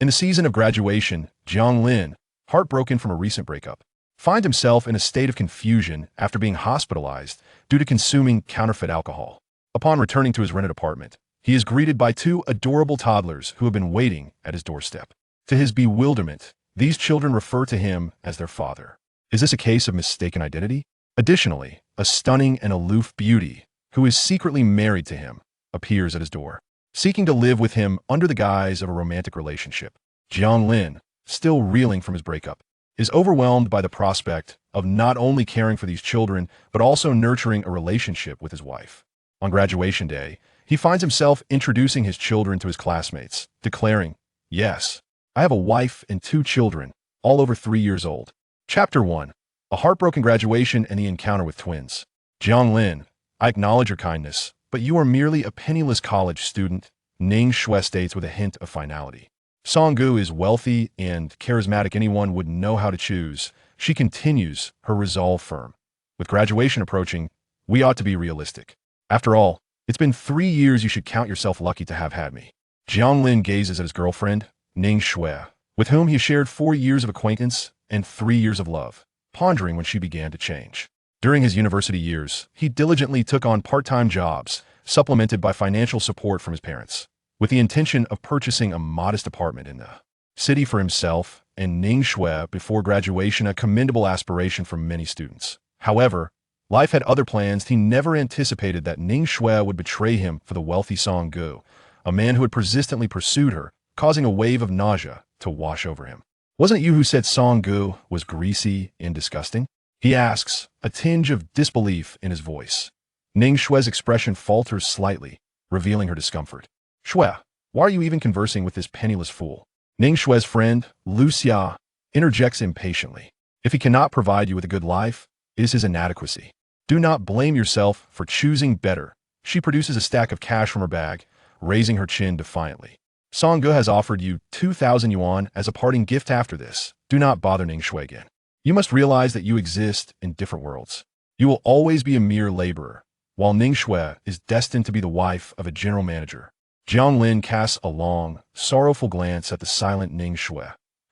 In the season of graduation, Jiang Lin, heartbroken from a recent breakup, finds himself in a state of confusion after being hospitalized due to consuming counterfeit alcohol. Upon returning to his rented apartment, he is greeted by two adorable toddlers who have been waiting at his doorstep. To his bewilderment, these children refer to him as their father. Is this a case of mistaken identity? Additionally, a stunning and aloof beauty, who is secretly married to him, appears at his door, seeking to live with him under the guise of a romantic relationship. Jiang Lin, still reeling from his breakup, is overwhelmed by the prospect of not only caring for these children, but also nurturing a relationship with his wife. On graduation day, he finds himself introducing his children to his classmates, declaring, "Yes, I have a wife and two children, all over 3 years old." Chapter 1. A heartbroken graduation and the encounter with twins. Jiang Lin, I acknowledge your kindness, but you are merely a penniless college student, Ning Shui states with a hint of finality. Songgu is wealthy and charismatic, anyone would know how to choose. She continues, her resolve firm. With graduation approaching, we ought to be realistic. After all, it's been 3 years, you should count yourself lucky to have had me. Jiang Lin gazes at his girlfriend, Ning Shui, with whom he shared 4 years of acquaintance and 3 years of love, pondering when she began to change. During his university years, he diligently took on part-time jobs, supplemented by financial support from his parents, with the intention of purchasing a modest apartment in the city for himself and Ning Shui before graduation, a commendable aspiration for many students. However, life had other plans. He never anticipated that Ning Shui would betray him for the wealthy Songgu, a man who had persistently pursued her, causing a wave of nausea to wash over him. "Wasn't it you who said Songgu was greasy and disgusting?" he asks, a tinge of disbelief in his voice. Ning Shui's expression falters slightly, revealing her discomfort. "Shui, why are you even conversing with this penniless fool?" Ning Shui's friend, Lu Xia, interjects impatiently. "If he cannot provide you with a good life, it is his inadequacy. Do not blame yourself for choosing better." She produces a stack of cash from her bag, raising her chin defiantly. "Songgu has offered you 2,000 yuan as a parting gift. After this, do not bother Ning Shui again. You must realize that you exist in different worlds. You will always be a mere laborer, while Ning Shui is destined to be the wife of a general manager." Jiang Lin casts a long, sorrowful glance at the silent Ning Shui.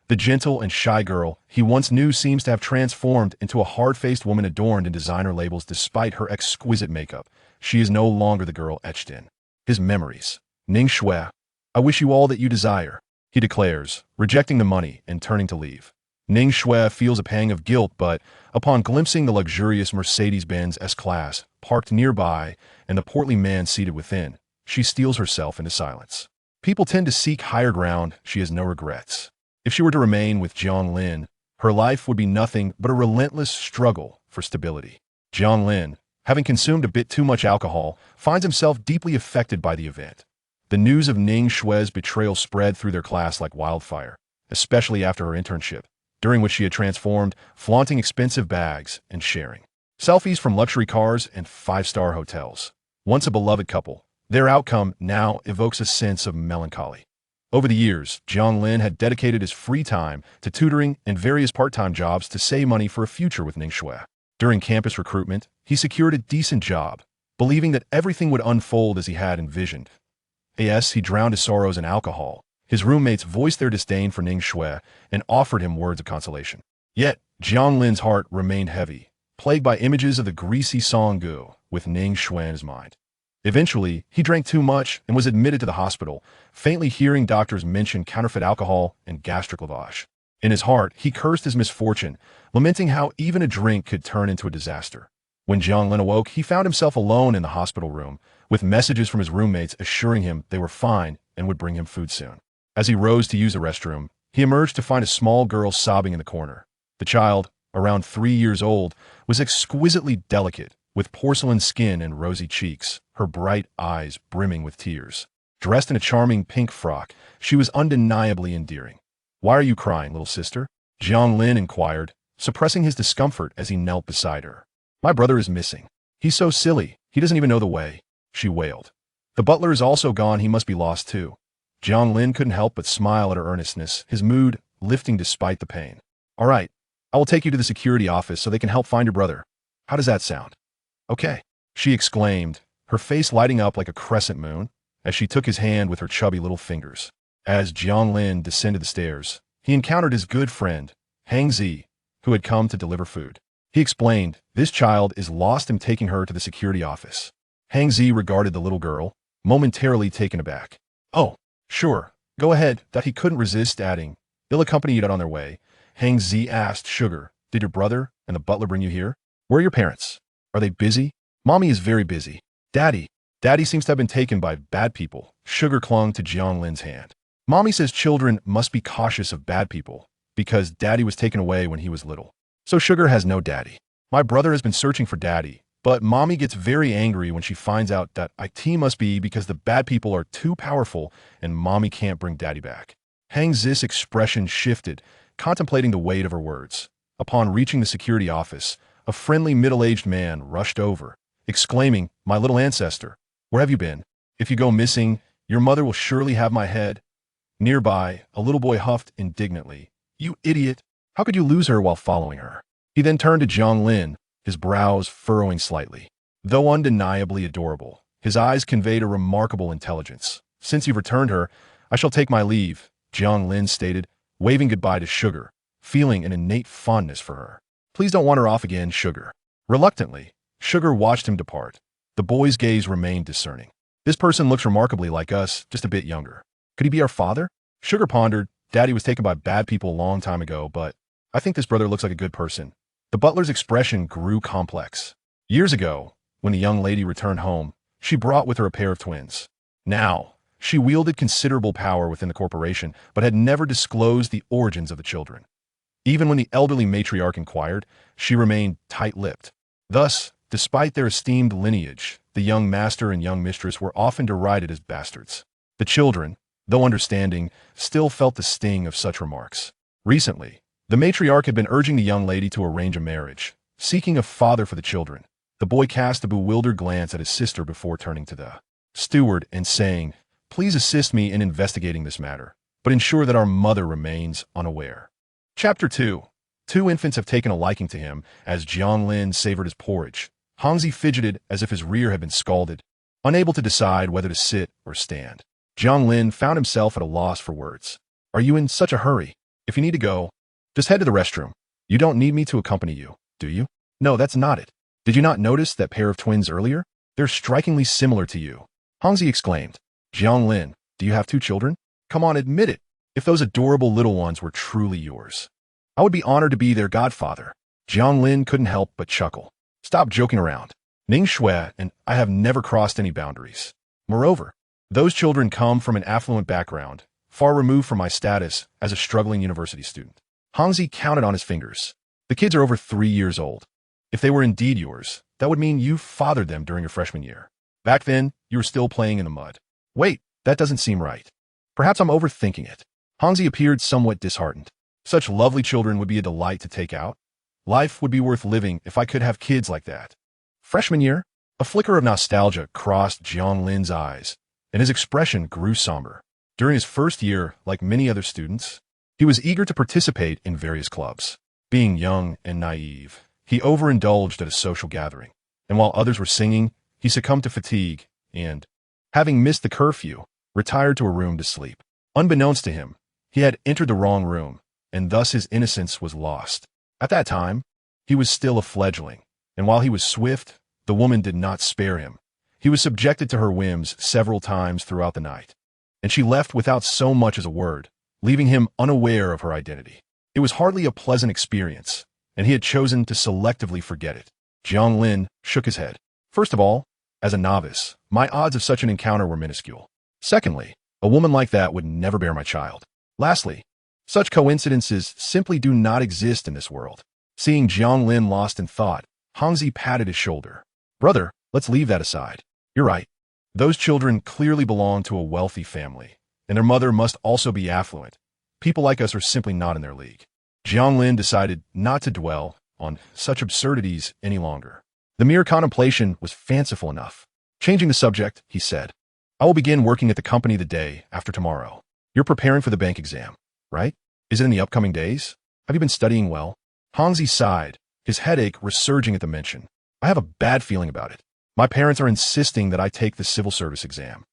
The gentle and shy girl he once knew seems to have transformed into a hard-faced woman adorned in designer labels. Despite her exquisite makeup, she is no longer the girl etched in his memories. "Ning Shui, I wish you all that you desire," he declares, rejecting the money and turning to leave. Ning Shui feels a pang of guilt, but upon glimpsing the luxurious Mercedes-Benz S-Class parked nearby and the portly man seated within, she steels herself into silence. People tend to seek higher ground. She has no regrets. If she were to remain with Jiang Lin, her life would be nothing but a relentless struggle for stability. Jiang Lin, having consumed a bit too much alcohol, finds himself deeply affected by the event. The news of Ning Shui's betrayal spread through their class like wildfire, especially after her internship, during which she had transformed, flaunting expensive bags and sharing selfies from luxury cars and 5-star hotels. Once a beloved couple, their outcome now evokes a sense of melancholy. Over the years, Jiang Lin had dedicated his free time to tutoring and various part-time jobs to save money for a future with Ning Shui. During campus recruitment, he secured a decent job, believing that everything would unfold as he had envisioned. As he drowned his sorrows in alcohol, his roommates voiced their disdain for Ning Shui and offered him words of consolation. Yet, Jiang Lin's heart remained heavy, plagued by images of the greasy Songgu with Ning Shui in his mind. Eventually, he drank too much and was admitted to the hospital, faintly hearing doctors mention counterfeit alcohol and gastric lavage. In his heart, he cursed his misfortune, lamenting how even a drink could turn into a disaster. When Jiang Lin awoke, he found himself alone in the hospital room, with messages from his roommates assuring him they were fine and would bring him food soon. As he rose to use the restroom, he emerged to find a small girl sobbing in the corner. The child, around 3 years old, was exquisitely delicate, with porcelain skin and rosy cheeks, her bright eyes brimming with tears. Dressed in a charming pink frock, she was undeniably endearing. "Why are you crying, little sister?" Jiang Lin inquired, suppressing his discomfort as he knelt beside her. "My brother is missing. He's so silly, he doesn't even know the way," she wailed. "The butler is also gone. He must be lost too." Jiang Lin couldn't help but smile at her earnestness, his mood lifting despite the pain. "All right, I will take you to the security office so they can help find your brother. How does that sound?" "Okay," she exclaimed, her face lighting up like a crescent moon, as she took his hand with her chubby little fingers. As Jiang Lin descended the stairs, he encountered his good friend, Hang Zi, who had come to deliver food. He explained, "This child is lost. I'm taking her to the security office." Hang Zi regarded the little girl, momentarily taken aback. "Oh, sure, go ahead," that he couldn't resist adding. "They'll accompany you on their way." Hang Zi asked Sugar, "Did your brother and the butler bring you here? Where are your parents? Are they busy?" "Mommy is very busy. Daddy seems to have been taken by bad people." Sugar clung to Jiang Lin's hand. "Mommy says children must be cautious of bad people because Daddy was taken away when he was little. So Sugar has no daddy. My brother has been searching for Daddy, but Mommy gets very angry when she finds out that IT must be because the bad people are too powerful and Mommy can't bring Daddy back." Hang Zi's expression shifted, contemplating the weight of her words. Upon reaching the security office, a friendly middle-aged man rushed over, exclaiming, "My little ancestor, where have you been? If you go missing, your mother will surely have my head." Nearby, a little boy huffed indignantly, "You idiot! How could you lose her while following her?" He then turned to Jiang Lin, his brows furrowing slightly. Though undeniably adorable, his eyes conveyed a remarkable intelligence. "Since you've returned her, I shall take my leave," Jiang Lin stated, waving goodbye to Sugar, feeling an innate fondness for her. "Please don't want her off again, Sugar." Reluctantly, Sugar watched him depart. The boy's gaze remained discerning. "This person looks remarkably like us, just a bit younger. Could he be our father?" Sugar pondered. "Daddy was taken by bad people a long time ago, but I think this brother looks like a good person." The butler's expression grew complex. Years ago, when the young lady returned home, she brought with her a pair of twins. Now, she wielded considerable power within the corporation, but had never disclosed the origins of the children. Even when the elderly matriarch inquired, she remained tight-lipped. Thus, despite their esteemed lineage, the young master and young mistress were often derided as bastards. The children, though understanding, still felt the sting of such remarks. Recently, the matriarch had been urging the young lady to arrange a marriage, seeking a father for the children. The boy cast a bewildered glance at his sister before turning to the steward and saying, "Please assist me in investigating this matter, but ensure that our mother remains unaware." Chapter 2. Two infants have taken a liking to him as Jiang Lin savored his porridge. Hangzi fidgeted as if his rear had been scalded, unable to decide whether to sit or stand. Jiang Lin found himself at a loss for words. "Are you in such a hurry? If you need to go, just head to the restroom. You don't need me to accompany you, do you?" "No, that's not it. Did you not notice that pair of twins earlier? They're strikingly similar to you," Hangzi exclaimed. "Jiang Lin, do you have two children? Come on, admit it. If those adorable little ones were truly yours, I would be honored to be their godfather." Jiang Lin couldn't help but chuckle. "Stop joking around. Ning Shui and I have never crossed any boundaries. Moreover, those children come from an affluent background, far removed from my status as a struggling university student." Hangzi counted on his fingers. "The kids are over 3 years old. If they were indeed yours, that would mean you fathered them during your freshman year. Back then, you were still playing in the mud." "Wait, that doesn't seem right. Perhaps I'm overthinking it." Hangzi appeared somewhat disheartened. "Such lovely children would be a delight to take out. Life would be worth living if I could have kids like that." "Freshman year?" A flicker of nostalgia crossed Jiang Lin's eyes, and his expression grew somber. During his first year, like many other students, he was eager to participate in various clubs. Being young and naive, he overindulged at a social gathering, and while others were singing, he succumbed to fatigue and, having missed the curfew, retired to a room to sleep. Unbeknownst to him, he had entered the wrong room, and thus his innocence was lost. At that time, he was still a fledgling, and while he was swift, the woman did not spare him. He was subjected to her whims several times throughout the night, and she left without so much as a word, leaving him unaware of her identity. It was hardly a pleasant experience, and he had chosen to selectively forget it. Jiang Lin shook his head. "First of all, as a novice, my odds of such an encounter were minuscule. Secondly, a woman like that would never bear my child. Lastly, such coincidences simply do not exist in this world." Seeing Jiang Lin lost in thought, Hangzi patted his shoulder. "Brother, let's leave that aside. You're right. Those children clearly belong to a wealthy family, and their mother must also be affluent. People like us are simply not in their league." Jiang Lin decided not to dwell on such absurdities any longer. The mere contemplation was fanciful enough. Changing the subject, he said, "I will begin working at the company the day after tomorrow. You're preparing for the bank exam, right? Is it in the upcoming days? Have you been studying well?" Hangzi sighed, his headache resurging at the mention. "I have a bad feeling about it. My parents are insisting that I take the civil service exam.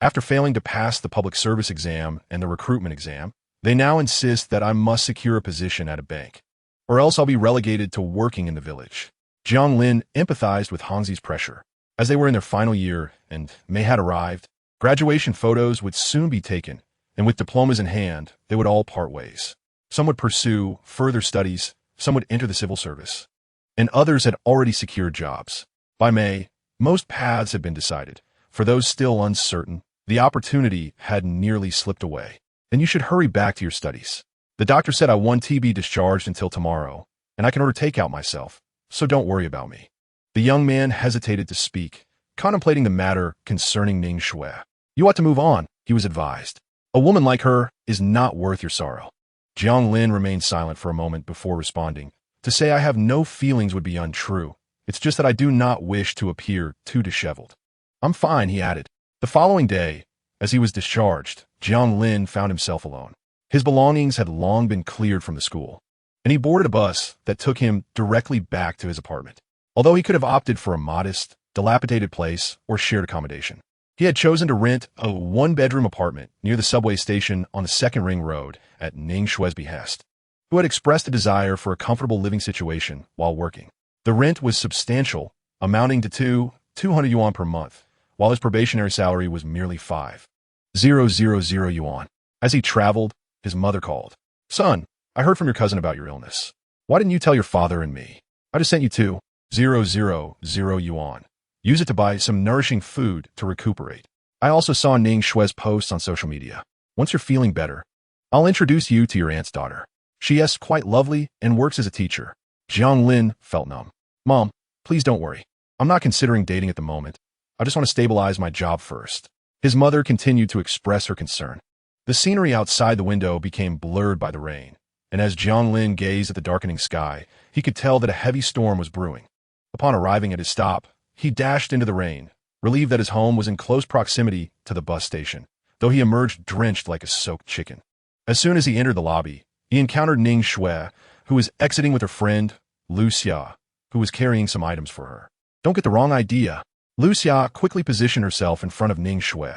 After failing to pass the public service exam and the recruitment exam, they now insist that I must secure a position at a bank, or else I'll be relegated to working in the village. Jiang Lin empathized with Hangzi's pressure. As they were in their final year and May had arrived, graduation photos would soon be taken, and with diplomas in hand, they would all part ways. Some would pursue further studies, some would enter the civil service, and others had already secured jobs. By May, most paths had been decided. For those still uncertain, the opportunity had nearly slipped away. Then you should hurry back to your studies. The doctor said I won't be discharged until tomorrow, and I can order takeout myself, so don't worry about me. The young man hesitated to speak, contemplating the matter concerning Ning Shui. You ought to move on, he was advised. A woman like her is not worth your sorrow. Jiang Lin remained silent for a moment before responding. To say I have no feelings would be untrue. It's just that I do not wish to appear too disheveled. I'm fine, he added. The following day, as he was discharged, Jiang Lin found himself alone. His belongings had long been cleared from the school, and he boarded a bus that took him directly back to his apartment. Although he could have opted for a modest, dilapidated place or shared accommodation, he had chosen to rent a one-bedroom apartment near the subway station on the Second Ring Road at Ning Shui's behest, who had expressed a desire for a comfortable living situation while working. The rent was substantial, amounting to 200 yuan per month, while his probationary salary was merely 5,000 yuan. As he traveled, his mother called. Son, I heard from your cousin about your illness. Why didn't you tell your father and me? I just sent you 2,000 yuan. Use it to buy some nourishing food to recuperate. I also saw Ning Shui's posts on social media. Once you're feeling better, I'll introduce you to your aunt's daughter. She is quite lovely and works as a teacher. Jiang Lin felt numb. Mom, please don't worry. I'm not considering dating at the moment. I just want to stabilize my job first. His mother continued to express her concern. The scenery outside the window became blurred by the rain, and as Jiang Lin gazed at the darkening sky, he could tell that a heavy storm was brewing. Upon arriving at his stop, he dashed into the rain, relieved that his home was in close proximity to the bus station, though he emerged drenched like a soaked chicken. As soon as he entered the lobby, he encountered Ning Shui, who was exiting with her friend, Lu Xia, who was carrying some items for her. Don't get the wrong idea. Lu Xia quickly positioned herself in front of Ning Shui,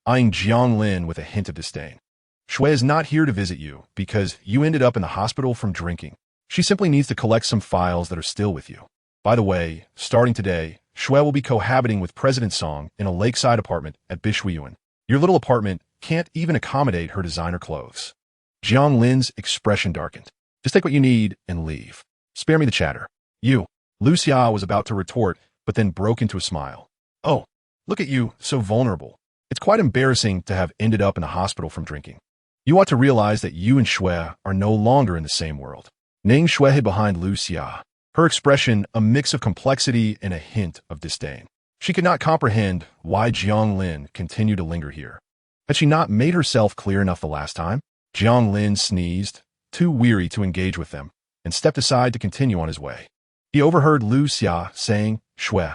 eyeing Jiang Lin with a hint of disdain. Shui is not here to visit you because you ended up in the hospital from drinking. She simply needs to collect some files that are still with you. By the way, starting today, Shui will be cohabiting with President Song in a lakeside apartment at Bishuiyuan. Your little apartment can't even accommodate her designer clothes. Jiang Lin's expression darkened. Just take what you need and leave. Spare me the chatter. You. Lu Xia was about to retort, but then broke into a smile. Oh, look at you, so vulnerable. It's quite embarrassing to have ended up in the hospital from drinking. You ought to realize that you and Shui are no longer in the same world. Ning Shui hid behind Lu Xia, her expression a mix of complexity and a hint of disdain. She could not comprehend why Jiang Lin continued to linger here. Had she not made herself clear enough the last time? Jiang Lin sneezed, too weary to engage with them, and stepped aside to continue on his way. He overheard Lu Xia saying, Shui,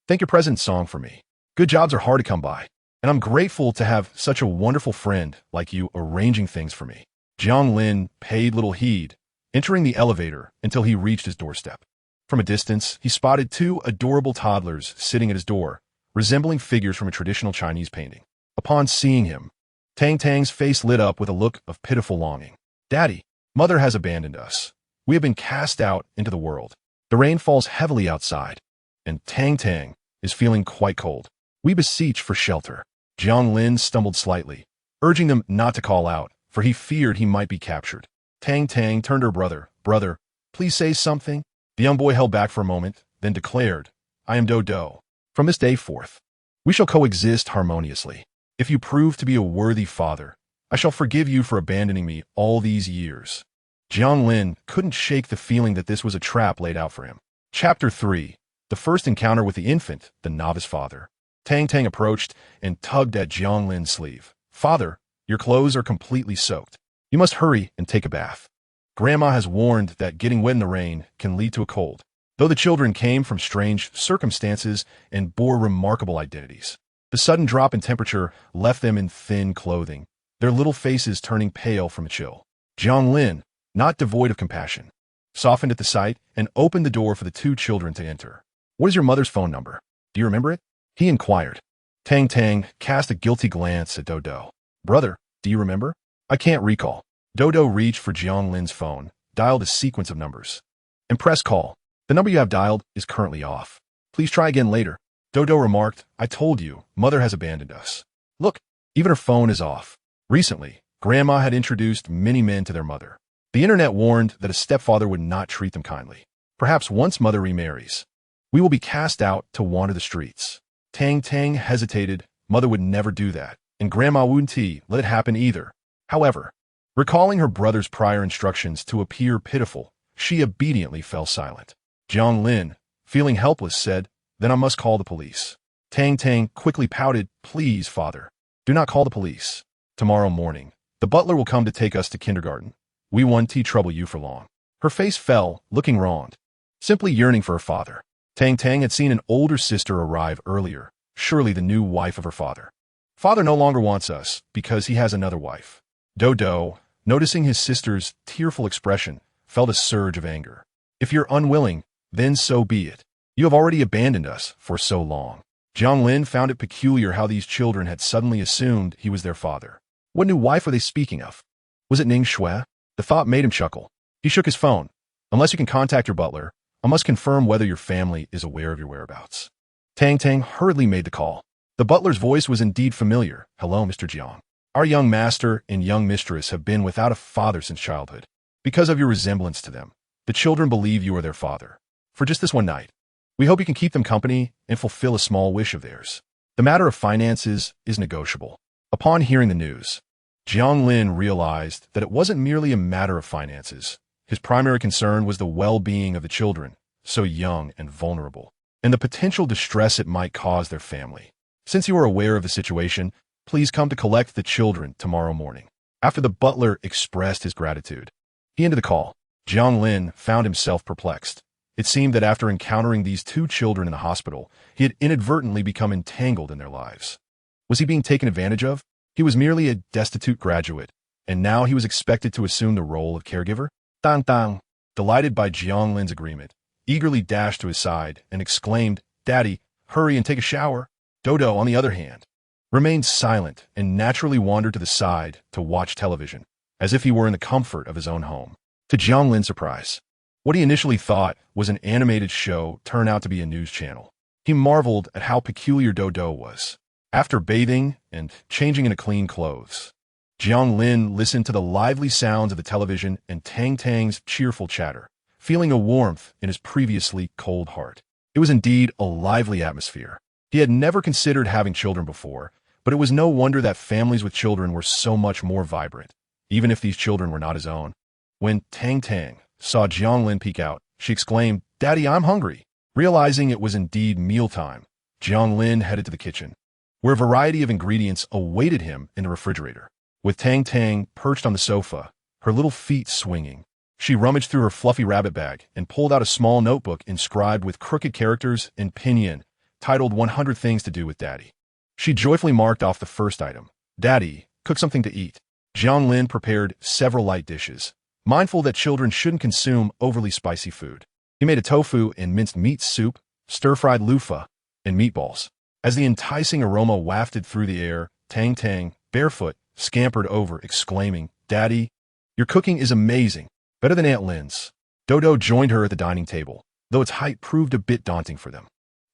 thank your President Song for me. Good jobs are hard to come by, and I'm grateful to have such a wonderful friend like you arranging things for me. Jiang Lin paid little heed, entering the elevator until he reached his doorstep. From a distance, he spotted two adorable toddlers sitting at his door, resembling figures from a traditional Chinese painting. Upon seeing him, Tang Tang's face lit up with a look of pitiful longing. Daddy, Mother has abandoned us. We have been cast out into the world. The rain falls heavily outside, and Tang Tang is feeling quite cold. We beseech for shelter. Jiang Lin stumbled slightly, urging them not to call out, for he feared he might be captured. Tang Tang turned to her brother. Brother, please say something. The young boy held back for a moment, then declared, I am Do. From this day forth, we shall coexist harmoniously. If you prove to be a worthy father, I shall forgive you for abandoning me all these years. Jiang Lin couldn't shake the feeling that this was a trap laid out for him. Chapter 3. The first encounter with the infant, the novice father. Tang Tang approached and tugged at Jiang Lin's sleeve. Father, your clothes are completely soaked. You must hurry and take a bath. Grandma has warned that getting wet in the rain can lead to a cold. Though the children came from strange circumstances and bore remarkable identities, the sudden drop in temperature left them in thin clothing, their little faces turning pale from the chill. Jiang Lin, not devoid of compassion, softened at the sight and opened the door for the two children to enter. What is your mother's phone number? Do you remember it? He inquired. Tang Tang cast a guilty glance at Dodo. Brother, do you remember? I can't recall. Dodo reached for Jiang Lin's phone, dialed a sequence of numbers, and pressed call. The number you have dialed is currently off. Please try again later. Dodo remarked, I told you, mother has abandoned us. Look, even her phone is off. Recently, Grandma had introduced many men to their mother. The internet warned that a stepfather would not treat them kindly. Perhaps once mother remarries, we will be cast out to wander the streets. Tang Tang hesitated. Mother would never do that, and Grandma wouldn't let it happen either. However, recalling her brother's prior instructions to appear pitiful, she obediently fell silent. Jiang Lin, feeling helpless, said, Then I must call the police. Tang Tang quickly pouted, Please, father, do not call the police. Tomorrow morning, the butler will come to take us to kindergarten. We won't trouble you for long. Her face fell, looking wronged, simply yearning for her father. Tang Tang had seen an older sister arrive earlier, surely the new wife of her father. Father no longer wants us because he has another wife. Dodo, noticing his sister's tearful expression, felt a surge of anger. If you're unwilling, then so be it. You have already abandoned us for so long. Jiang Lin found it peculiar how these children had suddenly assumed he was their father. What new wife were they speaking of? Was it Ning Shui? The thought made him chuckle. He shook his phone. Unless you can contact your butler, I must confirm whether your family is aware of your whereabouts. Tang Tang hurriedly made the call. The butler's voice was indeed familiar. Hello, Mr. Jiang. Our young master and young mistress have been without a father since childhood. Because of your resemblance to them, the children believe you are their father. For just this one night, we hope you can keep them company and fulfill a small wish of theirs. The matter of finances is negotiable. Upon hearing the news, Jiang Lin realized that it wasn't merely a matter of finances. His primary concern was the well-being of the children, so young and vulnerable, and the potential distress it might cause their family. Since you are aware of the situation, please come to collect the children tomorrow morning. After the butler expressed his gratitude, he ended the call. Jiang Lin found himself perplexed. It seemed that after encountering these two children in the hospital, he had inadvertently become entangled in their lives. Was he being taken advantage of? He was merely a destitute graduate, and now he was expected to assume the role of caregiver? Tang Tang, delighted by Jiang Lin's agreement, eagerly dashed to his side and exclaimed, Daddy, hurry and take a shower. Dodo, on the other hand, remained silent and naturally wandered to the side to watch television, as if he were in the comfort of his own home. To Jiang Lin's surprise, what he initially thought was an animated show turned out to be a news channel. He marveled at how peculiar Dodo was. After bathing and changing into clean clothes, Jiang Lin listened to the lively sounds of the television and Tang Tang's cheerful chatter, feeling a warmth in his previously cold heart. It was indeed a lively atmosphere. He had never considered having children before, but it was no wonder that families with children were so much more vibrant, even if these children were not his own. When Tang Tang saw Jiang Lin peek out, she exclaimed, Daddy, I'm hungry. Realizing it was indeed mealtime, Jiang Lin headed to the kitchen, where a variety of ingredients awaited him in the refrigerator. With Tang Tang perched on the sofa, her little feet swinging, she rummaged through her fluffy rabbit bag and pulled out a small notebook inscribed with crooked characters in pinyin, titled 100 Things to Do with Daddy. She joyfully marked off the first item. Daddy, cook something to eat. Jiang Lin prepared several light dishes, mindful that children shouldn't consume overly spicy food. He made a tofu and minced meat soup, stir-fried loofah, and meatballs. As the enticing aroma wafted through the air, Tang Tang, barefoot, scampered over, exclaiming, Daddy, your cooking is amazing, better than Aunt Lin's. Dodo joined her at the dining table, though its height proved a bit daunting for them.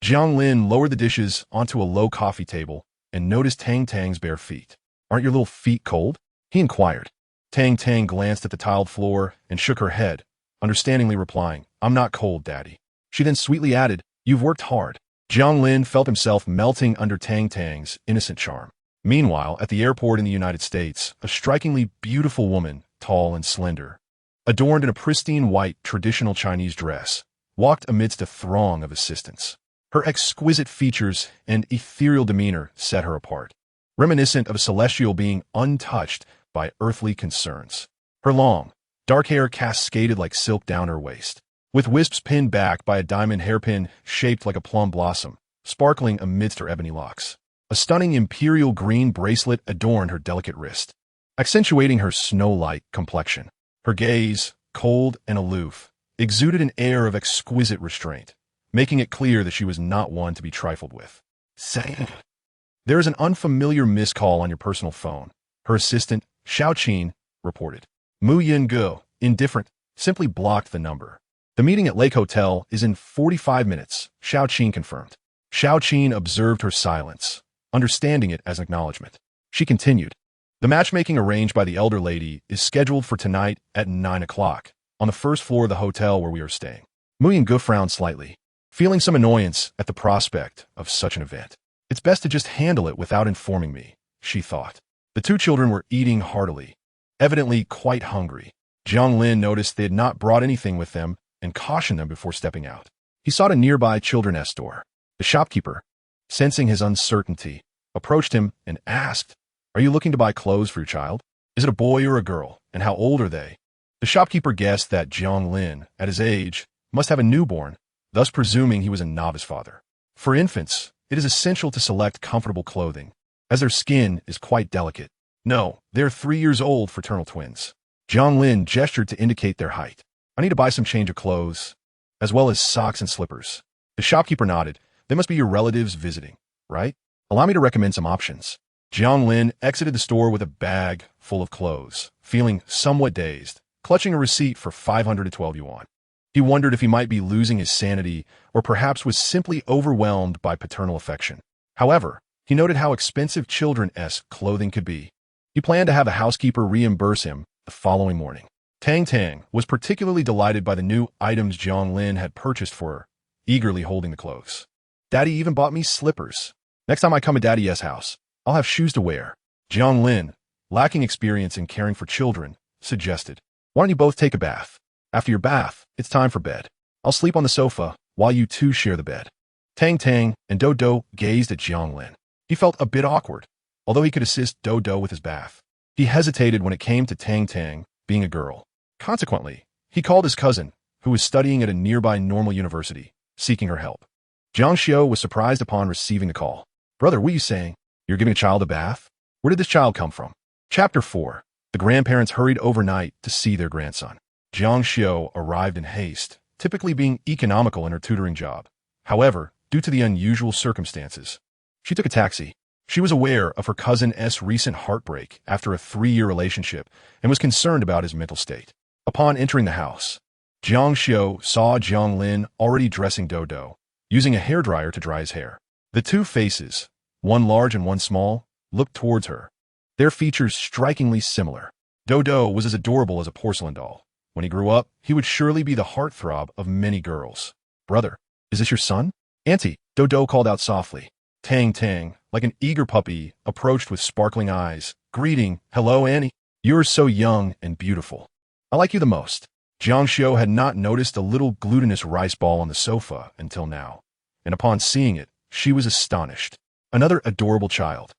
Jiang Lin lowered the dishes onto a low coffee table and noticed Tang Tang's bare feet. Aren't your little feet cold? He inquired. Tang Tang glanced at the tiled floor and shook her head, understandingly replying, I'm not cold, Daddy. She then sweetly added, You've worked hard. Jiang Lin felt himself melting under Tang Tang's innocent charm. Meanwhile, at the airport in the United States, a strikingly beautiful woman, tall and slender, adorned in a pristine white traditional Chinese dress, walked amidst a throng of assistants. Her exquisite features and ethereal demeanor set her apart, reminiscent of a celestial being untouched by earthly concerns. Her long, dark hair cascaded like silk down her waist, with wisps pinned back by a diamond hairpin shaped like a plum blossom, sparkling amidst her ebony locks. A stunning imperial green bracelet adorned her delicate wrist, accentuating her snow-like complexion. Her gaze, cold and aloof, exuded an air of exquisite restraint, making it clear that she was not one to be trifled with. There is an unfamiliar missed call on your personal phone. Her assistant, Xiao Qin, reported. Mu Yin-go, indifferent, simply blocked the number. The meeting at Lake Hotel is in 45 minutes, Xiao Qin confirmed. Xiao Qin observed her silence, understanding it as acknowledgement. She continued. The matchmaking arranged by the elder lady is scheduled for tonight at 9 o'clock, on the first floor of the hotel where we are staying. Mu Yin-go frowned slightly, feeling some annoyance at the prospect of such an event. It's best to just handle it without informing me, she thought. The two children were eating heartily, evidently quite hungry. Jiang Lin noticed they had not brought anything with them and cautioned them before stepping out. He sought a nearby children's store. The shopkeeper, sensing his uncertainty, approached him and asked, "Are you looking to buy clothes for your child? Is it a boy or a girl, and how old are they?" The shopkeeper guessed that Jiang Lin, at his age, must have a newborn, thus presuming he was a novice father. For infants, it is essential to select comfortable clothing, as their skin is quite delicate. No, they're 3 years old, fraternal twins. Jiang Lin gestured to indicate their height. "I need to buy some change of clothes, as well as socks and slippers." The shopkeeper nodded. "They must be your relatives visiting, right? Allow me to recommend some options." Jiang Lin exited the store with a bag full of clothes, feeling somewhat dazed, clutching a receipt for 512 yuan. He wondered if he might be losing his sanity or perhaps was simply overwhelmed by paternal affection. However, he noted how expensive children-esque clothing could be. He planned to have a housekeeper reimburse him the following morning. Tang Tang was particularly delighted by the new items Jiang Lin had purchased for her, eagerly holding the clothes. "Daddy even bought me slippers. Next time I come to Daddy's house, I'll have shoes to wear." Jiang Lin, lacking experience in caring for children, suggested, "Why don't you both take a bath? After your bath, it's time for bed. I'll sleep on the sofa while you two share the bed." Tang Tang and Dodo gazed at Jiang Lin. He felt a bit awkward, although he could assist Dodo with his bath. He hesitated when it came to Tang Tang being a girl. Consequently, he called his cousin, who was studying at a nearby normal university, seeking her help. Jiang Xiao was surprised upon receiving the call. "Brother, what are you saying? You're giving a child a bath? Where did this child come from?" Chapter 4. The grandparents hurried overnight to see their grandson. Jiang Xiao arrived in haste, typically being economical in her tutoring job. However, due to the unusual circumstances, she took a taxi. She was aware of her cousin's recent heartbreak after a 3-year relationship and was concerned about his mental state. Upon entering the house, Jiang Xiao saw Jiang Lin already dressing Dodo, using a hairdryer to dry his hair. The two faces, one large and one small, looked towards her, their features strikingly similar. Dodo was as adorable as a porcelain doll. When he grew up, he would surely be the heartthrob of many girls. "Brother, is this your son?" "Auntie," Dodo called out softly. Tang Tang, like an eager puppy, approached with sparkling eyes, greeting, "Hello, Annie. You're so young and beautiful. I like you the most." Jiang Xiao had not noticed the little glutinous rice ball on the sofa until now, and upon seeing it, she was astonished. Another adorable child.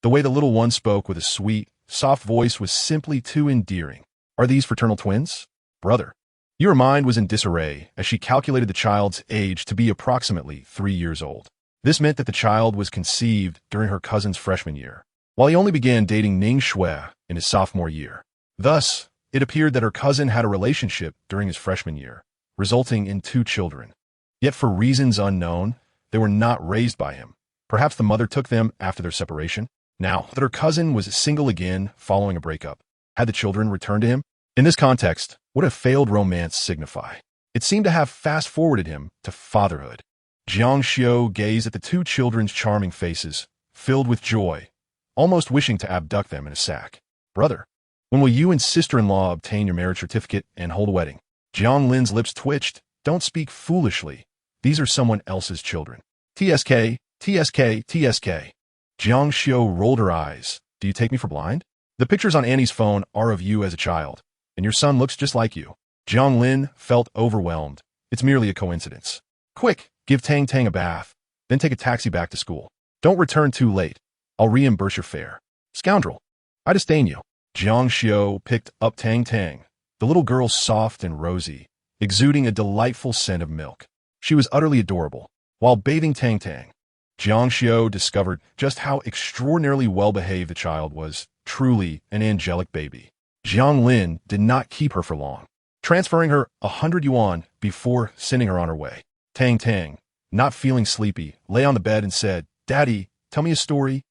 The way the little one spoke with a sweet, soft voice was simply too endearing. "Are these fraternal twins?" "Brother." Your mind was in disarray as she calculated the child's age to be approximately 3 years old. This meant that the child was conceived during her cousin's freshman year, while he only began dating Ning Shui in his sophomore year. Thus, it appeared that her cousin had a relationship during his freshman year, resulting in 2 children. Yet for reasons unknown, they were not raised by him. Perhaps the mother took them after their separation. Now that her cousin was single again following a breakup, had the children returned to him? In this context, what did failed romance signify? It seemed to have fast-forwarded him to fatherhood. Jiang Xiao gazed at the 2 children's charming faces, filled with joy, almost wishing to abduct them in a sack. "Brother, when will you and sister-in-law obtain your marriage certificate and hold a wedding?" Jiang Lin's lips twitched. "Don't speak foolishly. These are someone else's children." TSK, TSK, TSK. Jiang Xiao rolled her eyes. "Do you take me for blind? The pictures on Annie's phone are of you as a child, and your son looks just like you." Jiang Lin felt overwhelmed. "It's merely a coincidence. Quick, give Tang Tang a bath, then take a taxi back to school. Don't return too late. I'll reimburse your fare." "Scoundrel, I disdain you." Jiang Xiao picked up Tang Tang, the little girl soft and rosy, exuding a delightful scent of milk. She was utterly adorable. While bathing Tang Tang, Jiang Xiao discovered just how extraordinarily well-behaved the child was, truly an angelic baby. Jiang Lin did not keep her for long, transferring her 100 yuan before sending her on her way. Tang Tang, not feeling sleepy, lay on the bed and said, "Daddy, tell me a story."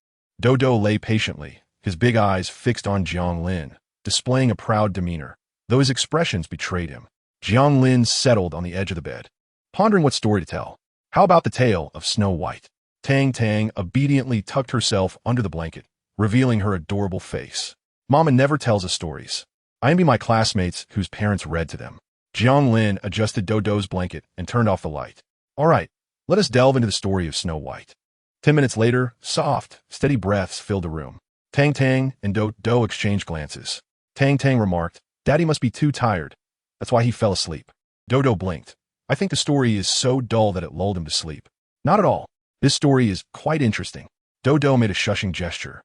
Dodo lay patiently, his big eyes fixed on Jiang Lin, displaying a proud demeanor, though his expressions betrayed him. Jiang Lin settled on the edge of the bed, pondering what story to tell. How about the tale of Snow White? Tang Tang obediently tucked herself under the blanket, revealing her adorable face. Mama never tells us stories. I envy my classmates whose parents read to them. Jiang Lin adjusted Dodo's blanket and turned off the light. All right, let us delve into the story of Snow White. 10 minutes later, soft, steady breaths filled the room. Tang Tang and Dodo exchanged glances. Tang Tang remarked, "Daddy must be too tired. That's why he fell asleep." Dodo blinked. "I think the story is so dull that it lulled him to sleep." "Not at all. This story is quite interesting." Dodo made a shushing gesture.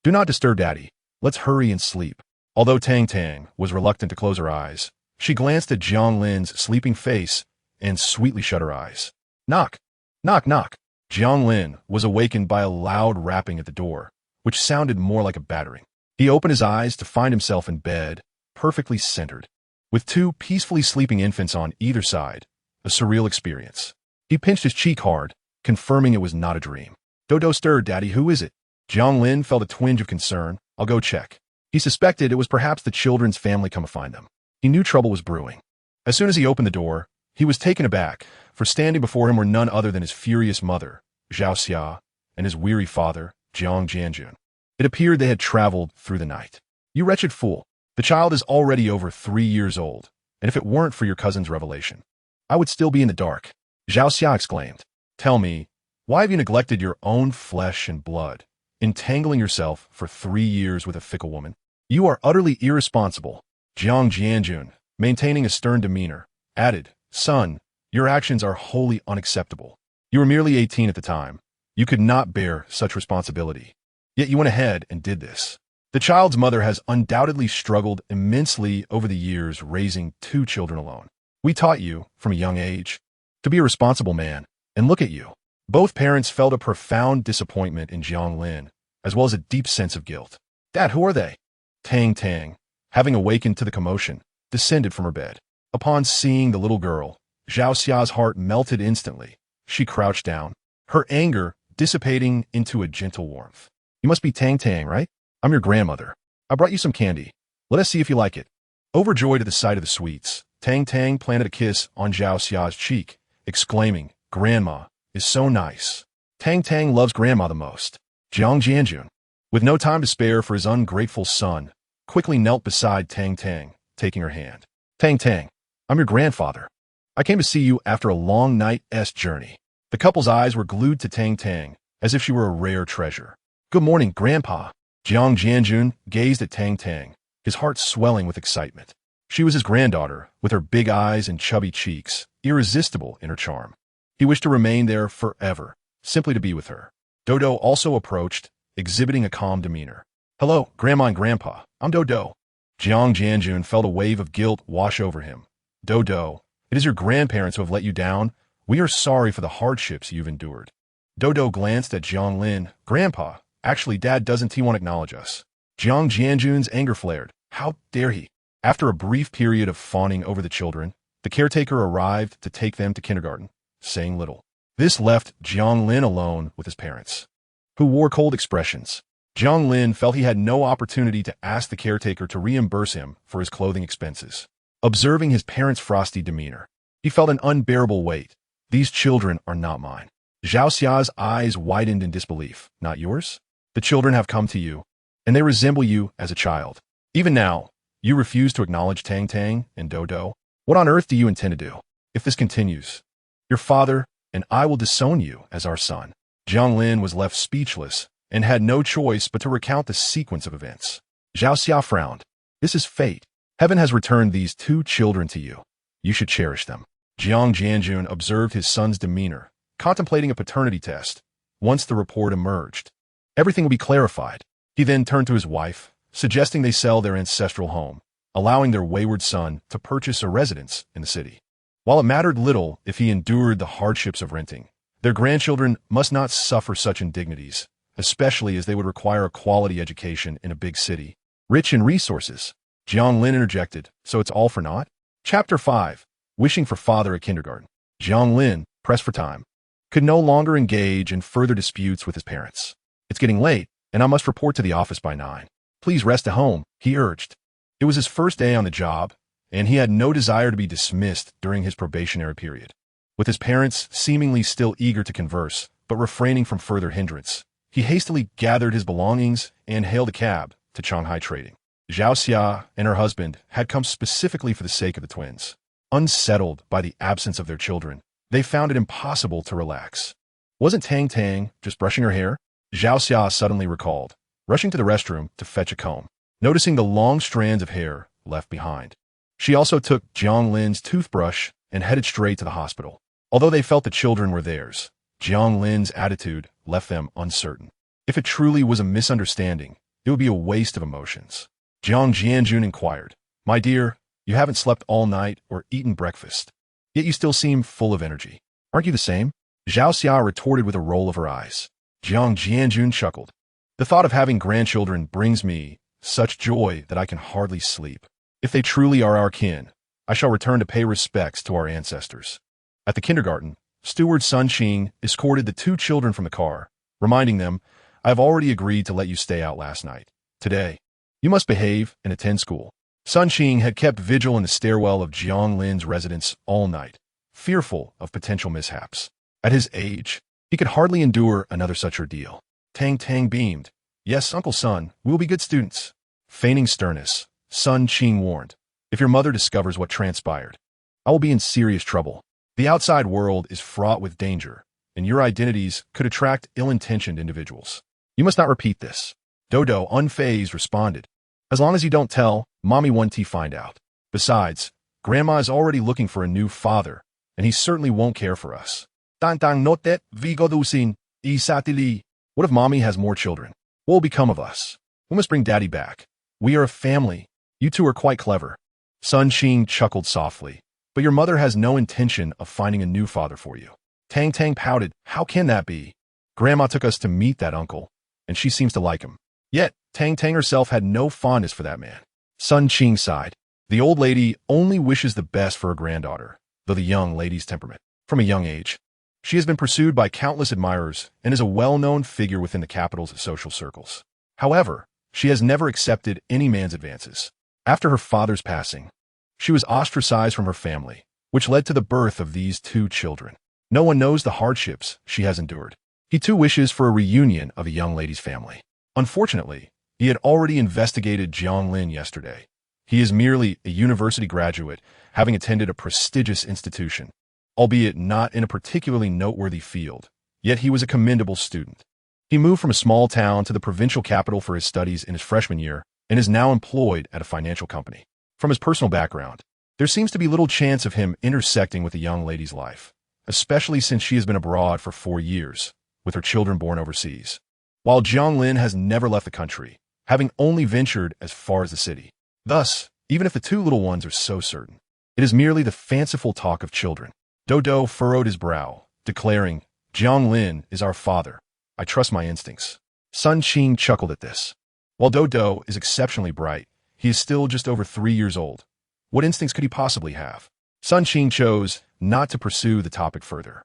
"Do not disturb Daddy. Let's hurry and sleep." Although Tang Tang was reluctant to close her eyes, she glanced at Jiang Lin's sleeping face and sweetly shut her eyes. Knock, knock, knock. Jiang Lin was awakened by a loud rapping at the door, which sounded more like a battering. He opened his eyes to find himself in bed, perfectly centered, with two peacefully sleeping infants on either side, a surreal experience. He pinched his cheek hard, confirming it was not a dream. Dodo stirred. "Daddy, who is it?" Jiang Lin felt a twinge of concern. "I'll go check." He suspected it was perhaps the children's family come to find them. He knew trouble was brewing. As soon as he opened the door, he was taken aback, for standing before him were none other than his furious mother, Zhao Xia, and his weary father, Jiang Jianjun. It appeared they had traveled through the night. "You wretched fool. The child is already over 3 years old, and if it weren't for your cousin's revelation, I would still be in the dark." Zhao Xia exclaimed. "Tell me, why have you neglected your own flesh and blood, entangling yourself for 3 years with a fickle woman? You are utterly irresponsible." Jiang Jianjun, maintaining a stern demeanor, added, "Son, your actions are wholly unacceptable. You were merely 18 at the time. You could not bear such responsibility. Yet you went ahead and did this." The child's mother has undoubtedly struggled immensely over the years raising 2 children alone. "We taught you, from a young age, to be a responsible man, and look at you." Both parents felt a profound disappointment in Jiang Lin, as well as a deep sense of guilt. "Dad, who are they?" Tang Tang, having awakened to the commotion, descended from her bed. Upon seeing the little girl, Zhao Xia's heart melted instantly. She crouched down, her anger dissipating into a gentle warmth. "You must be Tang Tang, right? I'm your grandmother. I brought you some candy. Let us see if you like it." Overjoyed at the sight of the sweets, Tang Tang planted a kiss on Zhao Xia's cheek, exclaiming, "Grandma is so nice." Tang Tang loves Grandma the most. Jiang Jianjun, with no time to spare for his ungrateful son, quickly knelt beside Tang Tang, taking her hand. "Tang Tang, I'm your grandfather. I came to see you after a long night's journey." The couple's eyes were glued to Tang Tang, as if she were a rare treasure. "Good morning, Grandpa." Jiang Jianjun gazed at Tang Tang, his heart swelling with excitement. She was his granddaughter, with her big eyes and chubby cheeks, irresistible in her charm. He wished to remain there forever, simply to be with her. Dodo also approached, exhibiting a calm demeanor. "Hello, Grandma and Grandpa. I'm Dodo." Jiang Jianjun felt a wave of guilt wash over him. "Dodo, it is your grandparents who have let you down. We are sorry for the hardships you've endured." Dodo glanced at Jiang Lin. "Grandpa, actually, Dad doesn't want to acknowledge us." Jiang Jianjun's anger flared. How dare he? After a brief period of fawning over the children, the caretaker arrived to take them to kindergarten, saying little. This left Jiang Lin alone with his parents, who wore cold expressions. Jiang Lin felt he had no opportunity to ask the caretaker to reimburse him for his clothing expenses. Observing his parents' frosty demeanor, he felt an unbearable weight. "These children are not mine." Zhao Xia's eyes widened in disbelief. "Not yours? The children have come to you, and they resemble you as a child. Even now, you refuse to acknowledge Tang Tang and Dodo. What on earth do you intend to do? If this continues, your father and I will disown you as our son." Jiang Lin was left speechless and had no choice but to recount the sequence of events. Zhao Xia frowned. "This is fate. Heaven has returned these 2 children to you. You should cherish them." Jiang Jianjun observed his son's demeanor, contemplating a paternity test. Once the report emerged, everything would be clarified. He then turned to his wife, suggesting they sell their ancestral home, allowing their wayward son to purchase a residence in the city. While it mattered little if he endured the hardships of renting, their grandchildren must not suffer such indignities, especially as they would require a quality education in a big city, rich in resources. Jiang Lin interjected, "So it's all for naught?" Chapter 5. Wishing for father at kindergarten. Jiang Lin, pressed for time, could no longer engage in further disputes with his parents. "It's getting late, and I must report to the office by 9. Please rest at home, he urged. It was his first day on the job, and he had no desire to be dismissed during his probationary period. With his parents seemingly still eager to converse, but refraining from further hindrance, he hastily gathered his belongings and hailed a cab to Shanghai Trading. Zhao Xia and her husband had come specifically for the sake of the twins. Unsettled by the absence of their children, they found it impossible to relax. Wasn't Tang Tang just brushing her hair? Zhao Xia suddenly recalled, rushing to the restroom to fetch a comb, noticing the long strands of hair left behind. She also took Jiang Lin's toothbrush and headed straight to the hospital. Although they felt the children were theirs, Jiang Lin's attitude left them uncertain. If it truly was a misunderstanding, it would be a waste of emotions. Jiang Jianjun inquired, "My dear, you haven't slept all night or eaten breakfast, yet you still seem full of energy. Aren't you the same?" Zhao Xia retorted with a roll of her eyes. Jiang Jianjun chuckled. "The thought of having grandchildren brings me such joy that I can hardly sleep. If they truly are our kin, I shall return to pay respects to our ancestors." At the kindergarten, steward Sun Qing escorted the two children from the car, reminding them, "I have already agreed to let you stay out last night. Today, you must behave and attend school." Sun Qing had kept vigil in the stairwell of Jiang Lin's residence all night, fearful of potential mishaps. At his age, he could hardly endure another such ordeal. Tang Tang beamed. "Yes, Uncle Sun, we will be good students." Feigning sternness, Sun Qing warned, "If your mother discovers what transpired, I will be in serious trouble. The outside world is fraught with danger, and your identities could attract ill-intentioned individuals. You must not repeat this." Dodo, unfazed, responded, "As long as you don't tell, Mommy won't find out. Besides, Grandma is already looking for a new father, and he certainly won't care for us." Tang notet vigodusin isatili. What if Mommy has more children? What will become of us? We must bring Daddy back. We are a family. You two are quite clever. Sun Qing chuckled softly. "But your mother has no intention of finding a new father for you." Tang Tang pouted. "How can that be? Grandma took us to meet that uncle, and she seems to like him." Yet, Tang Tang herself had no fondness for that man. Sun Qing sighed. "The old lady only wishes the best for her granddaughter, though the young lady's temperament. From a young age, she has been pursued by countless admirers and is a well-known figure within the capital's social circles. However, she has never accepted any man's advances. After her father's passing, she was ostracized from her family, which led to the birth of these two children. No one knows the hardships she has endured. He too wishes for a reunion of a young lady's family. Unfortunately, he had already investigated Jiang Lin yesterday. He is merely a university graduate, having attended a prestigious institution, albeit not in a particularly noteworthy field, yet he was a commendable student. He moved from a small town to the provincial capital for his studies in his freshman year and is now employed at a financial company. From his personal background, there seems to be little chance of him intersecting with a young lady's life, especially since she has been abroad for 4 years, with her children born overseas, while Jiang Lin has never left the country, having only ventured as far as the city. Thus, even if the two little ones are so certain, it is merely the fanciful talk of children. Dodo furrowed his brow, declaring, "Jiang Lin is our father. I trust my instincts." Sun Qing chuckled at this. While Dodo is exceptionally bright, he is still just over 3 years old. What instincts could he possibly have? Sun Qing chose not to pursue the topic further.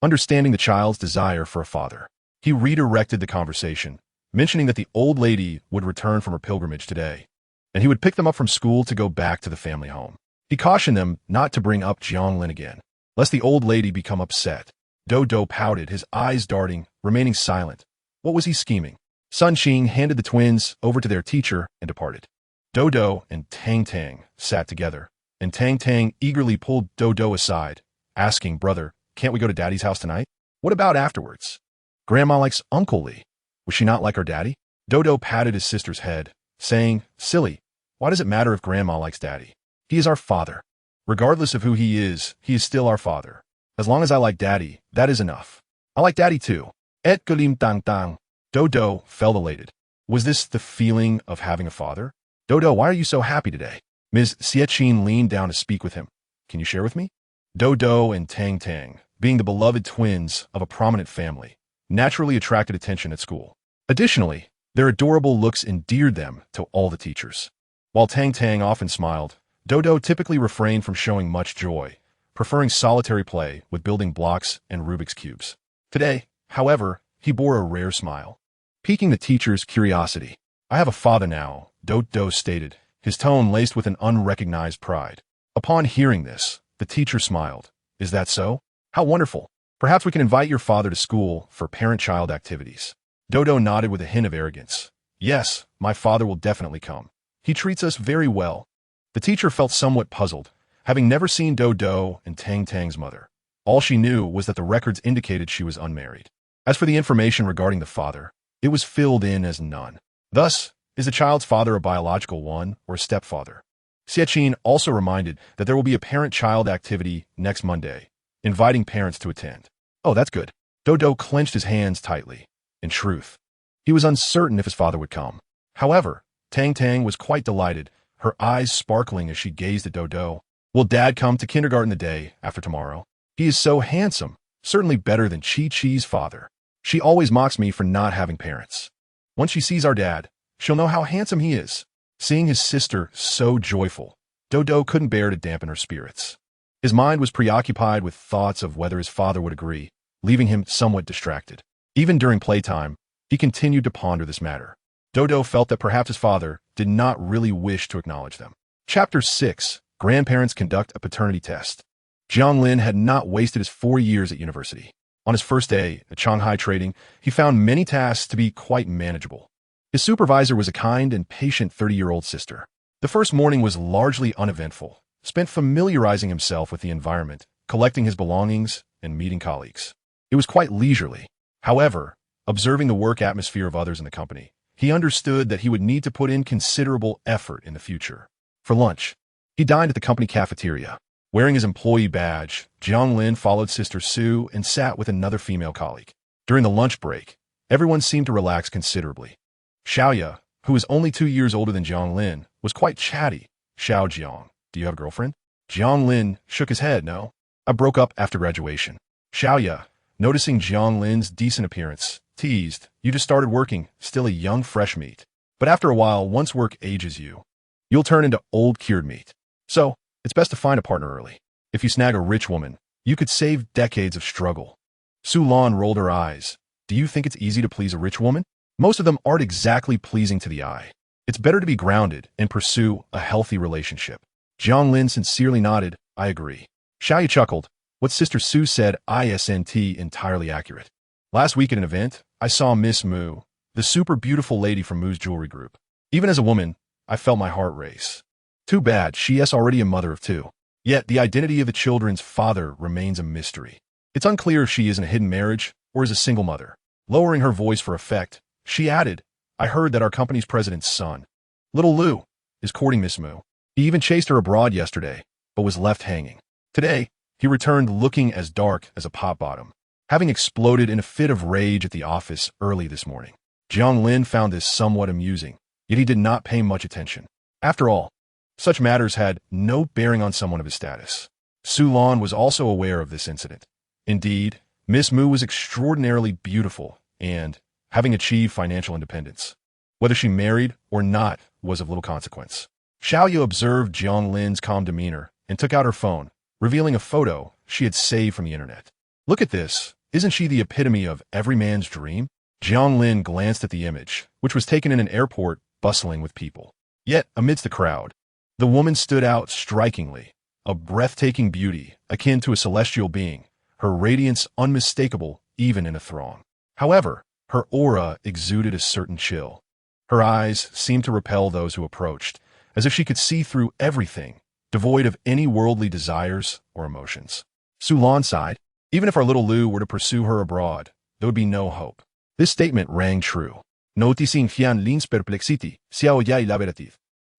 Understanding the child's desire for a father, he redirected the conversation, mentioning that the old lady would return from her pilgrimage today, and he would pick them up from school to go back to the family home. He cautioned them not to bring up Jiang Lin again, lest the old lady become upset. Dodo pouted, his eyes darting, remaining silent. What was he scheming? Sun Qing handed the twins over to their teacher and departed. Dodo and Tang Tang sat together, and Tang Tang eagerly pulled Dodo aside, asking, "Brother, can't we go to Daddy's house tonight? What about afterwards? Grandma likes Uncle Lee. Was she not like our daddy?" Dodo patted his sister's head, saying, "Silly, why does it matter if Grandma likes Daddy? He is our father. Regardless of who he is still our father. As long as I like Daddy, that is enough. I like Daddy too." Et galim tang tang. Dodo felt elated. Was this the feeling of having a father? "Dodo, why are you so happy today?" Ms. Xiechin leaned down to speak with him. "Can you share with me?" Dodo and Tang Tang, being the beloved twins of a prominent family, naturally attracted attention at school. Additionally, their adorable looks endeared them to all the teachers. While Tang Tang often smiled, Dodo typically refrained from showing much joy, preferring solitary play with building blocks and Rubik's cubes. Today, however, he bore a rare smile. piquing the teacher's curiosity. I have a father now, Dodo stated, his tone laced with an unrecognized pride. Upon hearing this, the teacher smiled. Is that so? How wonderful. Perhaps we can invite your father to school for parent-child activities. Dodo nodded with a hint of arrogance. Yes, my father will definitely come. He treats us very well. The teacher felt somewhat puzzled, having never seen Dodo and Tang Tang's mother. All she knew was that the records indicated she was unmarried. As for the information regarding the father, it was filled in as none. Thus, is the child's father a biological one or a stepfather? Xiaqin also reminded that there will be a parent-child activity next Monday, inviting parents to attend. Oh, that's good. Dodo clenched his hands tightly. In truth, he was uncertain if his father would come. However, Tang Tang was quite delighted, her eyes sparkling as she gazed at Dodo. Will Dad come to kindergarten the day after tomorrow? He is so handsome, certainly better than Chi-Chi's father. She always mocks me for not having parents. Once she sees our dad, she'll know how handsome he is. Seeing his sister so joyful, Dodo couldn't bear to dampen her spirits. His mind was preoccupied with thoughts of whether his father would agree, leaving him somewhat distracted. Even during playtime, he continued to ponder this matter. Dodo felt that perhaps his father did not really wish to acknowledge them. Chapter 6. Grandparents conduct a paternity test. Jiang Lin had not wasted his 4 years at university. On his first day at Shanghai trading, he found many tasks to be quite manageable. His supervisor was a kind and patient 30-year-old sister. The first morning was largely uneventful, spent familiarizing himself with the environment, collecting his belongings, and meeting colleagues. It was quite leisurely. However, observing the work atmosphere of others in the company, he understood that he would need to put in considerable effort in the future. For lunch, he dined at the company cafeteria. Wearing his employee badge, Jiang Lin followed Sister Sue and sat with another female colleague. During the lunch break, everyone seemed to relax considerably. Xiaoya, who was only 2 years older than Jiang Lin, was quite chatty. Xiao Jiang, do you have a girlfriend? Jiang Lin shook his head. No. I broke up after graduation. Xiaoya, noticing Jiang Lin's decent appearance, teased. You just started working, still a young fresh meat. But after a while, once work ages you, you'll turn into old cured meat. So, it's best to find a partner early. If you snag a rich woman, you could save decades of struggle. Su Lan rolled her eyes. Do you think it's easy to please a rich woman? Most of them aren't exactly pleasing to the eye. It's better to be grounded and pursue a healthy relationship. Jiang Lin sincerely nodded. I agree. Xiaoya chuckled. What Sister Sue said isn't entirely accurate. Last week at an event, I saw Miss Mu, the super beautiful lady from Mu's jewelry group. Even as a woman, I felt my heart race. Too bad, she is already a mother of 2. Yet the identity of the children's father remains a mystery. It's unclear if she is in a hidden marriage or is a single mother. Lowering her voice for effect, she added, I heard that our company's president's son, little Lou, is courting Miss Mu. He even chased her abroad yesterday, but was left hanging. Today, he returned looking as dark as a pot bottom, having exploded in a fit of rage at the office early this morning. Jiang Lin found this somewhat amusing, yet he did not pay much attention. After all, such matters had no bearing on someone of his status. Su Lan was also aware of this incident. Indeed, Miss Mu was extraordinarily beautiful and, having achieved financial independence, whether she married or not was of little consequence. Xiaoya observed Jiang Lin's calm demeanor and took out her phone, revealing a photo she had saved from the internet. Look at this. Isn't she the epitome of every man's dream? Jiang Lin glanced at the image, which was taken in an airport bustling with people. Yet, amidst the crowd, the woman stood out strikingly, a breathtaking beauty akin to a celestial being, her radiance unmistakable even in a throng. However, her aura exuded a certain chill. Her eyes seemed to repel those who approached, as if she could see through everything, devoid of any worldly desires or emotions. Su Lan sighed. Even if our little Lou were to pursue her abroad, there would be no hope. This statement rang true. Noticing Jiang Lin's perplexity, Xiaoya elaborative.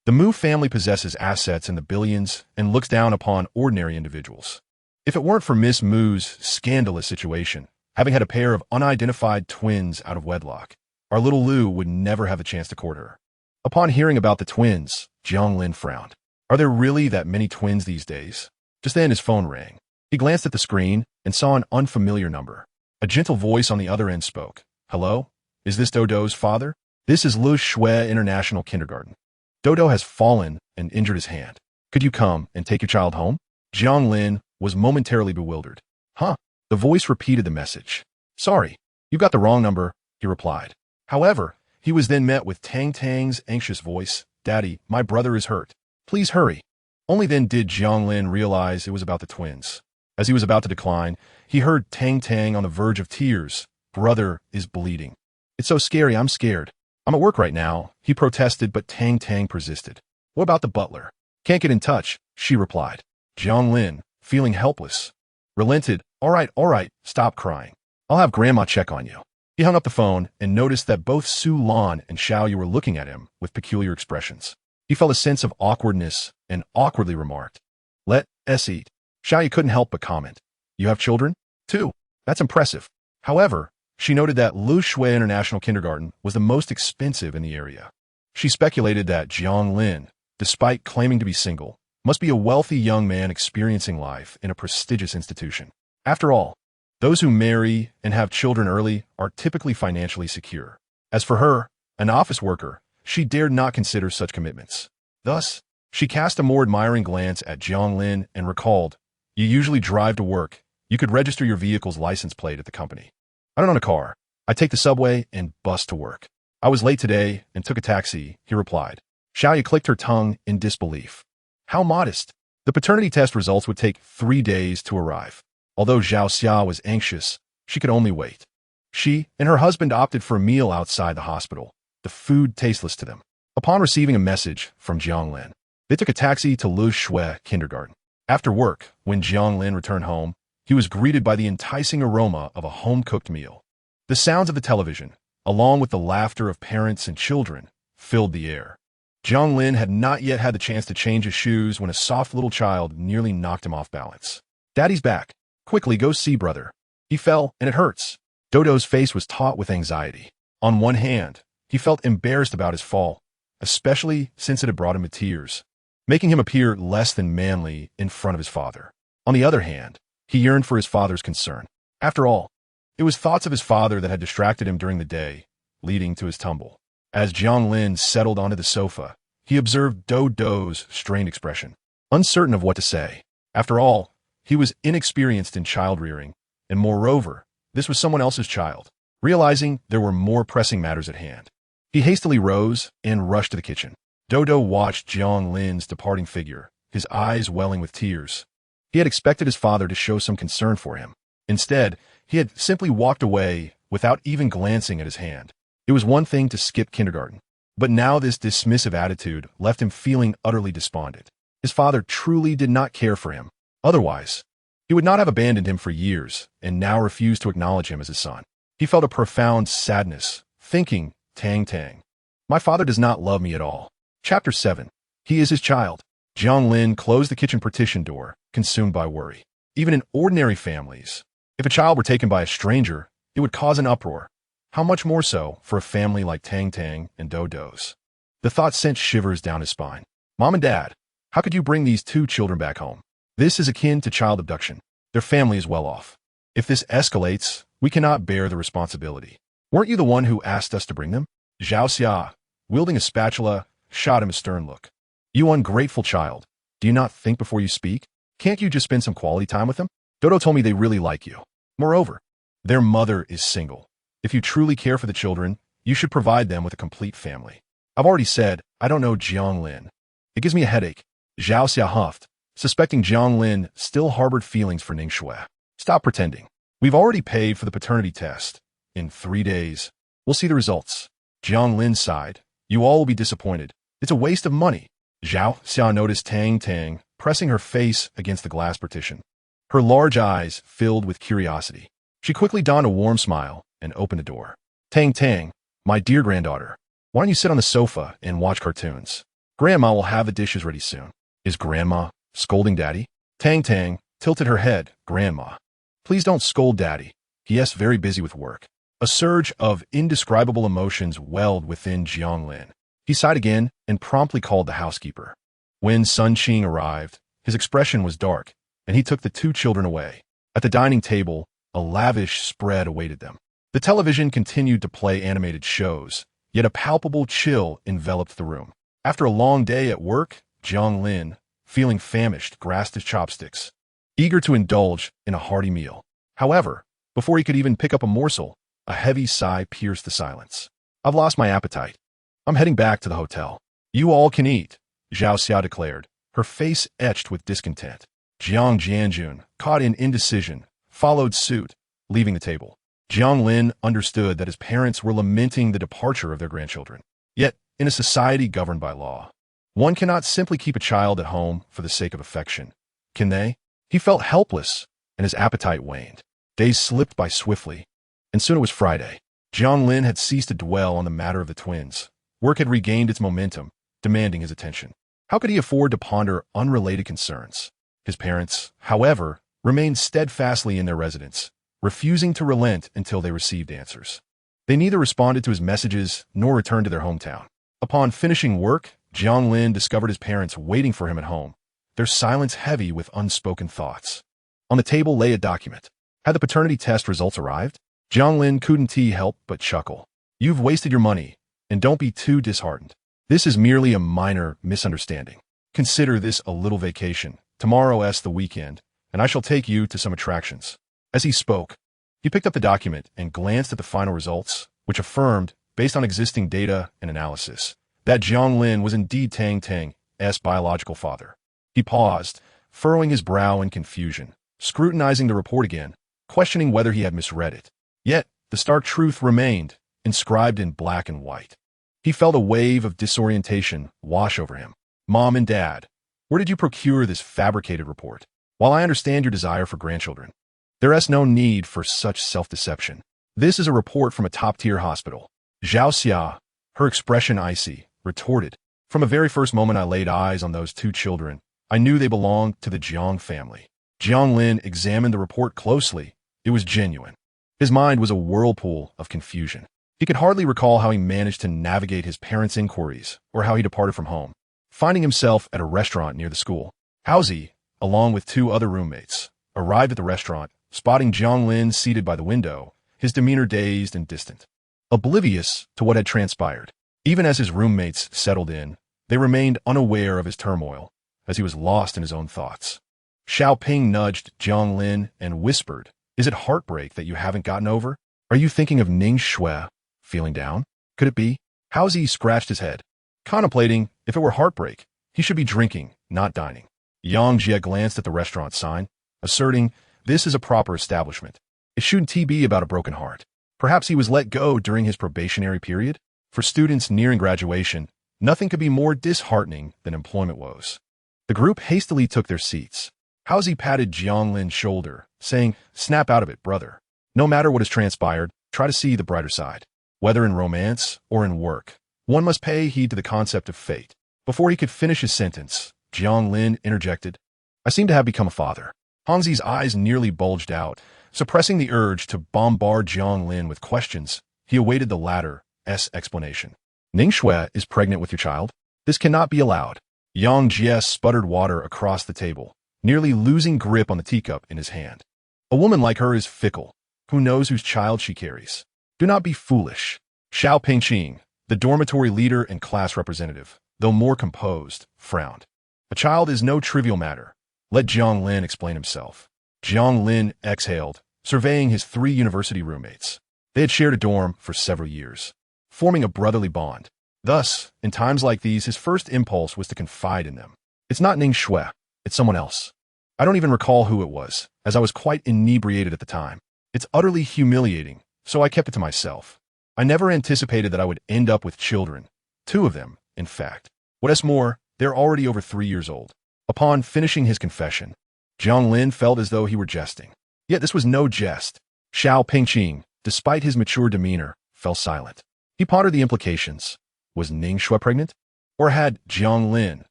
The Mu family possesses assets in the billions and looks down upon ordinary individuals. If it weren't for Miss Mu's scandalous situation, having had a pair of unidentified twins out of wedlock, our little Lou would never have a chance to court her. Upon hearing about the twins, Jiang Lin frowned. Are there really that many twins these days? Just then his phone rang. He glanced at the screen and saw an unfamiliar number. A gentle voice on the other end spoke. Hello? Is this Dodo's father? This is Lu Shui International Kindergarten. Dodo has fallen and injured his hand. Could you come and take your child home? Jiang Lin was momentarily bewildered. Huh? The voice repeated the message. Sorry, you got the wrong number, he replied. However, he was then met with Tang Tang's anxious voice, "Daddy, my brother is hurt. Please hurry." Only then did Jiang Lin realize it was about the twins. As he was about to decline, he heard Tang Tang on the verge of tears. "Brother is bleeding. It's so scary, I'm scared. I'm at work right now," he protested, but Tang Tang persisted. "What about the butler?" "Can't get in touch," she replied. Jiang Lin, feeling helpless, relented. All right, stop crying. I'll have Grandma check on you." He hung up the phone and noticed that both Su Lan and Xiaoyu were looking at him with peculiar expressions. He felt a sense of awkwardness and awkwardly remarked, "Let us eat." Xiaoyu couldn't help but comment, "You have children? 2. That's impressive." However, she noted that Lu Shui International Kindergarten was the most expensive in the area. She speculated that Jiang Lin, despite claiming to be single, must be a wealthy young man experiencing life in a prestigious institution. After all, those who marry and have children early are typically financially secure. As for her, an office worker, she dared not consider such commitments. Thus, she cast a more admiring glance at Jiang Lin and recalled, "You usually drive to work. You could register your vehicle's license plate at the company." "I don't own a car. I take the subway and bus to work. I was late today and took a taxi," he replied. Xiaoyu clicked her tongue in disbelief. How modest. The paternity test results would take 3 days to arrive. Although Zhao Xia was anxious, she could only wait. She and her husband opted for a meal outside the hospital, the food tasteless to them. Upon receiving a message from Jiang Lin, they took a taxi to Lu Shui Kindergarten. After work, when Jiang Lin returned home, he was greeted by the enticing aroma of a home-cooked meal. The sounds of the television, along with the laughter of parents and children, filled the air. Jiang Lin had not yet had the chance to change his shoes when a soft little child nearly knocked him off balance. "Daddy's back. Quickly, go see brother. He fell, and it hurts." Dodo's face was taut with anxiety. On one hand, he felt embarrassed about his fall, especially since it had brought him to tears, making him appear less than manly in front of his father. On the other hand, he yearned for his father's concern. After all, it was thoughts of his father that had distracted him during the day, leading to his tumble. As Jiang Lin settled onto the sofa, he observed Dodo's strained expression, uncertain of what to say. After all, he was inexperienced in child-rearing, and moreover, this was someone else's child. Realizing there were more pressing matters at hand, he hastily rose and rushed to the kitchen. Dodo watched Jiang Lin's departing figure, his eyes welling with tears. He had expected his father to show some concern for him. Instead, he had simply walked away without even glancing at his hand. It was one thing to skip kindergarten, but now this dismissive attitude left him feeling utterly despondent. His father truly did not care for him. Otherwise, he would not have abandoned him for years and now refused to acknowledge him as his son. He felt a profound sadness, thinking, "Tang Tang, my father does not love me at all." Chapter 7. He is his child. Jiang Lin closed the kitchen partition door, consumed by worry. Even in ordinary families, if a child were taken by a stranger, it would cause an uproar. How much more so for a family like Tang Tang and Dodo's? The thought sent shivers down his spine. "Mom and Dad, how could you bring these 2 children back home? This is akin to child abduction. Their family is well off. If this escalates, we cannot bear the responsibility. Weren't you the one who asked us to bring them?" Zhao Xia, wielding a spatula, shot him a stern look. "You ungrateful child. Do you not think before you speak? Can't you just spend some quality time with them? Dodo told me they really like you. Moreover, their mother is single. If you truly care for the children, you should provide them with a complete family. I've already said, I don't know Jiang Lin. It gives me a headache." Zhao Xia huffed, suspecting Jiang Lin still harbored feelings for Ning Shui. "Stop pretending. We've already paid for the paternity test. In 3 days, we'll see the results." Jiang Lin sighed. "You all will be disappointed. It's a waste of money." Zhao Xia noticed Tang Tang pressing her face against the glass partition. Her large eyes filled with curiosity. She quickly donned a warm smile and opened the door. "Tang Tang, my dear granddaughter, why don't you sit on the sofa and watch cartoons? Grandma will have the dishes ready soon." "Is Grandma scolding Daddy?" Tang Tang tilted her head. "Grandma, please don't scold Daddy. He is very busy with work." A surge of indescribable emotions welled within Jiang Lin. He sighed again and promptly called the housekeeper. When Sun Qing arrived, his expression was dark, and he took the 2 children away. At the dining table, a lavish spread awaited them. The television continued to play animated shows, yet a palpable chill enveloped the room. After a long day at work, Jiang Lin, feeling famished, grasped his chopsticks, eager to indulge in a hearty meal. However, before he could even pick up a morsel, a heavy sigh pierced the silence. I've lost my appetite. I'm heading back to the hotel. You all can eat, Zhao Xia declared, her face etched with discontent. Jiang Jianjun, caught in indecision, followed suit, leaving the table. Jiang Lin understood that his parents were lamenting the departure of their grandchildren. Yet, in a society governed by law, one cannot simply keep a child at home for the sake of affection. Can they? He felt helpless, and his appetite waned. Days slipped by swiftly, and soon it was Friday. Jiang Lin had ceased to dwell on the matter of the twins. Work had regained its momentum, demanding his attention. How could he afford to ponder unrelated concerns? His parents, however, remained steadfastly in their residence, refusing to relent until they received answers. They neither responded to his messages nor returned to their hometown. Upon finishing work, Jiang Lin discovered his parents waiting for him at home, their silence heavy with unspoken thoughts. On the table lay a document. Had the paternity test results arrived? Jiang Lin couldn't help but chuckle. You've wasted your money, and don't be too disheartened. This is merely a minor misunderstanding. Consider this a little vacation. Tomorrow's the weekend, and I shall take you to some attractions. As he spoke, he picked up the document and glanced at the final results, which affirmed, based on existing data and analysis, that Jiang Lin was indeed Tang Tang's biological father. He paused, furrowing his brow in confusion, scrutinizing the report again, questioning whether he had misread it. Yet, the stark truth remained, inscribed in black and white. He felt a wave of disorientation wash over him. Mom and Dad, where did you procure this fabricated report? While I understand your desire for grandchildren, there is no need for such self-deception. This is a report from a top-tier hospital. Zhao Xia, her expression icy, retorted. From the very first moment I laid eyes on those two children, I knew they belonged to the Jiang family. Jiang Lin examined the report closely. It was genuine. His mind was a whirlpool of confusion. He could hardly recall how he managed to navigate his parents' inquiries or how he departed from home, finding himself at a restaurant near the school. Haozi, along with two other roommates, arrived at the restaurant, spotting Jiang Lin seated by the window, his demeanor dazed and distant, oblivious to what had transpired. Even as his roommates settled in, they remained unaware of his turmoil, as he was lost in his own thoughts. Xiaoping nudged Jiang Lin and whispered, "Is it heartbreak that you haven't gotten over? Are you thinking of Ning Shui? Feeling down? Could it be?" Haozi scratched his head, contemplating if it were heartbreak, he should be drinking, not dining. Yang Jie glanced at the restaurant sign, asserting, "This is a proper establishment. It shouldn't be about a broken heart." Perhaps he was let go during his probationary period? For students nearing graduation, nothing could be more disheartening than employment woes. The group hastily took their seats. Haozi patted Jiang Lin's shoulder, saying, "Snap out of it, brother. No matter what has transpired, try to see the brighter side. Whether in romance or in work, one must pay heed to the concept of fate." Before he could finish his sentence, Jiang Lin interjected, "I seem to have become a father." Hangzi's eyes nearly bulged out. Suppressing the urge to bombard Jiang Lin with questions, he awaited the latter's explanation. "Ning Shui is pregnant with your child? This cannot be allowed." Yang Jie sputtered water across the table, nearly losing grip on the teacup in his hand. "A woman like her is fickle. Who knows whose child she carries? Do not be foolish." Xiao Pengqing, the dormitory leader and class representative, though more composed, frowned. "A child is no trivial matter. Let Jiang Lin explain himself." Jiang Lin exhaled, surveying his three university roommates. They had shared a dorm for several years, forming a brotherly bond. Thus, in times like these, his first impulse was to confide in them. "It's not Ning Shui, it's someone else. I don't even recall who it was, as I was quite inebriated at the time. It's utterly humiliating, so I kept it to myself. I never anticipated that I would end up with children. 2 of them, in fact. What is more, they're already over 3 years old." Upon finishing his confession, Jiang Lin felt as though he were jesting. Yet this was no jest. Xiao Pengqing, despite his mature demeanor, fell silent. He pondered the implications. Was Ning Shui pregnant? Or had Jiang Lin,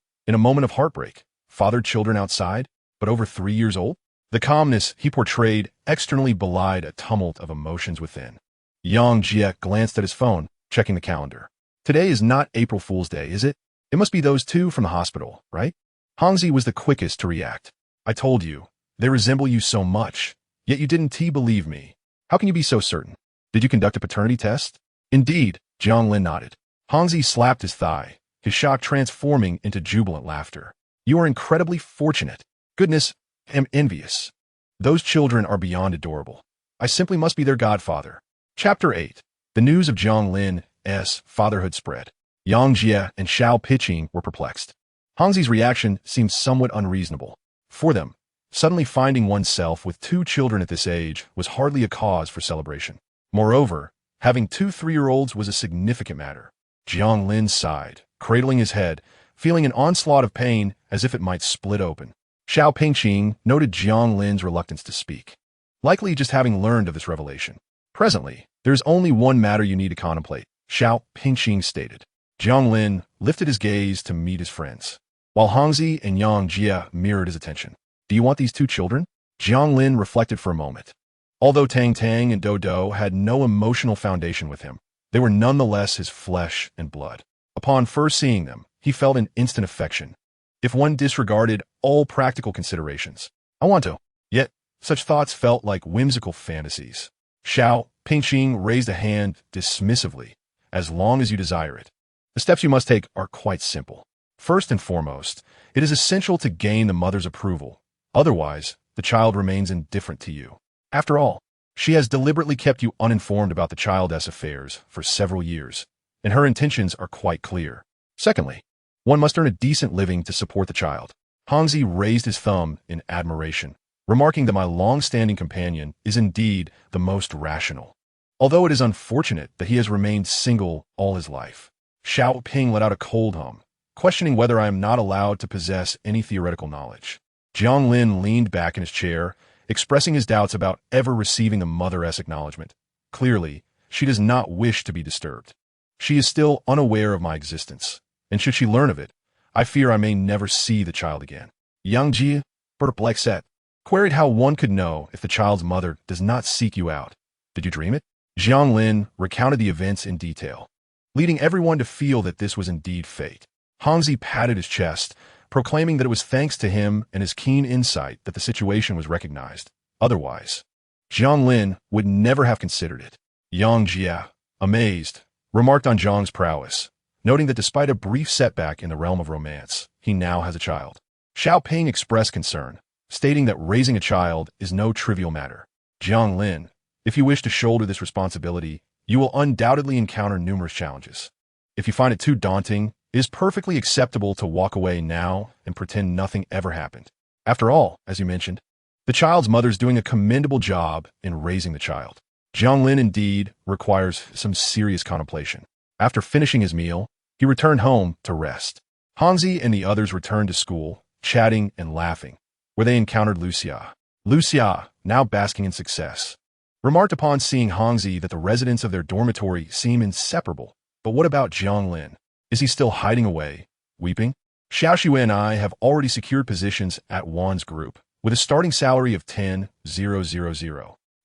in a moment of heartbreak, fathered children outside, but over 3 years old? The calmness he portrayed externally belied a tumult of emotions within. Yang Jie glanced at his phone, checking the calendar. "Today is not April Fool's Day, is it? It must be those two from the hospital, right?" Hangzi was the quickest to react. "I told you, they resemble you so much, yet you didn't believe me. How can you be so certain? Did you conduct a paternity test?" "Indeed," Jiang Lin nodded. Hangzi slapped his thigh, his shock transforming into jubilant laughter. "You are incredibly fortunate. Goodness, I'm envious. Those children are beyond adorable. I simply must be their godfather." Chapter 8. The news of Jiang Lin Hangzi's fatherhood spread. Yang Jie and Xiao Piqing were perplexed. Hangzi's reaction seemed somewhat unreasonable. For them, suddenly finding oneself with two children at this age was hardly a cause for celebration. Moreover, having two 3-year-olds was a significant matter. Jiang Lin sighed, cradling his head, feeling an onslaught of pain as if it might split open. Xiao Pingqing noted Jiang Lin's reluctance to speak, likely just having learned of this revelation. Presently, there's only one matter you need to contemplate, Xiao Pingqing stated. Jiang Lin lifted his gaze to meet his friends, while Hangzi and Yang Jie mirrored his attention. Do you want these two children? Jiang Lin reflected for a moment. Although Tang Tang and Do Do had no emotional foundation with him, they were nonetheless his flesh and blood. Upon first seeing them, he felt an instant affection, if one disregarded all practical considerations. I want to. Yet, such thoughts felt like whimsical fantasies. Xiao Pingqing raised a hand dismissively. As long as you desire it. The steps you must take are quite simple. First and foremost, it is essential to gain the mother's approval. Otherwise, the child remains indifferent to you. After all, she has deliberately kept you uninformed about the child's affairs for several years, and her intentions are quite clear. Secondly, one must earn a decent living to support the child. Hangzi raised his thumb in admiration, remarking that my long-standing companion is indeed the most rational, although it is unfortunate that he has remained single all his life. Xiao Ping let out a cold hum, questioning whether I am not allowed to possess any theoretical knowledge. Jiang Lin leaned back in his chair, expressing his doubts about ever receiving the mother-esque acknowledgement. Clearly, she does not wish to be disturbed. She is still unaware of my existence, and should she learn of it, I fear I may never see the child again. Yang Jie, perplexed, queried how one could know if the child's mother does not seek you out. Did you dream it? Jiang Lin recounted the events in detail, leading everyone to feel that this was indeed fate. Hangzi patted his chest, proclaiming that it was thanks to him and his keen insight that the situation was recognized. Otherwise, Jiang Lin would never have considered it. Yang Jie, amazed, remarked on Zhang's prowess, noting that despite a brief setback in the realm of romance, he now has a child. Xiao Ping expressed concern, stating that raising a child is no trivial matter. Jiang Lin, if you wish to shoulder this responsibility, you will undoubtedly encounter numerous challenges. If you find it too daunting, it is perfectly acceptable to walk away now and pretend nothing ever happened. After all, as you mentioned, the child's mother's doing a commendable job in raising the child. Jiang Lin indeed requires some serious contemplation. After finishing his meal, he returned home to rest. Hangzi and the others returned to school, chatting and laughing, where they encountered Lucia. Lucia, now basking in success, remarked upon seeing Hangzi that the residents of their dormitory seem inseparable. But what about Jiang Lin? Is he still hiding away, weeping? Xiaoxue and I have already secured positions at Wan's group, with a starting salary of 10,000.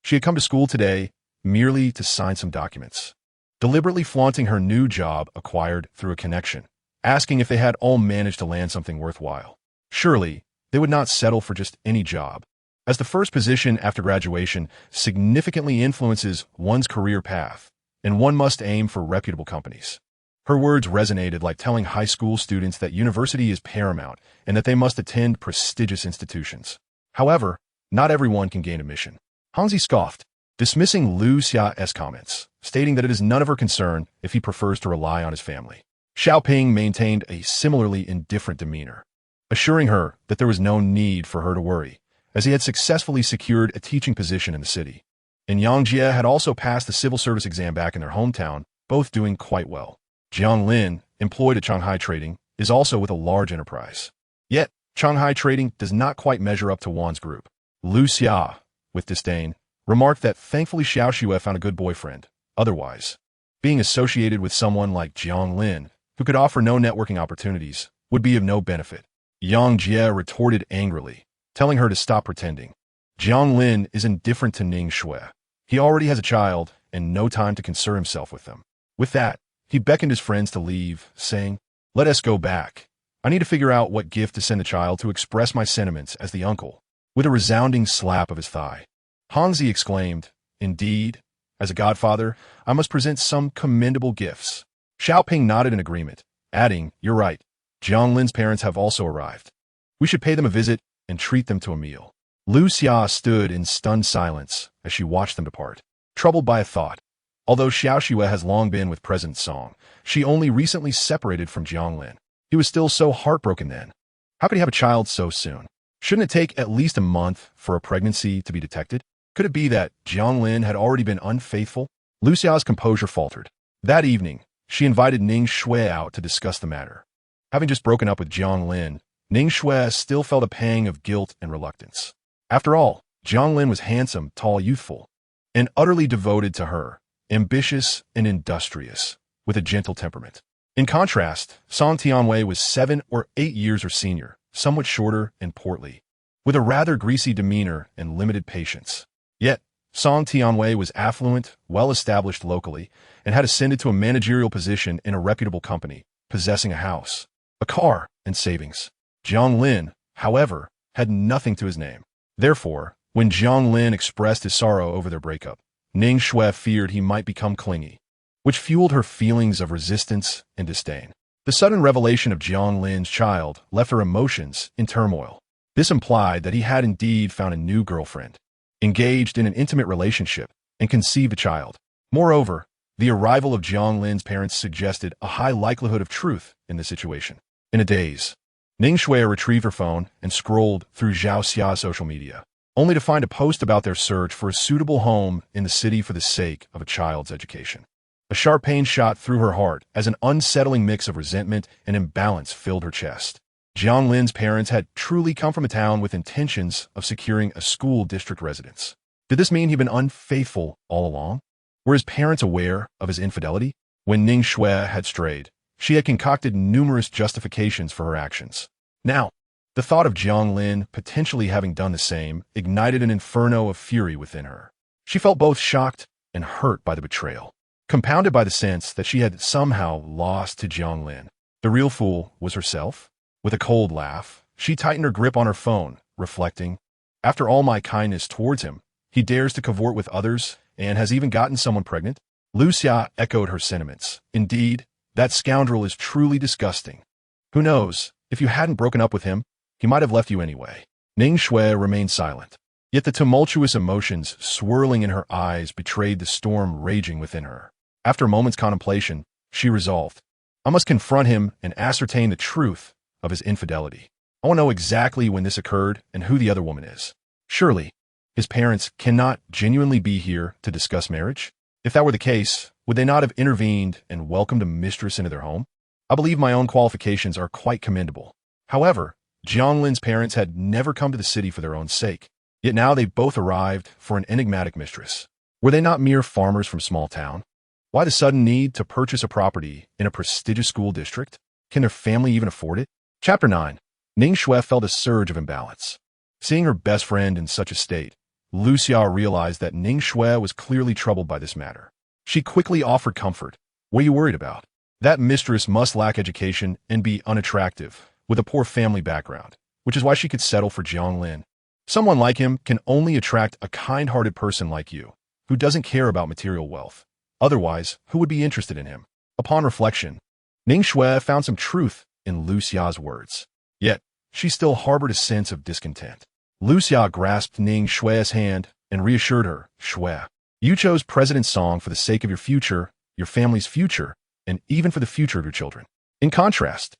She had come to school today merely to sign some documents, deliberately flaunting her new job acquired through a connection, asking if they had all managed to land something worthwhile. Surely, they would not settle for just any job, as the first position after graduation significantly influences one's career path, and one must aim for reputable companies. Her words resonated like telling high school students that university is paramount and that they must attend prestigious institutions. However, not everyone can gain admission. Hangzi scoffed, dismissing Lu Xia's comments, stating that it is none of her concern if he prefers to rely on his family. Xiao Ping maintained a similarly indifferent demeanor, assuring her that there was no need for her to worry, as he had successfully secured a teaching position in the city. And Yang Jie had also passed the civil service exam back in their hometown, both doing quite well. Jiang Lin, employed at Shanghai Trading, is also with a large enterprise. Yet, Shanghai Trading does not quite measure up to Wan's group. Lu Xia, with disdain, remarked that thankfully Xiaoxue found a good boyfriend. Otherwise, being associated with someone like Jiang Lin, who could offer no networking opportunities, would be of no benefit. Yang Jie retorted angrily, telling her to stop pretending. Jiang Lin is indifferent to Ning Shui. He already has a child and no time to concern himself with them. With that, he beckoned his friends to leave, saying, "Let us go back. I need to figure out what gift to send the child to express my sentiments as the uncle," with a resounding slap of his thigh. Hangzi exclaimed, "Indeed, as a godfather, I must present some commendable gifts." Xiao Ping nodded in agreement, adding, "You're right. Jiang Lin's parents have also arrived. We should pay them a visit and treat them to a meal." Lu Xia stood in stunned silence as she watched them depart, troubled by a thought. Although Xiaoxue has long been with President Song, she only recently separated from Jiang Lin. He was still so heartbroken then. How could he have a child so soon? Shouldn't it take at least a month for a pregnancy to be detected? Could it be that Jiang Lin had already been unfaithful? Lu Xiao's composure faltered. That evening, she invited Ning Shui out to discuss the matter. Having just broken up with Jiang Lin, Ning Shui still felt a pang of guilt and reluctance. After all, Jiang Lin was handsome, tall, youthful, and utterly devoted to her, ambitious and industrious, with a gentle temperament. In contrast, Song Tianwei was 7 or 8 years her senior, somewhat shorter and portly, with a rather greasy demeanor and limited patience. Yet, Song Tianwei was affluent, well-established locally, and had ascended to a managerial position in a reputable company, possessing a house, a car, and savings. Jiang Lin, however, had nothing to his name. Therefore, when Jiang Lin expressed his sorrow over their breakup, Ning Shui feared he might become clingy, which fueled her feelings of resistance and disdain. The sudden revelation of Jiang Lin's child left her emotions in turmoil. This implied that he had indeed found a new girlfriend, engaged in an intimate relationship, and conceived a child. Moreover, the arrival of Jiang Lin's parents suggested a high likelihood of truth in the situation. In a daze, Ning Shui retrieved her phone and scrolled through Zhao Xia's social media, only to find a post about their search for a suitable home in the city for the sake of a child's education. A sharp pain shot through her heart as an unsettling mix of resentment and imbalance filled her chest. Jiang Lin's parents had truly come from a town with intentions of securing a school district residence. Did this mean he'd been unfaithful all along? Were his parents aware of his infidelity? When Ning Shui had strayed, she had concocted numerous justifications for her actions. Now, the thought of Jiang Lin potentially having done the same ignited an inferno of fury within her. She felt both shocked and hurt by the betrayal, compounded by the sense that she had somehow lost to Jiang Lin. The real fool was herself. With a cold laugh, she tightened her grip on her phone, reflecting, after all my kindness towards him, he dares to cavort with others and has even gotten someone pregnant? Lu Xia echoed her sentiments. Indeed, that scoundrel is truly disgusting. Who knows, if you hadn't broken up with him, he might have left you anyway. Ning Shui remained silent, yet the tumultuous emotions swirling in her eyes betrayed the storm raging within her. After a moment's contemplation, she resolved, I must confront him and ascertain the truth of his infidelity. I want to know exactly when this occurred and who the other woman is. Surely, his parents cannot genuinely be here to discuss marriage? If that were the case, would they not have intervened and welcomed a mistress into their home? I believe my own qualifications are quite commendable. However, Jiang Lin's parents had never come to the city for their own sake, yet now they both arrived for an enigmatic mistress. Were they not mere farmers from small town? Why the sudden need to purchase a property in a prestigious school district? Can their family even afford it? Chapter 9. Ning Shui felt a surge of imbalance. Seeing her best friend in such a state, Lu Xia realized that Ning Shui was clearly troubled by this matter. She quickly offered comfort. What are you worried about? That mistress must lack education and be unattractive, with a poor family background, which is why she could settle for Jiang Lin. Someone like him can only attract a kind-hearted person like you, who doesn't care about material wealth. Otherwise, who would be interested in him? Upon reflection, Ning Shui found some truth in Lu Xia's words. Yet, she still harbored a sense of discontent. Lu Xia grasped Ning Shui's hand and reassured her, Shui, you chose President Song for the sake of your future, your family's future, and even for the future of your children. In contrast,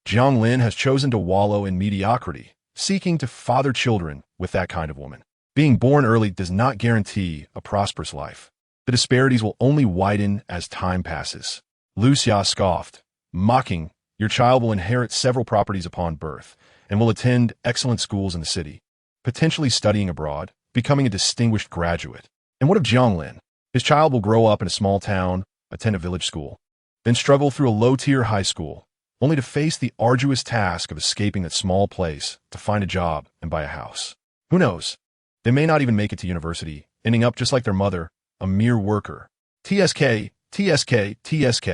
Jiang Lin has chosen to wallow in mediocrity, seeking to father children with that kind of woman. Being born early does not guarantee a prosperous life. The disparities will only widen as time passes. Lu Xia scoffed, mocking, your child will inherit several properties upon birth and will attend excellent schools in the city, potentially studying abroad, becoming a distinguished graduate. And what of Jiang Lin? His child will grow up in a small town, attend a village school, then struggle through a low-tier high school, only to face the arduous task of escaping that small place to find a job and buy a house. Who knows? They may not even make it to university, ending up just like their mother, a mere worker. TSK, TSK, TSK.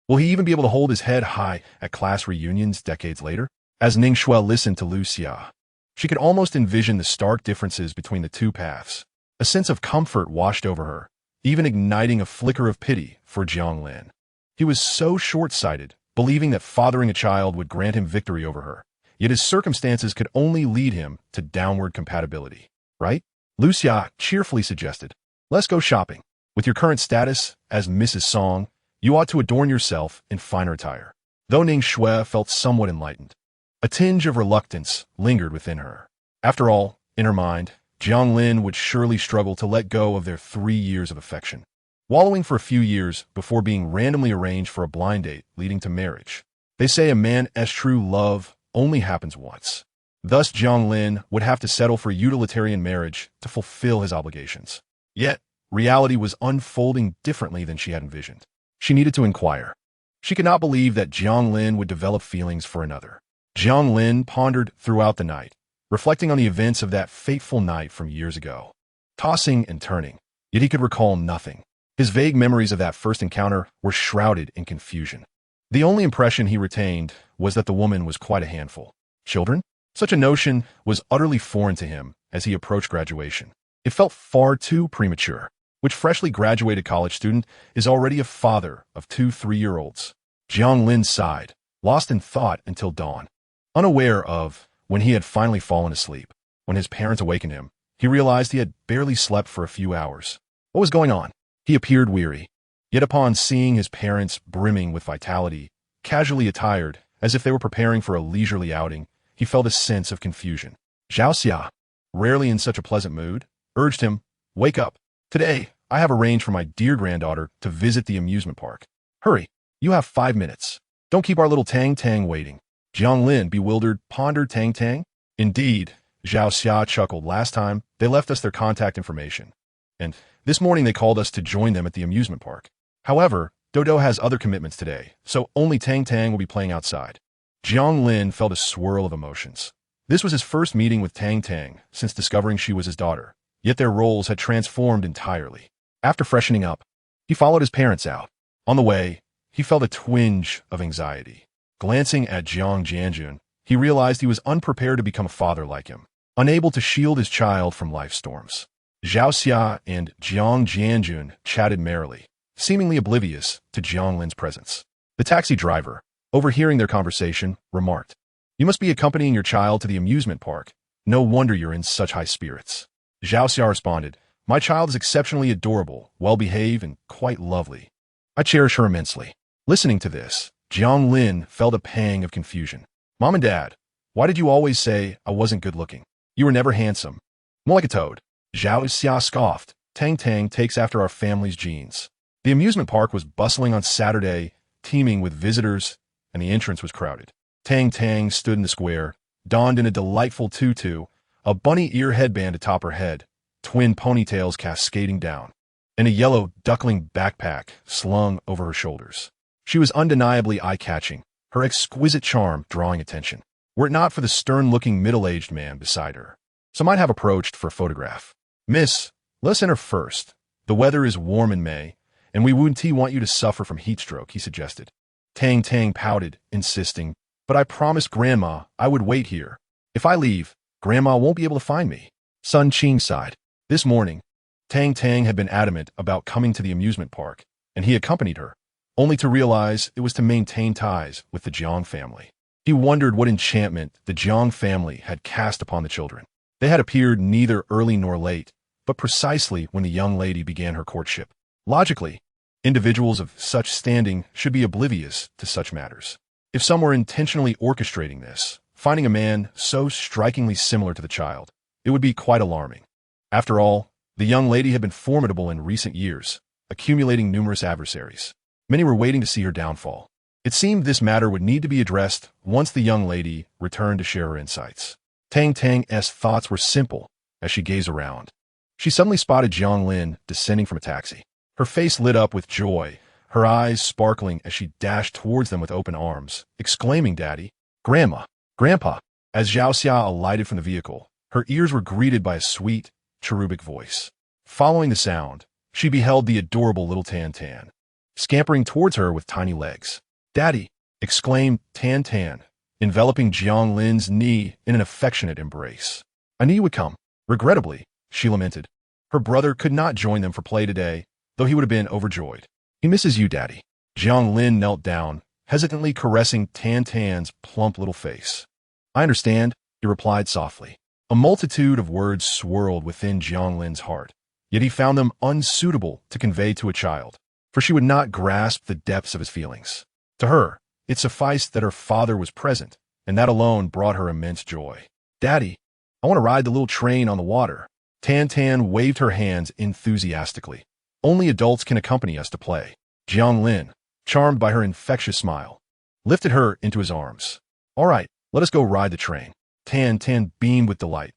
Will he even be able to hold his head high at class reunions decades later? As Ning Shui listened to Lu Xia, she could almost envision the stark differences between the two paths. A sense of comfort washed over her, even igniting a flicker of pity for Jiang Lin. He was so short-sighted, believing that fathering a child would grant him victory over her, yet his circumstances could only lead him to downward compatibility. Right? Lu Xia cheerfully suggested, let's go shopping. With your current status as Mrs. Song, you ought to adorn yourself in finer attire. Though Ning Shui felt somewhat enlightened, a tinge of reluctance lingered within her. After all, in her mind, Jiang Lin would surely struggle to let go of their 3 years of affection, wallowing for a few years before being randomly arranged for a blind date leading to marriage. They say a man's true love only happens once. Thus, Jiang Lin would have to settle for a utilitarian marriage to fulfill his obligations. Yet, reality was unfolding differently than she had envisioned. She needed to inquire. She could not believe that Jiang Lin would develop feelings for another. Jiang Lin pondered throughout the night, reflecting on the events of that fateful night from years ago. Tossing and turning, yet he could recall nothing. His vague memories of that first encounter were shrouded in confusion. The only impression he retained was that the woman was quite a handful. Children? Such a notion was utterly foreign to him as he approached graduation. It felt far too premature. Which freshly graduated college student is already a father of 2 3-year-olds? Jiang Lin sighed, lost in thought until dawn. Unaware of when he had finally fallen asleep. When his parents awakened him, he realized he had barely slept for a few hours. What was going on? He appeared weary. Yet upon seeing his parents brimming with vitality, casually attired, as if they were preparing for a leisurely outing, he felt a sense of confusion. Zhao Xia, rarely in such a pleasant mood, urged him, "Wake up. Today, I have arranged for my dear granddaughter to visit the amusement park. Hurry, you have 5 minutes. Don't keep our little Tang Tang waiting." Jiang Lin, bewildered, pondered Tang Tang. Indeed, Zhao Xia chuckled. Last time, they left us their contact information. And this morning they called us to join them at the amusement park. However, Dodo has other commitments today, so only Tang Tang will be playing outside. Jiang Lin felt a swirl of emotions. This was his first meeting with Tang Tang since discovering she was his daughter, yet their roles had transformed entirely. After freshening up, he followed his parents out. On the way, he felt a twinge of anxiety. Glancing at Jiang Jianjun, he realized he was unprepared to become a father like him, unable to shield his child from life's storms. Zhao Xia and Jiang Jianjun chatted merrily, seemingly oblivious to Jiang Lin's presence. The taxi driver, overhearing their conversation, remarked, "You must be accompanying your child to the amusement park. No wonder you're in such high spirits." Zhao Xia responded, "My child is exceptionally adorable, well-behaved, and quite lovely. I cherish her immensely." Listening to this, Jiang Lin felt a pang of confusion. "Mom and Dad, why did you always say I wasn't good-looking? You were never handsome. More like a toad." Zhao Xia scoffed. "Tang Tang takes after our family's genes." The amusement park was bustling on Saturday, teeming with visitors, and the entrance was crowded. Tang Tang stood in the square, donned in a delightful tutu, a bunny ear headband atop her head, twin ponytails cascading down, and a yellow duckling backpack slung over her shoulders. She was undeniably eye-catching, her exquisite charm drawing attention, were it not for the stern-looking middle-aged man beside her. Some might have approached for a photograph. "Miss, let's enter first. The weather is warm in May, and we wouldn't want you to suffer from heat stroke," he suggested. Tang Tang pouted, insisting, "But I promised Grandma I would wait here. If I leave, Grandma won't be able to find me." Sun Qing sighed. This morning, Tang Tang had been adamant about coming to the amusement park, and he accompanied her, only to realize it was to maintain ties with the Jiang family. He wondered what enchantment the Jiang family had cast upon the children. They had appeared neither early nor late, but precisely when the young lady began her courtship. Logically, individuals of such standing should be oblivious to such matters. If some were intentionally orchestrating this, finding a man so strikingly similar to the child, it would be quite alarming. After all, the young lady had been formidable in recent years, accumulating numerous adversaries. Many were waiting to see her downfall. It seemed this matter would need to be addressed once the young lady returned to share her insights. Tang Tang's thoughts were simple as she gazed around. She suddenly spotted Jiang Lin descending from a taxi. Her face lit up with joy, her eyes sparkling as she dashed towards them with open arms, exclaiming, "Daddy, Grandma, Grandpa." As Zhao Xia alighted from the vehicle, her ears were greeted by a sweet, cherubic voice. Following the sound, she beheld the adorable little Tan Tan, scampering towards her with tiny legs. "Daddy!" exclaimed Tan Tan, enveloping Jiang Lin's knee in an affectionate embrace. "I knew you would come." Regrettably, she lamented, her brother could not join them for play today, though he would have been overjoyed. "He misses you, Daddy." Jiang Lin knelt down, hesitantly caressing Tan Tan's plump little face. "I understand," he replied softly. A multitude of words swirled within Jiang Lin's heart, yet he found them unsuitable to convey to a child, for she would not grasp the depths of his feelings. To her, it sufficed that her father was present, and that alone brought her immense joy. "Daddy, I want to ride the little train on the water." Tan Tan waved her hands enthusiastically. "Only adults can accompany us to play." Jiang Lin, charmed by her infectious smile, lifted her into his arms. "All right, let us go ride the train." Tan Tan beamed with delight.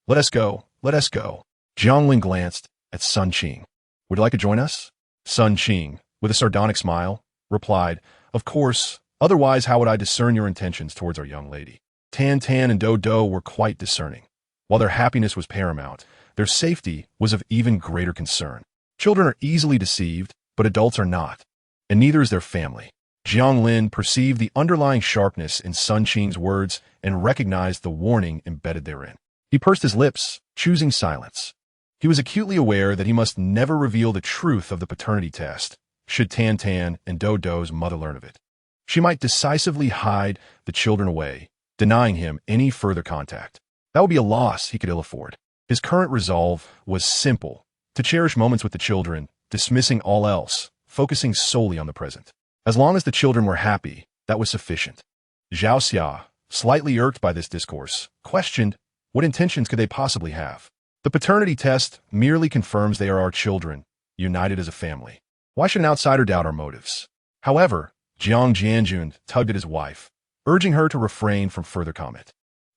Let us go, let us go." Jiang Lin glanced at Sun Qing. "Would you like to join us?" Sun Qing, with a sardonic smile, replied, "Of course, otherwise how would I discern your intentions towards our young lady?" Tan Tan and Do Do were quite discerning. While their happiness was paramount, their safety was of even greater concern. Children are easily deceived, but adults are not, and neither is their family. Jiang Lin perceived the underlying sharpness in Sun Qing's words and recognized the warning embedded therein. He pursed his lips, choosing silence. He was acutely aware that he must never reveal the truth of the paternity test, should Tan Tan and Do Do's mother learn of it. She might decisively hide the children away, denying him any further contact. That would be a loss he could ill afford. His current resolve was simple: to cherish moments with the children, dismissing all else, focusing solely on the present. As long as the children were happy, that was sufficient. Zhao Xia, slightly irked by this discourse, questioned, what intentions could they possibly have? The paternity test merely confirms they are our children, united as a family. Why should an outsider doubt our motives? However, Jiang Jianjun tugged at his wife, urging her to refrain from further comment.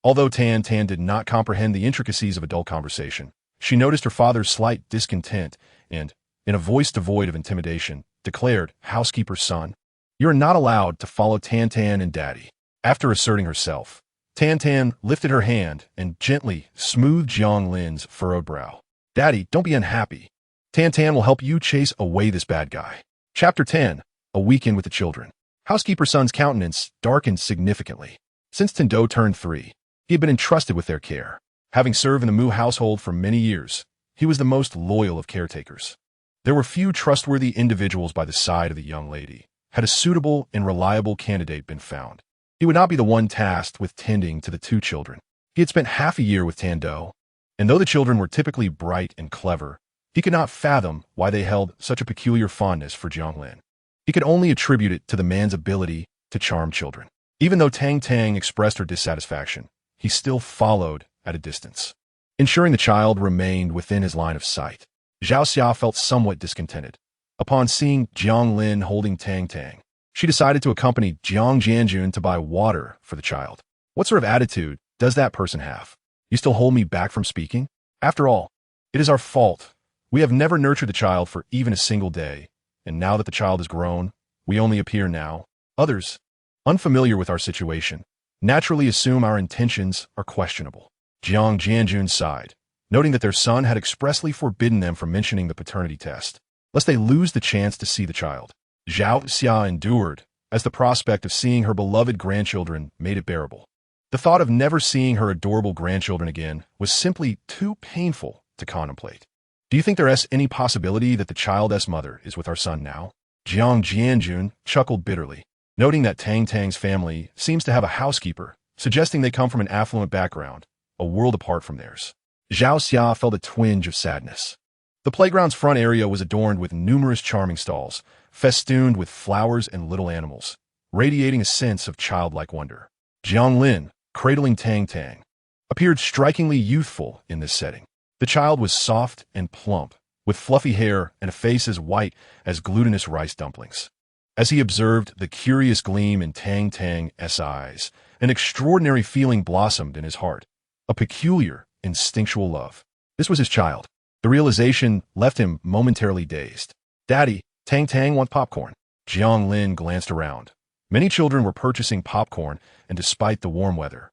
Although Tan Tan did not comprehend the intricacies of adult conversation, she noticed her father's slight discontent and, in a voice devoid of intimidation, declared, "Housekeeper's son, you are not allowed to follow Tan Tan and Daddy." After asserting herself, Tan Tan lifted her hand and gently smoothed Jiang Lin's furrowed brow. "Daddy, don't be unhappy. Tan Tan will help you chase away this bad guy." Chapter 10. A Weekend with the Children. Housekeeper Sun's countenance darkened significantly. Since Tendo turned 3, he had been entrusted with their care. Having served in the Mu household for many years, he was the most loyal of caretakers. There were few trustworthy individuals by the side of the young lady. Had a suitable and reliable candidate been found, he would not be the one tasked with tending to the 2 children. He had spent half a year with Tando, and though the children were typically bright and clever, he could not fathom why they held such a peculiar fondness for Jiang Lin. He could only attribute it to the man's ability to charm children. Even though Tang Tang expressed her dissatisfaction, he still followed at a distance, ensuring the child remained within his line of sight. Zhao Xia felt somewhat discontented. Upon seeing Jiang Lin holding Tang Tang, she decided to accompany Jiang Jianjun to buy water for the child. What sort of attitude does that person have? You still hold me back from speaking? After all, it is our fault. We have never nurtured the child for even a single day, and now that the child is grown, we only appear now. Others, unfamiliar with our situation, naturally assume our intentions are questionable. Jiang Jianjun sighed, noting that their son had expressly forbidden them from mentioning the paternity test, lest they lose the chance to see the child. Zhao Xia endured, as the prospect of seeing her beloved grandchildren made it bearable. The thought of never seeing her adorable grandchildren again was simply too painful to contemplate. "Do you think there is any possibility that the child's mother is with our son now?" Jiang Jianjun chuckled bitterly, noting that Tang Tang's family seems to have a housekeeper, suggesting they come from an affluent background, a world apart from theirs. Zhao Xia felt a twinge of sadness. The playground's front area was adorned with numerous charming stalls, festooned with flowers and little animals, radiating a sense of childlike wonder. Jiang Lin, cradling Tang Tang, appeared strikingly youthful in this setting. The child was soft and plump, with fluffy hair and a face as white as glutinous rice dumplings. As he observed the curious gleam in Tang Tang's eyes, an extraordinary feeling blossomed in his heart, a peculiar, instinctual love. This was his child. The realization left him momentarily dazed. "Daddy, Tang Tang wants popcorn." Jiang Lin glanced around. Many children were purchasing popcorn, and despite the warm weather,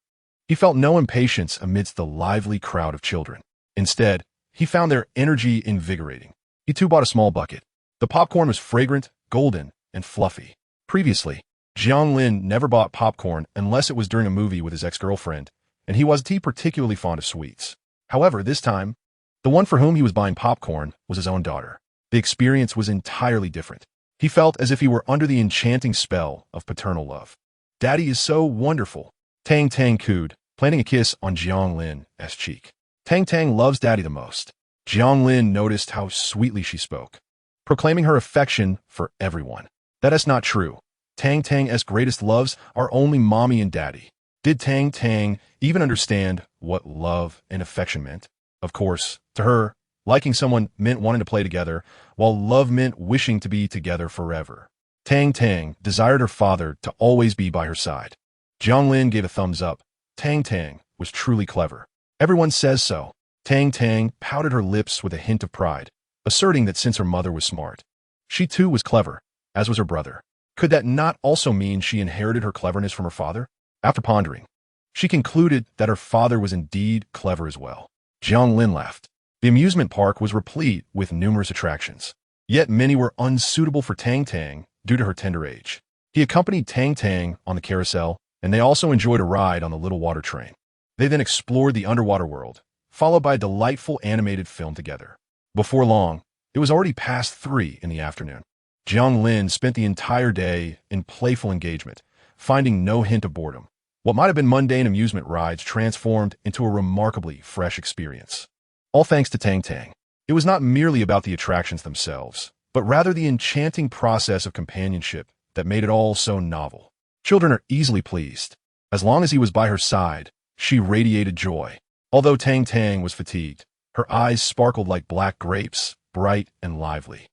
he felt no impatience amidst the lively crowd of children. Instead, he found their energy invigorating. He too bought a small bucket. The popcorn was fragrant, golden, and fluffy. Previously, Jiang Lin never bought popcorn unless it was during a movie with his ex-girlfriend, and he wasn't particularly fond of sweets. However, this time, the one for whom he was buying popcorn was his own daughter. The experience was entirely different. He felt as if he were under the enchanting spell of paternal love. "Daddy is so wonderful," Tang Tang cooed, planting a kiss on Jiang Lin's cheek. "Tang Tang loves Daddy the most." Jiang Lin noticed how sweetly she spoke, proclaiming her affection for everyone. That is not true. Tang Tang's greatest loves are only mommy and daddy. Did Tang Tang even understand what love and affection meant? Of course, to her, liking someone meant wanting to play together, while love meant wishing to be together forever. Tang Tang desired her father to always be by her side. Jiang Lin gave a thumbs up. Tang Tang was truly clever. Everyone says so. Tang Tang pouted her lips with a hint of pride, asserting that since her mother was smart, she too was clever, as was her brother. Could that not also mean she inherited her cleverness from her father? After pondering, she concluded that her father was indeed clever as well. Jiang Lin laughed. The amusement park was replete with numerous attractions, yet many were unsuitable for Tang Tang due to her tender age. He accompanied Tang Tang on the carousel, and they also enjoyed a ride on the little water train. They then explored the underwater world, followed by a delightful animated film together. Before long, it was already past 3 in the afternoon. Jiang Lin spent the entire day in playful engagement, finding no hint of boredom. What might have been mundane amusement rides transformed into a remarkably fresh experience. All thanks to Tang Tang. It was not merely about the attractions themselves, but rather the enchanting process of companionship that made it all so novel. Children are easily pleased. As long as he was by her side, she radiated joy. Although Tang Tang was fatigued, her eyes sparkled like black grapes, bright and lively.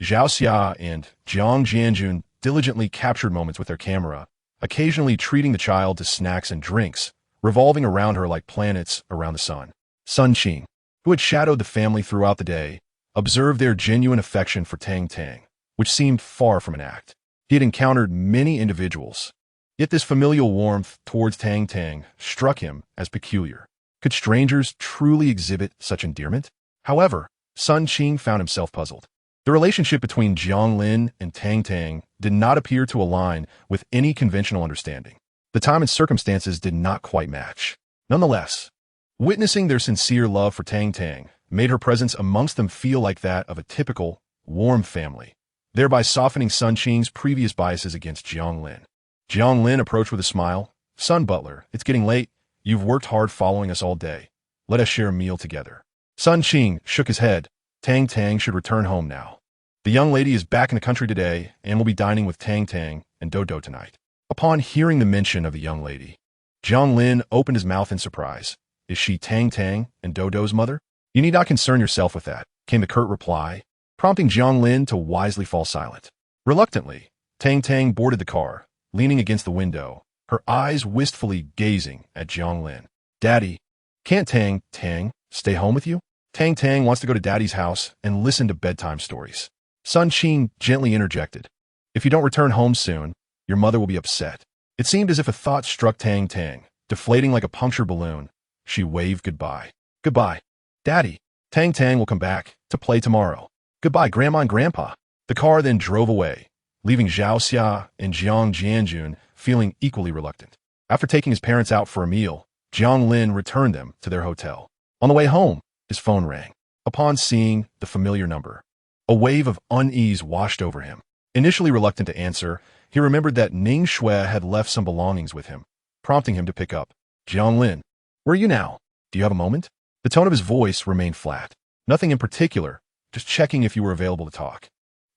Zhao Xia and Jiang Jianjun diligently captured moments with their camera, occasionally treating the child to snacks and drinks, revolving around her like planets around the sun. Sun Qing, who had shadowed the family throughout the day, observed their genuine affection for Tang Tang, which seemed far from an act. He had encountered many individuals, yet this familial warmth towards Tang Tang struck him as peculiar. Could strangers truly exhibit such endearment? However, Sun Qing found himself puzzled. The relationship between Jiang Lin and Tang Tang did not appear to align with any conventional understanding. The time and circumstances did not quite match. Nonetheless, witnessing their sincere love for Tang Tang made her presence amongst them feel like that of a typical, warm family, thereby softening Sun Qing's previous biases against Jiang Lin. Jiang Lin approached with a smile. "Son Butler, it's getting late. You've worked hard following us all day. Let us share a meal together." Sun Qing shook his head. Tang Tang should return home now. The young lady is back in the country today and will be dining with Tang Tang and Dodo tonight. Upon hearing the mention of the young lady, Jiang Lin opened his mouth in surprise. "Is she Tang Tang and Dodo's mother?" "You need not concern yourself with that," came the curt reply, prompting Jiang Lin to wisely fall silent. Reluctantly, Tang Tang boarded the car, leaning against the window, her eyes wistfully gazing at Jiang Lin. "Daddy, can't Tang Tang stay home with you? Tang Tang wants to go to Daddy's house and listen to bedtime stories." Sun Qing gently interjected. "If you don't return home soon, your mother will be upset." It seemed as if a thought struck Tang Tang, deflating like a punctured balloon. She waved goodbye. "Goodbye, Daddy. Tang Tang will come back to play tomorrow. Goodbye, Grandma and Grandpa." The car then drove away, leaving Zhao Xia and Jiang Jianjun feeling equally reluctant. After taking his parents out for a meal, Jiang Lin returned them to their hotel. On the way home, his phone rang. Upon seeing the familiar number, a wave of unease washed over him. Initially reluctant to answer, he remembered that Ning Shui had left some belongings with him, prompting him to pick up. "Jiang Lin, where are you now? Do you have a moment?" The tone of his voice remained flat. "Nothing in particular, just checking if you were available to talk.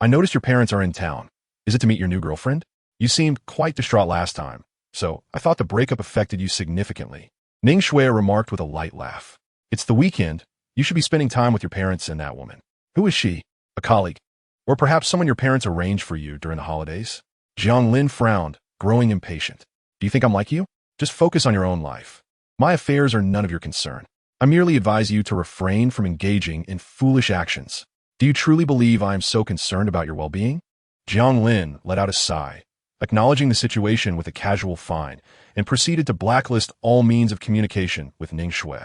I noticed your parents are in town. Is it to meet your new girlfriend? You seemed quite distraught last time, so I thought the breakup affected you significantly." Ning Shui remarked with a light laugh. "It's the weekend. You should be spending time with your parents and that woman." "Who is she? A colleague? Or perhaps someone your parents arranged for you during the holidays?" Jiang Lin frowned, growing impatient. "Do you think I'm like you? Just focus on your own life. My affairs are none of your concern. I merely advise you to refrain from engaging in foolish actions. Do you truly believe I am so concerned about your well-being?" Jiang Lin let out a sigh, acknowledging the situation with a casual fine, and proceeded to blacklist all means of communication with Ning Shui.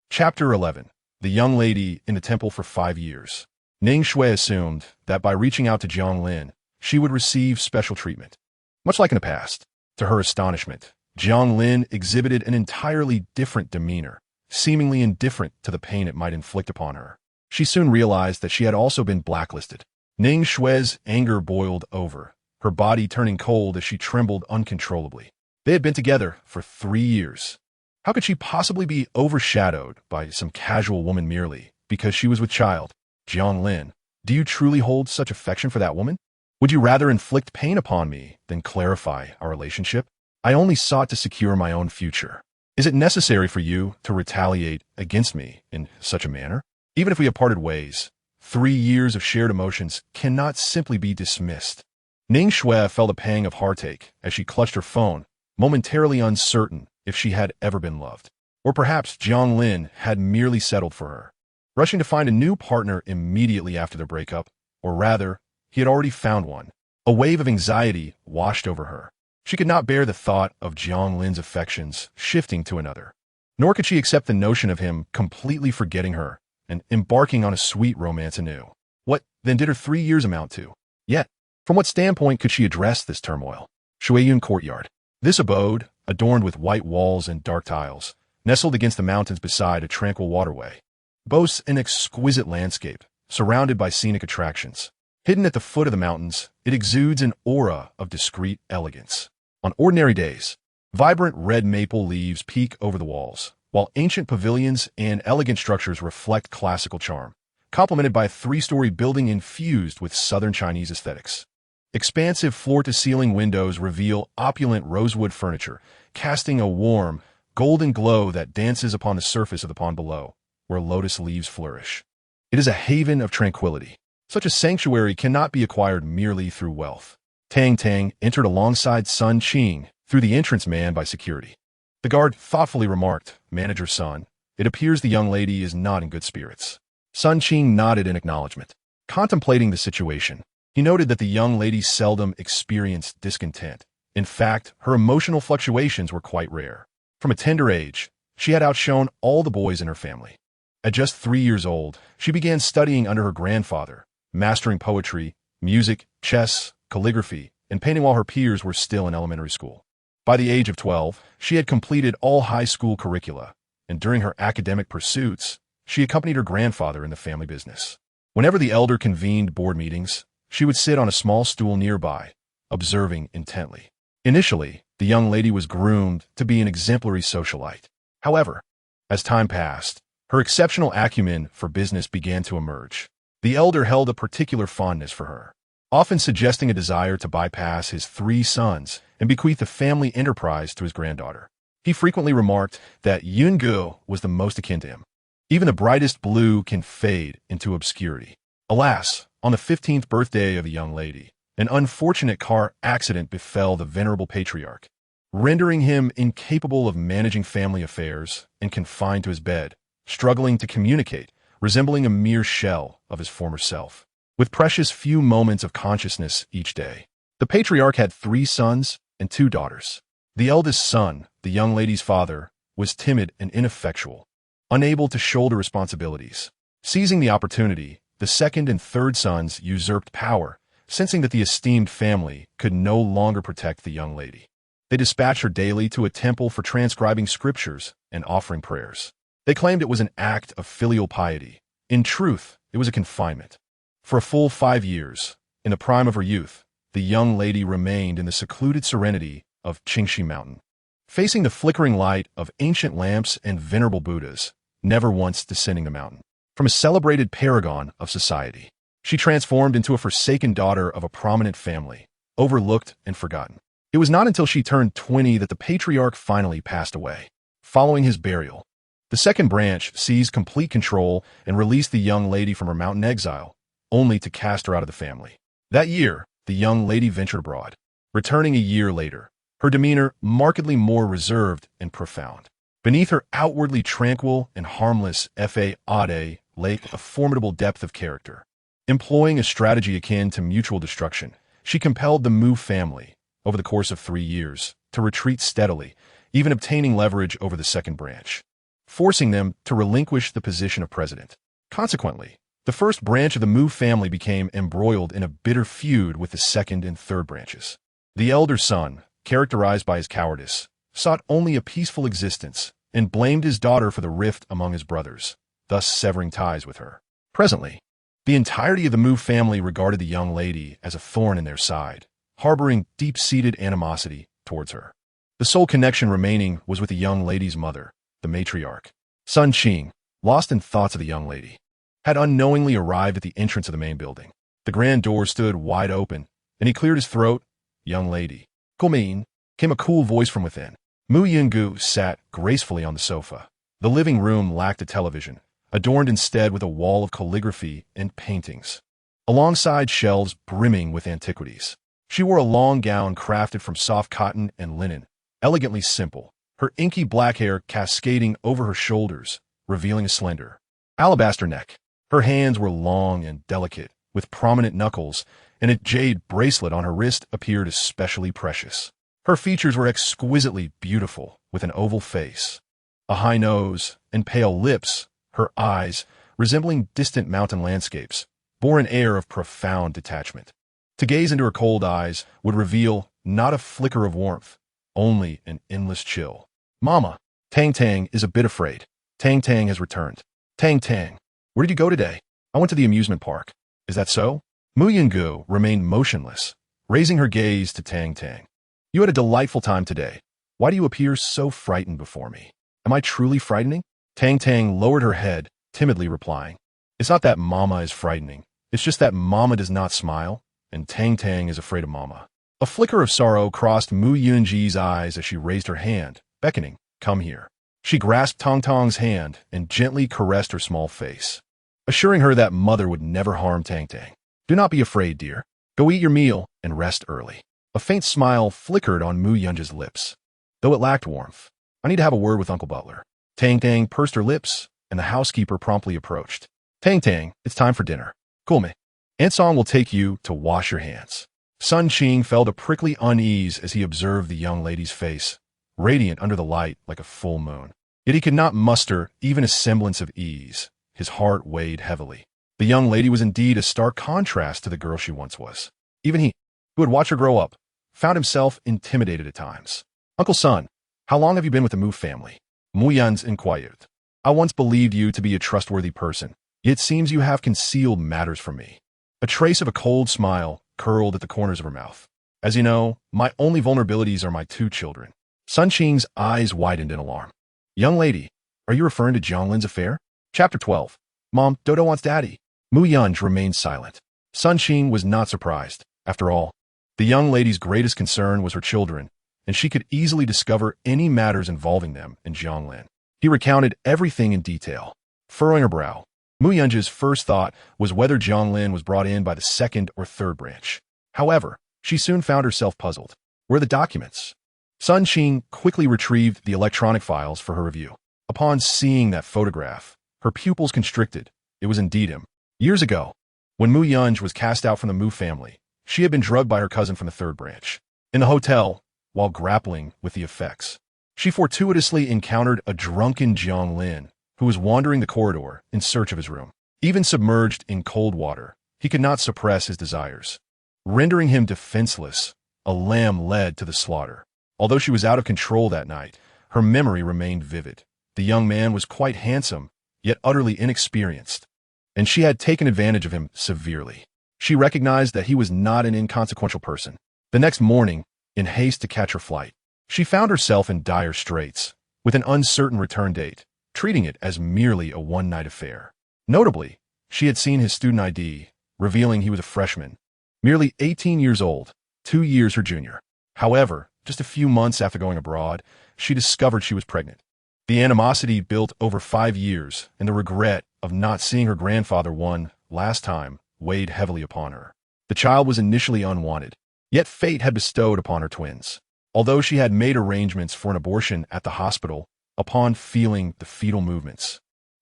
Chapter 11. The young lady in the temple for 5 years. Ning Shui assumed that by reaching out to Jiang Lin, she would receive special treatment. Much like in the past, to her astonishment, Jiang Lin exhibited an entirely different demeanor, seemingly indifferent to the pain it might inflict upon her. She soon realized that she had also been blacklisted. Ning Shui's anger boiled over, her body turning cold as she trembled uncontrollably. They had been together for 3 years. How could she possibly be overshadowed by some casual woman merely because she was with child. Jiang Lin, do you truly hold such affection for that woman? Would you rather inflict pain upon me than clarify our relationship? I only sought to secure my own future. Is it necessary for you to retaliate against me in such a manner? Even if we have parted ways, 3 years of shared emotions cannot simply be dismissed. Ning Shui felt a pang of heartache as she clutched her phone, momentarily uncertain if she had ever been loved. Or perhaps Jiang Lin had merely settled for her, rushing to find a new partner immediately after their breakup, or rather, he had already found one. A wave of anxiety washed over her. She could not bear the thought of Jiang Lin's affections shifting to another, nor could she accept the notion of him completely forgetting her and embarking on a sweet romance anew. What, then, did her 3 years amount to? Yet, from what standpoint could she address this turmoil? Shuiyun Courtyard. This abode, adorned with white walls and dark tiles, nestled against the mountains beside a tranquil waterway, boasts an exquisite landscape, surrounded by scenic attractions. Hidden at the foot of the mountains, it exudes an aura of discreet elegance. On ordinary days, vibrant red maple leaves peek over the walls, while ancient pavilions and elegant structures reflect classical charm, complemented by a 3-story building infused with southern Chinese aesthetics. Expansive floor-to-ceiling windows reveal opulent rosewood furniture, casting a warm, golden glow that dances upon the surface of the pond below, where lotus leaves flourish. It is a haven of tranquility. Such a sanctuary cannot be acquired merely through wealth. Tang Tang entered alongside Sun Qing through the entrance manned by security. The guard thoughtfully remarked, "Manager Sun, it appears the young lady is not in good spirits." Sun Qing nodded in acknowledgement. Contemplating the situation, he noted that the young lady seldom experienced discontent. In fact, her emotional fluctuations were quite rare. From a tender age, she had outshone all the boys in her family. At just 3 years old, she began studying under her grandfather, mastering poetry, music, chess, calligraphy, and painting while her peers were still in elementary school. By the age of 12, she had completed all high school curricula, and during her academic pursuits, she accompanied her grandfather in the family business. Whenever the elder convened board meetings, she would sit on a small stool nearby, observing intently. Initially, the young lady was groomed to be an exemplary socialite. However, as time passed, her exceptional acumen for business began to emerge. The elder held a particular fondness for her, often suggesting a desire to bypass his 3 sons and bequeath the family enterprise to his granddaughter. He frequently remarked that Yungu was the most akin to him. Even the brightest blue can fade into obscurity. Alas, on the 15th birthday of the young lady, an unfortunate car accident befell the venerable patriarch, rendering him incapable of managing family affairs and confined to his bed, struggling to communicate, resembling a mere shell of his former self, with precious few moments of consciousness each day. The patriarch had 3 sons and 2 daughters. The eldest son, the young lady's father, was timid and ineffectual, unable to shoulder responsibilities. Seizing the opportunity, the second and third sons usurped power, sensing that the esteemed family could no longer protect the young lady. They dispatched her daily to a temple for transcribing scriptures and offering prayers. They claimed it was an act of filial piety. In truth, it was a confinement. For a full 5 years, in the prime of her youth, the young lady remained in the secluded serenity of Qingxi Mountain, facing the flickering light of ancient lamps and venerable Buddhas, never once descending the mountain. From a celebrated paragon of society, she transformed into a forsaken daughter of a prominent family, overlooked and forgotten. It was not until she turned 20 that the patriarch finally passed away. Following his burial, the second branch seized complete control and released the young lady from her mountain exile, only to cast her out of the family. That year, the young lady ventured abroad. Returning a year later, her demeanor markedly more reserved and profound. Beneath her outwardly tranquil and harmless fade lay a formidable depth of character. Employing a strategy akin to mutual destruction, she compelled the Mu family, over the course of 3 years, to retreat steadily, even obtaining leverage over the second branch, forcing them to relinquish the position of president. Consequently, the first branch of the Mu family became embroiled in a bitter feud with the second and third branches. The elder son, characterized by his cowardice, sought only a peaceful existence and blamed his daughter for the rift among his brothers, thus severing ties with her. Presently, the entirety of the Mu family regarded the young lady as a thorn in their side, harboring deep-seated animosity towards her. The sole connection remaining was with the young lady's mother, the matriarch, Sun Qing, lost in thoughts of the young lady. had unknowingly arrived at the entrance of the main building. The grand door stood wide open, and he cleared his throat. "Young lady." "Come," came a cool voice from within. Mu Yungu sat gracefully on the sofa. The living room lacked a television, adorned instead with a wall of calligraphy and paintings, alongside shelves brimming with antiquities. She wore a long gown crafted from soft cotton and linen, elegantly simple, her inky black hair cascading over her shoulders, revealing a slender, alabaster neck. Her hands were long and delicate, with prominent knuckles, and a jade bracelet on her wrist appeared especially precious. Her features were exquisitely beautiful, with an oval face, a high nose, and pale lips. Her eyes, resembling distant mountain landscapes, bore an air of profound detachment. To gaze into her cold eyes would reveal not a flicker of warmth, only an endless chill. "Mama." Tang Tang is a bit afraid. Tang Tang has returned. "Tang Tang, where did you go today?" "I went to the amusement park." "Is that so?" Mu Yungu remained motionless, raising her gaze to Tang Tang. "You had a delightful time today. Why do you appear so frightened before me? Am I truly frightening?" Tang Tang lowered her head, timidly replying, "It's not that Mama is frightening. It's just that Mama does not smile, and Tang Tang is afraid of Mama." A flicker of sorrow crossed Mu Yunji's eyes as she raised her hand, beckoning, "Come here." She grasped Tang Tang's hand and gently caressed her small face, assuring her that mother would never harm Tang Tang. "Do not be afraid, dear. Go eat your meal and rest early." A faint smile flickered on Mu Yunji's lips, though it lacked warmth. "I need to have a word with Uncle Butler." Tang Tang pursed her lips, and the housekeeper promptly approached. "Tang Tang, it's time for dinner." "Come. Aunt Song will take you to wash your hands." Sun Qing felt a prickly unease as he observed the young lady's face, radiant under the light like a full moon. Yet he could not muster even a semblance of ease. His heart weighed heavily. The young lady was indeed a stark contrast to the girl she once was. Even he, who had watched her grow up, found himself intimidated at times. "Uncle Sun, how long have you been with the Mu family?" Mu Yan's inquired. "I once believed you to be a trustworthy person, yet it seems you have concealed matters from me." A trace of a cold smile curled at the corners of her mouth. "As you know, my only vulnerabilities are my 2 children." Sun Qing's eyes widened in alarm. "Young lady, are you referring to Jiang Lin's affair?" Chapter 12. "Mom, Dodo wants daddy." Mu Yanj remained silent. Sun Qing was not surprised. After all, the young lady's greatest concern was her children, and she could easily discover any matters involving them in Jiang Lin. He recounted everything in detail, furrowing her brow. Mu Yunji's first thought was whether Jiang Lin was brought in by the 2nd or 3rd branch. However, she soon found herself puzzled. Where are the documents? Sun Qing quickly retrieved the electronic files for her review. Upon seeing that photograph, her pupils constricted. It was indeed him. Years ago, when Mu Yunj was cast out from the Mu family, she had been drugged by her cousin from the 3rd branch. In the hotel, while grappling with the effects, she fortuitously encountered a drunken Jiang Lin, who was wandering the corridor in search of his room. Even submerged in cold water, he could not suppress his desires. Rendering him defenseless, a lamb led to the slaughter. Although she was out of control that night, her memory remained vivid. The young man was quite handsome, yet utterly inexperienced, and she had taken advantage of him severely. She recognized that he was not an inconsequential person. The next morning, in haste to catch her flight, she found herself in dire straits, with an uncertain return date, treating it as merely a one-night affair. Notably, she had seen his student ID, revealing he was a freshman, merely 18 years old, 2 years her junior. However, just a few months after going abroad, she discovered she was pregnant. The animosity built over 5 years, and the regret of not seeing her grandfather one last time weighed heavily upon her. The child was initially unwanted, yet fate had bestowed upon her twins. Although she had made arrangements for an abortion at the hospital, upon feeling the fetal movements,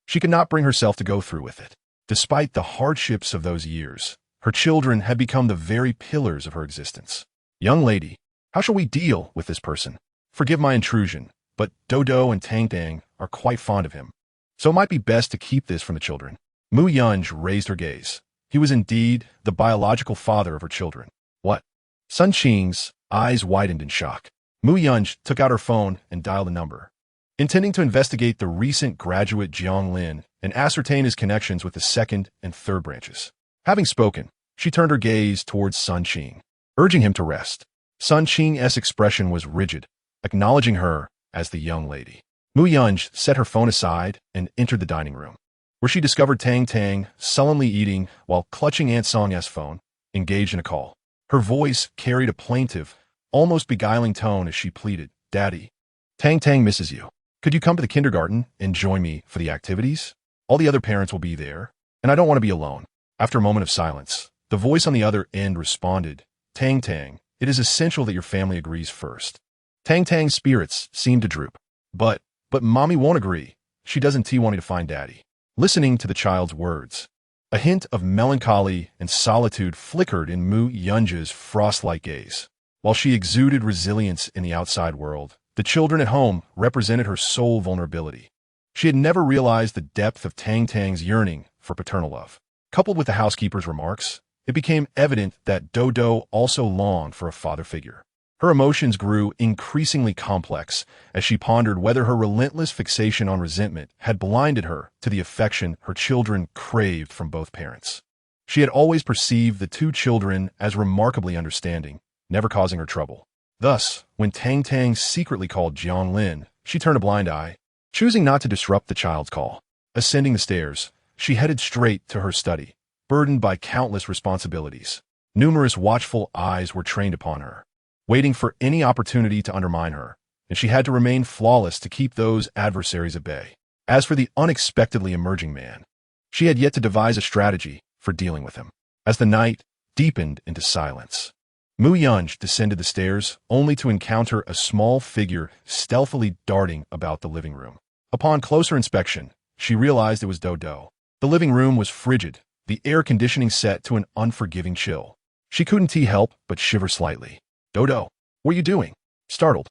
she could not bring herself to go through with it. Despite the hardships of those years, her children had become the very pillars of her existence. "Young lady, how shall we deal with this person? Forgive my intrusion, but Dodo and Tang Tang are quite fond of him, so it might be best to keep this from the children." Mu Yunj raised her gaze. He was indeed the biological father of her children. "What?" Sun Qing's eyes widened in shock. Mu Yunj took out her phone and dialed a number, intending to investigate the recent graduate Jiang Lin and ascertain his connections with the 2nd and 3rd branches. Having spoken, she turned her gaze towards Sun Qing, urging him to rest. Sun Qing's expression was rigid, acknowledging her as the young lady. Mu Yunj set her phone aside and entered the dining room. where she discovered Tang Tang sullenly eating while clutching Aunt Song's phone, engaged in a call. Her voice carried a plaintive, almost beguiling tone as she pleaded, "Daddy, Tang Tang misses you. Could you come to the kindergarten and join me for the activities? All the other parents will be there, and I don't want to be alone." After a moment of silence, the voice on the other end responded, "Tang Tang, it is essential that your family agrees first." Tang Tang's spirits seemed to droop. But Mommy won't agree. She doesn't wanting to find Daddy." Listening to the child's words, a hint of melancholy and solitude flickered in Mu Yunja's frost-like gaze. While she exuded resilience in the outside world, the children at home represented her sole vulnerability. She had never realized the depth of Tang Tang's yearning for paternal love. Coupled with the housekeeper's remarks, it became evident that Dodo also longed for a father figure. Her emotions grew increasingly complex as she pondered whether her relentless fixation on resentment had blinded her to the affection her children craved from both parents. She had always perceived the two children as remarkably understanding, never causing her trouble. Thus, when Tang Tang secretly called Jiang Lin, she turned a blind eye, choosing not to disrupt the child's call. Ascending the stairs, she headed straight to her study, burdened by countless responsibilities. Numerous watchful eyes were trained upon her, waiting for any opportunity to undermine her, and she had to remain flawless to keep those adversaries at bay. As for the unexpectedly emerging man, she had yet to devise a strategy for dealing with him. As the night deepened into silence, Mu Yunj descended the stairs only to encounter a small figure stealthily darting about the living room. Upon closer inspection, she realized it was Dodo. The living room was frigid, the air conditioning set to an unforgiving chill. She couldn't help but shiver slightly. "Dodo, what are you doing?" Startled,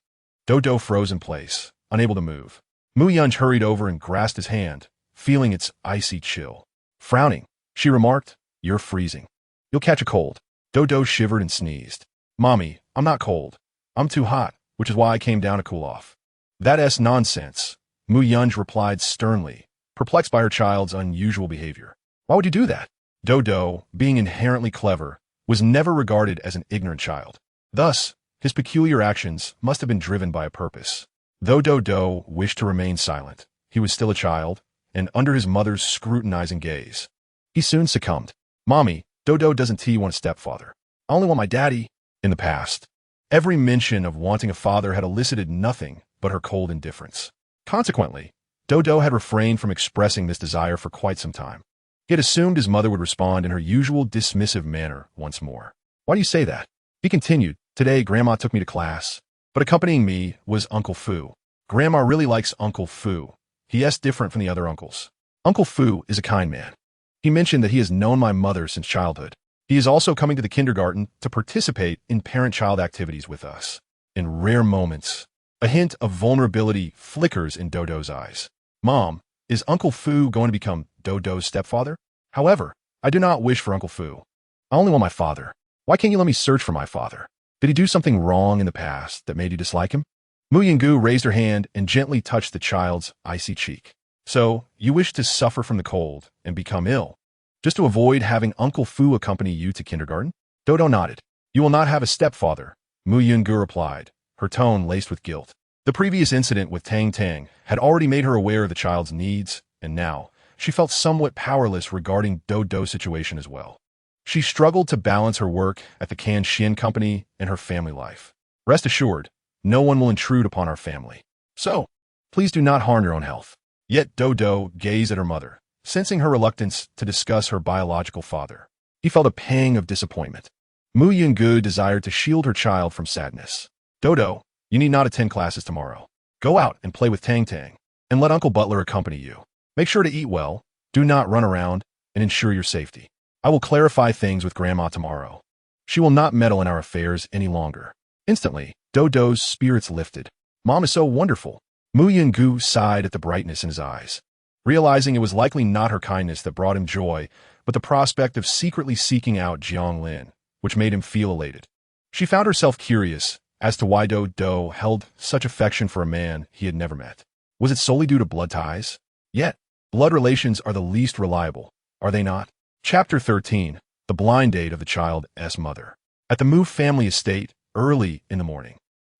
Dodo froze in place, unable to move. Mu Yunj hurried over and grasped his hand, feeling its icy chill. Frowning, she remarked, "You're freezing. You'll catch a cold." Dodo shivered and sneezed. "Mommy, I'm not cold. I'm too hot, which is why I came down to cool off." "That's nonsense," Mu Yunj replied sternly, perplexed by her child's unusual behavior. "Why would you do that?" Dodo, being inherently clever, was never regarded as an ignorant child. Thus, his peculiar actions must have been driven by a purpose. Though Dodo wished to remain silent, he was still a child, and under his mother's scrutinizing gaze, he soon succumbed. "Mommy, Dodo doesn't want a stepfather. I only want my daddy." In the past, every mention of wanting a father had elicited nothing but her cold indifference. Consequently, Dodo had refrained from expressing this desire for quite some time. He had assumed his mother would respond in her usual dismissive manner once more. "Why do you say that?" He continued, "Today, Grandma took me to class, but accompanying me was Uncle Fu. Grandma really likes Uncle Fu. He is different from the other uncles. Uncle Fu is a kind man. He mentioned that he has known my mother since childhood. He is also coming to the kindergarten to participate in parent-child activities with us." In rare moments, a hint of vulnerability flickers in Dodo's eyes. "Mom, is Uncle Fu going to become Dodo's stepfather? However, I do not wish for Uncle Fu. I only want my father. Why can't you let me search for my father? Did he do something wrong in the past that made you dislike him?" Mu Yungu raised her hand and gently touched the child's icy cheek. "So, you wish to suffer from the cold and become ill, just to avoid having Uncle Fu accompany you to kindergarten?" Dodo nodded. "You will not have a stepfather," Mu Yungu replied, her tone laced with guilt. The previous incident with Tang Tang had already made her aware of the child's needs, and now she felt somewhat powerless regarding Dodo's situation as well. She struggled to balance her work at the Canshin Company and her family life. "Rest assured, no one will intrude upon our family. So, please do not harm your own health." Yet Dodo gazed at her mother, sensing her reluctance to discuss her biological father. He felt a pang of disappointment. Mu Yungu desired to shield her child from sadness. "Dodo, you need not attend classes tomorrow. Go out and play with Tang Tang, and let Uncle Butler accompany you. Make sure to eat well, do not run around, and ensure your safety. I will clarify things with Grandma tomorrow. She will not meddle in our affairs any longer." Instantly, Dodo's spirits lifted. "Mom is so wonderful." Mu Yungu sighed at the brightness in his eyes, realizing it was likely not her kindness that brought him joy, but the prospect of secretly seeking out Jiang Lin, which made him feel elated. She found herself curious as to why Dodo held such affection for a man he had never met. Was it solely due to blood ties? Yet, blood relations are the least reliable, are they not? Chapter 13. The Blind Date of the Child's Mother. At the Mu family estate, early in the morning,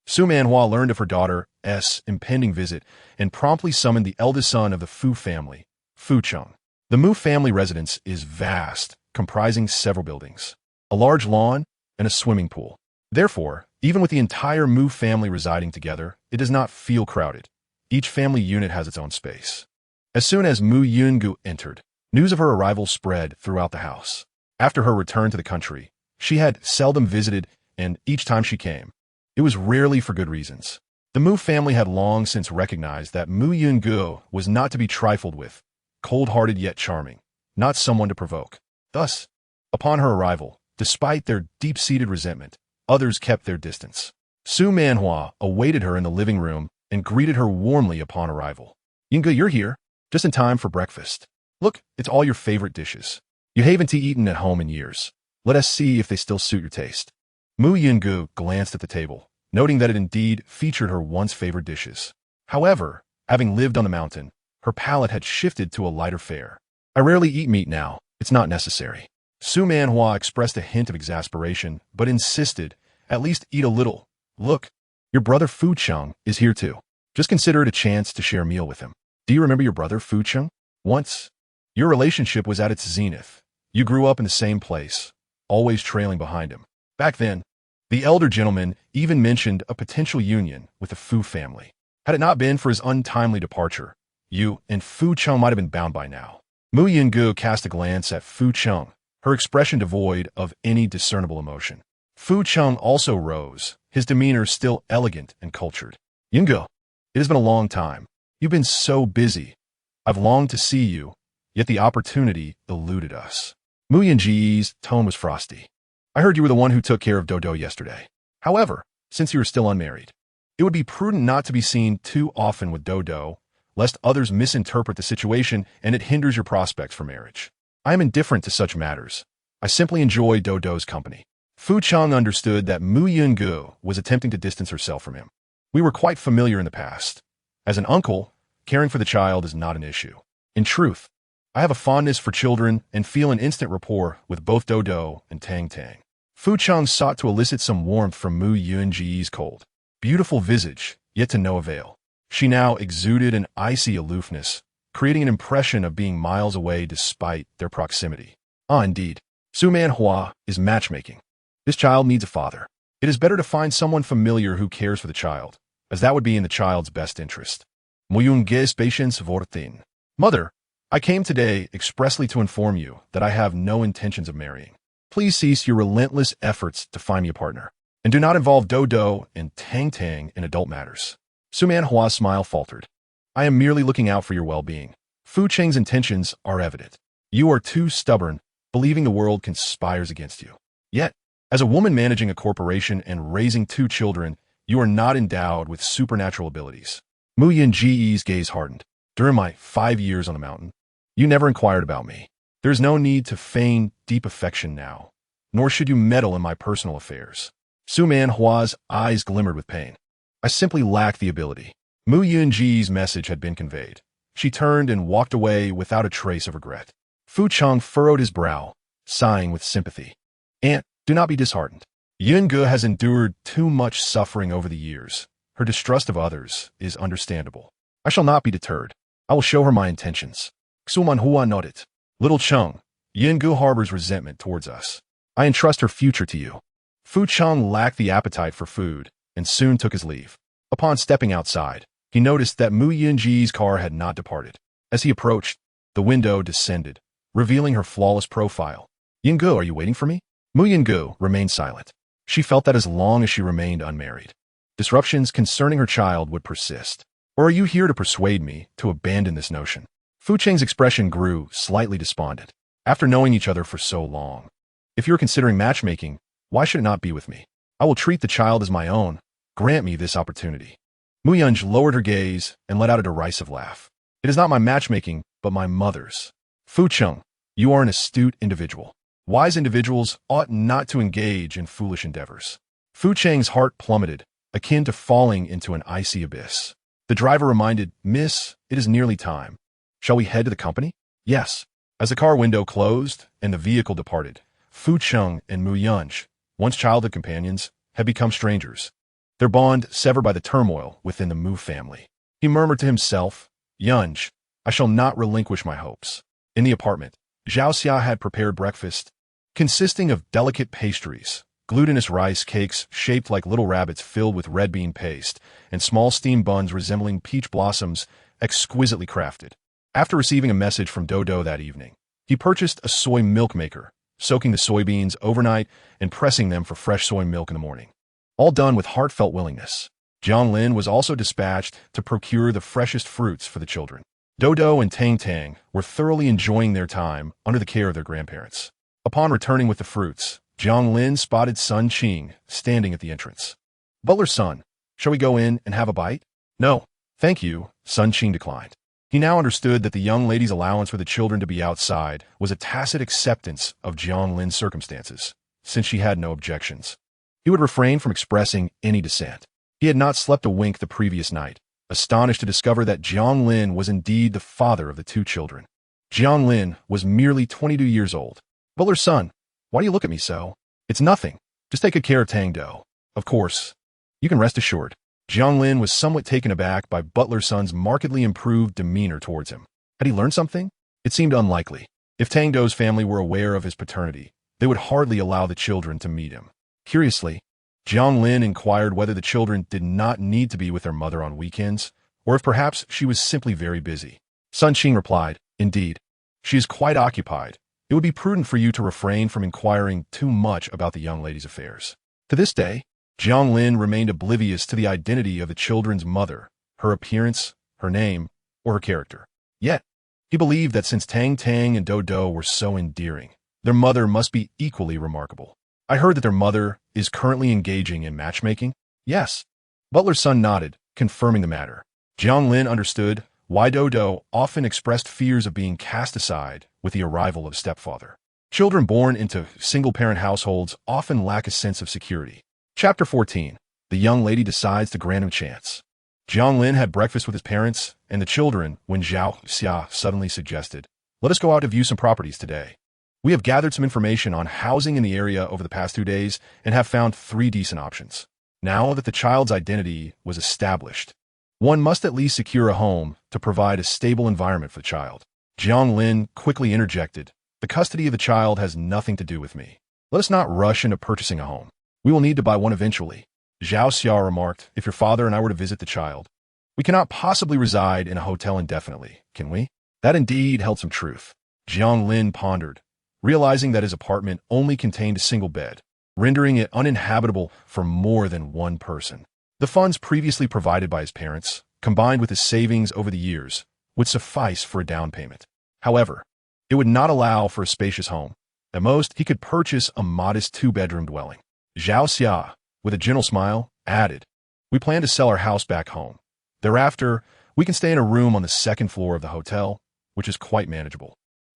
Su Manhua learned of her daughter's impending visit and promptly summoned the eldest son of the Fu family, Fu Cheng. The Mu family residence is vast, comprising several buildings, a large lawn, and a swimming pool. Therefore, even with the entire Mu family residing together, it does not feel crowded. Each family unit has its own space. As soon as Mu Yungu entered, news of her arrival spread throughout the house. After her return to the country, she had seldom visited, and each time she came, it was rarely for good reasons. The Mu family had long since recognized that Mu Yungu was not to be trifled with, cold-hearted yet charming, not someone to provoke. Thus, upon her arrival, despite their deep-seated resentment, others kept their distance. Su Manhua awaited her in the living room and greeted her warmly upon arrival. Yungu, you're here, just in time for breakfast. Look, it's all your favorite dishes. You haven't eaten at home in years. Let us see if they still suit your taste. Mu Yungu glanced at the table, noting that it indeed featured her once favored dishes. However, having lived on the mountain, her palate had shifted to a lighter fare. I rarely eat meat now. It's not necessary. Su Manhua expressed a hint of exasperation, but insisted, at least eat a little. Look, your brother Fu Cheng is here too. Just consider it a chance to share a meal with him. Do you remember your brother Fu Cheng? Once, your relationship was at its zenith. You grew up in the same place, always trailing behind him. Back then, the elder gentleman even mentioned a potential union with the Fu family. Had it not been for his untimely departure, you and Fu Cheng might have been bound by now. Mu Yungu cast a glance at Fu Cheng, her expression devoid of any discernible emotion. Fu Cheng also rose, his demeanor still elegant and cultured. Yungu, it has been a long time. You've been so busy. I've longed to see you, yet the opportunity eluded us. Mu Yunji's tone was frosty. I heard you were the one who took care of Dodo yesterday. However, since you are still unmarried, it would be prudent not to be seen too often with Dodo, lest others misinterpret the situation and it hinders your prospects for marriage. I am indifferent to such matters. I simply enjoy Dodo's company. Fu Cheng understood that Mu Yungu was attempting to distance herself from him. We were quite familiar in the past. As an uncle, caring for the child is not an issue. In truth, I have a fondness for children and feel an instant rapport with both Dodo and Tang Tang. Fu Cheng sought to elicit some warmth from Mu Yunji's cold, beautiful visage, yet to no avail. She now exuded an icy aloofness, creating an impression of being miles away despite their proximity. Ah, indeed. Su Manhua is matchmaking. This child needs a father. It is better to find someone familiar who cares for the child, as that would be in the child's best interest. Muyunge's patience vortin. Mother, I came today expressly to inform you that I have no intentions of marrying. Please cease your relentless efforts to find me a partner, and do not involve Dodo and Tang Tang in adult matters. Su Manhua's smile faltered. I am merely looking out for your well-being. Fu Cheng's intentions are evident. You are too stubborn, believing the world conspires against you. Yet, as a woman managing a corporation and raising 2 children, you are not endowed with supernatural abilities. Mu Yunji's gaze hardened. During my 5 years on the mountain, you never inquired about me. There is no need to feign deep affection now, nor should you meddle in my personal affairs. Su Manhua's eyes glimmered with pain. I simply lack the ability. Mu Yunji's message had been conveyed. She turned and walked away without a trace of regret. Fu Cheng furrowed his brow, sighing with sympathy. Aunt, do not be disheartened. Yungu has endured too much suffering over the years. Her distrust of others is understandable. I shall not be deterred. I will show her my intentions. Su Manhua nodded. Little Cheng, Yungu harbors resentment towards us. I entrust her future to you. Fu Cheng lacked the appetite for food and soon took his leave. Upon stepping outside, he noticed that Mu Yunji's car had not departed. As he approached, the window descended, revealing her flawless profile. Yungu, are you waiting for me? Mu Yungu remained silent. She felt that as long as she remained unmarried, disruptions concerning her child would persist. Or are you here to persuade me to abandon this notion? Fu Cheng's expression grew slightly despondent. After knowing each other for so long, if you're considering matchmaking, why should it not be with me? I will treat the child as my own. Grant me this opportunity. Mu Yunj lowered her gaze and let out a derisive laugh. It is not my matchmaking, but my mother's. Fu Cheng, you are an astute individual. Wise individuals ought not to engage in foolish endeavors. Fu Cheng's heart plummeted, akin to falling into an icy abyss. The driver reminded, Miss, it is nearly time. Shall we head to the company? Yes. As the car window closed and the vehicle departed, Fu Cheng and Mu Yunj, once childhood companions, had become strangers, their bond severed by the turmoil within the Mu family. He murmured to himself, Yunj, I shall not relinquish my hopes. In the apartment, Zhao Xia had prepared breakfast, consisting of delicate pastries, glutinous rice cakes shaped like little rabbits filled with red bean paste, and small steamed buns resembling peach blossoms exquisitely crafted. After receiving a message from Dodo that evening, he purchased a soy milk maker, soaking the soybeans overnight and pressing them for fresh soy milk in the morning. All done with heartfelt willingness. Jiang Lin was also dispatched to procure the freshest fruits for the children. Dodo and Tang Tang were thoroughly enjoying their time under the care of their grandparents. Upon returning with the fruits, Jiang Lin spotted Sun Qing standing at the entrance. "Butler's son, shall we go in and have a bite?" "No, thank you," Sun Qing declined. He now understood that the young lady's allowance for the children to be outside was a tacit acceptance of Jiang Lin's circumstances, since she had no objections. He would refrain from expressing any dissent. He had not slept a wink the previous night, astonished to discover that Jiang Lin was indeed the father of the two children. Jiang Lin was merely 22 years old. "Butler's son, why do you look at me so?" "It's nothing. Just take good care of Tang Do." "Of course. You can rest assured." Jiang Lin was somewhat taken aback by Butler's son's markedly improved demeanor towards him. Had he learned something? It seemed unlikely. If Tang Do's family were aware of his paternity, they would hardly allow the children to meet him. Curiously, Jiang Lin inquired whether the children did not need to be with their mother on weekends, or if perhaps she was simply very busy. Sun Qing replied, "Indeed, she is quite occupied. It would be prudent for you to refrain from inquiring too much about the young lady's affairs." To this day, Jiang Lin remained oblivious to the identity of the children's mother, her appearance, her name, or her character. Yet, he believed that since Tang Tang and Dodo were so endearing, their mother must be equally remarkable. "I heard that their mother is currently engaging in matchmaking?" "Yes." Butler's son nodded, confirming the matter. Jiang Lin understood why Dodo often expressed fears of being cast aside with the arrival of a stepfather. Children born into single-parent households often lack a sense of security. Chapter 14. The young lady decides to grant him a chance. Jiang Lin had breakfast with his parents and the children when Zhao Xia suddenly suggested, "Let us go out to view some properties today. We have gathered some information on housing in the area over the past 2 days and have found 3 decent options." Now that the child's identity was established, one must at least secure a home to provide a stable environment for the child. Jiang Lin quickly interjected, "The custody of the child has nothing to do with me. Let us not rush into purchasing a home. We will need to buy one eventually." Zhao Xia remarked, "If your father and I were to visit the child, we cannot possibly reside in a hotel indefinitely, can we?" That indeed held some truth. Jiang Lin pondered, realizing that his apartment only contained a single bed, rendering it uninhabitable for more than one person. The funds previously provided by his parents, combined with his savings over the years, would suffice for a down payment. However, it would not allow for a spacious home. At most, he could purchase a modest 2-bedroom dwelling. Zhao Xia, with a gentle smile, added, "We plan to sell our house back home. Thereafter, we can stay in a room on the 2nd floor of the hotel, which is quite manageable."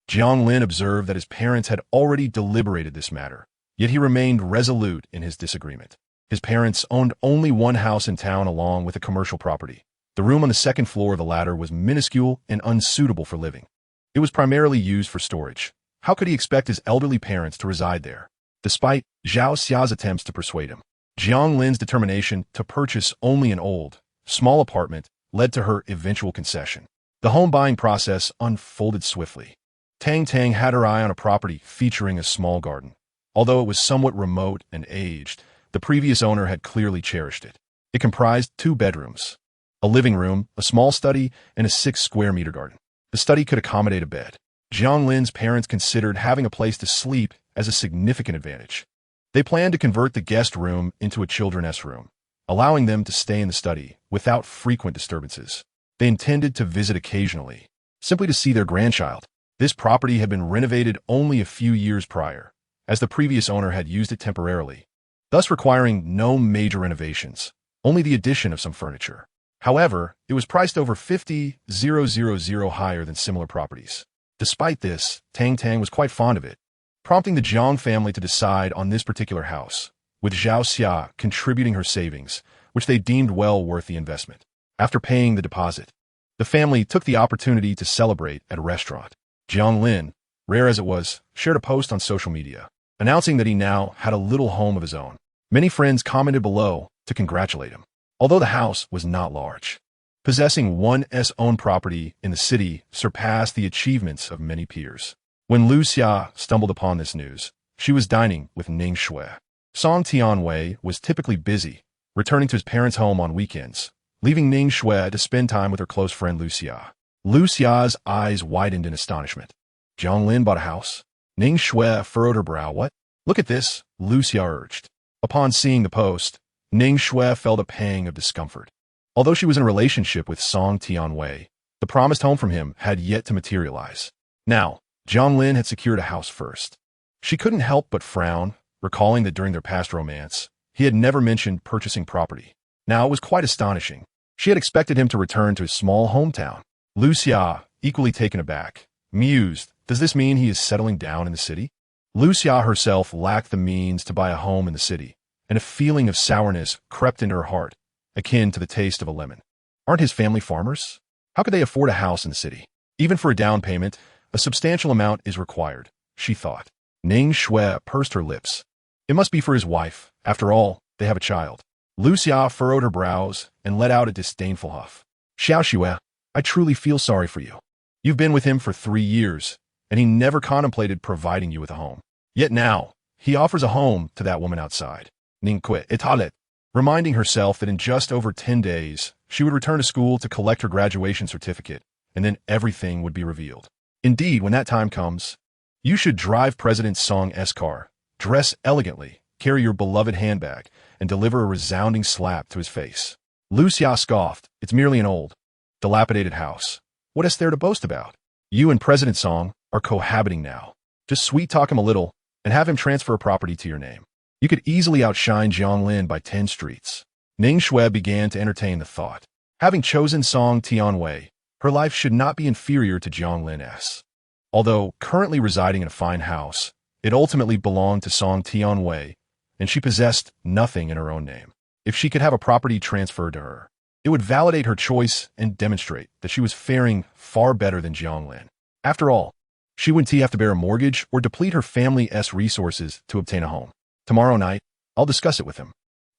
Jiang Lin observed that his parents had already deliberated this matter, yet he remained resolute in his disagreement. His parents owned only one house in town along with a commercial property. The room on the 2nd floor of the latter was minuscule and unsuitable for living. It was primarily used for storage. How could he expect his elderly parents to reside there? Despite Zhao Xia's attempts to persuade him, Jiang Lin's determination to purchase only an old, small apartment led to her eventual concession. The home buying process unfolded swiftly. Tang Tang had her eye on a property featuring a small garden. Although it was somewhat remote and aged, the previous owner had clearly cherished it. It comprised 2 bedrooms, a living room, a small study, and a 6-square-meter garden. The study could accommodate a bed. Jiang Lin's parents considered having a place to sleep as a significant advantage. They planned to convert the guest room into a children's room, allowing them to stay in the study without frequent disturbances. They intended to visit occasionally, simply to see their grandchild. This property had been renovated only a few years prior, as the previous owner had used it temporarily, thus requiring no major renovations, only the addition of some furniture. However, it was priced over 50,000 higher than similar properties. Despite this, Tang Tang was quite fond of it, prompting the Jiang family to decide on this particular house, with Zhao Xia contributing her savings, which they deemed well worth the investment. After paying the deposit, the family took the opportunity to celebrate at a restaurant. Jiang Lin, rare as it was, shared a post on social media, announcing that he now had a little home of his own. Many friends commented below to congratulate him. Although the house was not large, Possessing one's own property in the city surpassed the achievements of many peers. When Lu Xia stumbled upon this news, she was dining with Ning Shui. Song Tianwei was typically busy, returning to his parents' home on weekends, leaving Ning Shui to spend time with her close friend Lu Xia. Lu Xia's eyes widened in astonishment. Jiang Lin bought a house? Ning Shui furrowed her brow. What? Look at this, Lu Xia urged. Upon seeing the post, Ning Shui felt a pang of discomfort. Although she was in a relationship with Song Tianwei, the promised home from him had yet to materialize. Now, Jiang Lin had secured a house first. She couldn't help but frown, recalling that during their past romance, he had never mentioned purchasing property. Now it was quite astonishing. She had expected him to return to his small hometown. Lu Xia, equally taken aback, mused, does this mean he is settling down in the city? Lu Xia herself lacked the means to buy a home in the city, and a feeling of sourness crept into her heart, akin to the taste of a lemon. Aren't his family farmers? How could they afford a house in the city? Even for a down payment, a substantial amount is required, she thought. Ning Shui pursed her lips. It must be for his wife. After all, they have a child. Lu Xia furrowed her brows and let out a disdainful huff. Xiao Xue, I truly feel sorry for you. You've been with him for 3 years, and he never contemplated providing you with a home. Yet now, he offers a home to that woman outside. Ning Kui italet, reminding herself that in just over 10 days, she would return to school to collect her graduation certificate, and then everything would be revealed. Indeed, when that time comes, you should drive President Song's car, dress elegantly, carry your beloved handbag, and deliver a resounding slap to his face. Lu Xia scoffed. It's merely an old, dilapidated house. What is there to boast about? You and President Song are cohabiting now. Just sweet-talk him a little and have him transfer a property to your name. You could easily outshine Jiang Lin by 10 streets. Ning Shui began to entertain the thought. Having chosen Song Tianwei, her life should not be inferior to Jiang Lin's. Although currently residing in a fine house, it ultimately belonged to Song Tianwei, and she possessed nothing in her own name. If she could have a property transferred to her, it would validate her choice and demonstrate that she was faring far better than Jiang Lin. After all, she wouldn't have to bear a mortgage or deplete her family's resources to obtain a home. Tomorrow night, I'll discuss it with him.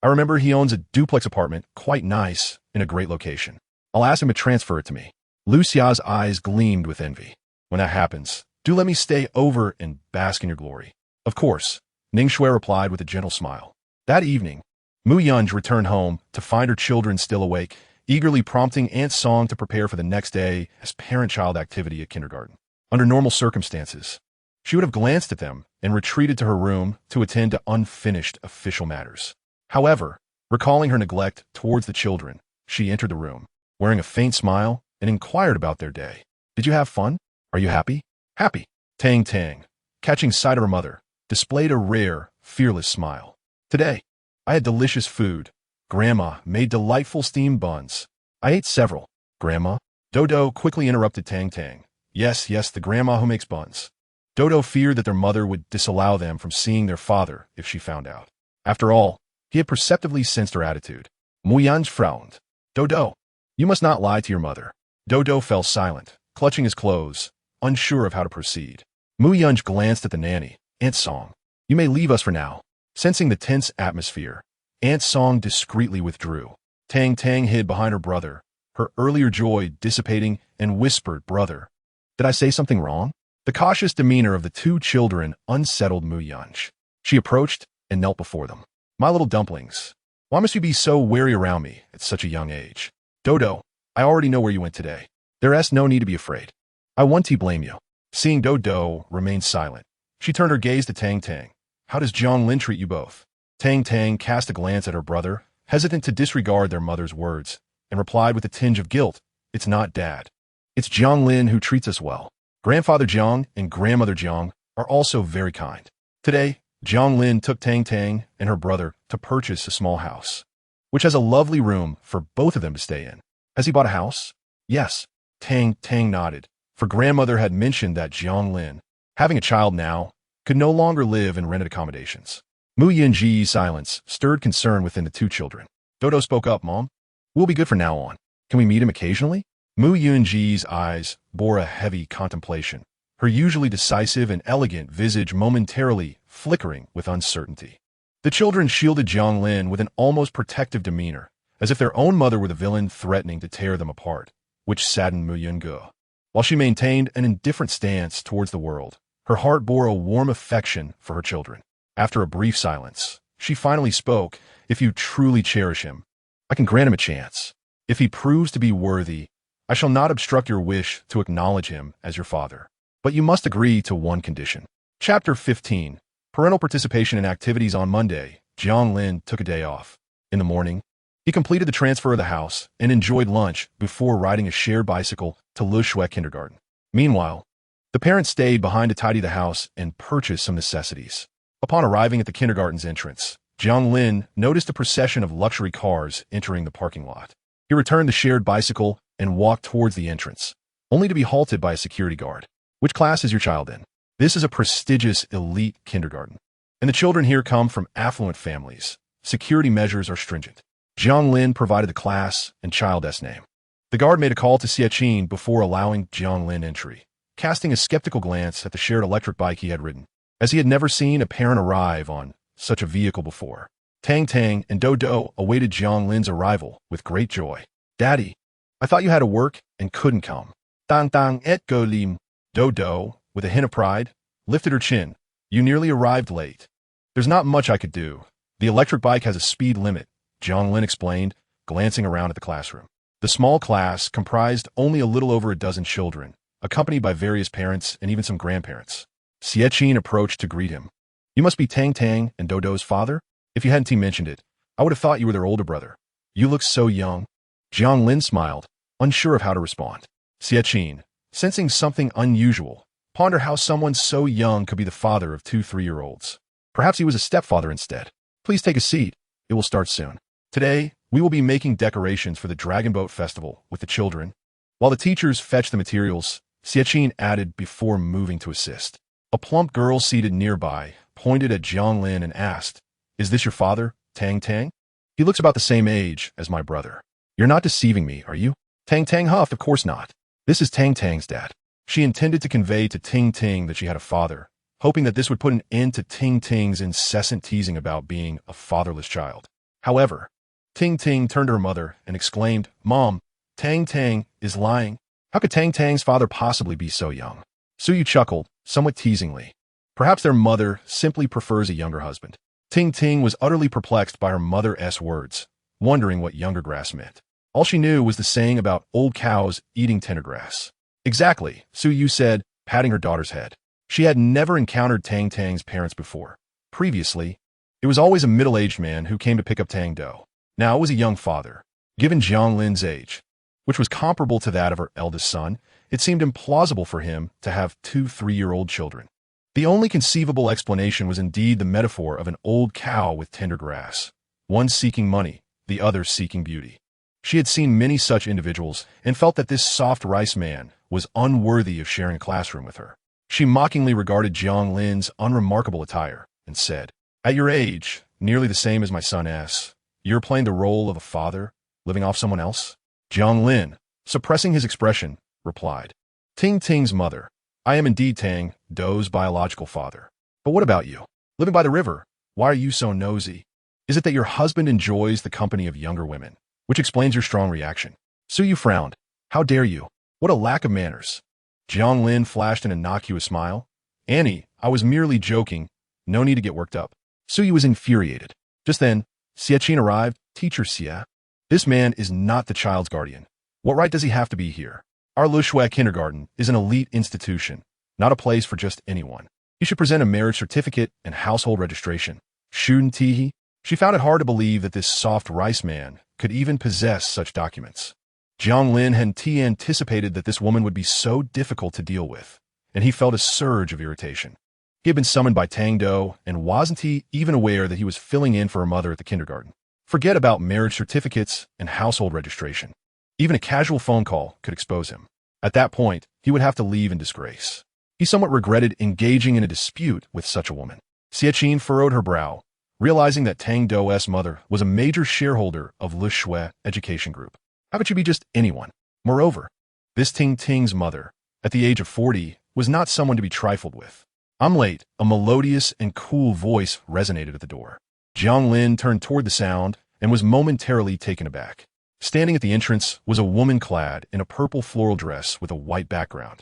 I remember he owns a duplex apartment, quite nice, in a great location. I'll ask him to transfer it to me. Lu Xia's eyes gleamed with envy. When that happens, do let me stay over and bask in your glory. Of course, Ning Shui replied with a gentle smile. That evening, Mu Yunj returned home to find her children still awake, eagerly prompting Aunt Song to prepare for the next day as parent-child activity at kindergarten. Under normal circumstances, she would have glanced at them and retreated to her room to attend to unfinished official matters. However, recalling her neglect towards the children, she entered the room, wearing a faint smile, and inquired about their day. Did you have fun? Are you happy? Happy. Tang Tang, catching sight of her mother, displayed a rare, fearless smile. Today, I had delicious food. Grandma made delightful steamed buns. I ate several. Grandma? Dodo quickly interrupted Tang Tang. Yes, the grandma who makes buns. Dodo feared that their mother would disallow them from seeing their father if she found out. After all, he had perceptibly sensed her attitude. Mu Yanj frowned. Dodo, you must not lie to your mother. Dodo fell silent, clutching his clothes, unsure of how to proceed. Mu Yunj glanced at the nanny. Aunt Song, you may leave us for now. Sensing the tense atmosphere, Aunt Song discreetly withdrew. Tang Tang hid behind her brother, her earlier joy dissipating, and whispered, Brother, did I say something wrong? The cautious demeanor of the 2 children unsettled Mu Yunj. She approached and knelt before them. My little dumplings, why must you be so wary around me at such a young age? Dodo, I already know where you went today. There's no need to be afraid. I won't blame you. Seeing Dodo remain silent, she turned her gaze to Tang Tang. How does Jiang Lin treat you both? Tang Tang cast a glance at her brother, hesitant to disregard their mother's words, and replied with a tinge of guilt. It's not Dad. It's Jiang Lin who treats us well. Grandfather Jiang and Grandmother Jiang are also very kind. Today, Jiang Lin took Tang Tang and her brother to purchase a small house, which has a lovely room for both of them to stay in. Has he bought a house? Yes. Tang Tang nodded, for grandmother had mentioned that Jiang Lin, having a child now, could no longer live in rented accommodations. Mu Yunji's silence stirred concern within the 2 children. Dodo spoke up, Mom. We'll be good from now on. Can we meet him occasionally? Mu Yunji's eyes bore a heavy contemplation, her usually decisive and elegant visage momentarily flickering with uncertainty. The children shielded Jiang Lin with an almost protective demeanor, as if their own mother were the villain threatening to tear them apart, which saddened Mu Yunge. While she maintained an indifferent stance towards the world, her heart bore a warm affection for her children. After a brief silence, she finally spoke. If you truly cherish him, I can grant him a chance. If he proves to be worthy, I shall not obstruct your wish to acknowledge him as your father. But you must agree to one condition. Chapter 15. Parental participation in activities. On Monday, Jiang Lin took a day off. In the morning, he completed the transfer of the house and enjoyed lunch before riding a shared bicycle to Le Shui kindergarten. Meanwhile, the parents stayed behind to tidy the house and purchase some necessities. Upon arriving at the kindergarten's entrance, Jiang Lin noticed a procession of luxury cars entering the parking lot. He returned the shared bicycle and walked towards the entrance, only to be halted by a security guard. Which class is your child in? This is a prestigious elite kindergarten, and the children here come from affluent families. Security measures are stringent. Jiang Lin provided the class and child's name. The guard made a call to Xiaqin before allowing Jiang Lin entry, casting a skeptical glance at the shared electric bike he had ridden, as he had never seen a parent arrive on such a vehicle before. Tang Tang and Dodo awaited Jiang Lin's arrival with great joy. Daddy, I thought you had to work and couldn't come. Tang Tang et go lim. Dodo, with a hint of pride, lifted her chin. You nearly arrived late. There's not much I could do. The electric bike has a speed limit, Jiang Lin explained, glancing around at the classroom. The small class comprised only a little over a dozen children, accompanied by various parents and even some grandparents. Xiaqin approached to greet him. You must be Tang Tang and Dodo's father? If you hadn't mentioned it, I would have thought you were their older brother. You look so young. Jiang Lin smiled, unsure of how to respond. Xiaqin, sensing something unusual, pondered how someone so young could be the father of two 3-year-olds. Perhaps he was a stepfather instead. Please take a seat. It will start soon. Today, we will be making decorations for the Dragon Boat Festival with the children. While the teachers fetched the materials, Xiaqin added before moving to assist. A plump girl seated nearby pointed at Jiang Lin and asked, Is this your father, Tang Tang? He looks about the same age as my brother. You're not deceiving me, are you? Tang Tang huffed, Of course not. This is Tang Tang's dad. She intended to convey to Ting Ting that she had a father, hoping that this would put an end to Ting Ting's incessant teasing about being a fatherless child. However, Ting Ting turned to her mother and exclaimed, Mom, Tang Tang is lying. How could Tang Tang's father possibly be so young? Suyu chuckled, somewhat teasingly. Perhaps their mother simply prefers a younger husband. Ting Ting was utterly perplexed by her mother's words, wondering what younger grass meant. All she knew was the saying about old cows eating tender grass. Exactly, Suyu said, patting her daughter's head. She had never encountered Tang Tang's parents before. Previously, it was always a middle-aged man who came to pick up Tang Do. Now it was a young father. Given Jiang Lin's age, which was comparable to that of her eldest son, it seemed implausible for him to have two 3-year-old children. The only conceivable explanation was indeed the metaphor of an old cow with tender grass, one seeking money, the other seeking beauty. She had seen many such individuals and felt that this soft rice man was unworthy of sharing a classroom with her. She mockingly regarded Jiang Lin's unremarkable attire and said, At your age, nearly the same as my son S, you're playing the role of a father, living off someone else? Jiang Lin, suppressing his expression, replied, Ting Ting's mother. I am indeed Tang Do's biological father. But what about you? Living by the river, why are you so nosy? Is it that your husband enjoys the company of younger women, which explains your strong reaction? Suyu frowned. How dare you? What a lack of manners. Jiang Lin flashed an innocuous smile. Annie, I was merely joking. No need to get worked up. Suyu was infuriated. Just then, Xiaqin arrived. Teacher Xia. This man is not the child's guardian. What right does he have to be here? Our Le Shui kindergarten is an elite institution, not a place for just anyone. He should present a marriage certificate and household registration. Shouldn't he? She found it hard to believe that this soft rice man could even possess such documents. Jiang Lin had anticipated that this woman would be so difficult to deal with, and he felt a surge of irritation. He had been summoned by Tang Do, and wasn't he even aware that he was filling in for her mother at the kindergarten? Forget about marriage certificates and household registration. Even a casual phone call could expose him. At that point, he would have to leave in disgrace. He somewhat regretted engaging in a dispute with such a woman. Xiaqin furrowed her brow, realizing that Tang Do's mother was a major shareholder of Le Shui Education Group. How could she be just anyone? Moreover, this Ting Ting's mother, at the age of 40, was not someone to be trifled with. I'm late. A melodious and cool voice resonated at the door. Jiang Lin turned toward the sound and was momentarily taken aback. Standing at the entrance was a woman clad in a purple floral dress with a white background,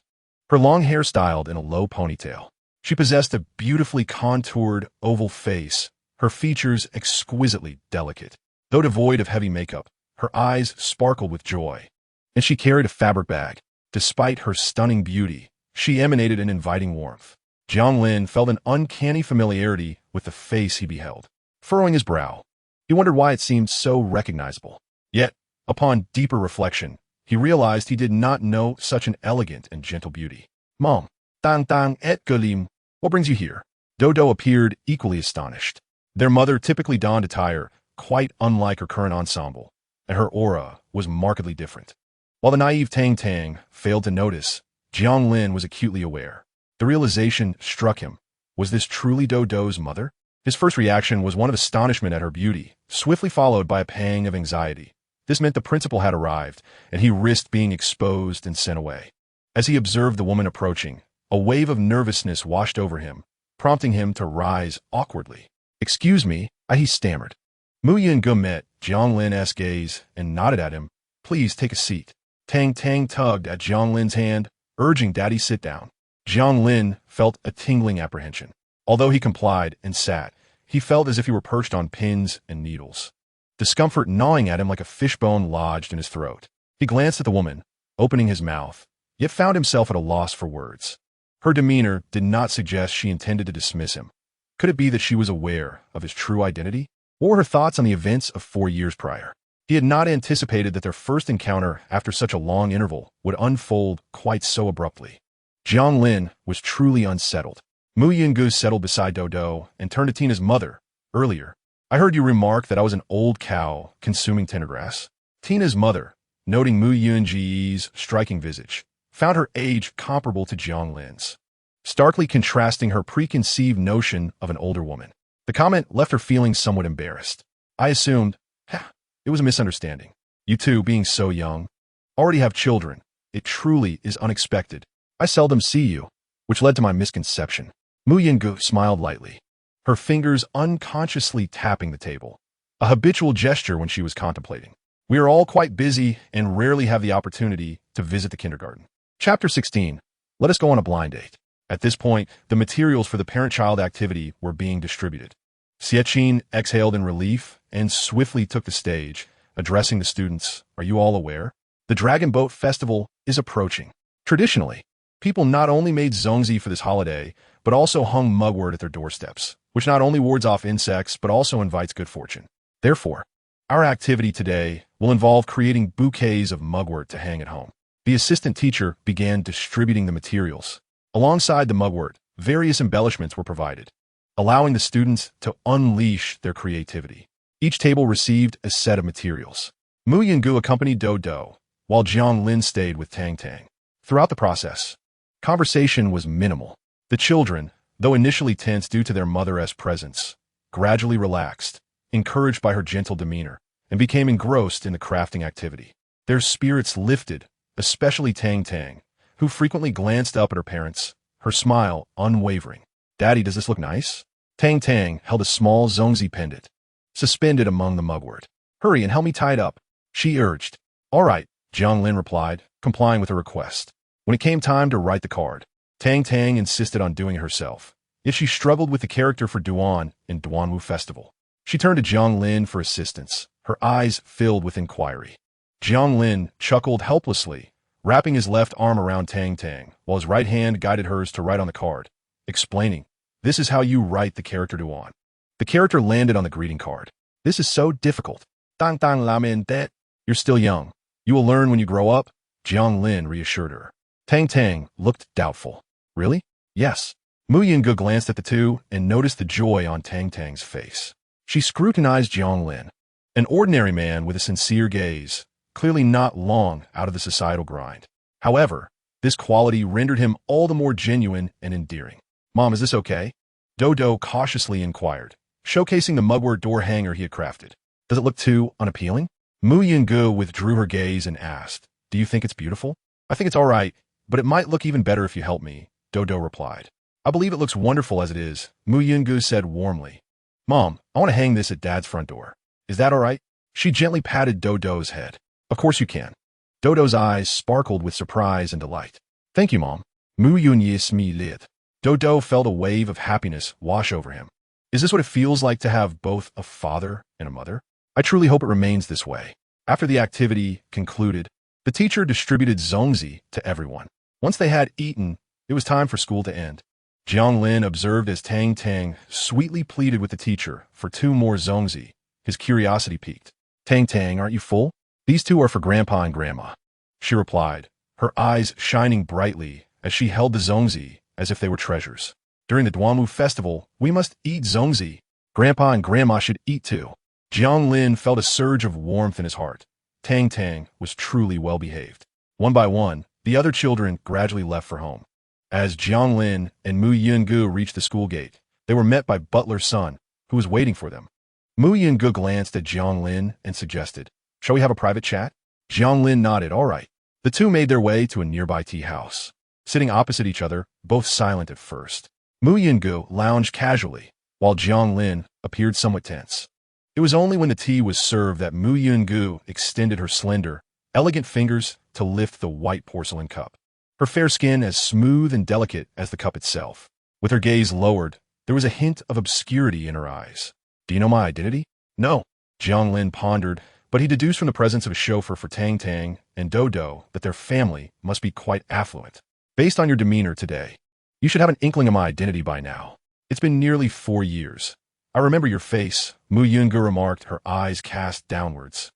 her long hair styled in a low ponytail. She possessed a beautifully contoured, oval face, her features exquisitely delicate. Though devoid of heavy makeup, her eyes sparkled with joy, and she carried a fabric bag. Despite her stunning beauty, she emanated an inviting warmth. Jiang Lin felt an uncanny familiarity with the face he beheld. Furrowing his brow, he wondered why it seemed so recognizable. Yet, upon deeper reflection, he realized he did not know such an elegant and gentle beauty. Mom, Tang Tang et Gulim, what brings you here? Dodo appeared equally astonished. Their mother typically donned attire quite unlike her current ensemble, and her aura was markedly different. While the naive Tang Tang failed to notice, Jiang Lin was acutely aware. The realization struck him. Was this truly Dodo's mother? His first reaction was one of astonishment at her beauty, swiftly followed by a pang of anxiety. This meant the principal had arrived, and he risked being exposed and sent away. As he observed the woman approaching, a wave of nervousness washed over him, prompting him to rise awkwardly. "Excuse me," he stammered. Mu Yungu met Jiang Lin's gaze and nodded at him. "Please take a seat." Tang Tang tugged at Jiang Lin's hand, urging Daddy sit down. Jiang Lin felt a tingling apprehension. Although he complied and sat, he felt as if he were perched on pins and needles, discomfort gnawing at him like a fishbone lodged in his throat. He glanced at the woman, opening his mouth, yet found himself at a loss for words. Her demeanor did not suggest she intended to dismiss him. Could it be that she was aware of his true identity? Or her thoughts on the events of 4 years prior? He had not anticipated that their first encounter after such a long interval would unfold quite so abruptly. Jiang Lin was truly unsettled. Mu Yungu settled beside Dodo and turned to Tina's mother. "Earlier, I heard you remark that I was an old cow consuming tender grass." Tina's mother, noting Mu Yunji's striking visage, found her age comparable to Jiang Lin's, starkly contrasting her preconceived notion of an older woman. The comment left her feeling somewhat embarrassed. "I assumed, it was a misunderstanding. You two, being so young, already have children. It truly is unexpected. I seldom see you," which led to my misconception. Mu Yungu smiled lightly, her fingers unconsciously tapping the table, a habitual gesture when she was contemplating. "We are all quite busy and rarely have the opportunity to visit the kindergarten." Chapter 16. Let us go on a blind date. At this point, the materials for the parent-child activity were being distributed. Xiaqin exhaled in relief and swiftly took the stage, addressing the students. "Are you all aware? The Dragon Boat Festival is approaching." Traditionally, people not only made zongzi for this holiday, but also hung mugwort at their doorsteps, which not only wards off insects, but also invites good fortune. Therefore, our activity today will involve creating bouquets of mugwort to hang at home. The assistant teacher began distributing the materials. Alongside the mugwort, various embellishments were provided, allowing the students to unleash their creativity. Each table received a set of materials. Mu Yungu accompanied Dodo, while Jiang Lin stayed with Tang Tang. Throughout the process, conversation was minimal. The children, though initially tense due to their mother's presence, gradually relaxed, encouraged by her gentle demeanor, and became engrossed in the crafting activity. Their spirits lifted, especially Tang Tang, who frequently glanced up at her parents, her smile unwavering. "Daddy, does this look nice?" Tang Tang held a small zongzi pendant, suspended among the mugwort. "Hurry and help me tie it up," she urged. "All right," Jiang Lin replied, complying with her request. When it came time to write the card, Tang Tang insisted on doing it herself, yet she struggled with the character for Duan in Duanwu Festival. She turned to Jiang Lin for assistance, her eyes filled with inquiry. Jiang Lin chuckled helplessly, wrapping his left arm around Tang Tang, while his right hand guided hers to write on the card, explaining, "This is how you write the character Duan." The character landed on the greeting card. "This is so difficult. Tang Tang lamen det. You're still young. You will learn when you grow up," Jiang Lin reassured her. Tang Tang looked doubtful. "Really?" "Yes." Mu Yungu glanced at the two and noticed the joy on Tang Tang's face. She scrutinized Jiang Lin, an ordinary man with a sincere gaze, clearly not long out of the societal grind. However, this quality rendered him all the more genuine and endearing. "Mom, is this okay?" Dodo cautiously inquired, showcasing the mugwort door hanger he had crafted. "Does it look too unappealing?" Mu Yungu withdrew her gaze and asked, "Do you think it's beautiful?" "I think it's all right, but it might look even better if you help me," Dodo replied. "I believe it looks wonderful as it is," Mu Yungu said warmly. "Mom, I want to hang this at Dad's front door. Is that all right?" She gently patted Dodo's head. Of course you can. Dodo's eyes sparkled with surprise and delight. Thank you, Mom. Mu Yun Yis Mi Lid. Dodo felt a wave of happiness wash over him. Is this what it feels like to have both a father and a mother? I truly hope it remains this way. After the activity concluded, the teacher distributed zongzi to everyone. Once they had eaten, it was time for school to end. Jiang Lin observed as Tang Tang sweetly pleaded with the teacher for 2 more zongzi. His curiosity piqued. Tang Tang, aren't you full? These 2 are for Grandpa and Grandma, she replied, her eyes shining brightly as she held the zongzi as if they were treasures. During the Duamu festival, we must eat zongzi. Grandpa and Grandma should eat too. Jiang Lin felt a surge of warmth in his heart. Tang Tang was truly well behaved. One by one, the other children gradually left for home. As Jiang Lin and Mu Yungu reached the school gate, they were met by Butler's son, who was waiting for them. Mu Yungu glanced at Jiang Lin and suggested, "Shall we have a private chat?" Jiang Lin nodded, "All right." The 2 made their way to a nearby tea house. Sitting opposite each other, both silent at first, Mu Yungu lounged casually, while Jiang Lin appeared somewhat tense. It was only when the tea was served that Mu Yungu extended her slender, elegant fingers to lift the white porcelain cup. Her fair skin as smooth and delicate as the cup itself. With her gaze lowered, there was a hint of obscurity in her eyes. "Do you know my identity?" "No." Jiang Lin pondered, but he deduced from the presence of a chauffeur for Tang Tang and Dodo that their family must be quite affluent. "Based on your demeanor today, you should have an inkling of my identity by now. It's been nearly 4 years. I remember your face," Mu Yungu remarked, her eyes cast downwards.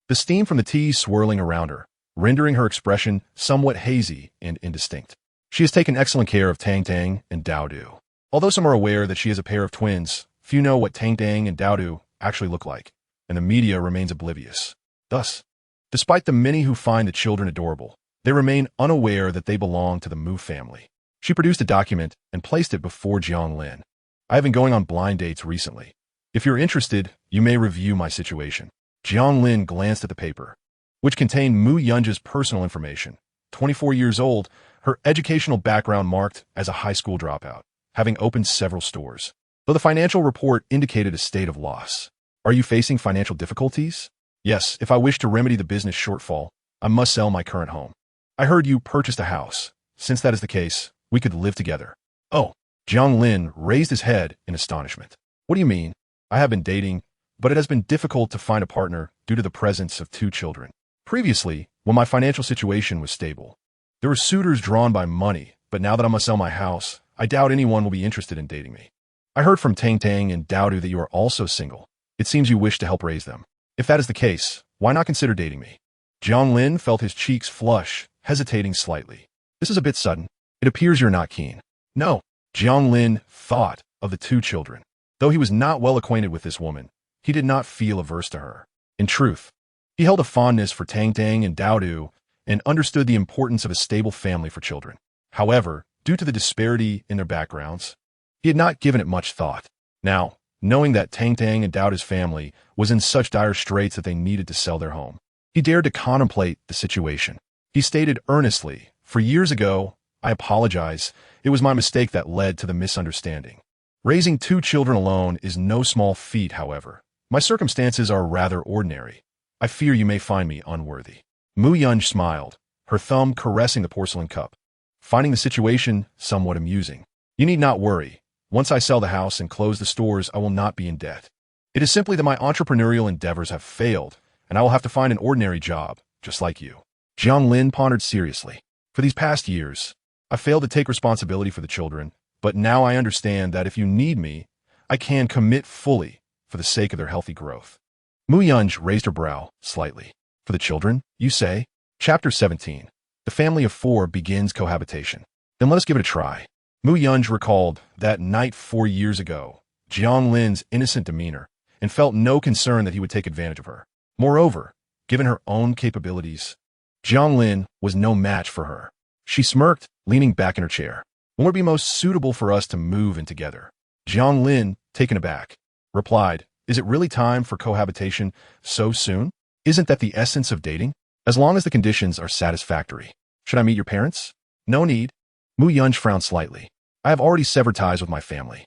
The steam from the tea swirling around her, rendering her expression somewhat hazy and indistinct. She has taken excellent care of Tang Tang and Daodu. Although some are aware that she is a pair of twins, few know what Tang Tang and Daodu actually look like, and the media remains oblivious. Thus, despite the many who find the children adorable, they remain unaware that they belong to the Mu family. She produced a document and placed it before Jiang Lin. "I have been going on blind dates recently. If you're interested, you may review my situation." Jiang Lin glanced at the paper, which contained Mu Yunja's personal information. 24 years old, her educational background marked as a high school dropout, having opened several stores. Though the financial report indicated a state of loss. "Are you facing financial difficulties?" "Yes, if I wish to remedy the business shortfall, I must sell my current home." "I heard you purchased a house. Since that is the case, we could live together." "Oh." Jiang Lin raised his head in astonishment. "What do you mean?" "I have been dating, but it has been difficult to find a partner due to the presence of 2 children. Previously, when my financial situation was stable, there were suitors drawn by money, but now that I must sell my house, I doubt anyone will be interested in dating me." "I heard from Tang Tang and Daodu that you are also single. It seems you wish to help raise them. If that is the case, why not consider dating me?" Jiang Lin felt his cheeks flush, hesitating slightly. "This is a bit sudden. It appears you're not keen." "No." Jiang Lin thought of the 2 children. Though he was not well acquainted with this woman, he did not feel averse to her. In truth, he held a fondness for Tang Tang and Daodu and understood the importance of a stable family for children. However, due to the disparity in their backgrounds, he had not given it much thought. Now, knowing that Tang Tang and Daodu's family was in such dire straits that they needed to sell their home, he dared to contemplate the situation. He stated earnestly, "For years ago, I apologize. It was my mistake that led to the misunderstanding. Raising 2 children alone is no small feat, however. My circumstances are rather ordinary. I fear you may find me unworthy." Mu Yunj smiled, her thumb caressing the porcelain cup, finding the situation somewhat amusing. "You need not worry. Once I sell the house and close the stores, I will not be in debt. It is simply that my entrepreneurial endeavors have failed, and I will have to find an ordinary job, just like you." Jiang Lin pondered seriously. "For these past years, I failed to take responsibility for the children, but now I understand that if you need me, I can commit fully for the sake of their healthy growth." Mu Yunj raised her brow slightly. "For the children, you say?" Chapter 17. The family of 4 begins cohabitation. "Then let us give it a try." Mu Yunj recalled that night 4 years ago, Jiang Lin's innocent demeanor, and felt no concern that he would take advantage of her. Moreover, given her own capabilities, Jiang Lin was no match for her. She smirked, leaning back in her chair. "When would it be most suitable for us to move in together?" Jiang Lin, taken aback, replied, "Is it really time for cohabitation so soon? Isn't that the essence of dating? As long as the conditions are satisfactory. Should I meet your parents?" "No need." Mu Yunj frowned slightly. "I have already severed ties with my family."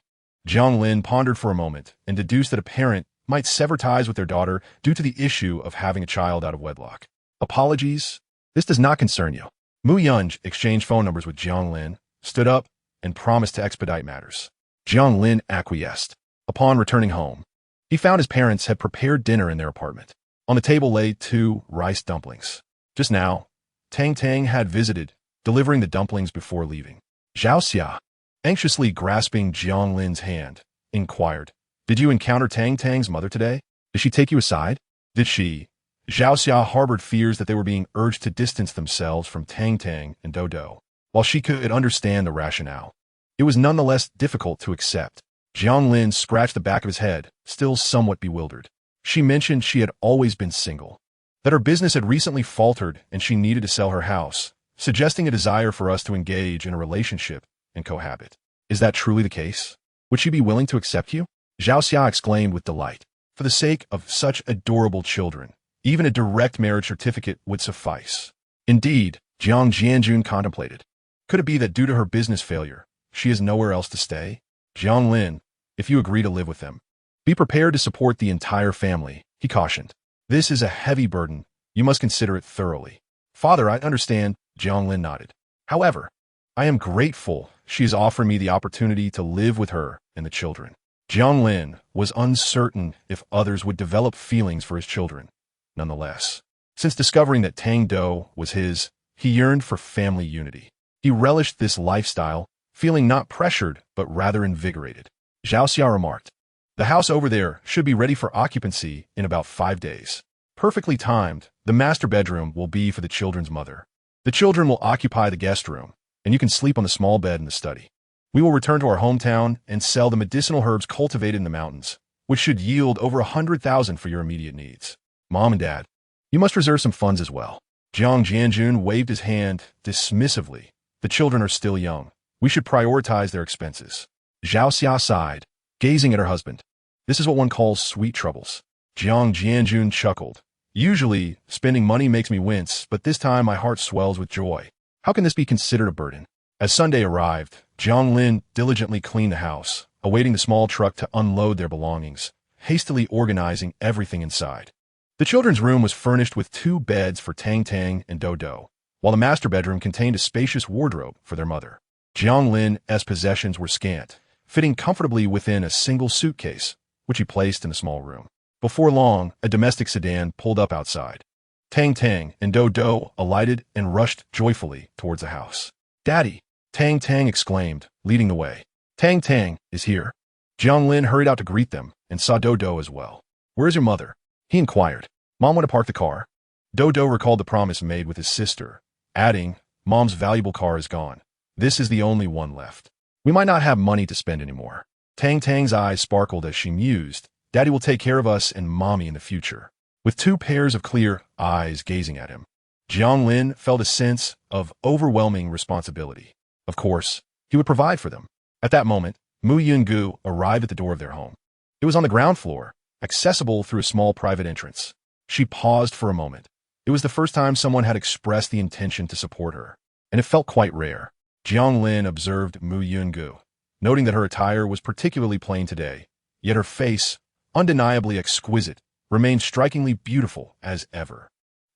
Jiang Lin pondered for a moment and deduced that a parent might sever ties with their daughter due to the issue of having a child out of wedlock. Apologies? This does not concern you. Mu Yunj exchanged phone numbers with Jiang Lin, stood up, and promised to expedite matters. Jiang Lin acquiesced. Upon returning home, he found his parents had prepared dinner in their apartment. On the table lay 2 rice dumplings. Just now, Tang Tang had visited, delivering the dumplings before leaving. Zhao Xia, anxiously grasping Jiang Lin's hand, inquired, "Did you encounter Tang Tang's mother today? Did she take you aside?" Did she? Zhao Xia harbored fears that they were being urged to distance themselves from Tang Tang and Dodo. While she could understand the rationale, it was nonetheless difficult to accept. Jiang Lin scratched the back of his head, still somewhat bewildered. She mentioned she had always been single, that her business had recently faltered and she needed to sell her house, suggesting a desire for us to engage in a relationship and cohabit. Is that truly the case? Would she be willing to accept you? Zhao Xia exclaimed with delight. For the sake of such adorable children, even a direct marriage certificate would suffice. Indeed, Jiang Jianjun contemplated. Could it be that due to her business failure, she has nowhere else to stay? Jiang Lin, if you agree to live with them, be prepared to support the entire family, he cautioned. This is a heavy burden. You must consider it thoroughly. Father, I understand, Jiang Lin nodded. However, I am grateful she is offering me the opportunity to live with her and the children. Jiang Lin was uncertain if others would develop feelings for his children. Nonetheless, since discovering that Tang Do was his, he yearned for family unity. He relished this lifestyle, feeling not pressured but rather invigorated. Zhao Xia remarked, "The house over there should be ready for occupancy in about 5 days. Perfectly timed, the master bedroom will be for the children's mother. The children will occupy the guest room, and you can sleep on the small bed in the study. We will return to our hometown and sell the medicinal herbs cultivated in the mountains, which should yield over 100,000 for your immediate needs. Mom and Dad, you must reserve some funds as well." Jiang Jianjun waved his hand dismissively. The children are still young. We should prioritize their expenses. Zhao Xia sighed, gazing at her husband. This is what one calls sweet troubles. Jiang Jianjun chuckled. Usually, spending money makes me wince, but this time my heart swells with joy. How can this be considered a burden? As Sunday arrived, Jiang Lin diligently cleaned the house, awaiting the small truck to unload their belongings, hastily organizing everything inside. The children's room was furnished with 2 beds for Tang Tang and Dodo, while the master bedroom contained a spacious wardrobe for their mother. Jiang Lin's possessions were scant, fitting comfortably within a single suitcase, which he placed in a small room. Before long, a domestic sedan pulled up outside. Tang Tang and Dodo alighted and rushed joyfully towards the house. "Daddy!" Tang Tang exclaimed, leading the way. "Tang Tang is here." Jiang Lin hurried out to greet them and saw Dodo as well. "Where is your mother?" he inquired. "Mom went to park the car." Dodo recalled the promise made with his sister, adding, "Mom's valuable car is gone. This is the only one left. We might not have money to spend anymore." Tang Tang's eyes sparkled as she mused, "Daddy will take care of us and Mommy in the future." With 2 pairs of clear eyes gazing at him, Jiang Lin felt a sense of overwhelming responsibility. Of course, he would provide for them. At that moment, Mu Yungu arrived at the door of their home. It was on the ground floor, accessible through a small private entrance. She paused for a moment. It was the first time someone had expressed the intention to support her, and it felt quite rare. Jiang Lin observed Mu Yungu, noting that her attire was particularly plain today, yet her face, undeniably exquisite, remained strikingly beautiful as ever.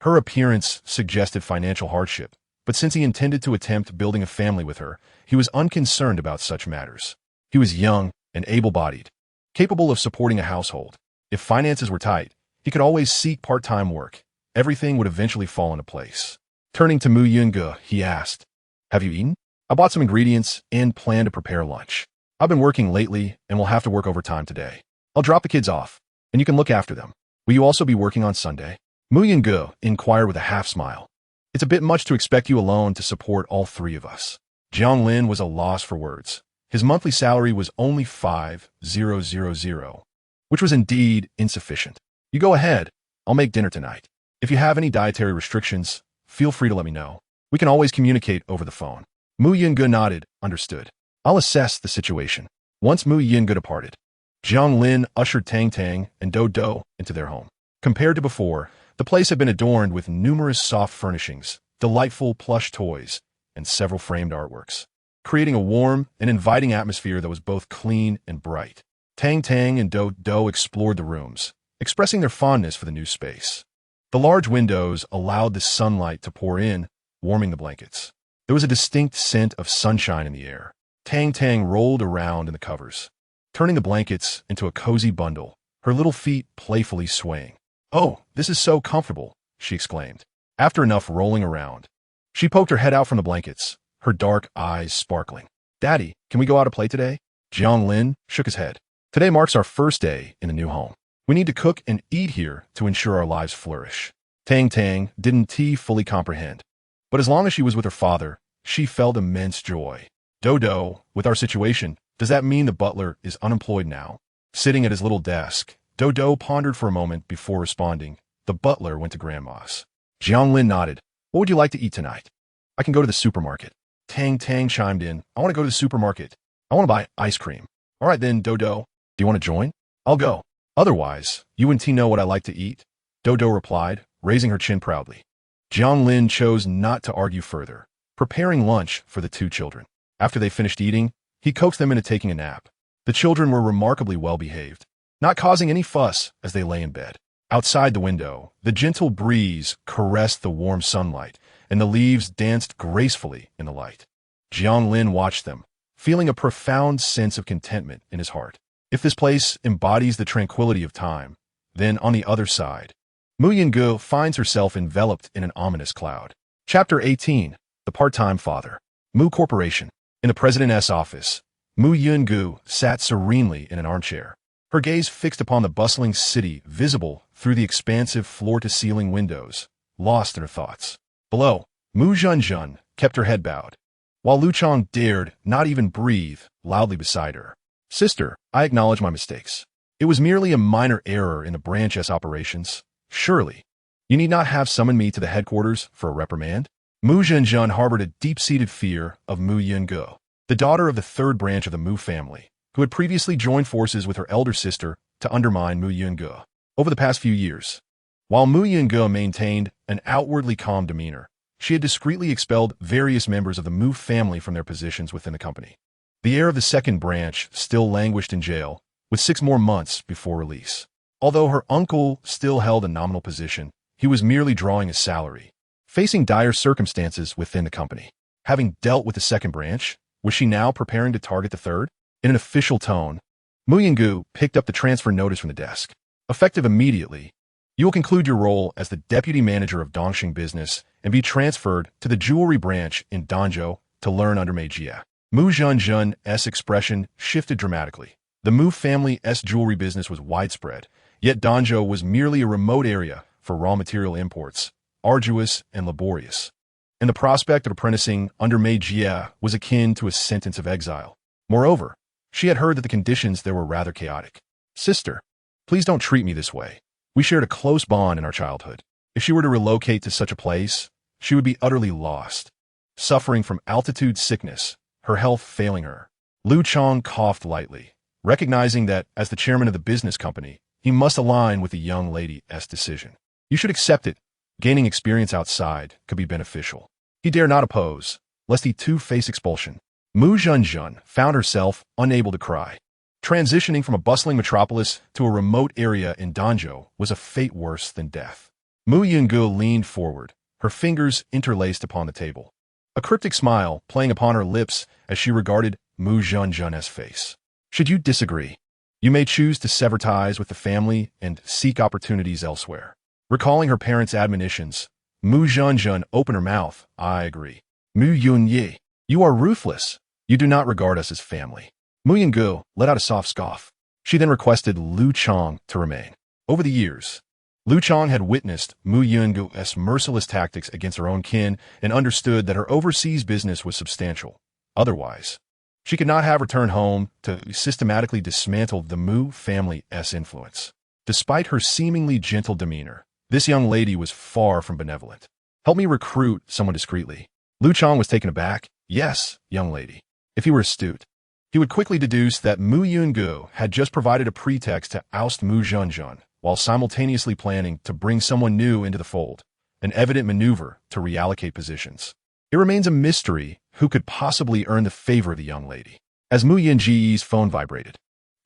Her appearance suggested financial hardship, but since he intended to attempt building a family with her, he was unconcerned about such matters. He was young and able-bodied, capable of supporting a household. If finances were tight, he could always seek part-time work. Everything would eventually fall into place. Turning to Mu Yungu, he asked, "Have you eaten? I bought some ingredients and plan to prepare lunch. I've been working lately and will have to work overtime today. I'll drop the kids off, and you can look after them. Will you also be working on Sunday?" Mu Yungu inquired with a half-smile. "It's a bit much to expect you alone to support all 3 of us." Jiang Lin was a loss for words. His monthly salary was only 5,000, which was indeed insufficient. "You go ahead. I'll make dinner tonight. If you have any dietary restrictions, feel free to let me know. We can always communicate over the phone." Mu Yungu nodded, understood. "I'll assess the situation." Once Mu Yungu departed, Jiang Lin ushered Tang Tang and Dodo into their home. Compared to before, the place had been adorned with numerous soft furnishings, delightful plush toys, and several framed artworks, creating a warm and inviting atmosphere that was both clean and bright. Tang Tang and Do Do explored the rooms, expressing their fondness for the new space. The large windows allowed the sunlight to pour in, warming the blankets. There was a distinct scent of sunshine in the air. Tang Tang rolled around in the covers, turning the blankets into a cozy bundle, her little feet playfully swaying. "Oh, this is so comfortable," she exclaimed. After enough rolling around, she poked her head out from the blankets, her dark eyes sparkling. "Daddy, can we go out to play today?" Jiang Lin shook his head. "Today marks our first day in the new home. We need to cook and eat here to ensure our lives flourish." Tang Tang didn't fully comprehend, but as long as she was with her father, she felt immense joy. "Dodo, with our situation, does that mean the butler is unemployed now?" Sitting at his little desk, Dodo pondered for a moment before responding. "The butler went to Grandma's." Jiang Lin nodded. "What would you like to eat tonight?" "I can go to the supermarket." Tang Tang chimed in. "I want to go to the supermarket. I want to buy ice cream." "All right then, Dodo. Do you want to join?" "I'll go. Otherwise, you and T know what I like to eat," Dodo replied, raising her chin proudly. Jiang Lin chose not to argue further, preparing lunch for the two children. After they finished eating, he coaxed them into taking a nap. The children were remarkably well behaved, not causing any fuss as they lay in bed. Outside the window, the gentle breeze caressed the warm sunlight, and the leaves danced gracefully in the light. Jiang Lin watched them, feeling a profound sense of contentment in his heart. If this place embodies the tranquility of time, then on the other side, Mu Yungu finds herself enveloped in an ominous cloud. Chapter 18. The Part-Time Father. Mu Corporation. In the president's office, Mu Yungu sat serenely in an armchair, her gaze fixed upon the bustling city visible through the expansive floor-to-ceiling windows, lost in her thoughts. Below, Mu Zhenzhen kept her head bowed, while Lu Chong dared not even breathe loudly beside her. "Sister, I acknowledge my mistakes. It was merely a minor error in the branch's operations. Surely, you need not have summoned me to the headquarters for a reprimand." Mu Zhenzhen harbored a deep-seated fear of Mu Yungu, the daughter of the third branch of the Mu family, who had previously joined forces with her elder sister to undermine Mu Yungu. Over the past few years, while Mu Yungu maintained an outwardly calm demeanor, she had discreetly expelled various members of the Mu family from their positions within the company. The heir of the second branch still languished in jail, with 6 more months before release. Although her uncle still held a nominal position, he was merely drawing a salary, facing dire circumstances within the company. Having dealt with the second branch, was she now preparing to target the third? In an official tone, Mu Yungu picked up the transfer notice from the desk. "Effective immediately, you will conclude your role as the deputy manager of Dongxing business and be transferred to the jewelry branch in Danzhou to learn under Mei Jie." Mu Zhenzhen's expression shifted dramatically. The Mu family's jewelry business was widespread, yet Danzhou was merely a remote area for raw material imports, arduous and laborious. And the prospect of apprenticing under Mei Jie was akin to a sentence of exile. Moreover, she had heard that the conditions there were rather chaotic. "Sister, please don't treat me this way. We shared a close bond in our childhood. If she were to relocate to such a place, she would be utterly lost, suffering from altitude sickness, her health failing her." Lu Chong coughed lightly, recognizing that, as the chairman of the business company, he must align with the young lady's decision. "You should accept it. Gaining experience outside could be beneficial." He dared not oppose, lest he too face expulsion. Mu Zhenzhen found herself unable to cry. Transitioning from a bustling metropolis to a remote area in Danzhou was a fate worse than death. Mu Yungu leaned forward, her fingers interlaced upon the table, a cryptic smile playing upon her lips as she regarded Mu Zhenzhen's face. "Should you disagree, you may choose to sever ties with the family and seek opportunities elsewhere." Recalling her parents' admonitions, Mu Zhenzhen opened her mouth. "I agree." "Mu Yunyi, you are ruthless. You do not regard us as family." Mu Yungu let out a soft scoff. She then requested Lu Chong to remain. Over the years, Lu Chong had witnessed Mu Yungu's merciless tactics against her own kin and understood that her overseas business was substantial. Otherwise, she could not have returned home to systematically dismantle the Mu family's influence. Despite her seemingly gentle demeanor, this young lady was far from benevolent. "Help me recruit someone discreetly." Lu Chong was taken aback. "Yes, young lady." If he were astute, he would quickly deduce that Mu Yungu had just provided a pretext to oust Mu Zhenzhen, while simultaneously planning to bring someone new into the fold, an evident maneuver to reallocate positions. It remains a mystery who could possibly earn the favor of the young lady. As Mu Yunji's phone vibrated,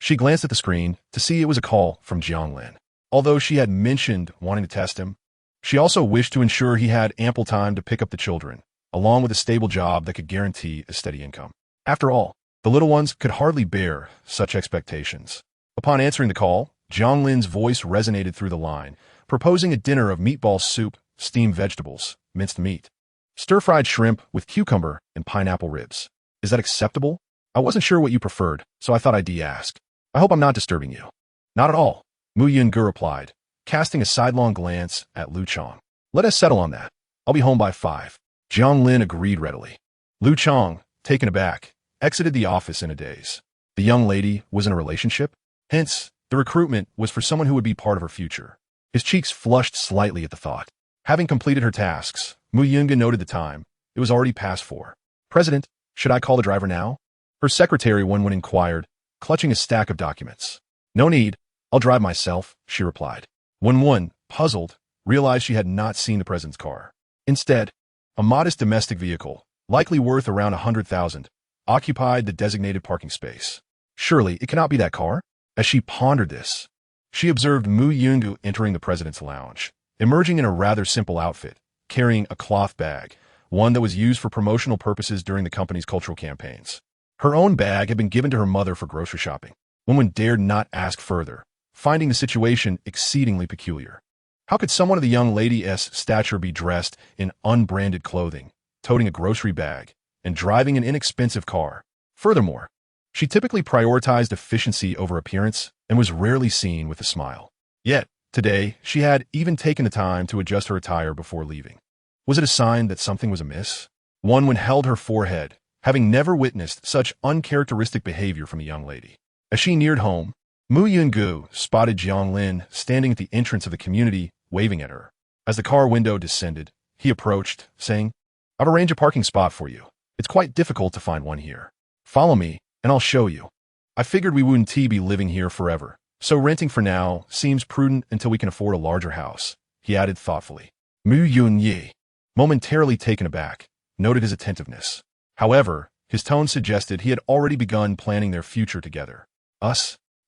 She glanced at the screen to see it was a call from Jiang Lin. Although she had mentioned wanting to test him, she also wished to ensure he had ample time to pick up the children, along with a stable job that could guarantee a steady income. After all, the little ones could hardly bear such expectations. Upon answering the call, Jiang Lin's voice resonated through the line, proposing a dinner of meatball soup, steamed vegetables, minced meat, stir-fried shrimp with cucumber and pineapple ribs. Is that acceptable? I wasn't sure what you preferred, so I thought I'd ask. I hope I'm not disturbing you. Not at all, Mu Yungu replied, casting a sidelong glance at Lu Chong. Let us settle on that. I'll be home by 5. Jiang Lin agreed readily. Lu Chong, taken aback, exited the office in a daze. The young lady was in a relationship? Hence, the recruitment was for someone who would be part of her future. His cheeks flushed slightly at the thought. Having completed her tasks, Mu Yungu noted the time. It was already past 4. President, should I call the driver now? Her secretary Wenwen inquired, clutching a stack of documents. No need. I'll drive myself, she replied. Wenwen, puzzled, realized she had not seen the president's car. Instead, a modest domestic vehicle, likely worth around 100,000, occupied the designated parking space. Surely it cannot be that car? As she pondered this, she observed Mu Yungu entering the president's lounge, emerging in a rather simple outfit, carrying a cloth bag, one that was used for promotional purposes during the company's cultural campaigns. Her own bag had been given to her mother for grocery shopping. Woman dared not ask further, finding the situation exceedingly peculiar. How could someone of the young lady's stature be dressed in unbranded clothing, toting a grocery bag, and driving an inexpensive car? Furthermore, she typically prioritized efficiency over appearance and was rarely seen with a smile. Yet, today, she had even taken the time to adjust her attire before leaving. Was it a sign that something was amiss? Wenwen held her forehead, having never witnessed such uncharacteristic behavior from a young lady. As she neared home, Mu Yungu spotted Jiang Lin standing at the entrance of the community, waving at her. As the car window descended, he approached, saying, I've arranged a parking spot for you. It's quite difficult to find one here. Follow me, and I'll show you. I figured we wouldn't be living here forever, so renting for now seems prudent until we can afford a larger house, he added thoughtfully. Mu Yunyi, momentarily taken aback, noted his attentiveness. However, his tone suggested he had already begun planning their future together.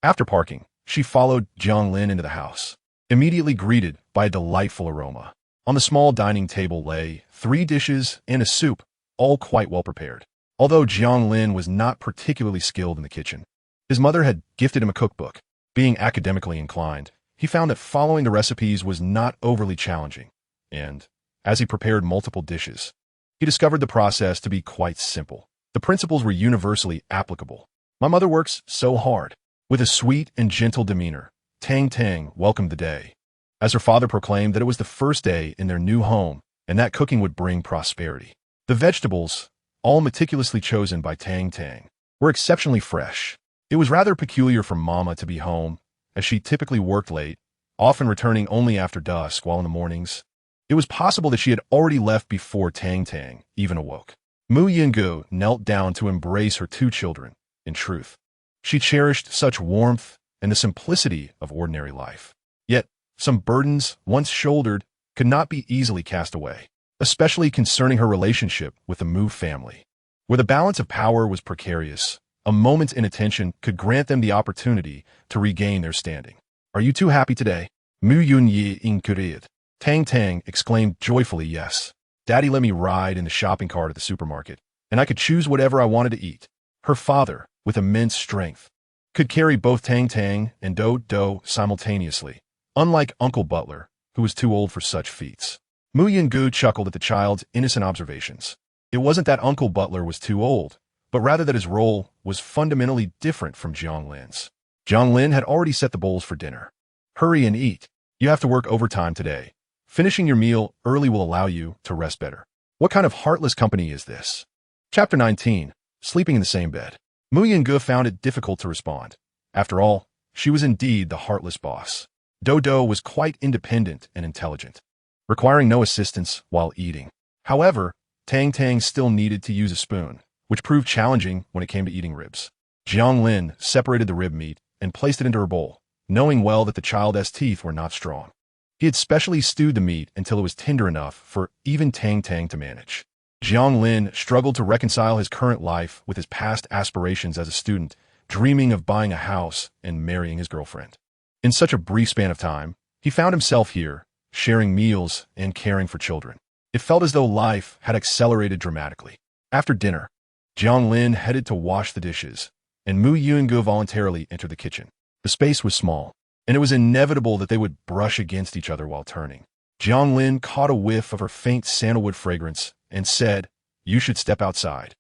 After parking, she followed Jiang Lin into the house, immediately greeted by a delightful aroma. On the small dining table lay 3 dishes and a soup, all quite well prepared. Although Jiang Lin was not particularly skilled in the kitchen, his mother had gifted him a cookbook. Being academically inclined, he found that following the recipes was not overly challenging, and, as he prepared multiple dishes, he discovered the process to be quite simple. The principles were universally applicable. My mother works so hard. With a sweet and gentle demeanor, Tang Tang welcomed the day, as her father proclaimed that it was the first day in their new home and that cooking would bring prosperity. The vegetables, all meticulously chosen by Tang Tang, were exceptionally fresh. It was rather peculiar for Mama to be home, as she typically worked late, often returning only after dusk, while in the mornings, it was possible that she had already left before Tang Tang even awoke. Mu Yungu knelt down to embrace her 2 children. In truth, she cherished such warmth and the simplicity of ordinary life. Yet, some burdens, once shouldered, could not be easily cast away, especially concerning her relationship with the Mu family. Where the balance of power was precarious, a moment's inattention could grant them the opportunity to regain their standing. Are you too happy today? Mu Yunyi inquired. Tang Tang exclaimed joyfully, yes. Daddy let me ride in the shopping cart at the supermarket, and I could choose whatever I wanted to eat. Her father, with immense strength, could carry both Tang Tang and Do Do simultaneously, unlike Uncle Butler, who was too old for such feats. Mu Yungu chuckled at the child's innocent observations. It wasn't that Uncle Butler was too old, but rather that his role was fundamentally different from Jiang Lin's. Jiang Lin had already set the bowls for dinner. Hurry and eat. You have to work overtime today. Finishing your meal early will allow you to rest better. What kind of heartless company is this? Chapter 19. Sleeping in the same bed. Mu Yungu found it difficult to respond. After all, she was indeed the heartless boss. Dodo was quite independent and intelligent, requiring no assistance while eating. However, Tang Tang still needed to use a spoon, which proved challenging when it came to eating ribs. Jiang Lin separated the rib meat and placed it into her bowl, knowing well that the child's teeth were not strong. He had specially stewed the meat until it was tender enough for even Tang Tang to manage. Jiang Lin struggled to reconcile his current life with his past aspirations as a student, dreaming of buying a house and marrying his girlfriend. In such a brief span of time, he found himself here, sharing meals and caring for children. It felt as though life had accelerated dramatically. After dinner, Jiang Lin headed to wash the dishes, and Mu Yungu voluntarily entered the kitchen. The space was small, and it was inevitable that they would brush against each other while turning. Jiang Lin caught a whiff of her faint sandalwood fragrance and said, "You should step outside.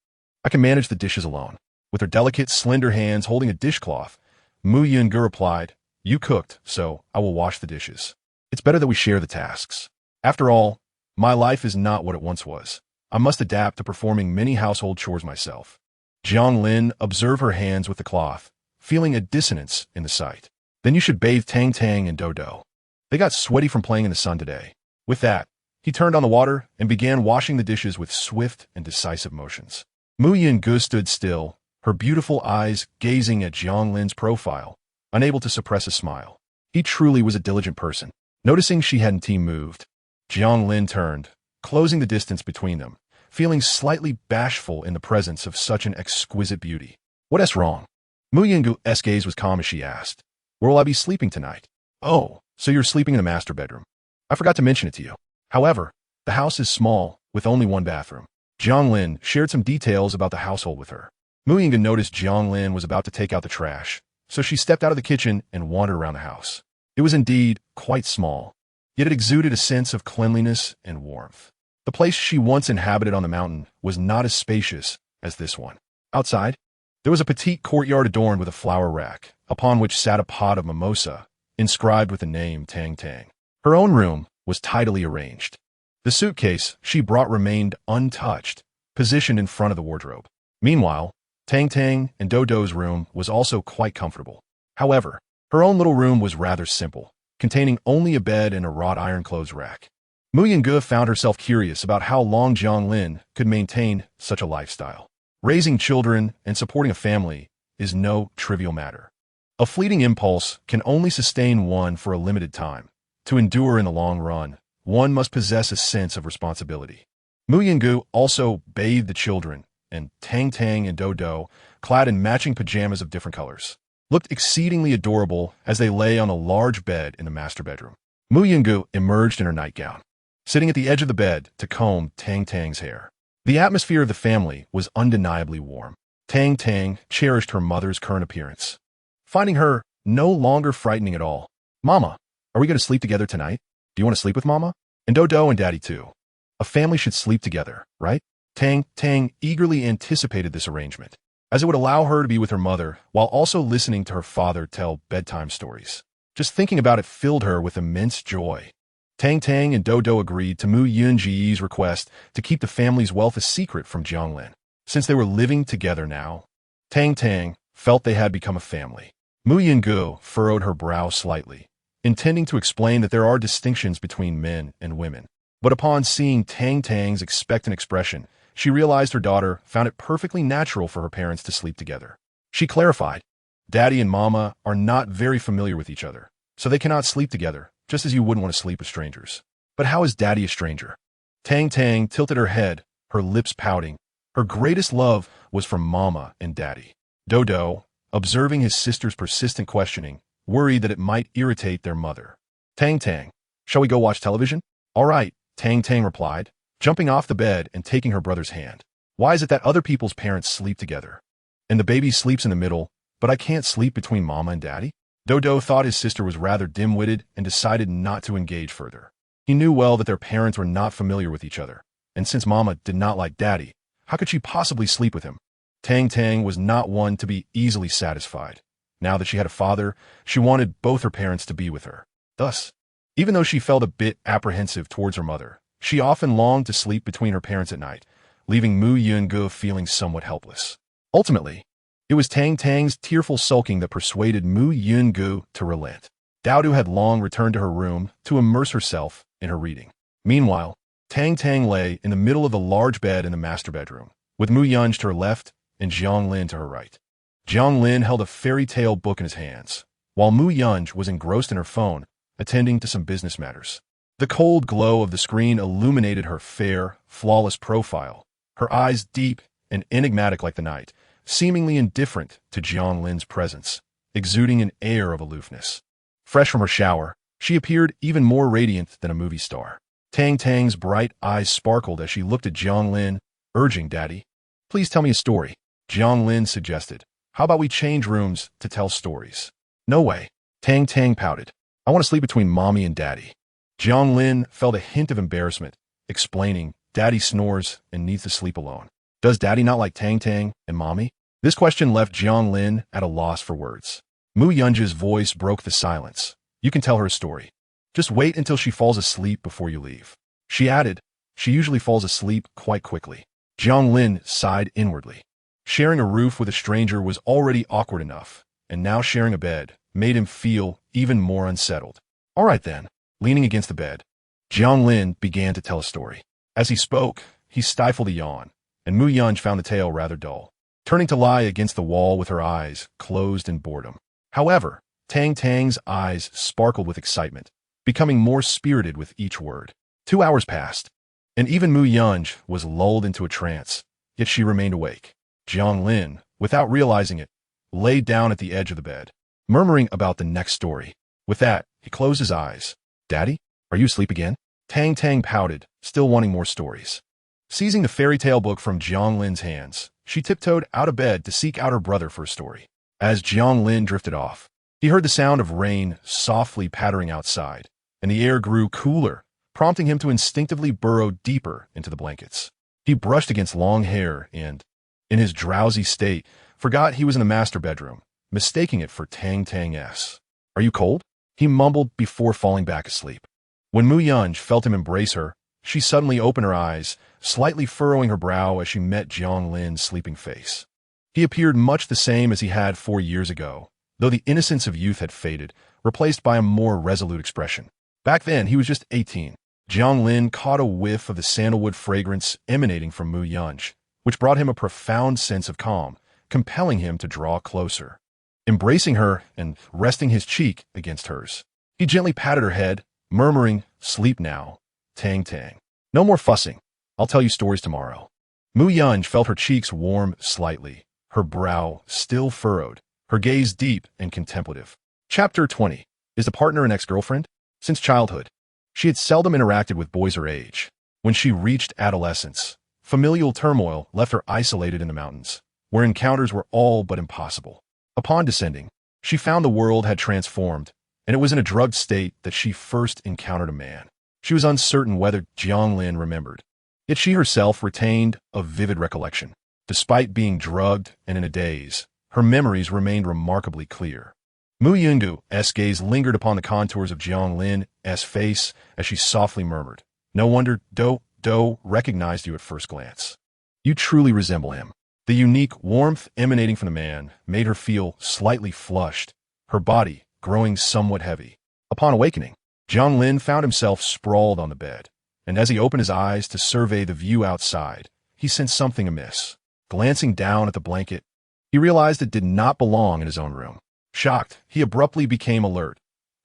I can manage the dishes alone." With her delicate, slender hands holding a dishcloth, Mu Yungu replied, "You cooked, so I will wash the dishes. It's better that we share the tasks. After all, my life is not what it once was. I must adapt to performing many household chores myself." Jiang Lin observed her hands with the cloth, feeling a dissonance in the sight. "Then you should bathe Tang Tang and Dodo. They got sweaty from playing in the sun today." With that, he turned on the water and began washing the dishes with swift and decisive motions. Mu Yungu stood still, her beautiful eyes gazing at Jiang Lin's profile, unable to suppress a smile. He truly was a diligent person. Noticing she hadn't moved, Jiang Lin turned, closing the distance between them, feeling slightly bashful in the presence of such an exquisite beauty. "What's wrong?" Mu Yungu's gaze was calm as she asked, "Where will I be sleeping tonight?" "Oh, so you're sleeping in the master bedroom. I forgot to mention it to you. However, the house is small, with only one bathroom." Jiang Lin shared some details about the household with her. Mu Yungu noticed Jiang Lin was about to take out the trash, so she stepped out of the kitchen and wandered around the house. It was indeed quite small, yet it exuded a sense of cleanliness and warmth. The place she once inhabited on the mountain was not as spacious as this one. Outside, there was a petite courtyard adorned with a flower rack, upon which sat a pot of mimosa, inscribed with the name Tang Tang. Her own room was tidily arranged. The suitcase she brought remained untouched, positioned in front of the wardrobe. Meanwhile, Tang Tang and Dodo's room was also quite comfortable. However, her own little room was rather simple, containing only a bed and a wrought iron clothes rack. Mu Yungu found herself curious about how long Jiang Lin could maintain such a lifestyle. Raising children and supporting a family is no trivial matter. A fleeting impulse can only sustain one for a limited time. To endure in the long run, one must possess a sense of responsibility. Mu Yungu also bathed the children, and Tang Tang and Dodo, clad in matching pajamas of different colors, looked exceedingly adorable as they lay on a large bed in the master bedroom. Mu Yungu emerged in her nightgown, sitting at the edge of the bed to comb Tang Tang's hair. The atmosphere of the family was undeniably warm. Tang Tang cherished her mother's current appearance, finding her no longer frightening at all. "Mama, are we going to sleep together tonight? Do you want to sleep with Mama? And Dodo and Daddy too. A family should sleep together, right?" Tang Tang eagerly anticipated this arrangement, as it would allow her to be with her mother while also listening to her father tell bedtime stories. Just thinking about it filled her with immense joy. Tang Tang and Dodo agreed to Mu Yunji's request to keep the family's wealth a secret from Jiang Lin. Since they were living together now, Tang Tang felt they had become a family. Mu Yungu furrowed her brow slightly, intending to explain that there are distinctions between men and women. But upon seeing Tang Tang's expectant expression, she realized her daughter found it perfectly natural for her parents to sleep together. She clarified, "Daddy and Mama are not very familiar with each other, so they cannot sleep together, just as you wouldn't want to sleep with strangers." "But how is Daddy a stranger?" Tang Tang tilted her head, her lips pouting. Her greatest love was for Mama and Daddy. Dodo, observing his sister's persistent questioning, worried that it might irritate their mother. "Tang Tang, shall we go watch television?" "All right," Tang Tang replied, jumping off the bed and taking her brother's hand. "Why is it that other people's parents sleep together, and the baby sleeps in the middle, but I can't sleep between Mama and Daddy?" Dodo thought his sister was rather dim-witted and decided not to engage further. He knew well that their parents were not familiar with each other, and since Mama did not like Daddy, how could she possibly sleep with him? Tang Tang was not one to be easily satisfied. Now that she had a father, she wanted both her parents to be with her. Thus, even though she felt a bit apprehensive towards her mother, she often longed to sleep between her parents at night, leaving Mu Yungu feeling somewhat helpless. Ultimately, it was Tang Tang's tearful sulking that persuaded Mu Yungu to relent. Dodo had long returned to her room to immerse herself in her reading. Meanwhile, Tang Tang lay in the middle of the large bed in the master bedroom, with Mu Yunj to her left and Jiang Lin to her right. Jiang Lin held a fairy tale book in his hands, while Mu Yunj was engrossed in her phone, attending to some business matters. The cold glow of the screen illuminated her fair, flawless profile, her eyes deep and enigmatic like the night, seemingly indifferent to Jiang Lin's presence, exuding an air of aloofness. Fresh from her shower, she appeared even more radiant than a movie star. Tang Tang's bright eyes sparkled as she looked at Jiang Lin, urging, "Daddy, please tell me a story." Jiang Lin suggested, "How about we change rooms to tell stories?" "No way." Tang Tang pouted. "I want to sleep between Mommy and Daddy." Jiang Lin felt a hint of embarrassment, explaining, "Daddy snores and needs to sleep alone." "Does Daddy not like Tang Tang and Mommy?" This question left Jiang Lin at a loss for words. Mu Yunji's voice broke the silence. "You can tell her a story. Just wait until she falls asleep before you leave." She added, "She usually falls asleep quite quickly." Jiang Lin sighed inwardly. Sharing a roof with a stranger was already awkward enough, and now sharing a bed made him feel even more unsettled. "All right then." Leaning against the bed, Jiang Lin began to tell a story. As he spoke, he stifled a yawn, and Mu Yunj found the tale rather dull, turning to lie against the wall with her eyes closed in boredom. However, Tang Tang's eyes sparkled with excitement, becoming more spirited with each word. 2 hours passed, and even Mu Yunj was lulled into a trance, yet she remained awake. Jiang Lin, without realizing it, lay down at the edge of the bed, murmuring about the next story. With that, he closed his eyes. "Daddy, are you asleep again?" Tang Tang pouted, still wanting more stories. Seizing the fairy tale book from Jiang Lin's hands, she tiptoed out of bed to seek out her brother for a story. As Jiang Lin drifted off, he heard the sound of rain softly pattering outside, and the air grew cooler, prompting him to instinctively burrow deeper into the blankets. He brushed against long hair and, in his drowsy state, forgot he was in the master bedroom, mistaking it for Tang Tang's. "Are you cold?" he mumbled before falling back asleep. When Mu Yunj felt him embrace her, she suddenly opened her eyes, slightly furrowing her brow as she met Jiang Lin's sleeping face. He appeared much the same as he had 4 years ago, though the innocence of youth had faded, replaced by a more resolute expression. Back then, he was just 18. Jiang Lin caught a whiff of the sandalwood fragrance emanating from Mu Yunj, which brought him a profound sense of calm, compelling him to draw closer. Embracing her and resting his cheek against hers, he gently patted her head, murmuring, "Sleep now, Tang Tang. No more fussing. I'll tell you stories tomorrow." Mu Yunj felt her cheeks warm slightly, her brow still furrowed, her gaze deep and contemplative. Chapter 20. Is the partner an ex-girlfriend? Since childhood, she had seldom interacted with boys her age. When she reached adolescence, familial turmoil left her isolated in the mountains, where encounters were all but impossible. Upon descending, she found the world had transformed, and it was in a drugged state that she first encountered a man. She was uncertain whether Jiang Lin remembered, yet she herself retained a vivid recollection. Despite being drugged and in a daze, her memories remained remarkably clear. Mu Yungu's gaze lingered upon the contours of Jiang Lin's face as she softly murmured, "No wonder Do recognized you at first glance. You truly resemble him." The unique warmth emanating from the man made her feel slightly flushed, her body growing somewhat heavy. Upon awakening, Jiang Lin found himself sprawled on the bed, and as he opened his eyes to survey the view outside, he sensed something amiss. Glancing down at the blanket, he realized it did not belong in his own room. Shocked, he abruptly became alert.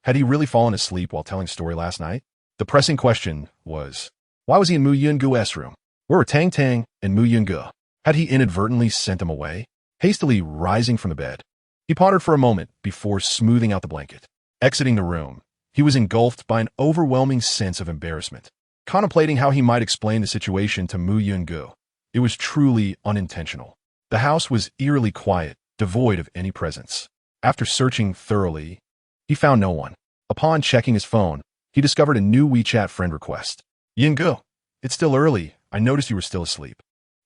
Had he really fallen asleep while telling a story last night? The pressing question was, why was he in Mu Yungu's room? Where were Tang Tang and Mu Yungu? Had he inadvertently sent them away? Hastily rising from the bed, he pondered for a moment before smoothing out the blanket. Exiting the room, he was engulfed by an overwhelming sense of embarrassment. Contemplating how he might explain the situation to Mu Yungu, it was truly unintentional. The house was eerily quiet, devoid of any presence. After searching thoroughly, he found no one. Upon checking his phone, he discovered a new WeChat friend request. "Yungu, it's still early. I noticed you were still asleep.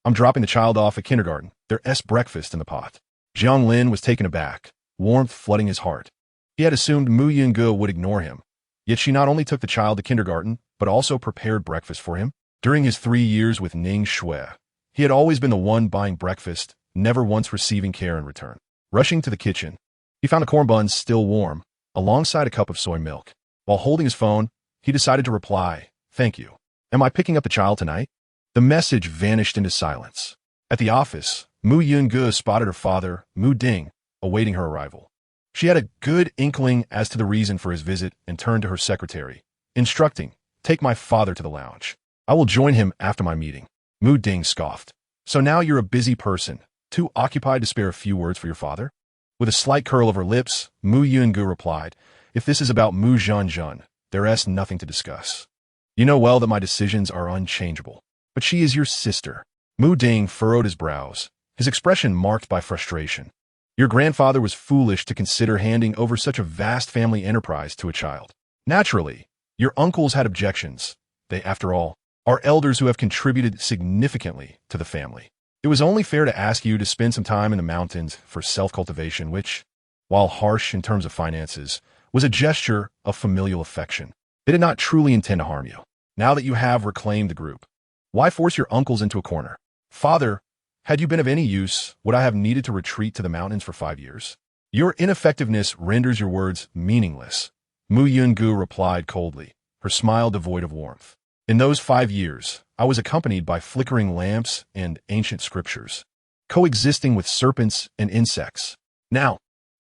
I'm dropping the child off at kindergarten. There's breakfast in the pot." Jiang Lin was taken aback, warmth flooding his heart. He had assumed Mu Yungu would ignore him, yet she not only took the child to kindergarten, but also prepared breakfast for him. During his 3 years with Ning Shui, he had always been the one buying breakfast, never once receiving care in return. Rushing to the kitchen, he found the corn buns still warm, alongside a cup of soy milk. While holding his phone, he decided to reply, "Thank you. Am I picking up the child tonight?" The message vanished into silence. At the office, Mu Yungu spotted her father, Mu Ding, awaiting her arrival. She had a good inkling as to the reason for his visit and turned to her secretary, instructing, "Take my father to the lounge. I will join him after my meeting." Mu Ding scoffed. "So now you're a busy person. too occupied to spare a few words for your father? With a slight curl of her lips, Mu Yungu replied, if this is about Mu Zhanzhan, there is nothing to discuss. You know well that my decisions are unchangeable. But she is your sister. Mu Ding furrowed his brows, his expression marked by frustration. Your grandfather was foolish to consider handing over such a vast family enterprise to a child. Naturally, your uncles had objections. They, after all, are elders who have contributed significantly to the family. It was only fair to ask you to spend some time in the mountains for self-cultivation, which, while harsh in terms of finances, was a gesture of familial affection. They did not truly intend to harm you. Now that you have reclaimed the group, why force your uncles into a corner? Father, had you been of any use, would I have needed to retreat to the mountains for 5 years? Your ineffectiveness renders your words meaningless. Mu Yungu replied coldly, her smile devoid of warmth. In those 5 years, I was accompanied by flickering lamps and ancient scriptures, coexisting with serpents and insects. Now,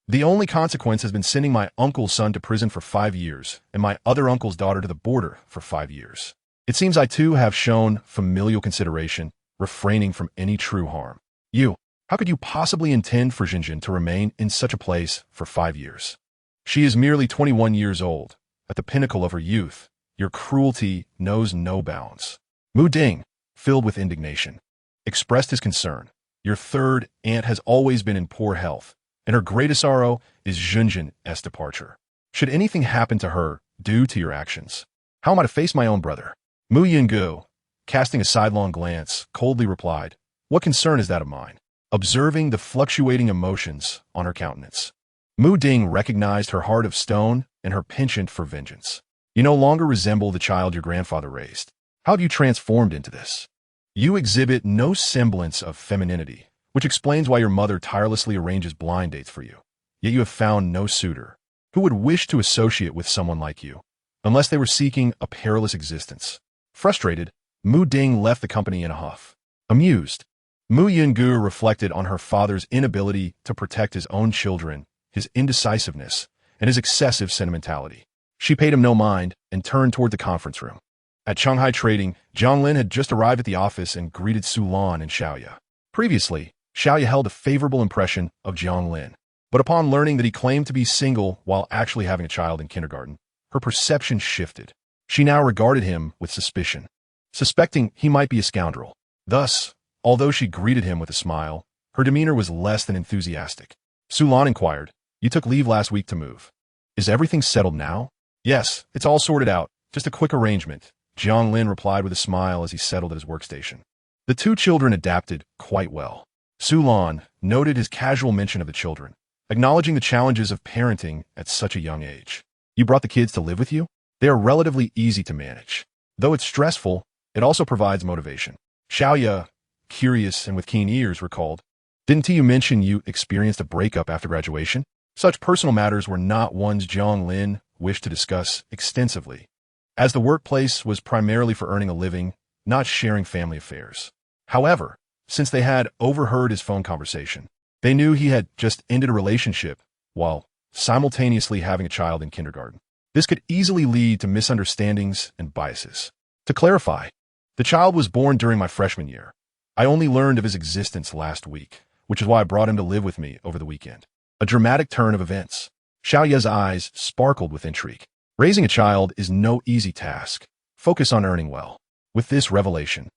the only consequence has been sending my uncle's son to prison for 5 years and my other uncle's daughter to the border for 5 years. It seems I too have shown familial consideration, refraining from any true harm. How could you possibly intend for Zhanzhan to remain in such a place for 5 years? She is merely 21 years old, at the pinnacle of her youth. Your cruelty knows no bounds. Mu Ding, filled with indignation, expressed his concern. Your third aunt has always been in poor health, and her greatest sorrow is Zhanzhan's departure. Should anything happen to her due to your actions, how am I to face my own brother? Mu Yungu, casting a sidelong glance, coldly replied, what concern is that of mine? Observing the fluctuating emotions on her countenance, Mu Ding recognized her heart of stone and her penchant for vengeance. You no longer resemble the child your grandfather raised. How have you transformed into this? You exhibit no semblance of femininity, which explains why your mother tirelessly arranges blind dates for you. Yet you have found no suitor who would wish to associate with someone like you, unless they were seeking a perilous existence. Frustrated, Mu Ding left the company in a huff. Amused, Mu Yungu reflected on her father's inability to protect his own children, his indecisiveness, and his excessive sentimentality. She paid him no mind and turned toward the conference room. At Shanghai Trading, Jiang Lin had just arrived at the office and greeted Su Lan and Xiaoya. Previously, Xiaoya held a favorable impression of Jiang Lin, but upon learning that he claimed to be single while actually having a child in kindergarten, her perception shifted. She now regarded him with suspicion, suspecting he might be a scoundrel. Thus, although she greeted him with a smile, her demeanor was less than enthusiastic. Su Lan inquired, you took leave last week to move. Is everything settled now? Yes, it's all sorted out. Just a quick arrangement, Jiang Lin replied with a smile as he settled at his workstation. The two children adapted quite well. Su Lan noted his casual mention of the children, acknowledging the challenges of parenting at such a young age. You brought the kids to live with you? They are relatively easy to manage. Though it's stressful, it also provides motivation. Xiaoya, curious and with keen ears, recalled, didn't you mention you experienced a breakup after graduation? Such personal matters were not ones Jiang Lin wished to discuss extensively, as the workplace was primarily for earning a living, not sharing family affairs. However, since they had overheard his phone conversation, they knew he had just ended a relationship while simultaneously having a child in kindergarten. This could easily lead to misunderstandings and biases. To clarify, the child was born during my freshman year. I only learned of his existence last week, which is why I brought him to live with me over the weekend. A dramatic turn of events. Xiaoya's eyes sparkled with intrigue. Raising a child is no easy task. Focus on earning well. With this revelation,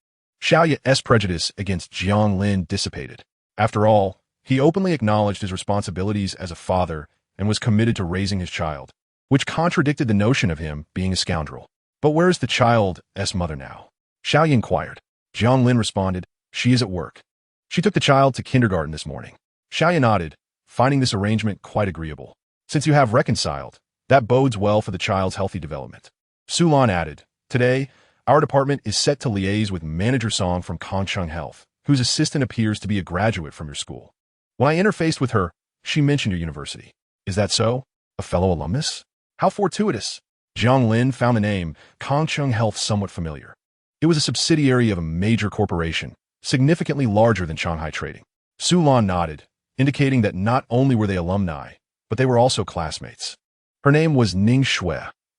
Xiaoya's prejudice against Jiang Lin dissipated. After all, he openly acknowledged his responsibilities as a father and was committed to raising his child, which contradicted the notion of him being a scoundrel. But where is the child's mother now? Xiaoya inquired. Jiang Lin responded, she is at work. She took the child to kindergarten this morning. Xiaoya nodded, finding this arrangement quite agreeable. Since you have reconciled, that bodes well for the child's healthy development. Su Lan added, today, our department is set to liaise with Manager Song from Kangcheng Health, whose assistant appears to be a graduate from your school. When I interfaced with her, she mentioned your university. Is that so? A fellow alumnus? How fortuitous. Jiang Lin found the name Kangcheng Health somewhat familiar. It was a subsidiary of a major corporation, significantly larger than Shanghai Trading. Su Lan nodded, indicating that not only were they alumni, but they were also classmates. Her name was Ning Shui,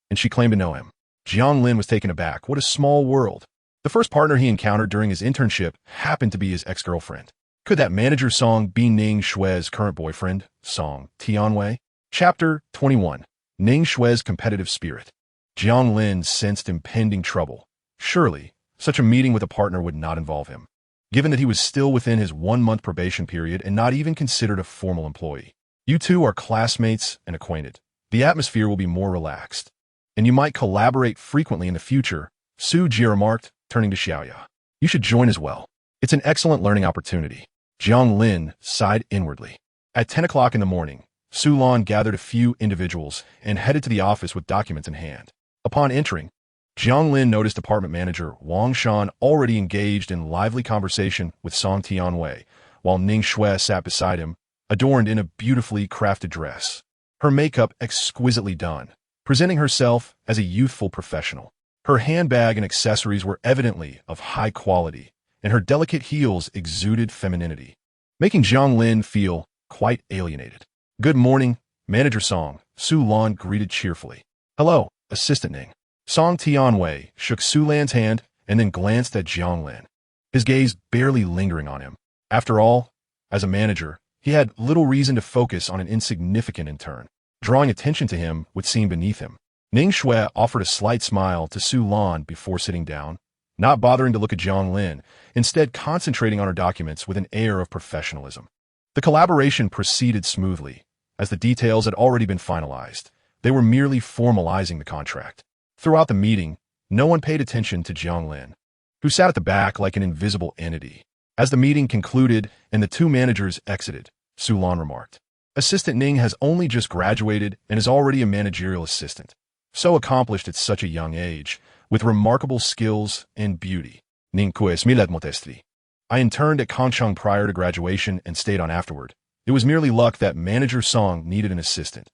and she claimed to know him. Jiang Lin was taken aback. What a small world. The first partner he encountered during his internship happened to be his ex-girlfriend. Could that manager Song be Ning Shue's current boyfriend, Song Tianwei? Chapter 21. Ning Shue's competitive spirit. Jiang Lin sensed impending trouble. Surely, such a meeting with a partner would not involve him, given that he was still within his 1-month probation period and not even considered a formal employee. You two are classmates and acquainted. The atmosphere will be more relaxed, and you might collaborate frequently in the future, Su Jie remarked, turning to Xiaoya. You should join as well. It's an excellent learning opportunity. Jiang Lin sighed inwardly. At 10 o'clock in the morning, Su Lan gathered a few individuals and headed to the office with documents in hand. Upon entering, Jiang Lin noticed apartment manager Wang Shan already engaged in lively conversation with Song Tianwei, while Ning Shue sat beside him, adorned in a beautifully crafted dress, her makeup exquisitely done, presenting herself as a youthful professional. Her handbag and accessories were evidently of high quality, and her delicate heels exuded femininity, making Jiang Lin feel quite alienated. Good morning, Manager Song, Su Lan greeted cheerfully. Hello, Assistant Ning. Song Tianwei shook Su Lan's hand and then glanced at Jiang Lin, his gaze barely lingering on him. After all, as a manager, he had little reason to focus on an insignificant intern. Drawing attention to him would seem beneath him. Ning Shue offered a slight smile to Su Lan before sitting down, not bothering to look at Jiang Lin, instead concentrating on her documents with an air of professionalism. The collaboration proceeded smoothly, as the details had already been finalized. They were merely formalizing the contract. Throughout the meeting, no one paid attention to Jiang Lin, who sat at the back like an invisible entity. As the meeting concluded and the two managers exited, Su Lan remarked, Assistant Ning has only just graduated and is already a managerial assistant, so accomplished at such a young age, with remarkable skills and beauty. Ning Kues milet modestri. I interned at Kancheng prior to graduation and stayed on afterward. It was merely luck that Manager Song needed an assistant,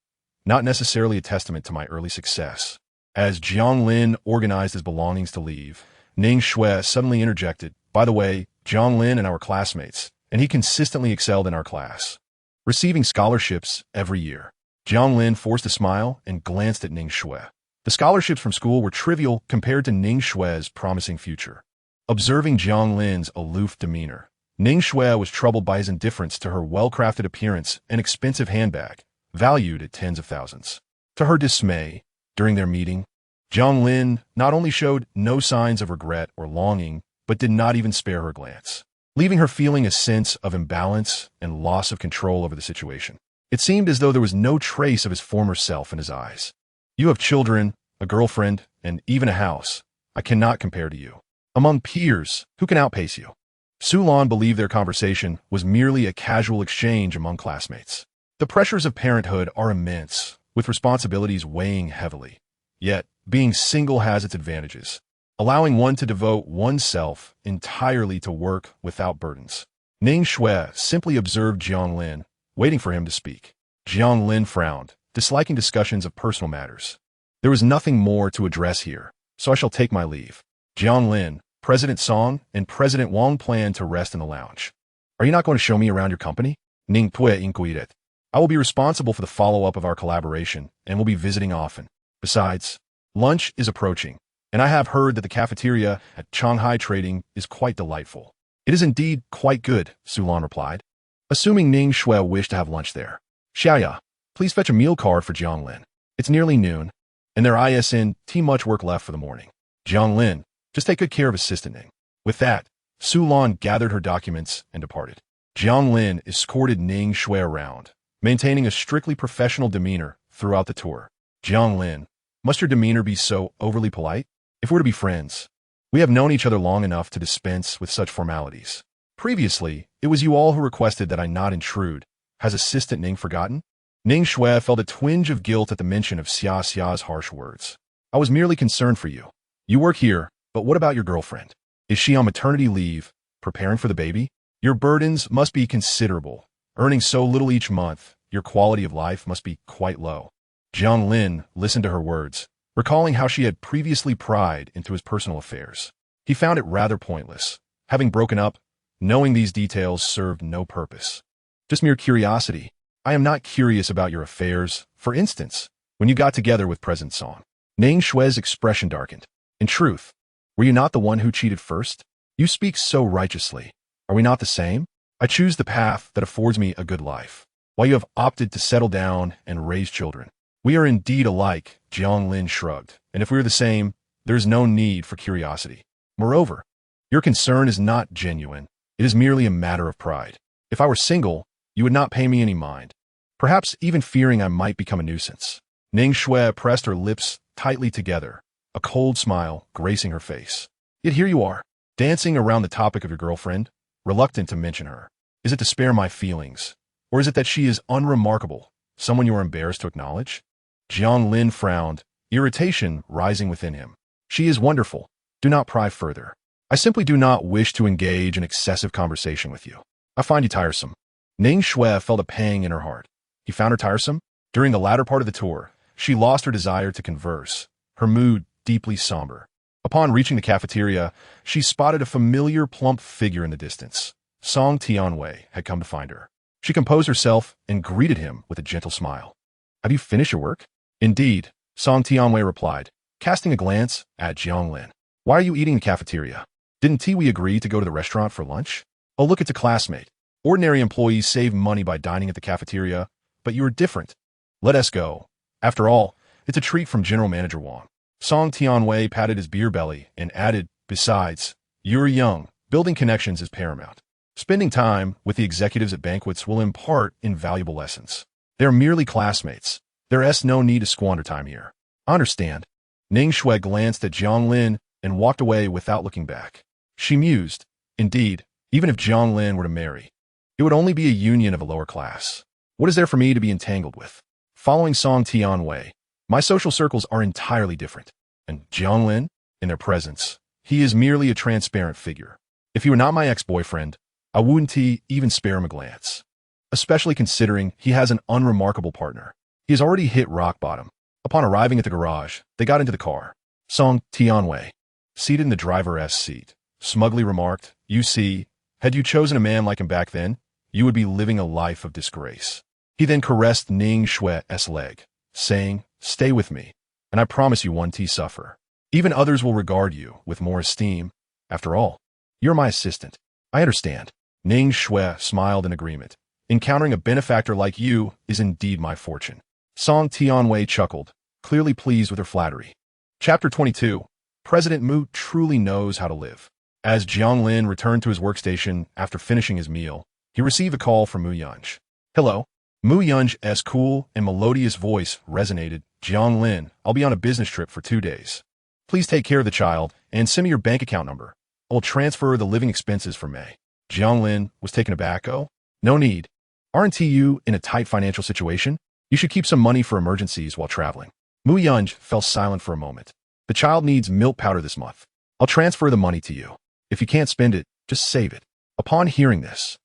not necessarily a testament to my early success. As Jiang Lin organized his belongings to leave, Ning Shue suddenly interjected, By the way, Jiang Lin and our classmates, and he consistently excelled in our class, receiving scholarships every year. Jiang Lin forced a smile and glanced at Ning Shue. The scholarships from school were trivial compared to Ning Shue's promising future. Observing Jiang Lin's aloof demeanor, Ning Shue was troubled by his indifference to her well-crafted appearance and expensive handbag, valued at tens of thousands. To her dismay, during their meeting, Jiang Lin not only showed no signs of regret or longing, but did not even spare her glance, leaving her feeling a sense of imbalance and loss of control over the situation. It seemed as though there was no trace of his former self in his eyes. You have children, a girlfriend, and even a house. I cannot compare to you. Among peers, who can outpace you? Su Lan believed their conversation was merely a casual exchange among classmates. The pressures of parenthood are immense, with responsibilities weighing heavily. Yet, being single has its advantages, allowing one to devote oneself entirely to work without burdens. Ning Shue simply observed Jiang Lin, waiting for him to speak. Jiang Lin frowned, disliking discussions of personal matters. There was nothing more to address here, so I shall take my leave. Jiang Lin, President Song, and President Wang plan to rest in the lounge. Are you not going to show me around your company? Ning Pue inquired. I will be responsible for the follow-up of our collaboration and will be visiting often. Besides, lunch is approaching, and I have heard that the cafeteria at Shanghai Trading is quite delightful. It is indeed quite good, Su Lan replied, assuming Ning Shue wished to have lunch there. Xiaoya, please fetch a meal card for Jiang Lin. It's nearly noon, and there isn't much work left for the morning. Jiang Lin, just take good care of Assistant Ning. With that, Su Lan gathered her documents and departed. Jiang Lin escorted Ning Shue around, maintaining a strictly professional demeanor throughout the tour. Jiang Lin, must your demeanor be so overly polite? If we're to be friends, we have known each other long enough to dispense with such formalities. Previously, it was you all who requested that I not intrude. Has Assistant Ning forgotten? Ning Shue felt a twinge of guilt at the mention of Xia Xia's harsh words. I was merely concerned for you. You work here, but what about your girlfriend? Is she on maternity leave, preparing for the baby? Your burdens must be considerable. Earning so little each month, your quality of life must be quite low. Jiang Lin listened to her words, recalling how she had previously pried into his personal affairs. He found it rather pointless. Having broken up, knowing these details served no purpose. Just mere curiosity. I am not curious about your affairs. For instance, when you got together with President Song. Ning Shue's expression darkened. In truth, were you not the one who cheated first? You speak so righteously. Are we not the same? I choose the path that affords me a good life, while you have opted to settle down and raise children. We are indeed alike, Jiang Lin shrugged, and if we are the same, there is no need for curiosity. Moreover, your concern is not genuine. It is merely a matter of pride. If I were single, you would not pay me any mind, perhaps even fearing I might become a nuisance. Ning Shui pressed her lips tightly together, a cold smile gracing her face. Yet here you are, dancing around the topic of your girlfriend, reluctant to mention her. Is it to spare my feelings, or is it that she is unremarkable, someone you are embarrassed to acknowledge? Jiang Lin frowned, irritation rising within him. She is wonderful. Do not pry further. I simply do not wish to engage in excessive conversation with you. I find you tiresome. Ning Shui felt a pang in her heart. He found her tiresome? During the latter part of the tour, she lost her desire to converse, her mood deeply somber. Upon reaching the cafeteria, she spotted a familiar plump figure in the distance. Song Tianwei had come to find her. She composed herself and greeted him with a gentle smile. Have you finished your work? Indeed, Song Tianwei replied, casting a glance at Jiang Lin. Why are you eating in the cafeteria? Didn't Tiwi agree to go to the restaurant for lunch? Oh, look, it's a classmate. Ordinary employees save money by dining at the cafeteria, but you are different. Let us go. After all, it's a treat from General Manager Wang. Song Tianwei patted his beer belly and added, besides, you're young. Building connections is paramount. Spending time with the executives at banquets will impart invaluable lessons. They're merely classmates. There's no need to squander time here. I understand. Ning Shui glanced at Jiang Lin and walked away without looking back. She mused. Indeed, even if Jiang Lin were to marry, it would only be a union of a lower class. What is there for me to be entangled with? Following Song Tianwei, my social circles are entirely different. And Jiang Lin, in their presence, he is merely a transparent figure. If he were not my ex-boyfriend, I wouldn't even spare him a glance. Especially considering he has an unremarkable partner. He has already hit rock bottom. Upon arriving at the garage, they got into the car. Song Tianwei, seated in the driver's seat, smugly remarked, you see, had you chosen a man like him back then, you would be living a life of disgrace. He then caressed Ning Shui's leg, saying, stay with me, and I promise you won't suffer. Even others will regard you with more esteem. After all, you're my assistant. I understand. Ning Shui smiled in agreement. Encountering a benefactor like you is indeed my fortune. Song Tianwei chuckled, clearly pleased with her flattery. Chapter 22. President Mu truly knows how to live. As Jiang Lin returned to his workstation after finishing his meal, he received a call from Mu Yunj. Hello. Mu Yunj's cool and melodious voice resonated. Jiang Lin, I'll be on a business trip for 2 days. Please take care of the child and send me your bank account number. I'll transfer the living expenses for May. Jiang Lin was taken aback. Oh, no need. Aren't you in a tight financial situation? You should keep some money for emergencies while traveling. Mu Yunj fell silent for a moment. The child needs milk powder this month. I'll transfer the money to you. If you can't spend it, just save it. Upon hearing this,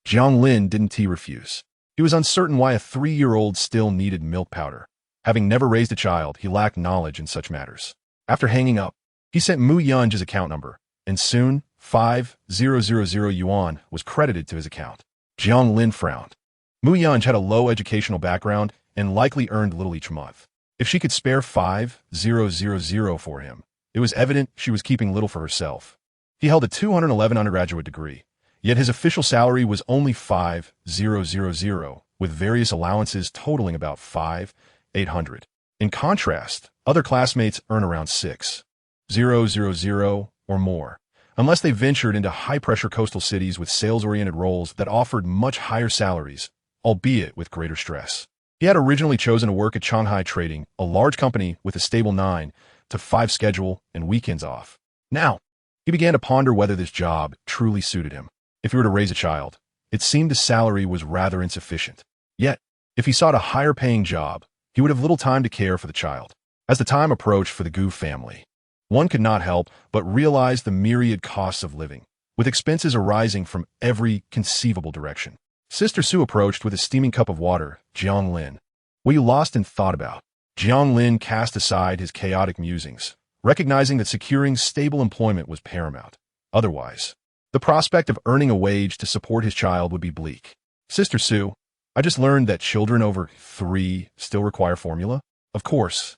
Jiang Lin didn't refuse. He was uncertain why a 3-year-old still needed milk powder. Having never raised a child, he lacked knowledge in such matters. After hanging up, he sent Mu Yunj's account number, and soon 5,000 yuan was credited to his account. Jiang Lin frowned. Mu Yunj had a low educational background and likely earned little each month. If she could spare 5,000 for him, it was evident she was keeping little for herself. He held a 211 undergraduate degree, yet his official salary was only 5,000, with various allowances totaling about 5,800. In contrast, other classmates earn around 6,000 or more, unless they ventured into high-pressure coastal cities with sales-oriented roles that offered much higher salaries, albeit with greater stress. He had originally chosen to work at Shanghai Trading, a large company with a stable 9 to 5 schedule and weekends off. Now, he began to ponder whether this job truly suited him. If he were to raise a child, it seemed his salary was rather insufficient. Yet, if he sought a higher-paying job, he would have little time to care for the child. As the time approached for the Gu family, one could not help but realize the myriad costs of living, with expenses arising from every conceivable direction. Sister Su approached with a steaming cup of water. Jiang Lin, what you lost in thought about? Jiang Lin cast aside his chaotic musings, recognizing that securing stable employment was paramount. Otherwise, the prospect of earning a wage to support his child would be bleak. Sister Su, I just learned that children over 3 still require formula. Of course,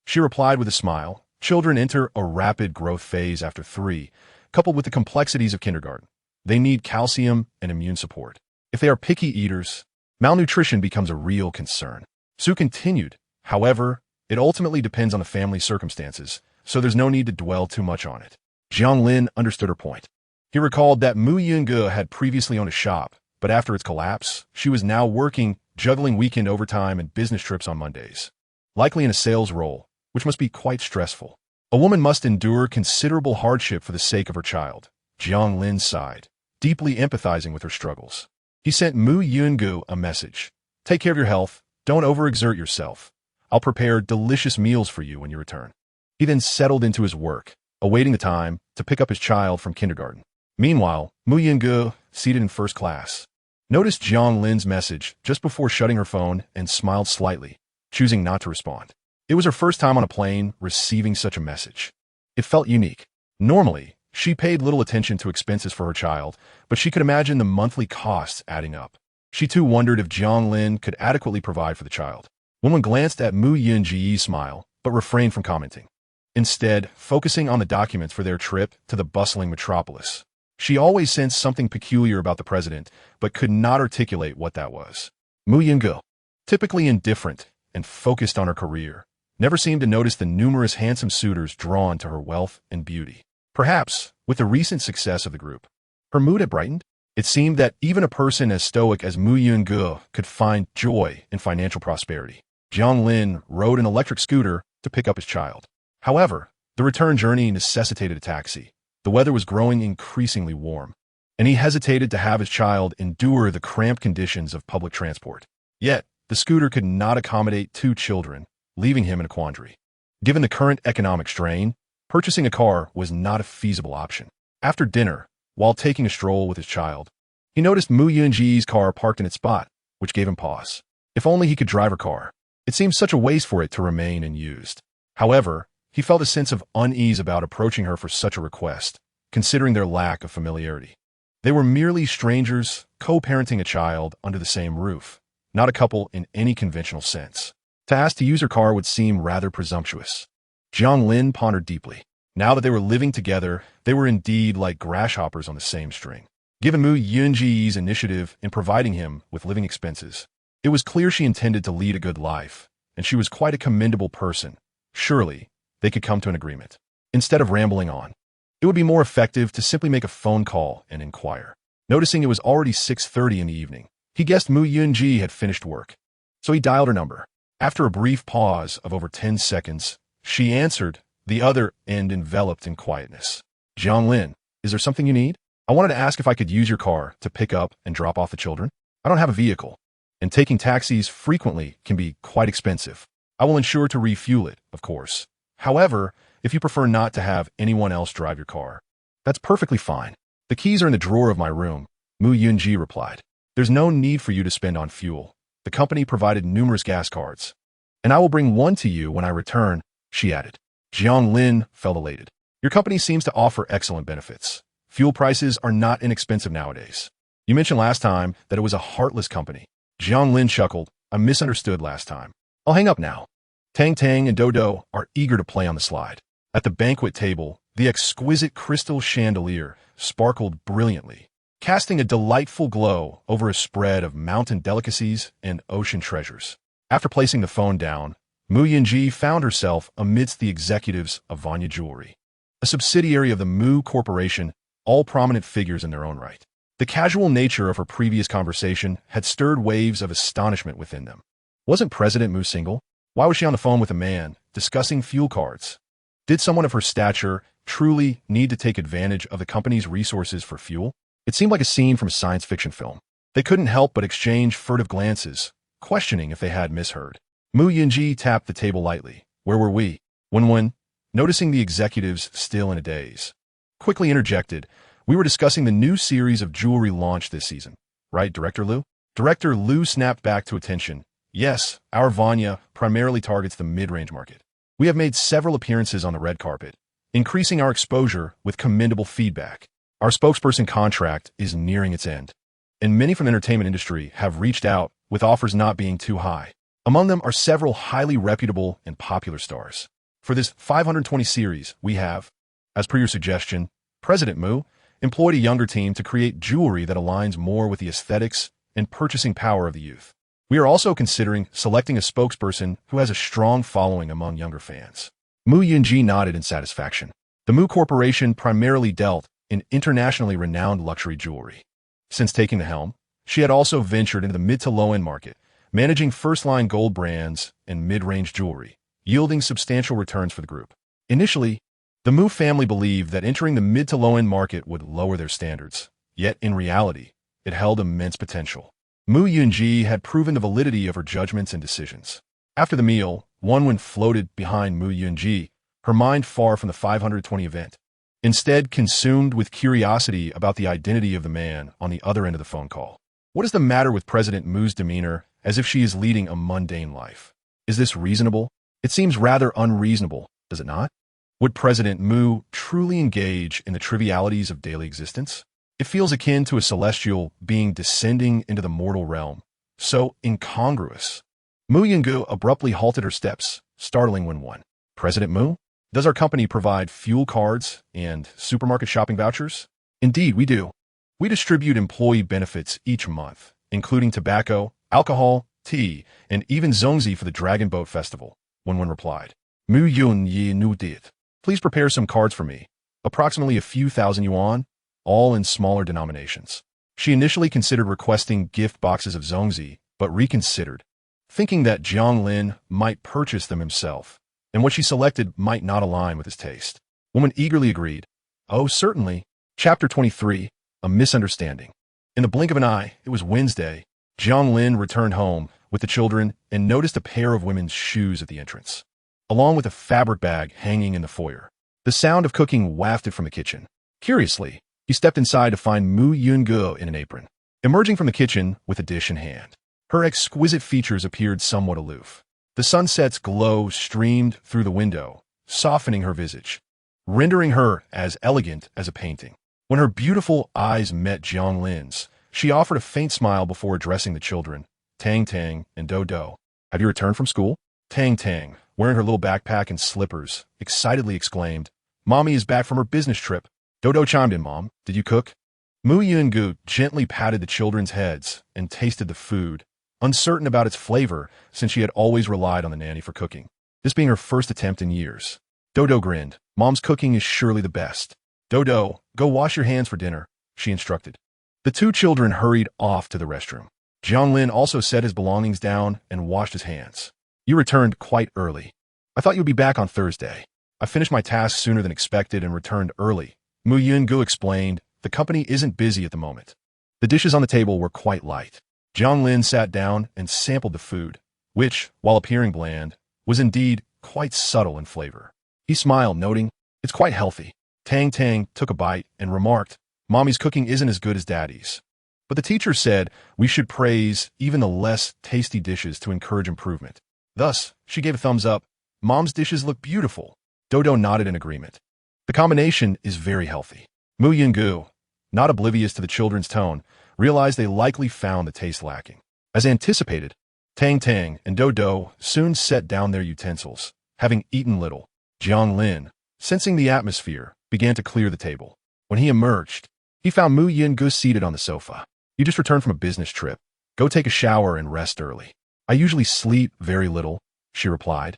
she replied with a smile. Children enter a rapid growth phase after 3, coupled with the complexities of kindergarten. They need calcium and immune support. If they are picky eaters, malnutrition becomes a real concern. Su continued, however, it ultimately depends on the family's circumstances, so there's no need to dwell too much on it. Jiang Lin understood her point. He recalled that Mu Yunge had previously owned a shop, but after its collapse, she was now working, juggling weekend overtime and business trips on Mondays. Likely in a sales role, which must be quite stressful. A woman must endure considerable hardship for the sake of her child. Jiang Lin sighed, deeply empathizing with her struggles. He sent Mu Yungu a message. Take care of your health, don't overexert yourself. I'll prepare delicious meals for you when you return. He then settled into his work, awaiting the time to pick up his child from kindergarten. Meanwhile, Mu Yungu, seated in first class, noticed Jiang Lin's message just before shutting her phone and smiled slightly, choosing not to respond. It was her first time on a plane receiving such a message. It felt unique. Normally, she paid little attention to expenses for her child, but she could imagine the monthly costs adding up. She too wondered if Jiang Lin could adequately provide for the child. Woman glanced at Mu Yunji's smile, but refrained from commenting. Instead, focusing on the documents for their trip to the bustling metropolis. She always sensed something peculiar about the president, but could not articulate what that was. Mu Yungu, typically indifferent and focused on her career, never seemed to notice the numerous handsome suitors drawn to her wealth and beauty. Perhaps, with the recent success of the group, her mood had brightened. It seemed that even a person as stoic as Mu Yungu could find joy in financial prosperity. Jiang Lin rode an electric scooter to pick up his child. However, the return journey necessitated a taxi. The weather was growing increasingly warm, and he hesitated to have his child endure the cramped conditions of public transport. Yet, the scooter could not accommodate two children, leaving him in a quandary. Given the current economic strain, purchasing a car was not a feasible option. After dinner, while taking a stroll with his child, he noticed Mu Yunji's car parked in its spot, which gave him pause. If only he could drive her car. It seemed such a waste for it to remain unused. However, he felt a sense of unease about approaching her for such a request, considering their lack of familiarity. They were merely strangers, co-parenting a child under the same roof, not a couple in any conventional sense. To ask to use her car would seem rather presumptuous. Jiang Lin pondered deeply. Now that they were living together, they were indeed like grasshoppers on the same string. Given Mu Yunji's initiative in providing him with living expenses, it was clear she intended to lead a good life, and she was quite a commendable person. Surely, they could come to an agreement. Instead of rambling on, it would be more effective to simply make a phone call and inquire. Noticing it was already 6:30 in the evening, he guessed Mu Yunji had finished work. So he dialed her number. After a brief pause of over 10 seconds, she answered, the other end enveloped in quietness. Jiang Lin, is there something you need? I wanted to ask if I could use your car to pick up and drop off the children. I don't have a vehicle, and taking taxis frequently can be quite expensive. I will ensure to refuel it, of course. However, if you prefer not to have anyone else drive your car, that's perfectly fine. The keys are in the drawer of my room, Mu Yunji replied. There's no need for you to spend on fuel. The company provided numerous gas cards, and I will bring one to you when I return, she added. Jiang Lin felt elated. Your company seems to offer excellent benefits. Fuel prices are not inexpensive nowadays. You mentioned last time that it was a heartless company. Jiang Lin chuckled. I misunderstood last time. I'll hang up now. Tang Tang and Dodo are eager to play on the slide. At the banquet table, the exquisite crystal chandelier sparkled brilliantly, casting a delightful glow over a spread of mountain delicacies and ocean treasures. After placing the phone down, Mu Yunji found herself amidst the executives of Vanya Jewelry, a subsidiary of the Mu Corporation, all prominent figures in their own right. The casual nature of her previous conversation had stirred waves of astonishment within them. Wasn't President Mu single? Why was she on the phone with a man, discussing fuel cards? Did someone of her stature truly need to take advantage of the company's resources for fuel? It seemed like a scene from a science fiction film. They couldn't help but exchange furtive glances, questioning if they had misheard. Mu Yunji tapped the table lightly. Where were we? Wen, noticing the executives still in a daze, quickly interjected. We were discussing the new series of jewelry launched this season. Right, Director Liu? Director Liu snapped back to attention. Yes, our Vanya primarily targets the mid-range market. We have made several appearances on the red carpet, increasing our exposure with commendable feedback. Our spokesperson contract is nearing its end, and many from the entertainment industry have reached out with offers not being too high. Among them are several highly reputable and popular stars. For this 520 series, we have, as per your suggestion, President Mu, employed a younger team to create jewelry that aligns more with the aesthetics and purchasing power of the youth. We are also considering selecting a spokesperson who has a strong following among younger fans. Mu Yunji nodded in satisfaction. The Mu Corporation primarily dealt in internationally renowned luxury jewelry. Since taking the helm, she had also ventured into the mid to low-end market, managing first-line gold brands and mid-range jewelry, yielding substantial returns for the group. Initially, the Mu family believed that entering the mid to low-end market would lower their standards, yet in reality, it held immense potential. Mu Yunji had proven the validity of her judgments and decisions. After the meal, Wenwen floated behind Mu Yunji, her mind far from the 520 event, instead consumed with curiosity about the identity of the man on the other end of the phone call. What is the matter with President Mu's demeanor, as if she is leading a mundane life? Is this reasonable? It seems rather unreasonable, does it not? Would President Mu truly engage in the trivialities of daily existence? It feels akin to a celestial being descending into the mortal realm, so incongruous. Mu Yungu abruptly halted her steps, startling Wenwen. President Mu? Does our company provide fuel cards and supermarket shopping vouchers? Indeed, we do. We distribute employee benefits each month, including tobacco, alcohol, tea, and even zongzi for the Dragon Boat Festival, Wenwen replied. Mu Yunyi nu did. Please prepare some cards for me, approximately a few thousand yuan, all in smaller denominations. She initially considered requesting gift boxes of zongzi, but reconsidered, thinking that Jiang Lin might purchase them himself, and what she selected might not align with his taste. Woman eagerly agreed. Oh, certainly. Chapter 23, A Misunderstanding. In the blink of an eye, it was Wednesday. Jiang Lin returned home with the children and noticed a pair of women's shoes at the entrance, along with a fabric bag hanging in the foyer. The sound of cooking wafted from the kitchen. Curiously, he stepped inside to find Mu Yungu in an apron, emerging from the kitchen with a dish in hand. Her exquisite features appeared somewhat aloof. The sunset's glow streamed through the window, softening her visage, rendering her as elegant as a painting. When her beautiful eyes met Jiang Lin's, she offered a faint smile before addressing the children, Tang Tang and Do Do. Have you returned from school? Tang Tang, wearing her little backpack and slippers, excitedly exclaimed, Mommy is back from her business trip. Dodo chimed in, Mom, did you cook? Mu Yungu gently patted the children's heads and tasted the food, uncertain about its flavor since she had always relied on the nanny for cooking, this being her first attempt in years. Dodo grinned. Mom's cooking is surely the best. Dodo, go wash your hands for dinner, she instructed. The two children hurried off to the restroom. Jiang Lin also set his belongings down and washed his hands. You returned quite early. I thought you'd be back on Thursday. I finished my task sooner than expected and returned early. Mu Yungu explained, the company isn't busy at the moment. The dishes on the table were quite light. Jiang Lin sat down and sampled the food, which, while appearing bland, was indeed quite subtle in flavor. He smiled, noting, it's quite healthy. Tang Tang took a bite and remarked, Mommy's cooking isn't as good as Daddy's. But the teacher said we should praise even the less tasty dishes to encourage improvement. Thus, she gave a thumbs up. Mom's dishes look beautiful. Dodo nodded in agreement. The combination is very healthy. Mu Yungu, not oblivious to the children's tone, realized they likely found the taste lacking. As anticipated, Tang Tang and Do Do soon set down their utensils, having eaten little. Jiang Lin, sensing the atmosphere, began to clear the table. When he emerged, he found Mu Yungu seated on the sofa. You just returned from a business trip. Go take a shower and rest early. I usually sleep very little, she replied.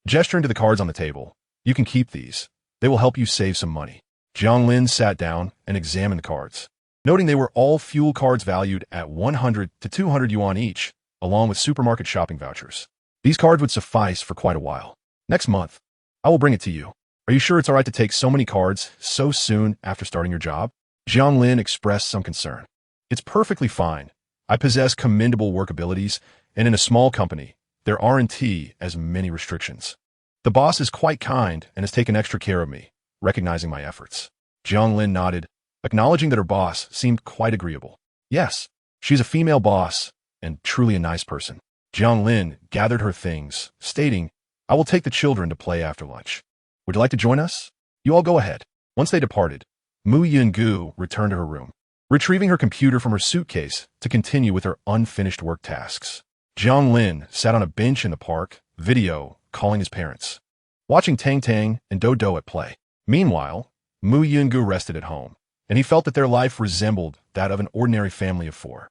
Gesturing to the cards on the table, you can keep these. They will help you save some money. Jiang Lin sat down and examined the cards, noting they were all fuel cards valued at 100 to 200 yuan each, along with supermarket shopping vouchers. These cards would suffice for quite a while. Next month, I will bring it to you. Are you sure it's all right to take so many cards so soon after starting your job? Jiang Lin expressed some concern. It's perfectly fine. I possess commendable work abilities, and in a small company, there aren't as many restrictions. The boss is quite kind and has taken extra care of me, recognizing my efforts. Jiang Lin nodded, acknowledging that her boss seemed quite agreeable. Yes, she's a female boss and truly a nice person. Jiang Lin gathered her things, stating, I will take the children to play after lunch. Would you like to join us? You all go ahead. Once they departed, Mu Yungu returned to her room, retrieving her computer from her suitcase to continue with her unfinished work tasks. Jiang Lin sat on a bench in the park, calling his parents, watching Tang Tang and Do Do at play. Meanwhile, Mu Yungu rested at home, and he felt that their life resembled that of an ordinary family of four.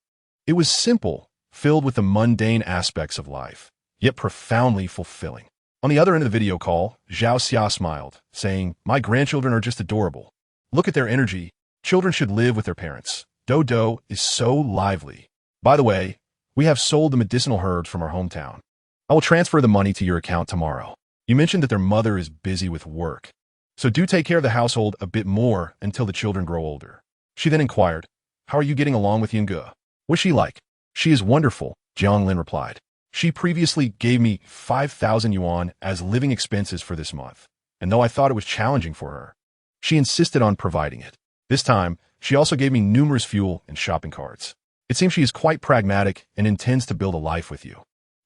It was simple, filled with the mundane aspects of life, yet profoundly fulfilling. On the other end of the video call, Zhao Xia smiled, saying, "My grandchildren are just adorable. Look at their energy. Children should live with their parents. Dodo is so lively. By the way, we have sold the medicinal herbs from our hometown. I will transfer the money to your account tomorrow. You mentioned that their mother is busy with work, so do take care of the household a bit more until the children grow older." She then inquired, "How are you getting along with Yunge? What's she like?" "She is wonderful," Jiang Lin replied. "She previously gave me 5,000 yuan as living expenses for this month, and though I thought it was challenging for her, she insisted on providing it. This time, she also gave me numerous fuel and shopping carts. It seems she is quite pragmatic and intends to build a life with you."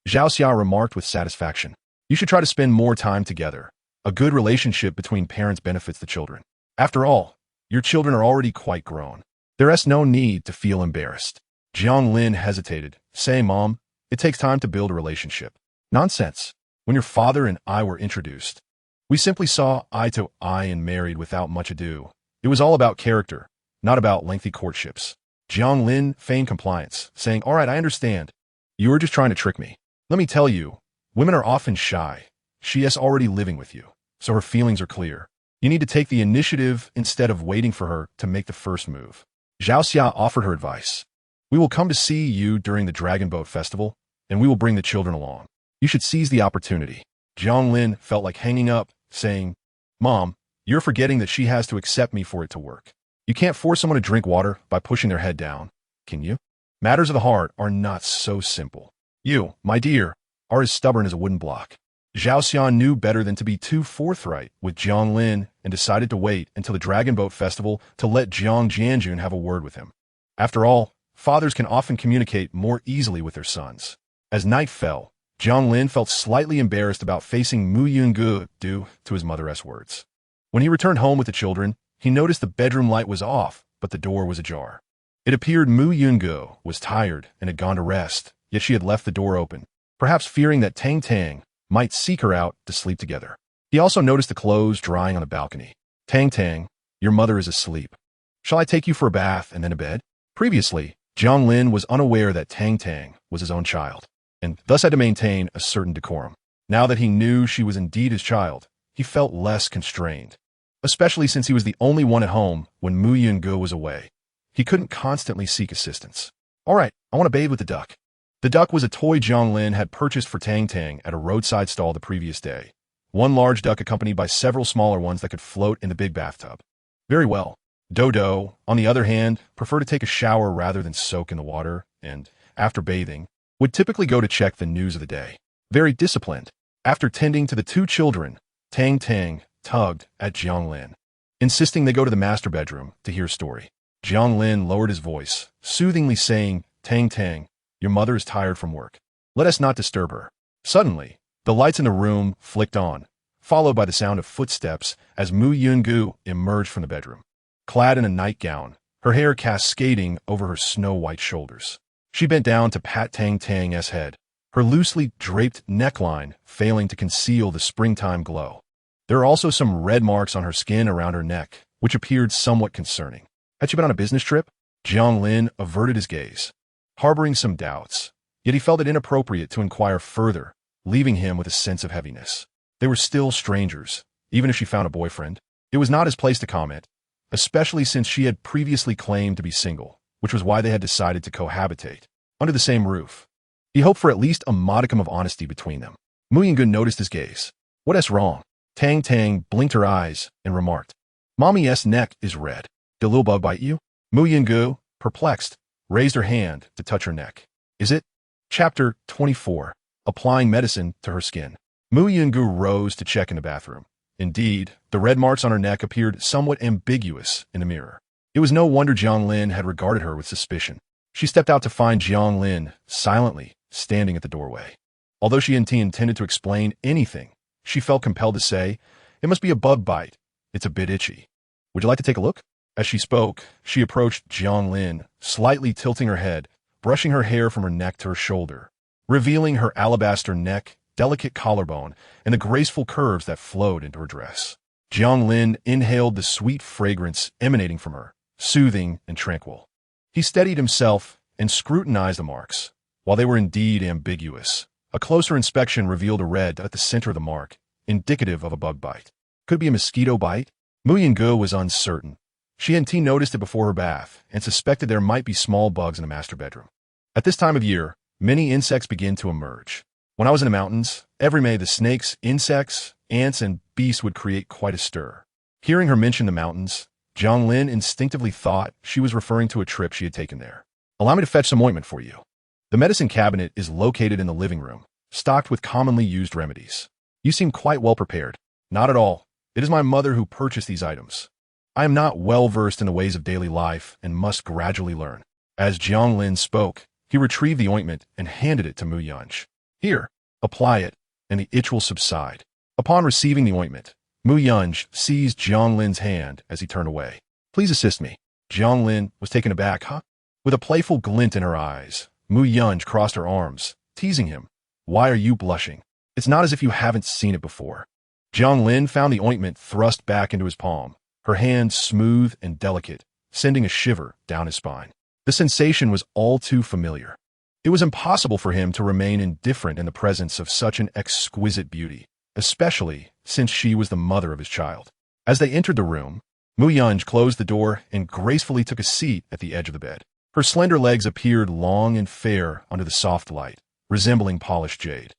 Zhao Xia remarked with satisfaction, "You should try to spend more time together. A good relationship between parents benefits the children. After all, your children are already quite grown. There is no need to feel embarrassed." Jiang Lin hesitated, saying, "Mom, it takes time to build a relationship." "Nonsense. When your father and I were introduced, we simply saw eye to eye and married without much ado. It was all about character, not about lengthy courtships." Jiang Lin feigned compliance, saying, "All right, I understand. You were just trying to trick me. Let me tell you, women are often shy. She is already living with you, so her feelings are clear. You need to take the initiative instead of waiting for her to make the first move." Zhao Xia offered her advice. "We will come to see you during the Dragon Boat Festival, and we will bring the children along. You should seize the opportunity." Jiang Lin felt like hanging up, saying, "Mom, you're forgetting that she has to accept me for it to work. You can't force someone to drink water by pushing their head down, can you? Matters of the heart are not so simple. You, my dear, are as stubborn as a wooden block." Zhao Xian knew better than to be too forthright with Jiang Lin and decided to wait until the Dragon Boat Festival to let Jiang Jianjun have a word with him. After all, fathers can often communicate more easily with their sons. As night fell, Jiang Lin felt slightly embarrassed about facing Mu Yunge due to his mother's words. When he returned home with the children, he noticed the bedroom light was off, but the door was ajar. It appeared Mu Yunge was tired and had gone to rest, yet she had left the door open, perhaps fearing that Tang Tang might seek her out to sleep together. He also noticed the clothes drying on the balcony. "Tang Tang, your mother is asleep. Shall I take you for a bath and then a bed?" Previously, Jiang Lin was unaware that Tang Tang was his own child, and thus had to maintain a certain decorum. Now that he knew she was indeed his child, he felt less constrained, especially since he was the only one at home when Mu Yunge was away. He couldn't constantly seek assistance. "All right, I want to bathe with the duck." The duck was a toy Jiang Lin had purchased for Tang Tang at a roadside stall the previous day. One large duck accompanied by several smaller ones that could float in the big bathtub. Very well. Dodo, on the other hand, preferred to take a shower rather than soak in the water, and, after bathing, would typically go to check the news of the day. Very disciplined. After tending to the two children, Tang Tang tugged at Jiang Lin, insisting they go to the master bedroom to hear a story. Jiang Lin lowered his voice, soothingly saying, "Tang Tang, your mother is tired from work. Let us not disturb her." Suddenly, the lights in the room flicked on, followed by the sound of footsteps as Mu Yunge emerged from the bedroom. Clad in a nightgown, her hair cascading over her snow-white shoulders. She bent down to pat Tang Tang's head, her loosely draped neckline failing to conceal the springtime glow. There are also some red marks on her skin around her neck, which appeared somewhat concerning. Had she been on a business trip? Jiang Lin averted his gaze, harboring some doubts, yet he felt it inappropriate to inquire further, leaving him with a sense of heaviness. They were still strangers, even if she found a boyfriend. It was not his place to comment, especially since she had previously claimed to be single, which was why they had decided to cohabitate under the same roof. He hoped for at least a modicum of honesty between them. Mu Yunge noticed his gaze. "What is wrong?" Tang Tang blinked her eyes and remarked, "Mommy's neck is red. Did a little bug bite you?" Mu Yunge, perplexed, raised her hand to touch her neck. "Is it?" Chapter 24. Applying medicine to her skin. Mu Yunge rose to check in the bathroom. Indeed, the red marks on her neck appeared somewhat ambiguous in the mirror. It was no wonder Jiang Lin had regarded her with suspicion. She stepped out to find Jiang Lin, silently standing at the doorway. Although she intended to explain anything, she felt compelled to say, "It must be a bug bite. It's a bit itchy. Would you like to take a look?" As she spoke, she approached Jiang Lin, slightly tilting her head, brushing her hair from her neck to her shoulder, revealing her alabaster neck, delicate collarbone, and the graceful curves that flowed into her dress. Jiang Lin inhaled the sweet fragrance emanating from her, soothing and tranquil. He steadied himself and scrutinized the marks. While they were indeed ambiguous, a closer inspection revealed a red at the center of the mark, indicative of a bug bite. Could it be a mosquito bite? Mu Yunge was uncertain. She hadn't noticed it before her bath and suspected there might be small bugs in the master bedroom. At this time of year, many insects begin to emerge. When I was in the mountains, every May the snakes, insects, ants, and beasts would create quite a stir. Hearing her mention the mountains, Jiang Lin instinctively thought she was referring to a trip she had taken there. Allow me to fetch some ointment for you. The medicine cabinet is located in the living room, stocked with commonly used remedies. You seem quite well prepared. Not at all. It is my mother who purchased these items. I am not well versed in the ways of daily life and must gradually learn. As Jiang Lin spoke, he retrieved the ointment and handed it to Mu Yunge. Here, apply it, and the itch will subside. Upon receiving the ointment, Mu Yunge seized Jiang Lin's hand as he turned away. Please assist me. Jiang Lin was taken aback, huh? With a playful glint in her eyes, Mu Yunge crossed her arms, teasing him. Why are you blushing? It's not as if you haven't seen it before. Jiang Lin found the ointment thrust back into his palm, her hand smooth and delicate, sending a shiver down his spine. The sensation was all too familiar. It was impossible for him to remain indifferent in the presence of such an exquisite beauty, especially since she was the mother of his child. As they entered the room, Mu Yunge closed the door and gracefully took a seat at the edge of the bed. Her slender legs appeared long and fair under the soft light, resembling polished jade.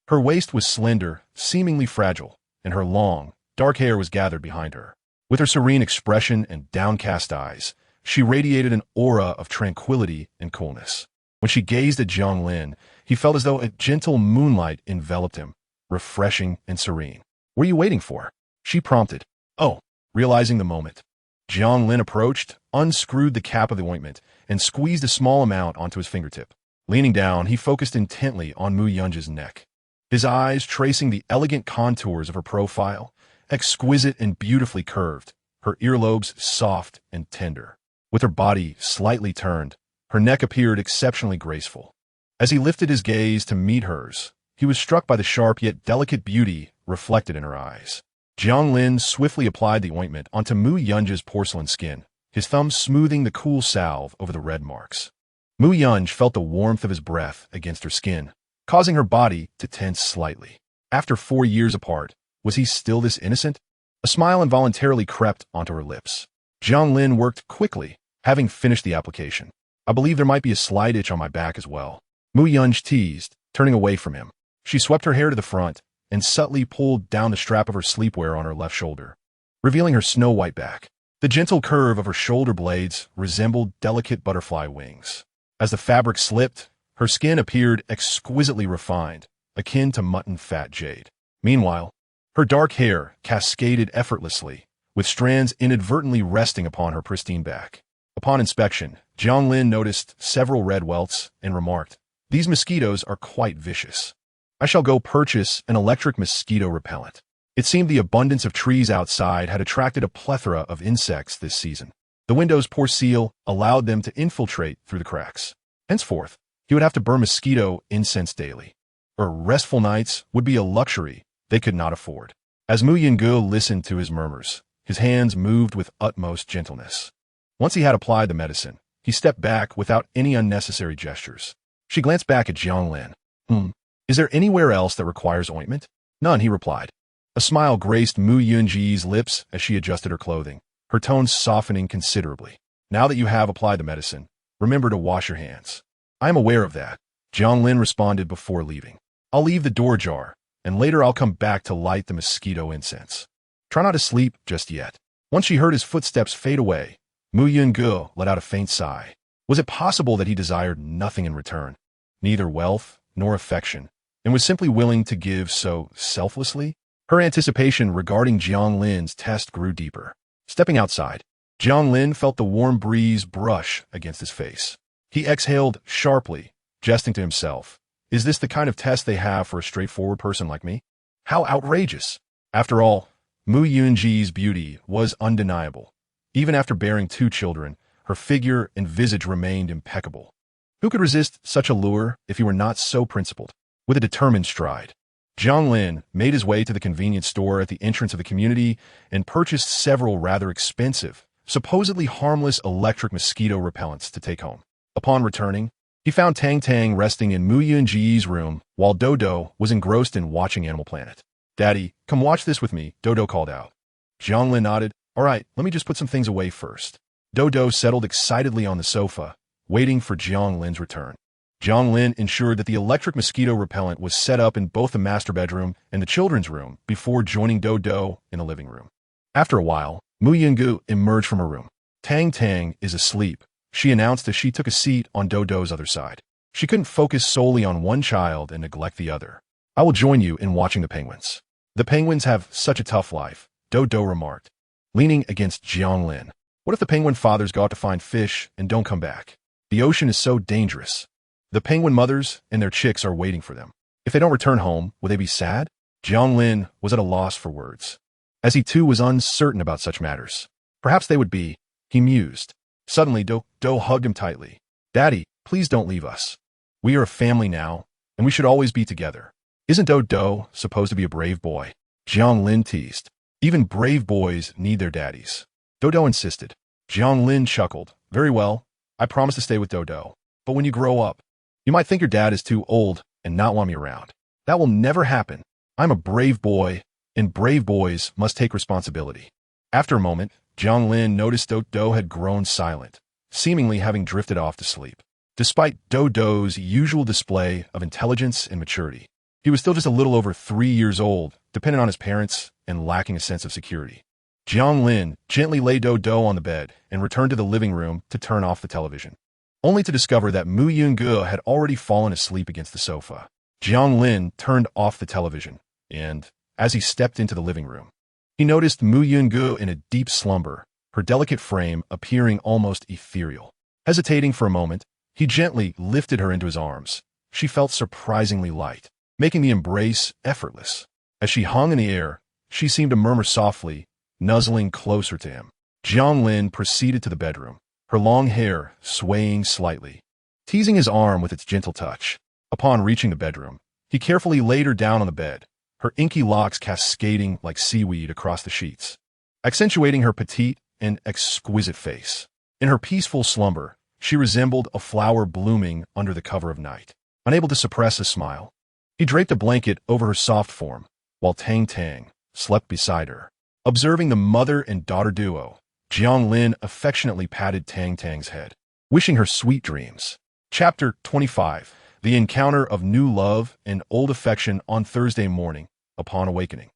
Her waist was slender, seemingly fragile, and her long, dark hair was gathered behind her. With her serene expression and downcast eyes, she radiated an aura of tranquility and coolness. When she gazed at Jiang Lin, he felt as though a gentle moonlight enveloped him, refreshing and serene. What are you waiting for? She prompted. Oh, realizing the moment. Jiang Lin approached, unscrewed the cap of the ointment, and squeezed a small amount onto his fingertip. Leaning down, he focused intently on Mu Yunge's neck, his eyes tracing the elegant contours of her profile, exquisite and beautifully curved, her earlobes soft and tender. With her body slightly turned, her neck appeared exceptionally graceful. As he lifted his gaze to meet hers, he was struck by the sharp yet delicate beauty reflected in her eyes. Jiang Lin swiftly applied the ointment onto Mu Yunge's porcelain skin, his thumb smoothing the cool salve over the red marks. Mu Yunge felt the warmth of his breath against her skin, causing her body to tense slightly. After 4 years apart, was he still this innocent? A smile involuntarily crept onto her lips. Jiang Lin worked quickly, having finished the application. I believe there might be a slight itch on my back as well. Mu Yunge teased, turning away from him. She swept her hair to the front and subtly pulled down the strap of her sleepwear on her left shoulder, revealing her snow-white back. The gentle curve of her shoulder blades resembled delicate butterfly wings. As the fabric slipped, her skin appeared exquisitely refined, akin to mutton fat jade. Meanwhile, her dark hair cascaded effortlessly, with strands inadvertently resting upon her pristine back. Upon inspection, Jiang Lin noticed several red welts and remarked, "These mosquitoes are quite vicious. I shall go purchase an electric mosquito repellent." It seemed the abundance of trees outside had attracted a plethora of insects this season. The window's poor seal allowed them to infiltrate through the cracks. Henceforth, he would have to burn mosquito incense daily. Or restful nights would be a luxury they could not afford. As Mu Yunge listened to his murmurs, his hands moved with utmost gentleness. Once he had applied the medicine, he stepped back without any unnecessary gestures. She glanced back at Jiang Lin. Is there anywhere else that requires ointment? None, he replied. A smile graced Mu Yunge's lips as she adjusted her clothing, her tone softening considerably. Now that you have applied the medicine, remember to wash your hands. I am aware of that, Jiang Lin responded before leaving. I'll leave the door ajar, and later I'll come back to light the mosquito incense. Try not to sleep just yet. Once she heard his footsteps fade away, Mu Yunge let out a faint sigh. Was it possible that he desired nothing in return, neither wealth nor affection, and was simply willing to give so selflessly? Her anticipation regarding Jiang Lin's test grew deeper. Stepping outside, Jiang Lin felt the warm breeze brush against his face. He exhaled sharply, jesting to himself. Is this the kind of test they have for a straightforward person like me? How outrageous! After all, Mu Yunge's beauty was undeniable. Even after bearing 2 children, her figure and visage remained impeccable. Who could resist such a lure if he were not so principled? With a determined stride, Jiang Lin made his way to the convenience store at the entrance of the community and purchased several rather expensive, supposedly harmless electric mosquito repellents to take home. Upon returning, he found Tang Tang resting in Mu Yunji's room while Dodo was engrossed in watching Animal Planet. "Daddy, come watch this with me," Dodo called out. Jiang Lin nodded. "All right, let me just put some things away first." Dodo settled excitedly on the sofa, waiting for Jiang Lin's return. Jiang Lin ensured that the electric mosquito repellent was set up in both the master bedroom and the children's room before joining Dodo in the living room. After a while, Mu Yungu emerged from her room. "Tang Tang is asleep," she announced as she took a seat on Dodo's other side. She couldn't focus solely on one child and neglect the other. "I will join you in watching the penguins." "The penguins have such a tough life," Dodo remarked, leaning against Jiang Lin. "What if the penguin fathers go out to find fish and don't come back? The ocean is so dangerous. The penguin mothers and their chicks are waiting for them. If they don't return home, will they be sad?" Jiang Lin was at a loss for words, as he too was uncertain about such matters. "Perhaps they would be," he mused. Suddenly, Dodo hugged him tightly. "Daddy, please don't leave us. We are a family now, and we should always be together." "Isn't Dodo supposed to be a brave boy?" Jiang Lin teased. "Even brave boys need their daddies," Dodo insisted. Jiang Lin chuckled. "Very well, I promise to stay with Dodo. But when you grow up, you might think your dad is too old and not want me around. That will never happen. I'm a brave boy, and brave boys must take responsibility." After a moment, Jiang Lin noticed Dodo had grown silent, seemingly having drifted off to sleep. Despite Dodo's usual display of intelligence and maturity, he was still just a little over 3 years old, dependent on his parents and lacking a sense of security. Jiang Lin gently laid Dodo on the bed and returned to the living room to turn off the television, only to discover that Mu Yungu had already fallen asleep against the sofa. Jiang Lin turned off the television, and, as he stepped into the living room, he noticed Mu Yungu in a deep slumber, her delicate frame appearing almost ethereal. Hesitating for a moment, he gently lifted her into his arms. She felt surprisingly light, making the embrace effortless. As she hung in the air, she seemed to murmur softly, nuzzling closer to him. Jiang Lin proceeded to the bedroom, her long hair swaying slightly, teasing his arm with its gentle touch. Upon reaching the bedroom, he carefully laid her down on the bed, her inky locks cascading like seaweed across the sheets, accentuating her petite and exquisite face. In her peaceful slumber, she resembled a flower blooming under the cover of night. Unable to suppress a smile, he draped a blanket over her soft form, while Tang Tang slept beside her. Observing the mother and daughter duo, Jiang Lin affectionately patted Tang Tang's head, wishing her sweet dreams. Chapter 25. The encounter of new love and old affection on Thursday morning. Upon awakening,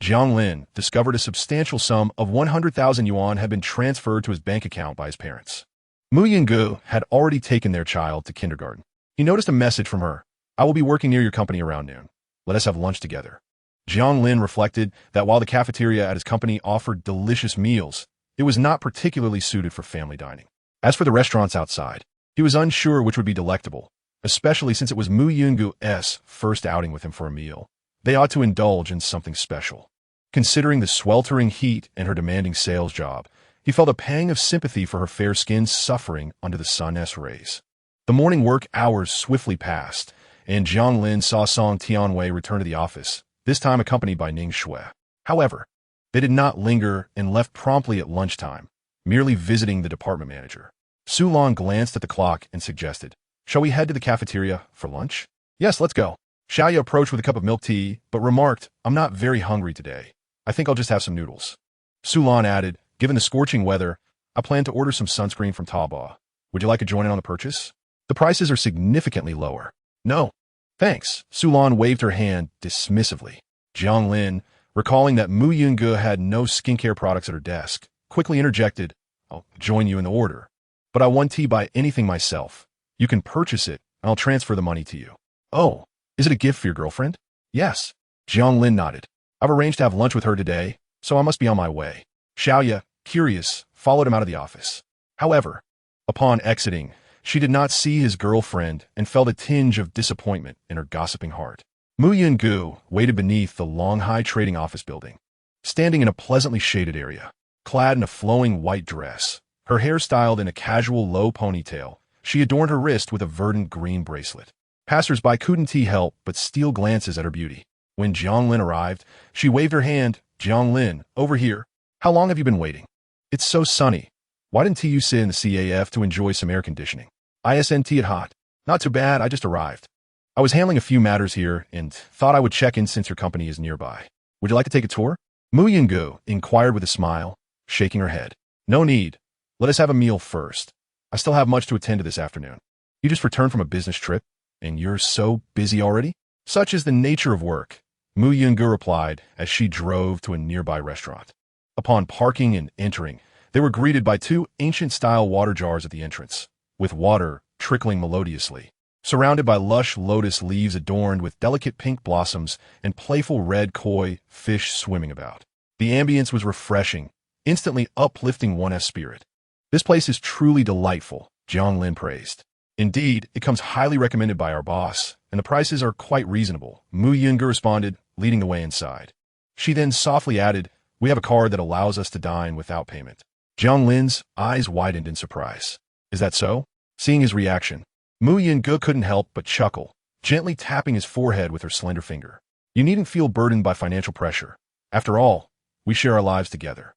Jiang Lin discovered a substantial sum of 100,000 yuan had been transferred to his bank account by his parents. Mu Yungu had already taken their child to kindergarten. He noticed a message from her. "I will be working near your company around noon. Let us have lunch together." Jiang Lin reflected that while the cafeteria at his company offered delicious meals, it was not particularly suited for family dining. As for the restaurants outside, he was unsure which would be delectable, especially since it was Mu Yungu's first outing with him for a meal. They ought to indulge in something special. Considering the sweltering heat and her demanding sales job, he felt a pang of sympathy for her fair skin suffering under the sun's rays. The morning work hours swiftly passed, and Jiang Lin saw Song Tianwei return to the office, this time accompanied by Ning Shui. However, they did not linger and left promptly at lunchtime, merely visiting the department manager. Su Lan glanced at the clock and suggested, "Shall we head to the cafeteria for lunch?" "Yes, let's go." Xiaoya approached with a cup of milk tea, but remarked, "I'm not very hungry today. I think I'll just have some noodles." Su Lan added, "Given the scorching weather, I plan to order some sunscreen from Taobao. Would you like to join in on the purchase? The prices are significantly lower." "No, thanks." Su Lan waved her hand dismissively. Jiang Lin, recalling that Mu Yungu had no skincare products at her desk, quickly interjected, "I'll join you in the order. But I want tea by anything myself. You can purchase it, and I'll transfer the money to you." "Oh, is it a gift for your girlfriend?" "Yes." Jiang Lin nodded. "I've arranged to have lunch with her today, so I must be on my way." Xiaoya, curious, followed him out of the office. However, upon exiting, she did not see his girlfriend and felt a tinge of disappointment in her gossiping heart. Mu Yungu waited beneath the long high trading office building, standing in a pleasantly shaded area. Clad in a flowing white dress, her hair styled in a casual low ponytail, she adorned her wrist with a verdant green bracelet. Passers-by couldn't help but steal glances at her beauty. When Jiang Lin arrived, she waved her hand. "Jiang Lin, over here. How long have you been waiting?" "It's so sunny. Why didn't you sit in the CAF to enjoy some air conditioning? Isn't it hot? Not too bad, I just arrived. I was handling a few matters here and thought I would check in since your company is nearby. Would you like to take a tour? Mu Yungu inquired with a smile, shaking her head. No need. Let us have a meal first. I still have much to attend to this afternoon. You just returned from a business trip, and you're so busy already? Such is the nature of work, Mu Yungu replied as she drove to a nearby restaurant. Upon parking and entering, they were greeted by two ancient-style water jars at the entrance, with water trickling melodiously, surrounded by lush lotus leaves adorned with delicate pink blossoms and playful red koi fish swimming about. The ambience was refreshing, instantly uplifting one's spirit. This place is truly delightful, Jiang Lin praised. Indeed, it comes highly recommended by our boss, and the prices are quite reasonable, Mu Yungu responded, leading the way inside. She then softly added, we have a card that allows us to dine without payment. Jiang Lin's eyes widened in surprise. Is that so? Seeing his reaction, Mu Yungu couldn't help but chuckle, gently tapping his forehead with her slender finger. You needn't feel burdened by financial pressure. After all, we share our lives together.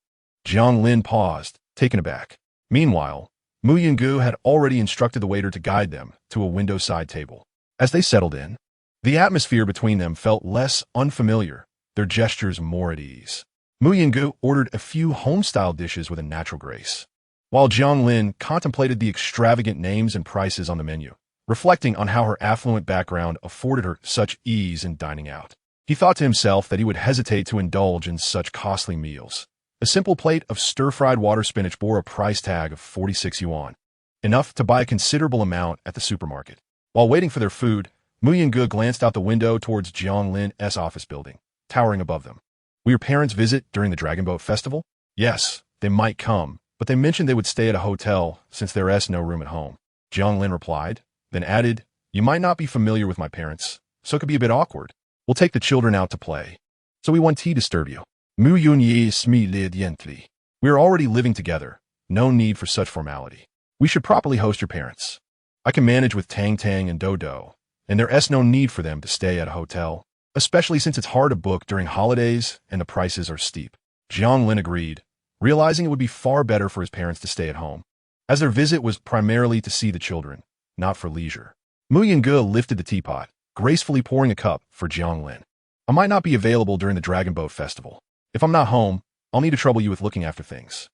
Jiang Lin paused, taken aback. Meanwhile, Mu Yungu had already instructed the waiter to guide them to a window-side table. As they settled in, the atmosphere between them felt less unfamiliar, their gestures more at ease. Mu Yungu ordered a few home-style dishes with a natural grace, while Jiang Lin contemplated the extravagant names and prices on the menu, reflecting on how her affluent background afforded her such ease in dining out. He thought to himself that he would hesitate to indulge in such costly meals. A simple plate of stir-fried water spinach bore a price tag of 46 yuan, enough to buy a considerable amount at the supermarket. While waiting for their food, Mu Yungu glanced out the window towards Jiang Lin's office building, towering above them. Will your parents visit during the Dragon Boat Festival? Yes, they might come, but they mentioned they would stay at a hotel since there is no room at home. Jiang Lin replied, then added, you might not be familiar with my parents, so it could be a bit awkward. We'll take the children out to play. So we won't disturb you. Mu Yunyi smiled gently. We are already living together. No need for such formality. We should properly host your parents. I can manage with Tang Tang and Dodo, and there is no need for them to stay at a hotel, especially since it's hard to book during holidays and the prices are steep. Jiang Lin agreed, realizing it would be far better for his parents to stay at home, as their visit was primarily to see the children, not for leisure. Mu Yungu lifted the teapot, gracefully pouring a cup for Jiang Lin. I might not be available during the Dragon Boat Festival. If I'm not home, I'll need to trouble you with looking after things.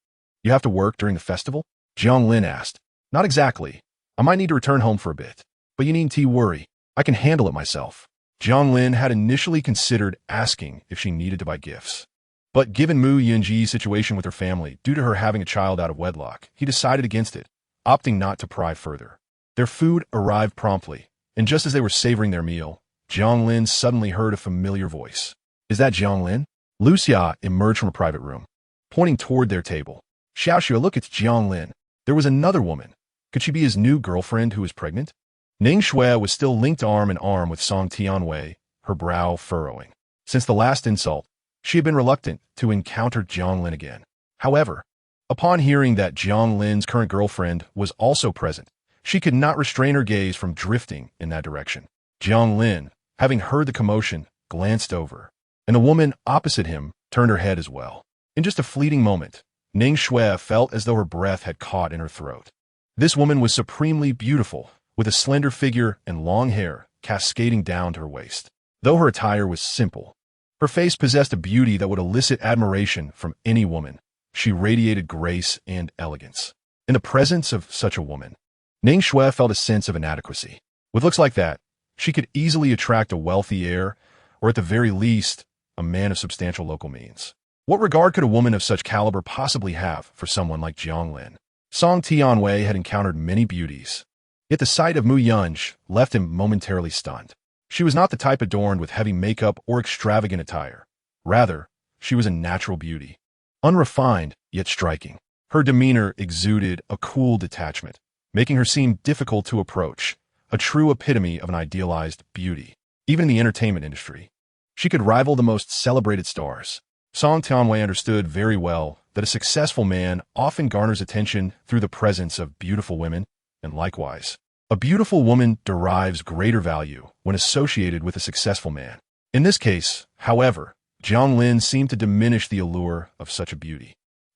You have to work during the festival? Jiang Lin asked. Not exactly. I might need to return home for a bit, but you needn't worry. I can handle it myself. Jiang Lin had initially considered asking if she needed to buy gifts. But given Mu Yunji's situation with her family due to her having a child out of wedlock, he decided against it, opting not to pry further. Their food arrived promptly, and just as they were savoring their meal, Jiang Lin suddenly heard a familiar voice. Is that Jiang Lin? Lucia emerged from a private room, pointing toward their table. Xiaoxue, look, it's Jiang Lin. There was another woman. Could she be his new girlfriend who was pregnant? Ning Shui was still linked arm in arm with Song Tianwei, her brow furrowing. Since the last insult, she had been reluctant to encounter Jiang Lin again. However, upon hearing that Jiang Lin's current girlfriend was also present, she could not restrain her gaze from drifting in that direction. Jiang Lin, having heard the commotion, glanced over, and the woman opposite him turned her head as well. In just a fleeting moment, Ning Shui felt as though her breath had caught in her throat. This woman was supremely beautiful, with a slender figure and long hair cascading down to her waist. Though her attire was simple, her face possessed a beauty that would elicit admiration from any woman. She radiated grace and elegance. In the presence of such a woman, Ning Shui felt a sense of inadequacy. With looks like that, she could easily attract a wealthy heir, or at the very least, a man of substantial local means. What regard could a woman of such caliber possibly have for someone like Jiang Lin? Song Tianwei had encountered many beauties, yet the sight of Mu Yunj left him momentarily stunned. She was not the type adorned with heavy makeup or extravagant attire. Rather, she was a natural beauty, unrefined yet striking. Her demeanor exuded a cool detachment, making her seem difficult to approach, a true epitome of an idealized beauty. Even in the entertainment industry, she could rival the most celebrated stars. Song Tianwei understood very well that a successful man often garners attention through the presence of beautiful women, and likewise, a beautiful woman derives greater value when associated with a successful man. In this case, however, Jiang Lin seemed to diminish the allure of such a beauty.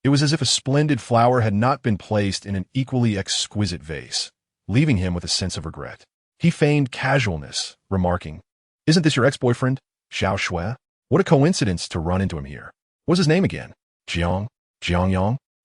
It was as if a splendid flower had not been placed in an equally exquisite vase, leaving him with a sense of regret. He feigned casualness, remarking, "Isn't this your ex-boyfriend, Xiao Shui? What a coincidence to run into him here. What's his name again? Jiang?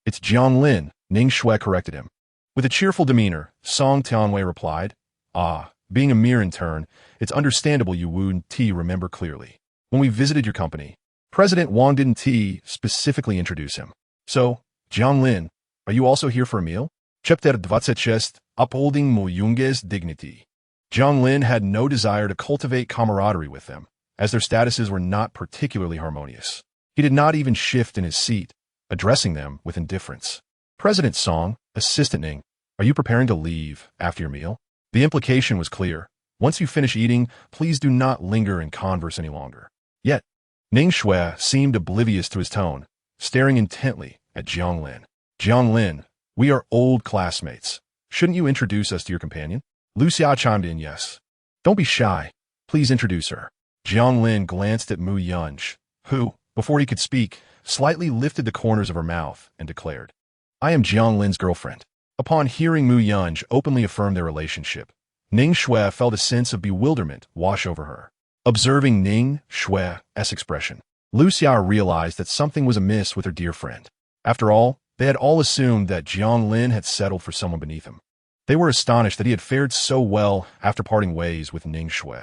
It's Jiang Lin," Ning Shui corrected him. With a cheerful demeanor, Song Tianwei replied, "Ah, being a mere intern, it's understandable you wouldn't remember clearly. When we visited your company, President Wang didn't specifically introduce him. So, Jiang Lin, are you also here for a meal?" Chapter 26, Upholding Muyunge's Dignity. Jiang Lin had no desire to cultivate camaraderie with them, as their statuses were not particularly harmonious. He did not even shift in his seat, addressing them with indifference. "President Song, Assistant Ning, are you preparing to leave after your meal?" The implication was clear. Once you finish eating, please do not linger and converse any longer. Yet, Ning Shui seemed oblivious to his tone, staring intently at Jiang Lin. "Jiang Lin, we are old classmates. Shouldn't you introduce us to your companion?" Lu Xia chimed in, "Yes. Don't be shy. Please introduce her." Jiang Lin glanced at Mu Yunj, who, before he could speak, slightly lifted the corners of her mouth and declared, "I am Jiang Lin's girlfriend." Upon hearing Mu Yunj openly affirm their relationship, Ning Shui felt a sense of bewilderment wash over her. Observing Ning Shui's expression, Lu Xia realized that something was amiss with her dear friend. After all, they had all assumed that Jiang Lin had settled for someone beneath him. They were astonished that he had fared so well after parting ways with Ning Shui.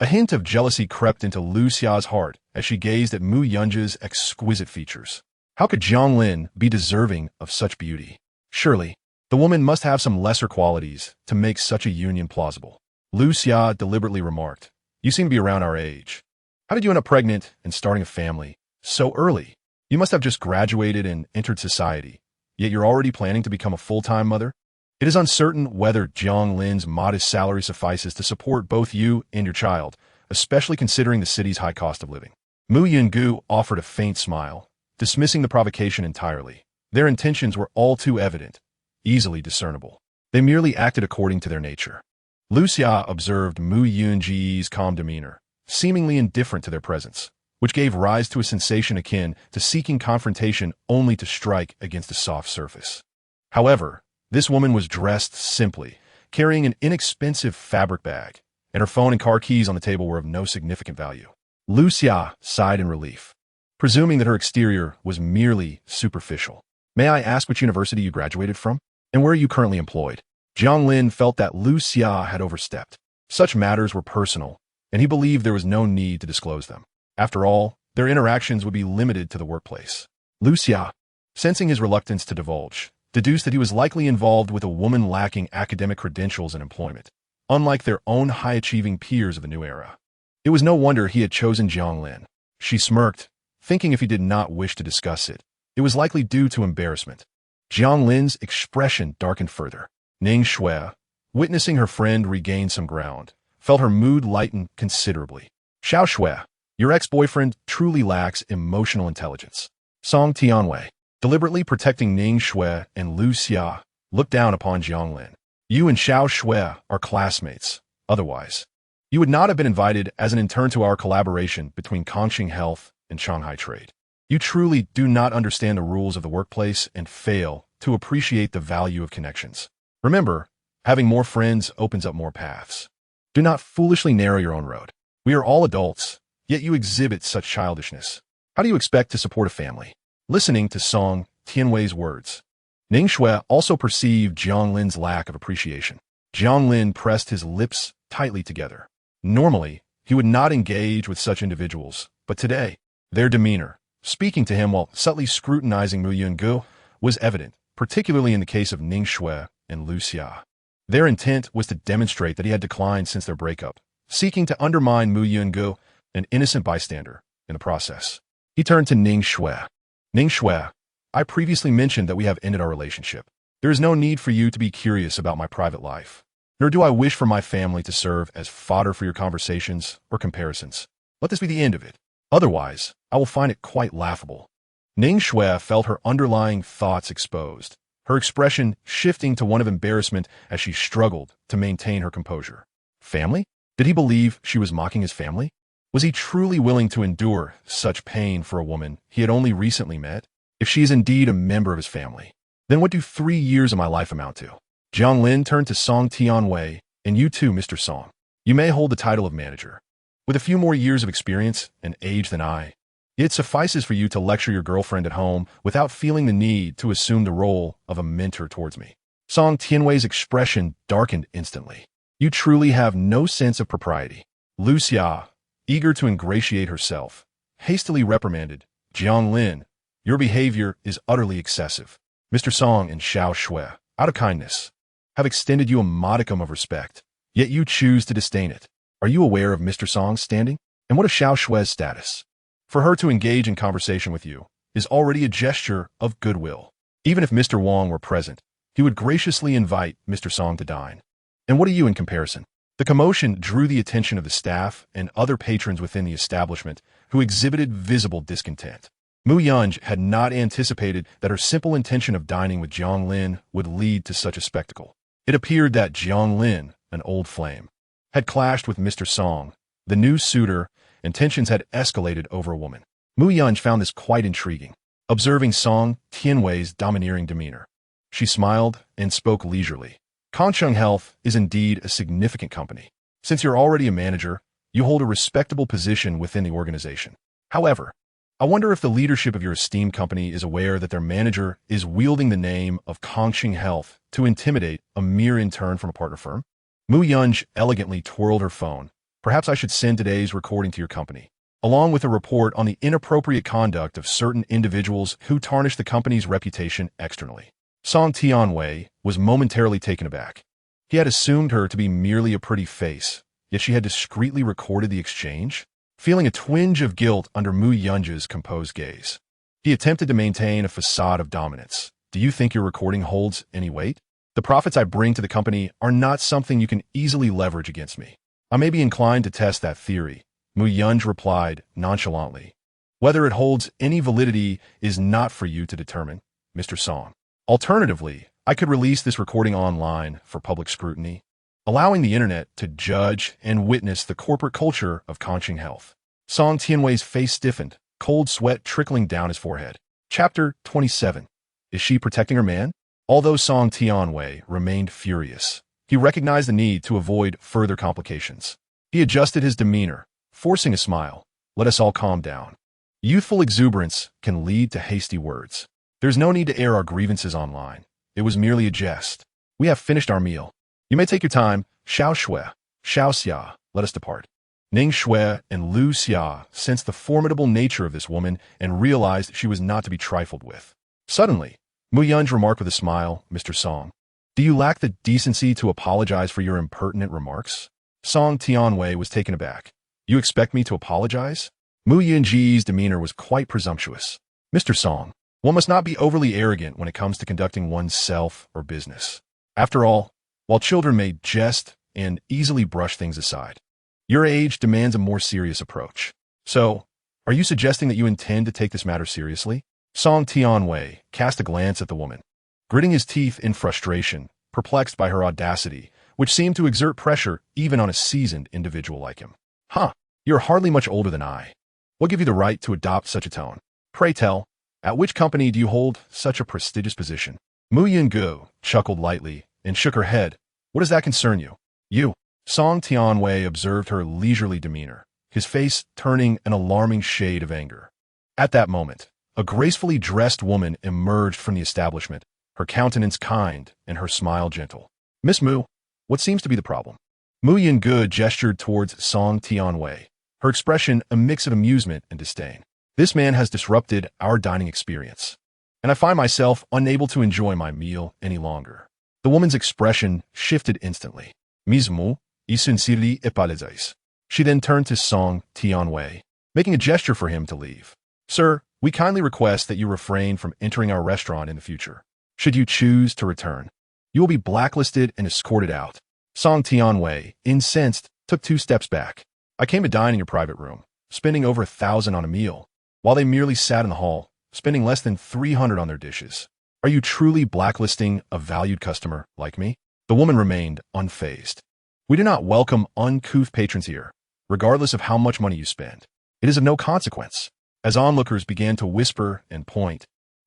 A hint of jealousy crept into Lu Xia's heart as she gazed at Mu Yunj's exquisite features. How could Jiang Lin be deserving of such beauty? Surely, the woman must have some lesser qualities to make such a union plausible. Lu Xia deliberately remarked, "You seem to be around our age. How did you end up pregnant and starting a family so early? You must have just graduated and entered society, yet you're already planning to become a full-time mother? It is uncertain whether Jiang Lin's modest salary suffices to support both you and your child, especially considering the city's high cost of living." Mu Yungu offered a faint smile, dismissing the provocation entirely. Their intentions were all too evident, easily discernible. They merely acted according to their nature. Lu Xia observed Mu Yunji's calm demeanor, seemingly indifferent to their presence, which gave rise to a sensation akin to seeking confrontation only to strike against a soft surface. However, this woman was dressed simply, carrying an inexpensive fabric bag, and her phone and car keys on the table were of no significant value. Lu Xia sighed in relief, presuming that her exterior was merely superficial. "May I ask which university you graduated from? And where are you currently employed?" Jiang Lin felt that Lu Xia had overstepped. Such matters were personal, and he believed there was no need to disclose them. After all, their interactions would be limited to the workplace. Lu Xia, sensing his reluctance to divulge, deduced that he was likely involved with a woman lacking academic credentials and employment, unlike their own high-achieving peers of the new era. It was no wonder he had chosen Jiang Lin. She smirked, thinking if he did not wish to discuss it, it was likely due to embarrassment. Jiang Lin's expression darkened further. Ning Shui, witnessing her friend regain some ground, felt her mood lighten considerably. "Xiao Shui, your ex-boyfriend truly lacks emotional intelligence." Song Tianwei, deliberately protecting Ning Shui and Lu Xia, looked down upon Jiang Lin. "You and Xiao Shui are classmates. Otherwise, you would not have been invited as an intern to our collaboration between Kangxing Health and Shanghai Trade. You truly do not understand the rules of the workplace and fail to appreciate the value of connections. Remember, having more friends opens up more paths. Do not foolishly narrow your own road. We are all adults, yet you exhibit such childishness. How do you expect to support a family?" Listening to Song Tianwei's words, Ning Shui also perceived Jiang Lin's lack of appreciation. Jiang Lin pressed his lips tightly together. Normally, he would not engage with such individuals, but today, their demeanor, speaking to him while subtly scrutinizing Mu Yungu, was evident, particularly in the case of Ning Shui and Lu Xia. Their intent was to demonstrate that he had declined since their breakup, seeking to undermine Mu Yungu, an innocent bystander, in the process. He turned to Ning Shui. "Ning Shui, I previously mentioned that we have ended our relationship. There is no need for you to be curious about my private life, nor do I wish for my family to serve as fodder for your conversations or comparisons. Let this be the end of it. Otherwise, I will find it quite laughable." Ning Shui felt her underlying thoughts exposed, her expression shifting to one of embarrassment as she struggled to maintain her composure. Family? Did he believe she was mocking his family? Was he truly willing to endure such pain for a woman he had only recently met? If she is indeed a member of his family, then what do 3 years of my life amount to? Jiang Lin turned to Song Tianwei, and you too, Mr. Song. You may hold the title of manager. With a few more years of experience and age than I, it suffices for you to lecture your girlfriend at home without feeling the need to assume the role of a mentor towards me. Song Tianwei's expression darkened instantly. You truly have no sense of propriety. Lu Xia, eager to ingratiate herself, hastily reprimanded, Jiang Lin, your behavior is utterly excessive. Mr. Song and Xiao Shui, out of kindness, have extended you a modicum of respect, yet you choose to disdain it. Are you aware of Mr. Song's standing? And what of Xiao Shui's status? For her to engage in conversation with you is already a gesture of goodwill. Even if Mr. Wang were present, he would graciously invite Mr. Song to dine. And what are you in comparison? The commotion drew the attention of the staff and other patrons within the establishment who exhibited visible discontent. Mu Yunj had not anticipated that her simple intention of dining with Jiang Lin would lead to such a spectacle. It appeared that Jiang Lin, an old flame, had clashed with Mr. Song, the new suitor, and tensions had escalated over a woman. Mu Yunj found this quite intriguing, observing Song Tianwei's domineering demeanor. She smiled and spoke leisurely. Kangsheng Health is indeed a significant company. Since you're already a manager, you hold a respectable position within the organization. However, I wonder if the leadership of your esteemed company is aware that their manager is wielding the name of Kangsheng Health to intimidate a mere intern from a partner firm? Mu Yunj elegantly twirled her phone. Perhaps I should send today's recording to your company, along with a report on the inappropriate conduct of certain individuals who tarnish the company's reputation externally. Song Tianwei was momentarily taken aback. He had assumed her to be merely a pretty face, yet she had discreetly recorded the exchange, feeling a twinge of guilt under Mu Yunj's composed gaze. He attempted to maintain a facade of dominance. Do you think your recording holds any weight? The profits I bring to the company are not something you can easily leverage against me. I may be inclined to test that theory, Mu Yunj replied nonchalantly. Whether it holds any validity is not for you to determine, Mr. Song. Alternatively, I could release this recording online for public scrutiny, allowing the internet to judge and witness the corporate culture of Kangsheng Health. Song Tianwei's face stiffened, cold sweat trickling down his forehead. Chapter 27. Is she protecting her man? Although Song Tianwei remained furious, he recognized the need to avoid further complications. He adjusted his demeanor, forcing a smile. Let us all calm down. Youthful exuberance can lead to hasty words. There's no need to air our grievances online. It was merely a jest. We have finished our meal. You may take your time. Xiao Shui, Xiao Xia, let us depart. Ning Shui and Lu Xia sensed the formidable nature of this woman and realized she was not to be trifled with. Suddenly, Mu Yunj remarked with a smile, Mr. Song, do you lack the decency to apologize for your impertinent remarks? Song Tianwei was taken aback. You expect me to apologize? Mu Yunji's demeanor was quite presumptuous. Mr. Song, one must not be overly arrogant when it comes to conducting one's self or business. After all, while children may jest and easily brush things aside, your age demands a more serious approach. So, are you suggesting that you intend to take this matter seriously? Song Tianwei cast a glance at the woman, gritting his teeth in frustration, perplexed by her audacity, which seemed to exert pressure even on a seasoned individual like him. Huh, you're hardly much older than I. What gave you the right to adopt such a tone? Pray tell, at which company do you hold such a prestigious position? Mu Yungu chuckled lightly and shook her head. What does that concern you? You. Song Tianwei observed her leisurely demeanor, his face turning an alarming shade of anger. At that moment, a gracefully dressed woman emerged from the establishment, her countenance kind and her smile gentle. Miss Mu, what seems to be the problem? Mu Yungu gestured towards Song Tianwei, her expression a mix of amusement and disdain. This man has disrupted our dining experience, and I find myself unable to enjoy my meal any longer. The woman's expression shifted instantly. Ms. Mu, sincerely apologize. She then turned to Song Tianwei, making a gesture for him to leave. Sir, we kindly request that you refrain from entering our restaurant in the future. Should you choose to return, you will be blacklisted and escorted out. Song Tianwei, incensed, took 2 steps back. I came to dine in your private room, spending over 1,000 on a meal, while they merely sat in the hall, spending less than 300 on their dishes. Are you truly blacklisting a valued customer like me? The woman remained unfazed. We do not welcome uncouth patrons here, regardless of how much money you spend. It is of no consequence. As onlookers began to whisper and point,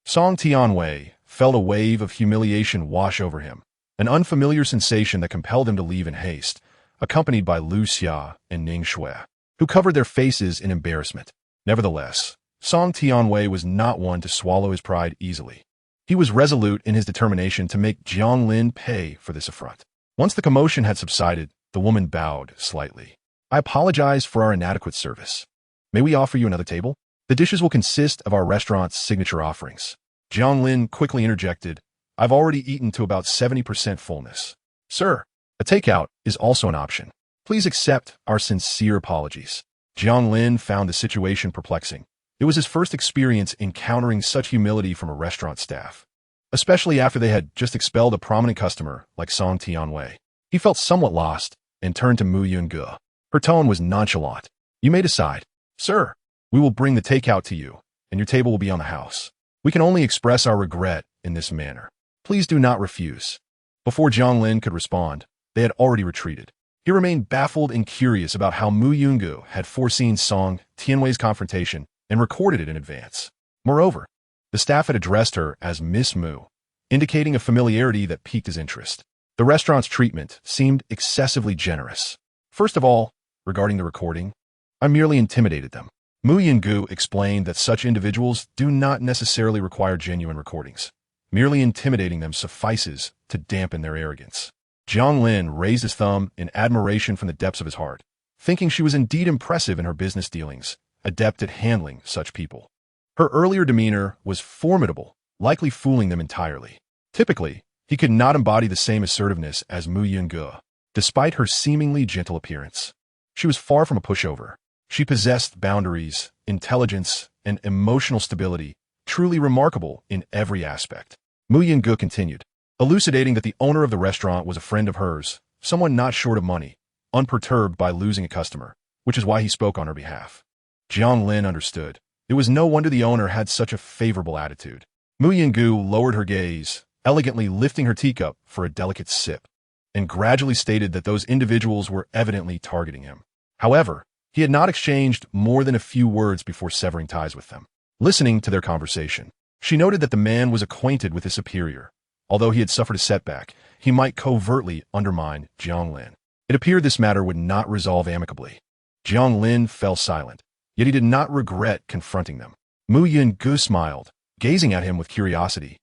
Song Tianwei felt a wave of humiliation wash over him, an unfamiliar sensation that compelled him to leave in haste, accompanied by Lu Xia and Ning Shui, who covered their faces in embarrassment. Nevertheless, Song Tianwei was not one to swallow his pride easily. He was resolute in his determination to make Jiang Lin pay for this affront. Once the commotion had subsided, the woman bowed slightly. I apologize for our inadequate service. May we offer you another table? The dishes will consist of our restaurant's signature offerings. Jiang Lin quickly interjected, I've already eaten to about 70% fullness. Sir, a takeout is also an option. Please accept our sincere apologies. Jiang Lin found the situation perplexing. It was his first experience encountering such humility from a restaurant staff, especially after they had just expelled a prominent customer like Song Tianwei. He felt somewhat lost and turned to Mu Yunge. Her tone was nonchalant. You may decide. Sir, we will bring the takeout to you, and your table will be on the house. We can only express our regret in this manner. Please do not refuse. Before Jiang Lin could respond, they had already retreated. He remained baffled and curious about how Mu Yunge had foreseen Song Tianwei's confrontation and recorded it in advance. Moreover, the staff had addressed her as Miss Mu, indicating a familiarity that piqued his interest. The restaurant's treatment seemed excessively generous. First of all, regarding the recording, I merely intimidated them. Mu Yunge explained that such individuals do not necessarily require genuine recordings. Merely intimidating them suffices to dampen their arrogance. Jiang Lin raised his thumb in admiration from the depths of his heart, thinking she was indeed impressive in her business dealings, adept at handling such people. Her earlier demeanor was formidable, likely fooling them entirely. Typically, he could not embody the same assertiveness as Mu Yunge, despite her seemingly gentle appearance. She was far from a pushover. She possessed boundaries, intelligence, and emotional stability, truly remarkable in every aspect. Mu Yunge continued, elucidating that the owner of the restaurant was a friend of hers, someone not short of money, unperturbed by losing a customer, which is why he spoke on her behalf. Jiang Lin understood. It was no wonder the owner had such a favorable attitude. Mu Yunge lowered her gaze, elegantly lifting her teacup for a delicate sip, and gradually stated that those individuals were evidently targeting him. However, he had not exchanged more than a few words before severing ties with them. Listening to their conversation, she noted that the man was acquainted with his superior. Although he had suffered a setback, he might covertly undermine Jiang Lin. It appeared this matter would not resolve amicably. Jiang Lin fell silent, yet he did not regret confronting them. Mu Yunge smiled, gazing at him with curiosity,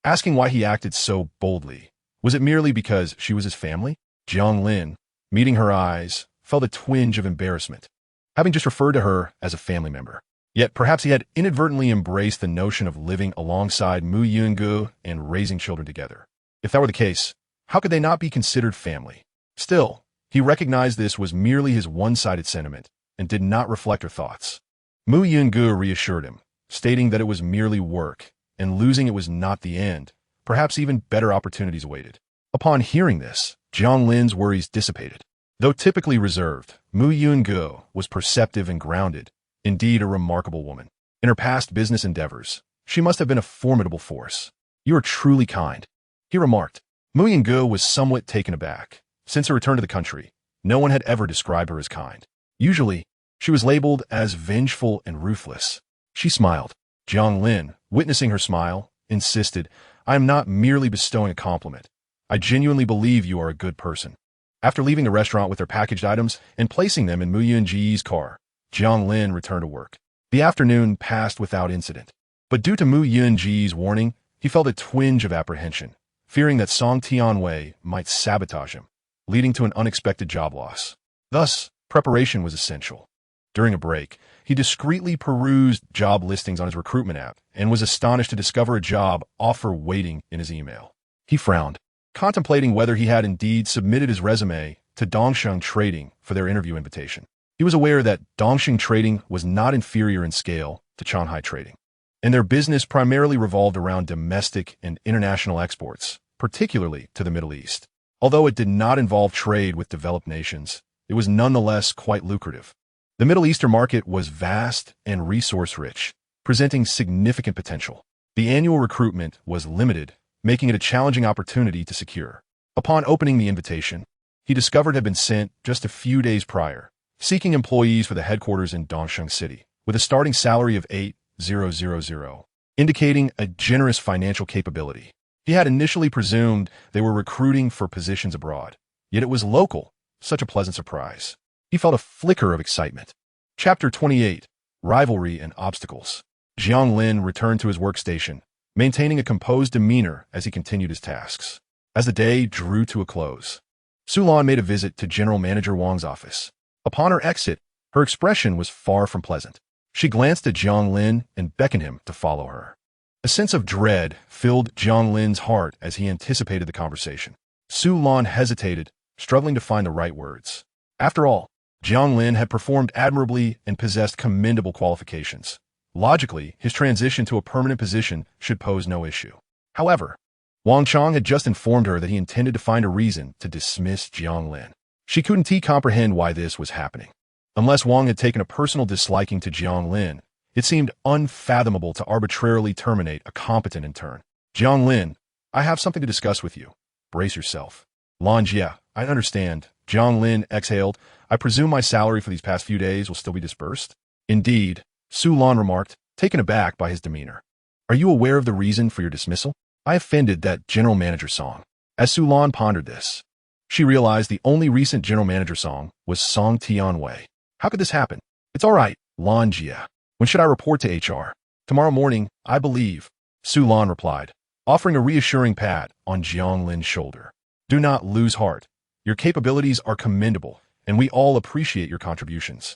asking why he acted so boldly. Was it merely because she was his family? Jiang Lin, meeting her eyes, felt a twinge of embarrassment, having just referred to her as a family member. Yet perhaps he had inadvertently embraced the notion of living alongside Mu Yunge and raising children together. If that were the case, how could they not be considered family? Still, he recognized this was merely his one-sided sentiment and did not reflect her thoughts. Mu Yunge reassured him, stating that it was merely work, and losing it was not the end. Perhaps even better opportunities awaited. Upon hearing this, Jiang Lin's worries dissipated. Though typically reserved, Mu Yunge was perceptive and grounded, indeed a remarkable woman. In her past business endeavors, she must have been a formidable force. You are truly kind, he remarked. Mu Yunge was somewhat taken aback. Since her return to the country, no one had ever described her as kind. Usually, she was labeled as vengeful and ruthless. She smiled. Jiang Lin, witnessing her smile, insisted, I am not merely bestowing a compliment. I genuinely believe you are a good person. After leaving the restaurant with their packaged items and placing them in Mu Yunge's car, Jiang Lin returned to work. The afternoon passed without incident. But due to Mu Yunge's warning, he felt a twinge of apprehension, fearing that Song Tianwei might sabotage him, leading to an unexpected job loss. Thus, preparation was essential. During a break, he discreetly perused job listings on his recruitment app and was astonished to discover a job offer waiting in his email. He frowned, contemplating whether he had indeed submitted his resume to Dongsheng Trading for their interview invitation. He was aware that Dongsheng Trading was not inferior in scale to Shanghai Trading, and their business primarily revolved around domestic and international exports, particularly to the Middle East. Although it did not involve trade with developed nations, it was nonetheless quite lucrative. The Middle Eastern market was vast and resource-rich, presenting significant potential. The annual recruitment was limited, making it a challenging opportunity to secure. Upon opening the invitation, he discovered it had been sent just a few days prior, seeking employees for the headquarters in Dongsheng City, with a starting salary of 8,000. indicating a generous financial capability. He had initially presumed they were recruiting for positions abroad, yet it was local. Such a pleasant surprise. He felt a flicker of excitement. Chapter 28. Rivalry and Obstacles. Jiang Lin returned to his workstation, maintaining a composed demeanor as he continued his tasks. As the day drew to a close, Sulan made a visit to General Manager Wang's office. Upon her exit, her expression was far from pleasant. She glanced at Jiang Lin and beckoned him to follow her. A sense of dread filled Jiang Lin's heart as he anticipated the conversation. Sulan hesitated, struggling to find the right words. After all, Jiang Lin had performed admirably and possessed commendable qualifications. Logically, his transition to a permanent position should pose no issue. However, Wang Chang had just informed her that he intended to find a reason to dismiss Jiang Lin. She couldn't comprehend why this was happening. Unless Wang had taken a personal disliking to Jiang Lin, it seemed unfathomable to arbitrarily terminate a competent intern. Jiang Lin, I have something to discuss with you. Brace yourself. Lan Jia, I understand. Jiang Lin exhaled. I presume my salary for these past few days will still be disbursed? Indeed, Su Lan remarked, taken aback by his demeanor. Are you aware of the reason for your dismissal? I offended that general manager song. As Su Lan pondered this, she realized the only recent general manager song was Song Tian Wei. How could this happen? It's all right, Lan Jia. When should I report to HR? Tomorrow morning, I believe, Su Lan replied, offering a reassuring pat on Jiang Lin's shoulder. Do not lose heart. Your capabilities are commendable, and we all appreciate your contributions.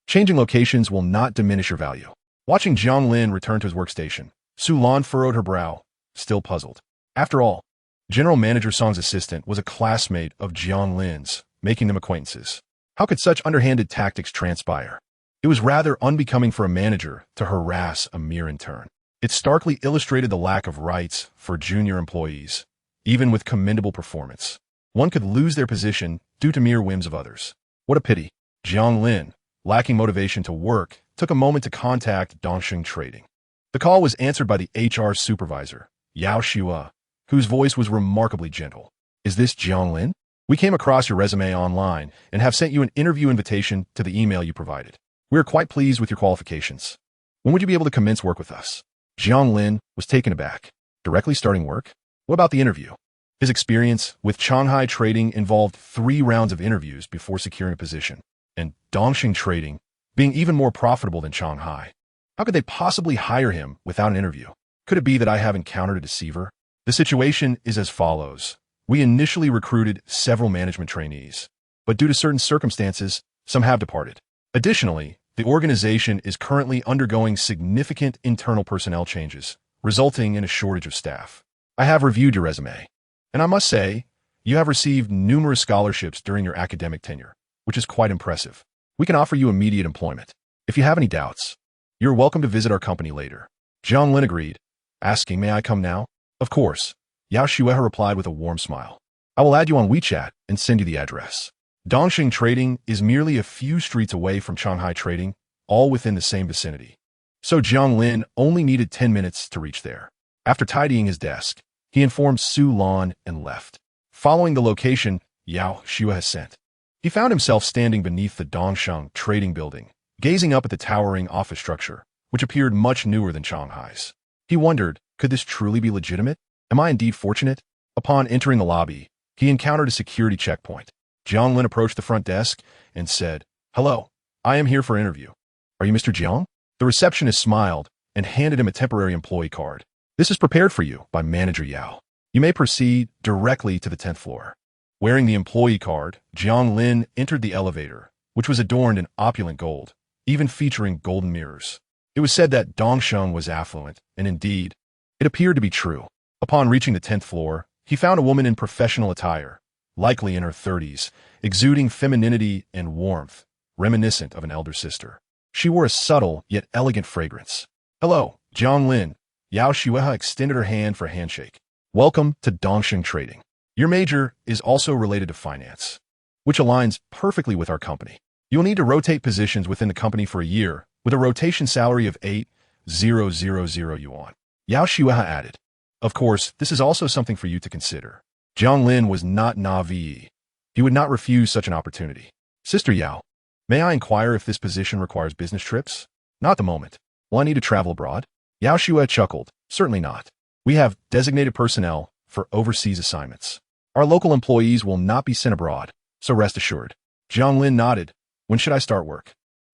Changing locations will not diminish your value. Watching Jiang Lin return to his workstation, Su Lan furrowed her brow, still puzzled. After all, General Manager Song's assistant was a classmate of Jiang Lin's, making them acquaintances. How could such underhanded tactics transpire? It was rather unbecoming for a manager to harass a mere intern. It starkly illustrated the lack of rights for junior employees, even with commendable performance. One could lose their position due to mere whims of others. What a pity. Jiang Lin, lacking motivation to work, took a moment to contact Dongxing Trading. The call was answered by the HR supervisor, Yao Xue, whose voice was remarkably gentle. Is this Jiang Lin? We came across your resume online and have sent you an interview invitation to the email you provided. We are quite pleased with your qualifications. When would you be able to commence work with us? Jiang Lin was taken aback. Directly starting work? What about the interview? His experience with Shanghai Trading involved 3 rounds of interviews before securing a position, and Dongxing Trading being even more profitable than Shanghai. How could they possibly hire him without an interview? Could it be that I have encountered a deceiver? The situation is as follows. We initially recruited several management trainees, but due to certain circumstances, some have departed. Additionally, the organization is currently undergoing significant internal personnel changes, resulting in a shortage of staff. I have reviewed your resume, and I must say, you have received numerous scholarships during your academic tenure, which is quite impressive. We can offer you immediate employment. If you have any doubts, you're welcome to visit our company later. Jiang Lin agreed, asking, may I come now? Of course. Yao Xue replied with a warm smile. I will add you on WeChat and send you the address. Dongxing Trading is merely a few streets away from Shanghai Trading, all within the same vicinity. So Jiang Lin only needed 10 minutes to reach there. After tidying his desk, he informed Su Lan and left. Following the location Yao Xue has sent, he found himself standing beneath the Dongxing Trading building, gazing up at the towering office structure, which appeared much newer than Shanghai's. He wondered, could this truly be legitimate? Am I indeed fortunate? Upon entering the lobby, he encountered a security checkpoint. Jiang Lin approached the front desk and said, Hello, I am here for an interview. Are you Mr. Jiang? The receptionist smiled and handed him a temporary employee card. This is prepared for you by Manager Yao. You may proceed directly to the 10th floor. Wearing the employee card, Jiang Lin entered the elevator, which was adorned in opulent gold, even featuring golden mirrors. It was said that Dongxing was affluent, and indeed, it appeared to be true. Upon reaching the 10th floor, he found a woman in professional attire, likely in her 30s, exuding femininity and warmth, reminiscent of an elder sister. She wore a subtle yet elegant fragrance. Hello, Jiang Lin. Yao Xue extended her hand for a handshake. Welcome to Dongxing Trading. Your major is also related to finance, which aligns perfectly with our company. You'll need to rotate positions within the company for a year, with a rotation salary of 8,000 yuan. Yao Xue added. Of course, this is also something for you to consider. Jiang Lin was not naive. He would not refuse such an opportunity. Sister Yao, may I inquire if this position requires business trips? Not the moment. Will I need to travel abroad? Yao Xue chuckled. Certainly not. We have designated personnel for overseas assignments. Our local employees will not be sent abroad, so rest assured. Jiang Lin nodded. When should I start work?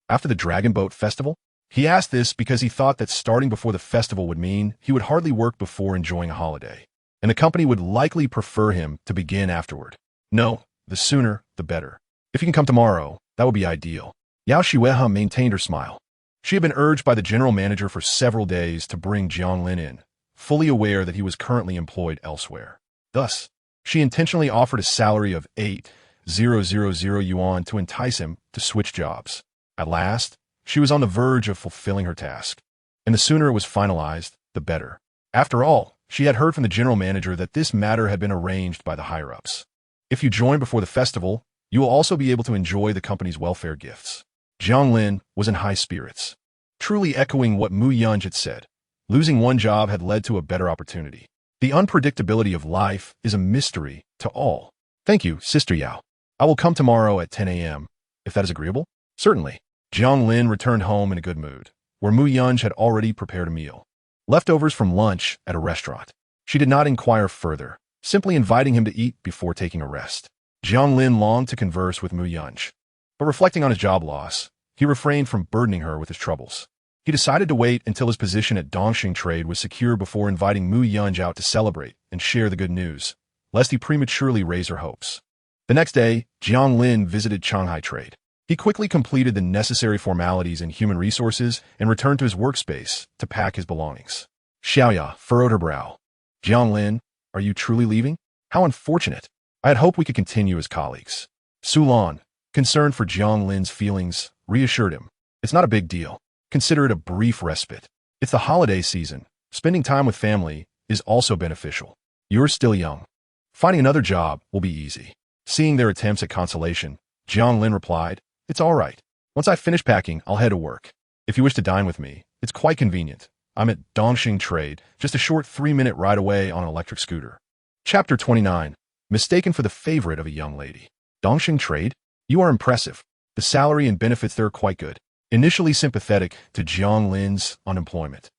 After the Dragon Boat Festival? He asked this because he thought that starting before the festival would mean he would hardly work before enjoying a holiday, and the company would likely prefer him to begin afterward. No, the sooner, the better. If you can come tomorrow, that would be ideal. Yao Xuehe maintained her smile. She had been urged by the general manager for several days to bring Jiang Lin in, fully aware that he was currently employed elsewhere. Thus, she intentionally offered a salary of 8,000 yuan to entice him to switch jobs. At last, she was on the verge of fulfilling her task, and the sooner it was finalized, the better. After all, she had heard from the general manager that this matter had been arranged by the higher-ups. If you join before the festival, you will also be able to enjoy the company's welfare gifts. Jiang Lin was in high spirits, truly echoing what Mu Yunj had said. Losing one job had led to a better opportunity. The unpredictability of life is a mystery to all. Thank you, Sister Yao. I will come tomorrow at 10 a.m., if that is agreeable. Certainly. Jiang Lin returned home in a good mood, where Mu Yunj had already prepared a meal. Leftovers from lunch at a restaurant. She did not inquire further, simply inviting him to eat before taking a rest. Jiang Lin longed to converse with Mu Yunj, but reflecting on his job loss, he refrained from burdening her with his troubles. He decided to wait until his position at Dongxing Trade was secure before inviting Mu Yunj out to celebrate and share the good news, lest he prematurely raise her hopes. The next day, Jiang Lin visited Shanghai Trade. He quickly completed the necessary formalities in human resources and returned to his workspace to pack his belongings. Xiaoya furrowed her brow. Jiang Lin, are you truly leaving? How unfortunate. I had hoped we could continue as colleagues. Su Lan, concerned for Jiang Lin's feelings, reassured him. It's not a big deal. Consider it a brief respite. It's the holiday season. Spending time with family is also beneficial. You're still young. Finding another job will be easy. Seeing their attempts at consolation, Jiang Lin replied, It's all right. Once I finish packing, I'll head to work. If you wish to dine with me, it's quite convenient. I'm at Dongxing Trade, just a short 3-minute ride away on an electric scooter. Chapter 29. Mistaken for the favorite of a young lady. Dongxing Trade? You are impressive. The salary and benefits there are quite good. Initially sympathetic to Jiang Lin's unemployment,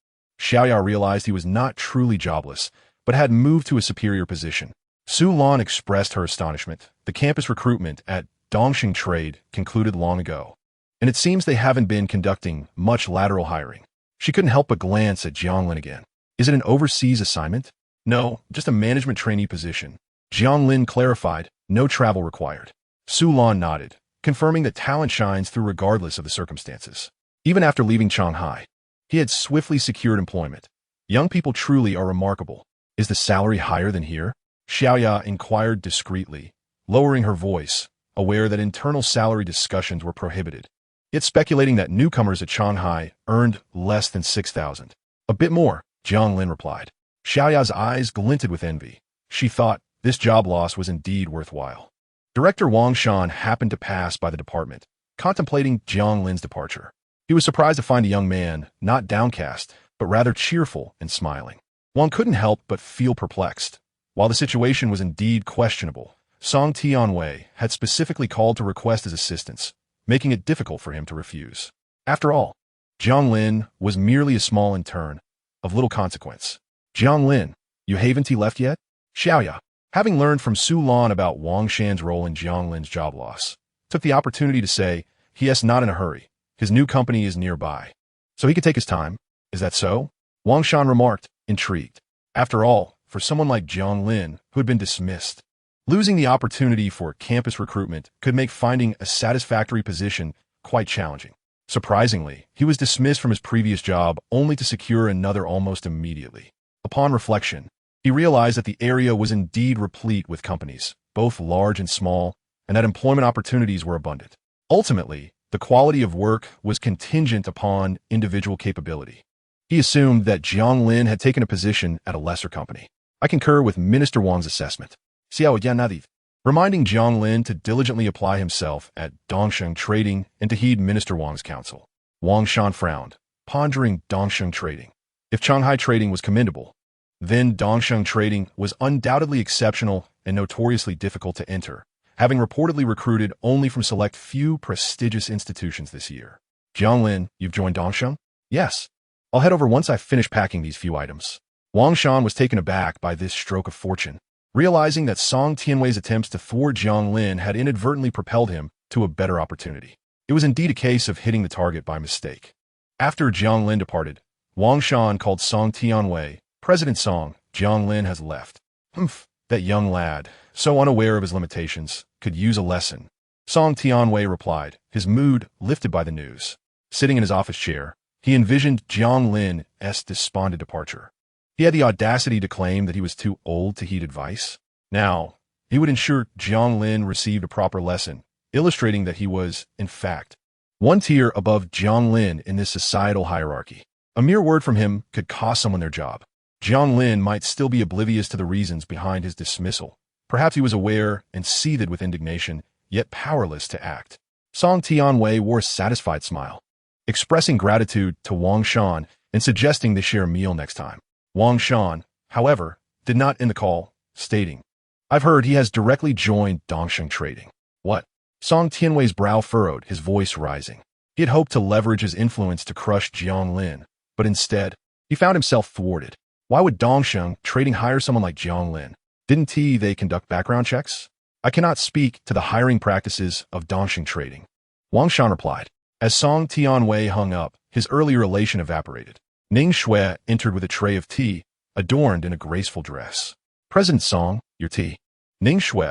Xiaoya realized he was not truly jobless, but had moved to a superior position. Su Lan expressed her astonishment. The campus recruitment at Dongxing Trade concluded long ago, and it seems they haven't been conducting much lateral hiring. She couldn't help but glance at Jiang Lin again. Is it an overseas assignment? No, just a management trainee position. Jiang Lin clarified, no travel required. Su Lan nodded, confirming that talent shines through regardless of the circumstances. Even after leaving Shanghai, he had swiftly secured employment. Young people truly are remarkable. Is the salary higher than here? Xiaoya inquired discreetly, lowering her voice, aware that internal salary discussions were prohibited, yet speculating that newcomers at Shanghai earned less than 6,000. A bit more, Jiang Lin replied. Xiaoya's eyes glinted with envy. She thought this job loss was indeed worthwhile. Director Wang Shan happened to pass by the department, contemplating Jiang Lin's departure. He was surprised to find a young man, not downcast, but rather cheerful and smiling. Wang couldn't help but feel perplexed. While the situation was indeed questionable, Song Tianwei had specifically called to request his assistance, making it difficult for him to refuse. After all, Jiang Lin was merely a small intern, of little consequence. Jiang Lin, you haven't left yet? Xiaoya, having learned from Su Lan about Wang Shan's role in Jiang Lin's job loss, took the opportunity to say, he is not in a hurry. His new company is nearby, so he could take his time. Is that so? Wang Shan remarked, intrigued. After all, for someone like Jiang Lin, who had been dismissed, losing the opportunity for campus recruitment could make finding a satisfactory position quite challenging. Surprisingly, he was dismissed from his previous job only to secure another almost immediately. Upon reflection, he realized that the area was indeed replete with companies, both large and small, and that employment opportunities were abundant. Ultimately, the quality of work was contingent upon individual capability. He assumed that Jiang Lin had taken a position at a lesser company. I concur with Minister Wang's assessment. Xiao Yanadiv, reminding Jiang Lin to diligently apply himself at Dongxing Trading and to heed Minister Wang's counsel. Wang Shan frowned, pondering Dongxing Trading. If Shanghai Trading was commendable, then Dongxing Trading was undoubtedly exceptional and notoriously difficult to enter, having reportedly recruited only from select few prestigious institutions this year. Jiang Lin, you've joined Dongxing? Yes. I'll head over once I finish packing these few items. Wang Shan was taken aback by this stroke of fortune, realizing that Song Tianwei's attempts to thwart Jiang Lin had inadvertently propelled him to a better opportunity. It was indeed a case of hitting the target by mistake. After Jiang Lin departed, Wang Shan called Song Tianwei. President Song, Jiang Lin has left. Humph, that young lad, so unaware of his limitations, could use a lesson. Song Tianwei replied, his mood lifted by the news. Sitting in his office chair, he envisioned Jiang Lin's despondent departure. He had the audacity to claim that he was too old to heed advice. Now, he would ensure Jiang Lin received a proper lesson, illustrating that he was, in fact, one tier above Jiang Lin in this societal hierarchy. A mere word from him could cost someone their job. Jiang Lin might still be oblivious to the reasons behind his dismissal. Perhaps he was aware and seethed with indignation, yet powerless to act. Song Tianwei wore a satisfied smile, expressing gratitude to Wang Shan and suggesting they share a meal next time. Wang Shan, however, did not end the call, stating, I've heard he has directly joined Dongsheng Trading. What? Song Tianwei's brow furrowed, his voice rising. He had hoped to leverage his influence to crush Jiang Lin, but instead, he found himself thwarted. Why would Dongsheng Trading hire someone like Jiang Lin? Didn't they conduct background checks? I cannot speak to the hiring practices of Dongsheng Trading. Wang Shan replied. As Song Tianwei hung up, his earlier elation evaporated. Ning Shui entered with a tray of tea, adorned in a graceful dress. President Song, your tea. Ning Shui,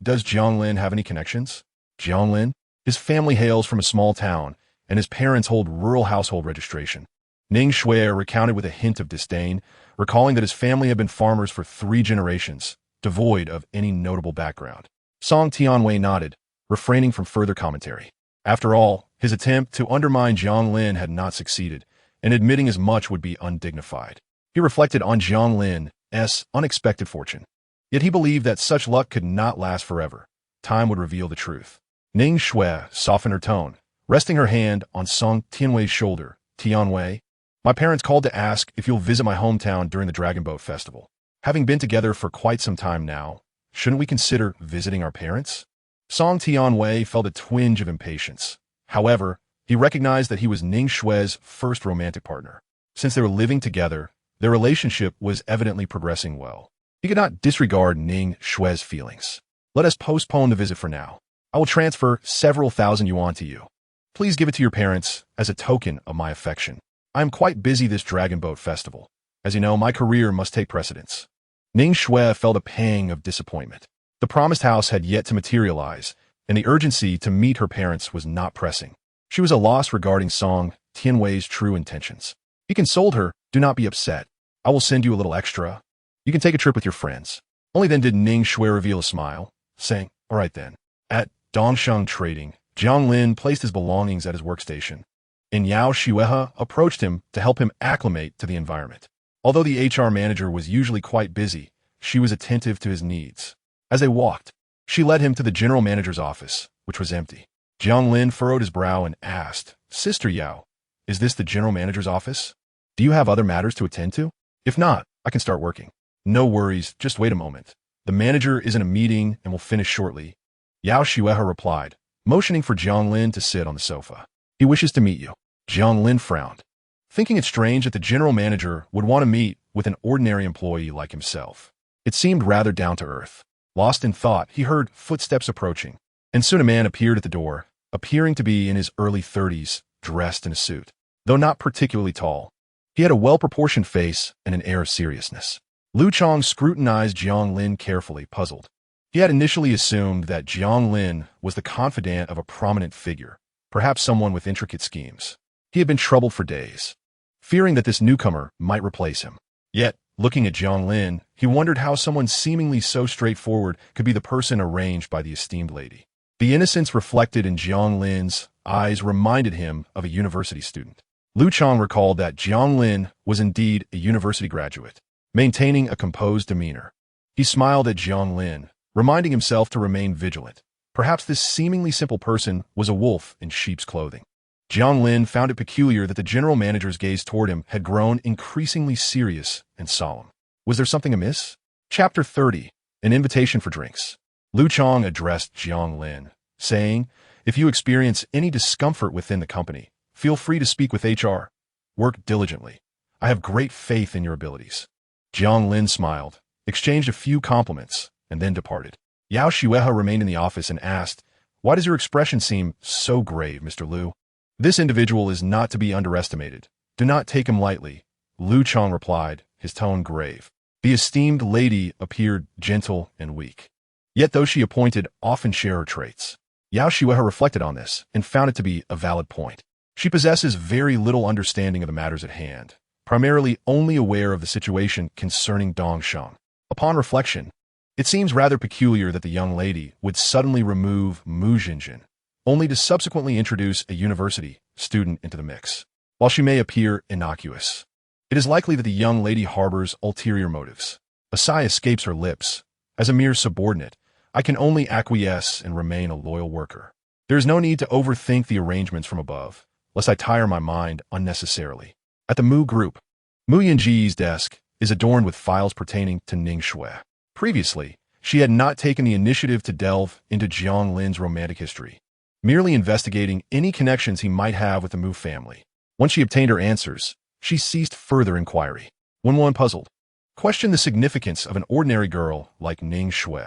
does Jiang Lin have any connections? Jiang Lin? His family hails from a small town, and his parents hold rural household registration. Ning Shui recounted with a hint of disdain, recalling that his family had been farmers for 3 generations, devoid of any notable background. Song Tianwei nodded, refraining from further commentary. After all, his attempt to undermine Jiang Lin had not succeeded, and admitting as much would be undignified. He reflected on Jiang Lin's unexpected fortune. Yet he believed that such luck could not last forever. Time would reveal the truth. Ning Shui softened her tone, resting her hand on Song Tianwei's shoulder. Tianwei, my parents called to ask if you'll visit my hometown during the Dragon Boat Festival. Having been together for quite some time now, shouldn't we consider visiting our parents? Song Tianwei felt a twinge of impatience. However, he recognized that he was Ning Shui's first romantic partner. Since they were living together, their relationship was evidently progressing well. He could not disregard Ning Shui's feelings. Let us postpone the visit for now. I will transfer several thousand yuan to you. Please give it to your parents as a token of my affection. I am quite busy this Dragon Boat Festival. As you know, my career must take precedence. Ning Shui felt a pang of disappointment. The promised house had yet to materialize, and the urgency to meet her parents was not pressing. She was at a loss regarding Song Tianwei's true intentions. He consoled her, do not be upset. I will send you a little extra. You can take a trip with your friends. Only then did Ning Shui reveal a smile, saying, all right then. At Dongsheng Trading, Jiang Lin placed his belongings at his workstation, and Yao Xuehe approached him to help him acclimate to the environment. Although the HR manager was usually quite busy, she was attentive to his needs. As they walked, she led him to the general manager's office, which was empty. Jiang Lin furrowed his brow and asked, Sister Yao, is this the general manager's office? Do you have other matters to attend to? If not, I can start working. No worries, just wait a moment. The manager is in a meeting and will finish shortly. Yao Xuehe replied, motioning for Jiang Lin to sit on the sofa. He wishes to meet you. Jiang Lin frowned, thinking it strange that the general manager would want to meet with an ordinary employee like himself. It seemed rather down to earth. Lost in thought, he heard footsteps approaching, and soon a man appeared at the door, appearing to be in his early 30s, dressed in a suit. Though not particularly tall, he had a well-proportioned face and an air of seriousness. Lu Chong scrutinized Jiang Lin carefully, puzzled. He had initially assumed that Jiang Lin was the confidant of a prominent figure, perhaps someone with intricate schemes. He had been troubled for days, fearing that this newcomer might replace him. Yet, looking at Jiang Lin, he wondered how someone seemingly so straightforward could be the person arranged by the esteemed lady. The innocence reflected in Jiang Lin's eyes reminded him of a university student. Lu Chong recalled that Jiang Lin was indeed a university graduate, maintaining a composed demeanor. He smiled at Jiang Lin, reminding himself to remain vigilant. Perhaps this seemingly simple person was a wolf in sheep's clothing. Jiang Lin found it peculiar that the general manager's gaze toward him had grown increasingly serious and solemn. Was there something amiss? Chapter 30, An Invitation for Drinks. Lu Chong addressed Jiang Lin, saying, if you experience any discomfort within the company, feel free to speak with HR. Work diligently. I have great faith in your abilities. Jiang Lin smiled, exchanged a few compliments, and then departed. Yao Xuehe remained in the office and asked, "Why does your expression seem so grave, Mr. Liu?" "This individual is not to be underestimated. Do not take him lightly," Liu Chong replied, his tone grave. The esteemed lady appeared gentle and weak. Yet those she appointed often share her traits. Yao Xuehe reflected on this and found it to be a valid point. She possesses very little understanding of the matters at hand, primarily only aware of the situation concerning Dongsheng. Upon reflection, it seems rather peculiar that the young lady would suddenly remove Mu Jinjin, only to subsequently introduce a university student into the mix. While she may appear innocuous, it is likely that the young lady harbors ulterior motives. A sigh escapes her lips. As a mere subordinate, I can only acquiesce and remain a loyal worker. There is no need to overthink the arrangements from above, lest I tire my mind unnecessarily. At the Mu Group, Mu Yinji's desk is adorned with files pertaining to Ning Shui. Previously, she had not taken the initiative to delve into Jiang Lin's romantic history, merely investigating any connections he might have with the Mu family. Once she obtained her answers, she ceased further inquiry. When one puzzled, questioned the significance of an ordinary girl like Ning Shui,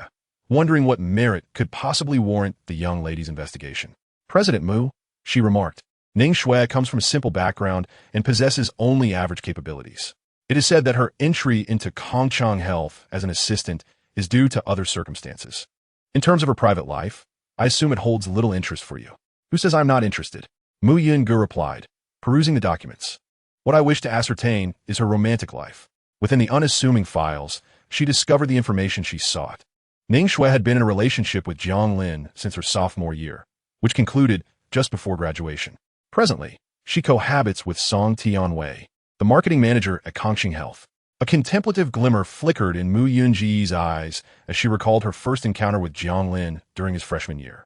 wondering what merit could possibly warrant the young lady's investigation. "President Mu," she remarked, "Ning Shui comes from a simple background and possesses only average capabilities. It is said that her entry into Kongchang Health as an assistant is due to other circumstances. In terms of her private life, I assume it holds little interest for you." "Who says I'm not interested?" Mu Yingu replied, perusing the documents. "What I wish to ascertain is her romantic life." Within the unassuming files, she discovered the information she sought. Ning Shui had been in a relationship with Jiang Lin since her sophomore year, which concluded just before graduation. Presently, she cohabits with Song Tianwei, the marketing manager at Kongqing Health. A contemplative glimmer flickered in Mu Yunji's eyes as she recalled her first encounter with Jiang Lin during his freshman year.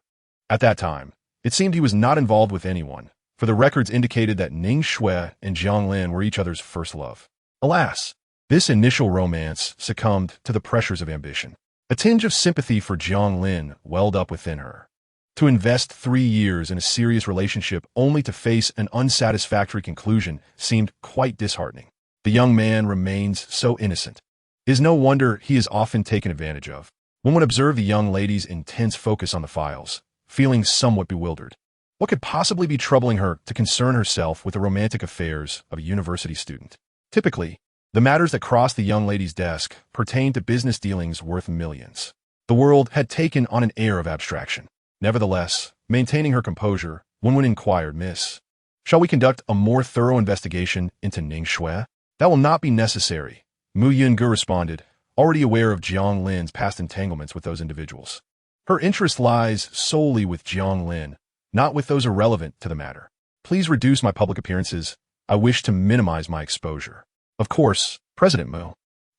At that time, it seemed he was not involved with anyone, for the records indicated that Ning Shui and Jiang Lin were each other's first love. Alas, this initial romance succumbed to the pressures of ambition. A tinge of sympathy for Jiang Lin welled up within her. To invest 3 years in a serious relationship only to face an unsatisfactory conclusion seemed quite disheartening. The young man remains so innocent. It is no wonder he is often taken advantage of. One would observe the young lady's intense focus on the files, feeling somewhat bewildered. What could possibly be troubling her to concern herself with the romantic affairs of a university student? Typically, the matters that crossed the young lady's desk pertained to business dealings worth millions. The world had taken on an air of abstraction. Nevertheless, maintaining her composure, one would inquire, "Miss, shall we conduct a more thorough investigation into Ning Shui?" "That will not be necessary," Mu Yungu responded, already aware of Jiang Lin's past entanglements with those individuals. Her interest lies solely with Jiang Lin, not with those irrelevant to the matter. "Please reduce my public appearances. I wish to minimize my exposure." "Of course, President Mu."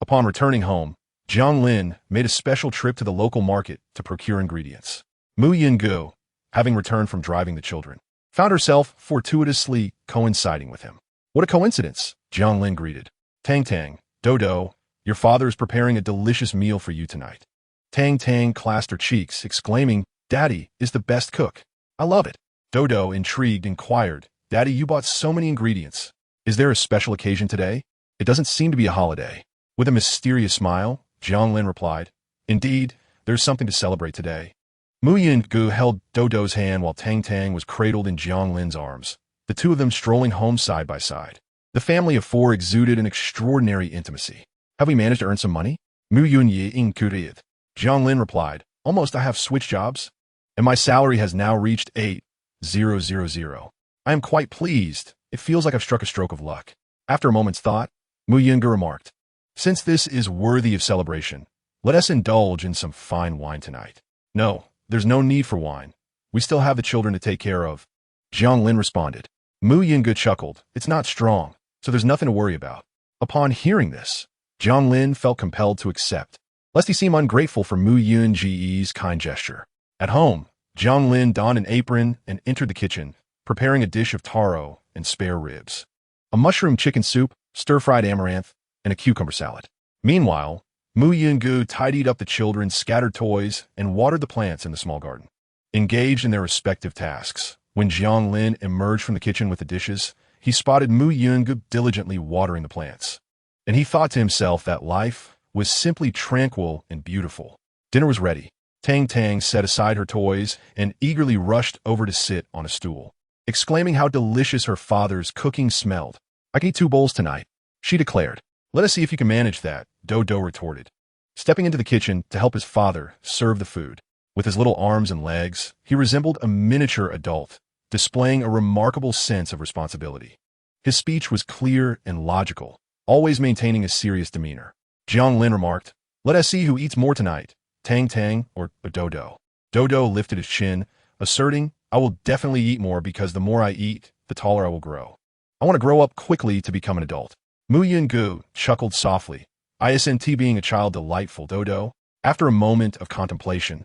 Upon returning home, Jiang Lin made a special trip to the local market to procure ingredients. Mu Yingu, having returned from driving the children, found herself fortuitously coinciding with him. "What a coincidence," Jiang Lin greeted. "Tang Tang, Dodo, your father is preparing a delicious meal for you tonight." Tang Tang clasped her cheeks, exclaiming, "Daddy is the best cook. I love it." Dodo, intrigued, inquired, "Daddy, you bought so many ingredients. Is there a special occasion today?" "It doesn't seem to be a holiday." With a mysterious smile, Jiang Lin replied, "Indeed, there's something to celebrate today." Mu Yingu held Dodo's hand while Tang Tang was cradled in Jiang Lin's arms, the two of them strolling home side by side. The family of 4 exuded an extraordinary intimacy. "Have we managed to earn some money?" Mu Yunyi inquired. Jiang Lin replied, "Almost. I have switched jobs, and my salary has now reached 8,000. I am quite pleased. It feels like I've struck a stroke of luck." After a moment's thought, Mu Yungu remarked, "Since this is worthy of celebration, let us indulge in some fine wine tonight." "No, there's no need for wine. We still have the children to take care of," Jiang Lin responded. Mu Yingu chuckled. "It's not strong, so there's nothing to worry about." Upon hearing this, Jiang Lin felt compelled to accept, lest he seem ungrateful for Mu Yunji's kind gesture. At home, Jiang Lin donned an apron and entered the kitchen, preparing a dish of taro and spare ribs, a mushroom chicken soup, stir-fried amaranth, and a cucumber salad. Meanwhile, Mu Yungu tidied up the children's scattered toys and watered the plants in the small garden. Engaged in their respective tasks, when Jiang Lin emerged from the kitchen with the dishes, he spotted Mu Yun diligently watering the plants. And he thought to himself that life was simply tranquil and beautiful. Dinner was ready. Tang Tang set aside her toys and eagerly rushed over to sit on a stool, exclaiming how delicious her father's cooking smelled. "I can eat 2 bowls tonight," she declared. "Let us see if you can manage that," Dodo retorted, stepping into the kitchen to help his father serve the food. With his little arms and legs, he resembled a miniature adult, displaying a remarkable sense of responsibility. His speech was clear and logical, always maintaining a serious demeanor. Jiang Lin remarked, "Let us see who eats more tonight, Tang Tang or Dodo." Dodo lifted his chin, asserting, "I will definitely eat more because the more I eat, the taller I will grow. I want to grow up quickly to become an adult." Mu Yun chuckled softly. "Isn't being a child delightful, Dodo?" After a moment of contemplation,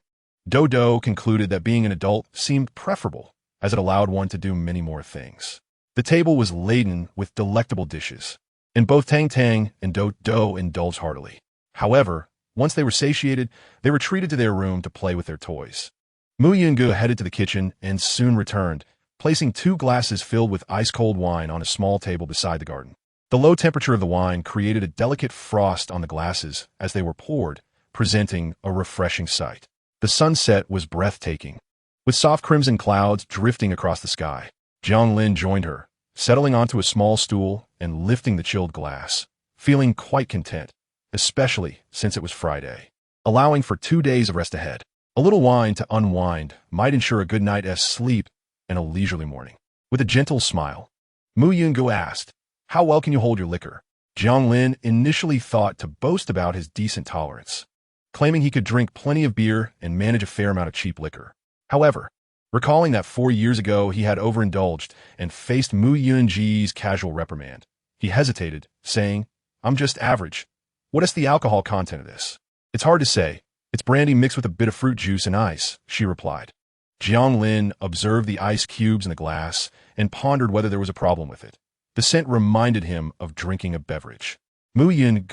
Dodo concluded that being an adult seemed preferable, as it allowed one to do many more things. The table was laden with delectable dishes, and both Tang Tang and Dodo indulged heartily. However, once they were satiated, they retreated to their room to play with their toys. Mu Yun headed to the kitchen and soon returned, placing 2 glasses filled with ice-cold wine on a small table beside the garden. The low temperature of the wine created a delicate frost on the glasses as they were poured, presenting a refreshing sight. The sunset was breathtaking, with soft crimson clouds drifting across the sky. Jiang Lin joined her, settling onto a small stool and lifting the chilled glass, feeling quite content, especially since it was Friday, allowing for 2 days of rest ahead. A little wine to unwind might ensure a good night's sleep and a leisurely morning. With a gentle smile, Mu Yun asked, "How well can you hold your liquor?" Jiang Lin initially thought to boast about his decent tolerance, claiming he could drink plenty of beer and manage a fair amount of cheap liquor. However, recalling that 4 years ago he had overindulged and faced Mu Yun's casual reprimand, he hesitated, saying, "I'm just average. What is the alcohol content of this?" "It's hard to say. It's brandy mixed with a bit of fruit juice and ice," she replied. Jiang Lin observed the ice cubes in the glass and pondered whether there was a problem with it. The scent reminded him of drinking a beverage. Mu Yun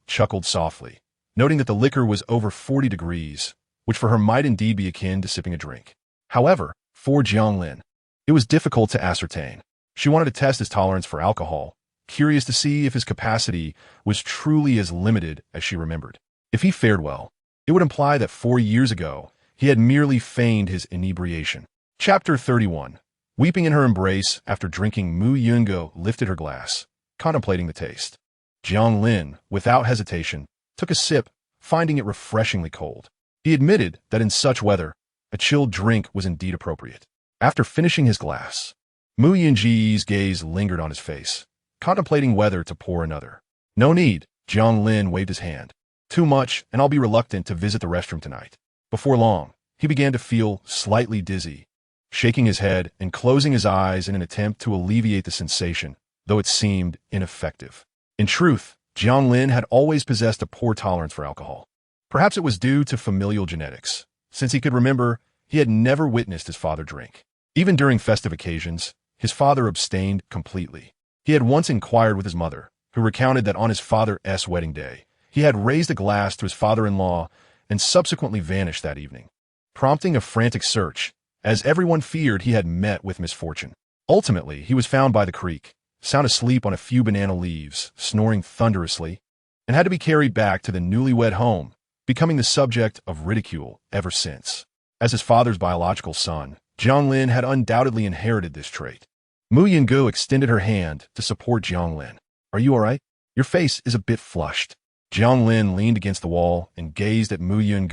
chuckled softly, noting that the liquor was over 40 degrees, which for her might indeed be akin to sipping a drink. However, for Jiang Lin, it was difficult to ascertain. She wanted to test his tolerance for alcohol, curious to see if his capacity was truly as limited as she remembered. If he fared well, it would imply that 4 years ago, he had merely feigned his inebriation. Chapter 31. Weeping in her embrace after drinking, Mu Yun lifted her glass, contemplating the taste. Jiang Lin, without hesitation, took a sip, finding it refreshingly cold. He admitted that in such weather, a chilled drink was indeed appropriate. After finishing his glass, Mu Yun's gaze lingered on his face, contemplating whether to pour another. "No need," Jiang Lin waved his hand. "Too much, and I'll be reluctant to visit the restroom tonight." Before long, he began to feel slightly dizzy, shaking his head and closing his eyes in an attempt to alleviate the sensation, though it seemed ineffective. In truth, Jiang Lin had always possessed a poor tolerance for alcohol. Perhaps it was due to familial genetics. Since he could remember, he had never witnessed his father drink. Even during festive occasions, his father abstained completely. He had once inquired with his mother, who recounted that on his father's wedding day, he had raised a glass to his father-in-law and subsequently vanished that evening, prompting a frantic search, as everyone feared he had met with misfortune. Ultimately, he was found by the creek, sound asleep on a few banana leaves, snoring thunderously, and had to be carried back to the newlywed home, becoming the subject of ridicule ever since. As his father's biological son, Jiang Lin had undoubtedly inherited this trait. Mu Yun extended her hand to support Jiang Lin. "Are you all right? Your face is a bit flushed." Jiang Lin leaned against the wall and gazed at Mu Yun,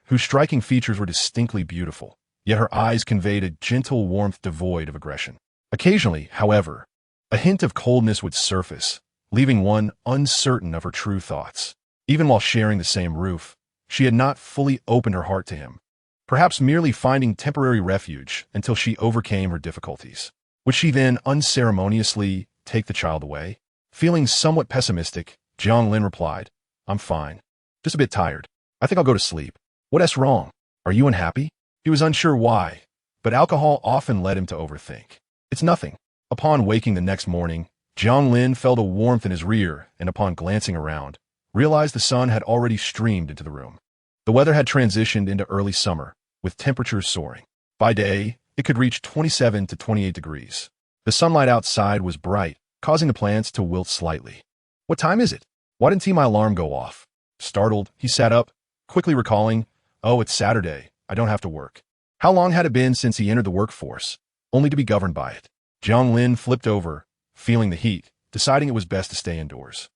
whose striking features were distinctly beautiful, yet her eyes conveyed a gentle warmth devoid of aggression. Occasionally, however, a hint of coldness would surface, leaving one uncertain of her true thoughts. Even while sharing the same roof, she had not fully opened her heart to him, perhaps merely finding temporary refuge until she overcame her difficulties. Would she then unceremoniously take the child away? Feeling somewhat pessimistic, Jiang Lin replied, "I'm fine. Just a bit tired. I think I'll go to sleep." "What's wrong? Are you unhappy?" He was unsure why, but alcohol often led him to overthink. "It's nothing." Upon waking the next morning, Jiang Lin felt a warmth in his rear and upon glancing around, realized the sun had already streamed into the room. The weather had transitioned into early summer, with temperatures soaring. By day, it could reach 27 to 28 degrees, The sunlight outside was bright, causing the plants to wilt slightly. What time is it? Why didn't my alarm go off? Startled, he sat up, quickly recalling, oh, it's Saturday. I don't have to work. How long had it been since he entered the workforce, only to be governed by it? Jiang Lin flipped over, feeling the heat, deciding it was best to stay indoors.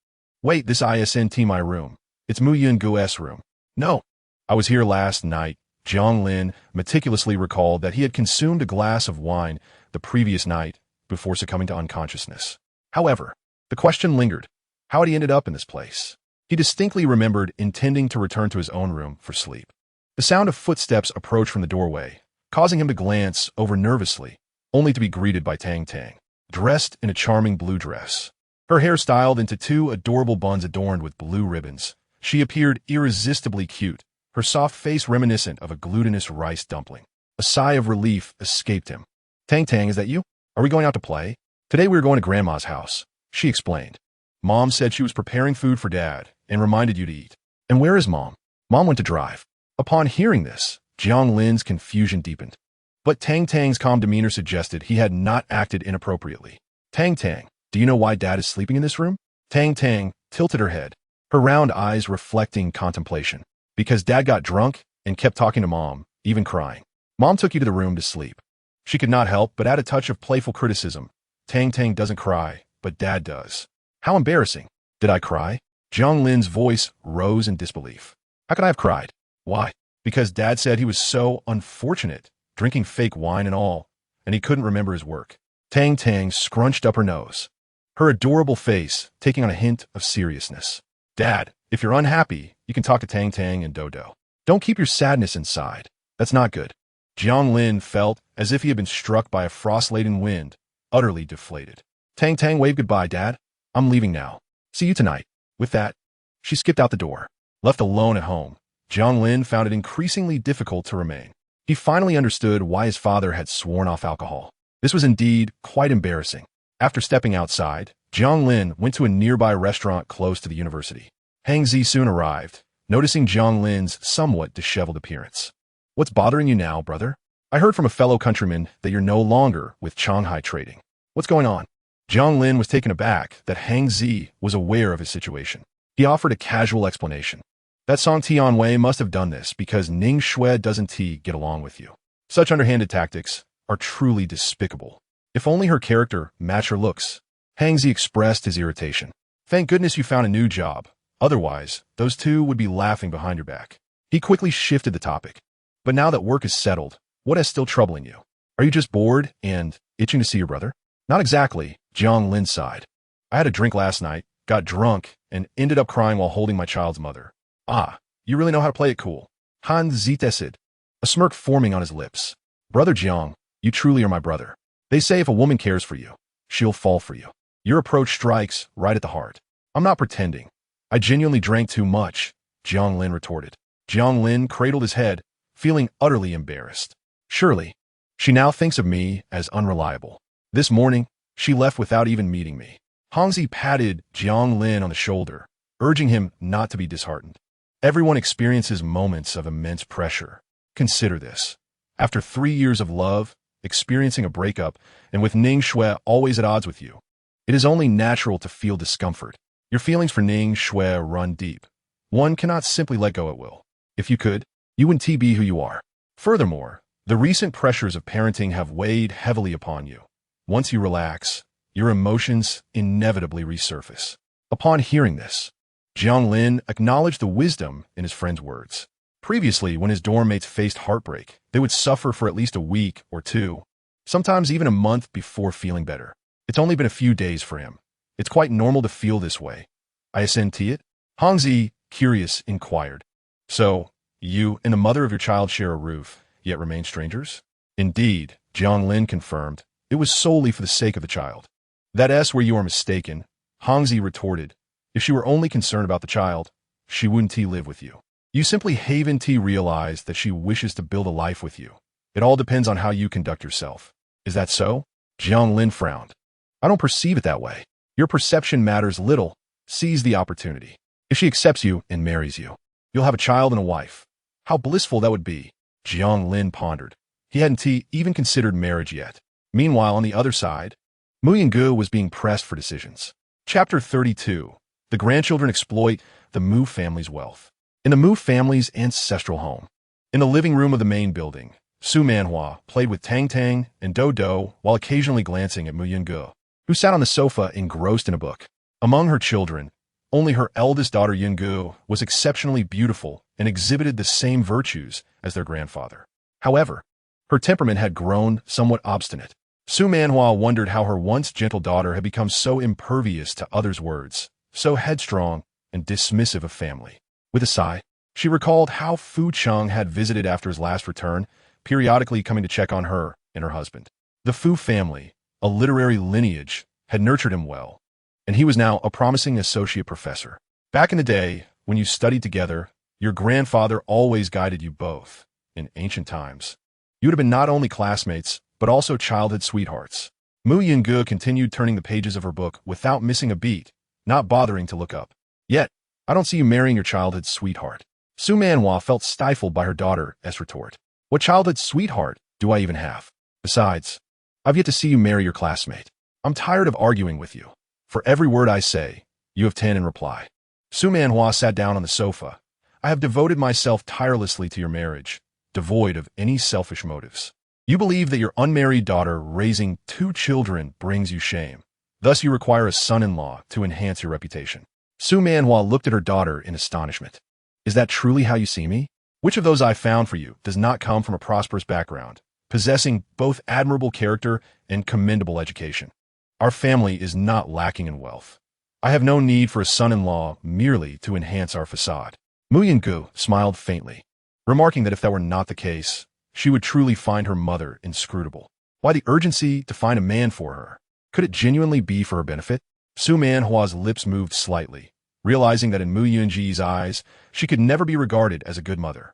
Wait, this isn't my room. It's Mu Yun Gu's room. No. I was here last night. Jiang Lin meticulously recalled that he had consumed a glass of wine the previous night before succumbing to unconsciousness. However, the question lingered. How had he ended up in this place? He distinctly remembered intending to return to his own room for sleep. The sound of footsteps approached from the doorway, causing him to glance over nervously, only to be greeted by Tang Tang, dressed in a charming blue dress. Her hair styled into two adorable buns adorned with blue ribbons. She appeared irresistibly cute, her soft face reminiscent of a glutinous rice dumpling. A sigh of relief escaped him. Tang Tang, is that you? Are we going out to play? Today we are going to Grandma's house, she explained. Mom said she was preparing food for Dad and reminded you to eat. And where is Mom? Mom went to drive. Upon hearing this, Jiang Lin's confusion deepened. But Tang Tang's calm demeanor suggested he had not acted inappropriately. Tang Tang, do you know why Dad is sleeping in this room? Tang Tang tilted her head, her round eyes reflecting contemplation. Because Dad got drunk and kept talking to Mom, even crying. Mom took you to the room to sleep. She could not help but add a touch of playful criticism. Tang Tang doesn't cry, but Dad does. How embarrassing. Did I cry? Jiang Lin's voice rose in disbelief. How could I have cried? Why? Because Dad said he was so unfortunate, drinking fake wine and all, and he couldn't remember his work. Tang Tang scrunched up her nose, her adorable face taking on a hint of seriousness. Dad, if you're unhappy, you can talk to Tang Tang and Dodo. Don't keep your sadness inside. That's not good. Jiang Lin felt as if he had been struck by a frost-laden wind, utterly deflated. Tang Tang waved goodbye, Dad. I'm leaving now. See you tonight. With that, she skipped out the door. Left alone at home, Jiang Lin found it increasingly difficult to remain. He finally understood why his father had sworn off alcohol. This was indeed quite embarrassing. After stepping outside, Jiang Lin went to a nearby restaurant close to the university. Hang Zi soon arrived, noticing Jiang Lin's somewhat disheveled appearance. What's bothering you now, brother? I heard from a fellow countryman that you're no longer with Shanghai Trading. What's going on? Jiang Lin was taken aback that Hang Zi was aware of his situation. He offered a casual explanation. That Song Tianwei must have done this because Ning Shui doesn't get along with you. Such underhanded tactics are truly despicable. If only her character matched her looks. Hang Zi expressed his irritation. Thank goodness you found a new job. Otherwise, those two would be laughing behind your back. He quickly shifted the topic. But now that work is settled, what is still troubling you? Are you just bored and itching to see your brother? Not exactly, Jiang Lin sighed. I had a drink last night, got drunk, and ended up crying while holding my child's mother. Ah, you really know how to play it cool. Han Zite said, a smirk forming on his lips. Brother Jiang, you truly are my brother. They say if a woman cares for you, she'll fall for you. Your approach strikes right at the heart. I'm not pretending. I genuinely drank too much, Jiang Lin retorted. Jiang Lin cradled his head, feeling utterly embarrassed. Surely, she now thinks of me as unreliable. This morning, she left without even meeting me. Hangzi patted Jiang Lin on the shoulder, urging him not to be disheartened. Everyone experiences moments of immense pressure. Consider this. After 3 years of love, experiencing a breakup, and with Ning Shui always at odds with you, it is only natural to feel discomfort. Your feelings for Ning Shui run deep. One cannot simply let go at will. If you could, you wouldn't be who you are. Furthermore, the recent pressures of parenting have weighed heavily upon you. Once you relax, your emotions inevitably resurface. Upon hearing this, Jiang Lin acknowledged the wisdom in his friend's words. Previously, when his dorm mates faced heartbreak, they would suffer for at least a week or two, sometimes even a month before feeling better. It's only been a few days for him. It's quite normal to feel this way. I assent it? Hangzi, curious, inquired. So, you and the mother of your child share a roof, yet remain strangers? Indeed, Jiang Lin confirmed. It was solely for the sake of the child. That's where you are mistaken, Hangzi retorted. If she were only concerned about the child, she wouldn't live with you. You simply haven't realized that she wishes to build a life with you. It all depends on how you conduct yourself. Is that so? Jiang Lin frowned. I don't perceive it that way. Your perception matters little. Seize the opportunity. If she accepts you and marries you, you'll have a child and a wife. How blissful that would be, Jiang Lin pondered. He hadn't even considered marriage yet. Meanwhile, on the other side, Mu Yinggu was being pressed for decisions. Chapter 32. The grandchildren exploit the Mu family's wealth. In the Mu family's ancestral home. In the living room of the main building, Su Manhua played with Tang Tang and Do Do while occasionally glancing at Mu Yinggu, who sat on the sofa engrossed in a book. Among her children, only her eldest daughter Yinggu was exceptionally beautiful and exhibited the same virtues as their grandfather. However, her temperament had grown somewhat obstinate. Su Manhua wondered how her once gentle daughter had become so impervious to others' words, so headstrong and dismissive of family. With a sigh, she recalled how Fu Cheng had visited after his last return, periodically coming to check on her and her husband. The Fu family, a literary lineage, had nurtured him well, and he was now a promising associate professor. Back in the day, when you studied together, your grandfather always guided you both. In ancient times, you would have been not only classmates, but also childhood sweethearts. Mu Yinggu continued turning the pages of her book without missing a beat, not bothering to look up. Yet, I don't see you marrying your childhood sweetheart. Su Manhua felt stifled by her daughter's retort. What childhood sweetheart do I even have? Besides, I've yet to see you marry your classmate. I'm tired of arguing with you. For every word I say, you have 10 in reply. Su Manhua sat down on the sofa. I have devoted myself tirelessly to your marriage, devoid of any selfish motives. You believe that your unmarried daughter raising 2 children brings you shame. Thus you require a son-in-law to enhance your reputation. Su Manhua looked at her daughter in astonishment. Is that truly how you see me? Which of those I found for you does not come from a prosperous background, possessing both admirable character and commendable education? Our family is not lacking in wealth. I have no need for a son-in-law merely to enhance our facade. Mu Yinggu smiled faintly, remarking that if that were not the case, she would truly find her mother inscrutable. Why the urgency to find a man for her? Could it genuinely be for her benefit? Su Manhua's lips moved slightly, realizing that in Mu Yunji's eyes, she could never be regarded as a good mother.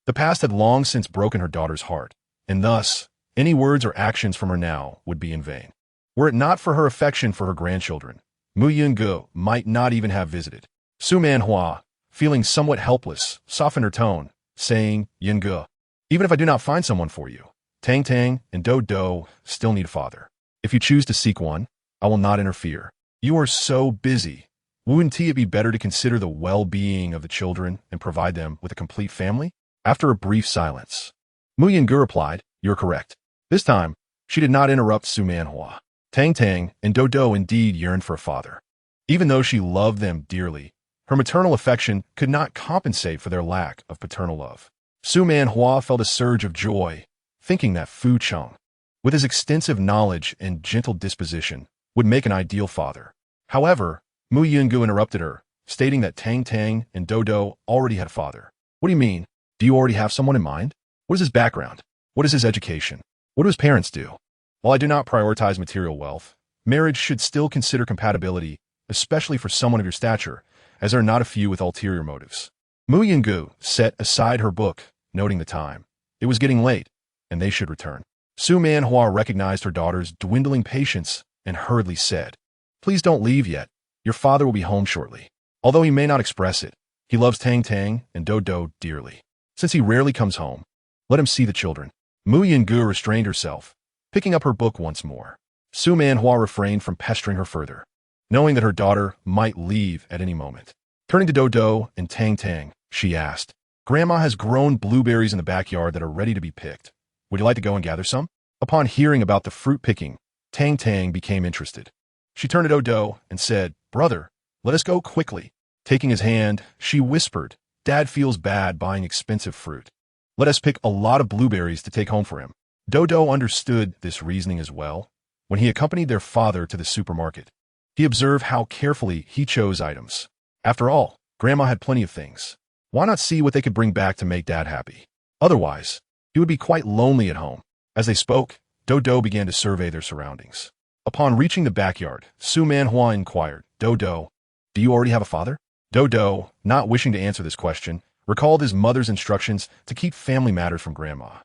The past had long since broken her daughter's heart, and thus, any words or actions from her now would be in vain. Were it not for her affection for her grandchildren, Mu Yungu might not even have visited. Su Manhua, feeling somewhat helpless, softened her tone, saying, Yungu, even if I do not find someone for you, Tang Tang and Do Do still need a father. If you choose to seek one, I will not interfere. You are so busy. Wouldn't it be better to consider the well-being of the children and provide them with a complete family? After a brief silence, Mu Yinggu replied, You're correct. This time, she did not interrupt Su Manhua. Tang Tang and Do Do indeed yearned for a father. Even though she loved them dearly, her maternal affection could not compensate for their lack of paternal love. Su Manhua felt a surge of joy, thinking that Fu Cheng, with his extensive knowledge and gentle disposition, would make an ideal father. However, Mu Yinggu interrupted her, stating that Tang Tang and Do Do already had a father. What do you mean? Do you already have someone in mind? What is his background? What is his education? What do his parents do? While I do not prioritize material wealth, marriage should still consider compatibility, especially for someone of your stature, as there are not a few with ulterior motives. Mu Yinggu set aside her book, noting the time. It was getting late, and they should return. Su Manhua recognized her daughter's dwindling patience and hurriedly said, Please don't leave yet. Your father will be home shortly. Although he may not express it, he loves Tang Tang and Do Do dearly. Since he rarely comes home, let him see the children. Mu Yinggu restrained herself, picking up her book once more. Su Manhua refrained from pestering her further, knowing that her daughter might leave at any moment. Turning to Do Do and Tang Tang, she asked, Grandma has grown blueberries in the backyard that are ready to be picked. Would you like to go and gather some? Upon hearing about the fruit picking, Tang Tang became interested. She turned to Do Do and said, Brother, let us go quickly. Taking his hand, she whispered, Dad feels bad buying expensive fruit. Let us pick a lot of blueberries to take home for him. Do Do understood this reasoning as well. When he accompanied their father to the supermarket, he observed how carefully he chose items. After all, Grandma had plenty of things. Why not see what they could bring back to make Dad happy? Otherwise, he would be quite lonely at home. As they spoke, Do Do began to survey their surroundings. Upon reaching the backyard, Su Manhua inquired, Do Do, do you already have a father? Do Do, not wishing to answer this question, recalled his mother's instructions to keep family matters from Grandma.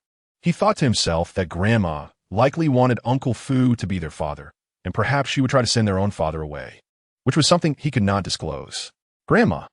He thought to himself that Grandma likely wanted Uncle Fu to be their father, and perhaps she would try to send their own father away, which was something he could not disclose. Grandma,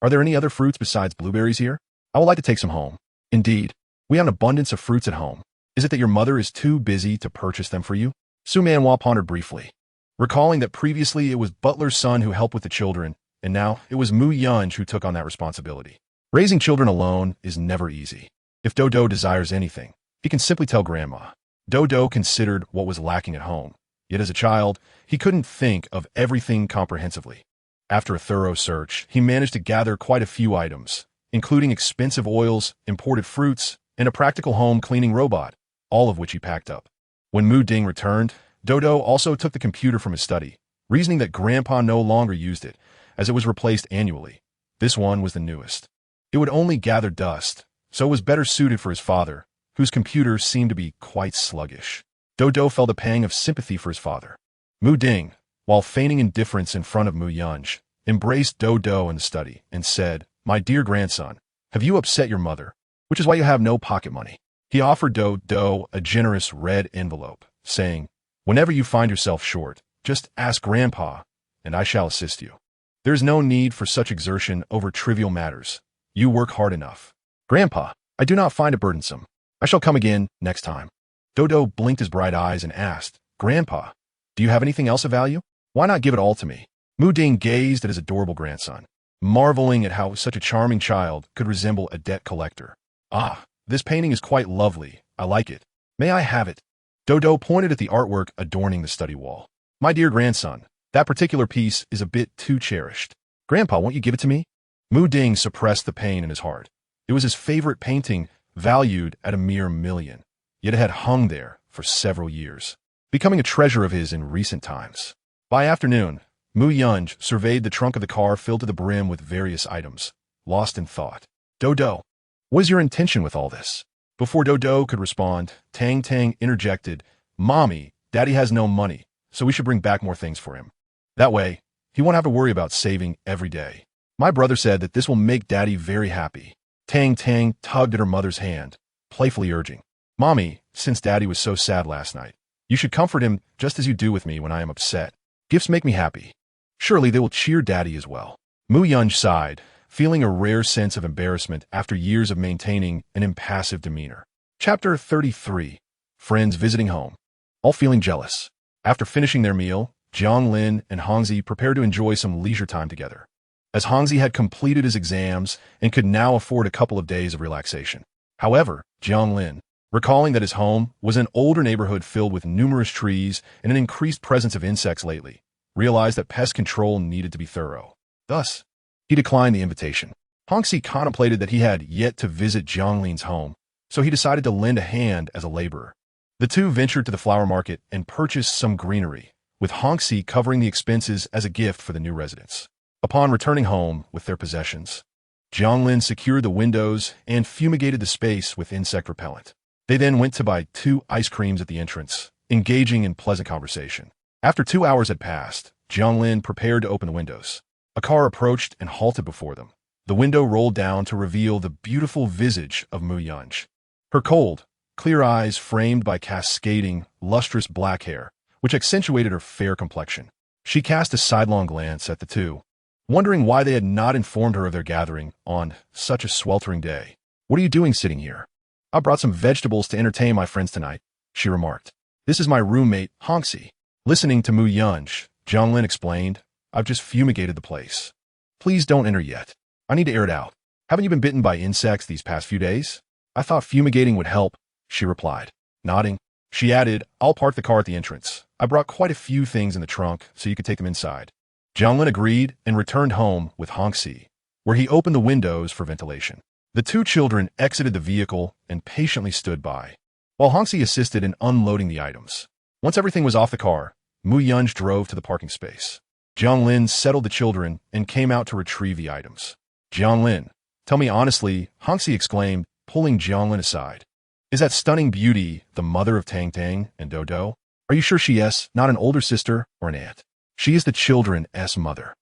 are there any other fruits besides blueberries here? I would like to take some home. Indeed, we have an abundance of fruits at home. Is it that your mother is too busy to purchase them for you? Su Manhua pondered briefly. recalling that previously it was Butler's son who helped with the children, and now it was Mu Yunj who took on that responsibility. Raising children alone is never easy. If Dodo desires anything, he can simply tell Grandma. Dodo considered what was lacking at home, yet as a child, he couldn't think of everything comprehensively. After a thorough search, he managed to gather quite a few items, including expensive oils, imported fruits, and a practical home cleaning robot, all of which he packed up. When Mu Ding returned, Dodo also took the computer from his study, reasoning that Grandpa no longer used it, as it was replaced annually. This one was the newest. It would only gather dust, so it was better suited for his father, whose computer seemed to be quite sluggish. Dodo felt a pang of sympathy for his father. Mu Ding, while feigning indifference in front of Mu Yunj, embraced Dodo in the study and said, "My dear grandson, have you upset your mother, which is why you have no pocket money?" He offered Dodo a generous red envelope, saying, "Whenever you find yourself short, just ask Grandpa, and I shall assist you. There is no need for such exertion over trivial matters. You work hard enough. Grandpa, I do not find it burdensome. I shall come again next time." Dodo blinked his bright eyes and asked, "Grandpa, do you have anything else of value? Why not give it all to me?" Mu Ding gazed at his adorable grandson, marveling at how such a charming child could resemble a debt collector. "Ah, this painting is quite lovely. I like it. May I have it?" Dodo pointed at the artwork adorning the study wall. "My dear grandson, that particular piece is a bit too cherished. Grandpa, won't you give it to me?" Mu Ding suppressed the pain in his heart. It was his favorite painting, valued at a mere $1,000,000, yet it had hung there for several years, becoming a treasure of his in recent times. By afternoon, Mu Yunj surveyed the trunk of the car filled to the brim with various items, lost in thought. "Dodo, what is your intention with all this?" Before Dodo could respond, Tang Tang interjected, "Mommy, Daddy has no money, so we should bring back more things for him. That way, he won't have to worry about saving every day. My brother said that this will make Daddy very happy." Tang Tang tugged at her mother's hand, playfully urging, "Mommy, since Daddy was so sad last night, you should comfort him just as you do with me when I am upset. Gifts make me happy. Surely they will cheer Daddy as well." Mu Yunj sighed, feeling a rare sense of embarrassment after years of maintaining an impassive demeanor. Chapter 33. Friends visiting home. All feeling jealous. After finishing their meal, Jiang Lin and Hongzi prepared to enjoy some leisure time together, as Hongzi had completed his exams and could now afford a couple of days of relaxation. However, Jiang Lin, recalling that his home was an older neighborhood filled with numerous trees and an increased presence of insects lately, realized that pest control needed to be thorough. Thus, he declined the invitation. Hongzi contemplated that he had yet to visit Jiang Lin's home, so he decided to lend a hand as a laborer. The two ventured to the flower market and purchased some greenery, with Hongzi covering the expenses as a gift for the new residents. Upon returning home with their possessions, Jiang Lin secured the windows and fumigated the space with insect repellent. They then went to buy 2 ice creams at the entrance, engaging in pleasant conversation. After 2 hours had passed, Jiang Lin prepared to open the windows. A car approached and halted before them. The window rolled down to reveal the beautiful visage of Mu Yunj. Her cold, clear eyes framed by cascading, lustrous black hair, which accentuated her fair complexion. She cast a sidelong glance at the two, wondering why they had not informed her of their gathering on such a sweltering day. "What are you doing sitting here?" "I brought some vegetables to entertain my friends tonight," she remarked. "This is my roommate, Hongzi." Listening to Mu Yunj, Jiang Lin explained, "I've just fumigated the place. Please don't enter yet. I need to air it out. Haven't you been bitten by insects these past few days?" "I thought fumigating would help," she replied. Nodding, she added, "I'll park the car at the entrance. I brought quite a few things in the trunk so you could take them inside." Jiang Lin agreed and returned home with Hongzi, where he opened the windows for ventilation. The two children exited the vehicle and patiently stood by, while Hongzi assisted in unloading the items. Once everything was off the car, Mu Yunj drove to the parking space. Jiang Lin settled the children and came out to retrieve the items. "Jiang Lin, tell me honestly," Hongzi exclaimed, pulling Jiang Lin aside. "Is that stunning beauty the mother of Tang Tang and Dodo? Are you sure she is not an older sister or an aunt?" "She is the children's mother.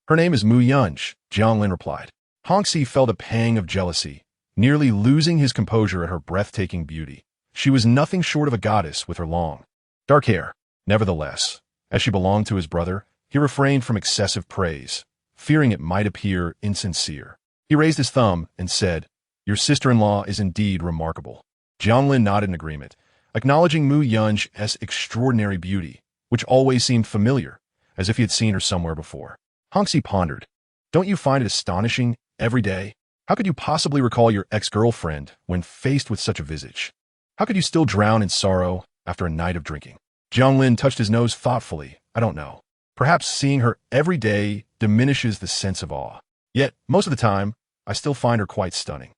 Her name is Mu Yunj," Jiang Lin replied. Hongzi felt a pang of jealousy, nearly losing his composure at her breathtaking beauty. She was nothing short of a goddess with her long, dark hair. Nevertheless, as she belonged to his brother, he refrained from excessive praise, fearing it might appear insincere. He raised his thumb and said, "Your sister-in-law is indeed remarkable." Jiang Lin nodded in agreement, acknowledging Mu Yunj's extraordinary beauty, which always seemed familiar, as if he had seen her somewhere before. Hongxi pondered. Don't you find it astonishing every day? How could you possibly recall your ex-girlfriend when faced with such a visage? How could you still drown in sorrow after a night of drinking? Jiang Lin touched his nose thoughtfully. I don't know. Perhaps seeing her every day diminishes the sense of awe. Yet, most of the time, I still find her quite stunning.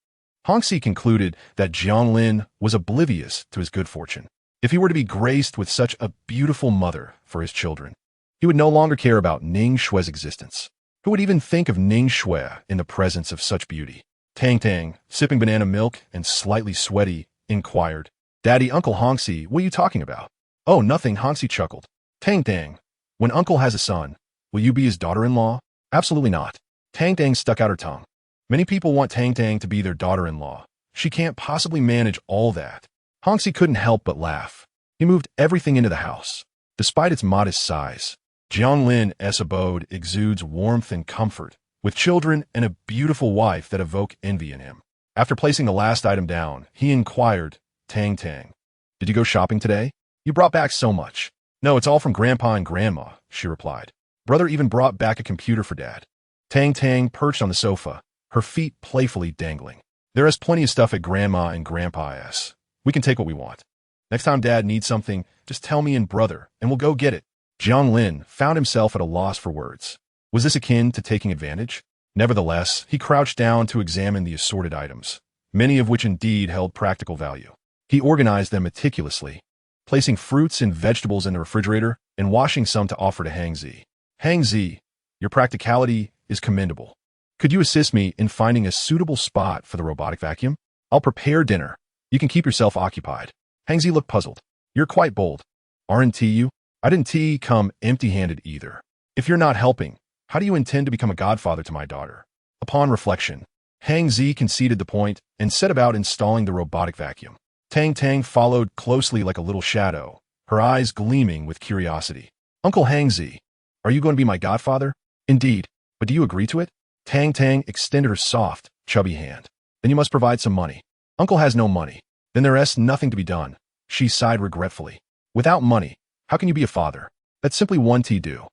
Hongxi concluded that Jiang Lin was oblivious to his good fortune. If he were to be graced with such a beautiful mother for his children, he would no longer care about Ning Shue's existence. Who would even think of Ning Shue in the presence of such beauty? Tang Tang, sipping banana milk and slightly sweaty, inquired. Daddy, Uncle Hongxi, what are you talking about? Oh, nothing, Hongxi chuckled. Tang Tang, when Uncle has a son, will you be his daughter-in-law? Absolutely not. Tang Tang stuck out her tongue. Many people want Tang Tang to be their daughter-in-law. She can't possibly manage all that. Hongxi couldn't help but laugh. He moved everything into the house. Despite its modest size, Jiang Lin's abode exudes warmth and comfort, with children and a beautiful wife that evoke envy in him. After placing the last item down, he inquired, Tang Tang, did you go shopping today? You brought back so much. No, it's all from Grandpa and Grandma, she replied. Brother even brought back a computer for Dad. Tang Tang perched on the sofa, her feet playfully dangling. There is plenty of stuff at Grandma and Grandpa's. We can take what we want. Next time Dad needs something, just tell me and Brother, and we'll go get it. Jiang Lin found himself at a loss for words. Was this akin to taking advantage? Nevertheless, he crouched down to examine the assorted items, many of which indeed held practical value. He organized them meticulously, placing fruits and vegetables in the refrigerator and washing some to offer to Hangzi. Hangzi, your practicality is commendable. Could you assist me in finding a suitable spot for the robotic vacuum? I'll prepare dinner. You can keep yourself occupied. Hangzi looked puzzled. You're quite bold. Aren't you? I didn't come empty-handed either. If you're not helping, how do you intend to become a godfather to my daughter? Upon reflection, Hangzi conceded the point and set about installing the robotic vacuum. Tang Tang followed closely like a little shadow, her eyes gleaming with curiosity. Uncle Hangzi, are you going to be my godfather? Indeed, but do you agree to it? Tang Tang extended her soft, chubby hand. Then you must provide some money. Uncle has no money. Then there is nothing to be done. She sighed regretfully. Without money, how can you be a father? That's simply one do.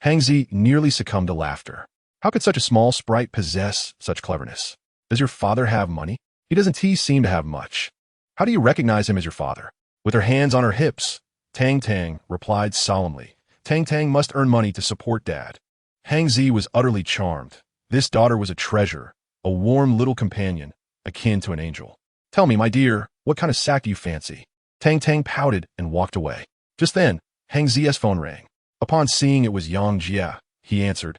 Hangzi nearly succumbed to laughter. How could such a small sprite possess such cleverness? Does your father have money? He doesn't seem to have much. How do you recognize him as your father? With her hands on her hips, Tang Tang replied solemnly. Tang Tang must earn money to support Dad. Hangzi was utterly charmed. This daughter was a treasure, a warm little companion, akin to an angel. Tell me, my dear, what kind of sack do you fancy? Tang Tang pouted and walked away. Just then, Hangzi's phone rang. Upon seeing it was Yang Jia, he answered.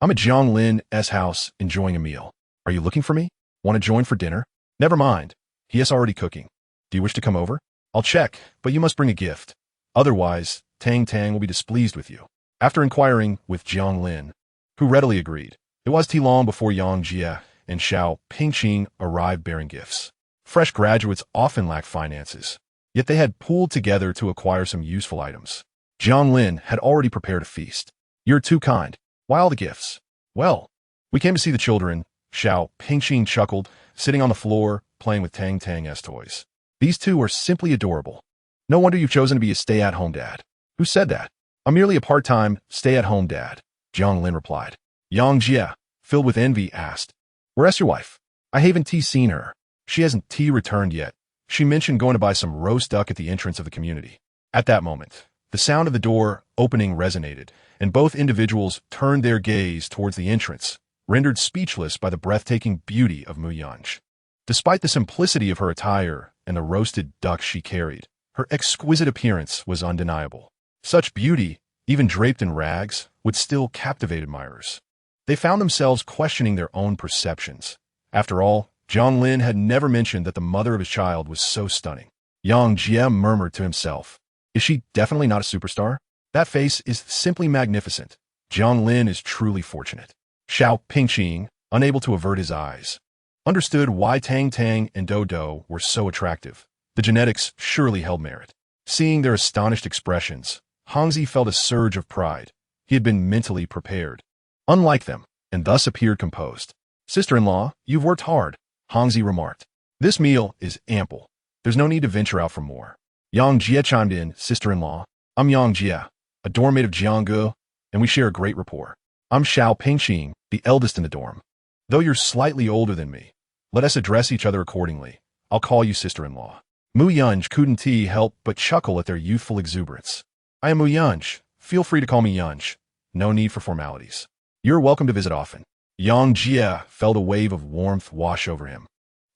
I'm at Jiang Lin's house enjoying a meal. Are you looking for me? Want to join for dinner? Never mind. He is already cooking. Do you wish to come over? I'll check, but you must bring a gift. Otherwise, Tang Tang will be displeased with you. After inquiring with Jiang Lin, who readily agreed, it was too long before Yang Jia and Xiao Pingqing arrived bearing gifts. Fresh graduates often lack finances, yet they had pooled together to acquire some useful items. Jiang Lin had already prepared a feast. You're too kind. Why all the gifts? Well, we came to see the children, Xiao Pingqing chuckled, sitting on the floor, playing with Tang Tang's toys. These two are simply adorable. No wonder you've chosen to be a stay-at-home dad. Who said that? I'm merely a part-time, stay-at-home dad, Jiang Lin replied. Yang Jia, filled with envy, asked, Where's your wife? I haven't seen her. She hasn't returned yet. She mentioned going to buy some roast duck at the entrance of the community. At that moment, the sound of the door opening resonated, and both individuals turned their gaze towards the entrance, rendered speechless by the breathtaking beauty of Mu Yanj. Despite the simplicity of her attire and the roasted duck she carried, her exquisite appearance was undeniable. Such beauty, even draped in rags, would still captivate admirers. They found themselves questioning their own perceptions. After all, Jiang Lin had never mentioned that the mother of his child was so stunning. Yang Jia murmured to himself, Is she definitely not a superstar? That face is simply magnificent. Jiang Lin is truly fortunate. Xiao Pingqing, unable to avert his eyes, understood why Tang Tang and Do Do were so attractive. The genetics surely held merit. Seeing their astonished expressions, Hangzi felt a surge of pride. He had been mentally prepared, unlike them, and thus appeared composed. Sister-in-law, you've worked hard, Hangzi remarked. This meal is ample. There's no need to venture out for more. Yang Jia chimed in, Sister-in-law, I'm Yang Jia. a dorm mate of Jiangge, and we share a great rapport. I'm Xiao Pingqing, the eldest in the dorm. Though you're slightly older than me, let us address each other accordingly. I'll call you sister-in-law. Mu Yunj couldn't help but chuckle at their youthful exuberance. I am Mu Yunj. Feel free to call me Yunj. No need for formalities. You're welcome to visit often. Yang Jie felt a wave of warmth wash over him,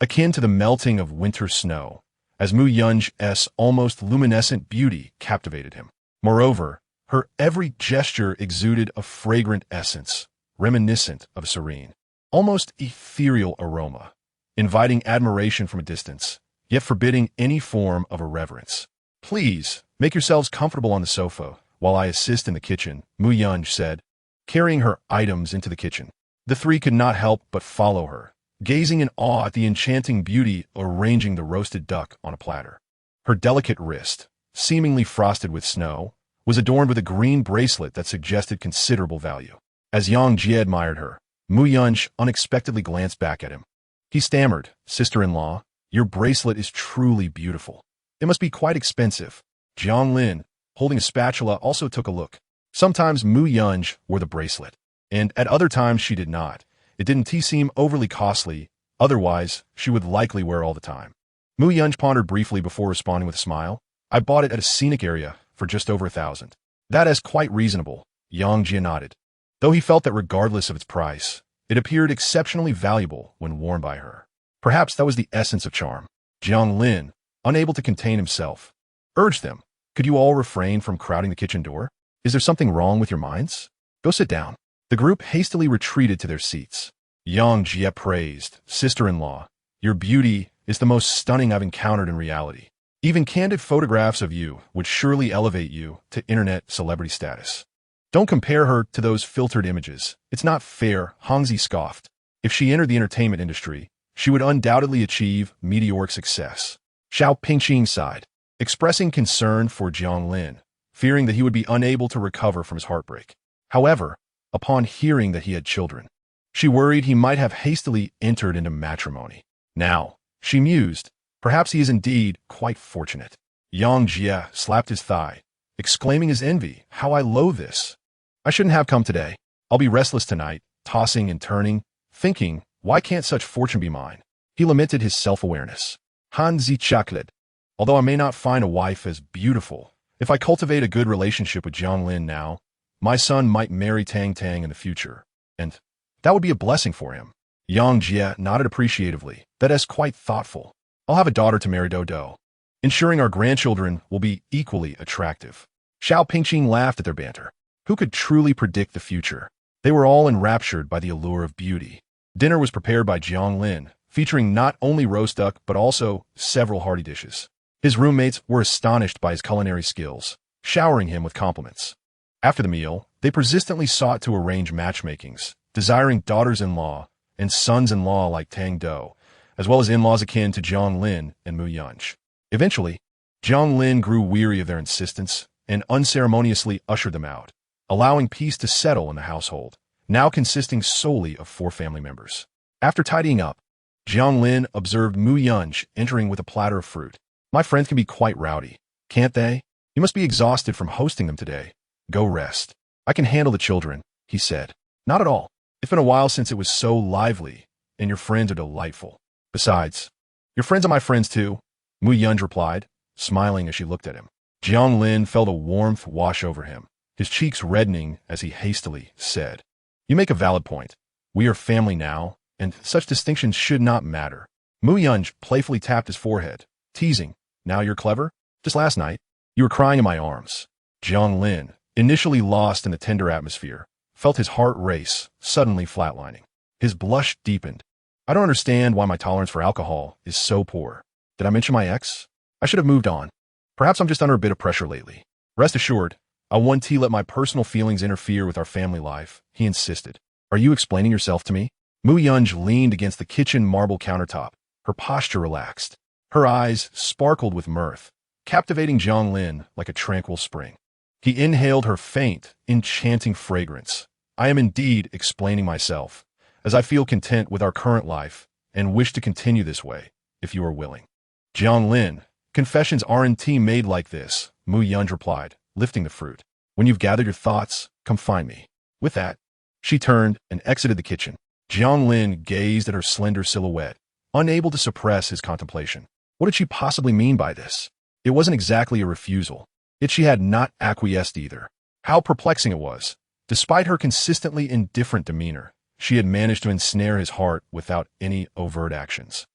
akin to the melting of winter snow, as Mu Yunj's almost luminescent beauty captivated him. Moreover, her every gesture exuded a fragrant essence, reminiscent of a serene, almost ethereal aroma, inviting admiration from a distance, yet forbidding any form of irreverence. Please, make yourselves comfortable on the sofa while I assist in the kitchen, Mu Yunj said, carrying her items into the kitchen. The three could not help but follow her, gazing in awe at the enchanting beauty arranging the roasted duck on a platter. Her delicate wrist, seemingly frosted with snow, was adorned with a green bracelet that suggested considerable value. As Yang Jie admired her, Mu Yunj unexpectedly glanced back at him. He stammered, "Sister-in-law, your bracelet is truly beautiful. It must be quite expensive." Jiang Lin, holding a spatula, also took a look. Sometimes Mu Yunj wore the bracelet, and at other times she did not. It didn't seem overly costly, otherwise she would likely wear all the time. Mu Yunj pondered briefly before responding with a smile. I bought it at a scenic area for just over 1,000. That is quite reasonable, Yang Jie nodded. Though he felt that regardless of its price, it appeared exceptionally valuable when worn by her. Perhaps that was the essence of charm. Jiang Lin, unable to contain himself, urged them, "Could you all refrain from crowding the kitchen door? Is there something wrong with your minds? Go sit down." The group hastily retreated to their seats. Yang Jie praised, "Sister-in-law, your beauty is the most stunning I've encountered in reality. Even candid photographs of you would surely elevate you to internet celebrity status. Don't compare her to those filtered images. It's not fair," Hangzi scoffed. If she entered the entertainment industry, she would undoubtedly achieve meteoric success. Xiao Pingqing sighed, expressing concern for Jiang Lin, fearing that he would be unable to recover from his heartbreak. However, upon hearing that he had children, she worried he might have hastily entered into matrimony. Now, she mused, perhaps he is indeed quite fortunate. Yang Jie slapped his thigh, exclaiming his envy, "How I loathe this. I shouldn't have come today. I'll be restless tonight," tossing and turning, thinking, why can't such fortune be mine? He lamented his self-awareness. Hanzi chuckled. Although I may not find a wife as beautiful, if I cultivate a good relationship with Jiang Lin now, my son might marry Tang Tang in the future, and that would be a blessing for him. Yang Jie nodded appreciatively. That is quite thoughtful. I'll have a daughter to marry Dodo, ensuring our grandchildren will be equally attractive. Xiao Pingqing laughed at their banter. Who could truly predict the future? They were all enraptured by the allure of beauty. Dinner was prepared by Jiang Lin, featuring not only roast duck but also several hearty dishes. His roommates were astonished by his culinary skills, showering him with compliments. After the meal, they persistently sought to arrange matchmakings, desiring daughters-in-law and sons-in-law like Tang Do, as well as in-laws akin to Jiang Lin and Mu Yunj. Eventually, Jiang Lin grew weary of their insistence and unceremoniously ushered them out, allowing peace to settle in the household, now consisting solely of 4 family members. After tidying up, Jiang Lin observed Mu Yunj entering with a platter of fruit. "My friends can be quite rowdy, can't they? You must be exhausted from hosting them today. Go rest. I can handle the children," he said. "Not at all. It's been a while since it was so lively, and your friends are delightful. Besides, your friends are my friends too," Mu Yunj replied, smiling as she looked at him. Jiang Lin felt a warmth wash over him, his cheeks reddening as he hastily said, "You make a valid point. We are family now, and such distinctions should not matter." Mu Yunj playfully tapped his forehead, teasing, "Now you're clever? Just last night, you were crying in my arms." Jiang Lin, initially lost in the tender atmosphere, felt his heart race, suddenly flatlining. His blush deepened. "I don't understand why my tolerance for alcohol is so poor. Did I mention my ex? I should have moved on. Perhaps I'm just under a bit of pressure lately. Rest assured, I won't let my personal feelings interfere with our family life," he insisted. "Are you explaining yourself to me?" Mu Yunj leaned against the kitchen marble countertop, her posture relaxed. Her eyes sparkled with mirth, captivating Jiang Lin like a tranquil spring. He inhaled her faint, enchanting fragrance. "I am indeed explaining myself, as I feel content with our current life and wish to continue this way, if you are willing." "Jiang Lin, confessions aren't made like this," Mu Yunj replied, lifting the fruit. When you've gathered your thoughts, come find me. With that, she turned and exited the kitchen. Jiang Lin gazed at her slender silhouette, unable to suppress his contemplation. What did she possibly mean by this? It wasn't exactly a refusal, yet she had not acquiesced either. How perplexing it was. Despite her consistently indifferent demeanor, she had managed to ensnare his heart without any overt actions.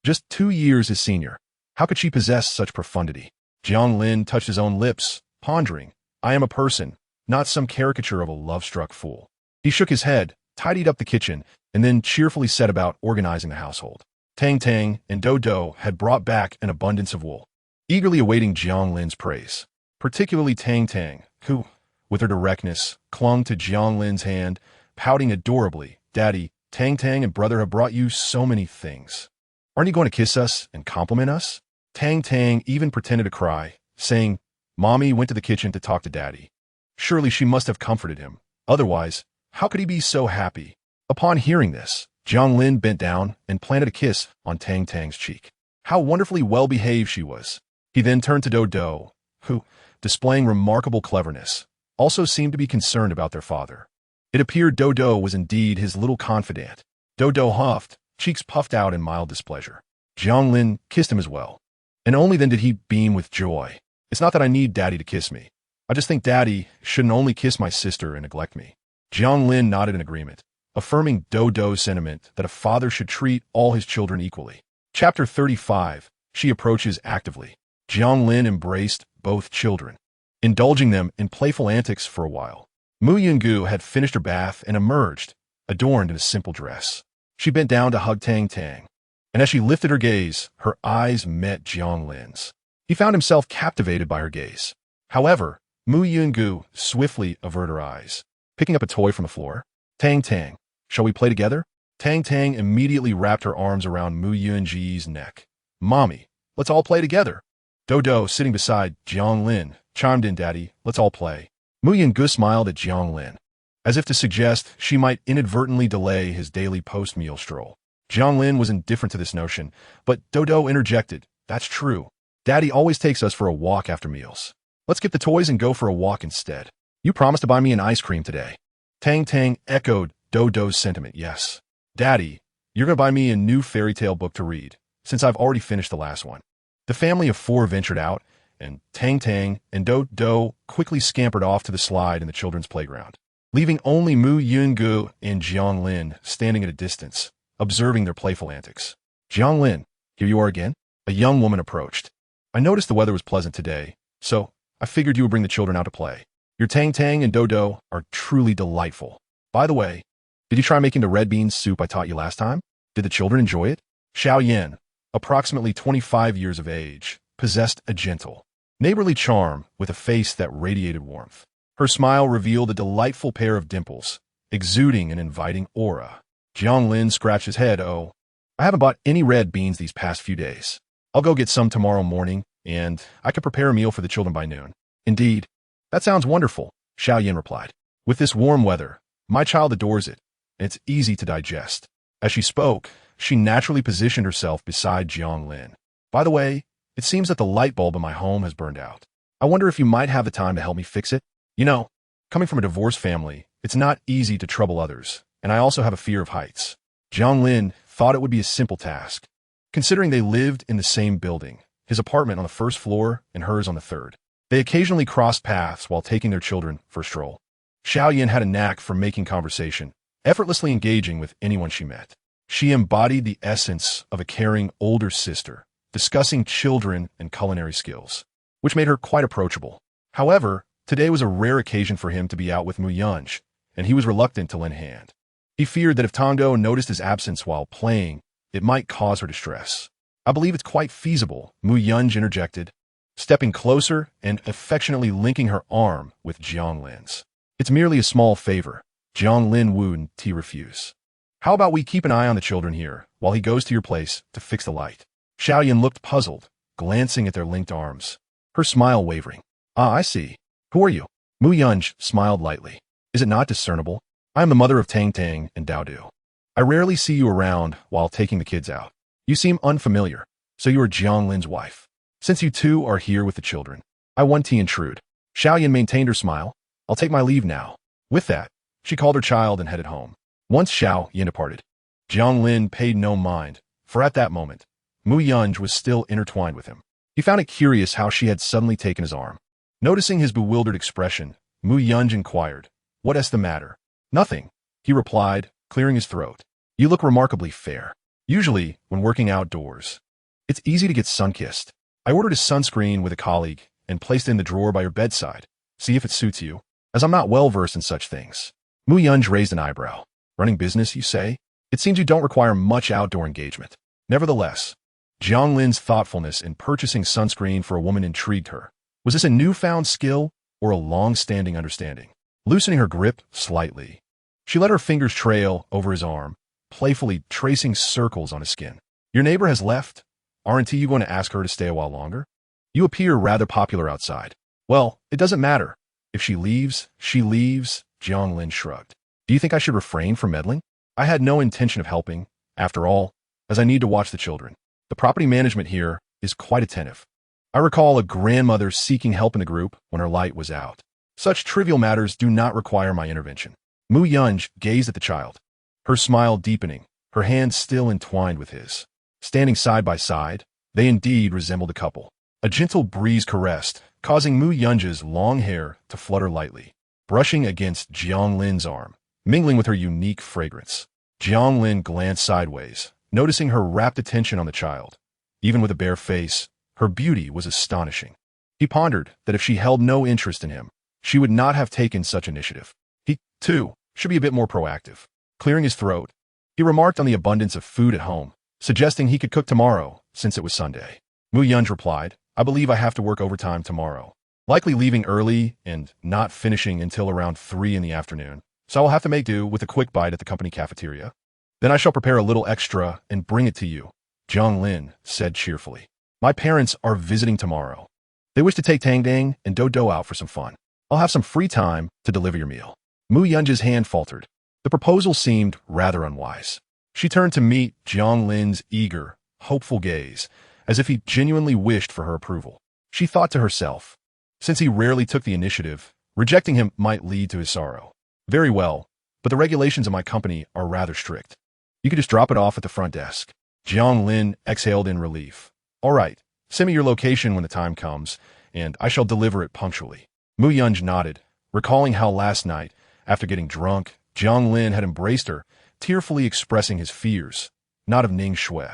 Just 2 years his senior. How could she possess such profundity? Jiang Lin touched his own lips, pondering. I am a person, not some caricature of a love-struck fool. He shook his head, tidied up the kitchen, and then cheerfully set about organizing the household. Tang Tang and Do Do had brought back an abundance of wool, eagerly awaiting Jiang Lin's praise. Particularly Tang Tang, who, with her directness, clung to Jiang Lin's hand, pouting adorably. Daddy, Tang Tang and brother have brought you so many things. Aren't you going to kiss us and compliment us? Tang Tang even pretended to cry, saying, Mommy went to the kitchen to talk to Daddy. Surely she must have comforted him. Otherwise, how could he be so happy? Upon hearing this, Jiang Lin bent down and planted a kiss on Tang Tang's cheek. How wonderfully well-behaved she was. He then turned to Do Do, who, displaying remarkable cleverness, also seemed to be concerned about their father. It appeared Do Do was indeed his little confidant. Do Do huffed, cheeks puffed out in mild displeasure. Jiang Lin kissed him as well. And only then did he beam with joy. It's not that I need Daddy to kiss me. I just think Daddy shouldn't only kiss my sister and neglect me. Jiang Lin nodded in agreement, affirming Do Do's sentiment that a father should treat all his children equally. Chapter 35. She approaches actively. Jiang Lin embraced both children, indulging them in playful antics for a while. Mu Yungu had finished her bath and emerged, adorned in a simple dress. She bent down to hug Tang Tang, and as she lifted her gaze, her eyes met Jiang Lin's. He found himself captivated by her gaze. However, Mu Yungu swiftly averted her eyes, picking up a toy from the floor. Tang Tang, shall we play together? Tang Tang immediately wrapped her arms around Mu Yunji's neck. Mommy, let's all play together. Do Do, sitting beside Jiang Lin, chimed in, Daddy, let's all play. Mu Yungu smiled at Jiang Lin, as if to suggest she might inadvertently delay his daily post-meal stroll. Jiang Lin was indifferent to this notion, but Do Do interjected, That's true. Daddy always takes us for a walk after meals. Let's get the toys and go for a walk instead. You promised to buy me an ice cream today. Tang Tang echoed Do Do's sentiment, yes. Daddy, you're going to buy me a new fairy tale book to read, since I've already finished the last one. The family of 4 ventured out, and Tang Tang and Do Do quickly scampered off to the slide in the children's playground, leaving only Mu Yungu and Jiang Lin standing at a distance, observing their playful antics. Jiang Lin, here you are again? A young woman approached. I noticed the weather was pleasant today, so I figured you would bring the children out to play. Your Tang Tang and Do Do are truly delightful. By the way, did you try making the red bean soup I taught you last time? Did the children enjoy it? Xiao Yan, approximately 25 years of age, possessed a gentle, neighborly charm with a face that radiated warmth. Her smile revealed a delightful pair of dimples, exuding an inviting aura. Jiang Lin scratched his head. Oh, I haven't bought any red beans these past few days. I'll go get some tomorrow morning, and I could prepare a meal for the children by noon. Indeed. That sounds wonderful, Xiao Yan replied. With this warm weather, my child adores it, and it's easy to digest. As she spoke, she naturally positioned herself beside Jiang Lin. By the way, it seems that the light bulb in my home has burned out. I wonder if you might have the time to help me fix it? You know, coming from a divorced family, it's not easy to trouble others, and I also have a fear of heights. Jiang Lin thought it would be a simple task, considering they lived in the same building, his apartment on the first floor and hers on the third. They occasionally crossed paths while taking their children for a stroll. Xiao Yan had a knack for making conversation, effortlessly engaging with anyone she met. She embodied the essence of a caring older sister, discussing children and culinary skills, which made her quite approachable. However, today was a rare occasion for him to be out with Mu Yunj, and he was reluctant to lend a hand. He feared that if Tongo noticed his absence while playing, it might cause her distress. I believe it's quite feasible, Mu Yunj interjected, stepping closer and affectionately linking her arm with Jiang Lin's. It's merely a small favor. Jiang Lin wouldn't refuse. How about we keep an eye on the children here, while he goes to your place to fix the light? Xiao Yan looked puzzled, glancing at their linked arms, her smile wavering. Ah, I see. Who are you? Mu Yunj smiled lightly. Is it not discernible? I am the mother of Tang Tang and Dao Du. I rarely see you around while taking the kids out. You seem unfamiliar, so you are Jiang Lin's wife. Since you two are here with the children, I want to intrude. Xiao Yan maintained her smile, I'll take my leave now. With that, she called her child and headed home. Once Xiao Yin departed, Jiang Lin paid no mind, for at that moment, Mu Yunj was still intertwined with him. He found it curious how she had suddenly taken his arm. Noticing his bewildered expression, Mu Yunj inquired, "What is the matter?" "Nothing," he replied, clearing his throat. "You look remarkably fair. Usually, when working outdoors, it's easy to get sun-kissed. I ordered a sunscreen with a colleague and placed it in the drawer by your bedside. See if it suits you, as I'm not well-versed in such things." Mu Yunj raised an eyebrow. "Running business, you say? It seems you don't require much outdoor engagement." Nevertheless, Jiang Lin's thoughtfulness in purchasing sunscreen for a woman intrigued her. Was this a newfound skill or a long-standing understanding? Loosening her grip slightly, she let her fingers trail over his arm, playfully tracing circles on his skin. "Your neighbor has left. Aren't you going to ask her to stay a while longer? You appear rather popular outside." "Well, it doesn't matter. If she leaves, she leaves," Jiang Lin shrugged. "Do you think I should refrain from meddling? I had no intention of helping, after all, as I need to watch the children. The property management here is quite attentive. I recall a grandmother seeking help in the group when her light was out. Such trivial matters do not require my intervention." Mu Yunj gazed at the child, her smile deepening, her hands still entwined with his. Standing side by side, they indeed resembled a couple. A gentle breeze caressed, causing Mu Yunj's long hair to flutter lightly, brushing against Jiang Lin's arm, mingling with her unique fragrance. Jiang Lin glanced sideways, noticing her rapt attention on the child. Even with a bare face, her beauty was astonishing. He pondered that if she held no interest in him, she would not have taken such initiative. He, too, should be a bit more proactive. Clearing his throat, he remarked on the abundance of food at home, suggesting he could cook tomorrow, since it was Sunday. Mu Yunj replied, "I believe I have to work overtime tomorrow, likely leaving early and not finishing until around 3 in the afternoon, so I will have to make do with a quick bite at the company cafeteria. Then I shall prepare a little extra and bring it to you," Jiang Lin said cheerfully. "My parents are visiting tomorrow. They wish to take Tangdang and Dodo out for some fun. I'll have some free time to deliver your meal." Mu Yunj's hand faltered. The proposal seemed rather unwise. She turned to meet Jiang Lin's eager, hopeful gaze, as if he genuinely wished for her approval. She thought to herself, since he rarely took the initiative, rejecting him might lead to his sorrow. "Very well, but the regulations of my company are rather strict. You could just drop it off at the front desk." Jiang Lin exhaled in relief. "All right, send me your location when the time comes, and I shall deliver it punctually." Mu Yunj nodded, recalling how last night, after getting drunk, Jiang Lin had embraced her, tearfully expressing his fears, not of Ning Shui,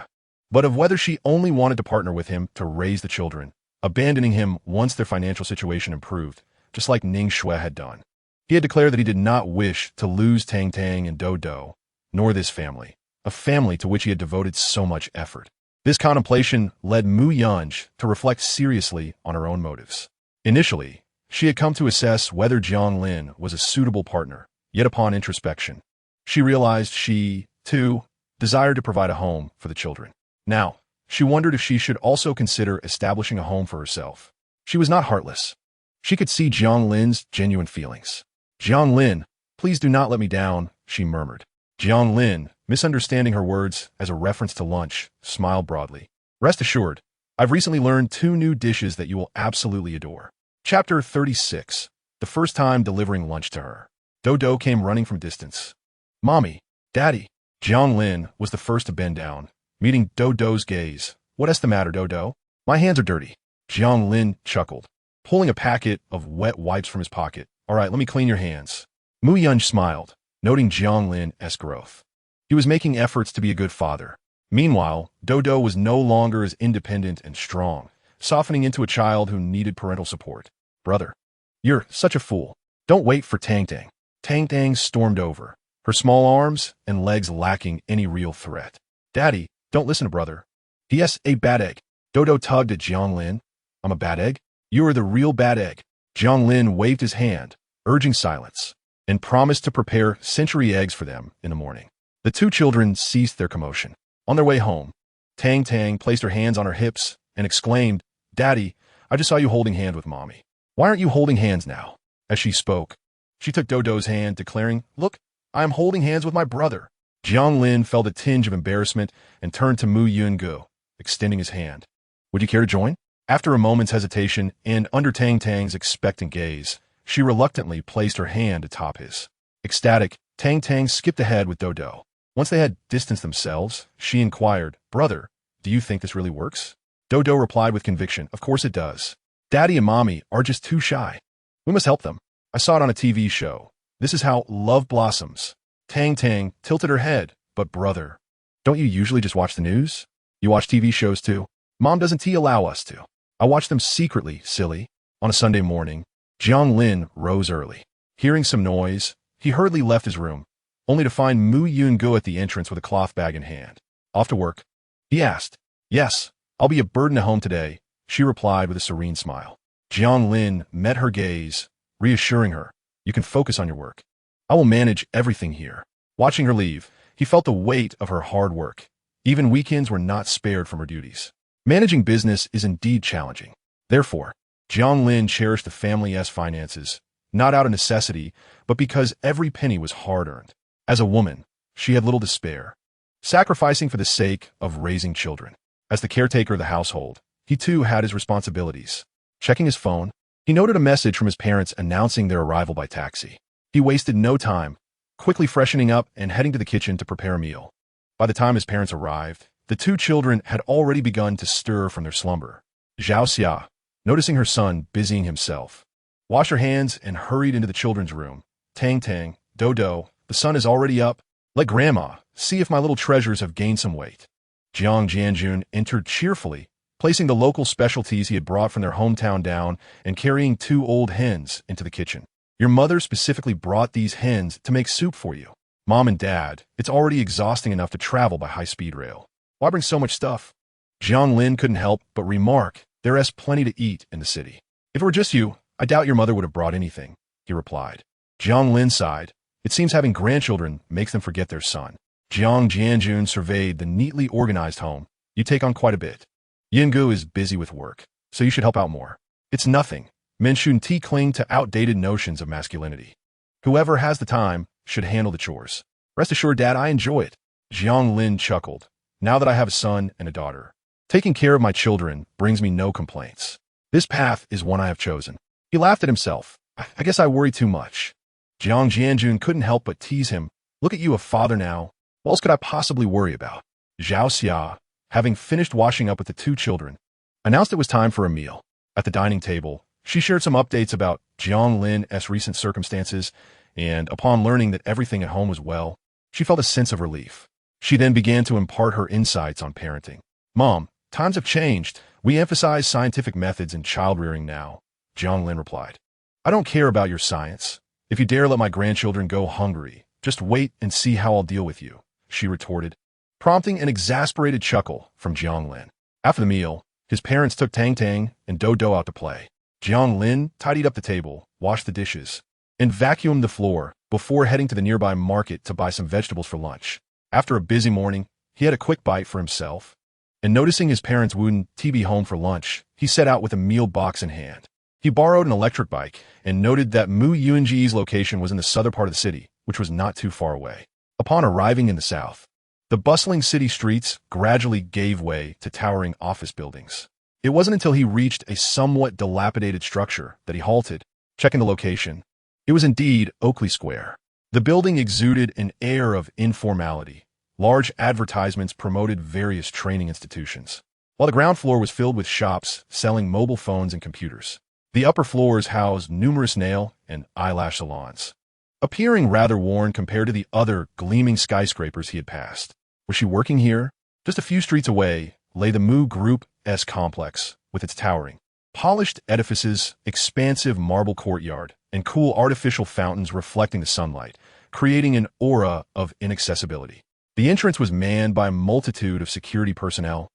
but of whether she only wanted to partner with him to raise the children, abandoning him once their financial situation improved, just like Ning Shui had done. He had declared that he did not wish to lose Tang Tang and Dodo, nor this family, a family to which he had devoted so much effort. This contemplation led Mu Yunj to reflect seriously on her own motives. Initially, she had come to assess whether Jiang Lin was a suitable partner, yet upon introspection, she realized she, too, desired to provide a home for the children. Now, she wondered if she should also consider establishing a home for herself. She was not heartless. She could see Jiang Lin's genuine feelings. "Jiang Lin, please do not let me down," she murmured. Jiang Lin, misunderstanding her words as a reference to lunch, smiled broadly. "Rest assured, I've recently learned 2 new dishes that you will absolutely adore." Chapter 36. The first time delivering lunch to her. Dodo came running from a distance. "Mommy, Daddy." Jiang Lin was the first to bend down, meeting Dodo's gaze. "What is the matter, Dodo?" "My hands are dirty." Jiang Lin chuckled, pulling a packet of wet wipes from his pocket. "All right, let me clean your hands." Mu Yunj smiled, noting Jiang Lin's growth. He was making efforts to be a good father. Meanwhile, Dodo was no longer as independent and strong, softening into a child who needed parental support. "Brother, you're such a fool. Don't wait for Tang Tang." Tang Tang stormed over, her small arms and legs lacking any real threat. "Daddy, don't listen to brother. He is a bad egg." Dodo tugged at Jiang Lin. "I'm a bad egg? You are the real bad egg." Jiang Lin waved his hand, urging silence, and promised to prepare century eggs for them in the morning. The 2 children ceased their commotion. On their way home, Tang Tang placed her hands on her hips and exclaimed, "Daddy, I just saw you holding hands with Mommy. Why aren't you holding hands now?" As she spoke, she took Dodo's hand, declaring, "Look, I am holding hands with my brother." Jiang Lin felt a tinge of embarrassment and turned to Mu Yungu, extending his hand. "Would you care to join?" After a moment's hesitation and under Tang Tang's expectant gaze, She reluctantly placed her hand atop his. Ecstatic, Tang Tang skipped ahead with Dodo. Once they had distanced themselves, she inquired, "Brother, do you think this really works?" Dodo replied with conviction, "Of course it does. Daddy and Mommy are just too shy. We must help them. I saw it on a TV show. This is how love blossoms." Tang Tang tilted her head, "But brother, don't you usually just watch the news? You watch TV shows too? Mom doesn't allow us to. I watch them secretly, silly." On a Sunday morning, Jiang Lin rose early. Hearing some noise, he hurriedly left his room, only to find Mu Yun-go at the entrance with a cloth bag in hand. "Off to work?" he asked. "Yes, I'll be a burden at home today," she replied with a serene smile. Jiang Lin met her gaze, reassuring her, "You can focus on your work. I will manage everything here." Watching her leave, he felt the weight of her hard work. Even weekends were not spared from her duties. Managing business is indeed challenging. Therefore, Jiang Lin cherished the family's finances, not out of necessity, but because every penny was hard-earned. As a woman, she had little to spare, sacrificing for the sake of raising children. As the caretaker of the household, he too had his responsibilities. Checking his phone, he noted a message from his parents announcing their arrival by taxi. He wasted no time, quickly freshening up and heading to the kitchen to prepare a meal. By the time his parents arrived, the two children had already begun to stir from their slumber. Zhao Xia, noticing her son busying himself, washed her hands and hurried into the children's room. "Tang Tang, Dodo, the sun is already up. Let Grandma see if my little treasures have gained some weight." Jiang Jianjun entered cheerfully, placing the local specialties he had brought from their hometown down and carrying 2 old hens into the kitchen. "Your mother specifically brought these hens to make soup for you. Mom and Dad, it's already exhausting enough to travel by high-speed rail. Why bring so much stuff?" Jiang Lin couldn't help but remark, "There's plenty to eat in the city." "If it were just you, I doubt your mother would have brought anything," he replied. Jiang Lin sighed. It seems having grandchildren makes them forget their son. Jiang Jianjun surveyed the neatly organized home. "You take on quite a bit. Yingu is busy with work, so you should help out more." "It's nothing." Men shouldn't cling to outdated notions of masculinity. Whoever has the time should handle the chores. "Rest assured, Dad, I enjoy it." Jiang Lin chuckled. "Now that I have a son and a daughter, taking care of my children brings me no complaints. This path is one I have chosen." He laughed at himself. "I guess I worry too much." Jiang Jianjun couldn't help but tease him. "Look at you, a father now. What else could I possibly worry about?" Zhao Xia, having finished washing up with the 2 children, announced it was time for a meal. At the dining table, she shared some updates about Jiang Lin's recent circumstances, and upon learning that everything at home was well, she felt a sense of relief. She then began to impart her insights on parenting. "Mom, times have changed. We emphasize scientific methods in child-rearing now," Jiang Lin replied. "I don't care about your science. If you dare let my grandchildren go hungry, just wait and see how I'll deal with you," she retorted, prompting an exasperated chuckle from Jiang Lin. After the meal, his parents took Tang Tang and Dodo out to play. Jiang Lin tidied up the table, washed the dishes, and vacuumed the floor before heading to the nearby market to buy some vegetables for lunch. After a busy morning, he had a quick bite for himself, and noticing his parents wouldn't be home for lunch, he set out with a meal box in hand. He borrowed an electric bike and noted that Mu Yunji's location was in the southern part of the city, which was not too far away. Upon arriving in the south, the bustling city streets gradually gave way to towering office buildings. It wasn't until he reached a somewhat dilapidated structure that he halted, checking the location. It was indeed Oakley Square. The building exuded an air of informality. Large advertisements promoted various training institutions, while the ground floor was filled with shops selling mobile phones and computers. The upper floors housed numerous nail and eyelash salons, appearing rather worn compared to the other gleaming skyscrapers he had passed. Was she working here? Just a few streets away lay the Mu Group's complex, with its towering, polished edifices, expansive marble courtyard, and cool artificial fountains reflecting the sunlight, creating an aura of inaccessibility. The entrance was manned by a multitude of security personnel,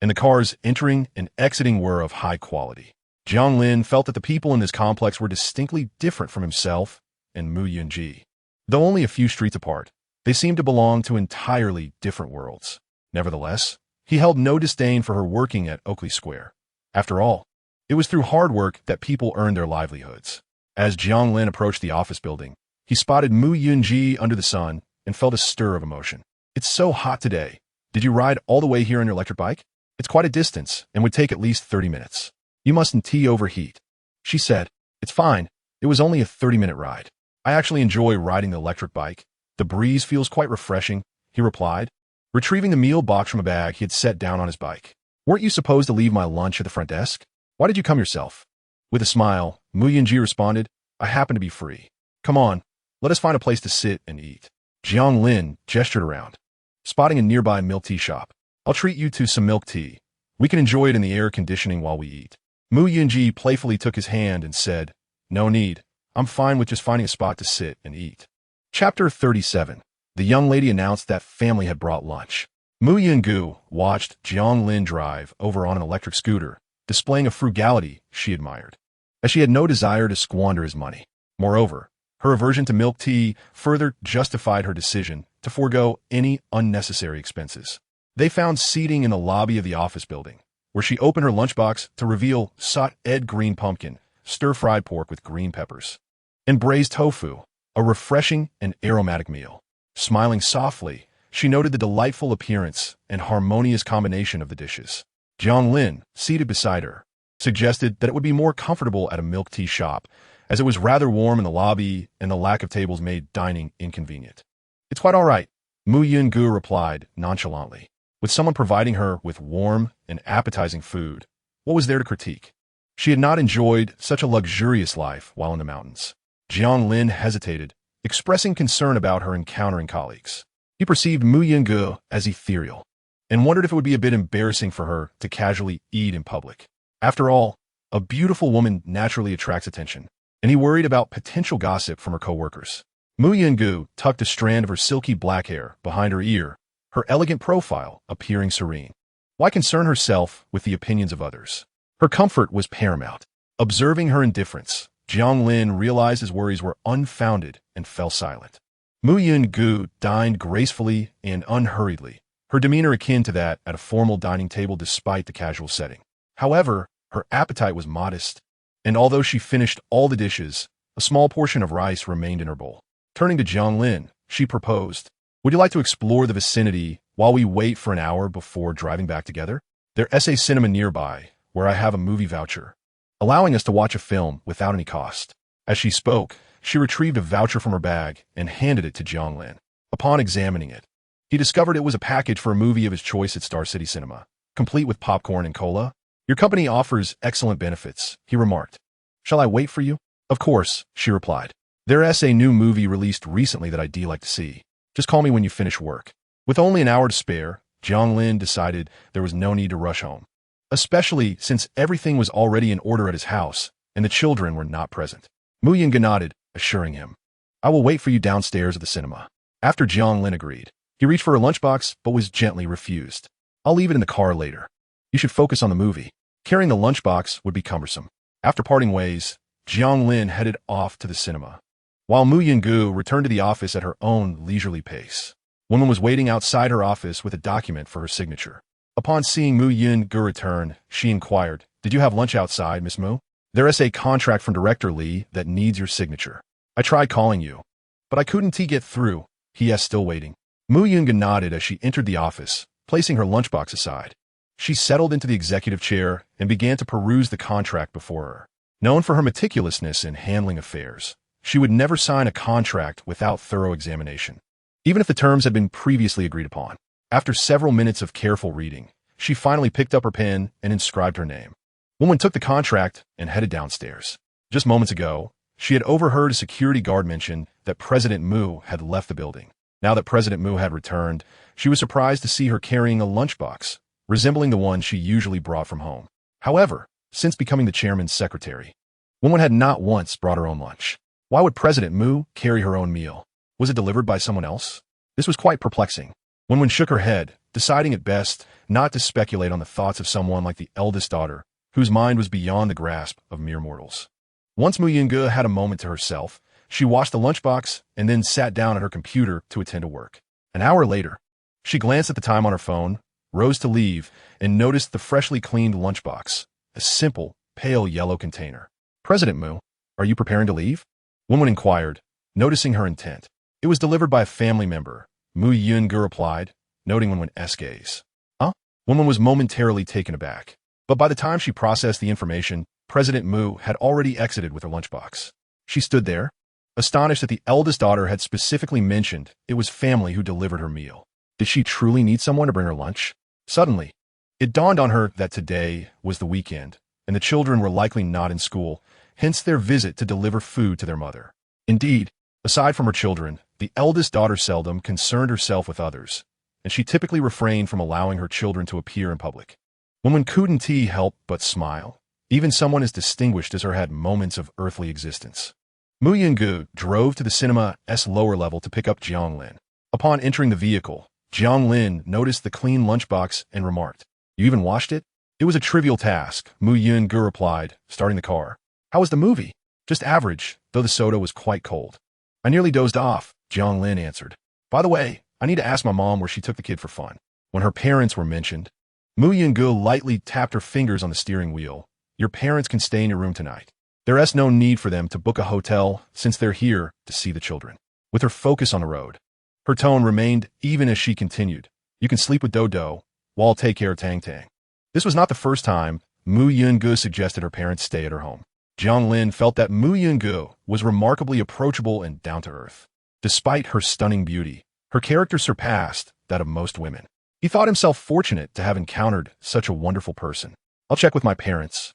and the cars entering and exiting were of high quality. Jiang Lin felt that the people in this complex were distinctly different from himself and Mu Yunji. Though only a few streets apart, they seemed to belong to entirely different worlds. Nevertheless, he held no disdain for her working at Oakley Square. After all, it was through hard work that people earned their livelihoods. As Jiang Lin approached the office building, he spotted Mu Yunji under the sun and felt a stir of emotion. "It's so hot today. Did you ride all the way here on your electric bike? It's quite a distance and would take at least 30 minutes. You mustn't overheat," she said. "It's fine. It was only a 30-minute ride. I actually enjoy riding the electric bike. The breeze feels quite refreshing, he replied, retrieving the meal box from a bag he had set down on his bike. Weren't you supposed to leave my lunch at the front desk? Why did you come yourself? With a smile, Mu Yunji responded, I happen to be free. Come on, let us find a place to sit and eat. Jiang Lin gestured around, spotting a nearby milk tea shop. I'll treat you to some milk tea. We can enjoy it in the air conditioning while we eat. Mu Yunji playfully took his hand and said, No need. I'm fine with just finding a spot to sit and eat. Chapter 37. The young lady announced that family had brought lunch. Mu Yungu watched Jiang Lin drive over on an electric scooter, displaying a frugality she admired, as she had no desire to squander his money. Moreover, her aversion to milk tea further justified her decision to forego any unnecessary expenses. They found seating in the lobby of the office building, where she opened her lunchbox to reveal sauteed green pumpkin, stir-fried pork with green peppers, and braised tofu, a refreshing and aromatic meal. Smiling softly, she noted the delightful appearance and harmonious combination of the dishes. Jiang Lin, seated beside her, suggested that it would be more comfortable at a milk tea shop, as it was rather warm in the lobby and the lack of tables made dining inconvenient. It's quite all right, Mu Yungu replied nonchalantly. With someone providing her with warm and appetizing food, what was there to critique? She had not enjoyed such a luxurious life while in the mountains. Jiang Lin hesitated, expressing concern about her encountering colleagues. He perceived Mu Yungu as ethereal, and wondered if it would be a bit embarrassing for her to casually eat in public. After all, a beautiful woman naturally attracts attention, and he worried about potential gossip from her co-workers. Mu Yungu tucked a strand of her silky black hair behind her ear, her elegant profile appearing serene. Why concern herself with the opinions of others? Her comfort was paramount. Observing her indifference, Jiang Lin realized his worries were unfounded and fell silent. Mu Yungu dined gracefully and unhurriedly, her demeanor akin to that at a formal dining table despite the casual setting. However, her appetite was modest, and although she finished all the dishes, a small portion of rice remained in her bowl. Turning to Jiang Lin, she proposed, Would you like to explore the vicinity while we wait for an hour before driving back together? There's a cinema nearby, where I have a movie voucher, allowing us to watch a film without any cost. As she spoke, she retrieved a voucher from her bag and handed it to Jiang Lin. Upon examining it, he discovered it was a package for a movie of his choice at Star City Cinema, complete with popcorn and cola. Your company offers excellent benefits, he remarked. Shall I wait for you? Of course, she replied. There's a new movie released recently that I'd like to see. Just call me when you finish work. With only an hour to spare, Jiang Lin decided there was no need to rush home, especially since everything was already in order at his house and the children were not present. Mu Yungu nodded, assuring him, I will wait for you downstairs at the cinema. After Jiang Lin agreed, he reached for a lunchbox but was gently refused. I'll leave it in the car later. You should focus on the movie. Carrying the lunchbox would be cumbersome. After parting ways, Jiang Lin headed off to the cinema, while Mu Yungu returned to the office at her own leisurely pace. Woman was waiting outside her office with a document for her signature. Upon seeing Mu Yungu return, she inquired, Did you have lunch outside, Miss Mu? There's a contract from Director Li that needs your signature. I tried calling you, but I couldn't get through. He is still waiting. Mu Yungu nodded as she entered the office, placing her lunchbox aside. She settled into the executive chair and began to peruse the contract before her. Known for her meticulousness in handling affairs, she would never sign a contract without thorough examination, even if the terms had been previously agreed upon. After several minutes of careful reading, she finally picked up her pen and inscribed her name. Woman took the contract and headed downstairs. Just moments ago, she had overheard a security guard mention that President Mu had left the building. Now that President Mu had returned, she was surprised to see her carrying a lunchbox, resembling the one she usually brought from home. However, since becoming the chairman's secretary, woman had not once brought her own lunch. Why would President Mu carry her own meal? Was it delivered by someone else? This was quite perplexing. Woman shook her head, deciding it best not to speculate on the thoughts of someone like the eldest daughter, whose mind was beyond the grasp of mere mortals. Once Mu Yungu had a moment to herself, she washed the lunchbox and then sat down at her computer to attend to work. An hour later, she glanced at the time on her phone, rose to leave, and noticed the freshly cleaned lunchbox, a simple, pale yellow container. President Mu, are you preparing to leave? Woman inquired, noticing her intent. It was delivered by a family member, Mu Yungu replied, noting Woman's gaze. Huh? Woman was momentarily taken aback, but by the time she processed the information, President Mu had already exited with her lunchbox. She stood there, astonished that the eldest daughter had specifically mentioned it was family who delivered her meal. Did she truly need someone to bring her lunch? Suddenly, it dawned on her that today was the weekend, and the children were likely not in school, hence their visit to deliver food to their mother. Indeed, aside from her children, the eldest daughter seldom concerned herself with others, and she typically refrained from allowing her children to appear in public. Women couldn't help but smile. Even someone as distinguished as her had moments of earthly existence. Mu Yungu drove to the cinema's lower level to pick up Jiang Lin. Upon entering the vehicle, Jiang Lin noticed the clean lunchbox and remarked, "You even washed it?" "It was a trivial task," Mu Yungu replied, starting the car. "How was the movie?" "Just average, though the soda was quite cold." "I nearly dozed off," Jiang Lin answered. "By the way, I need to ask my mom where she took the kid for fun." When her parents were mentioned, Mu Yungu lightly tapped her fingers on the steering wheel. "Your parents can stay in your room tonight. There is no need for them to book a hotel since they're here to see the children." With her focus on the road, her tone remained even as she continued, "You can sleep with Dodo, while I'll take care of Tang Tang." This was not the first time Mu Yungu suggested her parents stay at her home. Jiang Lin felt that Mu Yungu was remarkably approachable and down-to-earth. Despite her stunning beauty, her character surpassed that of most women. He thought himself fortunate to have encountered such a wonderful person. "I'll check with my parents,"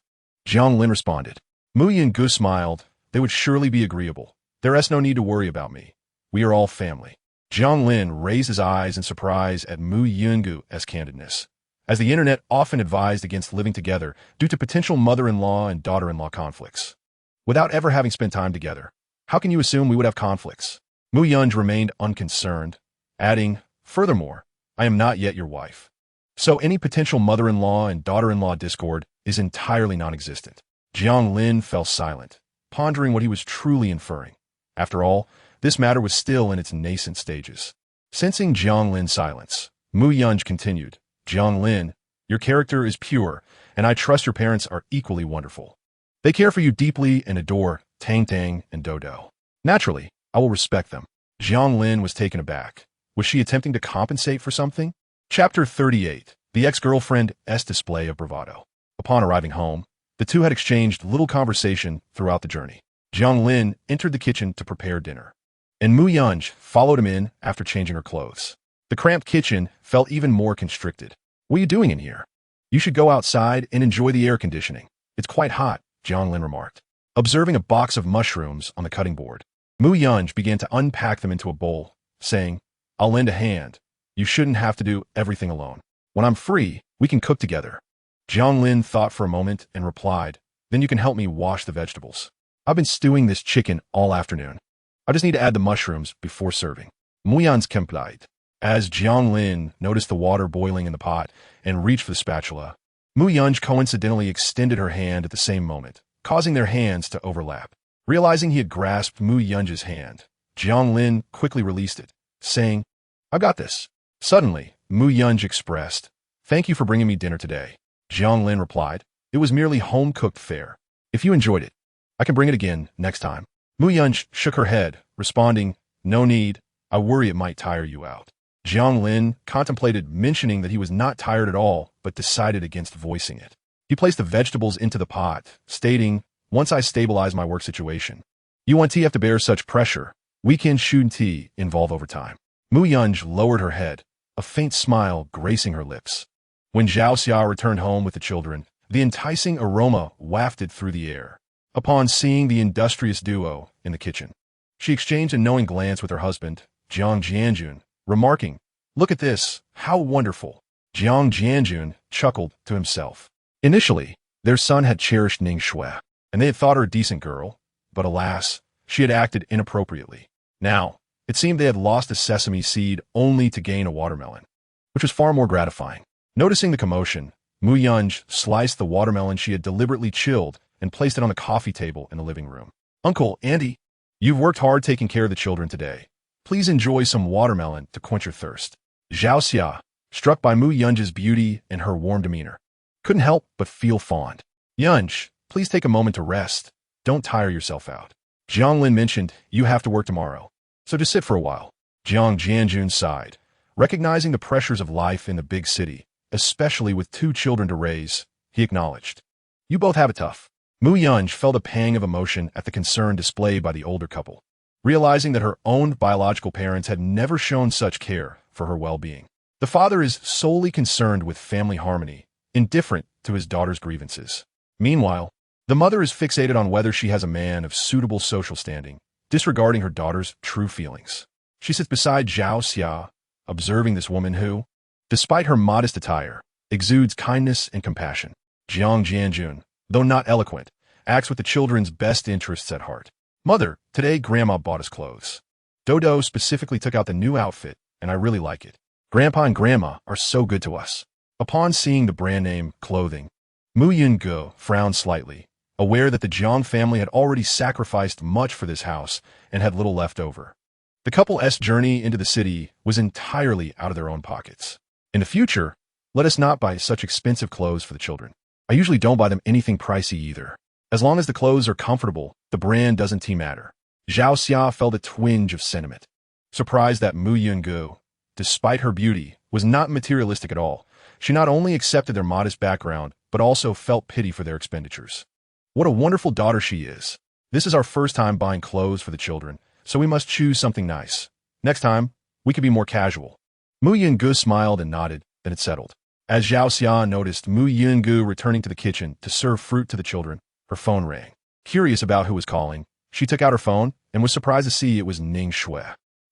Jiang Lin responded. Mu Yungu smiled. "They would surely be agreeable. There is no need to worry about me. We are all family." Jiang Lin raised his eyes in surprise at Mu Yungu's candidness, as the internet often advised against living together due to potential mother-in-law and daughter-in-law conflicts. Without ever having spent time together, how can you assume we would have conflicts? Mu Yunj remained unconcerned, adding, "Furthermore, I am not yet your wife. So any potential mother-in-law and daughter-in-law discord is entirely non-existent." Jiang Lin fell silent, pondering what he was truly inferring. After all, this matter was still in its nascent stages. Sensing Jiang Lin's silence, Mu Yunj continued, "Jiang Lin, your character is pure, and I trust your parents are equally wonderful. They care for you deeply and adore Tang Tang and Dodo. Naturally, I will respect them." Jiang Lin was taken aback. Was she attempting to compensate for something? Chapter 38. The ex-girlfriend's display of bravado. Upon arriving home, the two had exchanged little conversation throughout the journey. Jiang Lin entered the kitchen to prepare dinner, and Mu Yunj followed him in after changing her clothes. The cramped kitchen felt even more constricted. "What are you doing in here? You should go outside and enjoy the air conditioning. It's quite hot," Jiang Lin remarked. Observing a box of mushrooms on the cutting board, Mu Yunj began to unpack them into a bowl, saying, "I'll lend a hand. You shouldn't have to do everything alone. When I'm free, we can cook together." Jiang Lin thought for a moment and replied, "Then you can help me wash the vegetables. I've been stewing this chicken all afternoon. I just need to add the mushrooms before serving." Mu Yunj complied. As Jiang Lin noticed the water boiling in the pot and reached for the spatula, Mu Yunj coincidentally extended her hand at the same moment, causing their hands to overlap. Realizing he had grasped Mu Yunj's hand, Jiang Lin quickly released it, saying, "I got this." Suddenly, Mu Yunj expressed, "Thank you for bringing me dinner today." Jiang Lin replied, "It was merely home-cooked fare. If you enjoyed it, I can bring it again next time." Mu Yunj shook her head, responding, "No need. I worry it might tire you out." Jiang Lin contemplated mentioning that he was not tired at all, but decided against voicing it. He placed the vegetables into the pot, stating, "Once I stabilize my work situation, you won't have to bear such pressure. Weekend shouldn't involve overtime." Mu Yunj lowered her head, a faint smile gracing her lips. When Zhao Xia returned home with the children, the enticing aroma wafted through the air. Upon seeing the industrious duo in the kitchen, she exchanged a knowing glance with her husband, Jiang Jianjun, remarking, "Look at this, how wonderful." Jiang Jianjun chuckled to himself. Initially, their son had cherished Ning Shui, and they had thought her a decent girl, but alas, she had acted inappropriately. Now, it seemed they had lost a sesame seed only to gain a watermelon, which was far more gratifying. Noticing the commotion, Mu Yunj sliced the watermelon she had deliberately chilled and placed it on the coffee table in the living room. "Uncle Andy, you've worked hard taking care of the children today. Please enjoy some watermelon to quench your thirst." Zhao Xia, struck by Mu Yunj's beauty and her warm demeanor, couldn't help but feel fond. "Yunj, please take a moment to rest. Don't tire yourself out. Jiang Lin mentioned you have to work tomorrow, so just sit for a while." Jiang Jianjun sighed, recognizing the pressures of life in the big city, especially with two children to raise. He acknowledged, "You both have it tough. Mu Yunj felt a pang of emotion at the concern displayed by the older couple, realizing that her own biological parents had never shown such care for her well-being. The father is solely concerned with family harmony, indifferent to his daughter's grievances. Meanwhile, the mother is fixated on whether she has a man of suitable social standing, disregarding her daughter's true feelings. She sits beside Zhao Xia, observing this woman who, despite her modest attire, exudes kindness and compassion. Jiang Jianjun, though not eloquent, acts with the children's best interests at heart. Mother, today Grandma bought us clothes. Dodo specifically took out the new outfit, and I really like it. Grandpa and Grandma are so good to us. Upon seeing the brand name clothing, Mu Yunge frowned slightly, aware that the Jiang family had already sacrificed much for this house and had little left over. The couple's journey into the city was entirely out of their own pockets. In the future, let us not buy such expensive clothes for the children. I usually don't buy them anything pricey either. As long as the clothes are comfortable, the brand doesn't matter. Zhao Xia felt a twinge of sentiment, surprised that Mu Yunge, despite her beauty, was not materialistic at all. She not only accepted their modest background, but also felt pity for their expenditures. What a wonderful daughter she is. This is our first time buying clothes for the children, so we must choose something nice. Next time, we could be more casual. Mu Yunge smiled and nodded, then it settled. As Zhao Xia noticed Mu Yunge returning to the kitchen to serve fruit to the children, her phone rang. Curious about who was calling, she took out her phone and was surprised to see it was Ning Shui.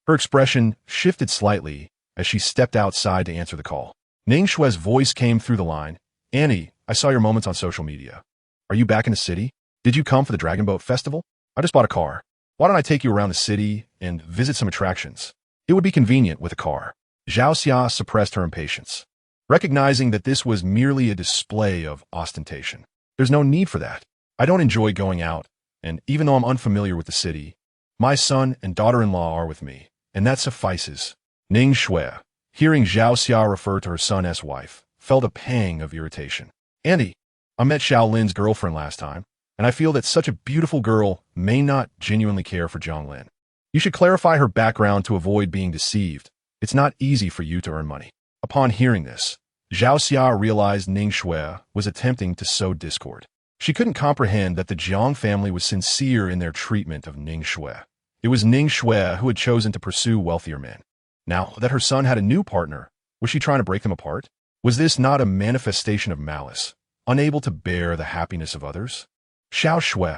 Her expression shifted slightly as she stepped outside to answer the call. Ning Shui's voice came through the line. Annie, I saw your moments on social media. Are you back in the city? Did you come for the Dragon Boat Festival? I just bought a car. Why don't I take you around the city and visit some attractions? It would be convenient with a car. Zhao Xia suppressed her impatience, recognizing that this was merely a display of ostentation. There's no need for that. I don't enjoy going out, and even though I'm unfamiliar with the city, my son and daughter-in-law are with me, and that suffices. Ning Shui, hearing Zhao Xia refer to her son's wife, felt a pang of irritation. Andy, I met Jiang Lin's girlfriend last time, and I feel that such a beautiful girl may not genuinely care for Jiang Lin. You should clarify her background to avoid being deceived. It's not easy for you to earn money. Upon hearing this, Zhao Xia realized Ning Shui was attempting to sow discord. She couldn't comprehend that the Jiang family was sincere in their treatment of Ning Shui. It was Ning Shui who had chosen to pursue wealthier men. Now that her son had a new partner, was she trying to break them apart? Was this not a manifestation of malice, unable to bear the happiness of others? Xiao Shui,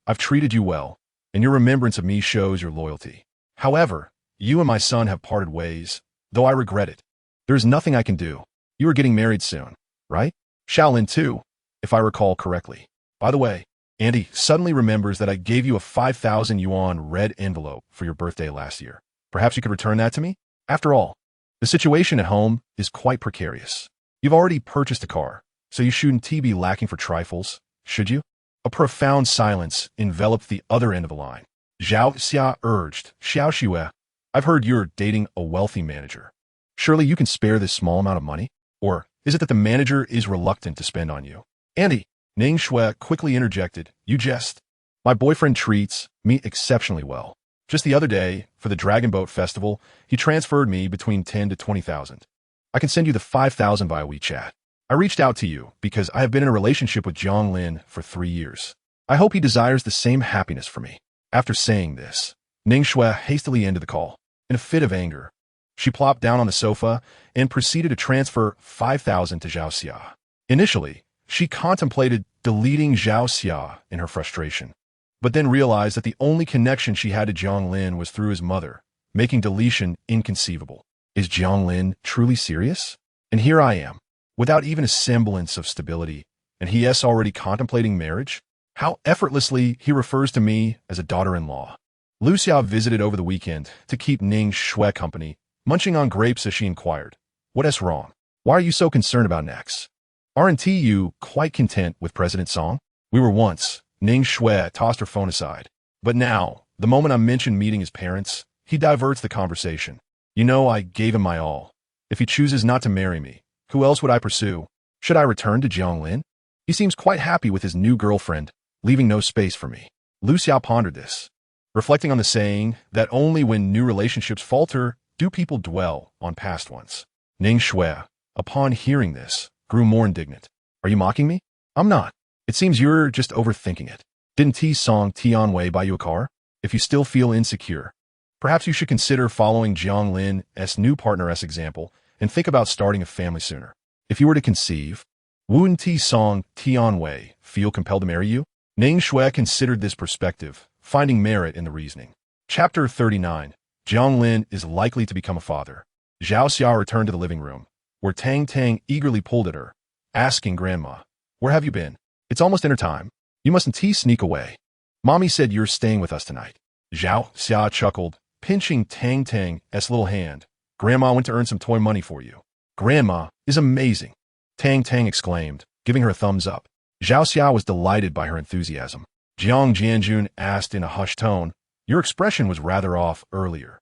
I've treated you well, and your remembrance of me shows your loyalty. However, you and my son have parted ways, though I regret it. There is nothing I can do. You are getting married soon, right? Shaolin too, if I recall correctly. By the way, Andy suddenly remembers that I gave you a 5,000 yuan red envelope for your birthday last year. Perhaps you could return that to me? After all, the situation at home is quite precarious. You've already purchased a car, so you shouldn't be lacking for trifles, should you? A profound silence enveloped the other end of the line. Zhao Xia urged, Xiao Shui, I've heard you're dating a wealthy manager. Surely you can spare this small amount of money? Or is it that the manager is reluctant to spend on you? Andy, Ning Shui quickly interjected, you jest. My boyfriend treats me exceptionally well. Just the other day, for the Dragon Boat Festival, he transferred me between 10 to 20,000. I can send you the 5,000 via WeChat. I reached out to you because I have been in a relationship with Jiang Lin for 3 years. I hope he desires the same happiness for me. After saying this, Ning Shui hastily ended the call. In a fit of anger, she plopped down on the sofa and proceeded to transfer 5,000 to Zhao Xia. Initially, she contemplated deleting Zhao Xia in her frustration, but then realized that the only connection she had to Jiang Lin was through his mother, making deletion inconceivable. Is Jiang Lin truly serious? And here I am, without even a semblance of stability, and he is already contemplating marriage? How effortlessly he refers to me as a daughter-in-law. Lu Xia visited over the weekend to keep Ning Shui company, munching on grapes as she inquired, what is wrong? Why are you so concerned about Nex? Aren't you quite content with President Song? We were once. Ning Shui tossed her phone aside. But now, the moment I mention meeting his parents, he diverts the conversation. You know, I gave him my all. If he chooses not to marry me, who else would I pursue? Should I return to Jiang Lin? He seems quite happy with his new girlfriend, leaving no space for me. Lu Xia pondered this, reflecting on the saying that only when new relationships falter do people dwell on past ones. Ning Shui, upon hearing this, grew more indignant. Are you mocking me? I'm not. It seems you're just overthinking it. Didn't T-Song Tianwei buy you a car? If you still feel insecure, perhaps you should consider following Jiang Lin's new partner's example and think about starting a family sooner. If you were to conceive, wouldn't T-Song Tianwei feel compelled to marry you? Ning Shui considered this perspective, finding merit in the reasoning. Chapter 39. Jiang Lin is likely to become a father. Zhao Xia returned to the living room, where Tang Tang eagerly pulled at her, asking Grandma, "Where have you been? It's almost dinner time. You mustn't sneak away. Mommy said you're staying with us tonight." Zhao Xia chuckled, pinching Tang Tang's little hand. "Grandma went to earn some toy money for you." "Grandma is amazing," Tang Tang exclaimed, giving her a thumbs up. Zhao Xia was delighted by her enthusiasm. Jiang Jianjun asked in a hushed tone, "Your expression was rather off earlier.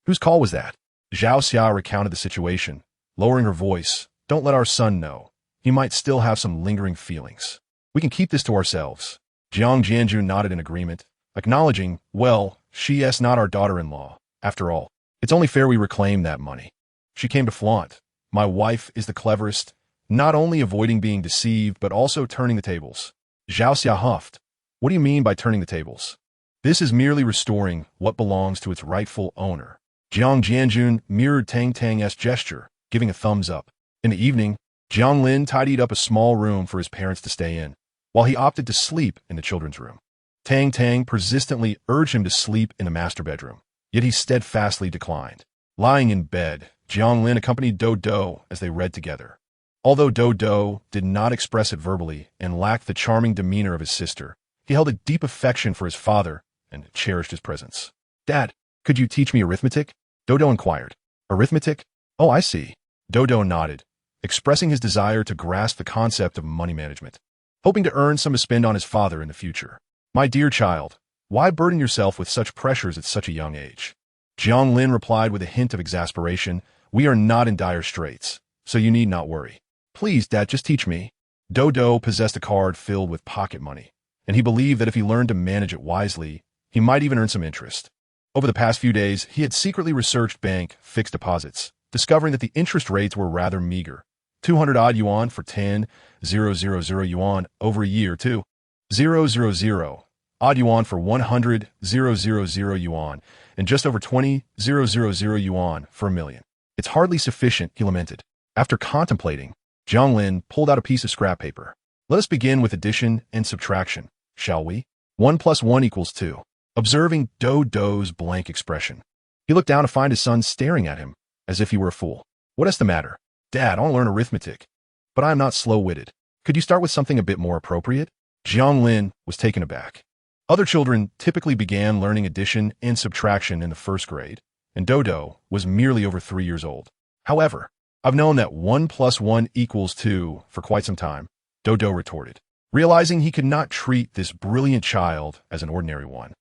Whose call was that?" Zhao Xia recounted the situation, lowering her voice. "Don't let our son know. He might still have some lingering feelings. We can keep this to ourselves." Jiang Jianjun nodded in agreement, acknowledging, "Well, she's not our daughter-in-law. After all, it's only fair we reclaim that money. She came to flaunt. My wife is the cleverest, not only avoiding being deceived but also turning the tables." Zhao Xia huffed. "What do you mean by turning the tables?" "This is merely restoring what belongs to its rightful owner." Jiang Jianjun mirrored Tang Tang's gesture, giving a thumbs up. In the evening, Jiang Lin tidied up a small room for his parents to stay in, while he opted to sleep in the children's room. Tang Tang persistently urged him to sleep in the master bedroom, yet he steadfastly declined. Lying in bed, Jiang Lin accompanied Do Do as they read together. Although Do Do did not express it verbally and lacked the charming demeanor of his sister, he held a deep affection for his father and cherished his presence. "Dad, could you teach me arithmetic?" Dodo inquired. "Arithmetic? Oh, I see." Dodo nodded, expressing his desire to grasp the concept of money management, hoping to earn some to spend on his father in the future. "My dear child, why burden yourself with such pressures at such a young age?" Jiang Lin replied with a hint of exasperation, "We are not in dire straits, so you need not worry." "Please, Dad, just teach me." Dodo possessed a card filled with pocket money, and he believed that if he learned to manage it wisely, he might even earn some interest. Over the past few days, he had secretly researched bank fixed deposits, discovering that the interest rates were rather meager. 200-odd yuan for 10,000 yuan over a year, 2,000-odd yuan for 100,000 yuan, and just over 20,000 yuan for a million. "It's hardly sufficient," he lamented. After contemplating, Jiang Lin pulled out a piece of scrap paper. "Let us begin with addition and subtraction, shall we? 1 plus 1 equals 2. Observing Dodo's blank expression, he looked down to find his son staring at him, as if he were a fool. "What is the matter?" "Dad, I want to learn arithmetic, but I am not slow-witted. Could you start with something a bit more appropriate?" Jiang Lin was taken aback. Other children typically began learning addition and subtraction in the first grade, and Dodo was merely over 3 years old. "However, I've known that 1 plus 1 equals 2 for quite some time," Dodo retorted, realizing he could not treat this brilliant child as an ordinary one.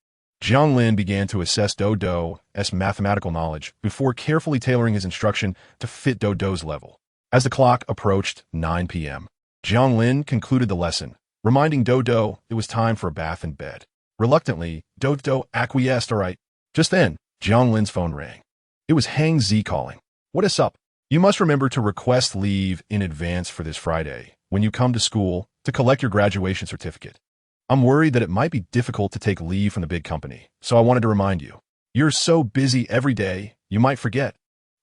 Jiang Lin began to assess Dodo's mathematical knowledge before carefully tailoring his instruction to fit Dodo's level. As the clock approached 9 p.m., Jiang Lin concluded the lesson, reminding Dodo it was time for a bath and bed. Reluctantly, Dodo acquiesced. "All right." Just then, Jiang Lin's phone rang. It was Hang Zi calling. "What is up? You must remember to request leave in advance for this Friday when you come to school to collect your graduation certificate. I'm worried that it might be difficult to take leave from the big company, so I wanted to remind you. You're so busy every day, you might forget."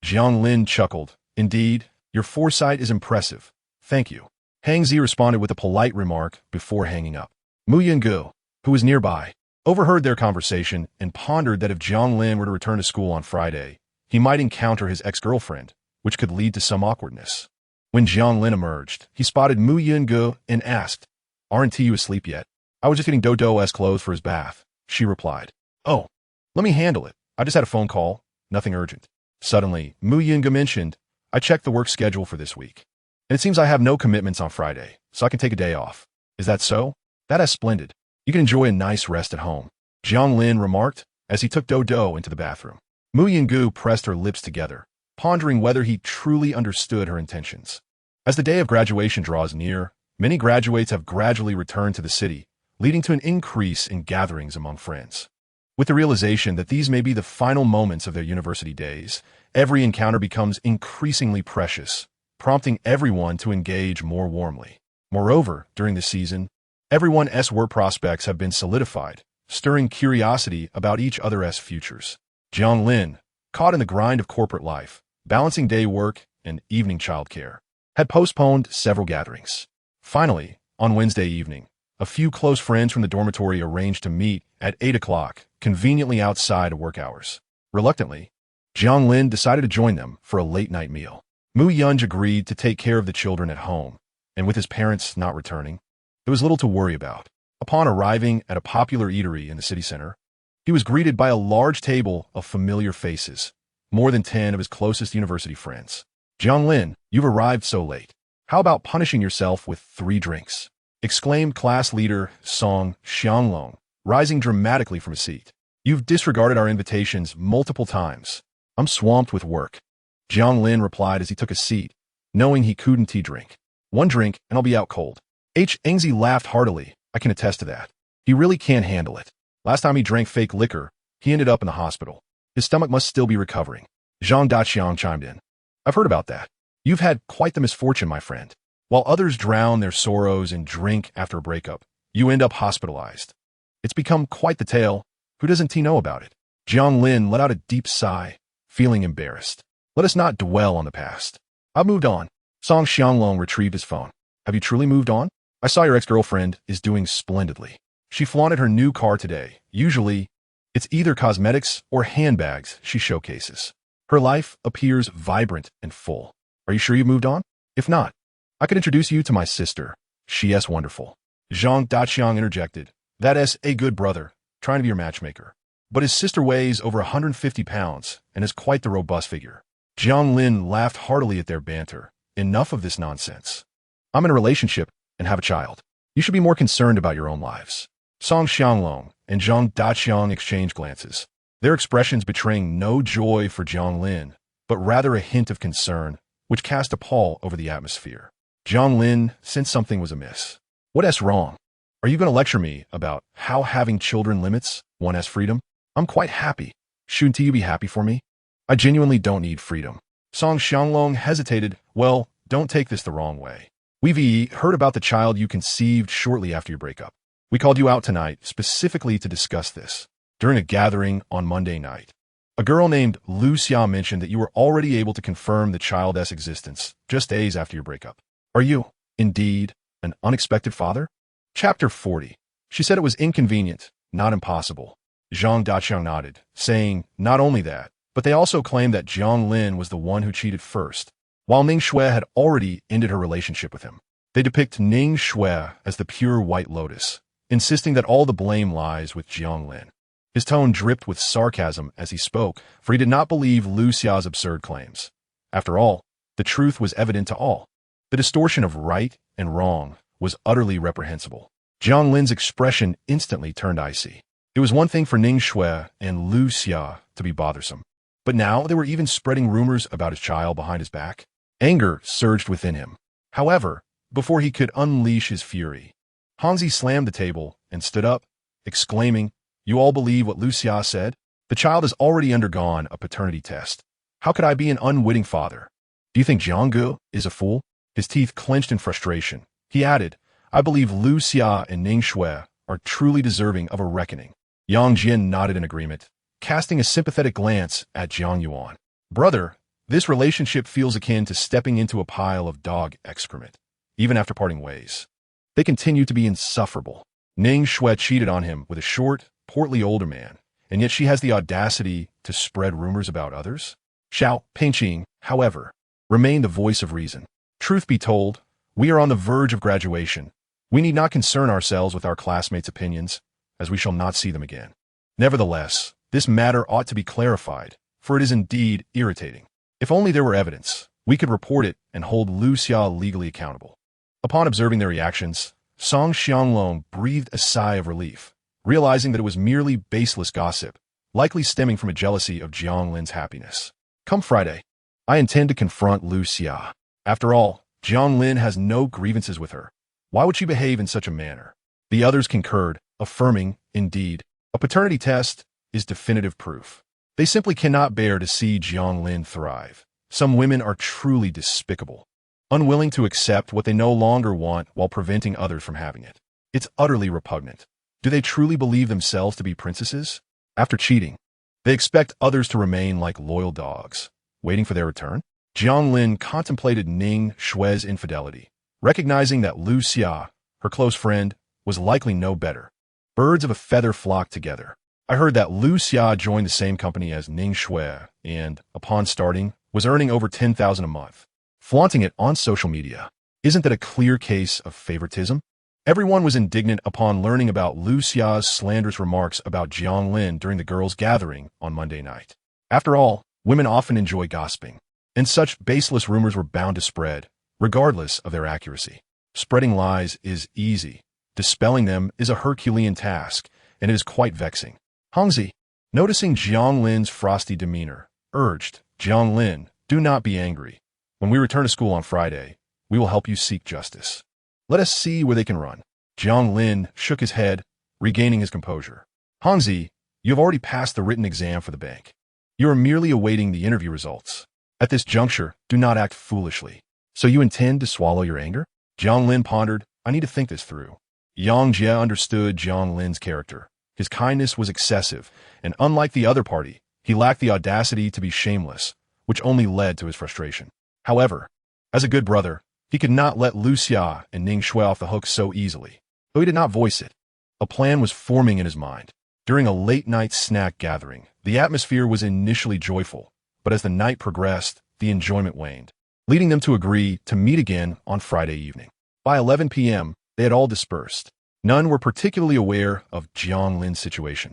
Jiang Lin chuckled. "Indeed, your foresight is impressive. Thank you." Hang Zi responded with a polite remark before hanging up. Mu Yungu, who was nearby, overheard their conversation and pondered that if Jiang Lin were to return to school on Friday, he might encounter his ex-girlfriend, which could lead to some awkwardness. When Jiang Lin emerged, he spotted Mu Yungu and asked, "Aren't you asleep yet?" "I was just getting Dodo's clothes for his bath," she replied. "Oh, let me handle it. I just had a phone call. Nothing urgent." Suddenly, Mu Yunga mentioned, "I checked the work schedule for this week, and it seems I have no commitments on Friday, so I can take a day off. Is that so? That is splendid. You can enjoy a nice rest at home," Jiang Lin remarked as he took Dodo into the bathroom. Mu Yungu pressed her lips together, pondering whether he truly understood her intentions. As the day of graduation draws near, many graduates have gradually returned to the city, leading to an increase in gatherings among friends. With the realization that these may be the final moments of their university days, every encounter becomes increasingly precious, prompting everyone to engage more warmly. Moreover, during this season, Everyone's work prospects have been solidified, stirring curiosity about each other's futures. Jiang Lin, caught in the grind of corporate life, balancing day work and evening childcare, had postponed several gatherings. Finally, on Wednesday evening, a few close friends from the dormitory arranged to meet at 8 o'clock, conveniently outside of work hours. Reluctantly, Jiang Lin decided to join them for a late-night meal. Mu Yunj agreed to take care of the children at home, and with his parents not returning, there was little to worry about. Upon arriving at a popular eatery in the city center, he was greeted by a large table of familiar faces, more than 10 of his closest university friends. Jiang Lin, you've arrived so late. How about punishing yourself with 3 drinks? Exclaimed class leader Song Xianglong, rising dramatically from his seat. You've disregarded our invitations multiple times. I'm swamped with work. Jiang Lin replied as he took a seat, knowing he couldn't drink. 1 drink and I'll be out cold. Engzi laughed heartily. I can attest to that. He really can't handle it. Last time he drank fake liquor, he ended up in the hospital. His stomach must still be recovering. Zhang Daqiang chimed in. I've heard about that. You've had quite the misfortune, my friend. While others drown their sorrows in drink after a breakup, you end up hospitalized. It's become quite the tale. Who doesn't know about it? Jiang Lin let out a deep sigh, feeling embarrassed. Let us not dwell on the past. I've moved on. Song Xianglong retrieved his phone. Have you truly moved on? I saw your ex-girlfriend is doing splendidly. She flaunted her new car today. Usually, it's either cosmetics or handbags she showcases. Her life appears vibrant and full. Are you sure you've moved on? If not, I could introduce you to my sister. She's wonderful. Zhang Daqiang interjected. That's a good brother, trying to be your matchmaker. But his sister weighs over 150 pounds and is quite the robust figure. Jiang Lin laughed heartily at their banter. Enough of this nonsense. I'm in a relationship and have a child. You should be more concerned about your own lives. Song Xianglong and Zhang Daqiang exchanged glances, their expressions betraying no joy for Jiang Lin, but rather a hint of concern, which cast a pall over the atmosphere. Jiang Lin sensed something was amiss. What's wrong? Are you going to lecture me about how having children limits one's freedom? I'm quite happy. Shouldn't you be happy for me? I genuinely don't need freedom. Song Xianglong hesitated. Well, don't take this the wrong way. We've heard about the child you conceived shortly after your breakup. We called you out tonight specifically to discuss this. During a gathering on Monday night, a girl named Lu Xia mentioned that you were already able to confirm the child's existence just days after your breakup. Are you, indeed, an unexpected father? Chapter 40. She said it was inconvenient, not impossible. Zhang Daqiang nodded, saying not only that, but they also claimed that Jiang Lin was the one who cheated first, while Ning Shui had already ended her relationship with him. They depict Ning Shui as the pure white lotus, insisting that all the blame lies with Jiang Lin. His tone dripped with sarcasm as he spoke, for he did not believe Lu Xia's absurd claims. After all, the truth was evident to all. The distortion of right and wrong was utterly reprehensible. Jiang Lin's expression instantly turned icy. It was one thing for Ning Shui and Lu Xia to be bothersome, but now they were even spreading rumors about his child behind his back. Anger surged within him. However, before he could unleash his fury, Hanzi slammed the table and stood up, exclaiming, You all believe what Lu Xia said? The child has already undergone a paternity test. How could I be an unwitting father? Do you think Jianggu is a fool? His teeth clenched in frustration. He added, I believe Lu Xia and Ning Shui are truly deserving of a reckoning. Yang Jin nodded in agreement, casting a sympathetic glance at Jiang Yuan. Brother, this relationship feels akin to stepping into a pile of dog excrement, even after parting ways. They continue to be insufferable. Ning Shui cheated on him with a short, portly older man, and yet she has the audacity to spread rumors about others? Xiao Pingqing, however, remained the voice of reason. Truth be told, we are on the verge of graduation. We need not concern ourselves with our classmates' opinions, as we shall not see them again. Nevertheless, this matter ought to be clarified, for it is indeed irritating. If only there were evidence, we could report it and hold Lu Xia legally accountable. Upon observing their reactions, Song Xianglong breathed a sigh of relief, realizing that it was merely baseless gossip, likely stemming from a jealousy of Jiang Lin's happiness. Come Friday, I intend to confront Lu Xia. After all, Jiang Lin has no grievances with her. Why would she behave in such a manner? The others concurred, affirming, indeed, a paternity test is definitive proof. They simply cannot bear to see Jiang Lin thrive. Some women are truly despicable, unwilling to accept what they no longer want while preventing others from having it. It's utterly repugnant. Do they truly believe themselves to be princesses? After cheating, they expect others to remain like loyal dogs, waiting for their return? Jiang Lin contemplated Ning Shui's infidelity, recognizing that Lu Xia, her close friend, was likely no better. Birds of a feather flock together. I heard that Lu Xia joined the same company as Ning Shui and, upon starting, was earning over 10,000 a month, flaunting it on social media. Isn't that a clear case of favoritism? Everyone was indignant upon learning about Lu Xia's slanderous remarks about Jiang Lin during the girls' gathering on Monday night. After all, women often enjoy gossiping, and such baseless rumors were bound to spread, regardless of their accuracy. Spreading lies is easy. Dispelling them is a Herculean task, and it is quite vexing. Hongzi, noticing Jiang Lin's frosty demeanor, urged, Jiang Lin, do not be angry. When we return to school on Friday, we will help you seek justice. Let us see where they can run. Jiang Lin shook his head, regaining his composure. Hongzi, you have already passed the written exam for the bank. You are merely awaiting the interview results. At this juncture, do not act foolishly. So you intend to swallow your anger? Jiang Lin pondered, I need to think this through. Yang Jie understood Jiang Lin's character. His kindness was excessive, and unlike the other party, he lacked the audacity to be shameless, which only led to his frustration. However, as a good brother, he could not let Lu Xia and Ning Shui off the hook so easily. Though he did not voice it, a plan was forming in his mind. During a late-night snack gathering, the atmosphere was initially joyful, but as the night progressed, the enjoyment waned, leading them to agree to meet again on Friday evening. By 11 p.m., they had all dispersed. None were particularly aware of Jiang Lin's situation,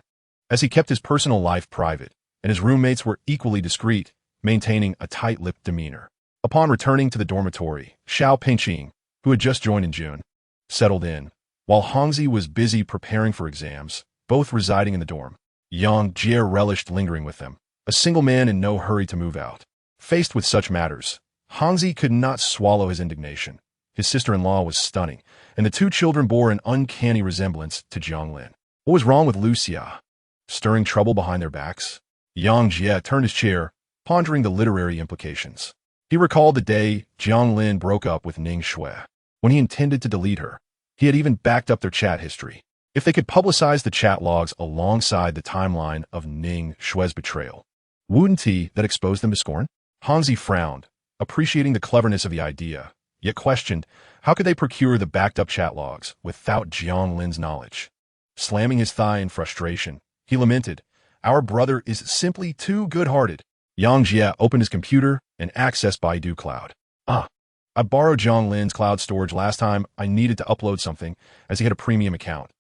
as he kept his personal life private, and his roommates were equally discreet, maintaining a tight-lipped demeanor. Upon returning to the dormitory, Xiao Pengqing, who had just joined in June, settled in, while Hongzi was busy preparing for exams, both residing in the dorm. Yang Jie relished lingering with them, a single man in no hurry to move out. Faced with such matters, Hongzi could not swallow his indignation. His sister-in-law was stunning, and the two children bore an uncanny resemblance to Jiang Lin. What was wrong with Lu Xia? Stirring trouble behind their backs? Yang Jie turned his chair, pondering the literary implications. He recalled the day Jiang Lin broke up with Ning Shui. When he intended to delete her, he had even backed up their chat history. If they could publicize the chat logs alongside the timeline of Ning Shui's betrayal, wouldn't that expose them to scorn? Hongzi frowned, appreciating the cleverness of the idea, yet questioned how could they procure the backed-up chat logs without Jiang Lin's knowledge. Slamming his thigh in frustration, he lamented, our brother is simply too good-hearted. Yang Jie opened his computer and accessed Baidu Cloud. I borrowed Jiang Lin's cloud storage last time I needed to upload something, as he had a premium account.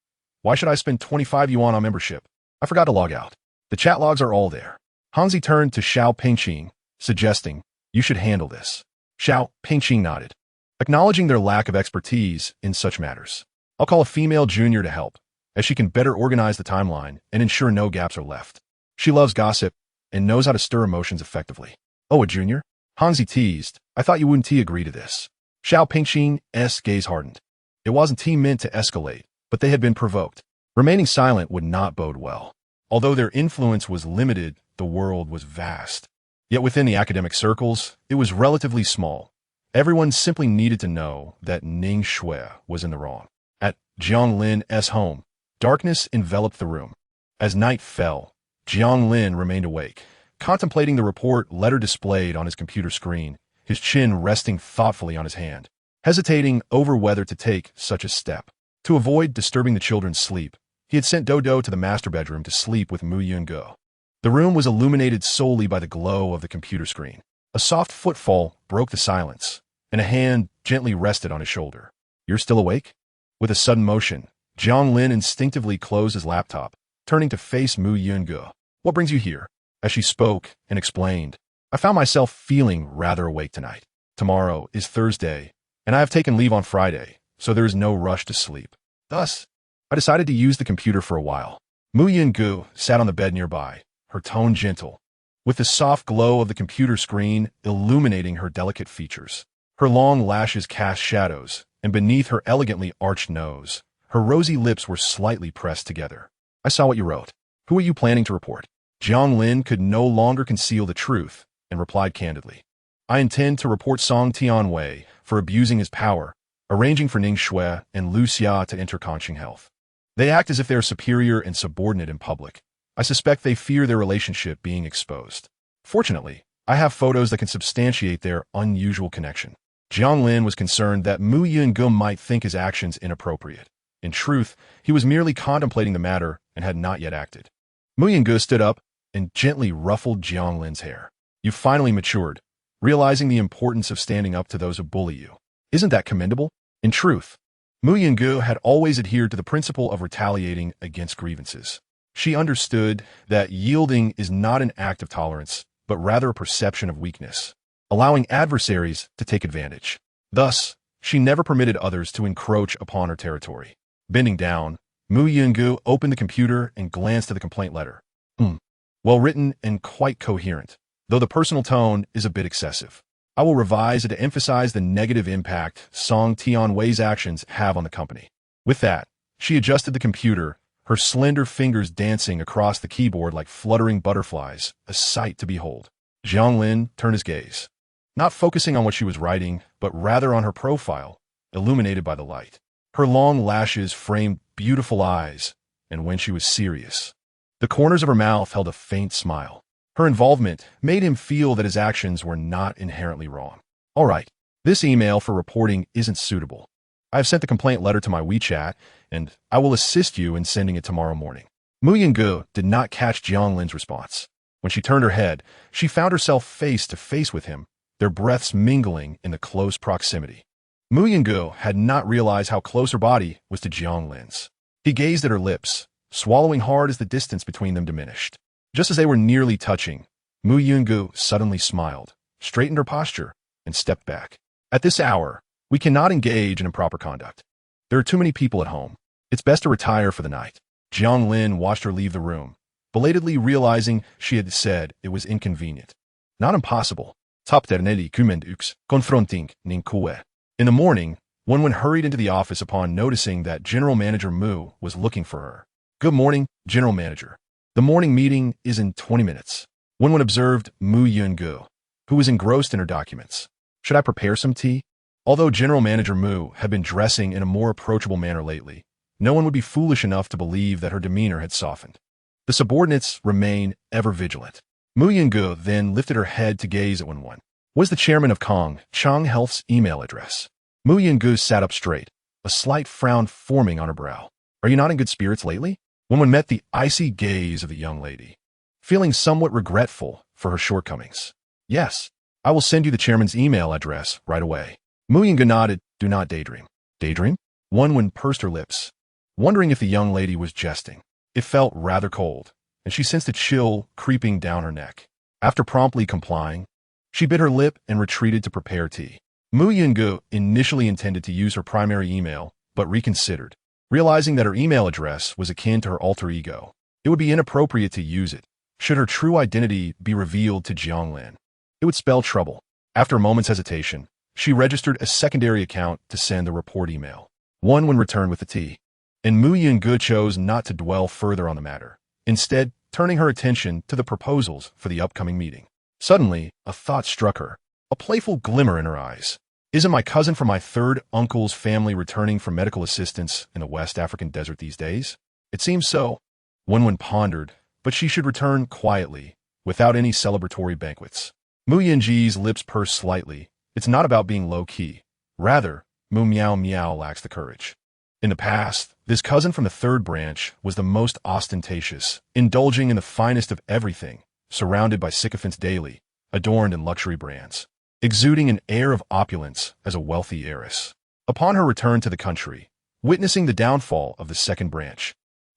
Why should I spend 25 yuan on membership? I forgot to log out. The chat logs are all there. Hongzi turned to Xiao Pengqing, suggesting, you should handle this. Xiao Pengqing nodded, acknowledging their lack of expertise in such matters. I'll call a female junior to help, as she can better organize the timeline and ensure no gaps are left. She loves gossip and knows how to stir emotions effectively. Oh, a junior? Hongzi teased, I thought you wouldn't agree to this. Xiao Pengqing's gaze hardened. It wasn't meant to escalate, but they had been provoked. Remaining silent would not bode well. Although their influence was limited, the world was vast. Yet within the academic circles, it was relatively small. Everyone simply needed to know that Ning Shui was in the wrong. At Jiang Lin's home, darkness enveloped the room. As night fell, Jiang Lin remained awake, contemplating the report letter displayed on his computer screen, his chin resting thoughtfully on his hand, hesitating over whether to take such a step. To avoid disturbing the children's sleep, he had sent Dodo to the master bedroom to sleep with Mu Yungo. The room was illuminated solely by the glow of the computer screen. A soft footfall broke the silence, and a hand gently rested on his shoulder. You're still awake? With a sudden motion, Jiang Lin instinctively closed his laptop, turning to face Mu Yungo. What brings you here? As she spoke and explained, I found myself feeling rather awake tonight. Tomorrow is Thursday, and I have taken leave on Friday, so there is no rush to sleep. Thus, I decided to use the computer for a while. Mu Yungu sat on the bed nearby, her tone gentle, with the soft glow of the computer screen illuminating her delicate features. Her long lashes cast shadows, and beneath her elegantly arched nose, her rosy lips were slightly pressed together. I saw what you wrote. Who are you planning to report? Jiang Lin could no longer conceal the truth and replied candidly. I intend to report Song Tianwei for abusing his power arranging for Ning Shui and Lu Xia to enter Conching Health. They act as if they are superior and subordinate in public. I suspect they fear their relationship being exposed. Fortunately, I have photos that can substantiate their unusual connection. Jiang Lin was concerned that Mu Yungu might think his actions inappropriate. In truth, he was merely contemplating the matter and had not yet acted. Mu Yungu stood up and gently ruffled Jiang Lin's hair. You finally matured, realizing the importance of standing up to those who bully you. Isn't that commendable? In truth, Mu Yungu had always adhered to the principle of retaliating against grievances. She understood that yielding is not an act of tolerance, but rather a perception of weakness, allowing adversaries to take advantage. Thus, she never permitted others to encroach upon her territory. Bending down, Mu Yungu opened the computer and glanced at the complaint letter. Well written and quite coherent, though the personal tone is a bit excessive. I will revise it to emphasize the negative impact Song Tianwei's actions have on the company. With that, she adjusted the computer, her slender fingers dancing across the keyboard like fluttering butterflies, a sight to behold. Jiang Lin turned his gaze, not focusing on what she was writing, but rather on her profile, illuminated by the light. Her long lashes framed beautiful eyes, and when she was serious, the corners of her mouth held a faint smile. Her involvement made him feel that his actions were not inherently wrong. All right, this email for reporting isn't suitable. I have sent the complaint letter to my WeChat, and I will assist you in sending it tomorrow morning. Mu Yungu did not catch Jiang Lin's response. When she turned her head, she found herself face to face with him, their breaths mingling in the close proximity. Mu Yungu had not realized how close her body was to Jiang Lin's. He gazed at her lips, swallowing hard as the distance between them diminished. Just as they were nearly touching, Mu Yungu suddenly smiled, straightened her posture, and stepped back. At this hour, we cannot engage in improper conduct. There are too many people at home. It's best to retire for the night. Jiang Lin watched her leave the room, belatedly realizing she had said it was inconvenient. Not impossible. Tapterneli kumendux, confronting Ning Kue. In the morning, Wenwen hurried into the office upon noticing that General Manager Mu was looking for her. Good morning, General Manager. The morning meeting is in 20 minutes. Wenwen observed Mu Yungu, who was engrossed in her documents. Should I prepare some tea? Although General Manager Mu had been dressing in a more approachable manner lately, no one would be foolish enough to believe that her demeanor had softened. The subordinates remain ever vigilant. Mu Yungu then lifted her head to gaze at Wenwen. Was the chairman of Chang Health's email address? Mu Yungu sat up straight, a slight frown forming on her brow. Are you not in good spirits lately? Wenwen met the icy gaze of the young lady, feeling somewhat regretful for her shortcomings. Yes, I will send you the chairman's email address right away. Mu Yungu nodded. Do not daydream. Daydream? Wenwen pursed her lips, wondering if the young lady was jesting. It felt rather cold, and she sensed a chill creeping down her neck. After promptly complying, she bit her lip and retreated to prepare tea. Mu Yungu initially intended to use her primary email, but reconsidered, realizing that her email address was akin to her alter ego. It would be inappropriate to use it should her true identity be revealed to Jiang Lin. It would spell trouble. After a moment's hesitation, she registered a secondary account to send the report email. Wenwen returned with the tea, and Mu Yungu chose not to dwell further on the matter, instead turning her attention to the proposals for the upcoming meeting. Suddenly, a thought struck her, a playful glimmer in her eyes. Isn't my cousin from my third uncle's family returning from medical assistance in the West African desert these days? It seems so. Wenwen pondered, but she should return quietly, without any celebratory banquets. Mu Yunji's lips pursed slightly. It's not about being low-key. Rather, Mu Miao Miao lacks the courage. In the past, this cousin from the third branch was the most ostentatious, indulging in the finest of everything, surrounded by sycophants daily, adorned in luxury brands, exuding an air of opulence as a wealthy heiress. Upon her return to the country, witnessing the downfall of the second branch,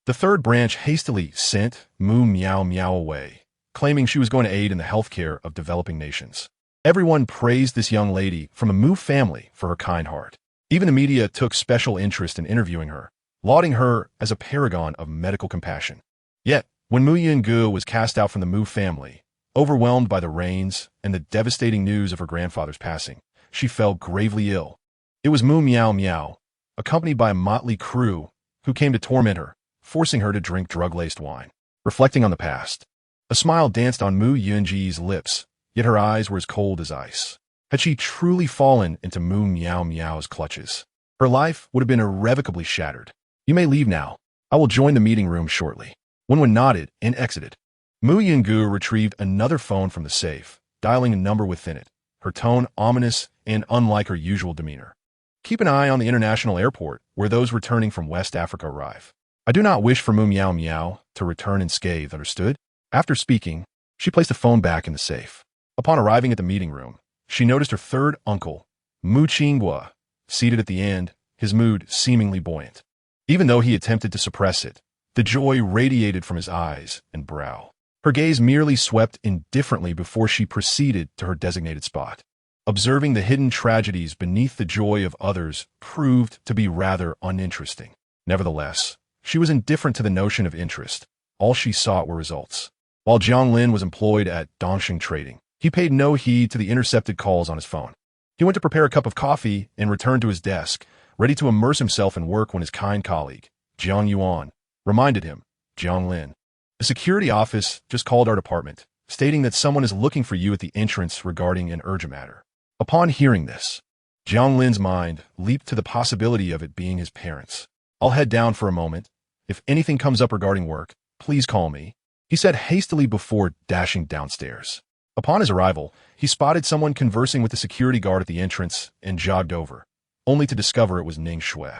the third branch hastily sent Mu Miao Miao away, claiming she was going to aid in the healthcare of developing nations. Everyone praised this young lady from a Mu family for her kind heart. Even the media took special interest in interviewing her, lauding her as a paragon of medical compassion. Yet, when Mu Yungu was cast out from the Mu family, overwhelmed by the rains and the devastating news of her grandfather's passing, she fell gravely ill. It was Mu Miao Miao, accompanied by a motley crew, who came to torment her, forcing her to drink drug-laced wine. Reflecting on the past, a smile danced on Mu Yunji's lips, yet her eyes were as cold as ice. Had she truly fallen into Mu Miao Miao's clutches? Her life would have been irrevocably shattered. You may leave now. I will join the meeting room shortly. Wenwen nodded and exited. Mu Yingu retrieved another phone from the safe, dialing a number within it, her tone ominous and unlike her usual demeanor. Keep an eye on the international airport where those returning from West Africa arrive. I do not wish for Mu Miao Miao to return unscathed, understood? After speaking, she placed the phone back in the safe. Upon arriving at the meeting room, she noticed her third uncle, Mu Qinghua, seated at the end, his mood seemingly buoyant. Even though he attempted to suppress it, the joy radiated from his eyes and brow. Her gaze merely swept indifferently before she proceeded to her designated spot. Observing the hidden tragedies beneath the joy of others proved to be rather uninteresting. Nevertheless, she was indifferent to the notion of interest. All she sought were results. While Jiang Lin was employed at Dongxing Trading, he paid no heed to the intercepted calls on his phone. He went to prepare a cup of coffee and returned to his desk, ready to immerse himself in work when his kind colleague, Jiang Yuan, reminded him, Jiang Lin, the security office just called our department, stating that someone is looking for you at the entrance regarding an urgent matter. Upon hearing this, Jiang Lin's mind leaped to the possibility of it being his parents. I'll head down for a moment. If anything comes up regarding work, please call me, he said hastily before dashing downstairs. Upon his arrival, he spotted someone conversing with the security guard at the entrance and jogged over, only to discover it was Ning Shui.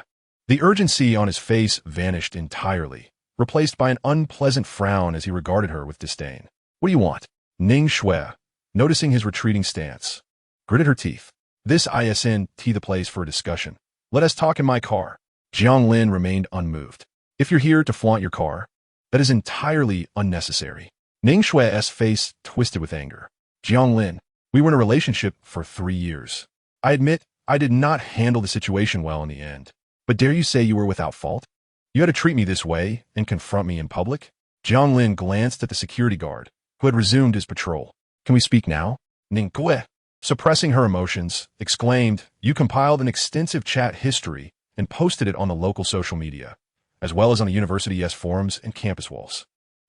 The urgency on his face vanished entirely, replaced by an unpleasant frown as he regarded her with disdain. What do you want? Ning Shui, noticing his retreating stance, gritted her teeth. This isn't the place for a discussion. Let us talk in my car. Jiang Lin remained unmoved. If you're here to flaunt your car, that is entirely unnecessary. Ning Shui's face twisted with anger. Jiang Lin, we were in a relationship for 3 years. I admit I did not handle the situation well in the end. But dare you say you were without fault? You had to treat me this way and confront me in public? Jiang Lin glanced at the security guard, who had resumed his patrol. Can we speak now? Ning Shui, suppressing her emotions, exclaimed, you compiled an extensive chat history and posted it on the local social media, as well as on the university's forums and campus walls.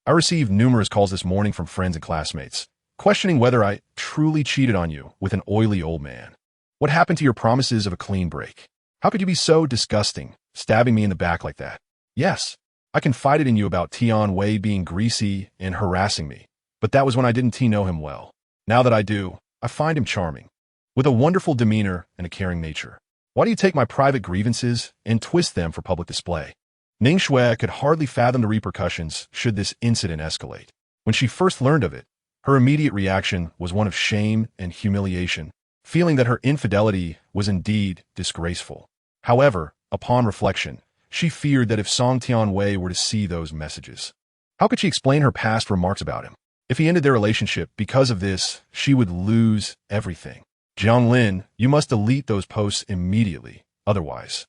I received numerous calls this morning from friends and classmates, questioning whether I truly cheated on you with an oily old man. What happened to your promises of a clean break? How could you be so disgusting, stabbing me in the back like that? Yes, I confided in you about Tian Wei being greasy and harassing me, but that was when I didn't know him well. Now that I do, I find him charming, with a wonderful demeanor and a caring nature. Why do you take my private grievances and twist them for public display? Ning Shui could hardly fathom the repercussions should this incident escalate. When she first learned of it, her immediate reaction was one of shame and humiliation, feeling that her infidelity was indeed disgraceful. However, upon reflection, she feared that if Song Tianwei were to see those messages, how could she explain her past remarks about him? If he ended their relationship because of this, she would lose everything. Jiang Lin, you must delete those posts immediately, otherwise.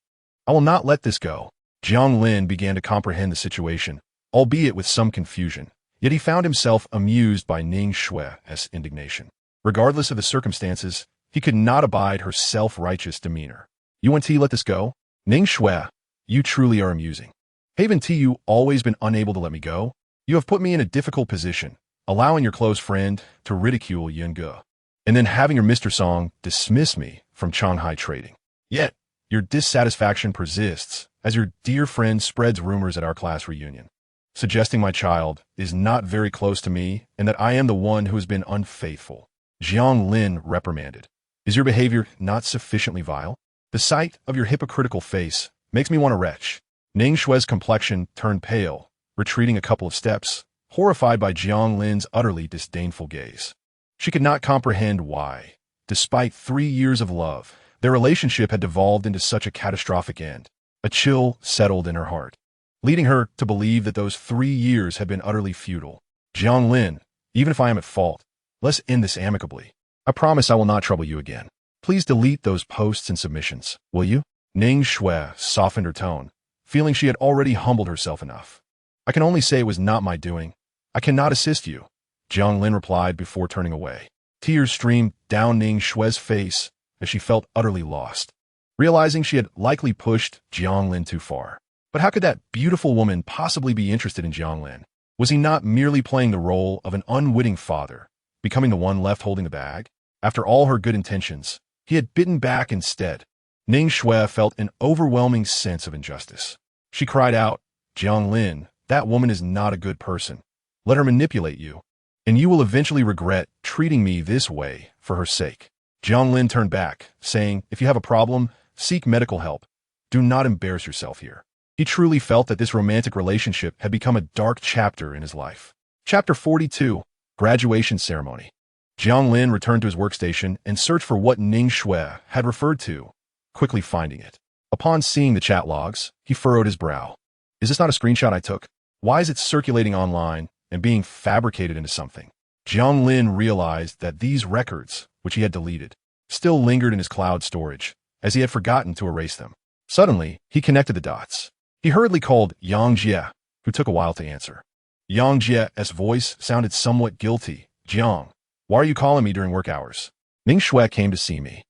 I will not let this go. Jiang Lin began to comprehend the situation, albeit with some confusion, yet he found himself amused by Ning Shui's indignation. Regardless of the circumstances, he could not abide her self-righteous demeanor. You want to let this go? Ning Shui, you truly are amusing. Haven't you always been unable to let me go? You have put me in a difficult position, allowing your close friend to ridicule Yunge, and then having your Mr. Song dismiss me from Shanghai Trading. Yet, your dissatisfaction persists as your dear friend spreads rumors at our class reunion, suggesting my child is not very close to me and that I am the one who has been unfaithful. Jiang Lin reprimanded. Is your behavior not sufficiently vile? The sight of your hypocritical face makes me want to retch. Ning Shui's complexion turned pale, retreating a couple of steps, horrified by Jiang Lin's utterly disdainful gaze. She could not comprehend why, despite 3 years of love, their relationship had devolved into such a catastrophic end. A chill settled in her heart, leading her to believe that those 3 years had been utterly futile. Jiang Lin, even if I am at fault, let's end this amicably. I promise I will not trouble you again. Please delete those posts and submissions, will you? Ning Shui softened her tone, feeling she had already humbled herself enough. I can only say it was not my doing. I cannot assist you, Jiang Lin replied before turning away. Tears streamed down Ning Shui's face as she felt utterly lost, realizing she had likely pushed Jiang Lin too far. But how could that beautiful woman possibly be interested in Jiang Lin? Was he not merely playing the role of an unwitting father, becoming the one left holding the bag? After all her good intentions, he had bitten back instead. Ning Shui felt an overwhelming sense of injustice. She cried out, "Jiang Lin, that woman is not a good person. Let her manipulate you, and you will eventually regret treating me this way for her sake." Jiang Lin turned back, saying, "If you have a problem, seek medical help. Do not embarrass yourself here." He truly felt that this romantic relationship had become a dark chapter in his life. Chapter 42. Graduation Ceremony. Jiang Lin returned to his workstation and searched for what Ning Shui had referred to, quickly finding it. Upon seeing the chat logs, he furrowed his brow. Is this not a screenshot I took? Why is it circulating online and being fabricated into something? Jiang Lin realized that these records, which he had deleted, still lingered in his cloud storage, as he had forgotten to erase them. Suddenly, he connected the dots. He hurriedly called Yang Jie, who took a while to answer. Yang Jie's voice sounded somewhat guilty. "Jiang, why are you calling me during work hours? Ning Shui came to see me.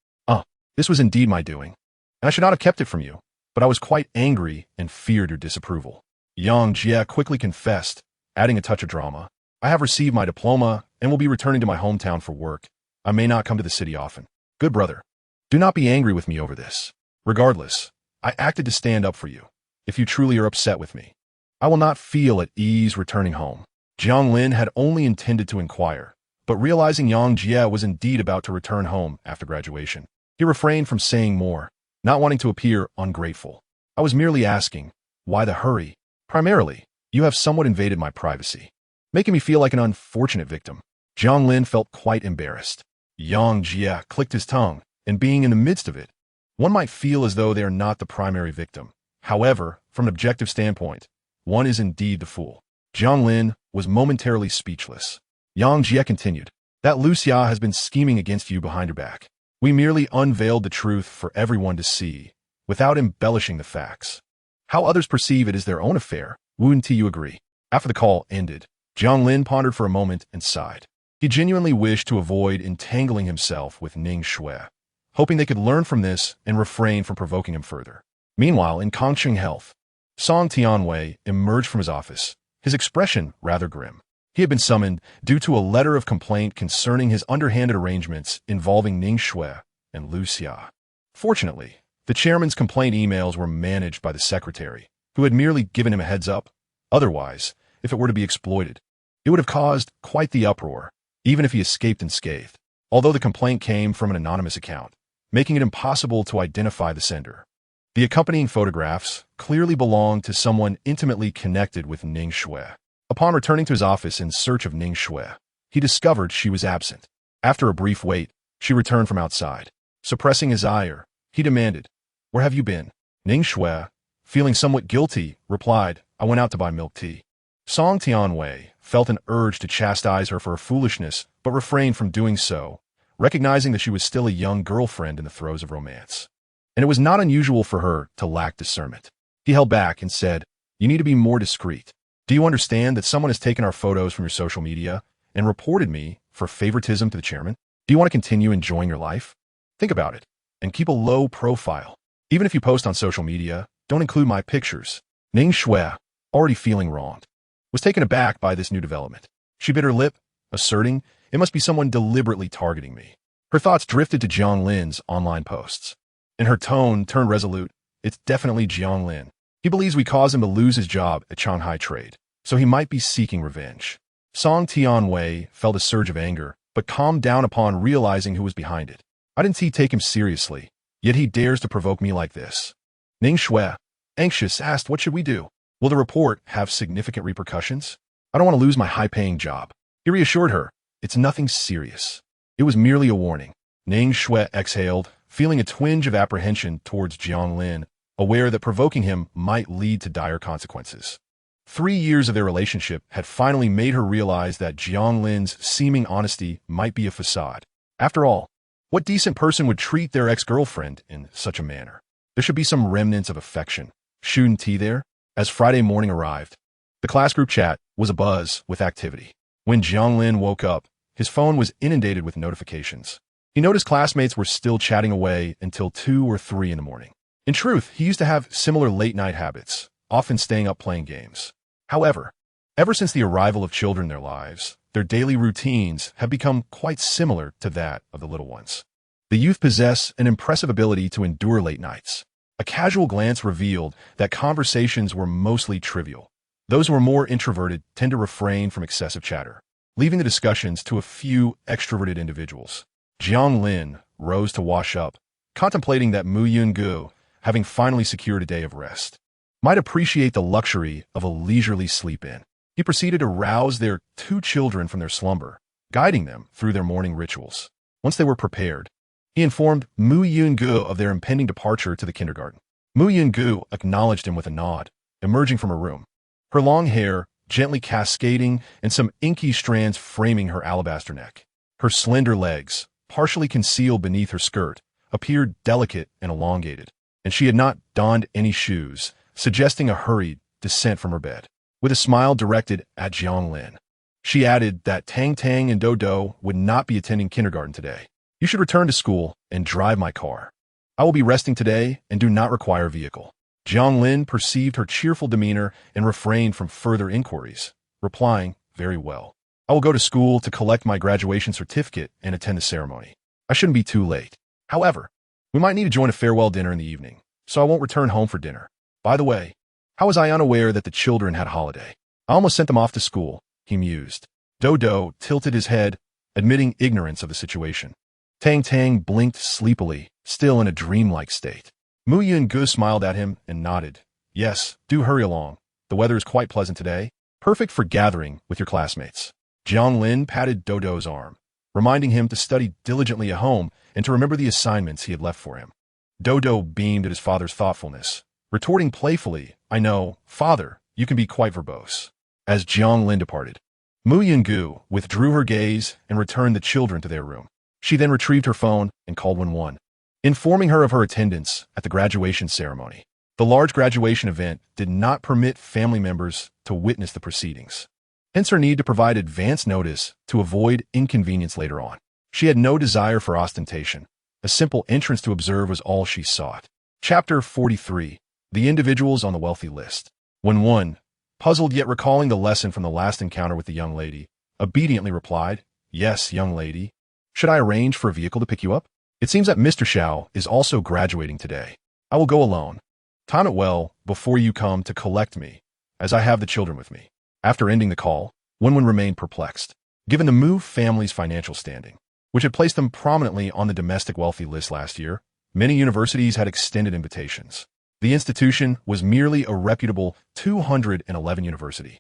This was indeed my doing, and I should not have kept it from you, but I was quite angry and feared your disapproval." Yang Jie quickly confessed, adding a touch of drama. "I have received my diploma and will be returning to my hometown for work. I may not come to the city often. Good brother, do not be angry with me over this. Regardless, I acted to stand up for you. If you truly are upset with me, I will not feel at ease returning home." Jiang Lin had only intended to inquire, but realizing Yang Jie was indeed about to return home after graduation, he refrained from saying more, not wanting to appear ungrateful. "I was merely asking, why the hurry? Primarily, you have somewhat invaded my privacy, making me feel like an unfortunate victim." Jiang Lin felt quite embarrassed. Yang Jie clicked his tongue, and being in the midst of it, one might feel as though they are not the primary victim. However, from an objective standpoint, one is indeed the fool. Jiang Lin was momentarily speechless. Yang Jie continued, "That Lucia has been scheming against you behind your back. We merely unveiled the truth for everyone to see, without embellishing the facts. How others perceive it is their own affair. Wouldn't you agree?" After the call ended, Jiang Lin pondered for a moment and sighed. He genuinely wished to avoid entangling himself with Ning Shui, hoping they could learn from this and refrain from provoking him further. Meanwhile, in Kangxing Health, Song Tianwei emerged from his office, his expression rather grim. He had been summoned due to a letter of complaint concerning his underhanded arrangements involving Ning Shui and Lucia. Fortunately, the chairman's complaint emails were managed by the secretary, who had merely given him a heads up. Otherwise, if it were to be exploited, it would have caused quite the uproar, even if he escaped unscathed, although the complaint came from an anonymous account, making it impossible to identify the sender. The accompanying photographs clearly belonged to someone intimately connected with Ning Shui. Upon returning to his office in search of Ning Shui, he discovered she was absent. After a brief wait, she returned from outside. Suppressing his ire, he demanded, "Where have you been?" Ning Shui, feeling somewhat guilty, replied, "I went out to buy milk tea." Song Tianwei felt an urge to chastise her for her foolishness, but refrained from doing so, recognizing that she was still a young girlfriend in the throes of romance. And it was not unusual for her to lack discernment. He held back and said, "You need to be more discreet. Do you understand that someone has taken our photos from your social media and reported me for favoritism to the chairman? Do you want to continue enjoying your life? Think about it, and keep a low profile. Even if you post on social media, don't include my pictures." Ning Shui, already feeling wronged, was taken aback by this new development. She bit her lip, asserting, "It must be someone deliberately targeting me." Her thoughts drifted to Jiang Lin's online posts, and her tone turned resolute. "It's definitely Jiang Lin. He believes we caused him to lose his job at Shanghai Trade, so he might be seeking revenge." Song Tianwei felt a surge of anger, but calmed down upon realizing who was behind it. "I didn't take him seriously, yet he dares to provoke me like this." Ning Shui, anxious, asked, "What should we do? Will the report have significant repercussions? I don't want to lose my high-paying job." He reassured her, "It's nothing serious. It was merely a warning." Ning Shui exhaled, feeling a twinge of apprehension towards Jiang Lin, aware that provoking him might lead to dire consequences. 3 years of their relationship had finally made her realize that Jiang Lin's seeming honesty might be a facade. After all, what decent person would treat their ex-girlfriend in such a manner? There should be some remnants of affection. Shouldn't he there? As Friday morning arrived, the class group chat was abuzz with activity. When Jiang Lin woke up, his phone was inundated with notifications. He noticed classmates were still chatting away until 2 or 3 in the morning. In truth, he used to have similar late-night habits, often staying up playing games. However, ever since the arrival of children in their lives, their daily routines have become quite similar to that of the little ones. The youth possess an impressive ability to endure late nights. A casual glance revealed that conversations were mostly trivial. Those who are more introverted tend to refrain from excessive chatter, leaving the discussions to a few extroverted individuals. Jiang Lin rose to wash up, contemplating that Mu Yun-gu, having finally secured a day of rest, might appreciate the luxury of a leisurely sleep-in. He proceeded to rouse their two children from their slumber, guiding them through their morning rituals. Once they were prepared, he informed Mu Yun-gu of their impending departure to the kindergarten. Mu Yun-gu acknowledged him with a nod, emerging from her room, her long hair gently cascading and some inky strands framing her alabaster neck. Her slender legs, partially concealed beneath her skirt, appeared delicate and elongated, and she had not donned any shoes, suggesting a hurried descent from her bed. With a smile directed at Jiang Lin, she added that Tang Tang and Dodo would not be attending kindergarten today. You should return to school and drive my car. I will be resting today and do not require a vehicle. Jiang Lin perceived her cheerful demeanor and refrained from further inquiries, replying, very well. I will go to school to collect my graduation certificate and attend the ceremony. I shouldn't be too late. However, we might need to join a farewell dinner in the evening, so I won't return home for dinner. By the way, how was I unaware that the children had a holiday? I almost sent them off to school, he mused. Dodo tilted his head, admitting ignorance of the situation. Tang Tang blinked sleepily, still in a dreamlike state. Mu Yun-gu smiled at him and nodded. Yes, do hurry along. The weather is quite pleasant today, perfect for gathering with your classmates. Jiang Lin patted Dodo's arm, reminding him to study diligently at home and to remember the assignments he had left for him. Dodo beamed at his father's thoughtfulness, retorting playfully, I know, father, you can be quite verbose. As Jiang Lin departed, Mu Yun-gu withdrew her gaze and returned the children to their room. She then retrieved her phone and called 111, informing her of her attendance at the graduation ceremony. The large graduation event did not permit family members to witness the proceedings, hence her need to provide advance notice to avoid inconvenience later on. She had no desire for ostentation. A simple entrance to observe was all she sought. Chapter 43. The individuals on the wealthy list. When one, puzzled yet recalling the lesson from the last encounter with the young lady, obediently replied, Yes, young lady. Should I arrange for a vehicle to pick you up? It seems that Mr. Xiao is also graduating today. I will go alone. Time it well before you come to collect me, as I have the children with me. After ending the call, Wenwen remained perplexed. Given the Mu family's financial standing, which had placed them prominently on the domestic wealthy list last year, many universities had extended invitations. The institution was merely a reputable 211 university.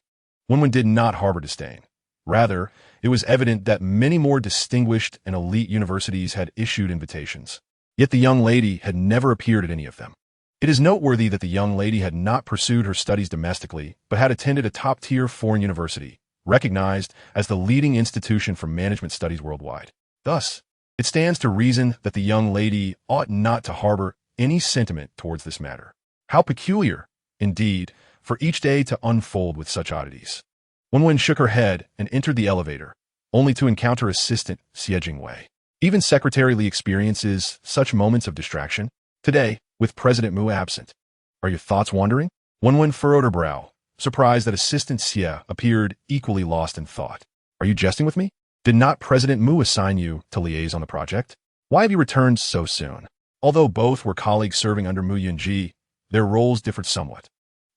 Wenwen did not harbor disdain. Rather, it was evident that many more distinguished and elite universities had issued invitations. Yet the young lady had never appeared at any of them. It is noteworthy that the young lady had not pursued her studies domestically, but had attended a top-tier foreign university, recognized as the leading institution for management studies worldwide. Thus, it stands to reason that the young lady ought not to harbor any sentiment towards this matter. How peculiar, indeed, for each day to unfold with such oddities. Wenwen shook her head and entered the elevator, only to encounter assistant Xie Jingwei. Even Secretary Li experiences such moments of distraction. Today, with President Mu absent. Are your thoughts wandering? Wenwen furrowed her brow, surprised that Assistant Xie appeared equally lost in thought. Are you jesting with me? Did not President Mu assign you to liaise on the project? Why have you returned so soon? Although both were colleagues serving under Mu Yunji, their roles differed somewhat.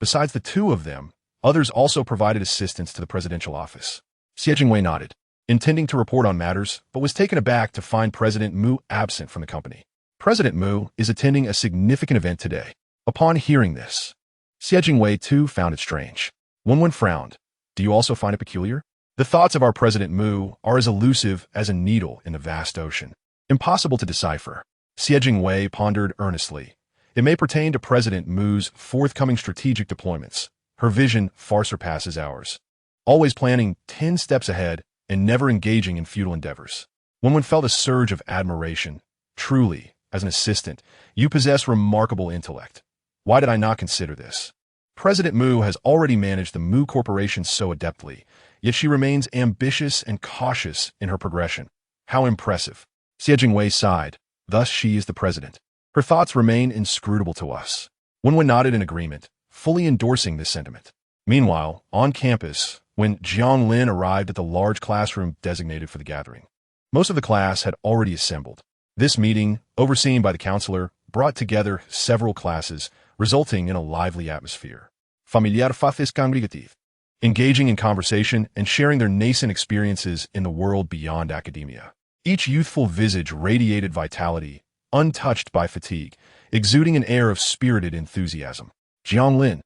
Besides the two of them, others also provided assistance to the presidential office. Xie Jingwei nodded, intending to report on matters, but was taken aback to find President Mu absent from the company. President Mu is attending a significant event today. Upon hearing this, Xie Jingwei too found it strange. Wenwen frowned. Do you also find it peculiar? The thoughts of our President Mu are as elusive as a needle in a vast ocean. Impossible to decipher. Xie Jingwei pondered earnestly. It may pertain to President Mu's forthcoming strategic deployments. Her vision far surpasses ours. Always planning 10 steps ahead and never engaging in futile endeavors. Wenwen felt a surge of admiration. Truly, as an assistant, you possess remarkable intellect. Why did I not consider this? President Mu has already managed the Mu Corporation so adeptly, yet she remains ambitious and cautious in her progression. How impressive. Xie Jingwei sighed. Thus she is the president. Her thoughts remain inscrutable to us. Wenwen nodded in agreement, fully endorsing this sentiment. Meanwhile, on campus, when Jiang Lin arrived at the large classroom designated for the gathering, most of the class had already assembled. This meeting, overseen by the counselor, brought together several classes, resulting in a lively atmosphere. Familiar faces congregative, engaging in conversation and sharing their nascent experiences in the world beyond academia. Each youthful visage radiated vitality, untouched by fatigue, exuding an air of spirited enthusiasm. Jiang Lin.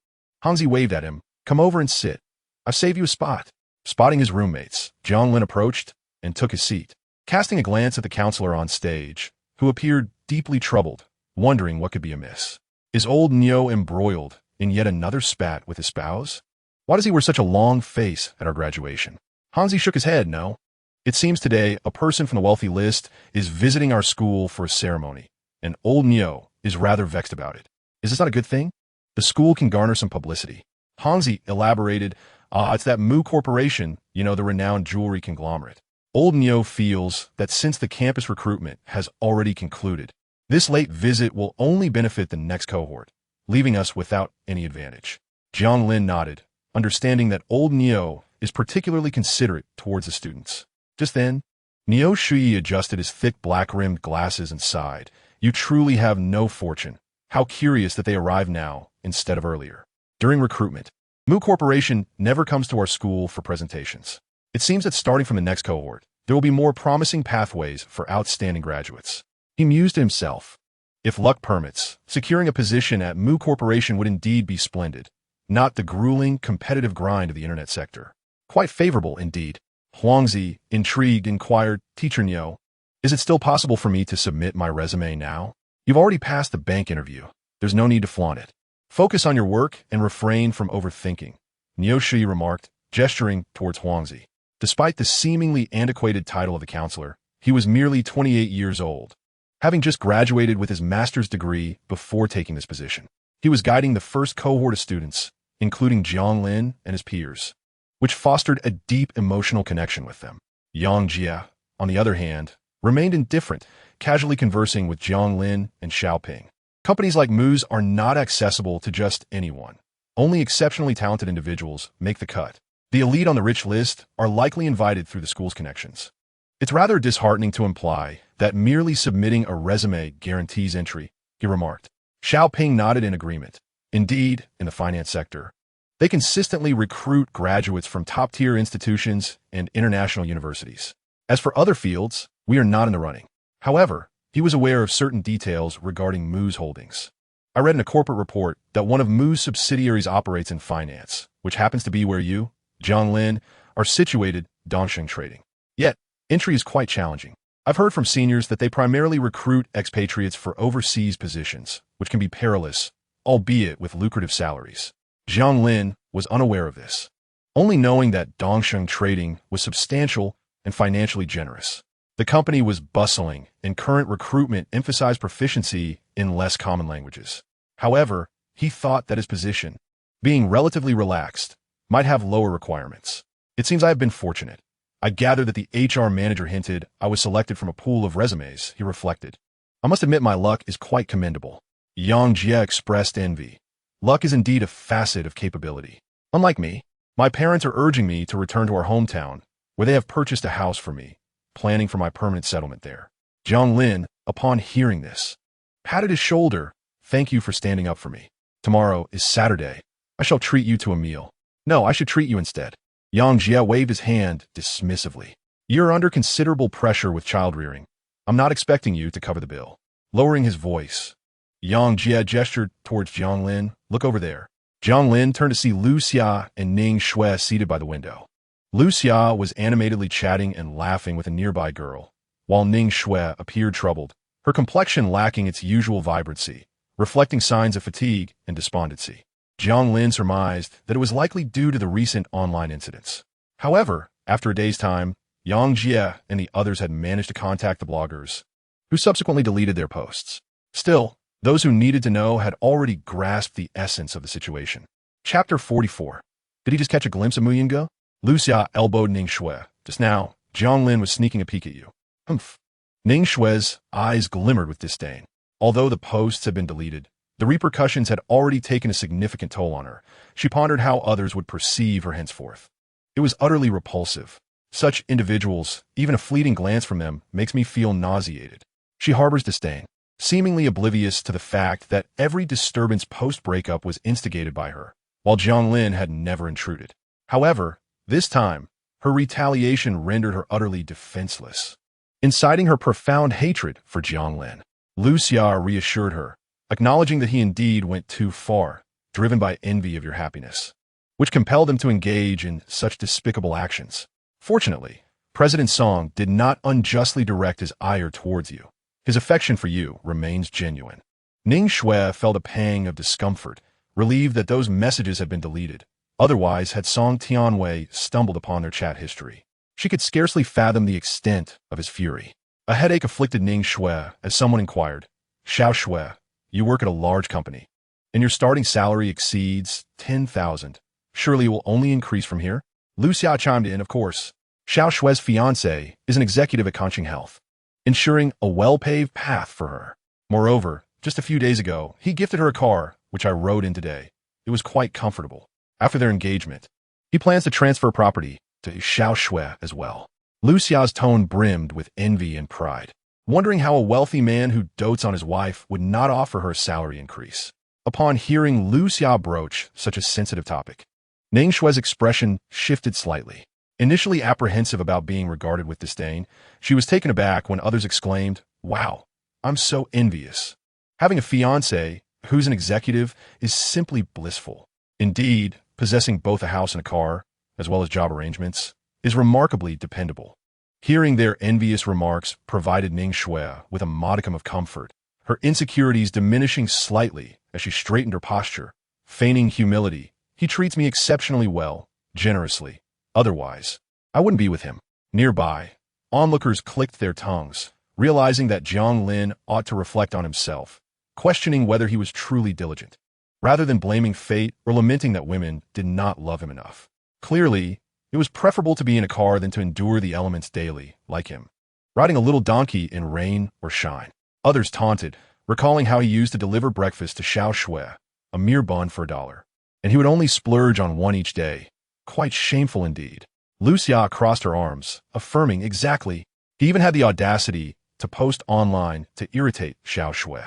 Hanzi waved at him. Come over and sit. I've saved you a spot. Spotting his roommates, Jiang Lin approached and took his seat, casting a glance at the counselor on stage, who appeared deeply troubled, wondering what could be amiss. Is old Nyo embroiled in yet another spat with his spouse? Why does he wear such a long face at our graduation? Hanzi shook his head. No. It seems today a person from the wealthy list is visiting our school for a ceremony, and old Nyo is rather vexed about it. Is this not a good thing? The school can garner some publicity. Hanzi elaborated, it's that Mu Corporation, the renowned jewelry conglomerate. Old Nyo feels that since the campus recruitment has already concluded, this late visit will only benefit the next cohort, leaving us without any advantage. Jiang Lin nodded, understanding that old Nyo is particularly considerate towards the students. Just then, Nyo Shui adjusted his thick black-rimmed glasses and sighed. You truly have no fortune. How curious that they arrive now instead of earlier. During recruitment, Mu Corporation never comes to our school for presentations. It seems that starting from the next cohort, there will be more promising pathways for outstanding graduates. He mused to himself. If luck permits, securing a position at Mu Corporation would indeed be splendid, not the grueling, competitive grind of the internet sector. Quite favorable, indeed. Huangzi, intrigued, inquired, Teacher Nyo, is it still possible for me to submit my resume now? You've already passed the bank interview. There's no need to flaunt it. Focus on your work and refrain from overthinking, Nyo Shui remarked, gesturing towards Huangzi. Despite the seemingly antiquated title of the counselor, he was merely 28 years old, having just graduated with his master's degree before taking this position. He was guiding the first cohort of students, including Jiang Lin and his peers, which fostered a deep emotional connection with them. Yang Jia, on the other hand, remained indifferent, casually conversing with Jiang Lin and Xiaoping. Companies like Mu's are not accessible to just anyone. Only exceptionally talented individuals make the cut. The elite on the rich list are likely invited through the school's connections. It's rather disheartening to imply that merely submitting a resume guarantees entry, he remarked. Xiaoping nodded in agreement. Indeed, in the finance sector, they consistently recruit graduates from top-tier institutions and international universities. As for other fields, we are not in the running. However, he was aware of certain details regarding Mu's holdings. I read in a corporate report that one of Mu's subsidiaries operates in finance, which happens to be where you, Jiang Lin, are situated, Dongsheng Trading. Yet, entry is quite challenging. I've heard from seniors that they primarily recruit expatriates for overseas positions, which can be perilous, albeit with lucrative salaries. Jiang Lin was unaware of this, only knowing that Dongsheng Trading was substantial and financially generous. The company was bustling, and current recruitment emphasized proficiency in less common languages. However, he thought that his position, being relatively relaxed, might have lower requirements. It seems I have been fortunate. I gather that the HR manager hinted I was selected from a pool of resumes, he reflected. I must admit my luck is quite commendable. Yang Jie expressed envy. Luck is indeed a facet of capability. Unlike me, my parents are urging me to return to our hometown, where they have purchased a house for me, planning for my permanent settlement there. Jiang Lin, upon hearing this, patted his shoulder. Thank you for standing up for me. Tomorrow is Saturday. I shall treat you to a meal. No, I should treat you instead. Yang Jie waved his hand dismissively. You're under considerable pressure with child-rearing. I'm not expecting you to cover the bill. Lowering his voice, Yang Jie gestured towards Jiang Lin. Look over there. Jiang Lin turned to see Lu Xia and Ning Shui seated by the window. Lu Xia was animatedly chatting and laughing with a nearby girl, while Ning Shui appeared troubled, her complexion lacking its usual vibrancy, reflecting signs of fatigue and despondency. Jiang Lin surmised that it was likely due to the recent online incidents. However, after a day's time, Yang Jie and the others had managed to contact the bloggers, who subsequently deleted their posts. Still, those who needed to know had already grasped the essence of the situation. Chapter 44. Did he just catch a glimpse of Mu Yingge? Lu Xia elbowed Ning Shui. Just now, Jiang Lin was sneaking a peek at you. Humph. Ning Shui's eyes glimmered with disdain. Although the posts had been deleted, the repercussions had already taken a significant toll on her. She pondered how others would perceive her henceforth. It was utterly repulsive. Such individuals, even a fleeting glance from them, makes me feel nauseated. She harbors disdain, seemingly oblivious to the fact that every disturbance post-breakup was instigated by her, while Jiang Lin had never intruded. However, this time, her retaliation rendered her utterly defenseless, inciting her profound hatred for Jiang Lin. Lu Xia reassured her, acknowledging that he indeed went too far, driven by envy of your happiness, which compelled him to engage in such despicable actions. Fortunately, President Song did not unjustly direct his ire towards you. His affection for you remains genuine. Ning Shui felt a pang of discomfort, relieved that those messages had been deleted. Otherwise, had Song Tianwei stumbled upon their chat history, she could scarcely fathom the extent of his fury. A headache afflicted Ning Shui as someone inquired, Xiao Shui, you work at a large company, and your starting salary exceeds 10,000. Surely it will only increase from here? Lu Xia chimed in, of course. Xiao Shui's fiancé is an executive at Conching Health, ensuring a well-paved path for her. Moreover, just a few days ago, he gifted her a car, which I rode in today. It was quite comfortable. After their engagement, he plans to transfer property to Xiao Shui as well. Lu Xiao's tone brimmed with envy and pride, wondering how a wealthy man who dotes on his wife would not offer her a salary increase. Upon hearing Lu Xia broach such a sensitive topic, Ning Shui's expression shifted slightly. Initially apprehensive about being regarded with disdain, she was taken aback when others exclaimed, wow, I'm so envious. Having a fiancé who's an executive is simply blissful. Indeed, possessing both a house and a car, as well as job arrangements, is remarkably dependable. Hearing their envious remarks provided Ning Shui with a modicum of comfort, her insecurities diminishing slightly as she straightened her posture, feigning humility. He treats me exceptionally well, generously. Otherwise, I wouldn't be with him. Nearby, onlookers clicked their tongues, realizing that Jiang Lin ought to reflect on himself, questioning whether he was truly diligent, rather than blaming fate or lamenting that women did not love him enough. Clearly, it was preferable to be in a car than to endure the elements daily, like him, riding a little donkey in rain or shine. Others taunted, recalling how he used to deliver breakfast to Xiao Shui, a mere bun for $1, and he would only splurge on one each day. Quite shameful indeed. Lu Xia crossed her arms, affirming exactly. He even had the audacity to post online to irritate Xiao Shui.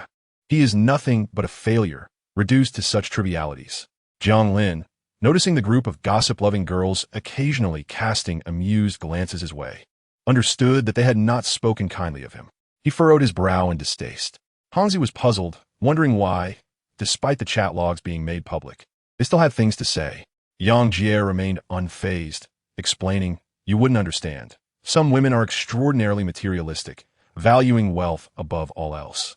He is nothing but a failure, reduced to such trivialities. Jiang Lin, noticing the group of gossip-loving girls occasionally casting amused glances his way, understood that they had not spoken kindly of him. He furrowed his brow in distaste. Hangzi was puzzled, wondering why, despite the chat logs being made public, they still had things to say. Yang Jie remained unfazed, explaining, you wouldn't understand. Some women are extraordinarily materialistic, valuing wealth above all else.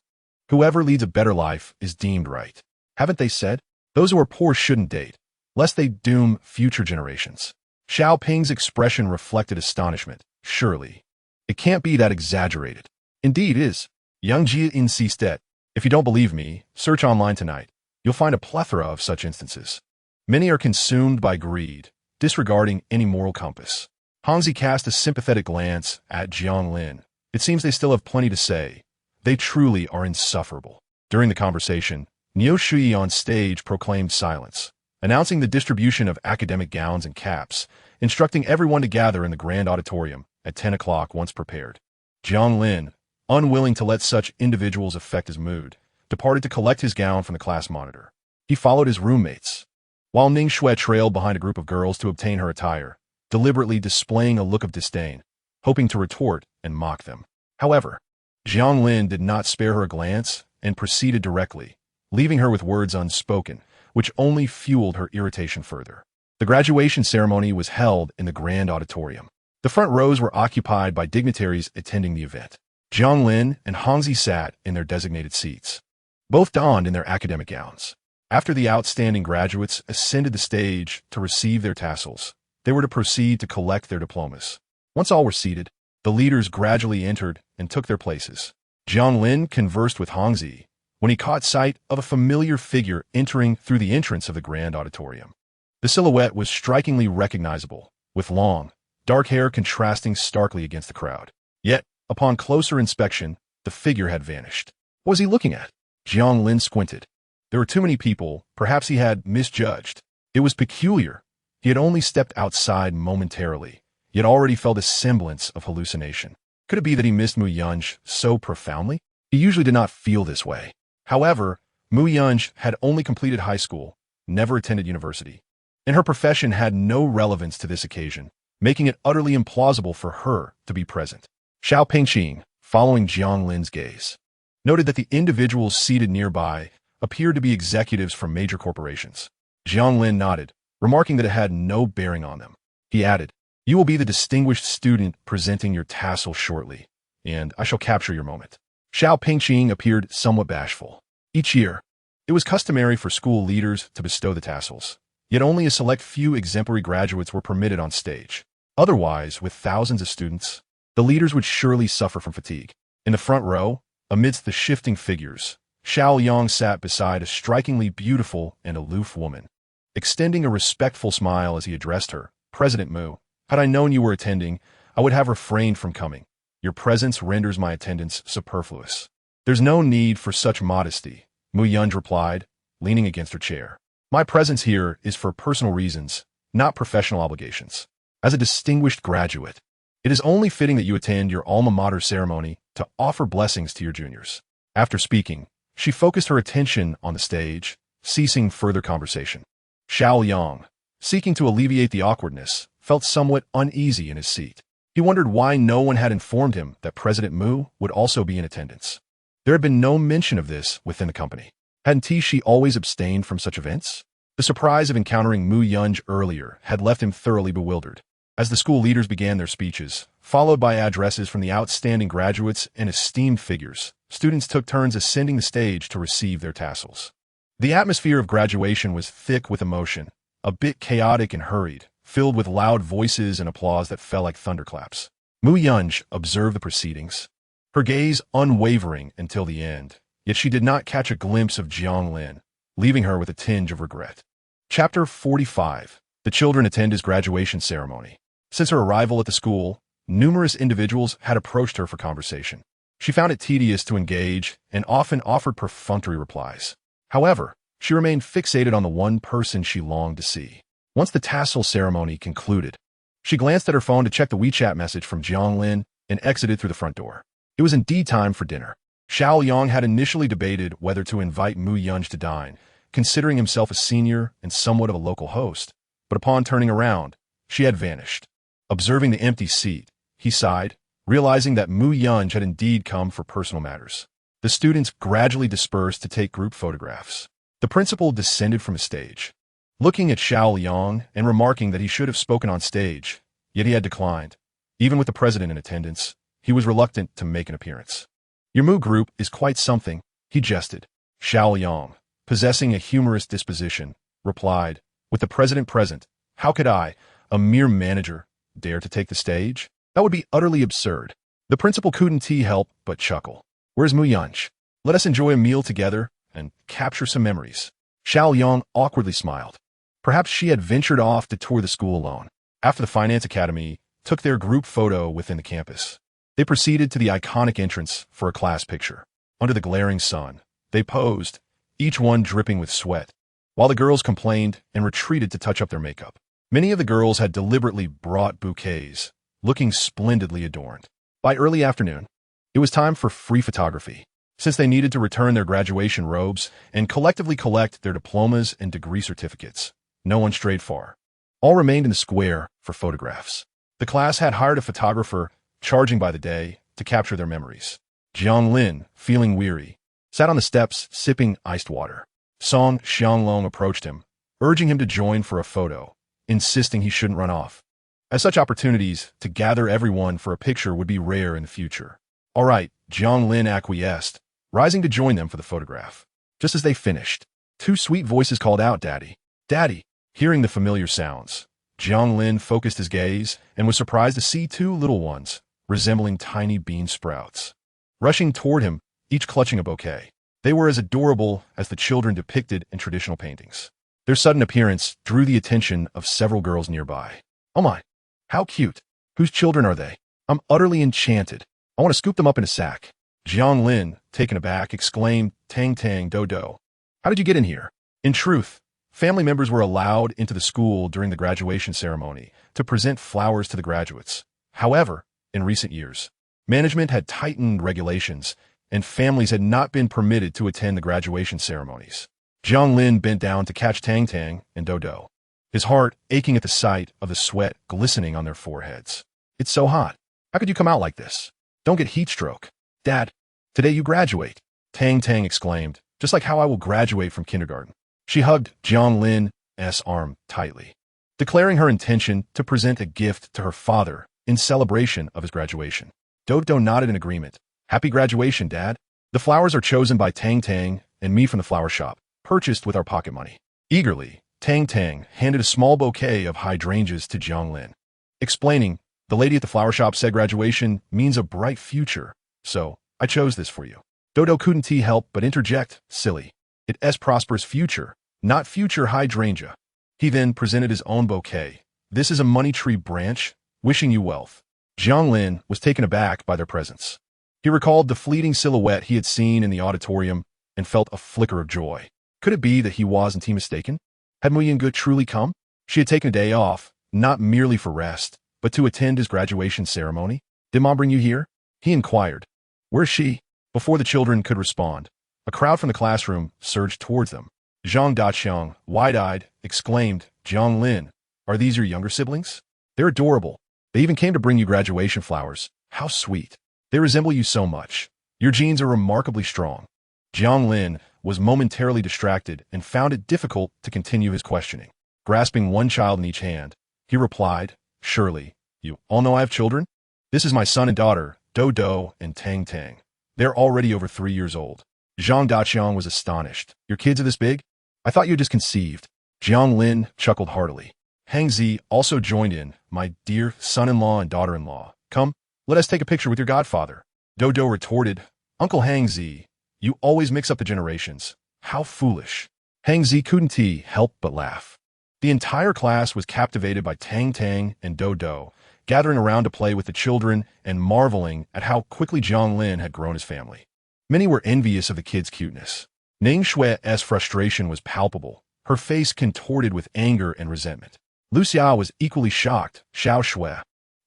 Whoever leads a better life is deemed right. Haven't they said? Those who are poor shouldn't date, lest they doom future generations. Xiao Ping's expression reflected astonishment. Surely, it can't be that exaggerated. Indeed it is. Yang Jie insisted. If you don't believe me, search online tonight. You'll find a plethora of such instances. Many are consumed by greed, disregarding any moral compass. Hangzi cast a sympathetic glance at Jiang Lin. It seems they still have plenty to say. They truly are insufferable. During the conversation, Niu Shui on stage proclaimed silence, announcing the distribution of academic gowns and caps, instructing everyone to gather in the grand auditorium at 10 o'clock once prepared. Jiang Lin, unwilling to let such individuals affect his mood, departed to collect his gown from the class monitor. He followed his roommates, while Ning Shui trailed behind a group of girls to obtain her attire, deliberately displaying a look of disdain, hoping to retort and mock them. However, Jiang Lin did not spare her a glance and proceeded directly, leaving her with words unspoken, which only fueled her irritation further. The graduation ceremony was held in the grand auditorium. The front rows were occupied by dignitaries attending the event. Jiang Lin and Hangzi sat in their designated seats, both donned in their academic gowns. After the outstanding graduates ascended the stage to receive their tassels, they were to proceed to collect their diplomas. Once all were seated, the leaders gradually entered and took their places. Jiang Lin conversed with Hangzi when he caught sight of a familiar figure entering through the entrance of the grand auditorium. The silhouette was strikingly recognizable, with long, dark hair contrasting starkly against the crowd. Yet, upon closer inspection, the figure had vanished. What was he looking at? Jiang Lin squinted. There were too many people, perhaps he had misjudged. It was peculiar. He had only stepped outside momentarily, yet already felt a semblance of hallucination. Could it be that he missed Mu Yunj so profoundly? He usually did not feel this way. However, Mu Yunj had only completed high school, never attended university, and her profession had no relevance to this occasion, making it utterly implausible for her to be present. Xiao Pengqing, following Jiang Lin's gaze, noted that the individuals seated nearby appeared to be executives from major corporations. Jiang Lin nodded, remarking that it had no bearing on them. He added, "You will be the distinguished student presenting your tassel shortly, and I shall capture your moment." Xiao Pengqing appeared somewhat bashful. Each year, it was customary for school leaders to bestow the tassels, yet only a select few exemplary graduates were permitted on stage. Otherwise, with thousands of students, the leaders would surely suffer from fatigue. In the front row, amidst the shifting figures, Xiao Yang sat beside a strikingly beautiful and aloof woman. Extending a respectful smile as he addressed her, "President Mu, had I known you were attending, I would have refrained from coming. Your presence renders my attendance superfluous." "There's no need for such modesty," Mu Yunj replied, leaning against her chair. "My presence here is for personal reasons, not professional obligations. As a distinguished graduate, it is only fitting that you attend your alma mater ceremony to offer blessings to your juniors." After speaking, she focused her attention on the stage, ceasing further conversation. Xiao Yang, seeking to alleviate the awkwardness, felt somewhat uneasy in his seat. He wondered why no one had informed him that President Mu would also be in attendance. There had been no mention of this within the company. Hadn't she always abstained from such events? The surprise of encountering Mu Yunj earlier had left him thoroughly bewildered. As the school leaders began their speeches, followed by addresses from the outstanding graduates and esteemed figures, students took turns ascending the stage to receive their tassels. The atmosphere of graduation was thick with emotion, a bit chaotic and hurried, filled with loud voices and applause that fell like thunderclaps. Mu Yunj observed the proceedings, her gaze unwavering until the end, yet she did not catch a glimpse of Jiang Lin, leaving her with a tinge of regret. Chapter 45. The children attend his graduation ceremony. Since her arrival at the school, numerous individuals had approached her for conversation. She found it tedious to engage and often offered perfunctory replies. However, she remained fixated on the one person she longed to see. Once the tassel ceremony concluded, she glanced at her phone to check the WeChat message from Jiang Lin and exited through the front door. It was indeed time for dinner. Xiao Yang had initially debated whether to invite Mu Yunj to dine, considering himself a senior and somewhat of a local host, but upon turning around, she had vanished. Observing the empty seat, he sighed, realizing that Mu Yunj had indeed come for personal matters. The students gradually dispersed to take group photographs. The principal descended from his stage, looking at Xiao Yang and remarking that he should have spoken on stage, yet he had declined. Even with the president in attendance, he was reluctant to make an appearance. "Your Mu group is quite something," he jested. Xiao Yang, possessing a humorous disposition, replied, "With the president present, how could I, a mere manager, dare to take the stage? That would be utterly absurd." The principal couldn't help but chuckle. "Where's Mu Yunj? Let us enjoy a meal together and capture some memories." Xiao Yang awkwardly smiled. Perhaps she had ventured off to tour the school alone. After the Finance Academy took their group photo within the campus, they proceeded to the iconic entrance for a class picture. Under the glaring sun, they posed, each one dripping with sweat, while the girls complained and retreated to touch up their makeup. Many of the girls had deliberately brought bouquets, looking splendidly adorned. By early afternoon, it was time for free photography. Since they needed to return their graduation robes and collectively collect their diplomas and degree certificates, no one strayed far. All remained in the square for photographs. The class had hired a photographer, charging by the day, to capture their memories. Jiang Lin, feeling weary, sat on the steps sipping iced water. Song Xianglong approached him, urging him to join for a photo, insisting he shouldn't run off, as such opportunities to gather everyone for a picture would be rare in the future. "All right," Jiang Lin acquiesced, rising to join them for the photograph. Just as they finished, two sweet voices called out, "Daddy! Daddy!" Hearing the familiar sounds, Jiang Lin focused his gaze and was surprised to see two little ones, resembling tiny bean sprouts, rushing toward him, each clutching a bouquet. They were as adorable as the children depicted in traditional paintings. Their sudden appearance drew the attention of several girls nearby. "Oh my, how cute! Whose children are they? I'm utterly enchanted. I want to scoop them up in a sack." Jiang Lin, taken aback, exclaimed, "Tang tang do do. How did you get in here?" In truth, family members were allowed into the school during the graduation ceremony to present flowers to the graduates. However, in recent years, Management had tightened regulations, and families had not been permitted to attend the graduation ceremonies. Jiang Lin bent down to catch Tang Tang and Dodo, his heart aching at the sight of the sweat glistening on their foreheads. It's so hot. How could you come out like this? Don't get heat stroke. Dad, today you graduate, Tang Tang exclaimed, just like how I will graduate from kindergarten. She hugged Jiang Lin's arm tightly, declaring her intention to present a gift to her father in celebration of his graduation. Dodo nodded in agreement. Happy graduation, Dad. The flowers are chosen by Tang Tang and me from the flower shop, purchased with our pocket money. Eagerly, Tang Tang handed a small bouquet of hydrangeas to Jiang Lin, explaining, the lady at the flower shop said graduation means a bright future, so I chose this for you. Dodo couldn't help but interject, silly. It's prosperous future, not future hydrangea. He then presented his own bouquet. This is a money tree branch, wishing you wealth. Jiang Lin was taken aback by their presence. He recalled the fleeting silhouette he had seen in the auditorium and felt a flicker of joy. Could it be that he wasn't mistaken? Had Muyangu truly come? She had taken a day off, not merely for rest, but to attend his graduation ceremony. Did Mom bring you here? He inquired. Where's she? Before the children could respond, a crowd from the classroom surged towards them. Zhang Daqiang, wide-eyed, exclaimed, Jiang Lin, are these your younger siblings? They're adorable. They even came to bring you graduation flowers. How sweet. They resemble you so much. Your genes are remarkably strong. Jiang Lin was momentarily distracted and found it difficult to continue his questioning. Grasping one child in each hand, he replied, surely, you all know I have children? This is my son and daughter, Dodo and Tang Tang. They're already over 3 years old. Zhang Daqiang was astonished. Your kids are this big? I thought you had just conceived. Jiang Lin chuckled heartily. Hang Zi also joined in, my dear son-in-law and daughter-in-law. Come, let us take a picture with your godfather. Dodo retorted, Uncle Hang Zi, you always mix up the generations. How foolish. Hang Zi couldn't help but laugh. The entire class was captivated by Tang Tang and Dodo, gathering around to play with the children and marveling at how quickly Jiang Lin had grown his family. Many were envious of the kids' cuteness. Ning Shui's frustration was palpable, her face contorted with anger and resentment. Lu Xia was equally shocked. Xiao Shui.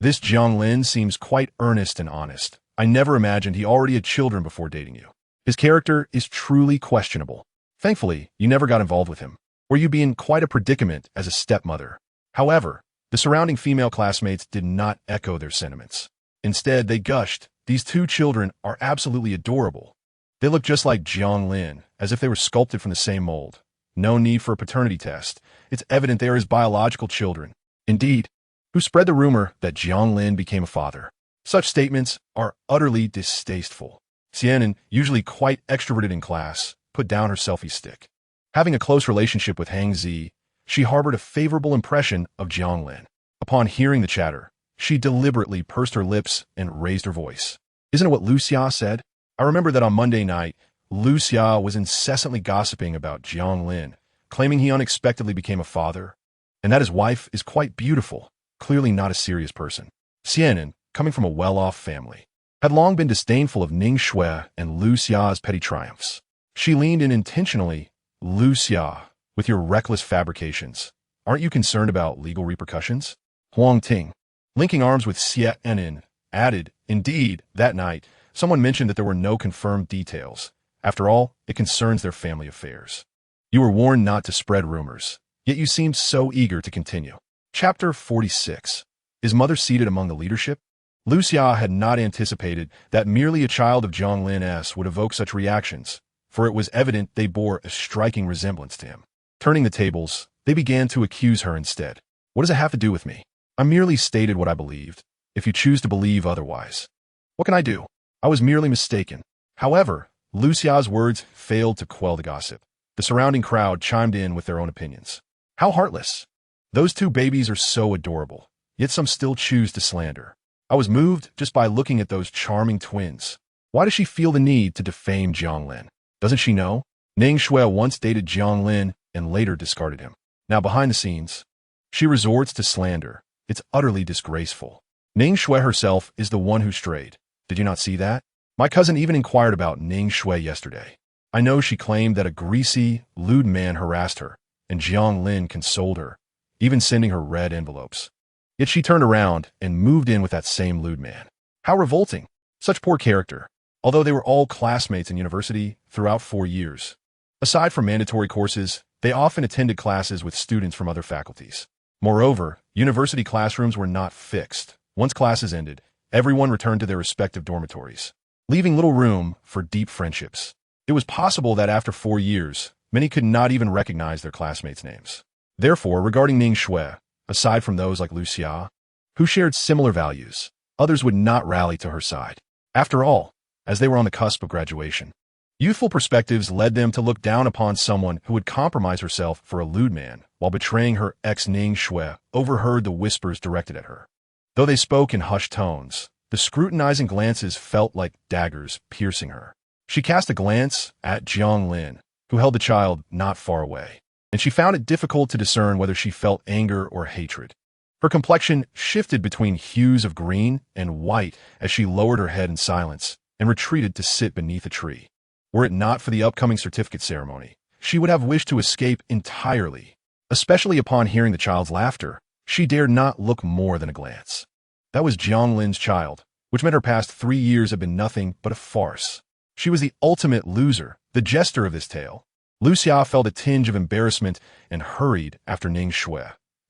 This Jiang Lin seems quite earnest and honest. I never imagined he already had children before dating you. His character is truly questionable. Thankfully, you never got involved with him, or you'd be in quite a predicament as a stepmother. However, the surrounding female classmates did not echo their sentiments. Instead, they gushed, these two children are absolutely adorable. They look just like Jiang Lin, as if they were sculpted from the same mold. No need for a paternity test. It's evident they are his biological children. Indeed, who spread the rumor that Jiang Lin became a father. Such statements are utterly distasteful. Xianin, usually quite extroverted in class, put down her selfie stick. Having a close relationship with Hang Zi, she harbored a favorable impression of Jiang Lin. Upon hearing the chatter, she deliberately pursed her lips and raised her voice. Isn't it what Lu Xia said? I remember that on Monday night, Lu Xia was incessantly gossiping about Jiang Lin, claiming he unexpectedly became a father, and that his wife is quite beautiful, clearly not a serious person. Xianin, coming from a well-off family, had long been disdainful of Ning Shui and Lu Xia's petty triumphs. She leaned in intentionally. Lu Xia, with your reckless fabrications, aren't you concerned about legal repercussions? Huang Ting, linking arms with Xianin, added, indeed, that night, someone mentioned that there were no confirmed details. After all, it concerns their family affairs. You were warned not to spread rumors, yet you seemed so eager to continue. Chapter 46. Is mother seated among the leadership? Lu Xia had not anticipated that merely a child of Jiang Lin's would evoke such reactions, for it was evident they bore a striking resemblance to him. Turning the tables, they began to accuse her instead. What does it have to do with me? I merely stated what I believed, if you choose to believe otherwise. What can I do? I was merely mistaken. However, Lu Xia's words failed to quell the gossip. The surrounding crowd chimed in with their own opinions. How heartless. Those two babies are so adorable, yet some still choose to slander. I was moved just by looking at those charming twins. Why does she feel the need to defame Jiang Lin? Doesn't she know? Ning Shui once dated Jiang Lin and later discarded him. Now behind the scenes, she resorts to slander. It's utterly disgraceful. Ning Shui herself is the one who strayed. Did you not see that? My cousin even inquired about Ning Shui yesterday. I know she claimed that a greasy, lewd man harassed her, and Jiang Lin consoled her, even sending her red envelopes. Yet she turned around and moved in with that same lewd man. How revolting. Such poor character, although they were all classmates in university throughout 4 years. Aside from mandatory courses, they often attended classes with students from other faculties. Moreover, university classrooms were not fixed. Once classes ended, everyone returned to their respective dormitories, leaving little room for deep friendships. It was possible that after 4 years, many could not even recognize their classmates' names. Therefore, regarding Ning Shui, aside from those like Lu Xia, who shared similar values, others would not rally to her side. After all, as they were on the cusp of graduation, youthful perspectives led them to look down upon someone who would compromise herself for a lewd man while betraying her ex. Ning Shui overheard the whispers directed at her. Though they spoke in hushed tones, the scrutinizing glances felt like daggers piercing her. She cast a glance at Jiang Lin, who held the child not far away, and she found it difficult to discern whether she felt anger or hatred. Her complexion shifted between hues of green and white as she lowered her head in silence and retreated to sit beneath a tree. Were it not for the upcoming certificate ceremony, she would have wished to escape entirely. Especially upon hearing the child's laughter, she dared not look more than a glance. That was Jiang Lin's child, which meant her past 3 years had been nothing but a farce. She was the ultimate loser, the jester of this tale. Lu Xia felt a tinge of embarrassment and hurried after Ning Shui,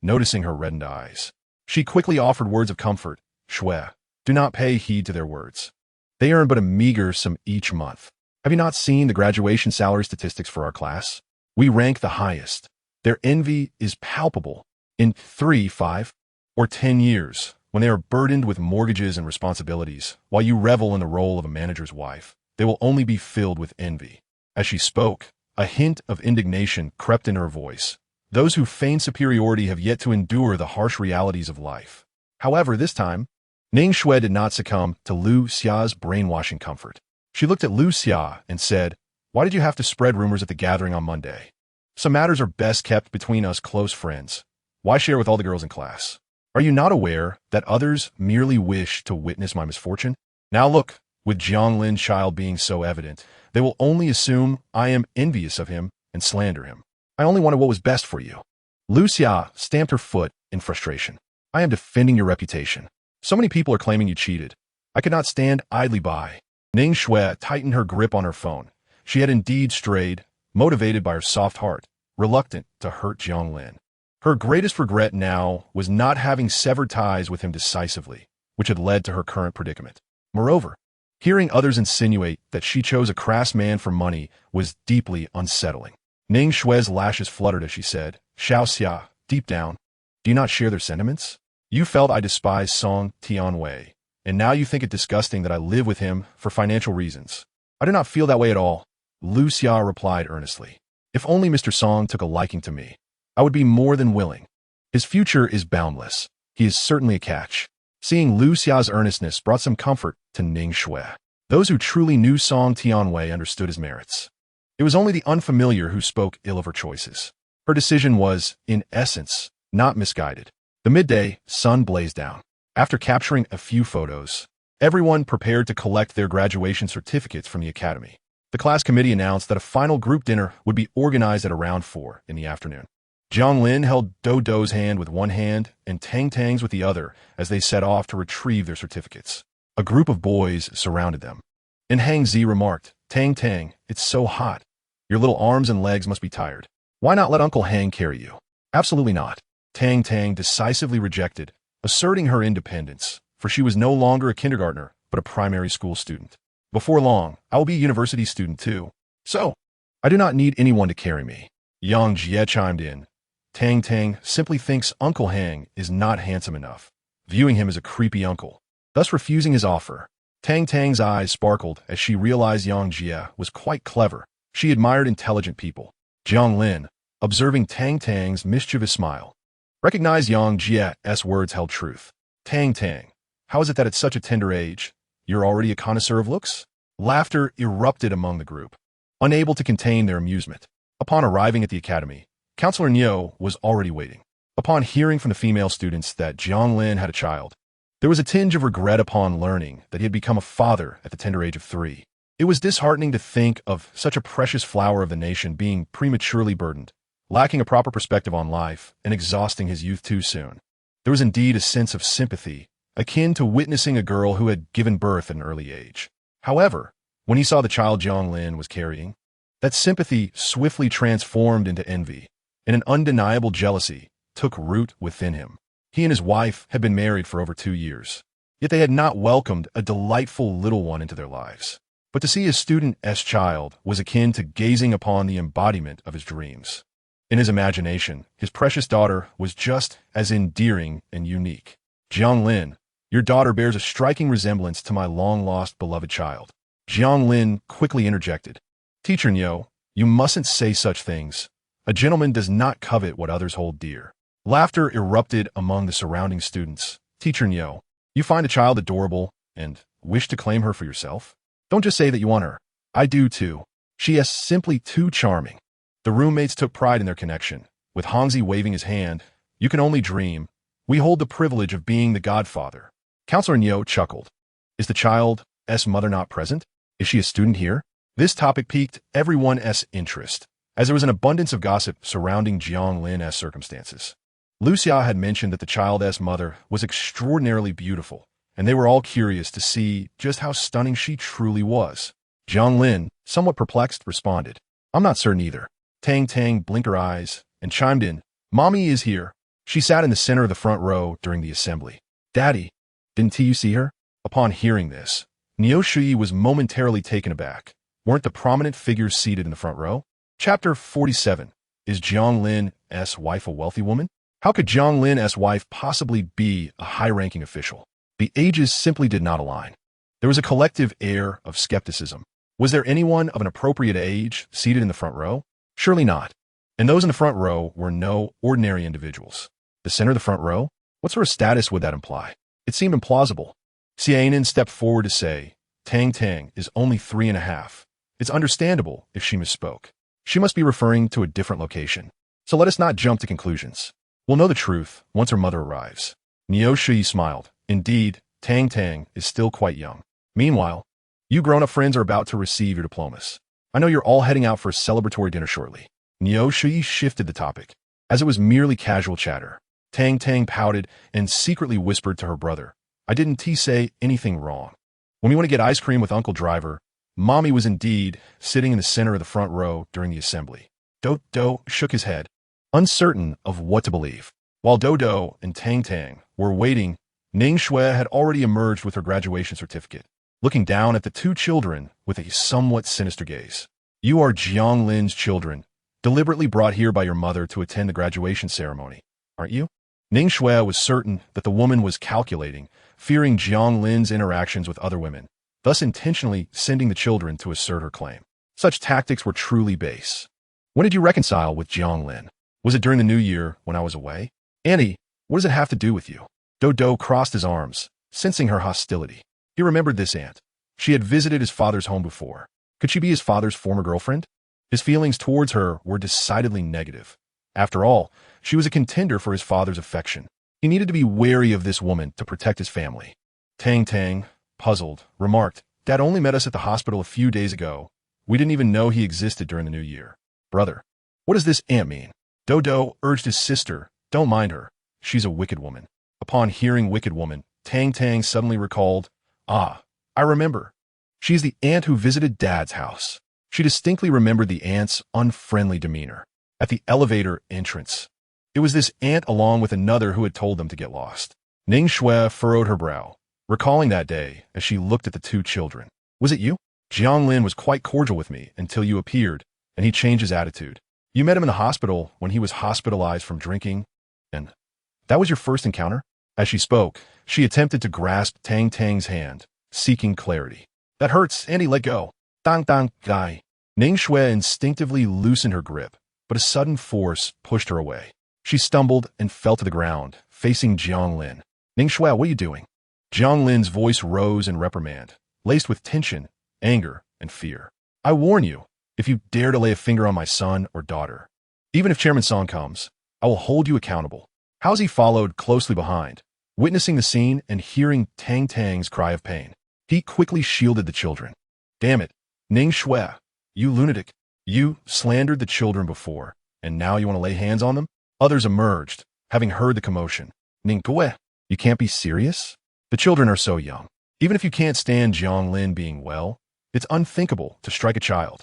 noticing her reddened eyes. She quickly offered words of comfort. Shui, do not pay heed to their words. They earn but a meager sum each month. Have you not seen the graduation salary statistics for our class? We rank the highest. Their envy is palpable. In 3, 5, or 10 years, when they are burdened with mortgages and responsibilities, while you revel in the role of a manager's wife, they will only be filled with envy. As she spoke, a hint of indignation crept in her voice. Those who feign superiority have yet to endure the harsh realities of life. However, this time, Ning Shui did not succumb to Lu Xia's brainwashing comfort. She looked at Lu Xia and said, "Why did you have to spread rumors at the gathering on Monday? Some matters are best kept between us close friends. Why share with all the girls in class? Are you not aware that others merely wish to witness my misfortune? Now look, with Jiang Lin's child being so evident, they will only assume I am envious of him and slander him. I only wanted what was best for you." Lu Xia stamped her foot in frustration. "I am defending your reputation. So many people are claiming you cheated. I could not stand idly by." Ning Shui tightened her grip on her phone. She had indeed strayed, motivated by her soft heart, reluctant to hurt Jiang Lin. Her greatest regret now was not having severed ties with him decisively, which had led to her current predicament. Moreover, hearing others insinuate that she chose a crass man for money was deeply unsettling. Ning Shui's lashes fluttered as she said, "Xiao Xia, deep down, do you not share their sentiments? You felt I despised Song Tianwei, and now you think it disgusting that I live with him for financial reasons. I do not feel that way at all." Lu Xia replied earnestly. "If only Mr. Song took a liking to me, I would be more than willing. His future is boundless. He is certainly a catch." Seeing Lu Xia's earnestness brought some comfort to Ning Shui. Those who truly knew Song Tianwei understood his merits. It was only the unfamiliar who spoke ill of her choices. Her decision was, in essence, not misguided. The midday sun blazed down. After capturing a few photos, everyone prepared to collect their graduation certificates from the academy. The class committee announced that a final group dinner would be organized at around 4 in the afternoon. Jiang Lin held Dodo's hand with one hand and Tang Tang's with the other as they set off to retrieve their certificates. A group of boys surrounded them. And Hang Zi remarked, "Tang Tang, it's so hot. Your little arms and legs must be tired. Why not let Uncle Hang carry you?" "Absolutely not." Tang Tang decisively rejected, asserting her independence, for she was no longer a kindergartner, but a primary school student. "Before long, I will be a university student too. So, I do not need anyone to carry me." Yang Jie chimed in. "Tang Tang simply thinks Uncle Hang is not handsome enough, viewing him as a creepy uncle, thus refusing his offer." Tang Tang's eyes sparkled as she realized Yang Jie was quite clever. She admired intelligent people. Jiang Lin, observing Tang Tang's mischievous smile, recognized Yang Jie's words held truth. "Tang Tang, how is it that at such a tender age, you're already a connoisseur of looks?" Laughter erupted among the group, unable to contain their amusement. Upon arriving at the academy, Counselor Niu was already waiting. Upon hearing from the female students that Jiang Lin had a child, there was a tinge of regret upon learning that he had become a father at the tender age of 3. It was disheartening to think of such a precious flower of the nation being prematurely burdened, lacking a proper perspective on life, and exhausting his youth too soon. There was indeed a sense of sympathy akin to witnessing a girl who had given birth at an early age. However, when he saw the child Jiang Lin was carrying, that sympathy swiftly transformed into envy, and an undeniable jealousy took root within him. He and his wife had been married for over 2 years, yet they had not welcomed a delightful little one into their lives. But to see his student's child was akin to gazing upon the embodiment of his dreams. In his imagination, his precious daughter was just as endearing and unique. Jiang Lin, your daughter bears a striking resemblance to my long-lost beloved child. Jiang Lin quickly interjected. Teacher Niu, you mustn't say such things. A gentleman does not covet what others hold dear. Laughter erupted among the surrounding students. Teacher Niu, you find a child adorable and wish to claim her for yourself? Don't just say that you want her. I do too. She is simply too charming. The roommates took pride in their connection, with Hangzi waving his hand. You can only dream. We hold the privilege of being the godfather. Counselor Niu chuckled. Is the child's mother not present? Is she a student here? This topic piqued everyone's interest, as there was an abundance of gossip surrounding Jiang Lin's circumstances. Lucia had mentioned that the child's mother was extraordinarily beautiful, and they were all curious to see just how stunning she truly was. Jiang Lin, somewhat perplexed, responded, I'm not certain either. Tang Tang blinked her eyes and chimed in, Mommy is here. She sat in the center of the front row during the assembly. Daddy, didn't you see her? Upon hearing this, Niu Shui was momentarily taken aback. Weren't the prominent figures seated in the front row? Chapter 47. Is Jiang Lin's wife a wealthy woman? How could Jiang Lin's wife possibly be a high-ranking official? The ages simply did not align. There was a collective air of skepticism. Was there anyone of an appropriate age seated in the front row? Surely not. And those in the front row were no ordinary individuals. The center of the front row? What sort of status would that imply? It seemed implausible. Xiaonan stepped forward to say, Tang Tang is only 3.5. It's understandable if she misspoke. She must be referring to a different location. So let us not jump to conclusions. We'll know the truth once her mother arrives. Niu Shui smiled. Indeed, Tang Tang is still quite young. Meanwhile, you grown-up friends are about to receive your diplomas. I know you're all heading out for a celebratory dinner shortly. Niu Shui shifted the topic. As it was merely casual chatter, Tang Tang pouted and secretly whispered to her brother, I didn't say anything wrong. When we want to get ice cream with Uncle Driver, Mommy was indeed sitting in the center of the front row during the assembly. Do shook his head, uncertain of what to believe. While Do and Tang Tang were waiting, Ning Shui had already emerged with her graduation certificate, looking down at the two children with a somewhat sinister gaze. You are Jiang Lin's children, deliberately brought here by your mother to attend the graduation ceremony, aren't you? Ning Shui was certain that the woman was calculating, fearing Jiang Lin's interactions with other women, thus intentionally sending the children to assert her claim. Such tactics were truly base. When did you reconcile with Jiang Lin? Was it during the new year when I was away? Annie, what does it have to do with you? Do crossed his arms, sensing her hostility. He remembered this aunt. She had visited his father's home before. Could she be his father's former girlfriend? His feelings towards her were decidedly negative. After all, she was a contender for his father's affection. He needed to be wary of this woman to protect his family. Tang Tang, puzzled, remarked, Dad only met us at the hospital a few days ago. We didn't even know he existed during the new year. Brother, what does this aunt mean? Do urged his sister, don't mind her. She's a wicked woman. Upon hearing wicked woman, Tang Tang suddenly recalled, I remember. She's the aunt who visited Dad's house. She distinctly remembered the aunt's unfriendly demeanor at the elevator entrance. It was this aunt along with another who had told them to get lost. Ning Shui furrowed her brow, recalling that day as she looked at the two children. Was it you? Jiang Lin was quite cordial with me until you appeared, and he changed his attitude. You met him in the hospital when he was hospitalized from drinking, and that was your first encounter? As she spoke, she attempted to grasp Tang Tang's hand, seeking clarity. That hurts, Andy, let go. Dang, guy. Ning Shui instinctively loosened her grip, but a sudden force pushed her away. She stumbled and fell to the ground, facing Jiang Lin. Ning Shui, what are you doing? Jiang Lin's voice rose in reprimand, laced with tension, anger, and fear. I warn you, if you dare to lay a finger on my son or daughter, even if Chairman Song comes, I will hold you accountable. Howsy followed closely behind, witnessing the scene and hearing Tang Tang's cry of pain. He quickly shielded the children. Damn it, Ning Shui, you lunatic. You slandered the children before, and now you want to lay hands on them? Others emerged, having heard the commotion. Ning Gui, you can't be serious? The children are so young. Even if you can't stand Jiang Lin being well, it's unthinkable to strike a child.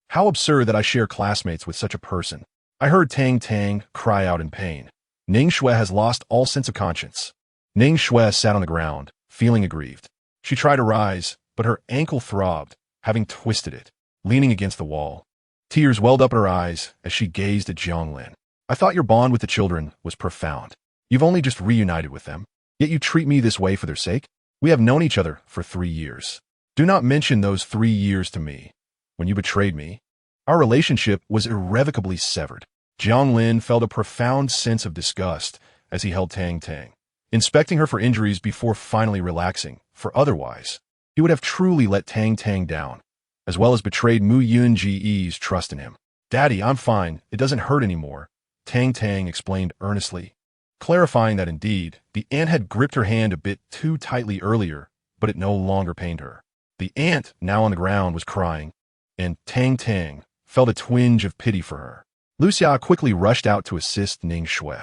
How absurd that I share classmates with such a person. I heard Tang Tang cry out in pain. Ning Shui has lost all sense of conscience. Ning Shui sat on the ground, feeling aggrieved. She tried to rise, but her ankle throbbed, having twisted it, leaning against the wall. Tears welled up in her eyes as she gazed at Jiang Lin. I thought your bond with the children was profound. You've only just reunited with them, yet you treat me this way for their sake? We have known each other for 3 years. Do not mention those 3 years to me. When you betrayed me, our relationship was irrevocably severed. Jiang Lin felt a profound sense of disgust as he held Tang Tang, inspecting her for injuries before finally relaxing, for otherwise, he would have truly let Tang Tang down, as well as betrayed Mu Yunji's trust in him. Daddy, I'm fine. It doesn't hurt anymore, Tang Tang explained earnestly, clarifying that indeed, the ant had gripped her hand a bit too tightly earlier, but it no longer pained her. The ant, now on the ground, was crying, and Tang Tang felt a twinge of pity for her. Lucia quickly rushed out to assist Ning Shui.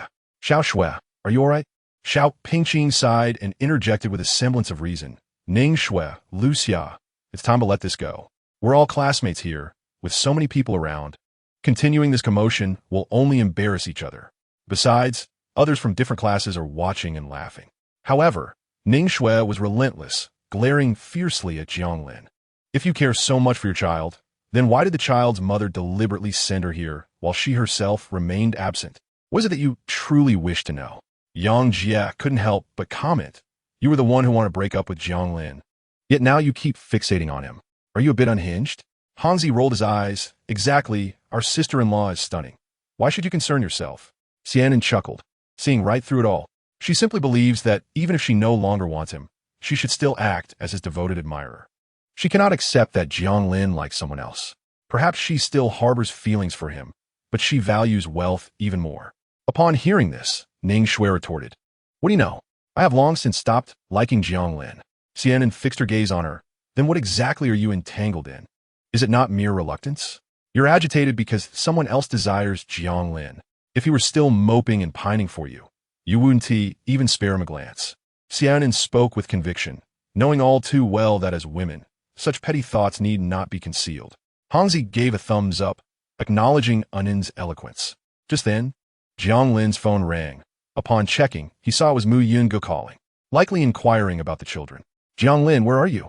Xiao Shui, are you all right? Xiao Pingqing sighed and interjected with a semblance of reason. Ning Shui, Lucia, it's time to let this go. We're all classmates here, with so many people around. Continuing this commotion will only embarrass each other. Besides, others from different classes are watching and laughing. However, Ning Shui was relentless, glaring fiercely at Jiang Lin. If you care so much for your child, then why did the child's mother deliberately send her here while she herself remained absent? Was it that you truly wished to know? Yang Jie couldn't help but comment. You were the one who wanted to break up with Jiang Lin. Yet now you keep fixating on him. Are you a bit unhinged? Hanzi rolled his eyes. Exactly, our sister-in-law is stunning. Why should you concern yourself? Xianan chuckled, seeing right through it all. She simply believes that even if she no longer wants him, she should still act as his devoted admirer. She cannot accept that Jiang Lin likes someone else. Perhaps she still harbors feelings for him, but she values wealth even more. Upon hearing this, Ning Shui retorted, What do you know? I have long since stopped liking Jiang Lin. Xianan fixed her gaze on her. Then what exactly are you entangled in? Is it not mere reluctance? You're agitated because someone else desires Jiang Lin. If he were still moping and pining for you, you wouldn't even spare him a glance. Xianan spoke with conviction, knowing all too well that as women, such petty thoughts need not be concealed. Hanzi gave a thumbs up, acknowledging Anin's eloquence. Just then, Jiang Lin's phone rang. Upon checking, he saw it was Mu Yungu calling, likely inquiring about the children. Jiang Lin, where are you?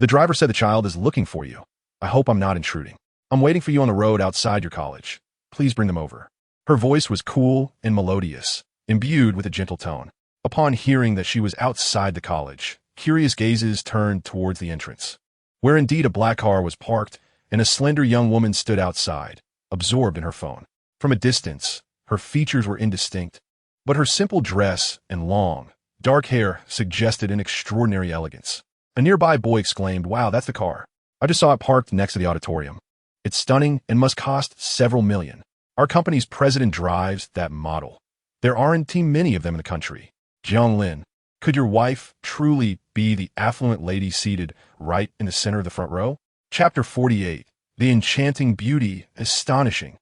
The driver said the child is looking for you. I hope I'm not intruding. I'm waiting for you on the road outside your college. Please bring them over. Her voice was cool and melodious, imbued with a gentle tone. Upon hearing that she was outside the college, curious gazes turned towards the entrance, where indeed a black car was parked and a slender young woman stood outside, absorbed in her phone. From a distance, her features were indistinct, but her simple dress and long, dark hair suggested an extraordinary elegance. A nearby boy exclaimed, Wow, that's the car. I just saw it parked next to the auditorium. It's stunning and must cost several million. Our company's president drives that model. There aren't many of them in the country. Jiang Lin, could your wife truly be the affluent lady seated right in the center of the front row? Chapter 48. The enchanting beauty, astonishing.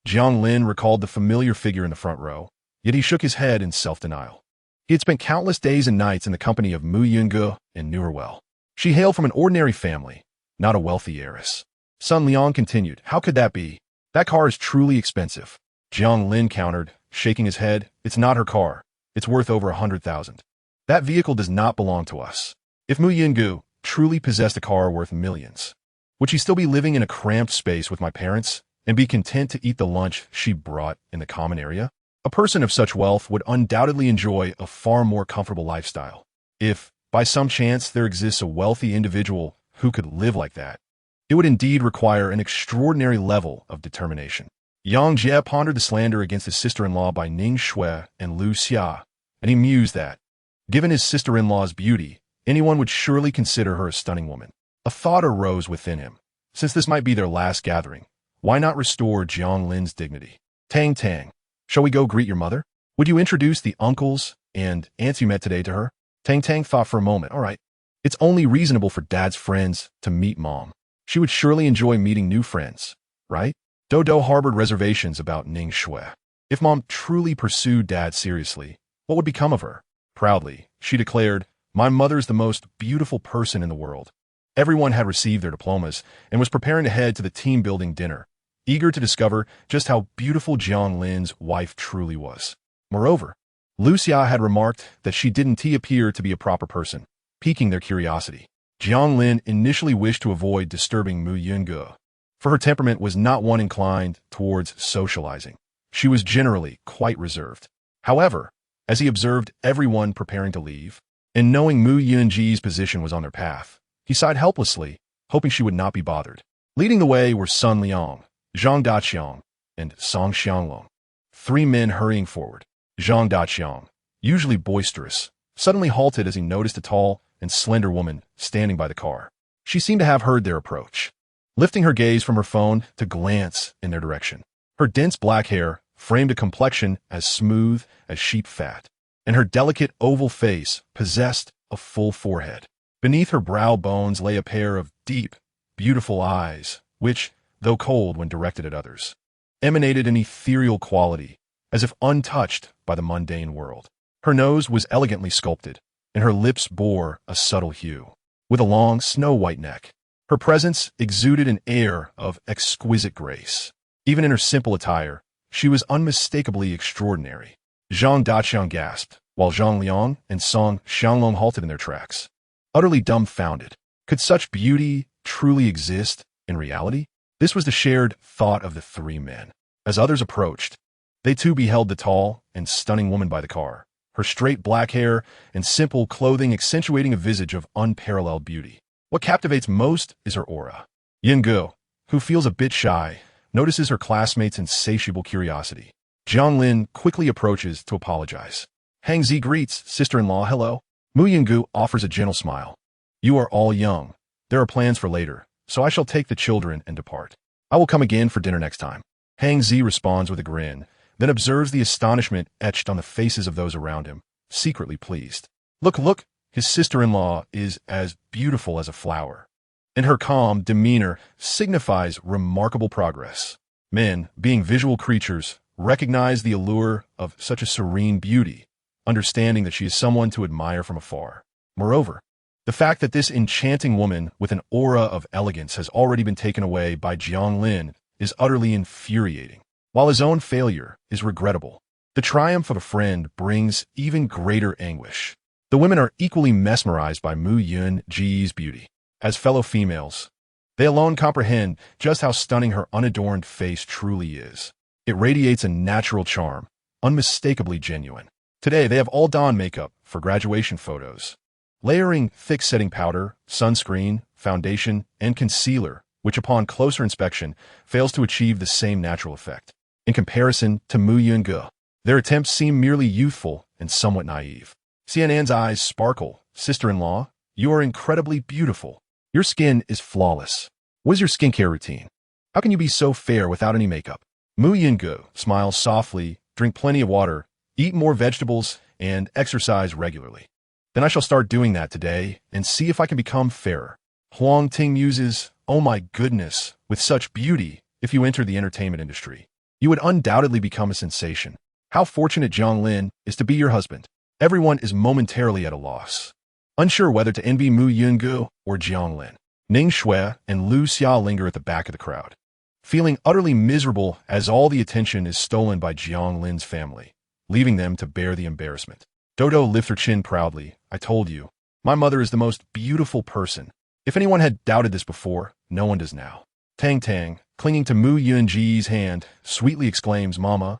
Jiang Lin recalled the familiar figure in the front row, yet he shook his head in self-denial. He had spent countless days and nights in the company of Mu Yungu and knew her well. She hailed from an ordinary family, not a wealthy heiress. Sun Liang continued, How could that be? That car is truly expensive. Jiang Lin countered, shaking his head, It's not her car. It's worth over 100,000. That vehicle does not belong to us. If Mu Yungu truly possessed a car worth millions, would she still be living in a cramped space with my parents and be content to eat the lunch she brought in the common area? A person of such wealth would undoubtedly enjoy a far more comfortable lifestyle. If, by some chance, there exists a wealthy individual who could live like that, it would indeed require an extraordinary level of determination. Yang Jie pondered the slander against his sister-in-law by Ning Shui and Lu Xia, and he mused that, given his sister-in-law's beauty, anyone would surely consider her a stunning woman. A thought arose within him. Since this might be their last gathering, why not restore Jiang Lin's dignity? Tang Tang, shall we go greet your mother? Would you introduce the uncles and aunts you met today to her? Tang Tang thought for a moment. All right, it's only reasonable for Dad's friends to meet Mom. She would surely enjoy meeting new friends, right? Dodo harbored reservations about Ning Shui. If Mom truly pursued Dad seriously, what would become of her? Proudly, she declared, My mother is the most beautiful person in the world. Everyone had received their diplomas and was preparing to head to the team-building dinner, eager to discover just how beautiful Jiang Lin's wife truly was. Moreover, Lucia had remarked that she didn't appear to be a proper person, piquing their curiosity. Jiang Lin initially wished to avoid disturbing Mu Yunge, for her temperament was not one inclined towards socializing. She was generally quite reserved. However, as he observed everyone preparing to leave, and knowing Mu Yunji's position was on their path, he sighed helplessly, hoping she would not be bothered. Leading the way were Sun Liang, Zhang Daqiang, and Song Xianglong. 3 men hurrying forward. Zhang Daqiang, usually boisterous, suddenly halted as he noticed a tall and slender woman standing by the car. She seemed to have heard their approach, lifting her gaze from her phone to glance in their direction. Her dense black hair framed a complexion as smooth as sheep fat, and her delicate oval face possessed a full forehead. Beneath her brow bones lay a pair of deep, beautiful eyes, which, though cold when directed at others, emanated an ethereal quality, as if untouched by the mundane world. Her nose was elegantly sculpted, and her lips bore a subtle hue, with a long, snow-white neck. Her presence exuded an air of exquisite grace. Even in her simple attire, she was unmistakably extraordinary. Zhang Daqiang gasped, while Zhang Liang and Song Xianglong halted in their tracks, utterly dumbfounded. Could such beauty truly exist in reality? This was the shared thought of the 3 men. As others approached, they too beheld the tall and stunning woman by the car, her straight black hair and simple clothing accentuating a visage of unparalleled beauty. What captivates most is her aura. Yunge, who feels a bit shy, notices her classmates' insatiable curiosity. Jiang Lin quickly approaches to apologize. Hangzi greets sister-in-law hello. Mu Yunge offers a gentle smile. You are all young. There are plans for later, so I shall take the children and depart. I will come again for dinner next time. Hangzi responds with a grin, then observes the astonishment etched on the faces of those around him, secretly pleased. Look, his sister-in-law is as beautiful as a flower, and her calm demeanor signifies remarkable progress. Men, being visual creatures, recognize the allure of such a serene beauty, understanding that she is someone to admire from afar. Moreover, the fact that this enchanting woman with an aura of elegance has already been taken away by Jiang Lin is utterly infuriating. While his own failure is regrettable, the triumph of a friend brings even greater anguish. The women are equally mesmerized by Mu Yunji's beauty. As fellow females, they alone comprehend just how stunning her unadorned face truly is. It radiates a natural charm, unmistakably genuine. Today, they have all donned makeup for graduation photos, layering thick setting powder, sunscreen, foundation, and concealer, which upon closer inspection fails to achieve the same natural effect. In comparison to Mu Yunge, their attempts seem merely youthful and somewhat naive. Xianan's eyes sparkle. Sister-in-law, you are incredibly beautiful. Your skin is flawless. What is your skincare routine? How can you be so fair without any makeup? Mu Yunge smiles softly, drink plenty of water, eat more vegetables, and exercise regularly. Then I shall start doing that today and see if I can become fairer. Huang Ting muses, oh my goodness, with such beauty, if you enter the entertainment industry, you would undoubtedly become a sensation. How fortunate Jiang Lin is to be your husband. Everyone is momentarily at a loss, unsure whether to envy Mu Yunge or Jiang Lin. Ning Shui and Lu Xia linger at the back of the crowd, feeling utterly miserable as all the attention is stolen by Jiang Lin's family, leaving them to bear the embarrassment. Dodo lifts her chin proudly. I told you, my mother is the most beautiful person. If anyone had doubted this before, no one does now. Tang Tang, clinging to Mu Yunji's hand, sweetly exclaims, Mama,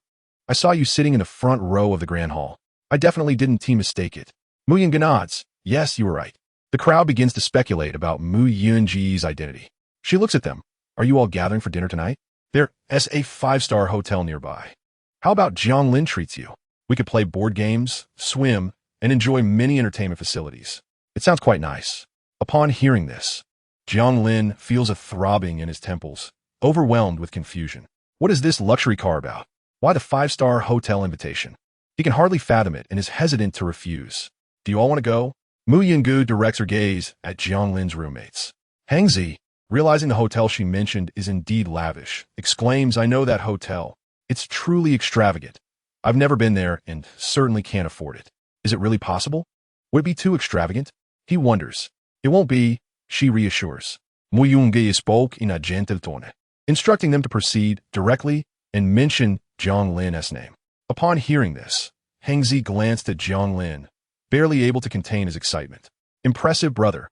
I saw you sitting in the front row of the grand hall. I definitely didn't mistake it. Mu Yunge nods. Yes, you were right. The crowd begins to speculate about Mu Yunji's identity. She looks at them. Are you all gathering for dinner tonight? There's a 5-star hotel nearby. How about Jiang Lin treats you? We could play board games, swim, and enjoy many entertainment facilities. It sounds quite nice. Upon hearing this, Jiang Lin feels a throbbing in his temples, overwhelmed with confusion. What is this luxury car about? Why the 5-star hotel invitation? He can hardly fathom it and is hesitant to refuse. Do you all want to go? Mu Yunge directs her gaze at Jiang Lin's roommates. Hangzi, realizing the hotel she mentioned is indeed lavish, exclaims, I know that hotel. It's truly extravagant. I've never been there and certainly can't afford it. Is it really possible? Would it be too extravagant? He wonders. It won't be, she reassures. Muyunge spoke in a gentle tone, instructing them to proceed directly and mention Jiang Lin's name. Upon hearing this, Hengzi glanced at Jiang Lin, barely able to contain his excitement. Impressive, brother.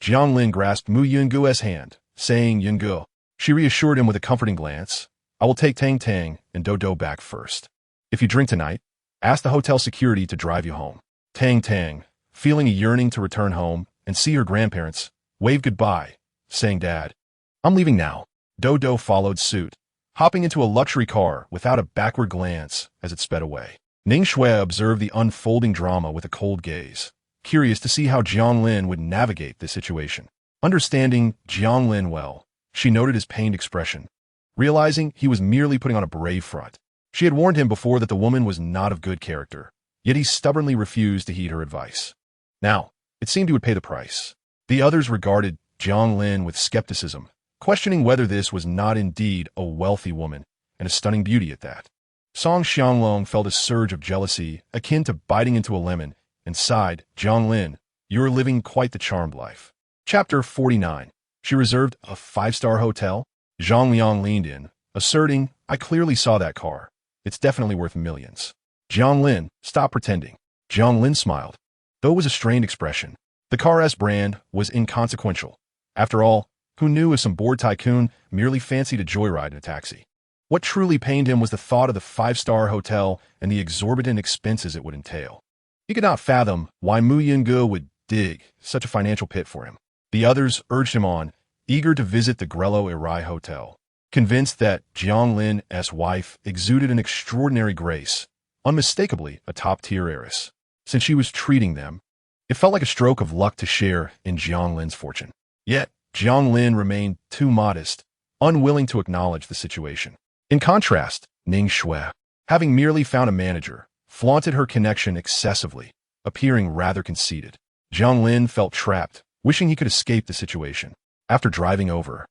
Jiang Lin grasped Mu Yungu's hand, saying, Yungu. She reassured him with a comforting glance. I will take Tang Tang and Dodo back first. If you drink tonight, ask the hotel security to drive you home. Tang Tang, feeling a yearning to return home and see her grandparents, waved goodbye, saying, Dad, I'm leaving now. Dodo followed suit, hopping into a luxury car without a backward glance as it sped away. Ning Shui observed the unfolding drama with a cold gaze, curious to see how Jiang Lin would navigate this situation. Understanding Jiang Lin well, she noted his pained expression, realizing he was merely putting on a brave front. She had warned him before that the woman was not of good character, yet he stubbornly refused to heed her advice. Now, it seemed he would pay the price. The others regarded Jiang Lin with skepticism, questioning whether this was not indeed a wealthy woman, and a stunning beauty at that. Song Xianglong felt a surge of jealousy akin to biting into a lemon and sighed, Jiang Lin, you're living quite the charmed life. Chapter 49. She reserved a 5-star hotel? Zhang Liang leaned in, asserting, I clearly saw that car. It's definitely worth millions. Jiang Lin, stop pretending. Jiang Lin smiled, though it was a strained expression. The car's brand was inconsequential. After all, who knew if some bored tycoon merely fancied a joyride in a taxi? What truly pained him was the thought of the 5-star hotel and the exorbitant expenses it would entail. He could not fathom why Mu Yungu would dig such a financial pit for him. The others urged him on, eager to visit the Grello Erai Hotel, convinced that Jiang Lin's wife exuded an extraordinary grace, unmistakably a top-tier heiress. Since she was treating them, it felt like a stroke of luck to share in Jiang Lin's fortune. Yet, Jiang Lin remained too modest, unwilling to acknowledge the situation. In contrast, Ning Shui, having merely found a manager, flaunted her connection excessively, appearing rather conceited. Jiang Lin felt trapped, wishing he could escape the situation. After driving over,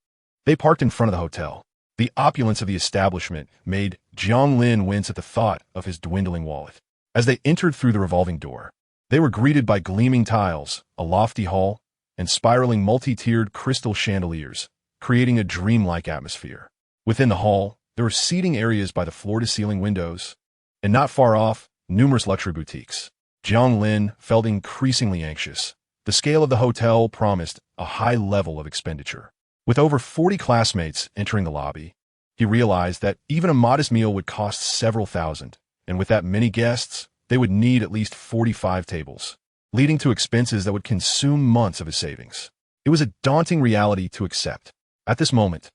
they parked in front of the hotel. The opulence of the establishment made Jiang Lin wince at the thought of his dwindling wallet. As they entered through the revolving door, they were greeted by gleaming tiles, a lofty hall, and spiraling multi-tiered crystal chandeliers, creating a dreamlike atmosphere. Within the hall, there were seating areas by the floor-to-ceiling windows, and not far off, numerous luxury boutiques. Jiang Lin felt increasingly anxious. The scale of the hotel promised a high level of expenditure. With over 40 classmates entering the lobby, he realized that even a modest meal would cost several thousand, and with that many guests, they would need at least 45 tables, leading to expenses that would consume months of his savings. It was a daunting reality to accept. At this moment,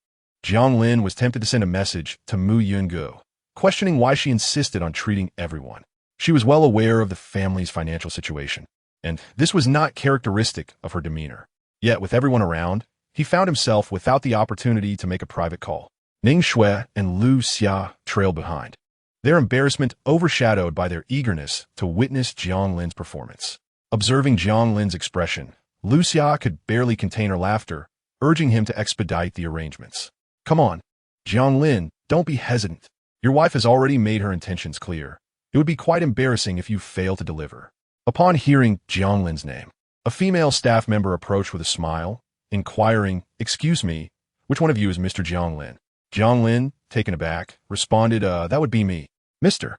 Jiang Lin was tempted to send a message to Mu Yungu, questioning why she insisted on treating everyone. She was well aware of the family's financial situation, and this was not characteristic of her demeanor. Yet, with everyone around, he found himself without the opportunity to make a private call. Ning Shui and Lu Xia trailed behind, their embarrassment overshadowed by their eagerness to witness Jiang Lin's performance. Observing Jiang Lin's expression, Lu Xia could barely contain her laughter, urging him to expedite the arrangements. Come on, Jiang Lin, don't be hesitant. Your wife has already made her intentions clear. It would be quite embarrassing if you fail to deliver. Upon hearing Jiang Lin's name, a female staff member approached with a smile, inquiring, excuse me, which one of you is Mr. Jiang Lin? Jiang Lin, taken aback, responded, that would be me. Mr.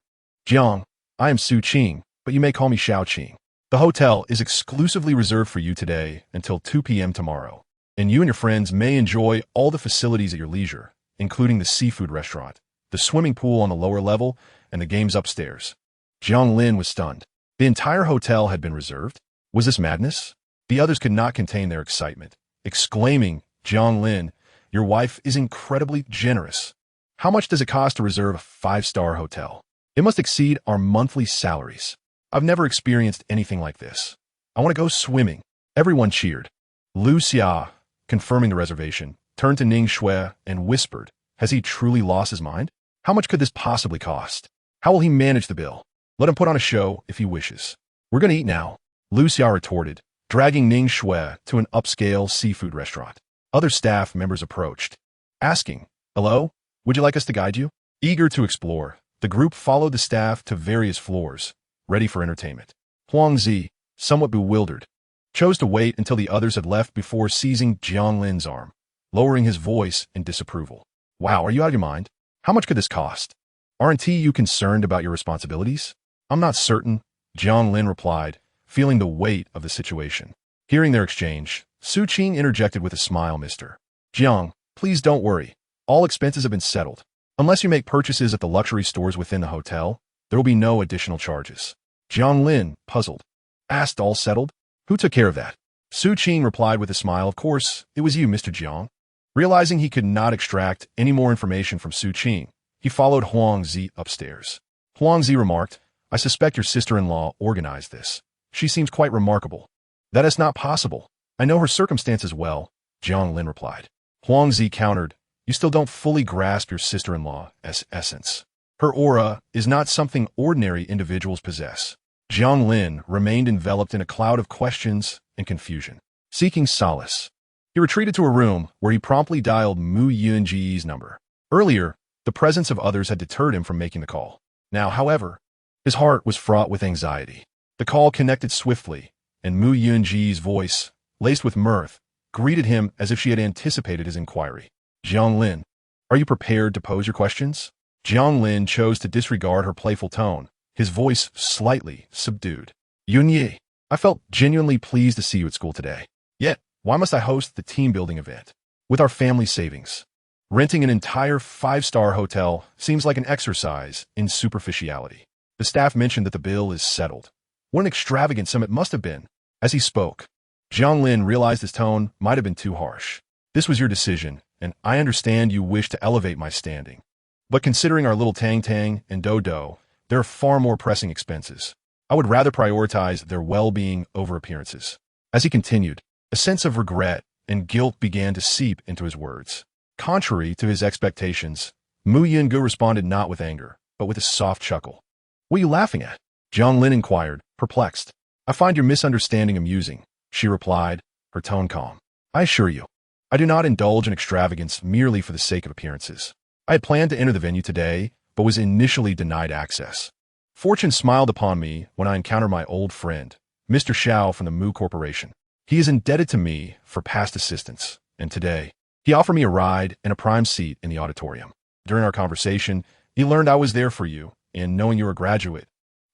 Jiang, I am Su Qing, but you may call me Xiao Qing. The hotel is exclusively reserved for you today until 2 p.m. tomorrow, and you and your friends may enjoy all the facilities at your leisure, including the seafood restaurant, the swimming pool on the lower level, and the games upstairs. Jiang Lin was stunned. The entire hotel had been reserved? Was this madness? The others could not contain their excitement, exclaiming, Jiang Lin, your wife is incredibly generous. How much does it cost to reserve a 5-star hotel? It must exceed our monthly salaries. I've never experienced anything like this. I want to go swimming. Everyone cheered. Lu Xia, confirming the reservation, turned to Ning Shui and whispered, has he truly lost his mind? How much could this possibly cost? How will he manage the bill? Let him put on a show if he wishes. We're going to eat now, Lu Xia retorted, dragging Ning Shui to an upscale seafood restaurant. Other staff members approached, asking, hello, would you like us to guide you? Eager to explore, the group followed the staff to various floors, ready for entertainment. Huangzi, somewhat bewildered, chose to wait until the others had left before seizing Jiang Lin's arm, lowering his voice in disapproval. Wow, are you out of your mind? How much could this cost? Aren't you concerned about your responsibilities? I'm not certain, Jiang Lin replied, feeling the weight of the situation. Hearing their exchange, Su Qing interjected with a smile, Mr. Jiang, please don't worry. All expenses have been settled. Unless you make purchases at the luxury stores within the hotel, there will be no additional charges. Jiang Lin, puzzled, asked, all settled? Who took care of that? Su Qing replied with a smile, of course, it was you, Mr. Jiang. Realizing he could not extract any more information from Su Qing, he followed Huang Zi upstairs. Huang Zi remarked, I suspect your sister-in-law organized this. She seems quite remarkable. That is not possible. I know her circumstances well, Jiang Lin replied. Huang Zi countered, you still don't fully grasp your sister-in-law's essence. Her aura is not something ordinary individuals possess. Jiang Lin remained enveloped in a cloud of questions and confusion. Seeking solace, he retreated to a room where he promptly dialed Mu Yunji's number. Earlier, the presence of others had deterred him from making the call. Now, however, his heart was fraught with anxiety. The call connected swiftly, and Mu Yunji's voice, laced with mirth, greeted him as if she had anticipated his inquiry. Jiang Lin, are you prepared to pose your questions? Jiang Lin chose to disregard her playful tone, his voice slightly subdued. Yunyi, I felt genuinely pleased to see you at school today. Yet, why must I host the team-building event? With our family savings, renting an entire 5-star hotel seems like an exercise in superficiality. The staff mentioned that the bill is settled. What an extravagant sum it must have been. As he spoke, Jiang Lin realized his tone might have been too harsh. This was your decision, and I understand you wish to elevate my standing. But considering our little Tang Tang and Do Do, there are far more pressing expenses. I would rather prioritize their well-being over appearances. As he continued, a sense of regret and guilt began to seep into his words. Contrary to his expectations, Mu Yungu responded not with anger, but with a soft chuckle. What are you laughing at? Jiang Lin inquired, perplexed. I find your misunderstanding amusing, she replied, her tone calm. I assure you, I do not indulge in extravagance merely for the sake of appearances. I had planned to enter the venue today, but was initially denied access. Fortune smiled upon me when I encountered my old friend, Mr. Xiao from the Mu Corporation. He is indebted to me for past assistance, and today, he offered me a ride and a prime seat in the auditorium. During our conversation, he learned I was there for you, and knowing you're a graduate,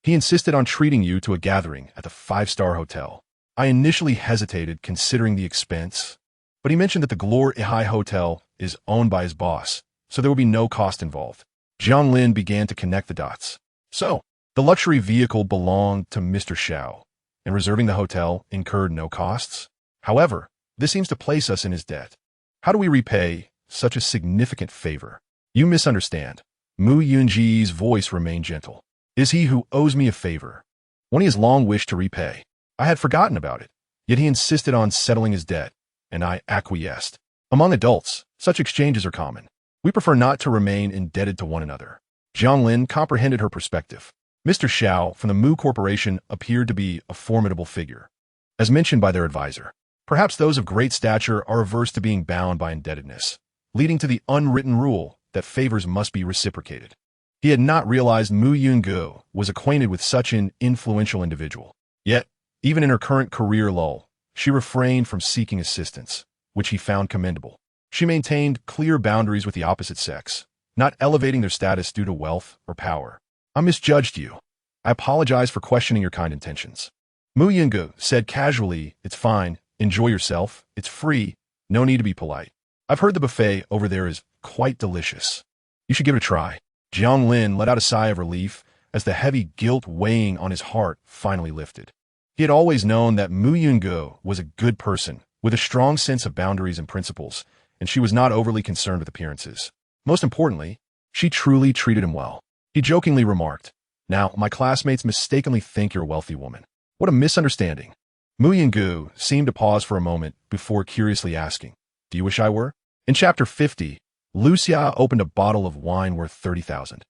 he insisted on treating you to a gathering at the 5-star hotel. I initially hesitated considering the expense, but he mentioned that the Glory High Hotel is owned by his boss, so there will be no cost involved. Jiang Lin began to connect the dots. So, the luxury vehicle belonged to Mr. Xiao, and reserving the hotel incurred no costs? However, this seems to place us in his debt. How do we repay such a significant favor? You misunderstand. Mu Yunji's voice remained gentle. Is he who owes me a favor, one he has long wished to repay? I had forgotten about it, yet he insisted on settling his debt, and I acquiesced. Among adults, such exchanges are common. We prefer not to remain indebted to one another. Jiang Lin comprehended her perspective. Mr. Xiao from the Mu Corporation appeared to be a formidable figure. As mentioned by their advisor, perhaps those of great stature are averse to being bound by indebtedness, leading to the unwritten rule that favors must be reciprocated. He had not realized Mu Yungu was acquainted with such an influential individual. Yet, even in her current career lull, she refrained from seeking assistance, which he found commendable. She maintained clear boundaries with the opposite sex, not elevating their status due to wealth or power. I misjudged you. I apologize for questioning your kind intentions. Mu Yungu said casually, it's fine, enjoy yourself, it's free, no need to be polite. I've heard the buffet over there is quite delicious. You should give it a try. Jiang Lin let out a sigh of relief as the heavy guilt weighing on his heart finally lifted. He had always known that Mu Yungu was a good person with a strong sense of boundaries and principles, and she was not overly concerned with appearances. Most importantly, she truly treated him well. He jokingly remarked, now, my classmates mistakenly think you're a wealthy woman. What a misunderstanding. Mu Yungu seemed to pause for a moment before curiously asking, do you wish I were? In chapter 50, Lucia opened a bottle of wine worth 30,000.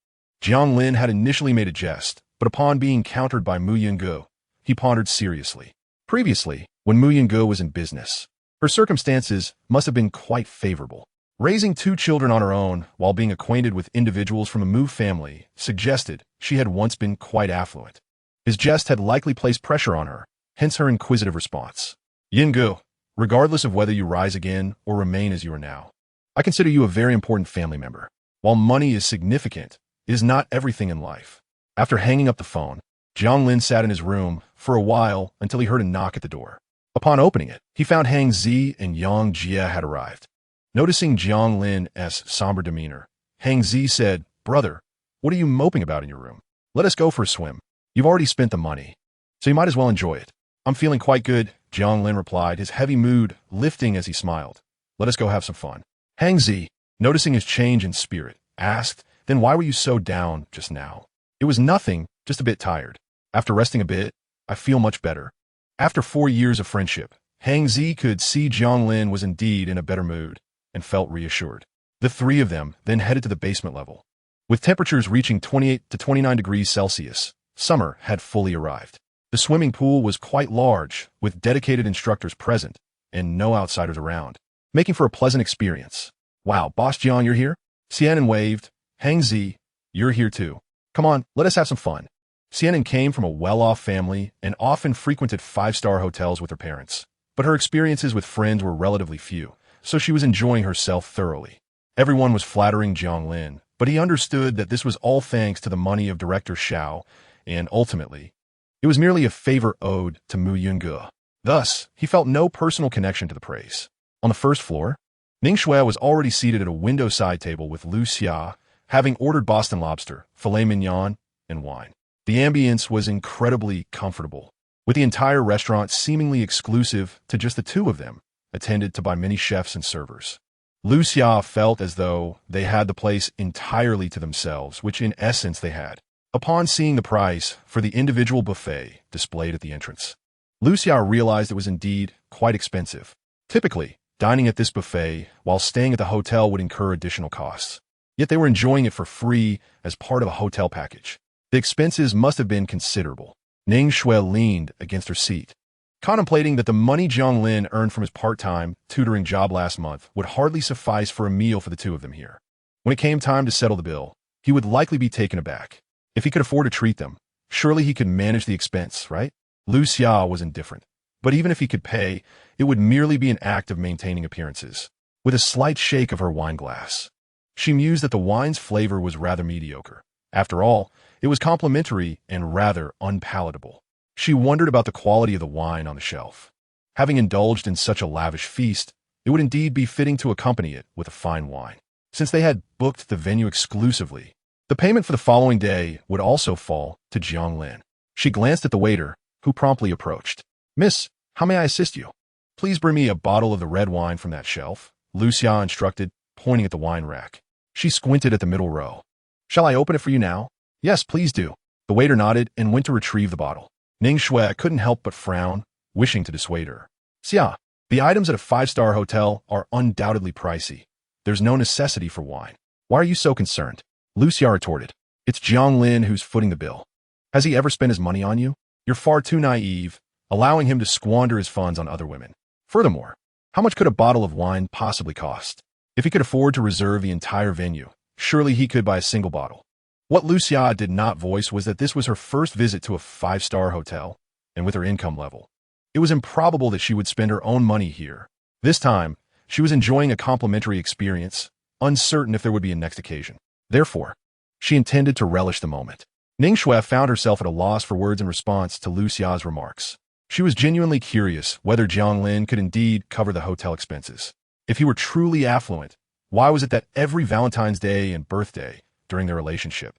Jiang Lin had initially made a jest, but upon being countered by Mu Yungu, he pondered seriously. Previously, when Mu Yungu was in business, her circumstances must have been quite favorable. Raising 2 children on her own while being acquainted with individuals from a Mu family suggested she had once been quite affluent. His jest had likely placed pressure on her, hence her inquisitive response. Yingu, regardless of whether you rise again or remain as you are now, I consider you a very important family member. While money is significant, it is not everything in life. After hanging up the phone, Jiang Lin sat in his room for a while until he heard a knock at the door. Upon opening it, he found Hang Zi and Yang Jia had arrived. Noticing Jiang Lin's somber demeanor, Hang Zi said, "Brother, what are you moping about in your room? Let us go for a swim. You've already spent the money, so you might as well enjoy it." "I'm feeling quite good," Jiang Lin replied, his heavy mood lifting as he smiled. "Let us go have some fun." Hang Zi, noticing his change in spirit, asked, "Then why were you so down just now?" "It was nothing, just a bit tired. After resting a bit, I feel much better." After 4 years of friendship, Hang Zi could see Jiang Lin was indeed in a better mood and felt reassured. The three of them then headed to the basement level. With temperatures reaching 28 to 29 degrees Celsius, summer had fully arrived. The swimming pool was quite large, with dedicated instructors present and no outsiders around, making for a pleasant experience. "Wow, Boss Jiang, you're here?" Xianen waved. "Hang Zi, you're here too. Come on, let us have some fun." Xianen came from a well-off family and often frequented 5-star hotels with her parents, but her experiences with friends were relatively few, so she was enjoying herself thoroughly. Everyone was flattering Jiang Lin, but he understood that this was all thanks to the money of Director Xiao, and ultimately, it was merely a favor owed to Mu Yunge. Thus, he felt no personal connection to the praise. On the first floor, Ning Shui was already seated at a window-side table with Lu Xia, having ordered Boston lobster, filet mignon, and wine. The ambience was incredibly comfortable, with the entire restaurant seemingly exclusive to just the two of them, attended to by many chefs and servers. Lu Xia felt as though they had the place entirely to themselves, which in essence they had. Upon seeing the price for the individual buffet displayed at the entrance, Lu Xia realized it was indeed quite expensive. Typically, dining at this buffet while staying at the hotel would incur additional costs. Yet they were enjoying it for free as part of a hotel package. The expenses must have been considerable. Ning Shui leaned against her seat, contemplating that the money Jiang Lin earned from his part-time tutoring job last month would hardly suffice for a meal for the two of them here. When it came time to settle the bill, he would likely be taken aback. If he could afford to treat them, surely he could manage the expense, right? Lu Xia was indifferent, but even if he could pay, it would merely be an act of maintaining appearances. With a slight shake of her wine glass, she mused that the wine's flavor was rather mediocre. After all, it was complimentary and rather unpalatable. She wondered about the quality of the wine on the shelf. Having indulged in such a lavish feast, it would indeed be fitting to accompany it with a fine wine. Since they had booked the venue exclusively, the payment for the following day would also fall to Jiang Lin. She glanced at the waiter, who promptly approached. "Miss, how may I assist you?" "Please bring me a bottle of the red wine from that shelf," Lu Xia instructed, pointing at the wine rack. She squinted at the middle row. "Shall I open it for you now?" "Yes, please do." The waiter nodded and went to retrieve the bottle. Ning Shui couldn't help but frown, wishing to dissuade her. "Xia, the items at a 5-star hotel are undoubtedly pricey. There's no necessity for wine. Why are you so concerned?" Lu Xia retorted. "It's Jiang Lin who's footing the bill. Has he ever spent his money on you? You're far too naive, allowing him to squander his funds on other women. Furthermore, how much could a bottle of wine possibly cost? If he could afford to reserve the entire venue, surely he could buy a single bottle." What Lu Xia did not voice was that this was her first visit to a 5-star hotel, and with her income level, it was improbable that she would spend her own money here. This time, she was enjoying a complimentary experience, uncertain if there would be a next occasion. Therefore, she intended to relish the moment. Ning Shui found herself at a loss for words in response to Lu Xia's remarks. She was genuinely curious whether Jiang Lin could indeed cover the hotel expenses. If he were truly affluent, why was it that every Valentine's Day and birthday during their relationship,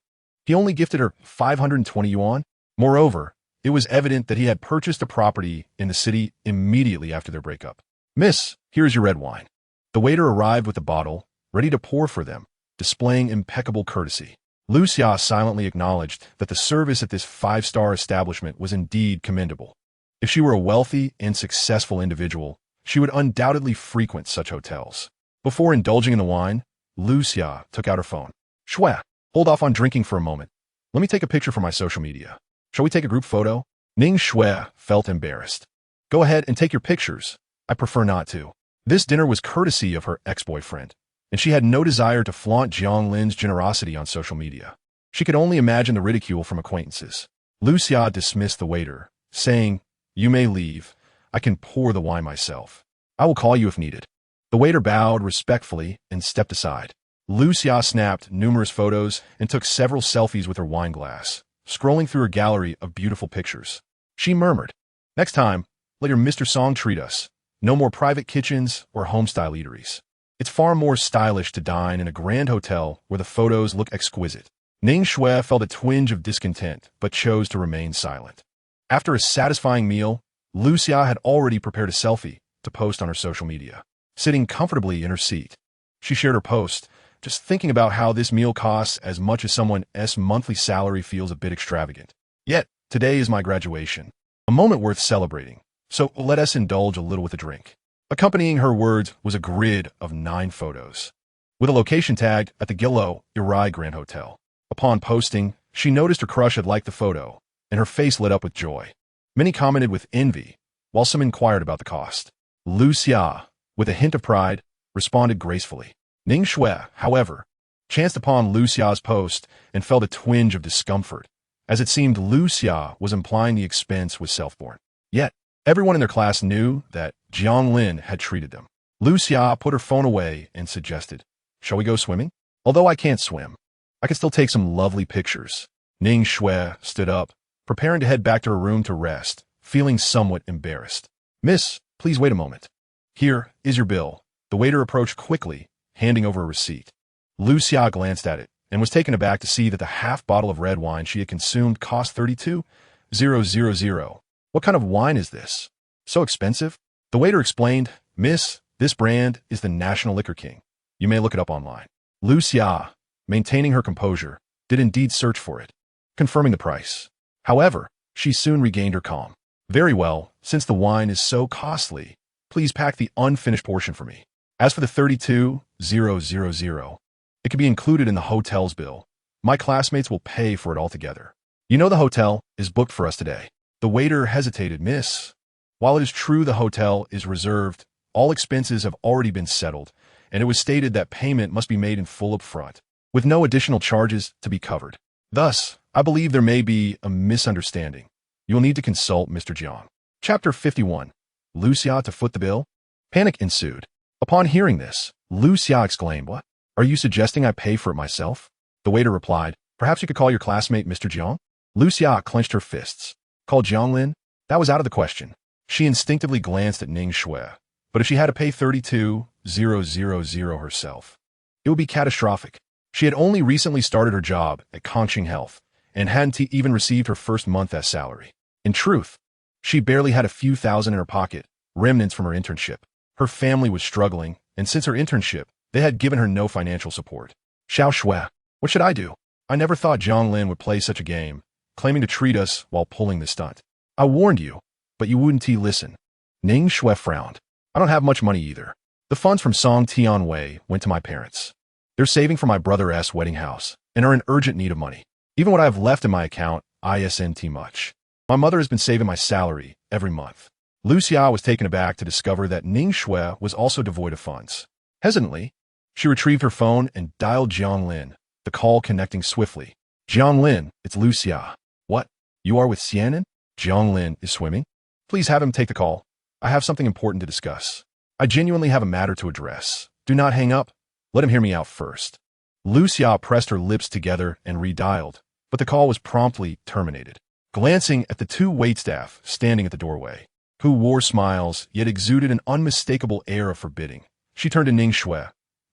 he only gifted her 520 yuan? Moreover, it was evident that he had purchased a property in the city immediately after their breakup. "Miss, here's your red wine." The waiter arrived with the bottle, ready to pour for them, displaying impeccable courtesy. Lu Xia silently acknowledged that the service at this 5-star establishment was indeed commendable. If she were a wealthy and successful individual, she would undoubtedly frequent such hotels. Before indulging in the wine, Lu Xia took out her phone. "Shui, hold off on drinking for a moment. Let me take a picture for my social media. Shall we take a group photo?" Ning Shui felt embarrassed. "Go ahead and take your pictures. I prefer not to." This dinner was courtesy of her ex-boyfriend, and she had no desire to flaunt Jiang Lin's generosity on social media. She could only imagine the ridicule from acquaintances. Lu Xia dismissed the waiter, saying, You may leave. I can pour the wine myself. I will call you if needed. The waiter bowed respectfully and stepped aside. Lu Xia snapped numerous photos and took several selfies with her wine glass, scrolling through her gallery of beautiful pictures. She murmured, "Next time, let your Mr. Song treat us. No more private kitchens or home-style eateries. It's far more stylish to dine in a grand hotel where the photos look exquisite." Ning Shui felt a twinge of discontent, but chose to remain silent. After a satisfying meal, Lu Xia had already prepared a selfie to post on her social media. Sitting comfortably in her seat, she shared her post, just thinking about how this meal costs as much as someone's monthly salary feels a bit extravagant. Yet, today is my graduation, a moment worth celebrating, so let us indulge a little with a drink. Accompanying her words was a grid of 9 photos, with a location tagged at the Gilo Irai Grand Hotel. Upon posting, she noticed her crush had liked the photo, and her face lit up with joy. Many commented with envy, while some inquired about the cost. Lu Xia, with a hint of pride, responded gracefully. Ning Shui, however, chanced upon Lu Xia's post and felt a twinge of discomfort, as it seemed Lu Xia was implying the expense was self-borne. Yet, everyone in their class knew that Jiang Lin had treated them. Lu Xia put her phone away and suggested, "Shall we go swimming? Although I can't swim, I can still take some lovely pictures." Ning Shui stood up, preparing to head back to her room to rest, feeling somewhat embarrassed. "Miss, please wait a moment. Here is your bill." The waiter approached quickly, handing over a receipt. Lu Xia glanced at it and was taken aback to see that the half bottle of red wine she had consumed cost 32,000. "What kind of wine is this? So expensive?" The waiter explained, "Miss, this brand is the National Liquor King. You may look it up online." Lu Xia, maintaining her composure, did indeed search for it, confirming the price. However, she soon regained her calm. "Very well, since the wine is so costly, please pack the unfinished portion for me. As for the 32,000, it can be included in the hotel's bill. My classmates will pay for it altogether. You know the hotel is booked for us today." The waiter hesitated. "Miss, while it is true the hotel is reserved, all expenses have already been settled, and it was stated that payment must be made in full up front, with no additional charges to be covered. Thus, I believe there may be a misunderstanding. You will need to consult Mr. Jiang." Chapter 51. Lu Xia to foot the bill? Panic ensued. Upon hearing this, Lu Xia exclaimed, "What? Are you suggesting I pay for it myself?" The waiter replied, "Perhaps you could call your classmate Mr. Jiang?" Lu Xia clenched her fists. Call Jiang Lin? That was out of the question. She instinctively glanced at Ning Shui, but if she had to pay 32,000 herself, it would be catastrophic. She had only recently started her job at Kongqing Health and hadn't even received her first month as salary. In truth, she barely had a few thousand in her pocket, remnants from her internship. Her family was struggling, and since her internship, they had given her no financial support. Xiao Shui, what should I do? I never thought Jiang Lin would play such a game, claiming to treat us while pulling this stunt. I warned you, but you wouldn't listen. Ning Shui frowned. I don't have much money either. The funds from Song Tianwei went to my parents. They're saving for my brother's wedding house and are in urgent need of money. Even what I have left in my account isn't much. My mother has been saving my salary every month." Lu Xia was taken aback to discover that Ning Shui was also devoid of funds. Hesitantly, she retrieved her phone and dialed Jiang Lin, the call connecting swiftly. "Jiang Lin, it's Lu Xia." "What? You are with Xianin? Jiang Lin is swimming? Please have him take the call. I have something important to discuss. I genuinely have a matter to address. Do not hang up. Let him hear me out first." Lu Xia pressed her lips together and redialed, but the call was promptly terminated. Glancing at the 2 waitstaff standing at the doorway, who wore smiles yet exuded an unmistakable air of forbidding, she turned to Ning Shui.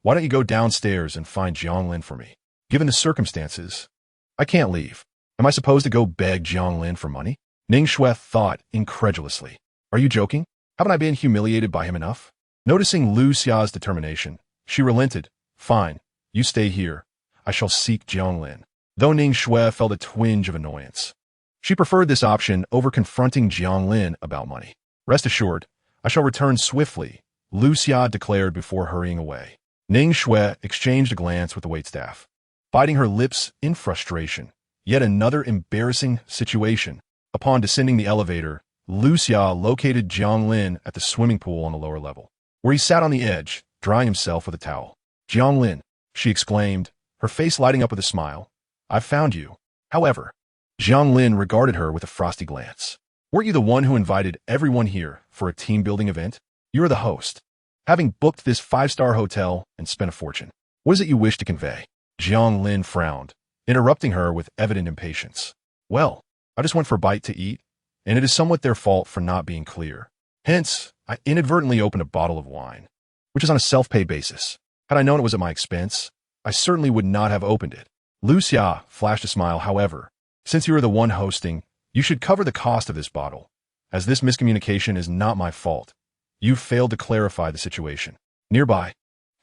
"Why don't you go downstairs and find Jiang Lin for me? Given the circumstances, I can't leave. Am I supposed to go beg Jiang Lin for money?" Ning Shui thought incredulously. "Are you joking? Haven't I been humiliated by him enough?" Noticing Lu Xia's determination, she relented. "Fine, you stay here. I shall seek Jiang Lin." Though Ning Shui felt a twinge of annoyance, she preferred this option over confronting Jiang Lin about money. "Rest assured, I shall return swiftly," Lu Xia declared before hurrying away. Ning Shui exchanged a glance with the waitstaff, biting her lips in frustration. Yet another embarrassing situation. Upon descending the elevator, Lu Xia located Jiang Lin at the swimming pool on the lower level, where he sat on the edge, drying himself with a towel. "Jiang Lin," she exclaimed, her face lighting up with a smile. "I've found you." However, Jiang Lin regarded her with a frosty glance. Weren't you the one who invited everyone here for a team-building event? You're the host, having booked this five-star hotel and spent a fortune. What is it you wish to convey? Jiang Lin frowned, interrupting her with evident impatience. Well, I just went for a bite to eat, and it is somewhat their fault for not being clear. Hence, I inadvertently opened a bottle of wine, which is on a self-pay basis. Had I known it was at my expense, I certainly would not have opened it. Lu Xia flashed a smile. However, since you are the one hosting, you should cover the cost of this bottle, as this miscommunication is not my fault. You failed to clarify the situation. Nearby,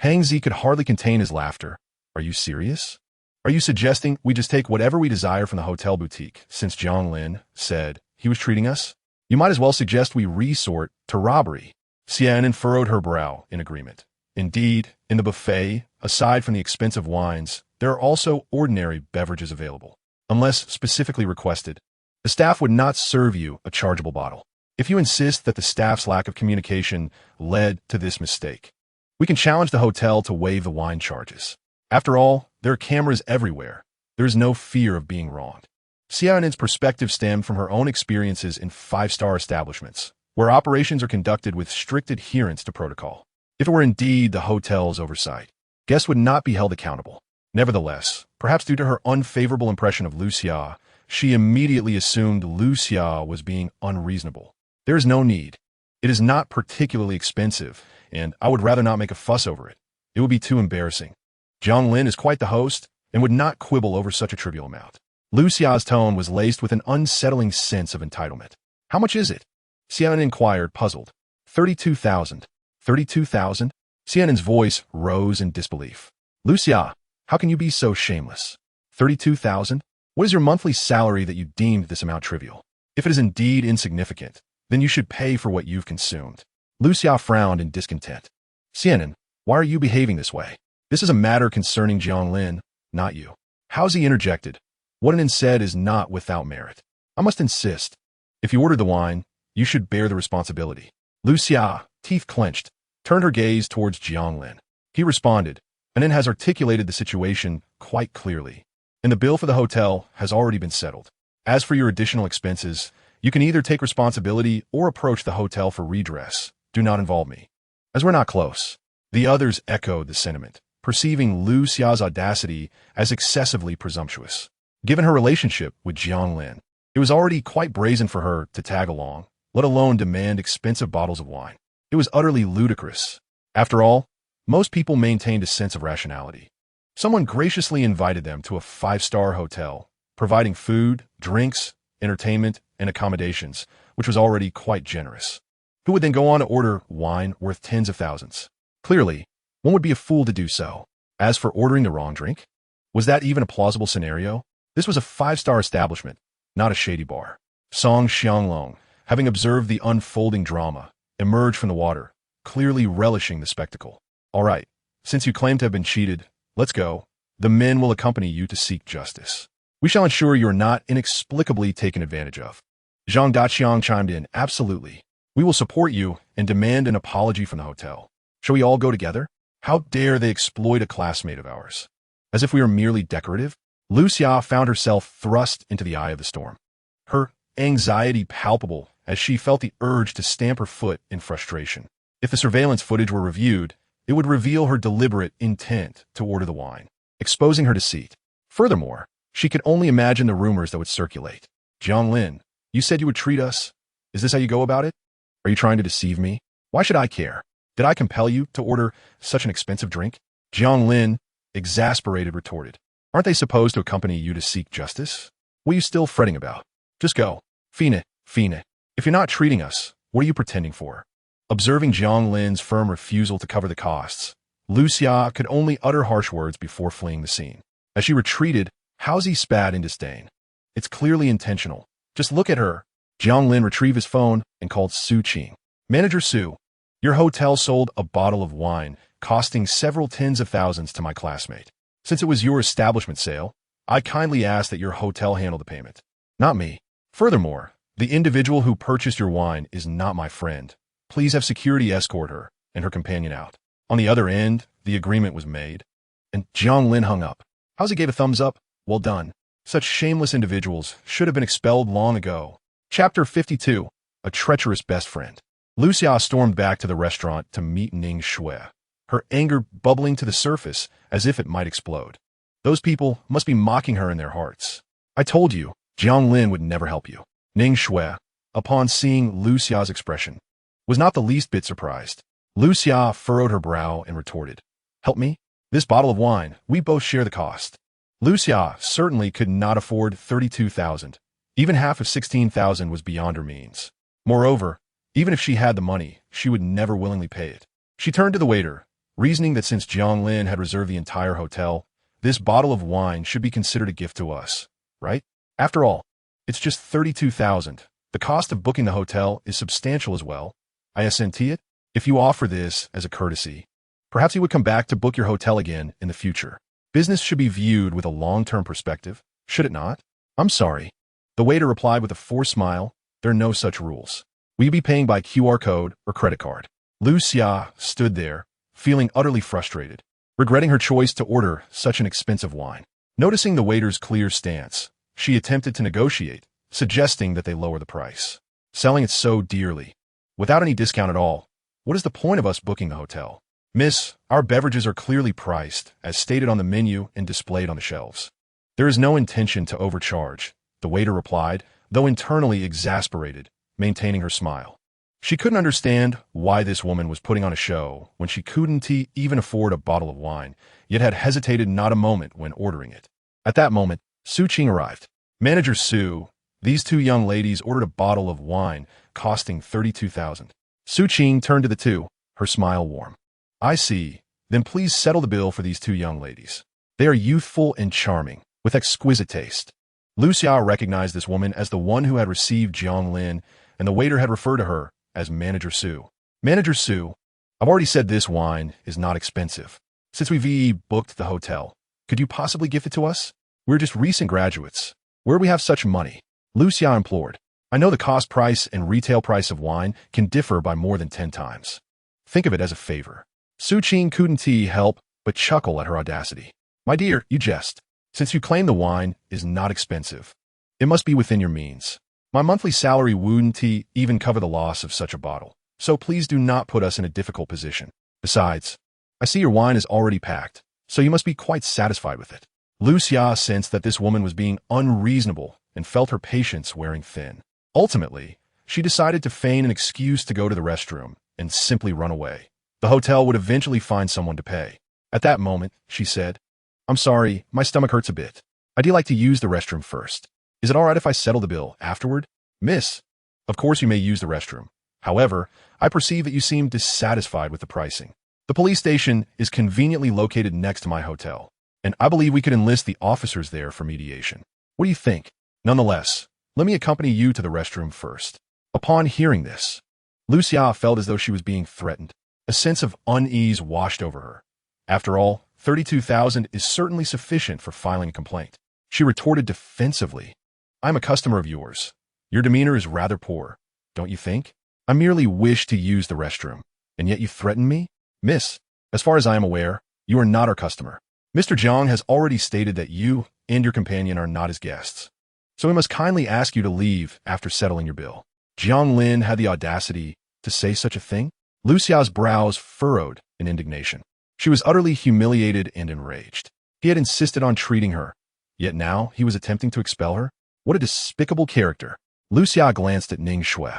Hang Zi could hardly contain his laughter. Are you serious? Are you suggesting we just take whatever we desire from the hotel boutique, since Jiang Lin said he was treating us? You might as well suggest we resort to robbery. Xianan furrowed her brow in agreement. Indeed, in the buffet, aside from the expensive wines, there are also ordinary beverages available. Unless specifically requested, the staff would not serve you a chargeable bottle. If you insist that the staff's lack of communication led to this mistake, we can challenge the hotel to waive the wine charges. After all, there are cameras everywhere. There is no fear of being wronged. Xiaonin's perspective stemmed from her own experiences in five-star establishments, where operations are conducted with strict adherence to protocol. If it were indeed the hotel's oversight, guests would not be held accountable. Nevertheless, perhaps due to her unfavorable impression of Lu Xia, she immediately assumed Lu Xia was being unreasonable. There is no need. It is not particularly expensive, and I would rather not make a fuss over it. It would be too embarrassing. Jiang Lin is quite the host and would not quibble over such a trivial amount. Lu Xia's tone was laced with an unsettling sense of entitlement. How much is it? Xianan inquired, puzzled. 32,000. 32,000? Xianan's voice rose in disbelief. Lu Xia, how can you be so shameless? 32,000? What is your monthly salary that you deemed this amount trivial? If it is indeed insignificant, then you should pay for what you've consumed. Lu Xia frowned in discontent. Xianan, why are you behaving this way? This is a matter concerning Jiang Lin, not you. How's he interjected? What Anin said is not without merit. I must insist. If you ordered the wine, you should bear the responsibility. Lu Xia, teeth clenched, turned her gaze towards Jiang Lin. He responded, Anin has articulated the situation quite clearly, and the bill for the hotel has already been settled. As for your additional expenses, you can either take responsibility or approach the hotel for redress. Do not involve me, as we're not close. The others echoed the sentiment, perceiving Lu Xia's audacity as excessively presumptuous. Given her relationship with Jiang Lin, it was already quite brazen for her to tag along, let alone demand expensive bottles of wine. It was utterly ludicrous. After all, most people maintained a sense of rationality. Someone graciously invited them to a five-star hotel, providing food, drinks, entertainment, and accommodations, which was already quite generous. Who would then go on to order wine worth tens of thousands? Clearly, one would be a fool to do so. As for ordering the wrong drink, was that even a plausible scenario? This was a five-star establishment, not a shady bar. Song Xianglong, having observed the unfolding drama, emerged from the water, clearly relishing the spectacle. All right, since you claim to have been cheated, let's go. The men will accompany you to seek justice. We shall ensure you are not inexplicably taken advantage of. Zhang Daqiang chimed in, absolutely. We will support you and demand an apology from the hotel. Shall we all go together? How dare they exploit a classmate of ours? As if we are merely decorative? Lu Xia found herself thrust into the eye of the storm. Her anxiety palpable as she felt the urge to stamp her foot in frustration. If the surveillance footage were reviewed, it would reveal her deliberate intent to order the wine, exposing her deceit. Furthermore, she could only imagine the rumors that would circulate. Jiang Lin, you said you would treat us. Is this how you go about it? Are you trying to deceive me? Why should I care? Did I compel you to order such an expensive drink? Jiang Lin, exasperated, retorted. Aren't they supposed to accompany you to seek justice? What are you still fretting about? Just go. Fine. If you're not treating us, what are you pretending for? Observing Jiang Lin's firm refusal to cover the costs, Lu Xia could only utter harsh words before fleeing the scene. As she retreated, Haozi spat in disdain. It's clearly intentional. Just look at her. Jiang Lin retrieved his phone and called Su Qing. Manager Su, your hotel sold a bottle of wine costing several tens of thousands to my classmate. Since it was your establishment sale, I kindly ask that your hotel handle the payment, not me. Furthermore, the individual who purchased your wine is not my friend. Please have security escort her and her companion out. On the other end, the agreement was made, and Jiang Lin hung up. Haozi gave a thumbs up. Well done. Such shameless individuals should have been expelled long ago. Chapter 52. A Treacherous Best Friend. Lucia stormed back to the restaurant to meet Ning Shui, her anger bubbling to the surface as if it might explode. Those people must be mocking her in their hearts. I told you, Jiang Lin would never help you. Ning Shui, upon seeing Lucia's expression, was not the least bit surprised. Lucia furrowed her brow and retorted, "Help me? This bottle of wine, we both share the cost." Lucia certainly could not afford 32,000. Even half of 16,000 was beyond her means. Moreover, even if she had the money, she would never willingly pay it. She turned to the waiter, reasoning that since Jiang Lin had reserved the entire hotel, this bottle of wine should be considered a gift to us, right? After all, it's just 32,000. The cost of booking the hotel is substantial as well. I assent to it. If you offer this as a courtesy, perhaps you would come back to book your hotel again in the future. Business should be viewed with a long-term perspective, should it not? I'm sorry. The waiter replied with a forced smile. There are no such rules. Will you be paying by QR code or credit card? Lucia stood there, feeling utterly frustrated, regretting her choice to order such an expensive wine. Noticing the waiter's clear stance, she attempted to negotiate, suggesting that they lower the price. Selling it so dearly, without any discount at all, what is the point of us booking the hotel? Miss, our beverages are clearly priced, as stated on the menu and displayed on the shelves. There is no intention to overcharge, the waiter replied, though internally exasperated, maintaining her smile. She couldn't understand why this woman was putting on a show when she couldn't even afford a bottle of wine, yet had hesitated not a moment when ordering it. At that moment, Su Qing arrived. Manager Su, these two young ladies ordered a bottle of wine costing 32,000. Su Qing turned to the two, her smile warm. I see. Then please settle the bill for these two young ladies. They are youthful and charming, with exquisite taste. Lucia recognized this woman as the one who had received Jiang Lin, and the waiter had referred to her as Manager Su. Manager Su, I've already said this wine is not expensive. Since we've booked the hotel, could you possibly gift it to us? We're just recent graduates. Where do we have such money? Lucia implored. I know the cost price and retail price of wine can differ by more than 10 times. Think of it as a favor. Su Qing couldn't help but chuckle at her audacity. My dear, you jest. Since you claim the wine is not expensive, it must be within your means. My monthly salary wouldn't even cover the loss of such a bottle, so please do not put us in a difficult position. Besides, I see your wine is already packed, so you must be quite satisfied with it. Lucia sensed that this woman was being unreasonable and felt her patience wearing thin. Ultimately, she decided to feign an excuse to go to the restroom and simply run away. The hotel would eventually find someone to pay. At that moment, she said, I'm sorry, my stomach hurts a bit. I'd like to use the restroom first. Is it all right if I settle the bill afterward? Miss, of course you may use the restroom. However, I perceive that you seem dissatisfied with the pricing. The police station is conveniently located next to my hotel, and I believe we could enlist the officers there for mediation. What do you think? Nonetheless, let me accompany you to the restroom first. Upon hearing this, Lucia felt as though she was being threatened. A sense of unease washed over her. After all, 32,000 is certainly sufficient for filing a complaint. She retorted defensively. I'm a customer of yours. Your demeanor is rather poor, don't you think? I merely wish to use the restroom, and yet you threaten me? Miss, as far as I am aware, you are not our customer. Mr. Jiang has already stated that you and your companion are not his guests, so we must kindly ask you to leave after settling your bill. Jiang Lin had the audacity to say such a thing? Lucia's brows furrowed in indignation. She was utterly humiliated and enraged. He had insisted on treating her, yet now he was attempting to expel her? What a despicable character. Lucia glanced at Ning Shui.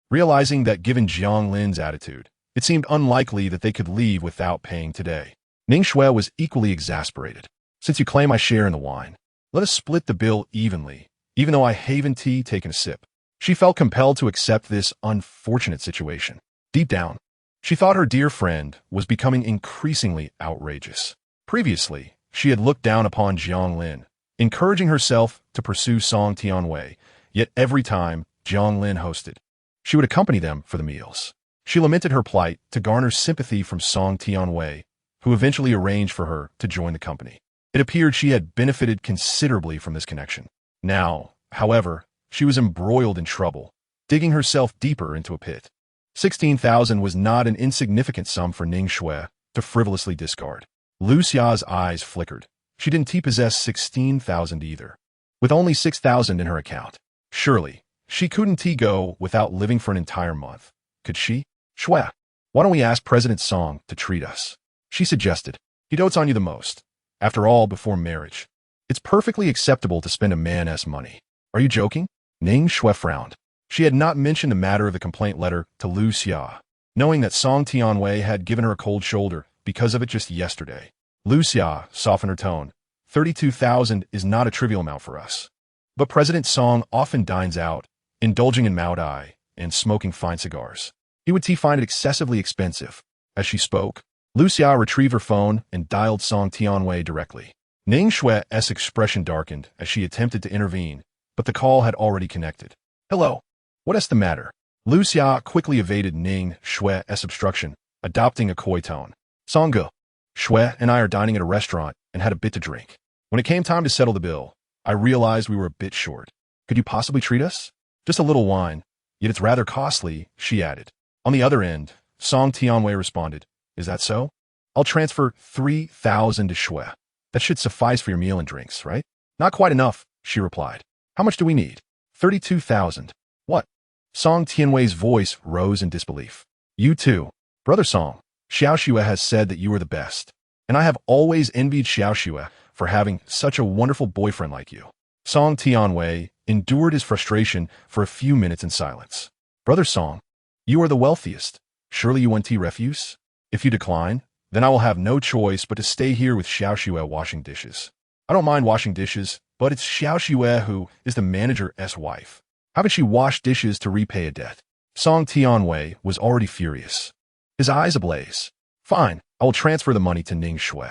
Realizing that given Jiang Lin's attitude, it seemed unlikely that they could leave without paying today. Ning Shui was equally exasperated. Since you claim I share in the wine, let us split the bill evenly, even though I haven't taken a sip. She felt compelled to accept this unfortunate situation. Deep down, she thought her dear friend was becoming increasingly outrageous. Previously, she had looked down upon Jiang Lin, encouraging herself to pursue Song Tianwei, yet every time Jiang Lin hosted, she would accompany them for the meals. She lamented her plight to garner sympathy from Song Tianwei, who eventually arranged for her to join the company. It appeared she had benefited considerably from this connection. Now, however, she was embroiled in trouble, digging herself deeper into a pit. 16,000 was not an insignificant sum for Ning Shui to frivolously discard. Lucia's eyes flickered. She didn't possess 16,000 either. With only 6,000 in her account, surely She couldn't go without living for an entire month. Could she? Shwe, why don't we ask President Song to treat us? She suggested. He dotes on you the most. After all, before marriage. It's perfectly acceptable to spend a man's money. Are you joking? Ning Shwe frowned. She had not mentioned the matter of the complaint letter to Lu Xia, knowing that Song Tianwei had given her a cold shoulder because of it just yesterday. Lu Xia softened her tone. 32,000 is not a trivial amount for us. But President Song often dines out, indulging in Mao Dai and smoking fine cigars. He would find it excessively expensive. As she spoke, Lu Xia retrieved her phone and dialed Song Tianwei directly. Ning Shue's expression darkened as she attempted to intervene, but the call had already connected. Hello. What is the matter? Lu Xia quickly evaded Ning Shue's obstruction, adopting a coy tone. Songge, Shue and I are dining at a restaurant and had a bit to drink. When it came time to settle the bill, I realized we were a bit short. Could you possibly treat us? Just a little wine, yet it's rather costly, she added. On the other end, Song Tianwei responded, Is that so? I'll transfer 3,000 to Shue. That should suffice for your meal and drinks, right? Not quite enough, she replied. How much do we need? 32,000. What? Song Tianwei's voice rose in disbelief. You too. Brother Song, Xiao Xue has said that you are the best, and I have always envied Xiao Xue for having such a wonderful boyfriend like you. Song Tianwei endured his frustration for a few minutes in silence. Brother Song, you are the wealthiest. Surely you want refuse? If you decline, then I will have no choice but to stay here with Xiao Xue washing dishes. I don't mind washing dishes, but it's Xiao Xue who is the manager's wife. Haven't she washed dishes to repay a debt? Song Tianwei was already furious, his eyes ablaze. Fine, I will transfer the money to Ning Shue.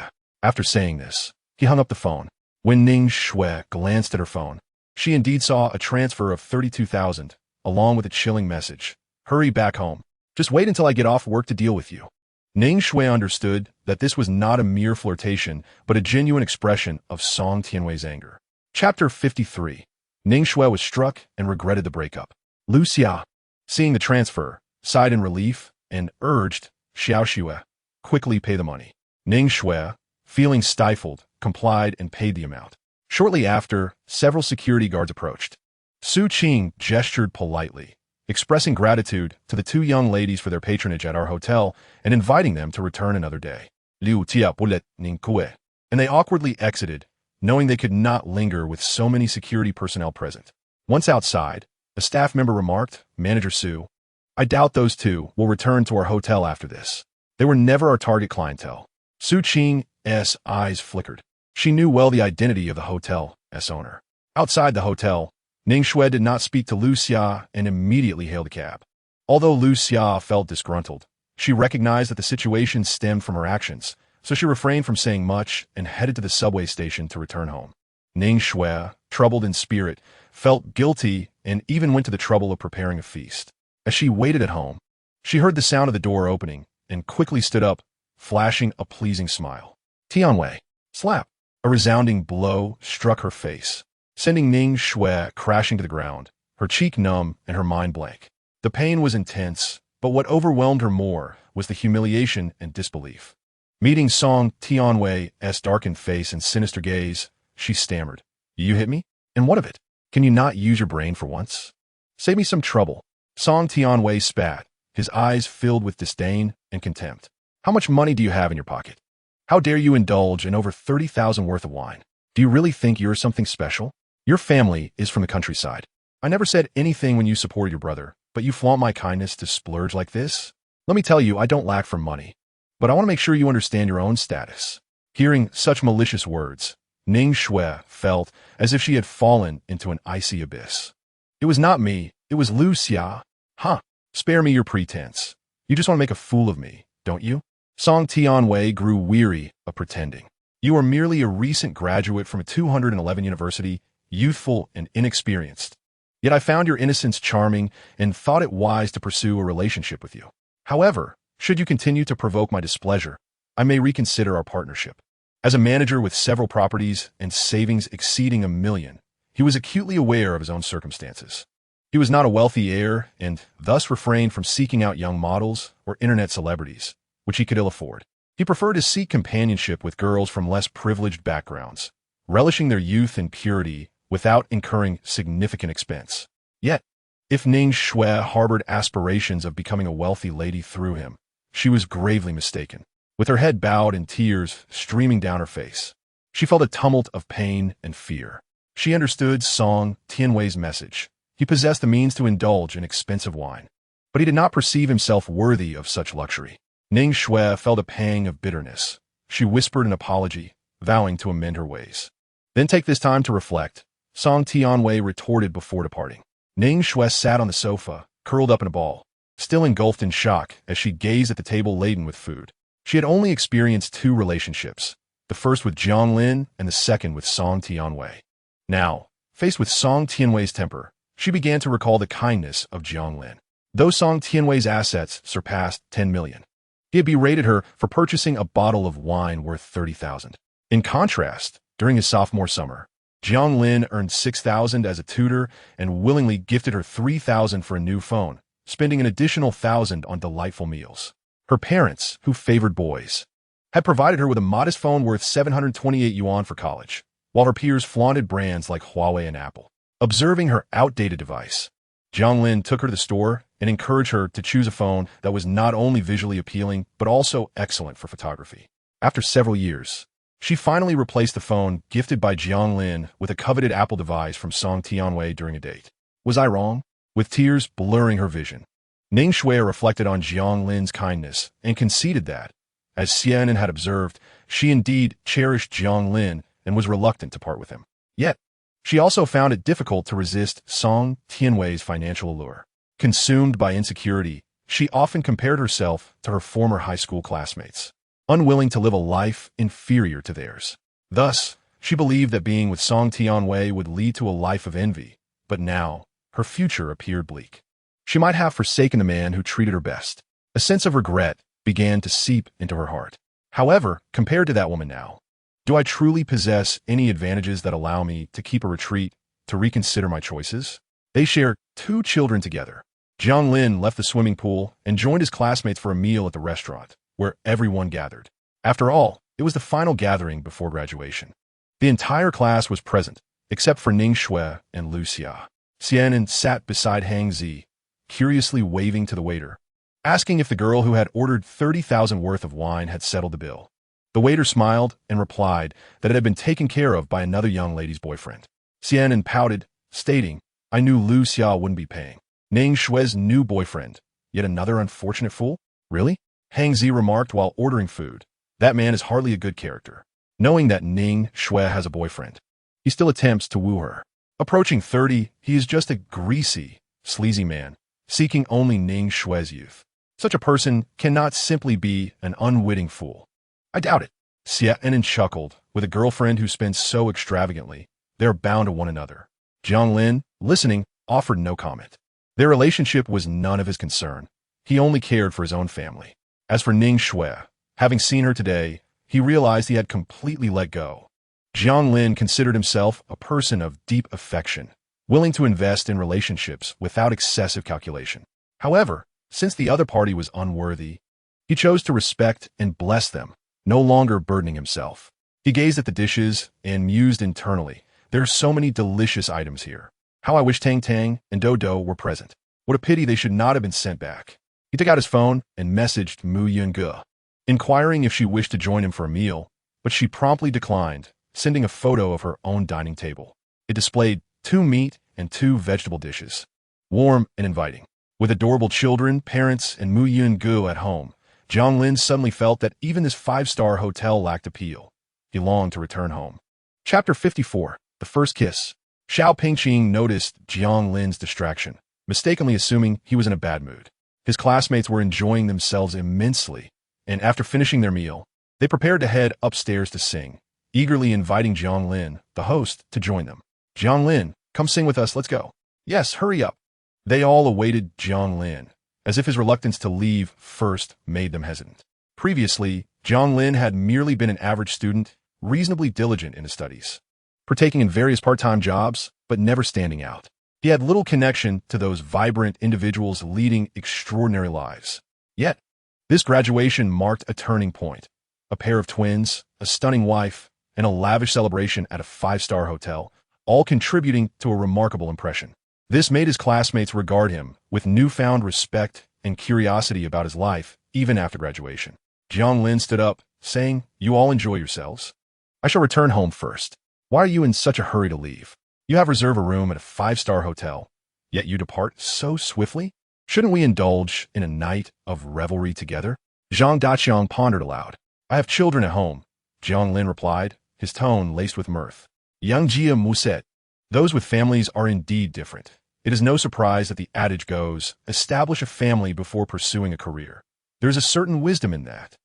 After saying this, he hung up the phone. When Ning Shue glanced at her phone, she indeed saw a transfer of 32,000, along with a chilling message. Hurry back home. Just wait until I get off work to deal with you. Ning Shue understood that this was not a mere flirtation, but a genuine expression of Song Tianwei's anger. Chapter 53. Ning Shue was struck and regretted the breakup. Lu Xia, seeing the transfer, sighed in relief and urged Xiao Xue, quickly pay the money. Ning Shue, feeling stifled, complied and paid the amount. Shortly after, several security guards approached. Su Qing gestured politely, expressing gratitude to the two young ladies for their patronage at our hotel and inviting them to return another day. Liu Tia Bulet Ning Kue, and they awkwardly exited, knowing they could not linger with so many security personnel present. Once outside, a staff member remarked, Manager Su, I doubt those two will return to our hotel after this. They were never our target clientele. Su Qing's eyes flickered. She knew well the identity of the hotel's owner. Outside the hotel, Ning Shue did not speak to Lu Xia and immediately hailed a cab. Although Lu Xia felt disgruntled, she recognized that the situation stemmed from her actions, so she refrained from saying much and headed to the subway station to return home. Ning Shue, troubled in spirit, felt guilty and even went to the trouble of preparing a feast. As she waited at home, she heard the sound of the door opening and quickly stood up, flashing a pleasing smile. Tianwei, slap. A resounding blow struck her face, sending Ning Shue crashing to the ground, her cheek numb and her mind blank. The pain was intense, but what overwhelmed her more was the humiliation and disbelief. Meeting Song Tianwei's darkened face and sinister gaze, she stammered, You hit me? And what of it? Can you not use your brain for once? Save me some trouble. Song Tianwei spat, his eyes filled with disdain and contempt. How much money do you have in your pocket? How dare you indulge in over 30,000 worth of wine? Do you really think you're something special? Your family is from the countryside. I never said anything when you supported your brother, but you flaunt my kindness to splurge like this? Let me tell you, I don't lack for money, but I want to make sure you understand your own status. Hearing such malicious words, Ning Shue felt as if she had fallen into an icy abyss. It was not me, it was Lu Xia. Huh, spare me your pretense. You just want to make a fool of me, don't you? Song Tianwei grew weary of pretending. You are merely a recent graduate from a 211 university, youthful and inexperienced. Yet I found your innocence charming and thought it wise to pursue a relationship with you. However, should you continue to provoke my displeasure, I may reconsider our partnership. As a manager with several properties and savings exceeding $1 million, he was acutely aware of his own circumstances. He was not a wealthy heir and thus refrained from seeking out young models or internet celebrities, which he could ill afford. He preferred to seek companionship with girls from less privileged backgrounds, relishing their youth and purity without incurring significant expense. Yet, If Ning Shui harbored aspirations of becoming a wealthy lady through him, she was gravely mistaken. With her head bowed and tears streaming down her face, she felt a tumult of pain and fear. She understood Song Tianwei's message. He possessed the means to indulge in expensive wine, but he did not perceive himself worthy of such luxury. Ning Shui felt a pang of bitterness. She whispered an apology, vowing to amend her ways. Then take this time to reflect, Song Tianwei retorted before departing. Ning Shui sat on the sofa, curled up in a ball, still engulfed in shock as she gazed at the table laden with food. She had only experienced 2 relationships, the first with Jiang Lin and the second with Song Tianwei. Now, faced with Song Tianwei's temper, she began to recall the kindness of Jiang Lin. Though Song Tianwei's assets surpassed 10 million, he had berated her for purchasing a bottle of wine worth 30,000. In contrast, during his sophomore summer, Jiang Lin earned 6,000 as a tutor and willingly gifted her 3,000 for a new phone, spending an additional 1,000 on delightful meals. Her parents, who favored boys, had provided her with a modest phone worth 728 yuan for college, while her peers flaunted brands like Huawei and Apple. Observing her outdated device, Jiang Lin took her to the store and encouraged her to choose a phone that was not only visually appealing but also excellent for photography. After several years, she finally replaced the phone gifted by Jiang Lin with a coveted Apple device from Song Tianwei during a date. Was I wrong? With tears blurring her vision, Ning Shui reflected on Jiang Lin's kindness and conceded that, as Xianin had observed, she indeed cherished Jiang Lin and was reluctant to part with him. Yet, she also found it difficult to resist Song Tianwei's financial allure. Consumed by insecurity, she often compared herself to her former high school classmates, unwilling to live a life inferior to theirs. Thus, she believed that being with Song Tianwei would lead to a life of envy, but now, her future appeared bleak. She might have forsaken the man who treated her best. A sense of regret began to seep into her heart. However, compared to that woman now, do I truly possess any advantages that allow me to keep a retreat, to reconsider my choices? They share 2 children together. Jiang Lin left the swimming pool and joined his classmates for a meal at the restaurant, where everyone gathered. After all, it was the final gathering before graduation. The entire class was present, except for Ning Shui and Lu Xia. Xianin sat beside Hang Zi, curiously waving to the waiter, asking if the girl who had ordered 30,000 worth of wine had settled the bill. The waiter smiled and replied that it had been taken care of by another young lady's boyfriend. Xianin pouted, stating, I knew Lu Xia wouldn't be paying. Ning Shui's new boyfriend, yet another unfortunate fool? Really? Hang Zi remarked while ordering food. That man is hardly a good character. Knowing that Ning Shui has a boyfriend, he still attempts to woo her. Approaching 30, he is just a greasy, sleazy man, seeking only Ning Shui's youth. Such a person cannot simply be an unwitting fool. I doubt it. Xianin chuckled. With a girlfriend who spends so extravagantly, they are bound to one another. Jiang Lin, listening, offered no comment. Their relationship was none of his concern. He only cared for his own family. As for Ning Shui, having seen her today, he realized he had completely let go. Jiang Lin considered himself a person of deep affection, willing to invest in relationships without excessive calculation. However, since the other party was unworthy, he chose to respect and bless them, no longer burdening himself. He gazed at the dishes and mused internally. There are so many delicious items here. How I wish Tang Tang and Do Do were present. What a pity they should not have been sent back. He took out his phone and messaged Mu Yunge, inquiring if she wished to join him for a meal, but she promptly declined, sending a photo of her own dining table. It displayed 2 meat and 2 vegetable dishes, warm and inviting. With adorable children, parents, and Mu Yunge at home, Jiang Lin suddenly felt that even this 5-star hotel lacked appeal. He longed to return home. Chapter 54. The First Kiss. Xiao Pingqing noticed Jiang Lin's distraction, mistakenly assuming he was in a bad mood. His classmates were enjoying themselves immensely, and after finishing their meal, they prepared to head upstairs to sing, eagerly inviting Jiang Lin, the host, to join them. Jiang Lin, come sing with us, let's go. Yes, hurry up. They all awaited Jiang Lin, as if his reluctance to leave first made them hesitant. Previously, Jiang Lin had merely been an average student, reasonably diligent in his studies, partaking in various part-time jobs, but never standing out. He had little connection to those vibrant individuals leading extraordinary lives. Yet, this graduation marked a turning point. A pair of twins, a stunning wife, and a lavish celebration at a 5-star hotel, all contributing to a remarkable impression. This made his classmates regard him with newfound respect and curiosity about his life, even after graduation. Jiang Lin stood up, saying, "You all enjoy yourselves. I shall return home first. Why are you in such a hurry to leave? You have reserved a room at a 5-star hotel, yet you depart so swiftly? Shouldn't we indulge in a night of revelry together?" Zhang Daqiang pondered aloud. "I have children at home," Jiang Lin replied, his tone laced with mirth. Yang Jia Muset. Those with families are indeed different. It is no surprise that the adage goes, establish a family before pursuing a career. There is a certain wisdom in that.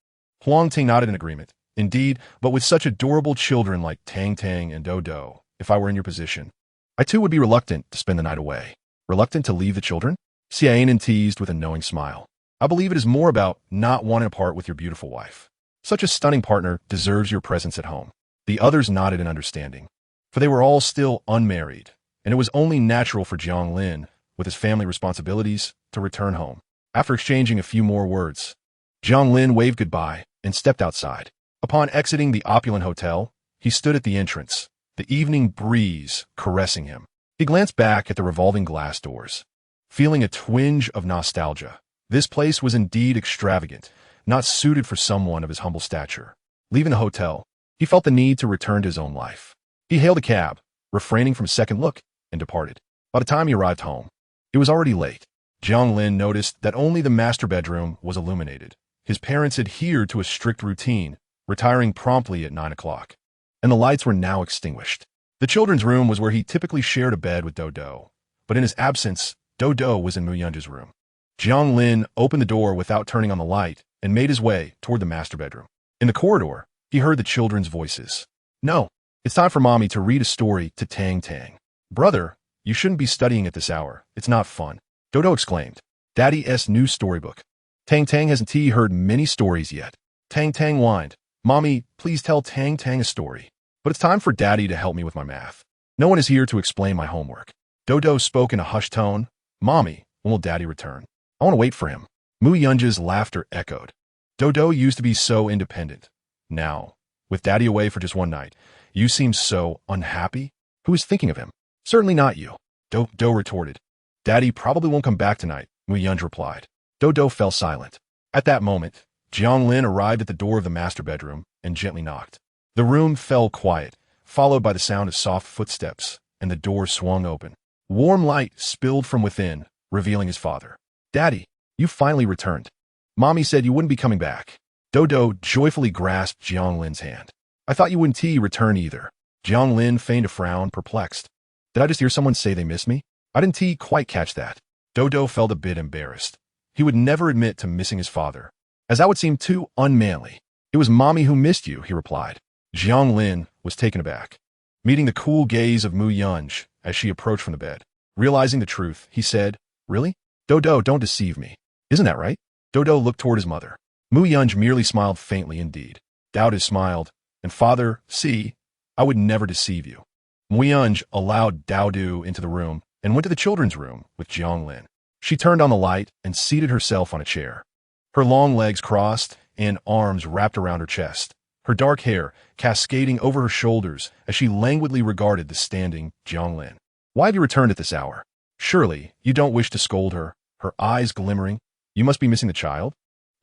Huang Ting nodded in agreement. Indeed, but with such adorable children like Tang Tang and Do Do, if I were in your position, I too would be reluctant to spend the night away. Reluctant to leave the children? Xiaonan teased with a knowing smile. I believe it is more about not wanting to part with your beautiful wife. Such a stunning partner deserves your presence at home. The others nodded in understanding, for they were all still unmarried, and it was only natural for Jiang Lin, with his family responsibilities, to return home. After exchanging a few more words, Jiang Lin waved goodbye and stepped outside. Upon exiting the opulent hotel, he stood at the entrance, the evening breeze caressing him. He glanced back at the revolving glass doors, feeling a twinge of nostalgia. This place was indeed extravagant, not suited for someone of his humble stature. Leaving the hotel, he felt the need to return to his own life. He hailed a cab, refraining from a second look, and departed. By the time he arrived home, it was already late. Jiang Lin noticed that only the master bedroom was illuminated. His parents adhered to a strict routine, retiring promptly at 9 o'clock, and the lights were now extinguished. The children's room was where he typically shared a bed with Do Do, but in his absence, Do Do was in Mu Yunji's room. Jiang Lin opened the door without turning on the light and made his way toward the master bedroom. In the corridor, he heard the children's voices. "No, it's time for Mommy to read a story to Tang Tang." "Brother, you shouldn't be studying at this hour. It's not fun," Do Do exclaimed. "Daddy's new storybook." Tang Tang hasn't heard many stories yet. Tang Tang whined. "Mommy, please tell Tang Tang a story. But it's time for Daddy to help me with my math. No one is here to explain my homework." Dodo spoke in a hushed tone. "Mommy, when will Daddy return? I want to wait for him." Mu Yunji's laughter echoed. Dodo used to be so independent. Now, with Daddy away for just one night, you seem so unhappy? Who is thinking of him? "Certainly not you," Dodo retorted. "Daddy probably won't come back tonight," Mu Yunji replied. Dodo fell silent. At that moment, Jiang Lin arrived at the door of the master bedroom and gently knocked. The room fell quiet, followed by the sound of soft footsteps, and the door swung open. Warm light spilled from within, revealing his father. "Daddy, you finally returned. Mommy said you wouldn't be coming back." Dodo joyfully grasped Jiang Lin's hand. "I thought you wouldn't return either." Jiang Lin feigned a frown, perplexed. "Did I just hear someone say they miss me? I didn't quite catch that." Dodo felt a bit embarrassed. He would never admit to missing his father, as that would seem too unmanly. "It was Mommy who missed you," he replied. Jiang Lin was taken aback, meeting the cool gaze of Mu Yunji as she approached from the bed. Realizing the truth, he said, "Really? Dodo, don't deceive me. Isn't that right?" Dodo looked toward his mother. Mu Yunji merely smiled faintly indeed. Doubt is smiled, and "Father, see, I would never deceive you." Mu Yunji allowed Daodu into the room and went to the children's room with Jiang Lin. She turned on the light and seated herself on a chair. Her long legs crossed and arms wrapped around her chest, her dark hair cascading over her shoulders as she languidly regarded the standing Jiang Lin. "Why have you returned at this hour? Surely you don't wish to scold her," her eyes glimmering. "You must be missing the child.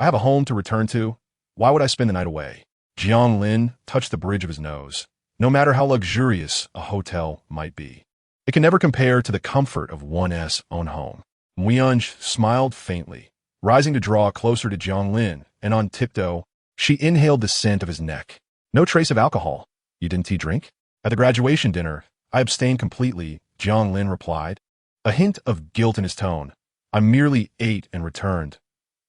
I have a home to return to. Why would I spend the night away?" Jiang Lin touched the bridge of his nose. No matter how luxurious a hotel might be, it can never compare to the comfort of one's own home. Mu Yunji smiled faintly, rising to draw closer to Jiang Lin, and on tiptoe, she inhaled the scent of his neck. "No trace of alcohol. You didn't drink?" "At the graduation dinner, I abstained completely," Jiang Lin replied, a hint of guilt in his tone. "I merely ate and returned.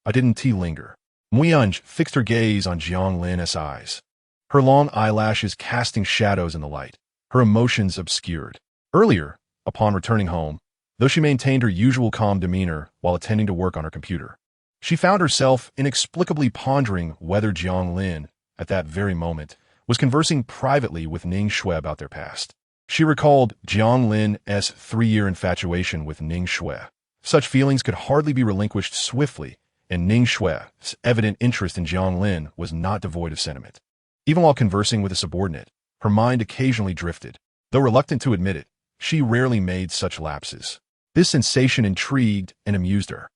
I didn't linger." Mu Yunji fixed her gaze on Jiang Lin's eyes, her long eyelashes casting shadows in the light, her emotions obscured. Earlier, upon returning home, though she maintained her usual calm demeanor while attending to work on her computer, she found herself inexplicably pondering whether Jiang Lin, at that very moment, was conversing privately with Ning Shui about their past. She recalled Jiang Lin's 3-year infatuation with Ning Shui. Such feelings could hardly be relinquished swiftly, and Ning Shui's evident interest in Jiang Lin was not devoid of sentiment. Even while conversing with a subordinate, her mind occasionally drifted. Though reluctant to admit it, she rarely made such lapses. This sensation intrigued and amused her,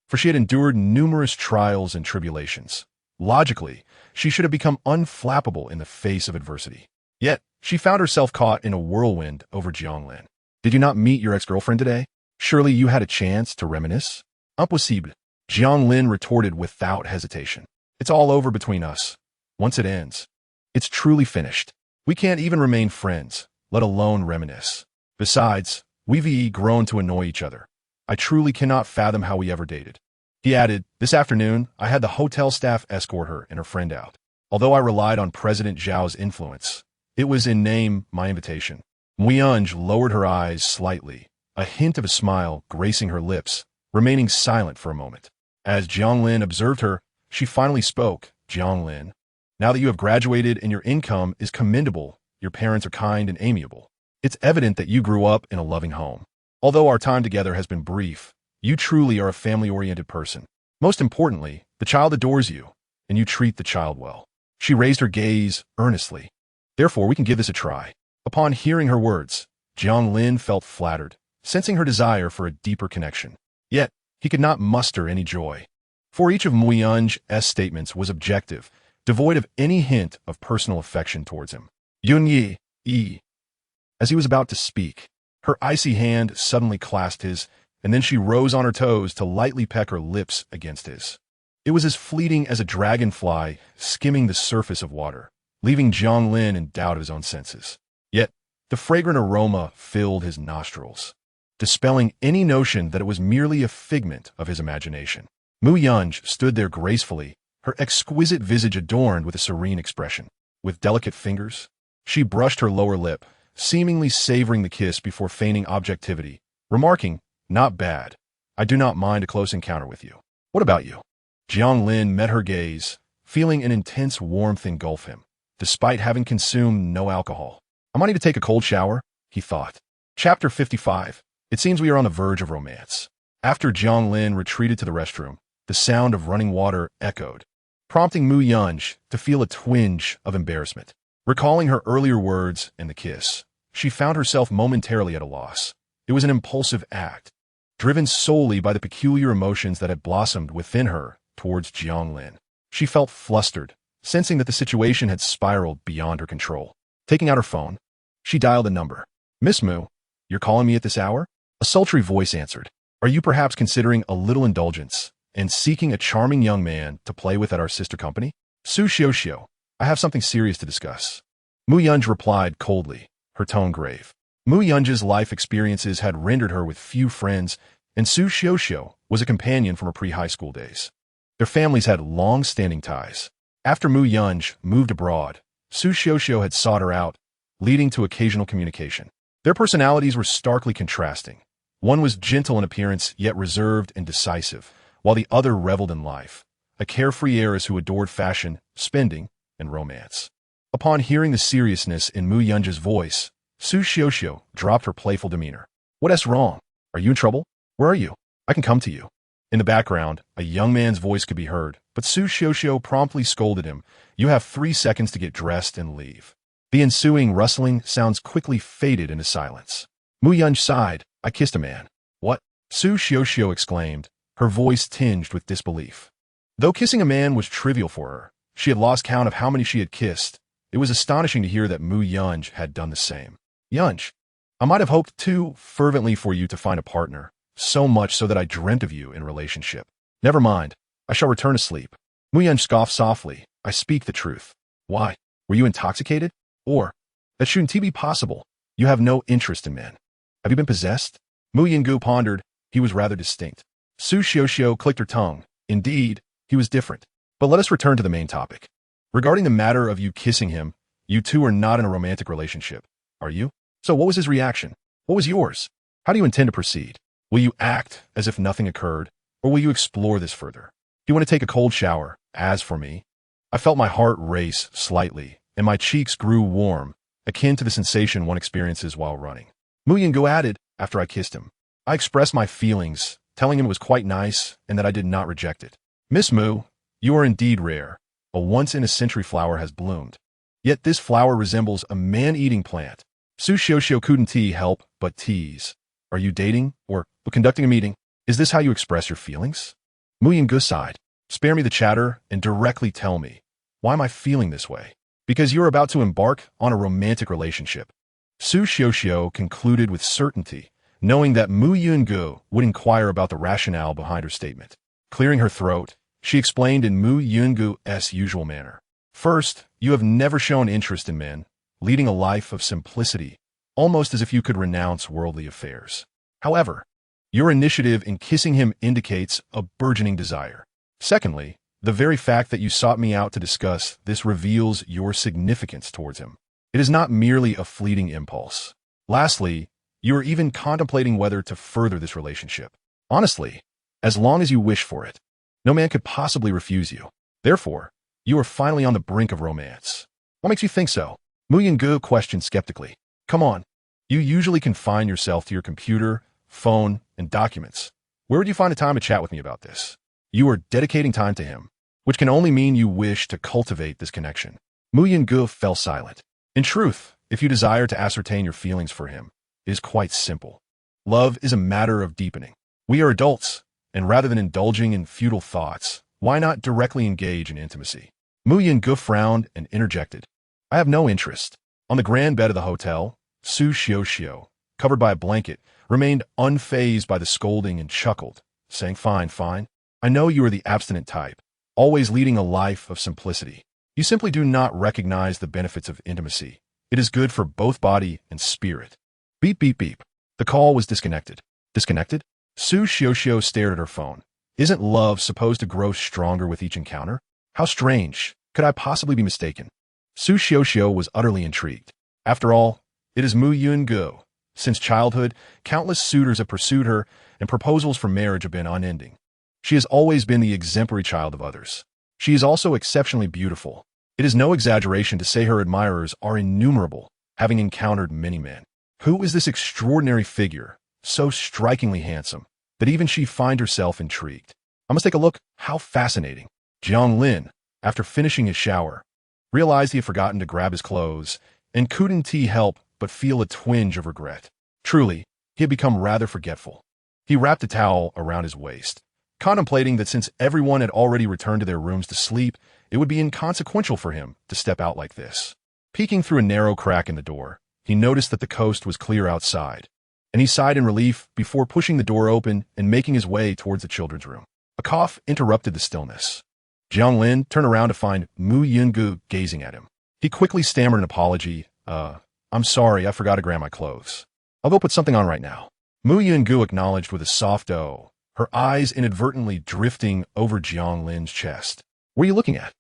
for she had endured numerous trials and tribulations. Logically, she should have become unflappable in the face of adversity. Yet, she found herself caught in a whirlwind over Jiang Lin. Did you not meet your ex-girlfriend today? Surely you had a chance to reminisce? Impossible, Jiang Lin retorted without hesitation. It's all over between us. Once it ends, it's truly finished. We can't even remain friends, let alone reminisce. Besides, we've grown to annoy each other. I truly cannot fathom how we ever dated. He added, this afternoon, I had the hotel staff escort her and her friend out. Although I relied on President Zhao's influence, it was in name my invitation. Muyunj lowered her eyes slightly, a hint of a smile gracing her lips, remaining silent for a moment. As Jiang Lin observed her, she finally spoke. Jiang Lin, now that you have graduated and your income is commendable, your parents are kind and amiable. It's evident that you grew up in a loving home. Although our time together has been brief, you truly are a family-oriented person. Most importantly, the child adores you, and you treat the child well. She raised her gaze earnestly. Therefore, we can give this a try. Upon hearing her words, Jiang Lin felt flattered, sensing her desire for a deeper connection. Yet, he could not muster any joy. For each of Muyunj's statements was objective, devoid of any hint of personal affection towards him. Yunyi. As he was about to speak, her icy hand suddenly clasped his, and then she rose on her toes to lightly peck her lips against his. It was as fleeting as a dragonfly skimming the surface of water, leaving Jiang Lin in doubt of his own senses. Yet, the fragrant aroma filled his nostrils, dispelling any notion that it was merely a figment of his imagination. Muyunj stood there gracefully, her exquisite visage adorned with a serene expression. With delicate fingers, she brushed her lower lip, seemingly savoring the kiss before feigning objectivity, remarking, not bad. I do not mind a close encounter with you. What about you? Jiang Lin met her gaze, feeling an intense warmth engulf him, despite having consumed no alcohol. I might need to take a cold shower, he thought. Chapter 55. It seems we are on the verge of romance. After Jiang Lin retreated to the restroom, the sound of running water echoed, prompting Muyunj to feel a twinge of embarrassment. Recalling her earlier words and the kiss, she found herself momentarily at a loss. It was an impulsive act, driven solely by the peculiar emotions that had blossomed within her towards Jiang Lin. She felt flustered, sensing that the situation had spiraled beyond her control. Taking out her phone, she dialed a number. Miss Mu, you're calling me at this hour? A sultry voice answered. Are you perhaps considering a little indulgence and seeking a charming young man to play with at our sister company? Su Xiao, I have something serious to discuss. Muyunj replied coldly, her tone grave. Muyunj's life experiences had rendered her with few friends, and Su Xiao was a companion from her pre-high school days. Their families had long-standing ties. After Muyunj moved abroad, Su Xiao had sought her out, leading to occasional communication. Their personalities were starkly contrasting. One was gentle in appearance, yet reserved and decisive, while the other reveled in life, a carefree heiress who adored fashion, spending, and romance. Upon hearing the seriousness in Muyunj's voice, Su Xiao dropped her playful demeanor. What's wrong? Are you in trouble? Where are you? I can come to you. In the background, a young man's voice could be heard, but Su Xiao promptly scolded him. You have 3 seconds to get dressed and leave. The ensuing rustling sounds quickly faded into silence. Muyunj sighed. I kissed a man. What? Su Xiao exclaimed, her voice tinged with disbelief. Though kissing a man was trivial for her, she had lost count of how many she had kissed. It was astonishing to hear that Muyunj had done the same. Yunj, I might have hoped too fervently for you to find a partner, so much so that I dreamt of you in relationship. Never mind, I shall return to sleep. Muyunj scoffed softly. I speak the truth. Why? Were you intoxicated? Or, that shouldn't be possible. You have no interest in men. Have you been possessed? Muyungu pondered. He was rather distinct. Su Xiao clicked her tongue. Indeed, he was different. But let us return to the main topic. Regarding the matter of you kissing him, you two are not in a romantic relationship, are you? So what was his reaction? What was yours? How do you intend to proceed? Will you act as if nothing occurred, or will you explore this further? Do you want to take a cold shower? As for me, I felt my heart race slightly, and my cheeks grew warm, akin to the sensation one experiences while running. Muyungu added, after I kissed him. I expressed my feelings, telling him it was quite nice and that I did not reject it. Miss Mu, you are indeed rare. A once-in-a-century flower has bloomed. Yet this flower resembles a man-eating plant. Su Xiao couldn't help but tease. Are you dating or conducting a meeting? Is this how you express your feelings? Mu Yungu sighed. Spare me the chatter and directly tell me, why am I feeling this way? Because you're about to embark on a romantic relationship. Su Xiuxiu concluded with certainty, knowing that Mu Yungu would inquire about the rationale behind her statement. Clearing her throat, she explained in Mu Yungu's usual manner. First, you have never shown interest in men, leading a life of simplicity, almost as if you could renounce worldly affairs. However, your initiative in kissing him indicates a burgeoning desire. Secondly, the very fact that you sought me out to discuss this reveals your significance towards him. It is not merely a fleeting impulse. Lastly, you are even contemplating whether to further this relationship. Honestly, as long as you wish for it, no man could possibly refuse you. Therefore, you are finally on the brink of romance. What makes you think so? Mu Yungu questioned skeptically. Come on. You usually confine yourself to your computer, phone, and documents. Where would you find the time to chat with me about this? You are dedicating time to him, which can only mean you wish to cultivate this connection. Mu Yungu fell silent. In truth, if you desire to ascertain your feelings for him, it is quite simple. Love is a matter of deepening. We are adults, and rather than indulging in futile thoughts, why not directly engage in intimacy? Mu Yungu frowned and interjected. I have no interest. On the grand bed of the hotel, Su Xiuxiu, covered by a blanket, remained unfazed by the scolding and chuckled, saying, Fine, fine. I know you are the abstinent type, always leading a life of simplicity. You simply do not recognize the benefits of intimacy. It is good for both body and spirit. Beep, beep, beep. The call was disconnected. Disconnected? Su Xiuxiu stared at her phone. Isn't love supposed to grow stronger with each encounter? How strange. Could I possibly be mistaken? Su Xiuxiu was utterly intrigued. After all, it is Mu Yungu. Since childhood, countless suitors have pursued her, and proposals for marriage have been unending. She has always been the exemplary child of others. She is also exceptionally beautiful. It is no exaggeration to say her admirers are innumerable, having encountered many men. Who is this extraordinary figure, so strikingly handsome, that even she finds herself intrigued? I must take a look. How fascinating. Jiang Lin, after finishing his shower, realized he had forgotten to grab his clothes, and couldn't he help but feel a twinge of regret. Truly, he had become rather forgetful. He wrapped a towel around his waist, contemplating that since everyone had already returned to their rooms to sleep, it would be inconsequential for him to step out like this. Peeking through a narrow crack in the door, he noticed that the coast was clear outside, and he sighed in relief before pushing the door open and making his way towards the children's room. A cough interrupted the stillness. Jiang Lin turned around to find Mu Yungu gazing at him. He quickly stammered an apology. I'm sorry, I forgot to grab my clothes. I'll go put something on right now. Mu Yungu acknowledged with a soft "oh," her eyes inadvertently drifting over Jiang Lin's chest. What are you looking at?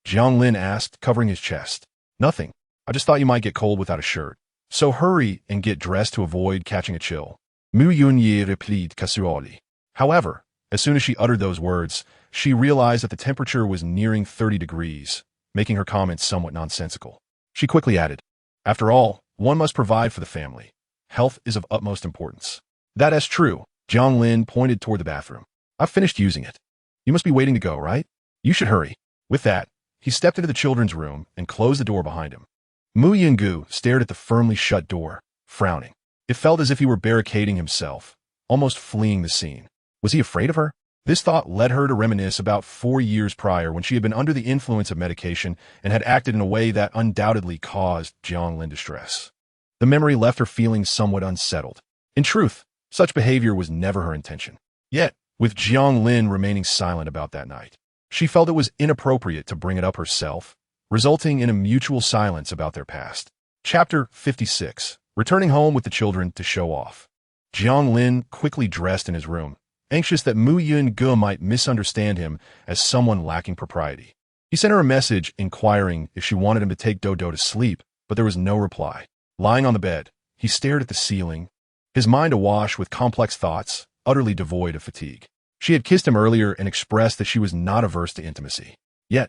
Jiang Lin asked, covering his chest. Nothing. I just thought you might get cold without a shirt. So hurry and get dressed to avoid catching a chill. Mu Yunyi replied casually. However, as soon as she uttered those words, she realized that the temperature was nearing 30 degrees, making her comments somewhat nonsensical. She quickly added, After all, one must provide for the family. Health is of utmost importance. That is true. Jiang Lin pointed toward the bathroom. I've finished using it. You must be waiting to go, right? You should hurry. With that, he stepped into the children's room and closed the door behind him. Mu Yungu stared at the firmly shut door, frowning. It felt as if he were barricading himself, almost fleeing the scene. Was he afraid of her? This thought led her to reminisce about 4 years prior when she had been under the influence of medication and had acted in a way that undoubtedly caused Jiang Lin distress. The memory left her feeling somewhat unsettled. In truth, such behavior was never her intention. Yet, with Jiang Lin remaining silent about that night, she felt it was inappropriate to bring it up herself, resulting in a mutual silence about their past. Chapter 56. Returning home with the children to show off. Jiang Lin quickly dressed in his room, anxious that Mu Yungu might misunderstand him as someone lacking propriety. He sent her a message inquiring if she wanted him to take Dodo to sleep, but there was no reply. Lying on the bed, he stared at the ceiling, his mind awash with complex thoughts, utterly devoid of fatigue. She had kissed him earlier and expressed that she was not averse to intimacy. Yet,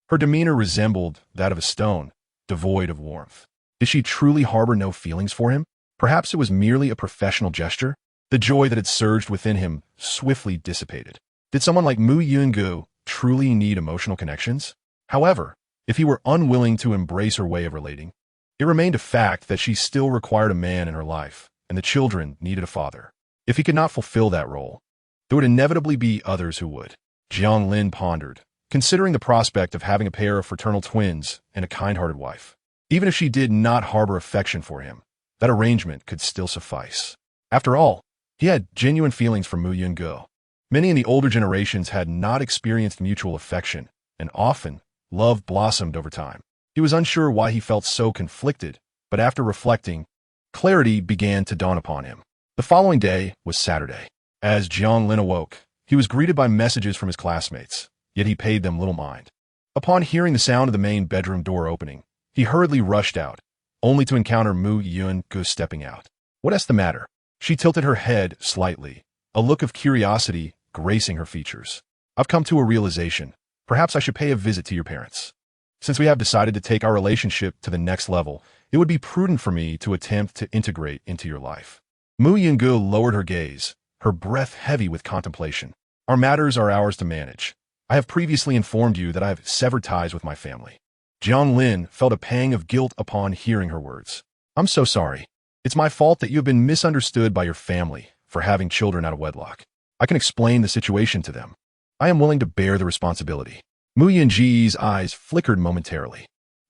her demeanor resembled that of a stone, devoid of warmth. Did she truly harbor no feelings for him? Perhaps it was merely a professional gesture? The joy that had surged within him swiftly dissipated. Did someone like Mu Yungu truly need emotional connections? However, if he were unwilling to embrace her way of relating, it remained a fact that she still required a man in her life, and the children needed a father. If he could not fulfill that role, there would inevitably be others who would. Jiang Lin pondered, considering the prospect of having a pair of fraternal twins and a kind-hearted wife. Even if she did not harbor affection for him, that arrangement could still suffice. After all, he had genuine feelings for Mu Yun-go. Many in the older generations had not experienced mutual affection, and often, love blossomed over time. He was unsure why he felt so conflicted, but after reflecting, clarity began to dawn upon him. The following day was Saturday. As Jiang Lin awoke, he was greeted by messages from his classmates, yet he paid them little mind. Upon hearing the sound of the main bedroom door opening, he hurriedly rushed out, only to encounter Mu Yun-go stepping out. "What's the matter?" She tilted her head slightly, a look of curiosity gracing her features. "I've come to a realization. Perhaps I should pay a visit to your parents. Since we have decided to take our relationship to the next level, it would be prudent for me to attempt to integrate into your life." Mu Yun-go lowered her gaze, her breath heavy with contemplation. "Our matters are ours to manage. I have previously informed you that I have severed ties with my family." Jiang Lin felt a pang of guilt upon hearing her words. "I'm so sorry. It's my fault that you have been misunderstood by your family for having children out of wedlock. I can explain the situation to them. I am willing to bear the responsibility." Mu Yun-ji's eyes flickered momentarily.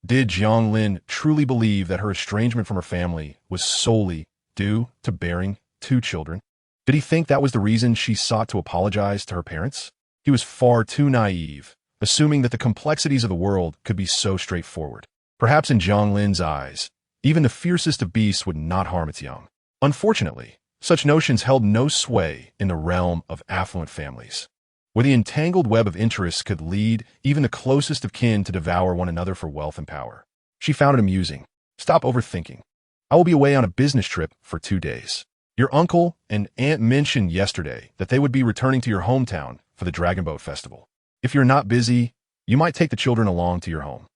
Did Jiang Lin truly believe that her estrangement from her family was solely due to bearing 2 children? Did he think that was the reason she sought to apologize to her parents? He was far too naive, assuming that the complexities of the world could be so straightforward. Perhaps in Jiang Lin's eyes, even the fiercest of beasts would not harm its young. Unfortunately, such notions held no sway in the realm of affluent families, where the entangled web of interests could lead even the closest of kin to devour one another for wealth and power. She found it amusing. "Stop overthinking. I will be away on a business trip for 2 days. Your uncle and aunt mentioned yesterday that they would be returning to your hometown for the Dragon Boat Festival. If you're not busy, you might take the children along to your home.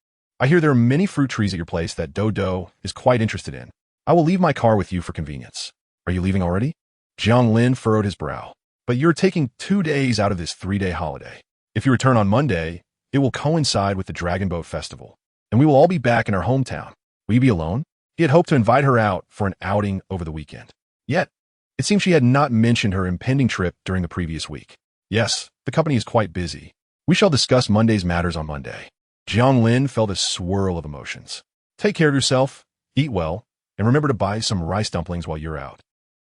I hear there are many fruit trees at your place that Dodo is quite interested in. I will leave my car with you for convenience." "Are you leaving already?" Jiang Lin furrowed his brow. "But you're taking 2 days out of this 3-day holiday. If you return on Monday, it will coincide with the Dragon Boat Festival, and we will all be back in our hometown. Will you be alone?" He had hoped to invite her out for an outing over the weekend. Yet, it seemed she had not mentioned her impending trip during the previous week. "Yes, the company is quite busy. We shall discuss Monday's matters on Monday." Jiang Lin felt a swirl of emotions. "Take care of yourself, eat well, and remember to buy some rice dumplings while you're out."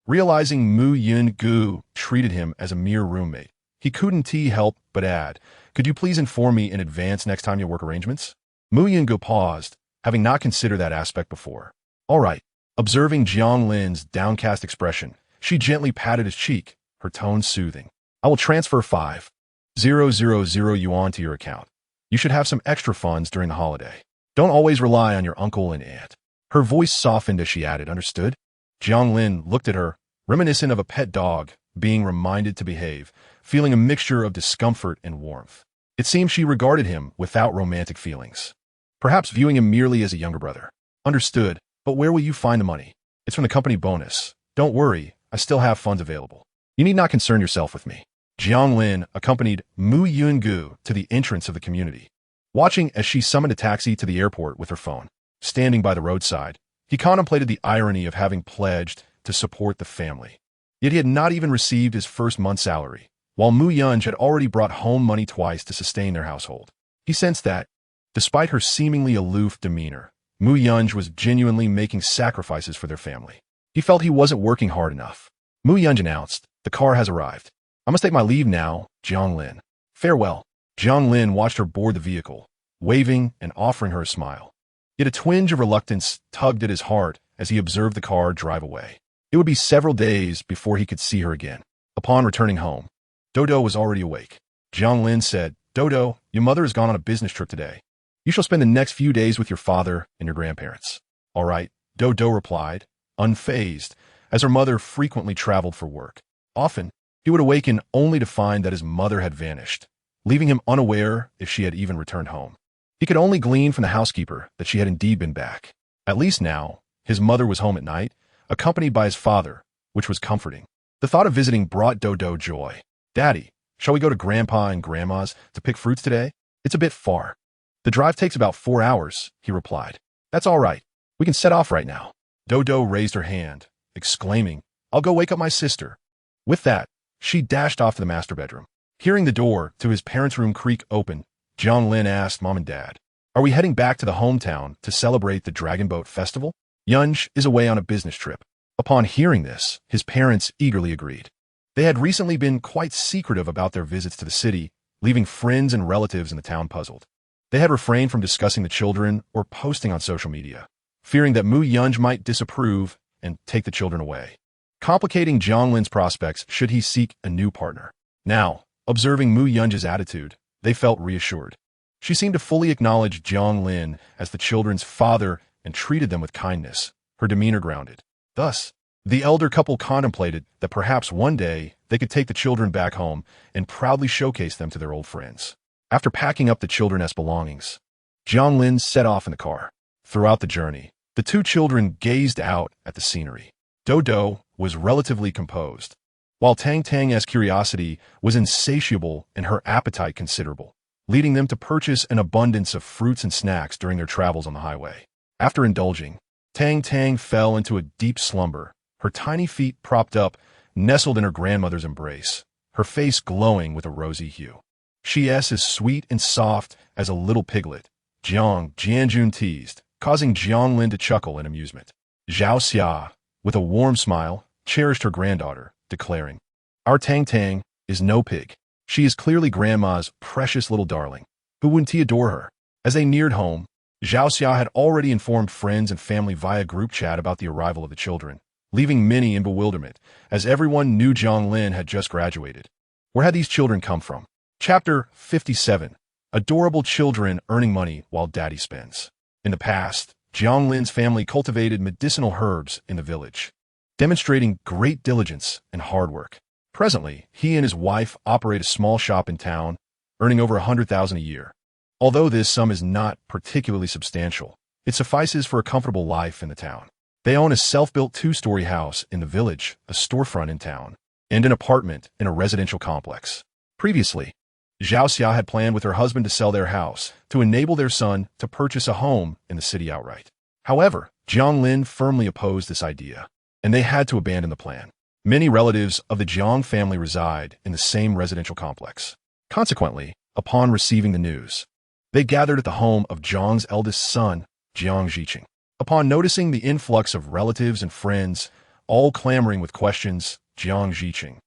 Realizing Mu Yun-go treated him as a mere roommate, he couldn't help but add, "Could you please inform me in advance next time you work arrangements?" Mu Yun-go paused, having not considered that aspect before. "All right." Observing Jiang Lin's downcast expression, she gently patted his cheek, her tone soothing. "I will transfer 5,000 yuan to your account. You should have some extra funds during the holiday. Don't always rely on your uncle and aunt." Her voice softened as she added, "Understood?" Jiang Lin looked at her, reminiscent of a pet dog being reminded to behave, feeling a mixture of discomfort and warmth. It seemed she regarded him without romantic feelings, perhaps viewing him merely as a younger brother. "Understood, but where will you find the money?" "It's from the company bonus. Don't worry, I still have funds available. You need not concern yourself with me." Jiang Lin accompanied Mu Yun-go to the entrance of the community. Watching as she summoned a taxi to the airport with her phone, standing by the roadside, he contemplated the irony of having pledged to support the family. Yet he had not even received his first month's salary, while Mu Yun had already brought home money twice to sustain their household. He sensed that, despite her seemingly aloof demeanor, Mu Yun was genuinely making sacrifices for their family. He felt he wasn't working hard enough. Mu Yun announced, "The car has arrived. I must take my leave now, Jiang Lin. Farewell." Jiang Lin watched her board the vehicle, waving and offering her a smile. Yet a twinge of reluctance tugged at his heart as he observed the car drive away. It would be several days before he could see her again. Upon returning home, Dodo was already awake. Jiang Lin said, "Dodo, your mother has gone on a business trip today. You shall spend the next few days with your father and your grandparents." "All right," Dodo replied, unfazed, as her mother frequently traveled for work. Often, he would awaken only to find that his mother had vanished, leaving him unaware if she had even returned home. He could only glean from the housekeeper that she had indeed been back. At least now, his mother was home at night, accompanied by his father, which was comforting. The thought of visiting brought Dodo joy. "Daddy, shall we go to Grandpa and Grandma's to pick fruits today? It's a bit far." "The drive takes about 4 hours," he replied. "That's all right. We can set off right now." Dodo raised her hand, exclaiming, "I'll go wake up my sister." With that, she dashed off to the master bedroom. Hearing the door to his parents' room creak open, Jiang Lin asked Mom and Dad, "Are we heading back to the hometown to celebrate the Dragon Boat Festival?" Yunj is away on a business trip. Upon hearing this, his parents eagerly agreed. They had recently been quite secretive about their visits to the city, leaving friends and relatives in the town puzzled. They had refrained from discussing the children or posting on social media, fearing that Mu Yunj might disapprove and take the children away, complicating Jiang Lin's prospects should he seek a new partner. Now, observing Mu Yunj's attitude, they felt reassured. She seemed to fully acknowledge Jiang Lin as the children's father and treated them with kindness, her demeanor grounded. Thus, the elder couple contemplated that perhaps one day they could take the children back home and proudly showcase them to their old friends. After packing up the children's belongings, Jiang Lin set off in the car. Throughout the journey, the two children gazed out at the scenery. Dodo was relatively composed, while Tang Tang's curiosity was insatiable and her appetite considerable, leading them to purchase an abundance of fruits and snacks during their travels on the highway. After indulging, Tang Tang fell into a deep slumber, her tiny feet propped up, nestled in her grandmother's embrace, her face glowing with a rosy hue. She is as sweet and soft as a little piglet, Jianjun teased, causing Jiang Lin to chuckle in amusement. Zhao Xia, with a warm smile, cherished her granddaughter, declaring, "Our Tang Tang is no pig. She is clearly Grandma's precious little darling. Who wouldn't he adore her?" As they neared home, Zhao Xia had already informed friends and family via group chat about the arrival of the children, leaving many in bewilderment, as everyone knew Jiang Lin had just graduated. Where had these children come from? Chapter 57. Adorable children earning money while daddy spends. In the past, Jiang Lin's family cultivated medicinal herbs in the village, demonstrating great diligence and hard work. Presently, he and his wife operate a small shop in town, earning over 100,000 a year. Although this sum is not particularly substantial, it suffices for a comfortable life in the town. They own a self-built two-story house in the village, a storefront in town, and an apartment in a residential complex. Previously, Zhao Xia had planned with her husband to sell their house to enable their son to purchase a home in the city outright. However, Jiang Lin firmly opposed this idea, and they had to abandon the plan. Many relatives of the Jiang family reside in the same residential complex. Consequently, upon receiving the news, they gathered at the home of Jiang's eldest son, Jiang Ziqing. Upon noticing the influx of relatives and friends, all clamoring with questions, Jiang Ziqing,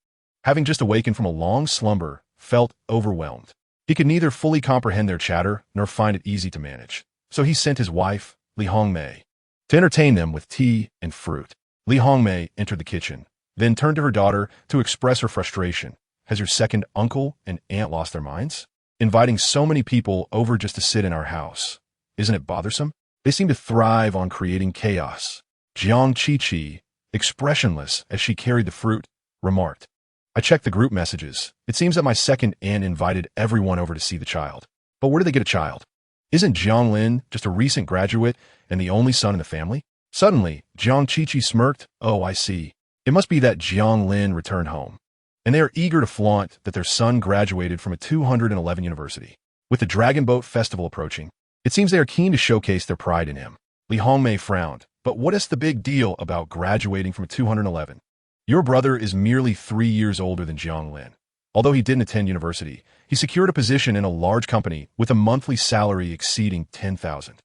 having just awakened from a long slumber, felt overwhelmed. He could neither fully comprehend their chatter nor find it easy to manage. So he sent his wife, Li Hongmei, to entertain them with tea and fruit. Li Hongmei entered the kitchen, then turned to her daughter to express her frustration. "Has your second uncle and aunt lost their minds? Inviting so many people over just to sit in our house. Isn't it bothersome? They seem to thrive on creating chaos." Jiang Qiqi, expressionless as she carried the fruit, remarked, "I checked the group messages. It seems that my second aunt invited everyone over to see the child. But where did they get a child? Isn't Jiang Lin just a recent graduate and the only son in the family?" Suddenly, Jiang Qiqi smirked. "Oh, I see. It must be that Jiang Lin returned home, and they are eager to flaunt that their son graduated from a 211 university. With the Dragon Boat Festival approaching, it seems they are keen to showcase their pride in him." Li Hongmei frowned. "But what is the big deal about graduating from a 211? Your brother is merely 3 years older than Jiang Lin. Although he didn't attend university, he secured a position in a large company with a monthly salary exceeding 10,000.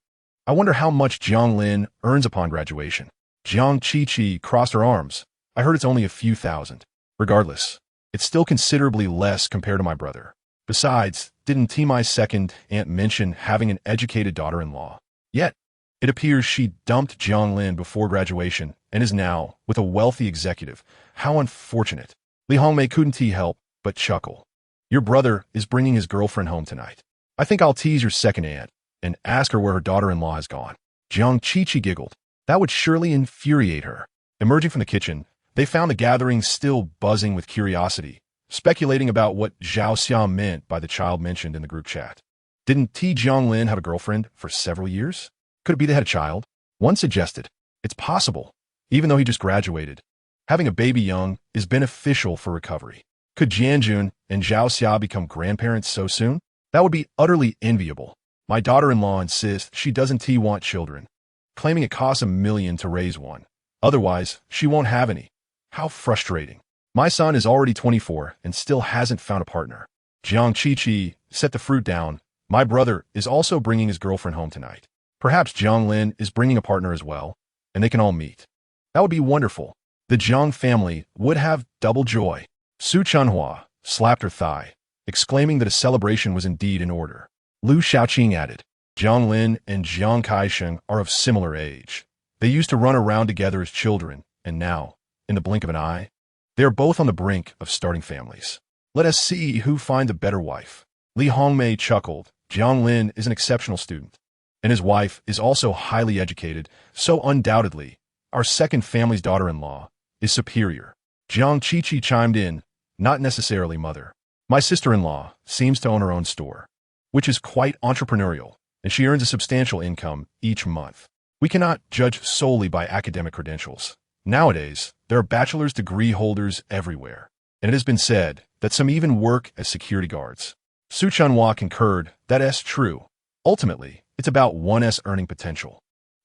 I wonder how much Jiang Lin earns upon graduation." Jiang Qiqi crossed her arms. "I heard it's only a few thousand. Regardless, it's still considerably less compared to my brother. Besides, didn't Timai's second aunt mention having an educated daughter-in-law? Yet, it appears she dumped Jiang Lin before graduation and is now with a wealthy executive. How unfortunate." Li Hongmei couldn't help but chuckle. "Your brother is bringing his girlfriend home tonight. I think I'll tease your second aunt and ask her where her daughter-in-law has gone." Jiang Qiqi giggled. That would surely infuriate her. Emerging from the kitchen, they found the gathering still buzzing with curiosity, speculating about what Zhao Xia meant by the child mentioned in the group chat. Didn't Jiang Lin have a girlfriend for several years? Could it be they had a child? One suggested, "It's possible. Even though he just graduated, having a baby young is beneficial for recovery. Could Jianjun and Zhao Xia become grandparents so soon? That would be utterly enviable. My daughter-in-law insists she doesn't want children, claiming it costs $1 million to raise one. Otherwise, she won't have any. How frustrating. My son is already 24 and still hasn't found a partner. Jiang Chi set the fruit down. My brother is also bringing his girlfriend home tonight. Perhaps Jiang Lin is bringing a partner as well, and they can all meet. That would be wonderful. The Jiang family would have double joy. Su Chunhua slapped her thigh, exclaiming that a celebration was indeed in order. Lu Xiaoqing added, Jiang Lin and Jiang Kaisheng are of similar age. They used to run around together as children, and now, in the blink of an eye, they are both on the brink of starting families. Let us see who finds a better wife. Li Hongmei chuckled. Jiang Lin is an exceptional student, and his wife is also highly educated, so undoubtedly, our second family's daughter-in-law is superior. Jiang Chi chimed in, not necessarily mother. My sister-in-law seems to own her own store, which is quite entrepreneurial, and she earns a substantial income each month. We cannot judge solely by academic credentials. Nowadays, there are bachelor's degree holders everywhere, and it has been said that some even work as security guards. Su Chunhua concurred, that's true. Ultimately, it's about one's earning potential.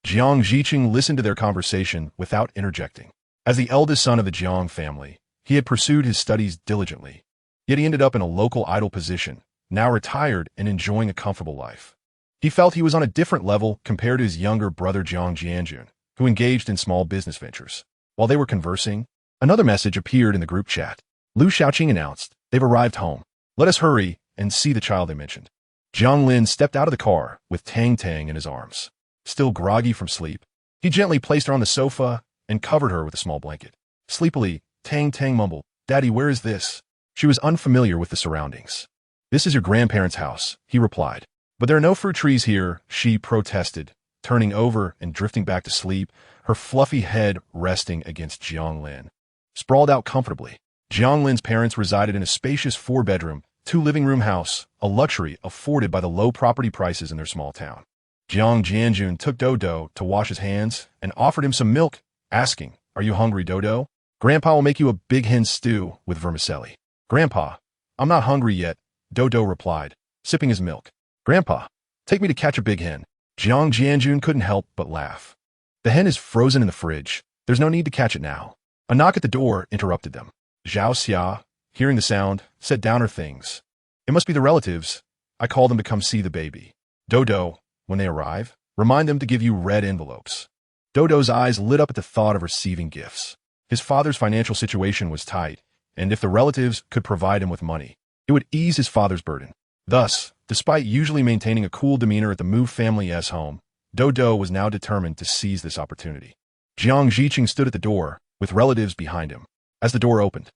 Jiang Ziqing listened to their conversation without interjecting. As the eldest son of the Jiang family, he had pursued his studies diligently, yet he ended up in a local idle position, now retired and enjoying a comfortable life. He felt he was on a different level compared to his younger brother Jiang Jianjun, who engaged in small business ventures. While they were conversing, another message appeared in the group chat. Lu Xiaoqing announced, they've arrived home. Let us hurry and see the child they mentioned. Jiang Lin stepped out of the car with Tang Tang in his arms. Still groggy from sleep, he gently placed her on the sofa and covered her with a small blanket. Sleepily, Tang Tang mumbled, Daddy, where is this? She was unfamiliar with the surroundings. This is your grandparents' house, he replied. But there are no fruit trees here, she protested, turning over and drifting back to sleep, her fluffy head resting against Jiang Lin. Sprawled out comfortably, Jiang Lin's parents resided in a spacious 4-bedroom, 2-living-room house, a luxury afforded by the low property prices in their small town. Jiang Jianjun took Dodo to wash his hands and offered him some milk, asking, Are you hungry, Dodo? Grandpa will make you a big hen stew with vermicelli. Grandpa, I'm not hungry yet, Dodo replied, sipping his milk. Grandpa, take me to catch a big hen. Jiang Jianjun couldn't help but laugh. The hen is frozen in the fridge. There's no need to catch it now. A knock at the door interrupted them. Zhao Xia, hearing the sound, set down her things. It must be the relatives. I called them to come see the baby. Dodo, when they arrive, remind them to give you red envelopes. Dodo's eyes lit up at the thought of receiving gifts. His father's financial situation was tight, and if the relatives could provide him with money, it would ease his father's burden. Thus, despite usually maintaining a cool demeanor at the Mu family's home, Dodo was now determined to seize this opportunity. Jiang Ziqing stood at the door, with relatives behind him. As the door opened,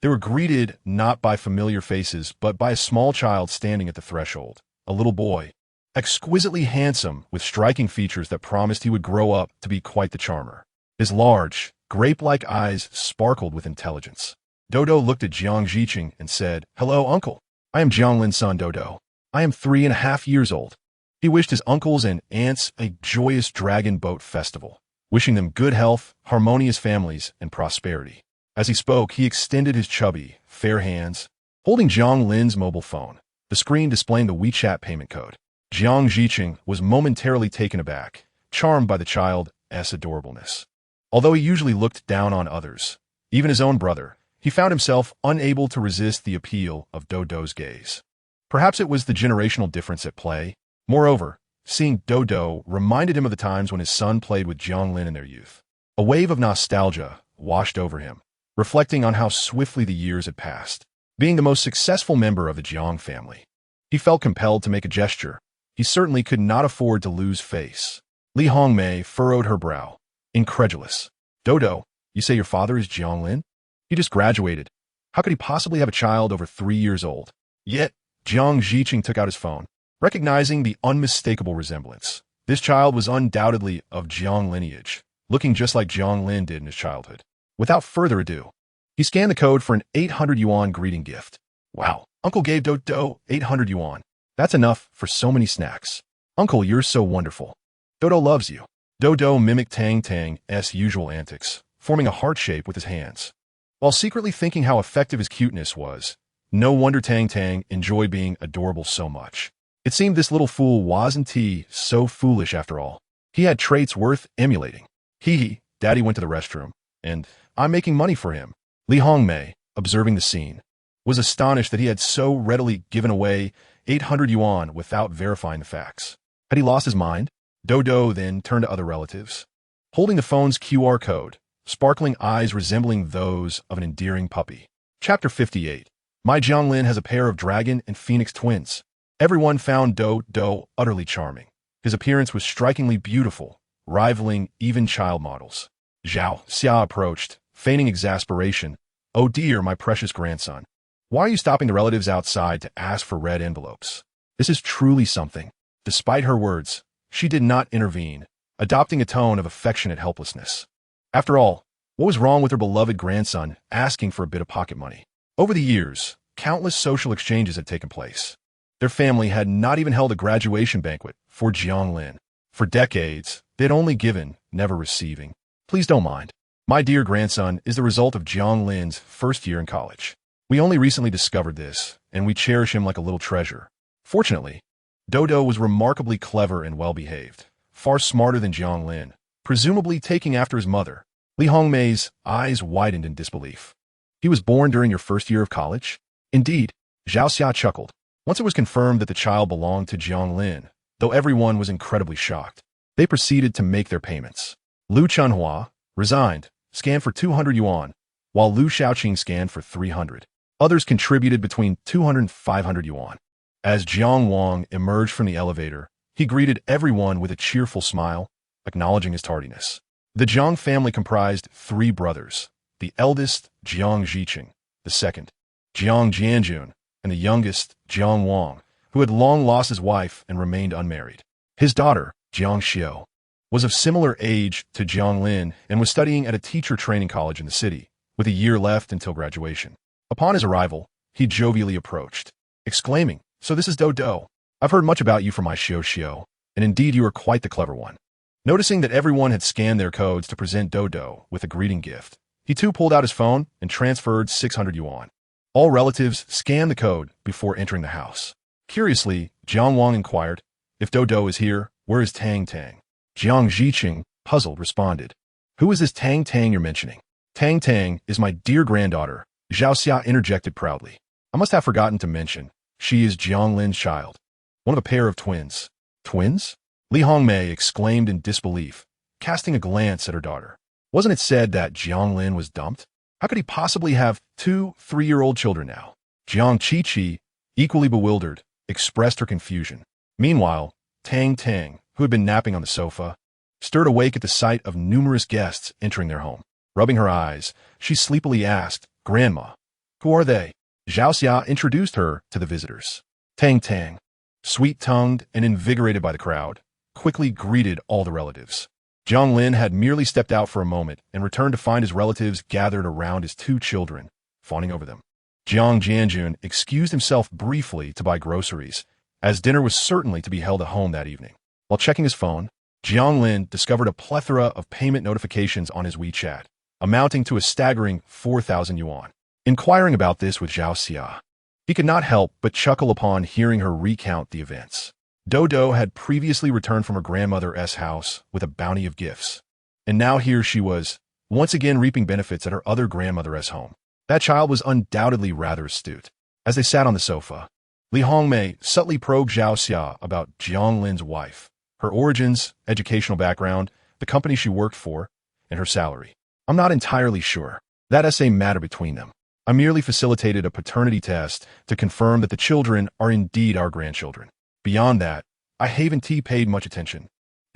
they were greeted not by familiar faces but by a small child standing at the threshold, a little boy, exquisitely handsome with striking features that promised he would grow up to be quite the charmer. His large, grape-like eyes sparkled with intelligence. Dodo looked at Jiang Ziqing and said, Hello, uncle. I am Jiang Lin's son, Dodo. I am 3.5 years old. He wished his uncles and aunts a joyous dragon boat festival, wishing them good health, harmonious families, and prosperity. As he spoke, he extended his chubby, fair hands, holding Jiang Lin's mobile phone, the screen displaying the WeChat payment code. Jiang Ziqing was momentarily taken aback, charmed by the child's adorableness. Although he usually looked down on others, even his own brother, he found himself unable to resist the appeal of Dodo's gaze. Perhaps it was the generational difference at play. Moreover, seeing Dodo reminded him of the times when his son played with Jiang Lin in their youth. A wave of nostalgia washed over him, reflecting on how swiftly the years had passed. Being the most successful member of the Jiang family, he felt compelled to make a gesture. He certainly could not afford to lose face. Li Hongmei furrowed her brow, incredulous. Dodo, you say your father is Jiang Lin? He just graduated. How could he possibly have a child over 3 years old? Yet, Jiang Ziqing took out his phone, recognizing the unmistakable resemblance. This child was undoubtedly of Jiang lineage, looking just like Jiang Lin did in his childhood. Without further ado, he scanned the code for an 800 yuan greeting gift. Wow, Uncle gave Dodo 800 yuan. That's enough for so many snacks. Uncle, you're so wonderful. Dodo loves you. Dodo mimicked Tang Tang's usual antics, forming a heart shape with his hands. While secretly thinking how effective his cuteness was, no wonder Tang Tang enjoyed being adorable so much. It seemed this little fool wasn't so foolish after all. He had traits worth emulating. Hee hee, Daddy went to the restroom, and I'm making money for him. Li Hongmei, observing the scene, was astonished that he had so readily given away 800 yuan without verifying the facts. Had he lost his mind? Dodo then turned to other relatives. Holding the phone's QR code, sparkling eyes resembling those of an endearing puppy. Chapter 58. My Jiang Lin has a pair of dragon and phoenix twins. Everyone found Dodo utterly charming. His appearance was strikingly beautiful, rivaling even child models. Zhao Xia approached, feigning exasperation. Oh dear, my precious grandson. Why are you stopping the relatives outside to ask for red envelopes? This is truly something. Despite her words, she did not intervene, adopting a tone of affectionate helplessness. After all, what was wrong with her beloved grandson asking for a bit of pocket money? Over the years, countless social exchanges had taken place. Their family had not even held a graduation banquet for Jiang Lin. For decades, they had only given, never receiving. Please don't mind. My dear grandson is the result of Jiang Lin's first year in college. We only recently discovered this, and we cherish him like a little treasure. Fortunately, Dodo was remarkably clever and well-behaved, far smarter than Jiang Lin, presumably taking after his mother. Li Hongmei's eyes widened in disbelief. He was born during your first year of college? Indeed, Zhao Xia chuckled. Once it was confirmed that the child belonged to Jiang Lin, though everyone was incredibly shocked, they proceeded to make their payments. Lu Chunhua, resigned, scanned for 200 yuan, while Lu Xiaoqing scanned for 300. Others contributed between 200 and 500 yuan. As Jiang Wang emerged from the elevator, he greeted everyone with a cheerful smile, acknowledging his tardiness. The Jiang family comprised 3 brothers, the eldest, Jiang Zhiqing, the second, Jiang Jianjun, and the youngest, Jiang Wang, who had long lost his wife and remained unmarried. His daughter, Jiang Xiao, was of similar age to Jiang Lin and was studying at a teacher training college in the city, with a year left until graduation. Upon his arrival, he jovially approached, exclaiming, "So this is Dodo. I've heard much about you from my Xiao, and indeed you are quite the clever one." Noticing that everyone had scanned their codes to present Dodo with a greeting gift, he too pulled out his phone and transferred 600 yuan. All relatives scanned the code before entering the house. Curiously, Jiang Wang inquired, "If Dodo is here, where is Tang Tang?" Jiang Zhiqing, puzzled, responded, "Who is this Tang Tang you're mentioning?" "Tang Tang is my dear granddaughter," Zhao Xia interjected proudly. "I must have forgotten to mention, she is Jiang Lin's child, one of a pair of twins." "Twins?" Li Hongmei exclaimed in disbelief, casting a glance at her daughter. Wasn't it said that Jiang Lin was dumped? How could he possibly have 2 3-year-old children now? Jiang Qiqi, equally bewildered, expressed her confusion. Meanwhile, Tang Tang, who had been napping on the sofa, stirred awake at the sight of numerous guests entering their home. Rubbing her eyes, she sleepily asked, "Grandma, who are they?" Zhao Xia introduced her to the visitors. Tang Tang, sweet-tongued and invigorated by the crowd, quickly greeted all the relatives. Jiang Lin had merely stepped out for a moment and returned to find his relatives gathered around his 2 children, fawning over them. Jiang Jianjun excused himself briefly to buy groceries, as dinner was certainly to be held at home that evening. While checking his phone, Jiang Lin discovered a plethora of payment notifications on his WeChat, amounting to a staggering 4,000 yuan. Inquiring about this with Zhao Xia, he could not help but chuckle upon hearing her recount the events. Dodo had previously returned from her grandmother's house with a bounty of gifts, and now here she was, once again reaping benefits at her other grandmother's home. That child was undoubtedly rather astute. As they sat on the sofa, Li Hongmei subtly probed Zhao Xia about Jiang Lin's wife, her origins, educational background, the company she worked for, and her salary. "I'm not entirely sure. That's a matter between them. I merely facilitated a paternity test to confirm that the children are indeed our grandchildren. Beyond that, I haven't paid much attention."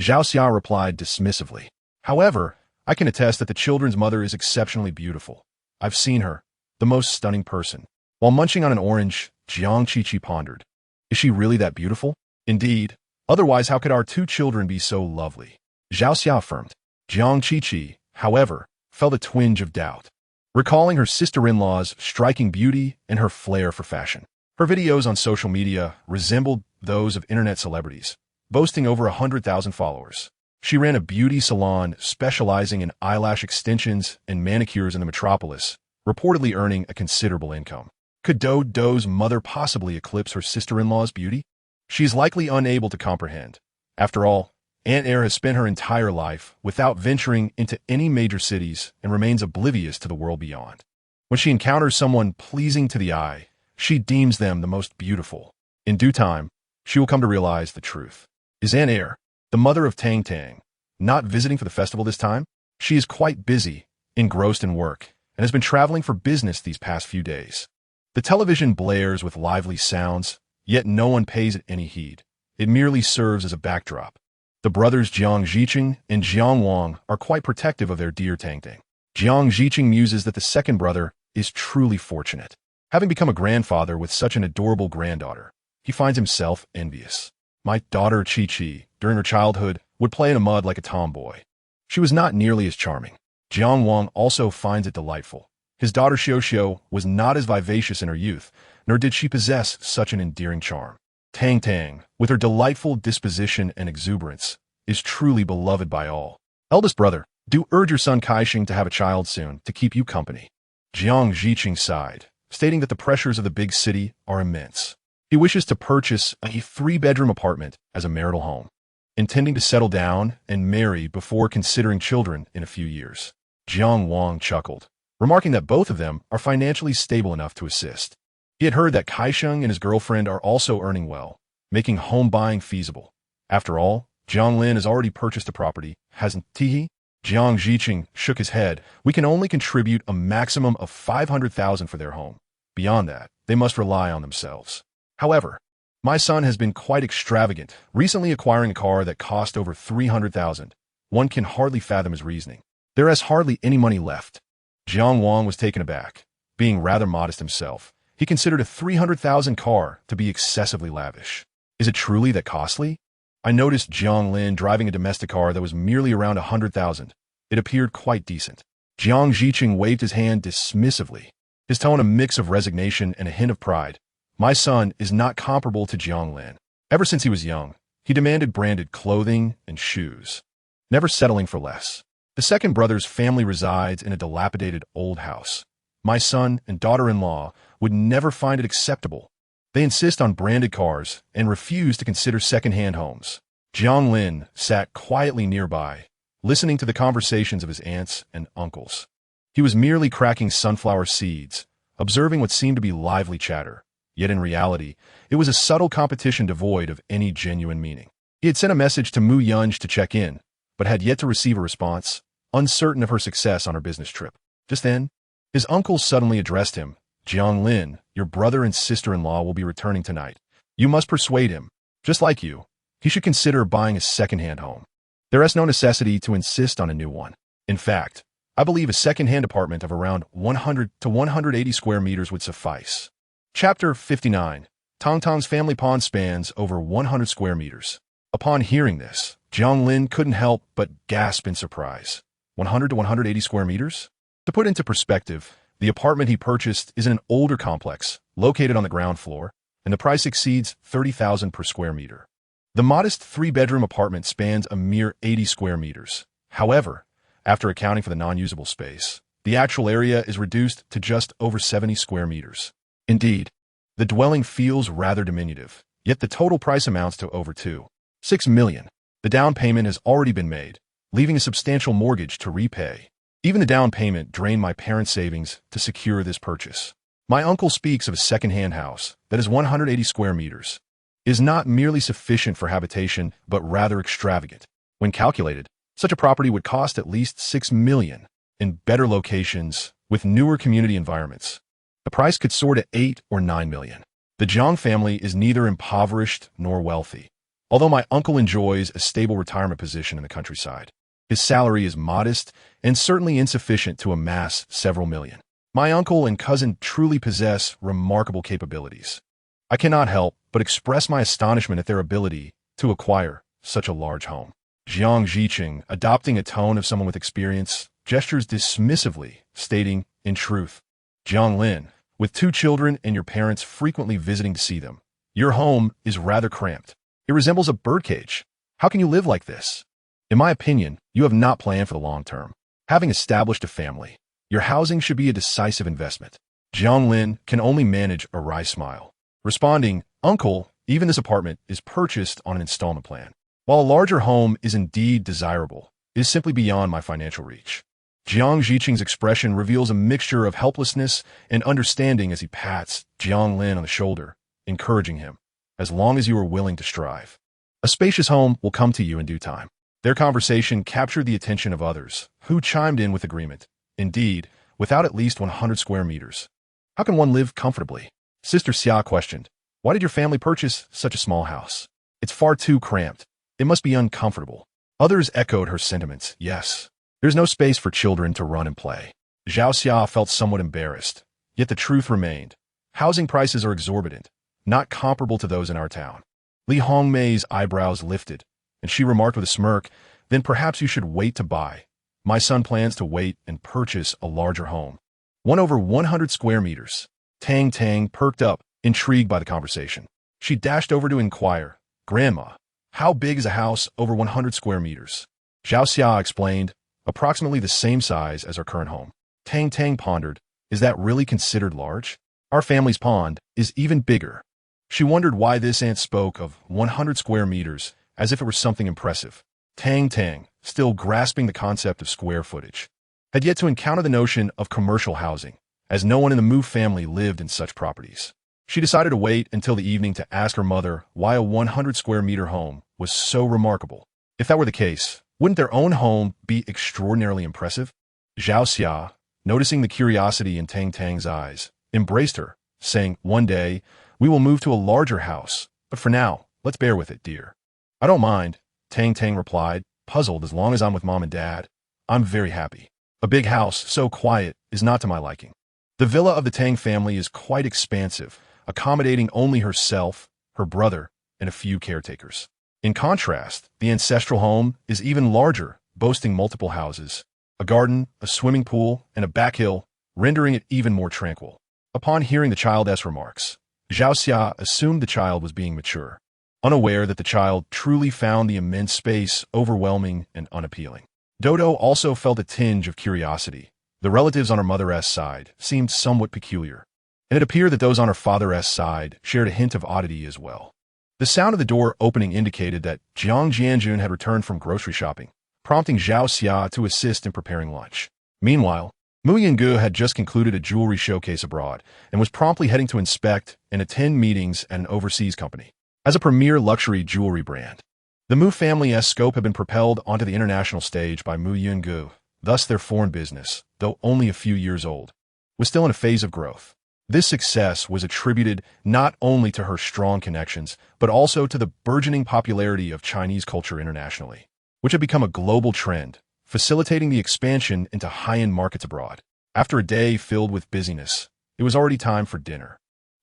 Zhao Xia replied dismissively. "However, I can attest that the children's mother is exceptionally beautiful. I've seen her, the most stunning person." While munching on an orange, Jiang Qiqi pondered, "Is she really that beautiful?" "Indeed. Otherwise, how could our 2 children be so lovely?" Zhao Xia affirmed. Jiang Qiqi, however, felt a twinge of doubt, recalling her sister-in-law's striking beauty and her flair for fashion. Her videos on social media resembled those of internet celebrities, boasting over 100,000 followers. She ran a beauty salon specializing in eyelash extensions and manicures in the metropolis, reportedly earning a considerable income. Could Dodo's mother possibly eclipse her sister-in-law's beauty? She is likely unable to comprehend. After all, Aunt Air has spent her entire life without venturing into any major cities and remains oblivious to the world beyond. When she encounters someone pleasing to the eye, she deems them the most beautiful. In due time, she will come to realize the truth. Is Aunt Air, the mother of Tang Tang, not visiting for the festival this time? She is quite busy, engrossed in work, and has been traveling for business these past few days. The television blares with lively sounds, yet no one pays it any heed. It merely serves as a backdrop. The brothers Jiang Ziqing and Jiang Wang are quite protective of their dear Tang Tang. Jiang Ziqing muses that the second brother is truly fortunate. Having become a grandfather with such an adorable granddaughter, he finds himself envious. My daughter Chi Chi, during her childhood, would play in the mud like a tomboy. She was not nearly as charming. Jiang Wang also finds it delightful. His daughter Xiao Xiao was not as vivacious in her youth, nor did she possess such an endearing charm. Tang Tang, with her delightful disposition and exuberance, is truly beloved by all. Eldest brother, do urge your son Kaixing to have a child soon to keep you company. Jiang Ziqing sighed, stating that the pressures of the big city are immense. He wishes to purchase a 3-bedroom apartment as a marital home, intending to settle down and marry before considering children in a few years. Jiang Wang chuckled, remarking that both of them are financially stable enough to assist. He had heard that Kaixing and his girlfriend are also earning well, making home buying feasible. After all, Jiang Lin has already purchased a property, hasn't he? Jiang Ziqing shook his head. We can only contribute a maximum of 500,000 for their home. Beyond that, they must rely on themselves. However, my son has been quite extravagant, recently acquiring a car that cost over 300,000. One can hardly fathom his reasoning. There is hardly any money left. Jiang Wang was taken aback. Being rather modest himself, he considered a 300,000 car to be excessively lavish. Is it truly that costly? I noticed Jiang Lin driving a domestic car that was merely around 100,000. It appeared quite decent. Jiang Ziqing waved his hand dismissively, his tone a mix of resignation and a hint of pride. My son is not comparable to Jiang Lin. Ever since he was young, he demanded branded clothing and shoes, never settling for less. The second brother's family resides in a dilapidated old house. My son and daughter-in-law would never find it acceptable. They insist on branded cars and refuse to consider second-hand homes. Jiang Lin sat quietly nearby, listening to the conversations of his aunts and uncles. He was merely cracking sunflower seeds, observing what seemed to be lively chatter. Yet in reality, it was a subtle competition devoid of any genuine meaning. He had sent a message to Mu Yunj to check in, but had yet to receive a response, uncertain of her success on her business trip. Just then, his uncle suddenly addressed him. Jiang Lin, your brother and sister-in-law will be returning tonight. You must persuade him. Just like you, he should consider buying a second-hand home. There is no necessity to insist on a new one. In fact, I believe a second-hand apartment of around 100 to 180 square meters would suffice. Chapter 59. Tang Tang's family pond spans over 100 square meters. Upon hearing this, Jiang Lin couldn't help but gasp in surprise. 100 to 180 square meters? To put into perspective, the apartment he purchased is in an older complex, located on the ground floor, and the price exceeds 30,000 per square meter. The modest 3-bedroom apartment spans a mere 80 square meters. However, after accounting for the non-usable space, the actual area is reduced to just over 70 square meters. Indeed, the dwelling feels rather diminutive, yet the total price amounts to over 2.6 million. The down payment has already been made, leaving a substantial mortgage to repay. Even the down payment drained my parents' savings to secure this purchase. My uncle speaks of a second-hand house that is 180 square meters. It is not merely sufficient for habitation, but rather extravagant. When calculated, such a property would cost at least 6 million. In better locations, with newer community environments, the price could soar to 8 or 9 million. The Jiang family is neither impoverished nor wealthy, although my uncle enjoys a stable retirement position in the countryside. His salary is modest and certainly insufficient to amass several million. My uncle and cousin truly possess remarkable capabilities. I cannot help but express my astonishment at their ability to acquire such a large home. Jiang Ziqing, adopting a tone of someone with experience, gestures dismissively, stating, in truth, Jiang Lin, with 2 children and your parents frequently visiting to see them, your home is rather cramped. It resembles a birdcage. How can you live like this? In my opinion, you have not planned for the long term. Having established a family, your housing should be a decisive investment. Jiang Lin can only manage a wry smile, responding, Uncle, even this apartment is purchased on an installment plan. While a larger home is indeed desirable, it is simply beyond my financial reach. Jiang Ziqing's expression reveals a mixture of helplessness and understanding as he pats Jiang Lin on the shoulder, encouraging him, as long as you are willing to strive. A spacious home will come to you in due time. Their conversation captured the attention of others, who chimed in with agreement. Indeed, without at least 100 square meters, how can one live comfortably? Sister Xia questioned, why did your family purchase such a small house? It's far too cramped. It must be uncomfortable. Others echoed her sentiments. Yes. There's no space for children to run and play. Zhao Xia felt somewhat embarrassed, yet the truth remained. Housing prices are exorbitant, not comparable to those in our town. Li Hongmei's eyebrows lifted, and she remarked with a smirk, then perhaps you should wait to buy. My son plans to wait and purchase a larger home. One over 100 square meters. Tang Tang perked up, intrigued by the conversation. She dashed over to inquire, Grandma, how big is a house over 100 square meters? Zhao Xia explained, approximately the same size as our current home. Tang Tang pondered, is that really considered large? Our family's pond is even bigger. She wondered why this aunt spoke of 100 square meters as if it were something impressive. Tang Tang, still grasping the concept of square footage, had yet to encounter the notion of commercial housing, as no one in the Mu family lived in such properties. She decided to wait until the evening to ask her mother why a 100 square meter home was so remarkable. If that were the case, wouldn't their own home be extraordinarily impressive? Zhao Xia, noticing the curiosity in Tang Tang's eyes, embraced her, saying, one day, we will move to a larger house, but for now, let's bear with it, dear. I don't mind, Tang Tang replied, puzzled. As long as I'm with Mom and Dad, I'm very happy. A big house, so quiet, is not to my liking. The villa of the Tang family is quite expansive, accommodating only herself, her brother, and a few caretakers. In contrast, the ancestral home is even larger, boasting multiple houses, a garden, a swimming pool, and a back hill, rendering it even more tranquil. Upon hearing the child's remarks, Zhao Xia assumed the child was being mature, unaware that the child truly found the immense space overwhelming and unappealing. Dodo also felt a tinge of curiosity. The relatives on her mother's side seemed somewhat peculiar, and it appeared that those on her father's side shared a hint of oddity as well. The sound of the door opening indicated that Jiang Jianjun had returned from grocery shopping, prompting Zhao Xia to assist in preparing lunch. Meanwhile, Mu Yinggu had just concluded a jewelry showcase abroad and was promptly heading to inspect and attend meetings at an overseas company. As a premier luxury jewelry brand, the Mu family's scope had been propelled onto the international stage by Mu Yinggu. Thus their foreign business, though only a few years old, was still in a phase of growth. This success was attributed not only to her strong connections, but also to the burgeoning popularity of Chinese culture internationally, which had become a global trend, facilitating the expansion into high-end markets abroad. After a day filled with busyness, it was already time for dinner.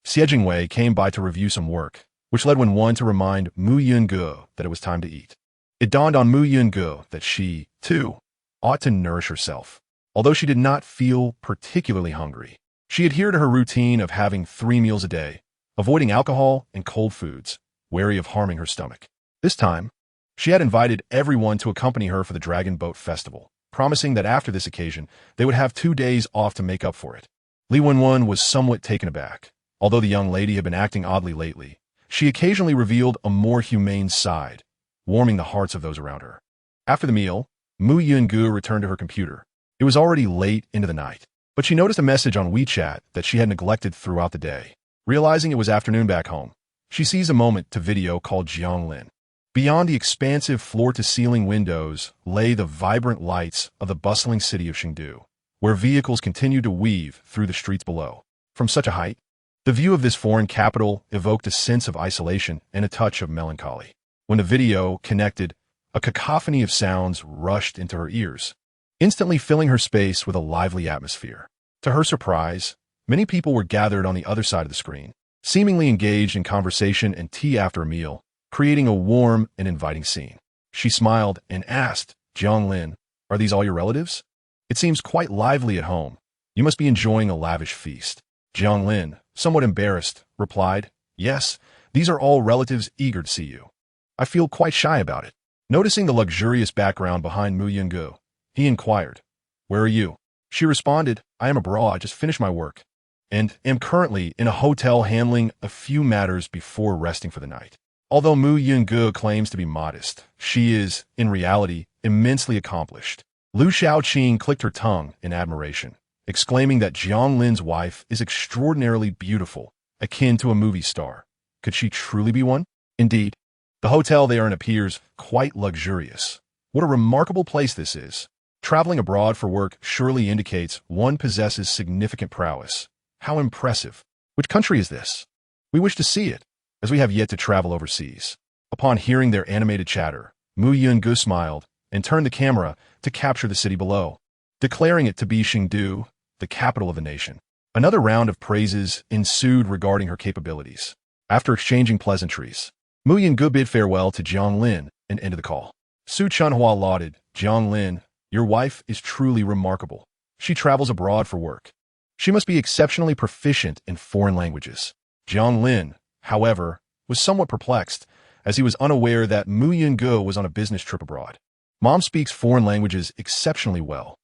Xie Jingwei came by to review some work, which led Wen to remind Mu Yungu that it was time to eat. It dawned on Mu Yungu that she, too, ought to nourish herself. Although she did not feel particularly hungry, she adhered to her routine of having 3 meals a day, avoiding alcohol and cold foods, wary of harming her stomach. This time, she had invited everyone to accompany her for the Dragon Boat Festival, promising that after this occasion, they would have 2 days off to make up for it. Li Wenwen was somewhat taken aback. Although the young lady had been acting oddly lately, she occasionally revealed a more humane side, warming the hearts of those around her. After the meal, Mu Yungu returned to her computer. It was already late into the night, but she noticed a message on WeChat that she had neglected throughout the day. Realizing it was afternoon back home, she seized a moment to video call Jiang Lin. Beyond the expansive floor-to-ceiling windows lay the vibrant lights of the bustling city of Chengdu, where vehicles continued to weave through the streets below. From such a height, the view of this foreign capital evoked a sense of isolation and a touch of melancholy. When the video connected, a cacophony of sounds rushed into her ears, instantly filling her space with a lively atmosphere. To her surprise, many people were gathered on the other side of the screen, seemingly engaged in conversation and tea after a meal, creating a warm and inviting scene. She smiled and asked, Jiang Lin, are these all your relatives? It seems quite lively at home. You must be enjoying a lavish feast. Jiang Lin, somewhat embarrassed, replied, yes, these are all relatives eager to see you. I feel quite shy about it. Noticing the luxurious background behind Mu Yungu, he inquired, where are you? She responded, I am abroad, just finished my work, and am currently in a hotel handling a few matters before resting for the night. Although Mu Yun-gu claims to be modest, she is, in reality, immensely accomplished. Liu Shaoqing clicked her tongue in admiration, exclaiming that Jiang Lin's wife is extraordinarily beautiful, akin to a movie star. Could she truly be one? Indeed. The hotel they are in appears quite luxurious. What a remarkable place this is. Traveling abroad for work surely indicates one possesses significant prowess. How impressive. Which country is this? We wish to see it, as we have yet to travel overseas. Upon hearing their animated chatter, Mu Yun-gu smiled and turned the camera to capture the city below, declaring it to be Chengdu, the capital of the nation. Another round of praises ensued regarding her capabilities. After exchanging pleasantries, Mu Yun-gu bid farewell to Jiang Lin and ended the call. Su Chunhua lauded, "Jiang Lin, your wife is truly remarkable. She travels abroad for work. She must be exceptionally proficient in foreign languages." Jiang Lin, however, was somewhat perplexed, as he was unaware that Mu Yun-gu was on a business trip abroad. Mom speaks foreign languages exceptionally well.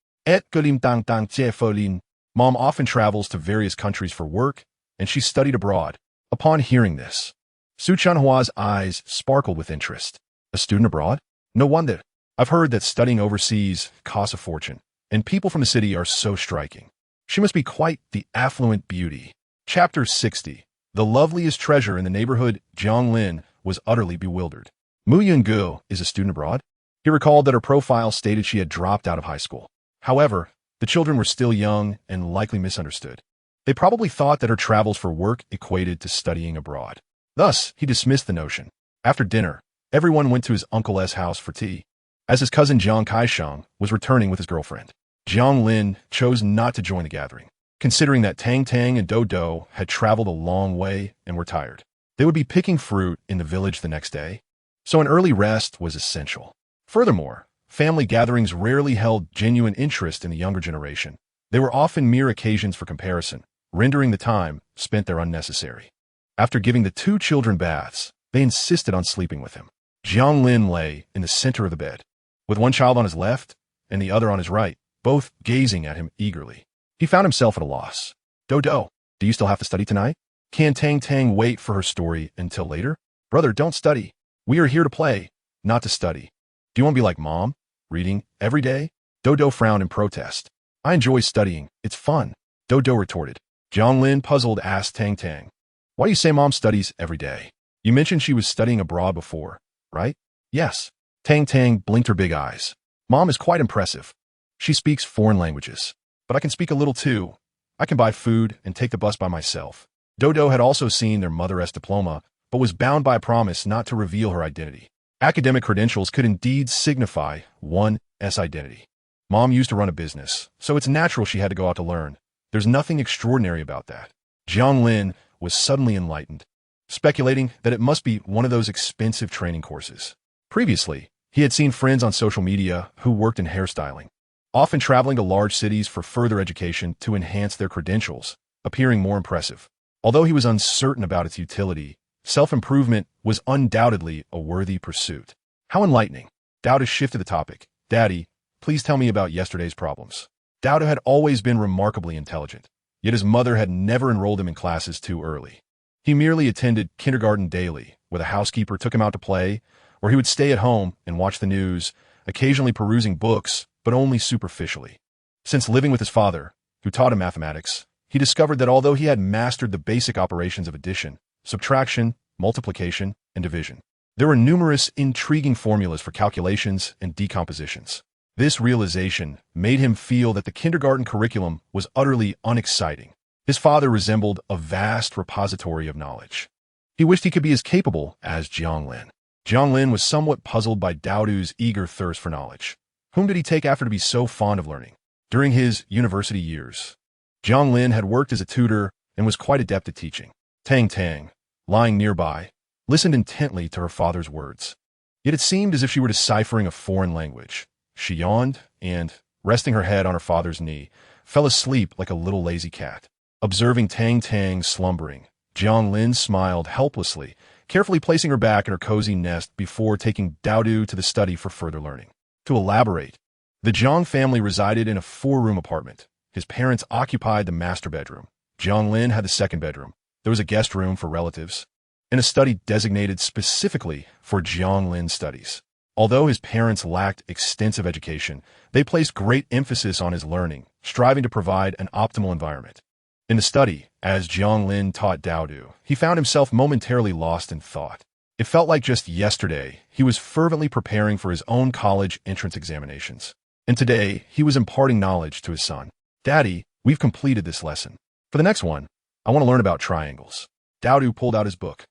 Mom often travels to various countries for work, and she studied abroad. Upon hearing this, Su Chunhua's eyes sparkled with interest. A student abroad? No wonder. I've heard that studying overseas costs a fortune, and people from the city are so striking. She must be quite the affluent beauty. Chapter 60. The loveliest treasure in the neighborhood. Jiang Lin was utterly bewildered. Mu Yun-gu is a student abroad? He recalled that her profile stated she had dropped out of high school. However, the children were still young and likely misunderstood. They probably thought that her travels for work equated to studying abroad. Thus, he dismissed the notion. After dinner, everyone went to his uncle's house for tea, as his cousin Jiang Kaisheng was returning with his girlfriend. Jiang Lin chose not to join the gathering, considering that Tang Tang and Do Do had traveled a long way and were tired. They would be picking fruit in the village the next day, so an early rest was essential. Furthermore, family gatherings rarely held genuine interest in the younger generation. They were often mere occasions for comparison, rendering the time spent there unnecessary. After giving the two children baths, they insisted on sleeping with him. Jiang Lin lay in the center of the bed, with one child on his left and the other on his right, both gazing at him eagerly. He found himself at a loss. "Dodo, do you still have to study tonight? Can Tang Tang wait for her story until later?" "Brother, don't study. We are here to play, not to study. Do you want to be like Mom, reading every day?" Dodo frowned in protest. "I enjoy studying. It's fun," Dodo retorted. Jiang Lin, puzzled, asked Tang Tang, "Why do you say Mom studies every day? You mentioned she was studying abroad before, right?" "Yes." Tang Tang blinked her big eyes. "Mom is quite impressive. She speaks foreign languages. But I can speak a little too. I can buy food and take the bus by myself." Dodo had also seen their mother's diploma, but was bound by a promise not to reveal her identity. Academic credentials could indeed signify one's identity. Mom used to run a business, so it's natural she had to go out to learn. There's nothing extraordinary about that. Jiang Lin was suddenly enlightened, speculating that it must be one of those expensive training courses. Previously, he had seen friends on social media who worked in hairstyling, often traveling to large cities for further education to enhance their credentials, appearing more impressive. Although he was uncertain about its utility, self-improvement was undoubtedly a worthy pursuit. How enlightening. Dowda shifted the topic. "Daddy, please tell me about yesterday's problems." Dowda had always been remarkably intelligent, yet his mother had never enrolled him in classes too early. He merely attended kindergarten daily, where the housekeeper took him out to play, or he would stay at home and watch the news, occasionally perusing books, but only superficially. Since living with his father, who taught him mathematics, he discovered that although he had mastered the basic operations of addition, subtraction, multiplication, and division, there were numerous intriguing formulas for calculations and decompositions. This realization made him feel that the kindergarten curriculum was utterly unexciting. His father resembled a vast repository of knowledge. He wished he could be as capable as Jiang Lin. Jiang Lin was somewhat puzzled by Daodu's eager thirst for knowledge. Whom did he take after to be so fond of learning? During his university years, Jiang Lin had worked as a tutor and was quite adept at teaching. Tang Tang, lying nearby, listened intently to her father's words. Yet it seemed as if she were deciphering a foreign language. She yawned and, resting her head on her father's knee, fell asleep like a little lazy cat. Observing Tang Tang slumbering, Jiang Lin smiled helplessly, carefully placing her back in her cozy nest before taking Daodu to the study for further learning. To elaborate, the Jiang family resided in a 4-room apartment. His parents occupied the master bedroom. Jiang Lin had the second bedroom. There was a guest room for relatives. in a study designated specifically for Jiang Lin studies. Although his parents lacked extensive education, they placed great emphasis on his learning, striving to provide an optimal environment. In the study, as Jiang Lin taught Daodu, he found himself momentarily lost in thought. It felt like just yesterday he was fervently preparing for his own college entrance examinations. And today, he was imparting knowledge to his son. Daddy, we've completed this lesson. For the next one, I want to learn about triangles. Daodu pulled out his book.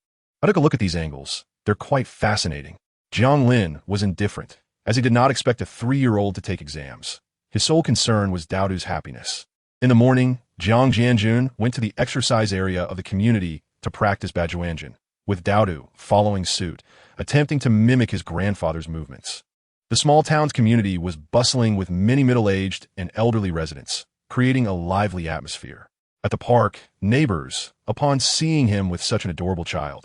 I took a look at these angles. They're quite fascinating. Jiang Lin was indifferent, as he did not expect a 3-year-old to take exams. His sole concern was Daodu's happiness. In the morning, Jiang Jianjun went to the exercise area of the community to practice Bajuanjin, with Daodu following suit, attempting to mimic his grandfather's movements. The small town's community was bustling with many middle-aged and elderly residents, creating a lively atmosphere. At the park, neighbors, upon seeing him with such an adorable child,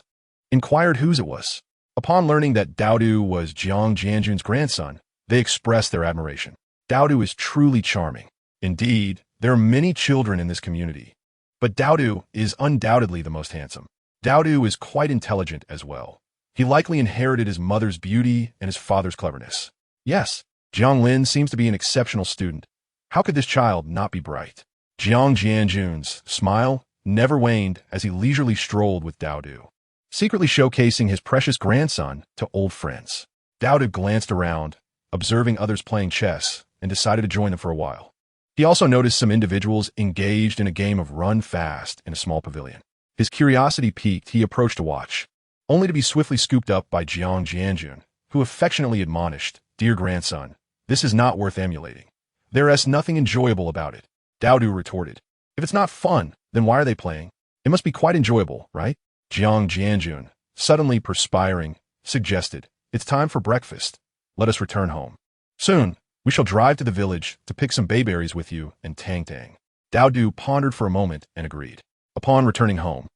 inquired whose it was. Upon learning that Daodu was Jiang Jianjun's grandson, they expressed their admiration. Daodu is truly charming. Indeed, there are many children in this community, but Daodu is undoubtedly the most handsome. Daodu is quite intelligent as well. He likely inherited his mother's beauty and his father's cleverness. Yes, Jiang Lin seems to be an exceptional student. How could this child not be bright? Jiang Jianjun's smile never waned as he leisurely strolled with Daodu, secretly showcasing his precious grandson to old friends. Daodu glanced around, observing others playing chess, and decided to join them for a while. He also noticed some individuals engaged in a game of run fast in a small pavilion. His curiosity piqued, he approached to watch, only to be swiftly scooped up by Jiang Jianjun, who affectionately admonished, "Dear grandson, this is not worth emulating. There is nothing enjoyable about it." Daodu retorted, "If it's not fun, then why are they playing? It must be quite enjoyable, right?" Jiang Jianjun, suddenly perspiring, suggested, "It's time for breakfast. Let us return home. Soon, we shall drive to the village to pick some bayberries with you and Tang Tang." Daodu pondered for a moment and agreed. Upon returning home,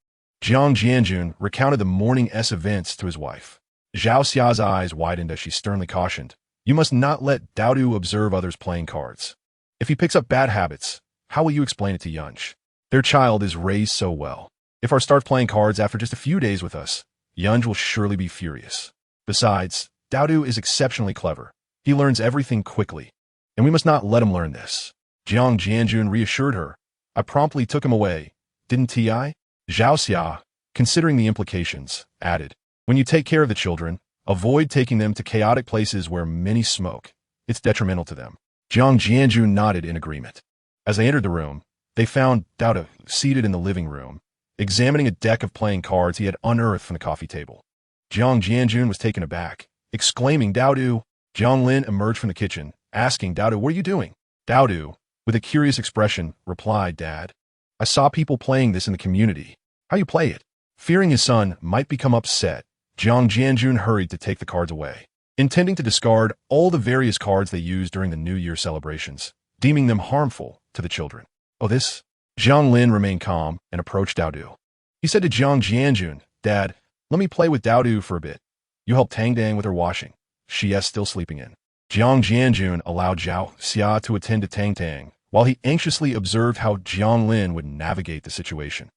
Jiang Jianjun recounted the morning's events to his wife. Zhao Xia's eyes widened as she sternly cautioned, "You must not let Daodu observe others playing cards. If he picks up bad habits, how will you explain it to Yunj? Their child is raised so well. If our starts playing cards after just a few days with us, Yunj will surely be furious. Besides, Daodu is exceptionally clever. He learns everything quickly, and we must not let him learn this." Jiang Jianjun reassured her. "I promptly took him away, didn't I?" Zhao Xia, considering the implications, added, "When you take care of the children, avoid taking them to chaotic places where many smoke. It's detrimental to them." Jiang Jianjun nodded in agreement. As they entered the room, they found Daodu seated in the living room, examining a deck of playing cards he had unearthed from the coffee table. Jiang Jianjun was taken aback, exclaiming, "Daodu!" Jiang Lin emerged from the kitchen, asking Daodu, "What are you doing?" Daodu, with a curious expression, replied, "Dad, I saw people playing this in the community. How you play it?" Fearing his son might become upset, Jiang Jianjun hurried to take the cards away, intending to discard all the various cards they used during the New Year celebrations, deeming them harmful to the children. "Oh, this?" Jiang Lin remained calm and approached Daodu. He said to Jiang Jianjun, "Dad, let me play with Daodu for a bit. You help Tang Dang with her washing. She is still sleeping in." Jiang Jianjun allowed Zhao Xia to attend to Tang Tang, while he anxiously observed how Jiang Lin would navigate the situation.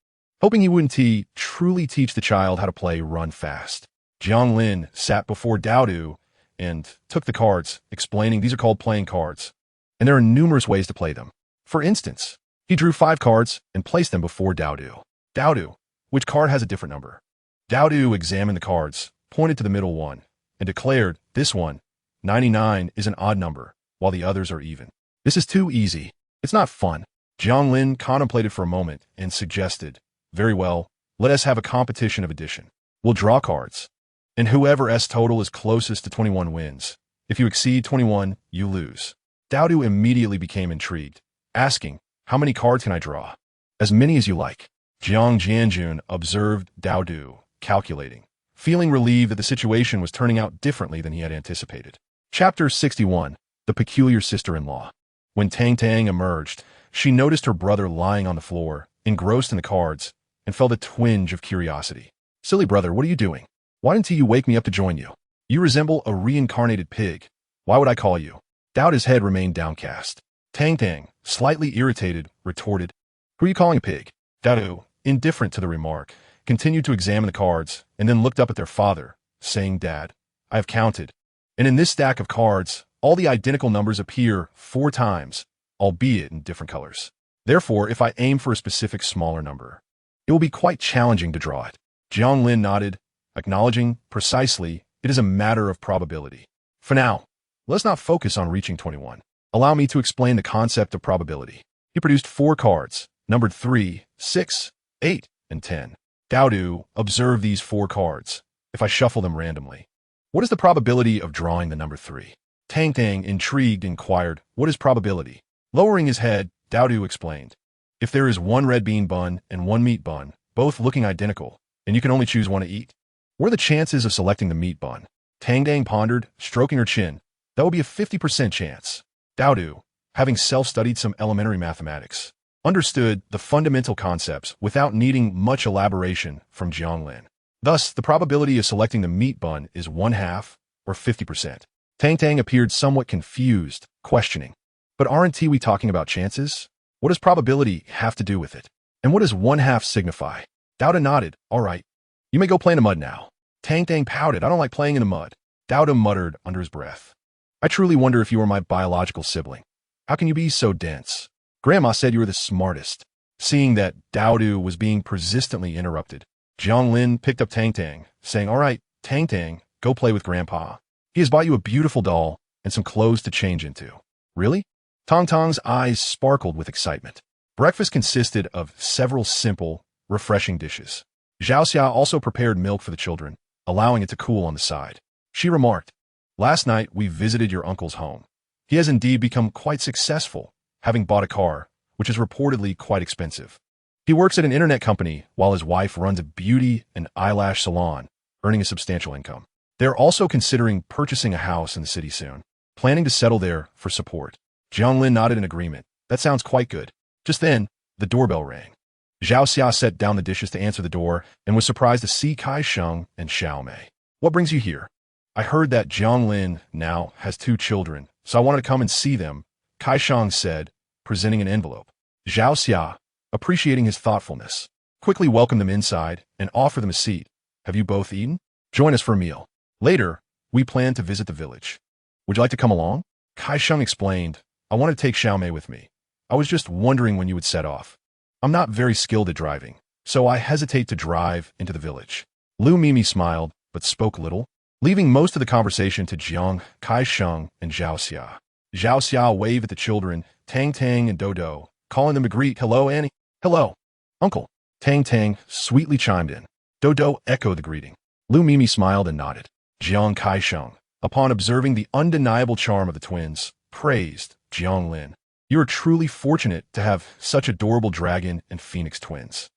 Hoping he wouldn't truly teach the child how to play run fast, Jiang Lin sat before Daodu and took the cards, explaining these are called playing cards, and there are numerous ways to play them. For instance, he drew 5 cards and placed them before Daodu. "Daodu, which card has a different number?" Daodu examined the cards, pointed to the middle one, and declared, "This one, 99, is an odd number, while the others are even. This is too easy. It's not fun." Jiang Lin contemplated for a moment and suggested, "Very well, let us have a competition of addition. We'll draw cards, and whoever's total is closest to 21 wins. If you exceed 21, you lose." Daodu immediately became intrigued, asking, "How many cards can I draw?" "As many as you like." Jiang Jianjun observed Daodu, calculating, feeling relieved that the situation was turning out differently than he had anticipated. Chapter 61. The Peculiar Sister-in-Law. When Tang Tang emerged, she noticed her brother lying on the floor, engrossed in the cards, and felt a twinge of curiosity. "Silly brother, what are you doing? Why didn't you wake me up to join you? You resemble a reincarnated pig. Why would I call you?" Daodu's head remained downcast. Tang Tang, slightly irritated, retorted, "Who are you calling a pig?" Daodu, indifferent to the remark, continued to examine the cards, and then looked up at their father, saying, "Dad, I have counted. And in this stack of cards, all the identical numbers appear 4 times, albeit in different colors. Therefore, if I aim for a specific smaller number, it will be quite challenging to draw it." Jiang Lin nodded, acknowledging, precisely, it is a matter of probability. For now, let's not focus on reaching 21. Allow me to explain the concept of probability. He produced 4 cards, numbered 3, 6, 8, and 10. Dowdu, observe these 4 cards. If I shuffle them randomly, what is the probability of drawing the number 3? Tang Tang, intrigued, inquired, "What is probability?" Lowering his head, Dowdu explained, "If there is 1 red bean bun and 1 meat bun, both looking identical, and you can only choose one to eat, what are the chances of selecting the meat bun?" Tang Tang pondered, stroking her chin. "That would be a 50% chance." Dowdu, having self-studied some elementary mathematics, understood the fundamental concepts without needing much elaboration from Jiang Lin. Thus, the probability of selecting the meat bun is 1/2, or 50%. Tang Tang appeared somewhat confused, questioning, "But aren't we talking about chances? What does probability have to do with it? And what does 1/2 signify?" Dowda nodded, "All right. You may go play in the mud now." Tang Tang pouted, "I don't like playing in the mud." Dowda muttered under his breath, "I truly wonder if you are my biological sibling. How can you be so dense? Grandma said you were the smartest." Seeing that Dowdu was being persistently interrupted, Jiang Lin picked up Tang Tang, saying, "All right, Tang Tang, go play with Grandpa. He has bought you a beautiful doll and some clothes to change into." "Really?" Tong Tong's eyes sparkled with excitement. Breakfast consisted of several simple, refreshing dishes. Zhao Xia also prepared milk for the children, allowing it to cool on the side. She remarked, "Last night we visited your uncle's home. He has indeed become quite successful, having bought a car, which is reportedly quite expensive. He works at an internet company while his wife runs a beauty and eyelash salon, earning a substantial income. They're also considering purchasing a house in the city soon, planning to settle there for support." Jiang Lin nodded in agreement. "That sounds quite good." Just then, the doorbell rang. Zhao Xia set down the dishes to answer the door and was surprised to see Kai Sheng and Xiao Mei. "What brings you here?" "I heard that Jiang Lin now has 2 children, so I wanted to come and see them," Kai Sheng said, presenting an envelope. Zhao Xia, appreciating his thoughtfulness, quickly welcomed them inside and offered them a seat. "Have you both eaten? Join us for a meal. Later, we plan to visit the village. Would you like to come along?" Kai Sheng explained, "I want to take Xiao Mei with me. I was just wondering when you would set off. I'm not very skilled at driving, so I hesitate to drive into the village." Lu Mimi smiled, but spoke little, leaving most of the conversation to Jiang, Kai Sheng, and Zhao Xia. Zhao Xia waved at the children, Tang Tang and Dodo, calling them to greet. "Hello, Annie." "Hello, Uncle." Tang Tang sweetly chimed in. Dodo echoed the greeting. Lu Mimi smiled and nodded. Jiang Kai Sheng, upon observing the undeniable charm of the twins, praised Jiang Lin. "You are truly fortunate to have such adorable dragon and phoenix twins.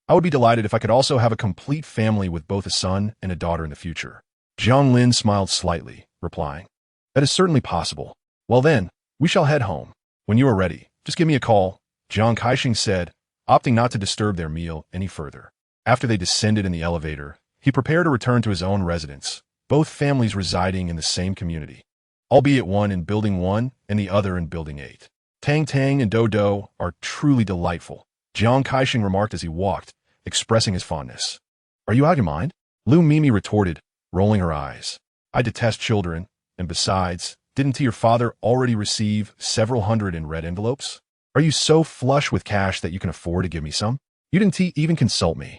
I would be delighted if I could also have a complete family with both a son and a daughter in the future." Jiang Lin smiled slightly, replying, "That is certainly possible. Well then, we shall head home. When you are ready, just give me a call," Jiang Kaixing said, opting not to disturb their meal any further. After they descended in the elevator, he prepared to return to his own residence, both families residing in the same community, albeit one in Building 1 and the other in Building 8. Tang Tang and Dodo are truly delightful, Jiang Kaixing remarked as he walked, expressing his fondness. "Are you out of your mind?" Lu Mimi retorted, rolling her eyes. "I detest children, and besides, didn't your father already receive several hundred in red envelopes? Are you so flush with cash that you can afford to give me some? You didn't even consult me.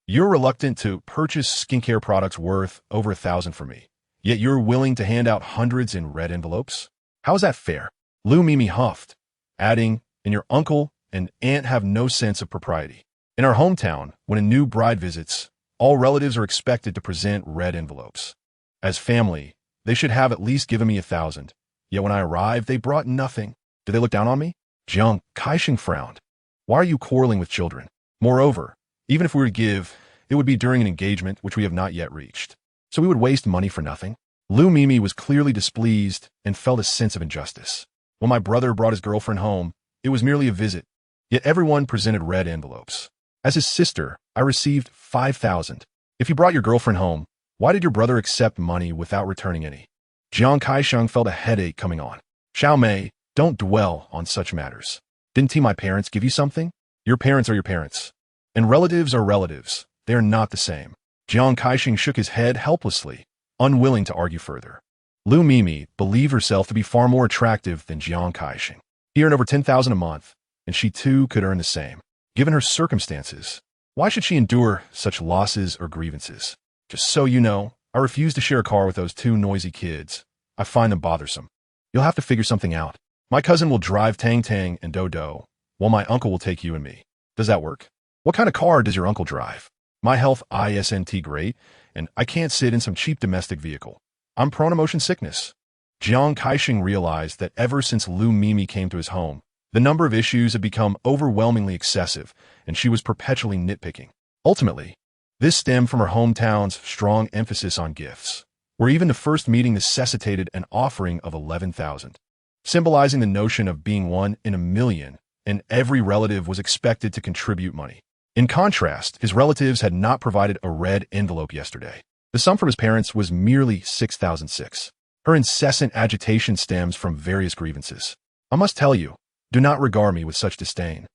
You're reluctant to purchase skincare products worth over 1,000 for me, yet you're willing to hand out hundreds in red envelopes? How is that fair?" Lu Mimi huffed, adding, "And your uncle and aunt have no sense of propriety. In our hometown, when a new bride visits, all relatives are expected to present red envelopes. As family, they should have at least given me 1,000. Yet when I arrived, they brought nothing. Do they look down on me?" Jiang Kaixing frowned. "Why are you quarreling with children? Moreover, even if we were to give, it would be during an engagement which we have not yet reached. So we would waste money for nothing." Lu Mimi was clearly displeased and felt a sense of injustice. When my brother brought his girlfriend home, it was merely a visit, yet everyone presented red envelopes. As his sister, I received 5,000. If you brought your girlfriend home, why did your brother accept money without returning any? Jiang Kaixing felt a headache coming on. "Xiao Mei, don't dwell on such matters. Didn't my parents give you something? Your parents are your parents. And relatives are relatives. They are not the same. Jiang Kaixing shook his head helplessly, unwilling to argue further. Lu Mimi believed herself to be far more attractive than Jiang Kaixing. He earned over 10,000 a month, and she too could earn the same. Given her circumstances, why should she endure such losses or grievances? Just so you know, I refuse to share a car with those two noisy kids. I find them bothersome. You'll have to figure something out. My cousin will drive Tang Tang and Do, while my uncle will take you and me. Does that work? What kind of car does your uncle drive? My health isn't great, and I can't sit in some cheap domestic vehicle. I'm prone to motion sickness. Jiang Kaixing realized that ever since Lu Mimi came to his home, the number of issues had become overwhelmingly excessive, and she was perpetually nitpicking. Ultimately, this stemmed from her hometown's strong emphasis on gifts, where even the first meeting necessitated an offering of 11,000, symbolizing the notion of being one in a million, and every relative was expected to contribute money. In contrast, his relatives had not provided a red envelope yesterday. The sum from his parents was merely 6,006. Her incessant agitation stems from various grievances. I must tell you, do not regard me with such disdain.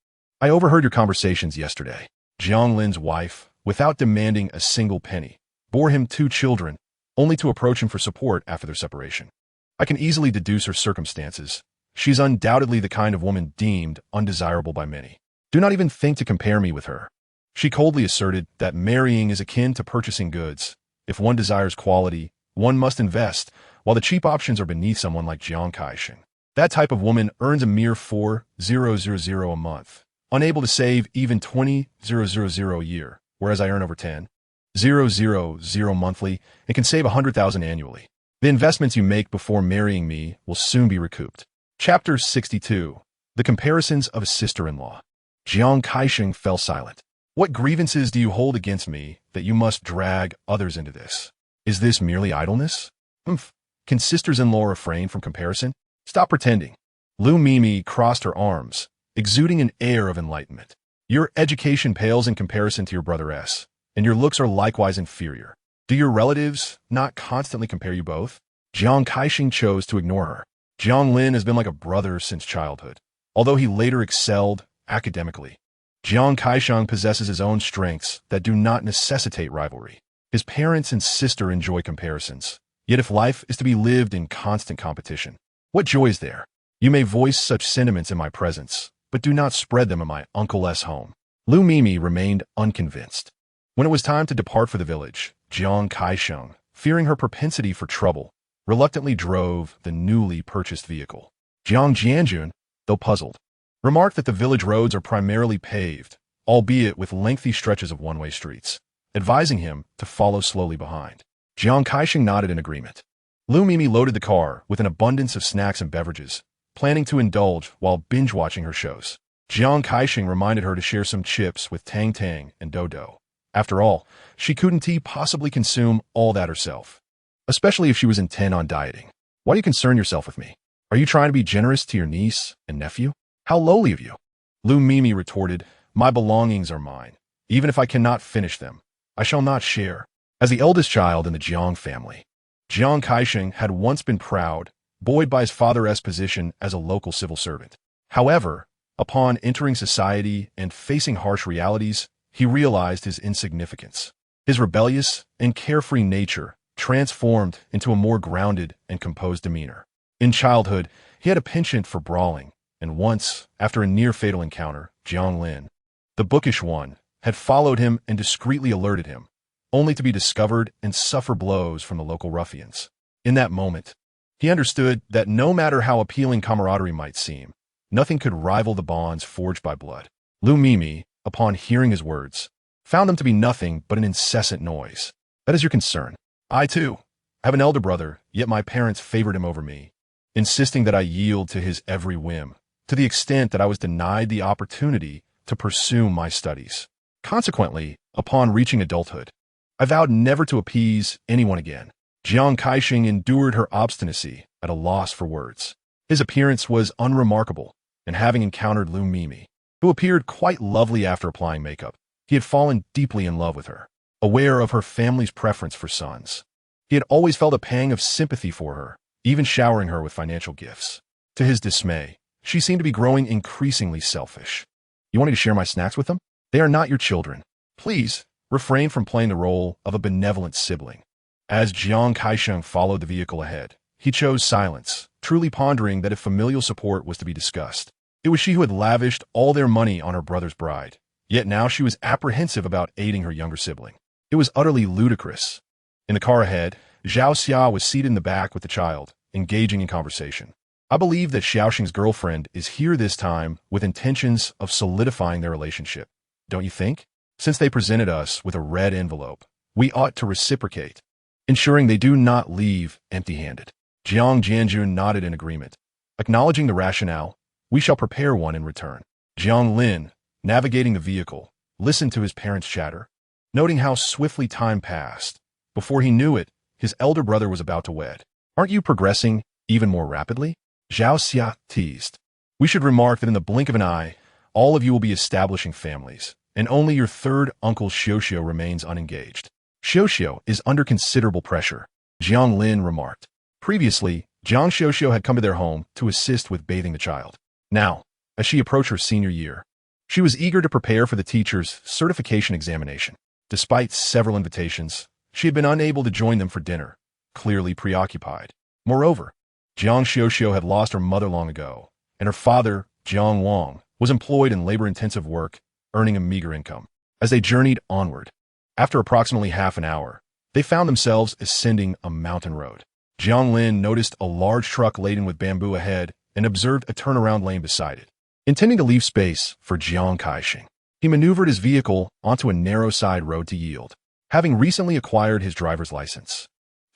I overheard your conversations yesterday. Jiang Lin's wife, without demanding a single penny, bore him 2 children, only to approach him for support after their separation. I can easily deduce her circumstances. She's undoubtedly the kind of woman deemed undesirable by many. Do not even think to compare me with her. She coldly asserted that marrying is akin to purchasing goods. If one desires quality, one must invest, while the cheap options are beneath someone like Jiang Kaixing. That type of woman earns a mere 4,000 a month, unable to save even 20,000 a year, whereas I earn over 10,000 monthly and can save 100,000 annually. The investments you make before marrying me will soon be recouped. Chapter 62. The Comparisons of a Sister-in-Law. Jiang Kaixing fell silent. What grievances do you hold against me that you must drag others into this? Is this merely idleness? Can sisters-in-law refrain from comparison? Stop pretending. Lu Mimi crossed her arms, exuding an air of enlightenment. Your education pales in comparison to your brother S, and your looks are likewise inferior. Do your relatives not constantly compare you both? Jiang Kaixing chose to ignore her. Jiang Lin has been like a brother since childhood, although he later excelled academically. Jiang Kaixing possesses his own strengths that do not necessitate rivalry. His parents and sister enjoy comparisons. Yet if life is to be lived in constant competition, what joy is there? You may voice such sentiments in my presence, but do not spread them in my uncle's home. Lu Mimi remained unconvinced. When it was time to depart for the village, Jiang Kaixing, fearing her propensity for trouble, reluctantly drove the newly purchased vehicle. Jiang Jianjun, though puzzled, remarked that the village roads are primarily paved, albeit with lengthy stretches of one-way streets, advising him to follow slowly behind. Jiang Kaixing nodded in agreement. Lu Mimi loaded the car with an abundance of snacks and beverages, planning to indulge while binge-watching her shows. Jiang Kaixing reminded her to share some chips with Tang Tang and Do. After all, she couldn't possibly consume all that herself, especially if she was intent on dieting. Why do you concern yourself with me? Are you trying to be generous to your niece and nephew? How lowly of you. Lu Mimi retorted, my belongings are mine. Even if I cannot finish them, I shall not share. As the eldest child in the Jiang family, Jiang Kaixing had once been proud, buoyed by his father's position as a local civil servant. However, upon entering society and facing harsh realities, he realized his insignificance. His rebellious and carefree nature transformed into a more grounded and composed demeanor. In childhood, he had a penchant for brawling, and once, after a near-fatal encounter, Jiang Lin, the bookish one, had followed him and discreetly alerted him, only to be discovered and suffer blows from the local ruffians. In that moment, he understood that no matter how appealing camaraderie might seem, nothing could rival the bonds forged by blood. Lu Mimi, upon hearing his words, found them to be nothing but an incessant noise. That is your concern. I, too, have an elder brother, yet my parents favored him over me, insisting that I yield to his every whim, to the extent that I was denied the opportunity to pursue my studies. Consequently, upon reaching adulthood, I vowed never to appease anyone again. Jiang Kaixing endured her obstinacy at a loss for words. His appearance was unremarkable, and having encountered Lu Mimi, who appeared quite lovely after applying makeup, he had fallen deeply in love with her. Aware of her family's preference for sons, he had always felt a pang of sympathy for her, even showering her with financial gifts. To his dismay, she seemed to be growing increasingly selfish. You want me to share my snacks with them? They are not your children. Please, refrained from playing the role of a benevolent sibling. As Jiang Kaisheng followed the vehicle ahead, he chose silence, truly pondering that if familial support was to be discussed, it was she who had lavished all their money on her brother's bride. Yet now she was apprehensive about aiding her younger sibling. It was utterly ludicrous. In the car ahead, Zhao Xia was seated in the back with the child, engaging in conversation. I believe that Xiaoxing's girlfriend is here this time with intentions of solidifying their relationship. Don't you think? Since they presented us with a red envelope, we ought to reciprocate, ensuring they do not leave empty-handed. Jiang Jianjun nodded in agreement. Acknowledging the rationale, we shall prepare one in return. Jiang Lin, navigating the vehicle, listened to his parents' chatter, noting how swiftly time passed. Before he knew it, his elder brother was about to wed. Aren't you progressing even more rapidly? Zhao Xia teased. We should remark that in the blink of an eye, all of you will be establishing families, and only your third uncle Xiuxiu remains unengaged. Xiuxiu is under considerable pressure, Jiang Lin remarked. Previously, Jiang Xiuxiu had come to their home to assist with bathing the child. Now, as she approached her senior year, she was eager to prepare for the teacher's certification examination. Despite several invitations, she had been unable to join them for dinner, clearly preoccupied. Moreover, Jiang Xiuxiu had lost her mother long ago, and her father, Jiang Wang, was employed in labor-intensive work, earning a meager income. As they journeyed onward, after approximately half an hour, they found themselves ascending a mountain road. Jiang Lin noticed a large truck laden with bamboo ahead and observed a turnaround lane beside it. Intending to leave space for Jiang Kaisheng, he maneuvered his vehicle onto a narrow side road to yield, having recently acquired his driver's license.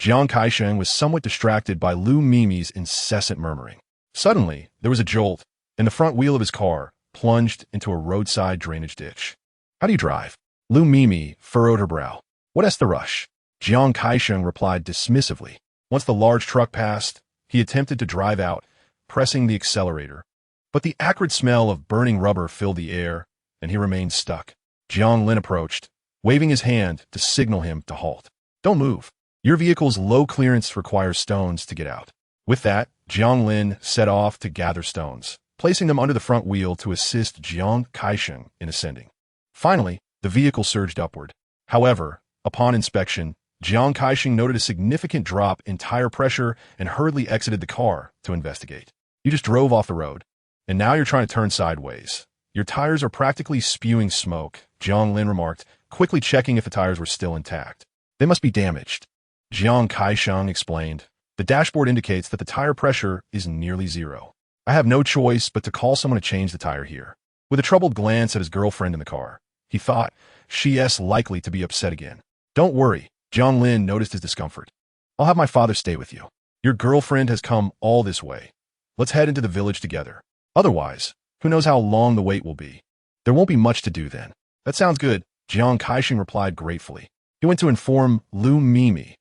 Jiang Kaisheng was somewhat distracted by Lu Mimi's incessant murmuring. Suddenly, there was a jolt, and the front wheel of his car plunged into a roadside drainage ditch. How do you drive? Lu Mimi furrowed her brow. What's the rush? Jiang Kaisheng replied dismissively. Once the large truck passed, he attempted to drive out, pressing the accelerator. But the acrid smell of burning rubber filled the air, and he remained stuck. Jiang Lin approached, waving his hand to signal him to halt. Don't move. Your vehicle's low clearance requires stones to get out. With that, Jiang Lin set off to gather stones, placing them under the front wheel to assist Jiang Kaisheng in ascending. Finally, the vehicle surged upward. However, upon inspection, Jiang Kaisheng noted a significant drop in tire pressure and hurriedly exited the car to investigate. You just drove off the road, and now you're trying to turn sideways. Your tires are practically spewing smoke, Jiang Lin remarked, quickly checking if the tires were still intact. They must be damaged. Jiang Kaisheng explained. The dashboard indicates that the tire pressure is nearly zero. I have no choice but to call someone to change the tire here. With a troubled glance at his girlfriend in the car, he thought, she's likely to be upset again. Don't worry, Jiang Lin noticed his discomfort. I'll have my father stay with you. Your girlfriend has come all this way. Let's head into the village together. Otherwise, who knows how long the wait will be. There won't be much to do then. That sounds good, Jiang Kaisheng replied gratefully. He went to inform Lu Mimi,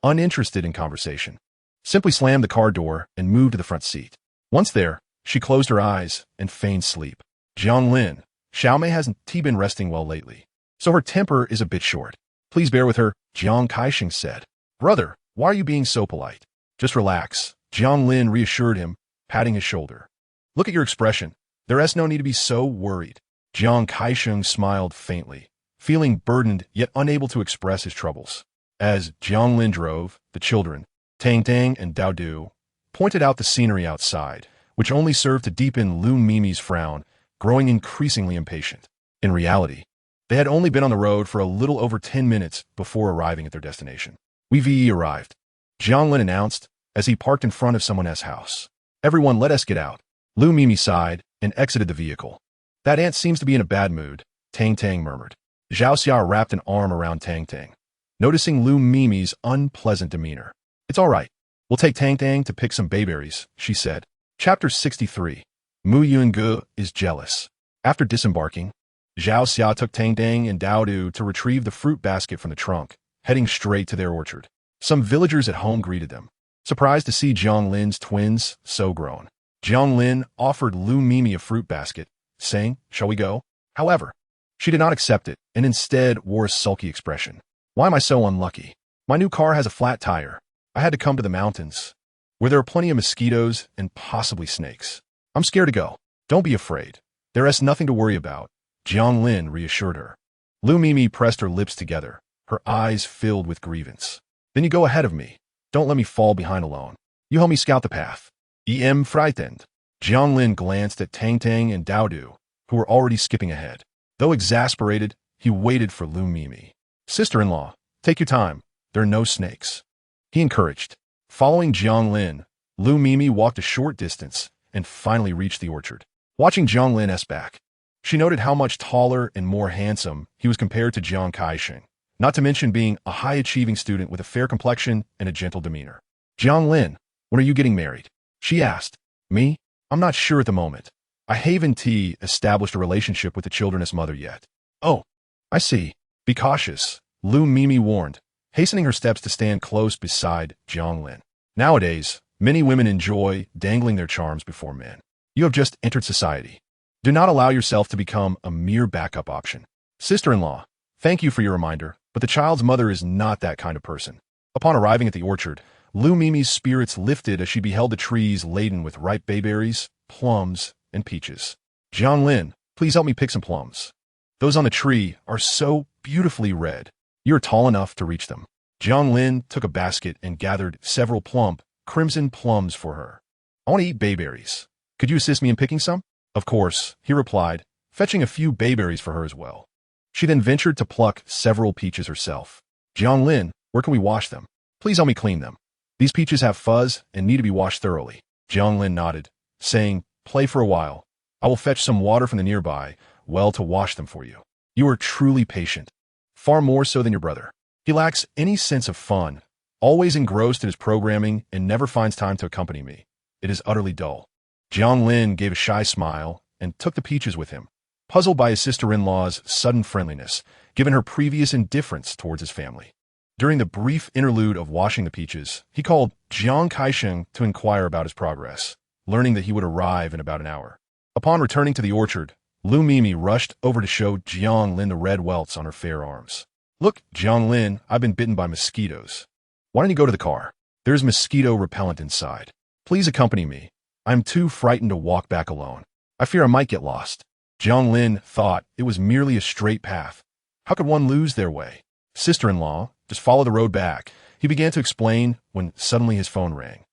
uninterested in conversation, simply slammed the car door and moved to the front seat. Once there, she closed her eyes and feigned sleep. Jiang Lin, Xiaomei hasn't been resting well lately, so her temper is a bit short. Please bear with her, Jiang Kaisheng said. Brother, why are you being so polite? Just relax, Jiang Lin reassured him, patting his shoulder. Look at your expression. There's no need to be so worried. Jiang Kaisheng smiled faintly, feeling burdened yet unable to express his troubles. As Jiang Lin drove, the children, Tang Tang and Dao Du, pointed out the scenery outside, which only served to deepen Lu Mimi's frown, growing increasingly impatient. In reality, they had only been on the road for a little over 10 minutes before arriving at their destination. We've arrived, Jiang Lin announced as he parked in front of someone's house. Everyone, let us get out. Lu Mimi sighed and exited the vehicle. That aunt seems to be in a bad mood, Tang Tang murmured. Zhao Xia wrapped an arm around Tang Tang, noticing Lu Mimi's unpleasant demeanor. It's all right. We'll take Tang Tang to pick some bayberries, she said. Chapter 63. Mu Yunge is jealous. After disembarking, Zhao Xia took Tang Tang and Dao Du to retrieve the fruit basket from the trunk, heading straight to their orchard. Some villagers at home greeted them, surprised to see Jiang Lin's twins so grown. Jiang Lin offered Lu Mimi a fruit basket, saying, shall we go? However, she did not accept it and instead wore a sulky expression. Why am I so unlucky? My new car has a flat tire. I had to come to the mountains, where there are plenty of mosquitoes and possibly snakes. I'm scared to go. Don't be afraid. There is nothing to worry about, Jiang Lin reassured her. Lu Mimi pressed her lips together, her eyes filled with grievance. Then you go ahead of me. Don't let me fall behind alone. You help me scout the path. Em frightened. Jiang Lin glanced at Tang Tang and Dao Du, who were already skipping ahead. Though exasperated, he waited for Lu Mimi. Sister-in-law, take your time. There are no snakes. He encouraged. Following Jiang Lin, Lu Mimi walked a short distance and finally reached the orchard. Watching Jiang Lin's back, she noted how much taller and more handsome he was compared to Jiang Kaixing, not to mention being a high-achieving student with a fair complexion and a gentle demeanor. Jiang Lin, when are you getting married? She asked. Me? I'm not sure at the moment. I haven't established a relationship with the children's mother yet. Oh, I see. Be cautious, Lu Mimi warned, hastening her steps to stand close beside Jiang Lin. Nowadays, many women enjoy dangling their charms before men. You have just entered society. Do not allow yourself to become a mere backup option. Sister-in-law, thank you for your reminder, but the child's mother is not that kind of person. Upon arriving at the orchard, Lu Mimi's spirits lifted as she beheld the trees laden with ripe bayberries, plums, and peaches. Jiang Lin, please help me pick some plums. Those on the tree are so beautifully red. You are tall enough to reach them. Jiang Lin took a basket and gathered several plump, crimson plums for her. I want to eat bayberries. Could you assist me in picking some? Of course, he replied, fetching a few bayberries for her as well. She then ventured to pluck several peaches herself. Jiang Lin, where can we wash them? Please help me clean them. These peaches have fuzz and need to be washed thoroughly. Jiang Lin nodded, saying, play for a while. I will fetch some water from the nearby well to wash them for you. You are truly patient, far more so than your brother. He lacks any sense of fun, always engrossed in his programming and never finds time to accompany me. It is utterly dull. Jiang Lin gave a shy smile and took the peaches with him, puzzled by his sister-in-law's sudden friendliness, given her previous indifference towards his family. During the brief interlude of washing the peaches, he called Jiang Kaixing to inquire about his progress, learning that he would arrive in about an hour. Upon returning to the orchard, Lu Mimi rushed over to show Jiang Lin the red welts on her fair arms. Look, Jiang Lin, I've been bitten by mosquitoes. Why don't you go to the car? There's mosquito repellent inside. Please accompany me. I'm too frightened to walk back alone. I fear I might get lost. Jiang Lin thought it was merely a straight path. How could one lose their way? Sister-in-law, just follow the road back. He began to explain when suddenly his phone rang.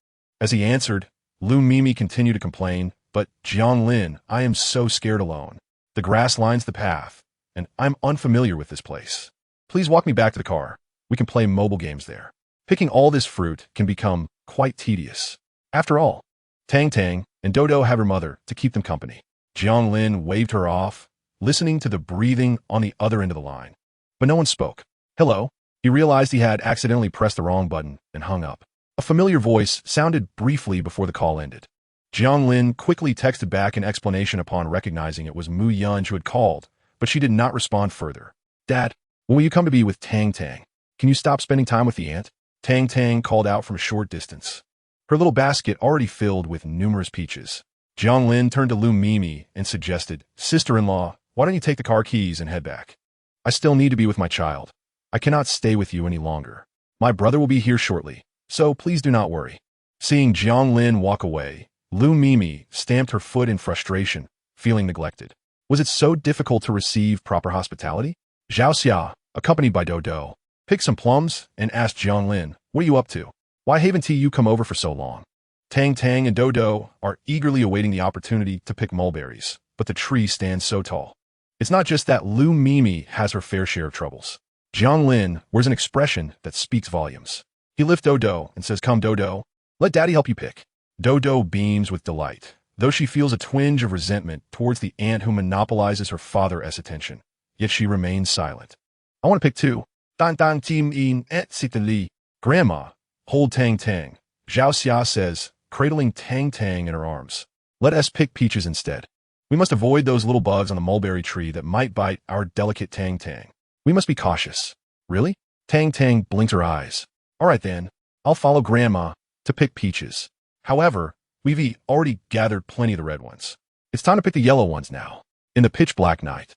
As he answered, Lu Mimi continued to complain, but Jiang Lin, I am so scared alone. The grass lines the path, and I'm unfamiliar with this place. Please walk me back to the car. We can play mobile games there. Picking all this fruit can become quite tedious. After all, Tang Tang and Dodo have her mother to keep them company. Jiang Lin waved her off, listening to the breathing on the other end of the line. But no one spoke. Hello? He realized he had accidentally pressed the wrong button and hung up. A familiar voice sounded briefly before the call ended. Jiang Lin quickly texted back an explanation upon recognizing it was Mu Yun who had called, but she did not respond further. Dad, when will you come to be with Tang Tang? Can you stop spending time with the aunt? Tang Tang called out from a short distance, her little basket already filled with numerous peaches. Jiang Lin turned to Lu Mimi and suggested, Sister-in-law, why don't you take the car keys and head back? I still need to be with my child. I cannot stay with you any longer. My brother will be here shortly, so please do not worry. Seeing Jiang Lin walk away, Lu Mimi stamped her foot in frustration, feeling neglected. Was it so difficult to receive proper hospitality? Zhao Xia, accompanied by Dodo, picked some plums and asked Jiang Lin, what are you up to? Why haven't you come over for so long? Tang Tang and Dodo are eagerly awaiting the opportunity to pick mulberries, but the tree stands so tall. It's not just that Lu Mimi has her fair share of troubles. Jiang Lin wears an expression that speaks volumes. He lifts Dodo and says, come Dodo, let daddy help you pick. Dodo beams with delight, though she feels a twinge of resentment towards the aunt who monopolizes her father's attention. Yet she remains silent. I want to pick too. Dan dan tim in et sitali. Grandma, hold Tang Tang. Zhao Xia says, cradling Tang Tang in her arms. Let us pick peaches instead. We must avoid those little bugs on the mulberry tree that might bite our delicate Tang Tang. We must be cautious. Really? Tang Tang blinked her eyes. All right then, I'll follow Grandma to pick peaches. However, we've already gathered plenty of the red ones. It's time to pick the yellow ones now. In the pitch-black night,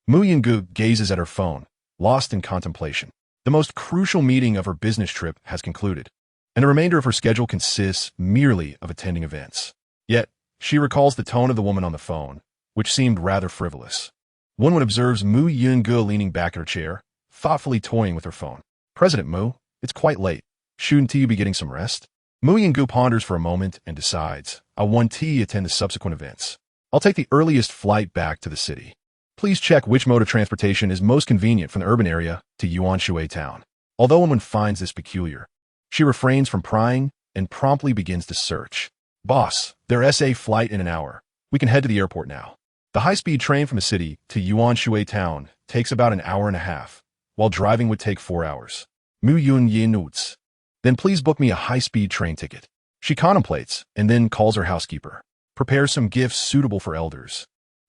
Mu Yungu gazes at her phone, lost in contemplation. The most crucial meeting of her business trip has concluded, and the remainder of her schedule consists merely of attending events. Yet, she recalls the tone of the woman on the phone, which seemed rather frivolous. One observes Mu Yunge leaning back in her chair, thoughtfully toying with her phone. President Mu, it's quite late. Shouldn't you be getting some rest? Mu Yunge ponders for a moment and decides, I want to attend the subsequent events. I'll take the earliest flight back to the city. Please check which mode of transportation is most convenient from the urban area to Yuanshui town. Although one finds this peculiar, she refrains from prying and promptly begins to search. Boss, there's a flight in an hour. We can head to the airport now. The high-speed train from the city to Yuanshui town takes about an hour and a half, while driving would take 4 hours. Mu Yun Yin notes. Then please book me a high-speed train ticket. She contemplates and then calls her housekeeper. Prepare some gifts suitable for elders.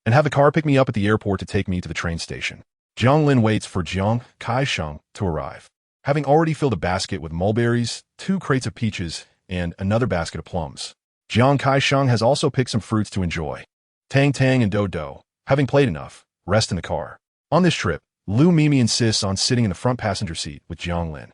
And have the car pick me up at the airport to take me to the train station. Jiang Lin waits for Jiang Kaisheng to arrive. Having already filled a basket with mulberries, 2 crates of peaches, and another basket of plums. Jiang Kaisheng has also picked some fruits to enjoy. Tang Tang and Do Do, having played enough, rest in the car. On this trip, Lu Mimi insists on sitting in the front passenger seat with Jiang Lin.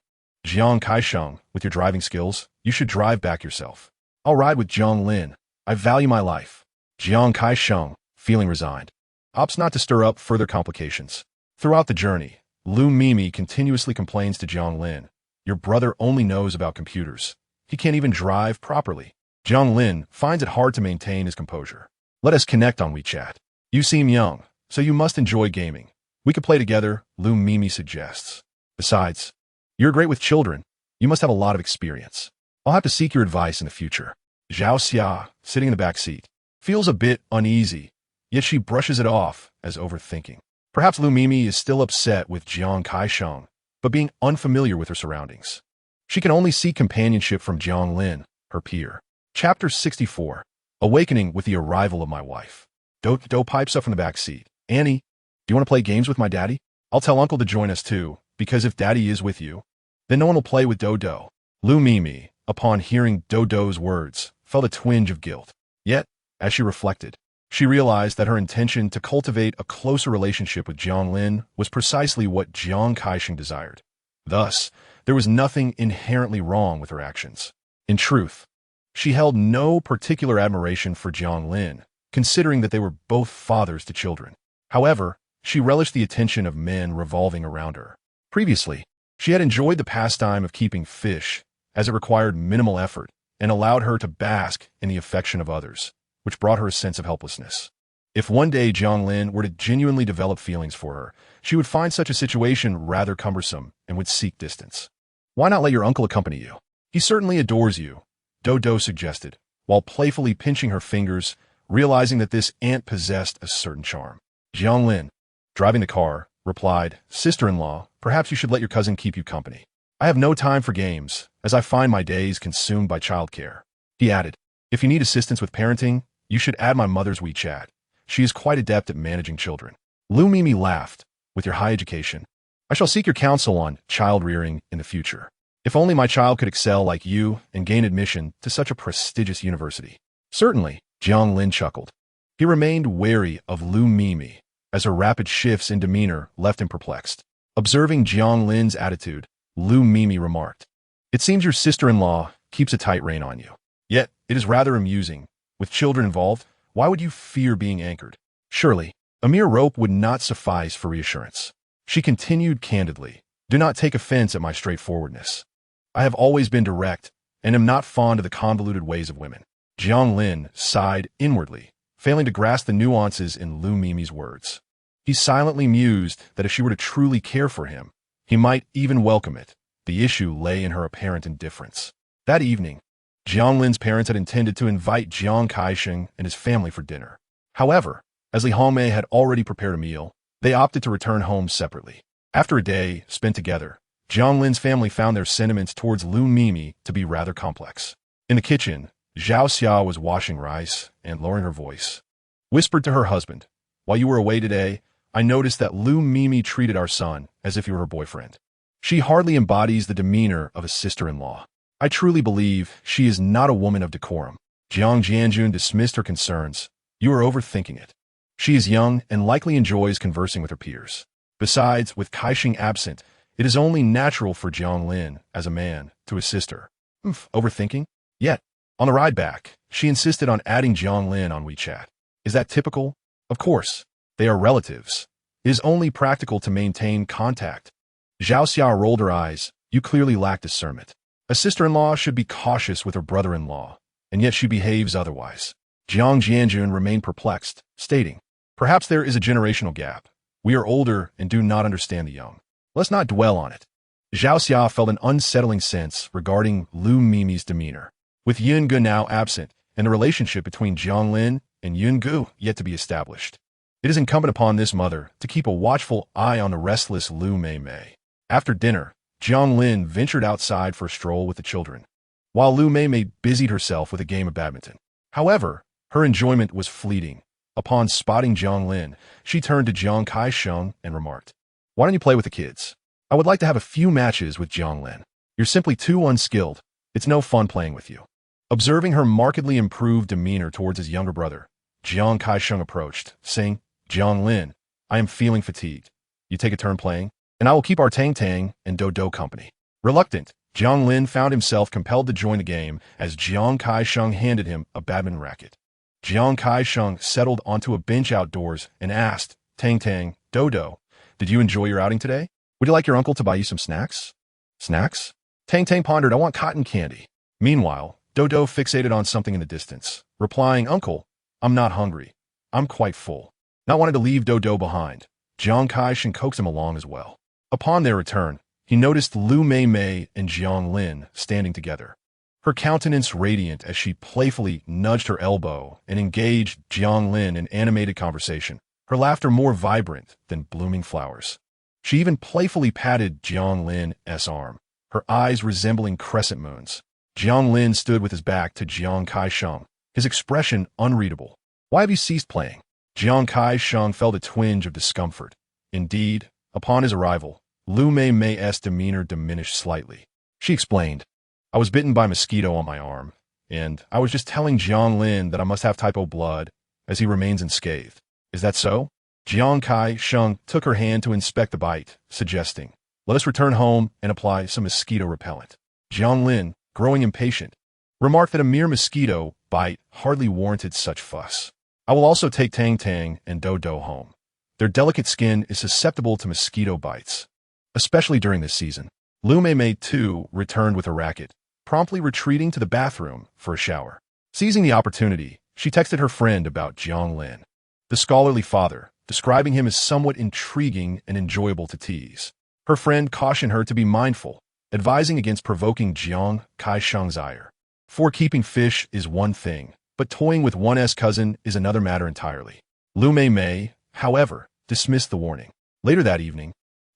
Jiang Kaisheng, with your driving skills, you should drive back yourself. I'll ride with Jiang Lin. I value my life. Jiang Kaisheng, feeling resigned, opts not to stir up further complications. Throughout the journey, Lu Mimi continuously complains to Jiang Lin, your brother only knows about computers. He can't even drive properly. Jiang Lin finds it hard to maintain his composure. Let us connect on WeChat. You seem young, so you must enjoy gaming. We could play together, Lu Mimi suggests. Besides, you're great with children. You must have a lot of experience. I'll have to seek your advice in the future. Zhao Xia, sitting in the back seat, feels a bit uneasy, yet she brushes it off as overthinking. Perhaps Lu Mimi is still upset with Jiang Kaisheng, but being unfamiliar with her surroundings. She can only seek companionship from Jiang Lin, her peer. Chapter 64. Awakening with the arrival of my wife. Do pipes up from the back seat. Annie, do you want to play games with my daddy? I'll tell Uncle to join us too, because if Daddy is with you, then no one will play with Do. Lu Mimi, upon hearing Do's words, felt a twinge of guilt. Yet, as she reflected, she realized that her intention to cultivate a closer relationship with Jiang Lin was precisely what Jiang Kaisheng desired. Thus, there was nothing inherently wrong with her actions. In truth, she held no particular admiration for Jiang Lin, considering that they were both fathers to children. However, she relished the attention of men revolving around her. Previously, she had enjoyed the pastime of keeping fish, as it required minimal effort and allowed her to bask in the affection of others, which brought her a sense of helplessness. If one day Jiang Lin were to genuinely develop feelings for her, she would find such a situation rather cumbersome and would seek distance. Why not let your uncle accompany you? He certainly adores you, Do suggested, while playfully pinching her fingers, realizing that this aunt possessed a certain charm. Jiang Lin, driving the car, replied, Sister-in-law, perhaps you should let your cousin keep you company. I have no time for games, as I find my days consumed by childcare. He added, if you need assistance with parenting, you should add my mother's WeChat. She is quite adept at managing children. Lu Mimi laughed, with your high education. I shall seek your counsel on child rearing in the future. If only my child could excel like you and gain admission to such a prestigious university. Certainly, Jiang Lin chuckled. He remained wary of Lu Mimi, as her rapid shifts in demeanor left him perplexed. Observing Jiang Lin's attitude, Lu Mimi remarked, it seems your sister-in-law keeps a tight rein on you. Yet, it is rather amusing. With children involved, why would you fear being anchored? Surely, a mere rope would not suffice for reassurance. She continued candidly, do not take offense at my straightforwardness. I have always been direct, and am not fond of the convoluted ways of women. Jiang Lin sighed inwardly, failing to grasp the nuances in Lu Mimi's words. He silently mused that if she were to truly care for him, he might even welcome it. The issue lay in her apparent indifference. That evening, Jiang Lin's parents had intended to invite Jiang Kaisheng and his family for dinner. However, as Li Hongmei had already prepared a meal, they opted to return home separately. After a day spent together, Jiang Lin's family found their sentiments towards Lu Mimi to be rather complex. In the kitchen, Zhao Xia was washing rice and, lowering her voice, whispered to her husband, while you were away today, I noticed that Lu Mimi treated our son as if he were her boyfriend. She hardly embodies the demeanor of a sister-in-law. I truly believe she is not a woman of decorum. Jiang Jianjun dismissed her concerns. You are overthinking it. She is young and likely enjoys conversing with her peers. Besides, with Kaisheng absent, it is only natural for Jiang Lin, as a man, to assist her. Overthinking? Yet, on the ride back, she insisted on adding Jiang Lin on WeChat. Is that typical? Of course. They are relatives, It is only practical to maintain contact. Zhao Xia rolled her eyes. You clearly lack discernment. A sister-in-law should be cautious with her brother-in-law, and yet she behaves otherwise. Jiang Jianjun remained perplexed, stating, perhaps there is a generational gap. We are older and do not understand the young. Let's not dwell on it. Zhao Xia felt an unsettling sense regarding Lu Mimi's demeanor. With Yungu now absent, and the relationship between Jiang Lin and Yungu yet to be established, it is incumbent upon this mother to keep a watchful eye on the restless Lu Mei. After dinner, Jiang Lin ventured outside for a stroll with the children, while Lu Mei busied herself with a game of badminton. However, her enjoyment was fleeting. Upon spotting Jiang Lin, she turned to Jiang Kaisheng and remarked, "Why don't you play with the kids? I would like to have a few matches with Jiang Lin. You're simply too unskilled. It's no fun playing with you." Observing her markedly improved demeanor towards his younger brother, Jiang Kaisheng approached, saying, "Jiang Lin, I am feeling fatigued. You take a turn playing, and I will keep our Tang Tang and Do company." Reluctant, Jiang Lin found himself compelled to join the game as Jiang Kaisheng handed him a badminton racket. Jiang Kaisheng settled onto a bench outdoors and asked, "Tang Tang, Do, did you enjoy your outing today? Would you like your uncle to buy you some snacks?" "Snacks?" Tang Tang pondered, "I want cotton candy." Meanwhile, Do fixated on something in the distance, replying, "Uncle, I'm not hungry. I'm quite full." Not wanting to leave Do behind, Jiang Kaisheng coaxed him along as well. Upon their return, he noticed Lu Mei and Jiang Lin standing together. Her countenance radiant as she playfully nudged her elbow and engaged Jiang Lin in animated conversation, her laughter more vibrant than blooming flowers. She even playfully patted Jiang Lin's arm, her eyes resembling crescent moons. Jiang Lin stood with his back to Jiang Kaisheng, his expression unreadable. "Why have you ceased playing?" Jiang Kaisheng felt a twinge of discomfort. Indeed, upon his arrival, Lu Mei's demeanor diminished slightly. She explained, "I was bitten by a mosquito on my arm, and I was just telling Jiang Lin that I must have type O blood, as he remains unscathed. Is that so?" Jiang Kaisheng took her hand to inspect the bite, suggesting, "Let us return home and apply some mosquito repellent." Jiang Lin, growing impatient, remarked that a mere mosquito bite hardly warranted such fuss. "I will also take Tang Tang and Do home. Their delicate skin is susceptible to mosquito bites, especially during this season." Lu Mei too returned with a racket, promptly retreating to the bathroom for a shower. Seizing the opportunity, she texted her friend about Jiang Lin, the scholarly father, describing him as somewhat intriguing and enjoyable to tease. Her friend cautioned her to be mindful, advising against provoking Jiang Kaisheng's ire. For keeping fish is one thing, but toying with one's cousin is another matter entirely. Lu Mei, however, dismissed the warning. Later that evening,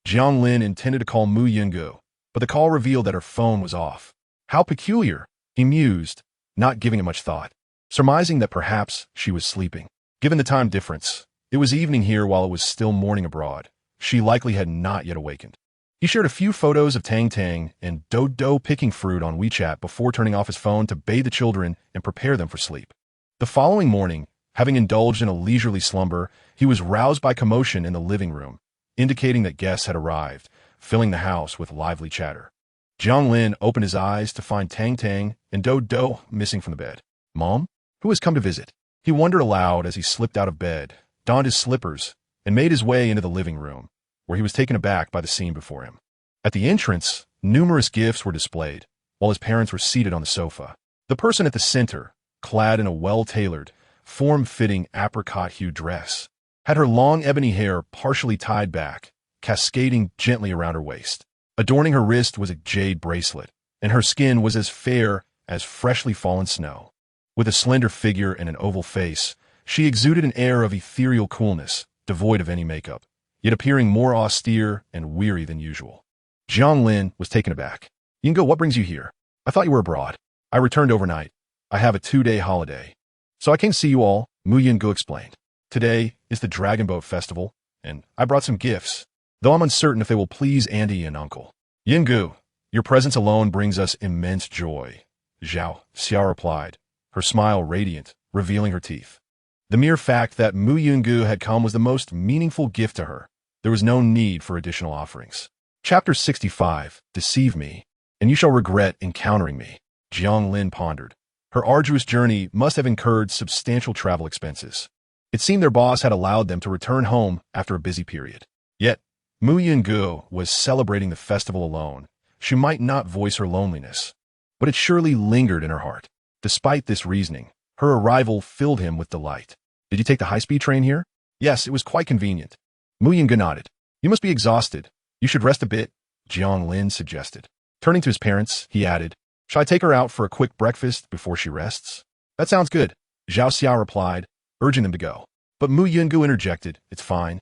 Jiang Lin intended to call Mu Yungu, but the call revealed that her phone was off. "How peculiar," he mused, not giving it much thought, surmising that perhaps she was sleeping. Given the time difference, it was evening here while it was still morning abroad. She likely had not yet awakened. He shared a few photos of Tang Tang and Do picking fruit on WeChat before turning off his phone to bathe the children and prepare them for sleep. The following morning, having indulged in a leisurely slumber, he was roused by commotion in the living room, indicating that guests had arrived, filling the house with lively chatter. Jiang Lin opened his eyes to find Tang Tang and Do missing from the bed. "Mom? Who has come to visit?" He wondered aloud as he slipped out of bed, donned his slippers, and made his way into the living room, where he was taken aback by the scene before him. At the entrance, numerous gifts were displayed, while his parents were seated on the sofa. The person at the center, clad in a well-tailored, form-fitting apricot-hued dress, had her long ebony hair partially tied back, cascading gently around her waist. Adorning her wrist was a jade bracelet, and her skin was as fair as freshly fallen snow. With a slender figure and an oval face, she exuded an air of ethereal coolness, devoid of any makeup, yet appearing more austere and weary than usual. Jiang Lin was taken aback. "Yungo, what brings you here? I thought you were abroad." "I returned overnight. I have a 2-day holiday. So I came to see you all," Mu Yungu explained. "Today is the Dragon Boat Festival, and I brought some gifts, though I'm uncertain if they will please Auntie and Uncle." "Yungu, your presence alone brings us immense joy," Zhao Xia replied, her smile radiant, revealing her teeth. The mere fact that Mu Yungu had come was the most meaningful gift to her. There was no need for additional offerings. Chapter 65, Deceive Me, and you shall regret encountering me, Jiang Lin pondered. Her arduous journey must have incurred substantial travel expenses. It seemed their boss had allowed them to return home after a busy period. Yet, Mu Yungu was celebrating the festival alone. She might not voice her loneliness, but it surely lingered in her heart. Despite this reasoning, her arrival filled him with delight. Did you take the high-speed train here? Yes, it was quite convenient. Mu Yungu nodded. You must be exhausted. You should rest a bit, Jiang Lin suggested. Turning to his parents, he added, Shall I take her out for a quick breakfast before she rests? That sounds good, Zhao Xiao replied, urging them to go. But Mu Yungu interjected, It's fine.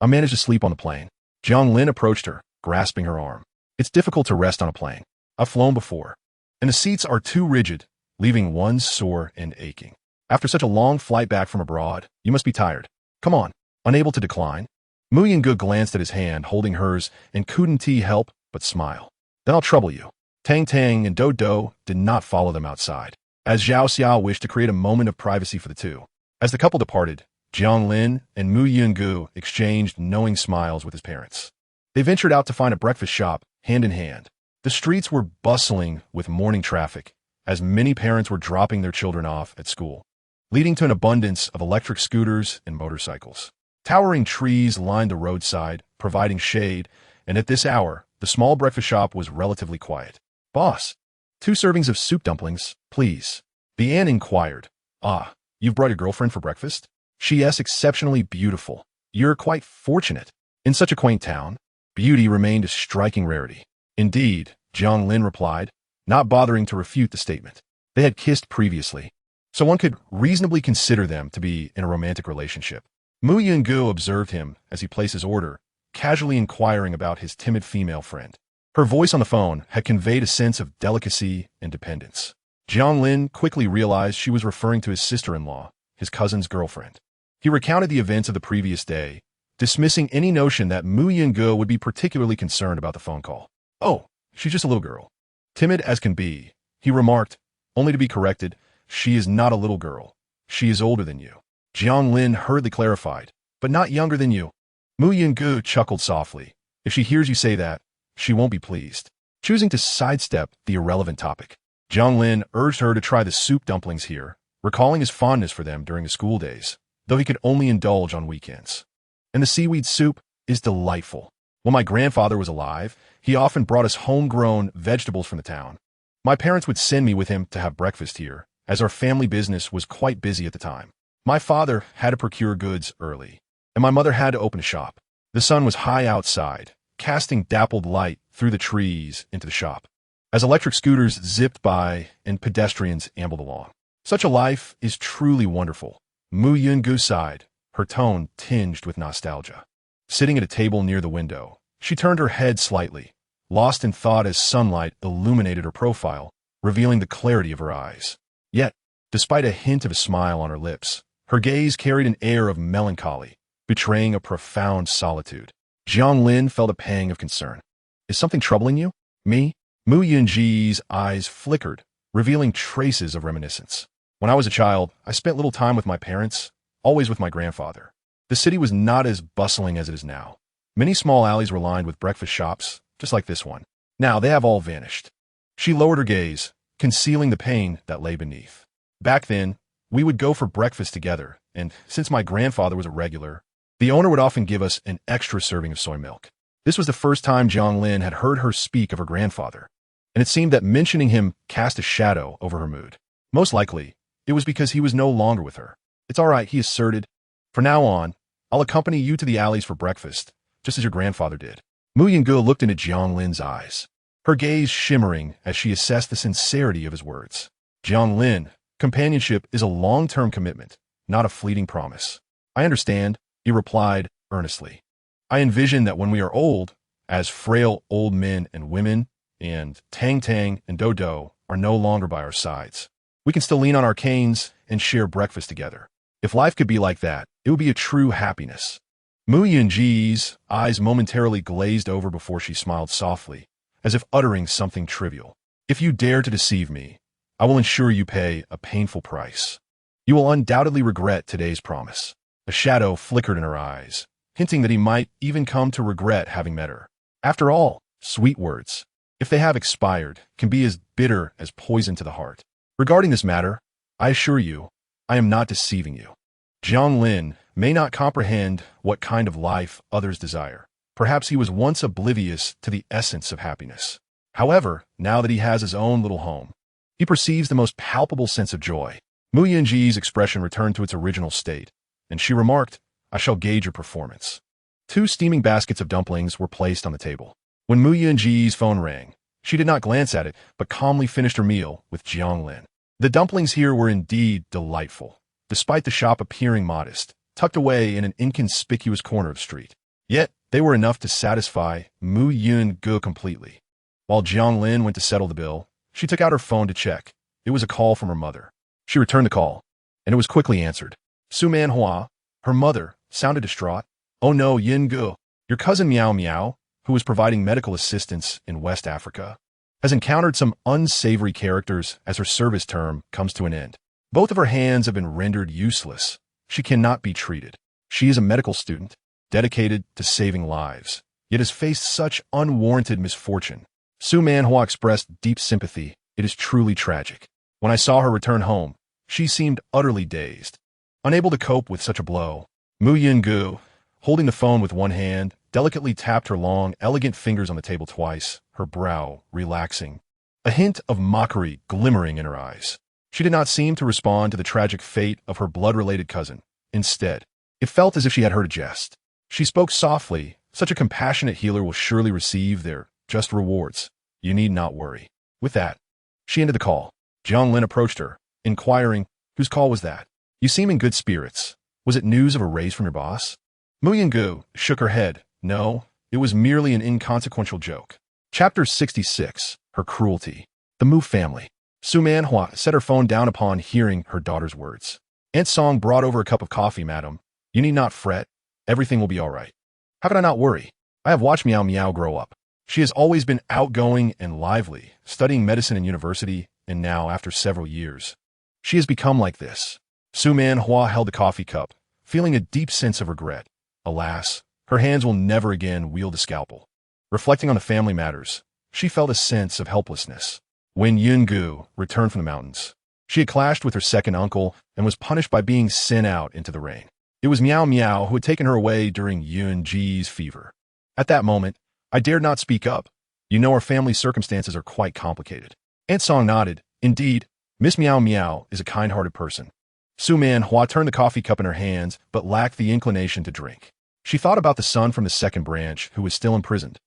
I managed to sleep on the plane. Jiang Lin approached her, grasping her arm. It's difficult to rest on a plane. I've flown before, and the seats are too rigid, leaving one sore and aching. After such a long flight back from abroad, you must be tired. Come on. Unable to decline, Mu Yungu glanced at his hand, holding hers, and couldn't he help but smile. Then I'll trouble you. Tang Tang and Do Do did not follow them outside, as Zhao Xiao wished to create a moment of privacy for the two. As the couple departed, Jiang Lin and Mu Yungu exchanged knowing smiles with his parents. They ventured out to find a breakfast shop, hand in hand. The streets were bustling with morning traffic, as many parents were dropping their children off at school, leading to an abundance of electric scooters and motorcycles. Towering trees lined the roadside, providing shade, and at this hour, the small breakfast shop was relatively quiet. Boss, 2 servings of soup dumplings, please. The Anne inquired. Ah, you've brought your girlfriend for breakfast? She is exceptionally beautiful. You're quite fortunate. In such a quaint town, beauty remained a striking rarity. Indeed, Jiang Lin replied, not bothering to refute the statement. They had kissed previously, so one could reasonably consider them to be in a romantic relationship. Mu Yungu observed him as he placed his order, casually inquiring about his timid female friend. Her voice on the phone had conveyed a sense of delicacy and dependence. Jiang Lin quickly realized she was referring to his sister-in-law, his cousin's girlfriend. He recounted the events of the previous day, dismissing any notion that Mu Yungu would be particularly concerned about the phone call. Oh, she's just a little girl. Timid as can be, he remarked, only to be corrected, she is not a little girl. She is older than you. Jiang Lin hurriedly clarified, but not younger than you. Mu Yungu chuckled softly. If she hears you say that, she won't be pleased. Choosing to sidestep the irrelevant topic, Jiang Lin urged her to try the soup dumplings here, recalling his fondness for them during the school days, though he could only indulge on weekends. And the seaweed soup is delightful. When my grandfather was alive, he often brought us homegrown vegetables from the town. My parents would send me with him to have breakfast here, as our family business was quite busy at the time. My father had to procure goods early, and my mother had to open a shop. The sun was high outside, casting dappled light through the trees into the shop, as electric scooters zipped by and pedestrians ambled along. Such a life is truly wonderful. Mu Yungu sighed, her tone tinged with nostalgia. Sitting at a table near the window, she turned her head slightly, lost in thought as sunlight illuminated her profile, revealing the clarity of her eyes. Yet, despite a hint of a smile on her lips, her gaze carried an air of melancholy, betraying a profound solitude. Jiang Lin felt a pang of concern. Is something troubling you? Me? Mu Yunji's eyes flickered, revealing traces of reminiscence. When I was a child, I spent little time with my parents, always with my grandfather. The city was not as bustling as it is now. Many small alleys were lined with breakfast shops, just like this one. Now they have all vanished. She lowered her gaze, concealing the pain that lay beneath. Back then, we would go for breakfast together, and since my grandfather was a regular, the owner would often give us an extra serving of soy milk. This was the first time Jiang Lin had heard her speak of her grandfather, and it seemed that mentioning him cast a shadow over her mood. Most likely, it was because he was no longer with her. It's all right, he asserted. From now on, I'll accompany you to the alleys for breakfast, just as your grandfather did. Mu Yungu looked into Jiang Lin's eyes, her gaze shimmering as she assessed the sincerity of his words. Jiang Lin, companionship is a long-term commitment, not a fleeting promise. I understand, he replied earnestly. I envision that when we are old, as frail old men and women, and Tang Tang and Do Do are no longer by our sides, we can still lean on our canes and share breakfast together. If life could be like that, it would be a true happiness. Mu Yunji's eyes momentarily glazed over before she smiled softly, as if uttering something trivial. If you dare to deceive me, I will ensure you pay a painful price. You will undoubtedly regret today's promise. A shadow flickered in her eyes, hinting that he might even come to regret having met her. After all, sweet words, if they have expired, can be as bitter as poison to the heart. Regarding this matter, I assure you, I am not deceiving you. Jiang Lin may not comprehend what kind of life others desire. Perhaps he was once oblivious to the essence of happiness. However, now that he has his own little home, he perceives the most palpable sense of joy. Mu Yunji's expression returned to its original state, and she remarked, "I shall gauge your performance." 2 steaming baskets of dumplings were placed on the table. When Mu Yunji's phone rang, she did not glance at it, but calmly finished her meal with Jiang Lin. The dumplings here were indeed delightful, despite the shop appearing modest, tucked away in an inconspicuous corner of the street. Yet, they were enough to satisfy Mu Yun-gu completely. While Jiang Lin went to settle the bill, she took out her phone to check. It was a call from her mother. She returned the call, and it was quickly answered. Su Man-hua, her mother, sounded distraught. "Oh no, Yin-gu, your cousin Miao Miao, who was providing medical assistance in West Africa, has encountered some unsavory characters as her service term comes to an end. Both of her hands have been rendered useless. She cannot be treated. She is a medical student, dedicated to saving lives, yet has faced such unwarranted misfortune." Su Man-hua expressed deep sympathy. "It is truly tragic. When I saw her return home, she seemed utterly dazed, unable to cope with such a blow." Mu Yin-gu, holding the phone with one hand, delicately tapped her long, elegant fingers on the table twice, her brow relaxing, a hint of mockery glimmering in her eyes. She did not seem to respond to the tragic fate of her blood-related cousin. Instead, it felt as if she had heard a jest. She spoke softly. "Such a compassionate healer will surely receive their just rewards. You need not worry." With that, she ended the call. Jiang Lin approached her, inquiring, "Whose call was that? You seem in good spirits. Was it news of a raise from your boss?" Mu Ying-gu shook her head. "No, it was merely an inconsequential joke." Chapter 66. Her Cruelty. The Mu family. Su Man-hua set her phone down upon hearing her daughter's words. "Aunt Song brought over a cup of coffee, madam. You need not fret. Everything will be all right." "How can I not worry? I have watched Miao Miao grow up. She has always been outgoing and lively, studying medicine in university, and now, after several years, she has become like this." Su Man-hua held the coffee cup, feeling a deep sense of regret. Alas, her hands will never again wield a scalpel. Reflecting on the family matters, she felt a sense of helplessness. When Yun-gu returned from the mountains, she had clashed with her second uncle and was punished by being sent out into the rain. It was Miao Miao who had taken her away during Yun-ji's fever. At that moment, I dared not speak up. "You know our family's circumstances are quite complicated." Aunt Song nodded. "Indeed, Miss Miao Miao is a kind-hearted person." Su Man-hua turned the coffee cup in her hands, but lacked the inclination to drink. She thought about the son from the second branch, who was still imprisoned,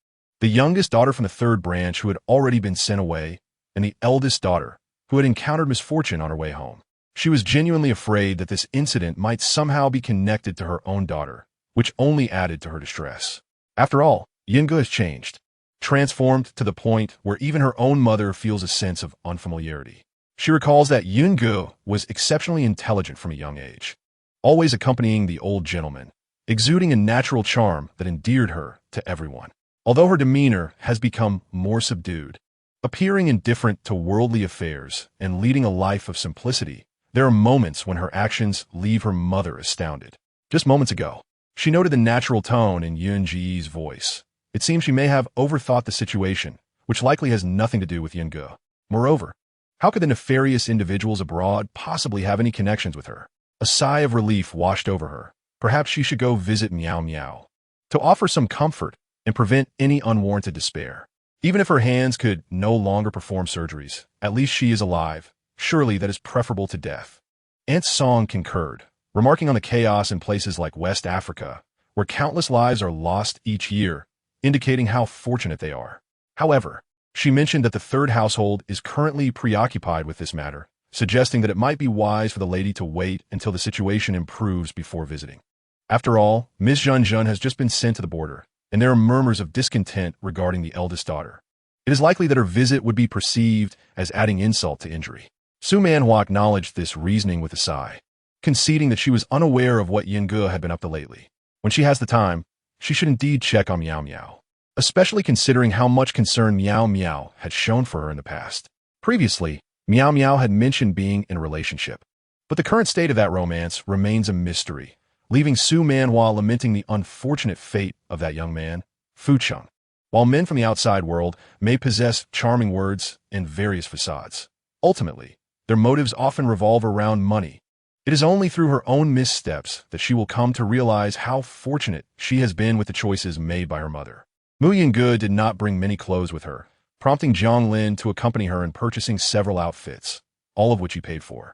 the youngest daughter from the third branch, who had already been sent away, and the eldest daughter, who had encountered misfortune on her way home. She was genuinely afraid that this incident might somehow be connected to her own daughter, which only added to her distress. After all, Yin-gu has changed, transformed to the point where even her own mother feels a sense of unfamiliarity. She recalls that Yin-gu was exceptionally intelligent from a young age, always accompanying the old gentleman, exuding a natural charm that endeared her to everyone. Although her demeanor has become more subdued, appearing indifferent to worldly affairs and leading a life of simplicity, there are moments when her actions leave her mother astounded. Just moments ago, she noted the natural tone in Yun-ji's voice. It seems she may have overthought the situation, which likely has nothing to do with Yin-gu. Moreover, how could the nefarious individuals abroad possibly have any connections with her? A sigh of relief washed over her. Perhaps she should go visit Miao Miao to offer some comfort and prevent any unwarranted despair. Even if her hands could no longer perform surgeries, at least she is alive. Surely that is preferable to death. Aunt Song concurred, remarking on the chaos in places like West Africa, where countless lives are lost each year, indicating how fortunate they are. However, she mentioned that the third household is currently preoccupied with this matter, suggesting that it might be wise for the lady to wait until the situation improves before visiting. After all, Ms. Zhenzhen has just been sent to the border, and there are murmurs of discontent regarding the eldest daughter. It is likely that her visit would be perceived as adding insult to injury. Su Man-hua acknowledged this reasoning with a sigh, conceding that she was unaware of what Yin-gu had been up to lately. When she has the time, she should indeed check on Miao Miao, especially considering how much concern Miao Miao had shown for her in the past. Previously, Miao Miao had mentioned being in a relationship, but the current state of that romance remains a mystery, leaving Su Man-hua lamenting the unfortunate fate of that young man, Fu Cheng. While men from the outside world may possess charming words and various facades, ultimately, their motives often revolve around money. It is only through her own missteps that she will come to realize how fortunate she has been with the choices made by her mother. Mu Yunge did not bring many clothes with her, prompting Jiang Lin to accompany her in purchasing several outfits, all of which he paid for.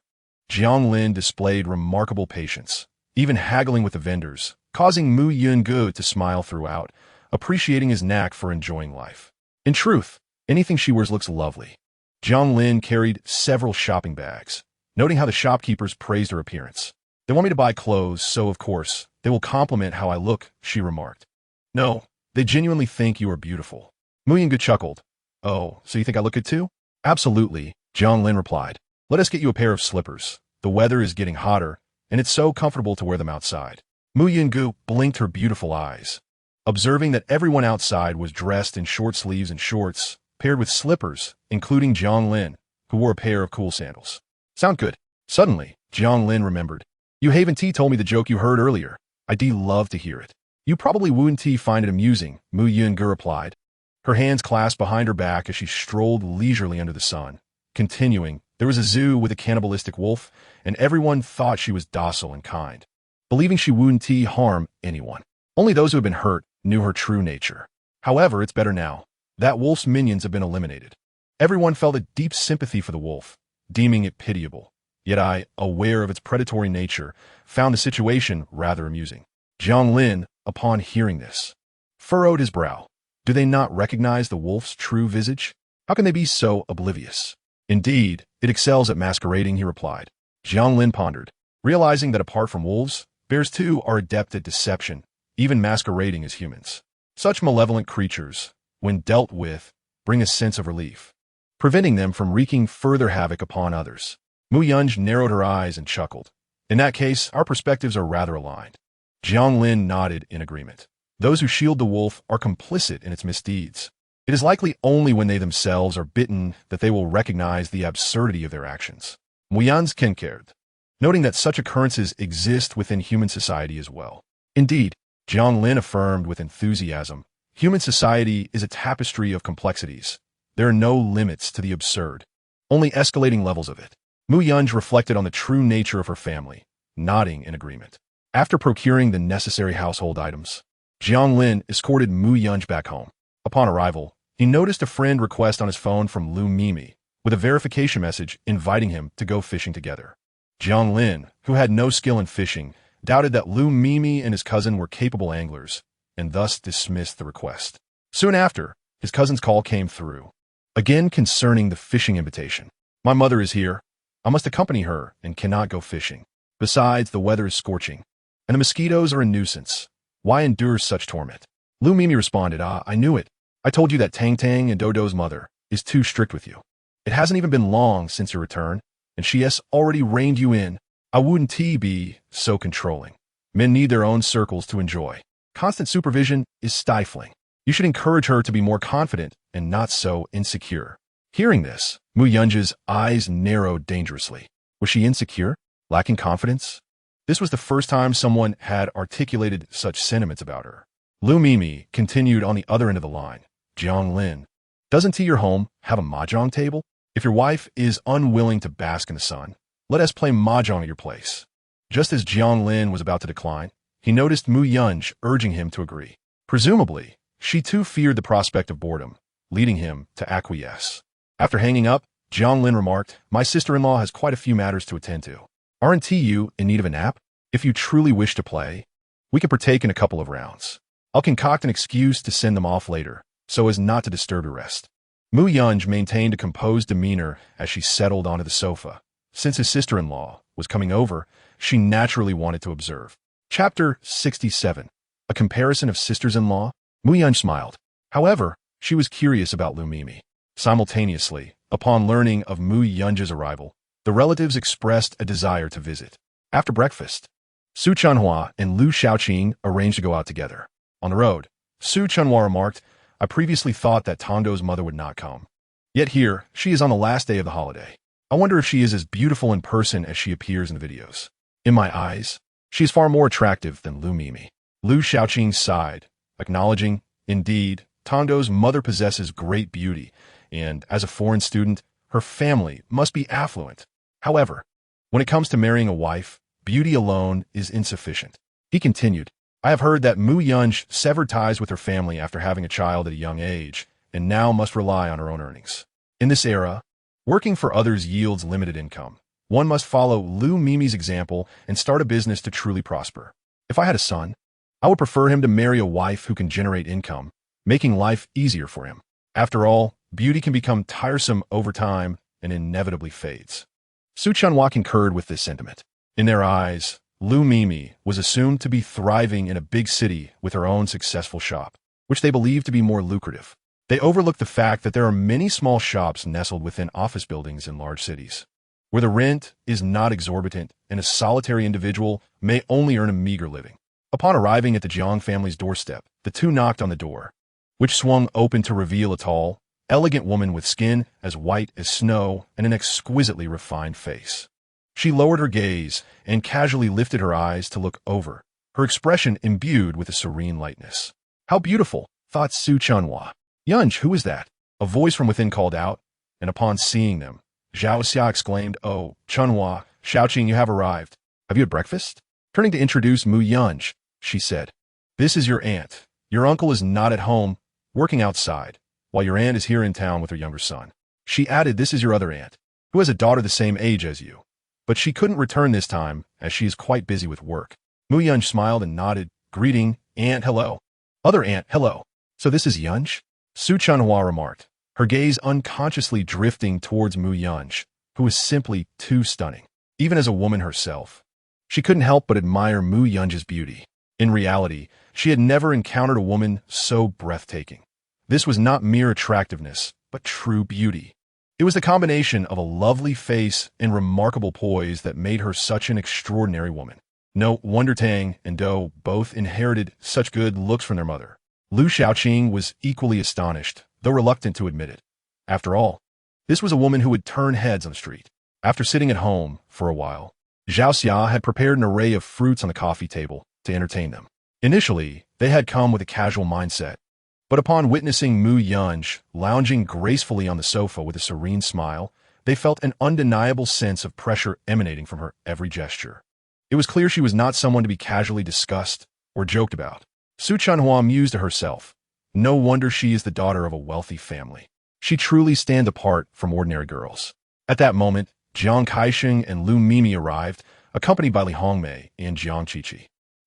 Jiang Lin displayed remarkable patience, even haggling with the vendors, causing Mu Yunge to smile throughout, appreciating his knack for enjoying life. In truth, anything she wears looks lovely. Jiang Lin carried several shopping bags, noting how the shopkeepers praised her appearance. They want me to buy clothes, so of course, they will compliment how I look, she remarked. No, they genuinely think you are beautiful. Mu Yunge chuckled. Oh, so you think I look good too? Absolutely, Jiang Lin replied. Let us get you a pair of slippers. The weather is getting hotter, and it's so comfortable to wear them outside. Mu Yunge blinked her beautiful eyes. Observing that everyone outside was dressed in short sleeves and shorts, paired with slippers, including Jiang Lin, who wore a pair of cool sandals. Sound good. Suddenly, Jiang Lin remembered. You Haven T told me the joke you heard earlier. I'd love to hear it. You probably wouldn't find it amusing, Mu Yunge replied, her hands clasped behind her back as she strolled leisurely under the sun. Continuing, there was a zoo with a cannibalistic wolf, and everyone thought she was docile and kind, believing she wouldn't harm anyone. Only those who had been hurt knew her true nature. However, it's better now. That wolf's minions have been eliminated. Everyone felt a deep sympathy for the wolf, deeming it pitiable. Yet I, aware of its predatory nature, found the situation rather amusing. Jiang Lin, upon hearing this, furrowed his brow. Do they not recognize the wolf's true visage? How can they be so oblivious? Indeed, it excels at masquerading, he replied. Jiang Lin pondered, realizing that apart from wolves, bears too are adept at deception, even masquerading as humans. Such malevolent creatures, when dealt with, bring a sense of relief, preventing them from wreaking further havoc upon others. Mu Yunge narrowed her eyes and chuckled. In that case, our perspectives are rather aligned. Jiang Lin nodded in agreement. Those who shield the wolf are complicit in its misdeeds. It is likely only when they themselves are bitten that they will recognize the absurdity of their actions. Mu Yunge concurred, noting that such occurrences exist within human society as well. Indeed, Jiang Lin affirmed with enthusiasm, human society is a tapestry of complexities. There are no limits to the absurd, only escalating levels of it. Mu Yunge reflected on the true nature of her family, nodding in agreement. After procuring the necessary household items, Jiang Lin escorted Mu Yunge back home. Upon arrival, he noticed a friend request on his phone from Lu Mimi, with a verification message inviting him to go fishing together. Jiang Lin, who had no skill in fishing, doubted that Lu Mimi and his cousin were capable anglers, and thus dismissed the request. Soon after, his cousin's call came through, again concerning the fishing invitation. My mother is here. I must accompany her and cannot go fishing. Besides, the weather is scorching, and the mosquitoes are a nuisance. Why endure such torment? Lu Mimi responded, I knew it. I told you that Tang Tang and Dodo's mother is too strict with you. It hasn't even been long since your return, and she has already reined you in. I wouldn't be so controlling. Men need their own circles to enjoy. Constant supervision is stifling. You should encourage her to be more confident and not so insecure. Hearing this, Mu Yunge's eyes narrowed dangerously. Was she insecure? Lacking confidence? This was the first time someone had articulated such sentiments about her. Lu Mimi continued on the other end of the line. Jiang Lin, doesn't your home have a mahjong table? If your wife is unwilling to bask in the sun, let us play mahjong at your place. Just as Jiang Lin was about to decline, he noticed Mu Yunge urging him to agree. Presumably, she too feared the prospect of boredom, leading him to acquiesce. After hanging up, Jiang Lin remarked, my sister-in-law has quite a few matters to attend to. Aren't you in need of a nap? If you truly wish to play, we can partake in a couple of rounds. I'll concoct an excuse to send them off later, so as not to disturb your rest. Mu Yunge maintained a composed demeanor as she settled onto the sofa. Since his sister-in-law was coming over, she naturally wanted to observe. Chapter 67. A comparison of sisters-in-law? Mu Yunge smiled. However, she was curious about Lu Mimi. Simultaneously, upon learning of Mu Yunge's arrival, the relatives expressed a desire to visit. After breakfast, Su Chunhua and Lu Shaoqing arranged to go out together. On the road, Su Chunhua remarked, I previously thought that Tando's mother would not come. Yet here, she is on the last day of the holiday. I wonder if she is as beautiful in person as she appears in the videos. In my eyes, she is far more attractive than Lu Mimi. Lu Shaoqing sighed, acknowledging, indeed, Tando's mother possesses great beauty, and as a foreign student, her family must be affluent. However, when it comes to marrying a wife, beauty alone is insufficient. He continued, I have heard that Mu Yunj severed ties with her family after having a child at a young age, and now must rely on her own earnings. In this era, working for others yields limited income. One must follow Lu Mimi's example and start a business to truly prosper. If I had a son, I would prefer him to marry a wife who can generate income, making life easier for him. After all, beauty can become tiresome over time and inevitably fades. Su Chunhua concurred with this sentiment. In their eyes, Lu Mimi was assumed to be thriving in a big city with her own successful shop, which they believed to be more lucrative. They overlooked the fact that there are many small shops nestled within office buildings in large cities, where the rent is not exorbitant and a solitary individual may only earn a meager living. Upon arriving at the Jiang family's doorstep, the two knocked on the door, which swung open to reveal a tall, elegant woman with skin as white as snow and an exquisitely refined face. She lowered her gaze and casually lifted her eyes to look over, her expression imbued with a serene lightness. How beautiful, thought Su Chunhua. Yunj, who is that? A voice from within called out, and upon seeing them, Zhao Xia exclaimed, Oh, Chunhua, Xiaoqing, you have arrived. Have you had breakfast? Turning to introduce Mu Yunj, she said, This is your aunt. Your uncle is not at home, working outside, while your aunt is here in town with her younger son. She added, This is your other aunt, who has a daughter the same age as you. But she couldn't return this time, as she is quite busy with work. Mu Yunj smiled and nodded, greeting, Aunt, hello. Other aunt, hello. So this is Yunj? Su Chunhua remarked, her gaze unconsciously drifting towards Mu Yunj, who was simply too stunning. Even as a woman herself, she couldn't help but admire Mu Yunj's beauty. In reality, she had never encountered a woman so breathtaking. This was not mere attractiveness, but true beauty. It was the combination of a lovely face and remarkable poise that made her such an extraordinary woman. No wonder Tang and Do both inherited such good looks from their mother. Lu Xiaoqing was equally astonished, though reluctant to admit it. After all, this was a woman who would turn heads on the street. After sitting at home for a while, Zhao Xia had prepared an array of fruits on the coffee table to entertain them. Initially, they had come with a casual mindset, but upon witnessing Mu Yunj lounging gracefully on the sofa with a serene smile, they felt an undeniable sense of pressure emanating from her every gesture. It was clear she was not someone to be casually discussed or joked about. Su Chunhua mused to herself, no wonder she is the daughter of a wealthy family. She truly stands apart from ordinary girls. At that moment, Jiang Kaixing and Lu Mimi arrived, accompanied by Li Hongmei and Jiang Qiqi.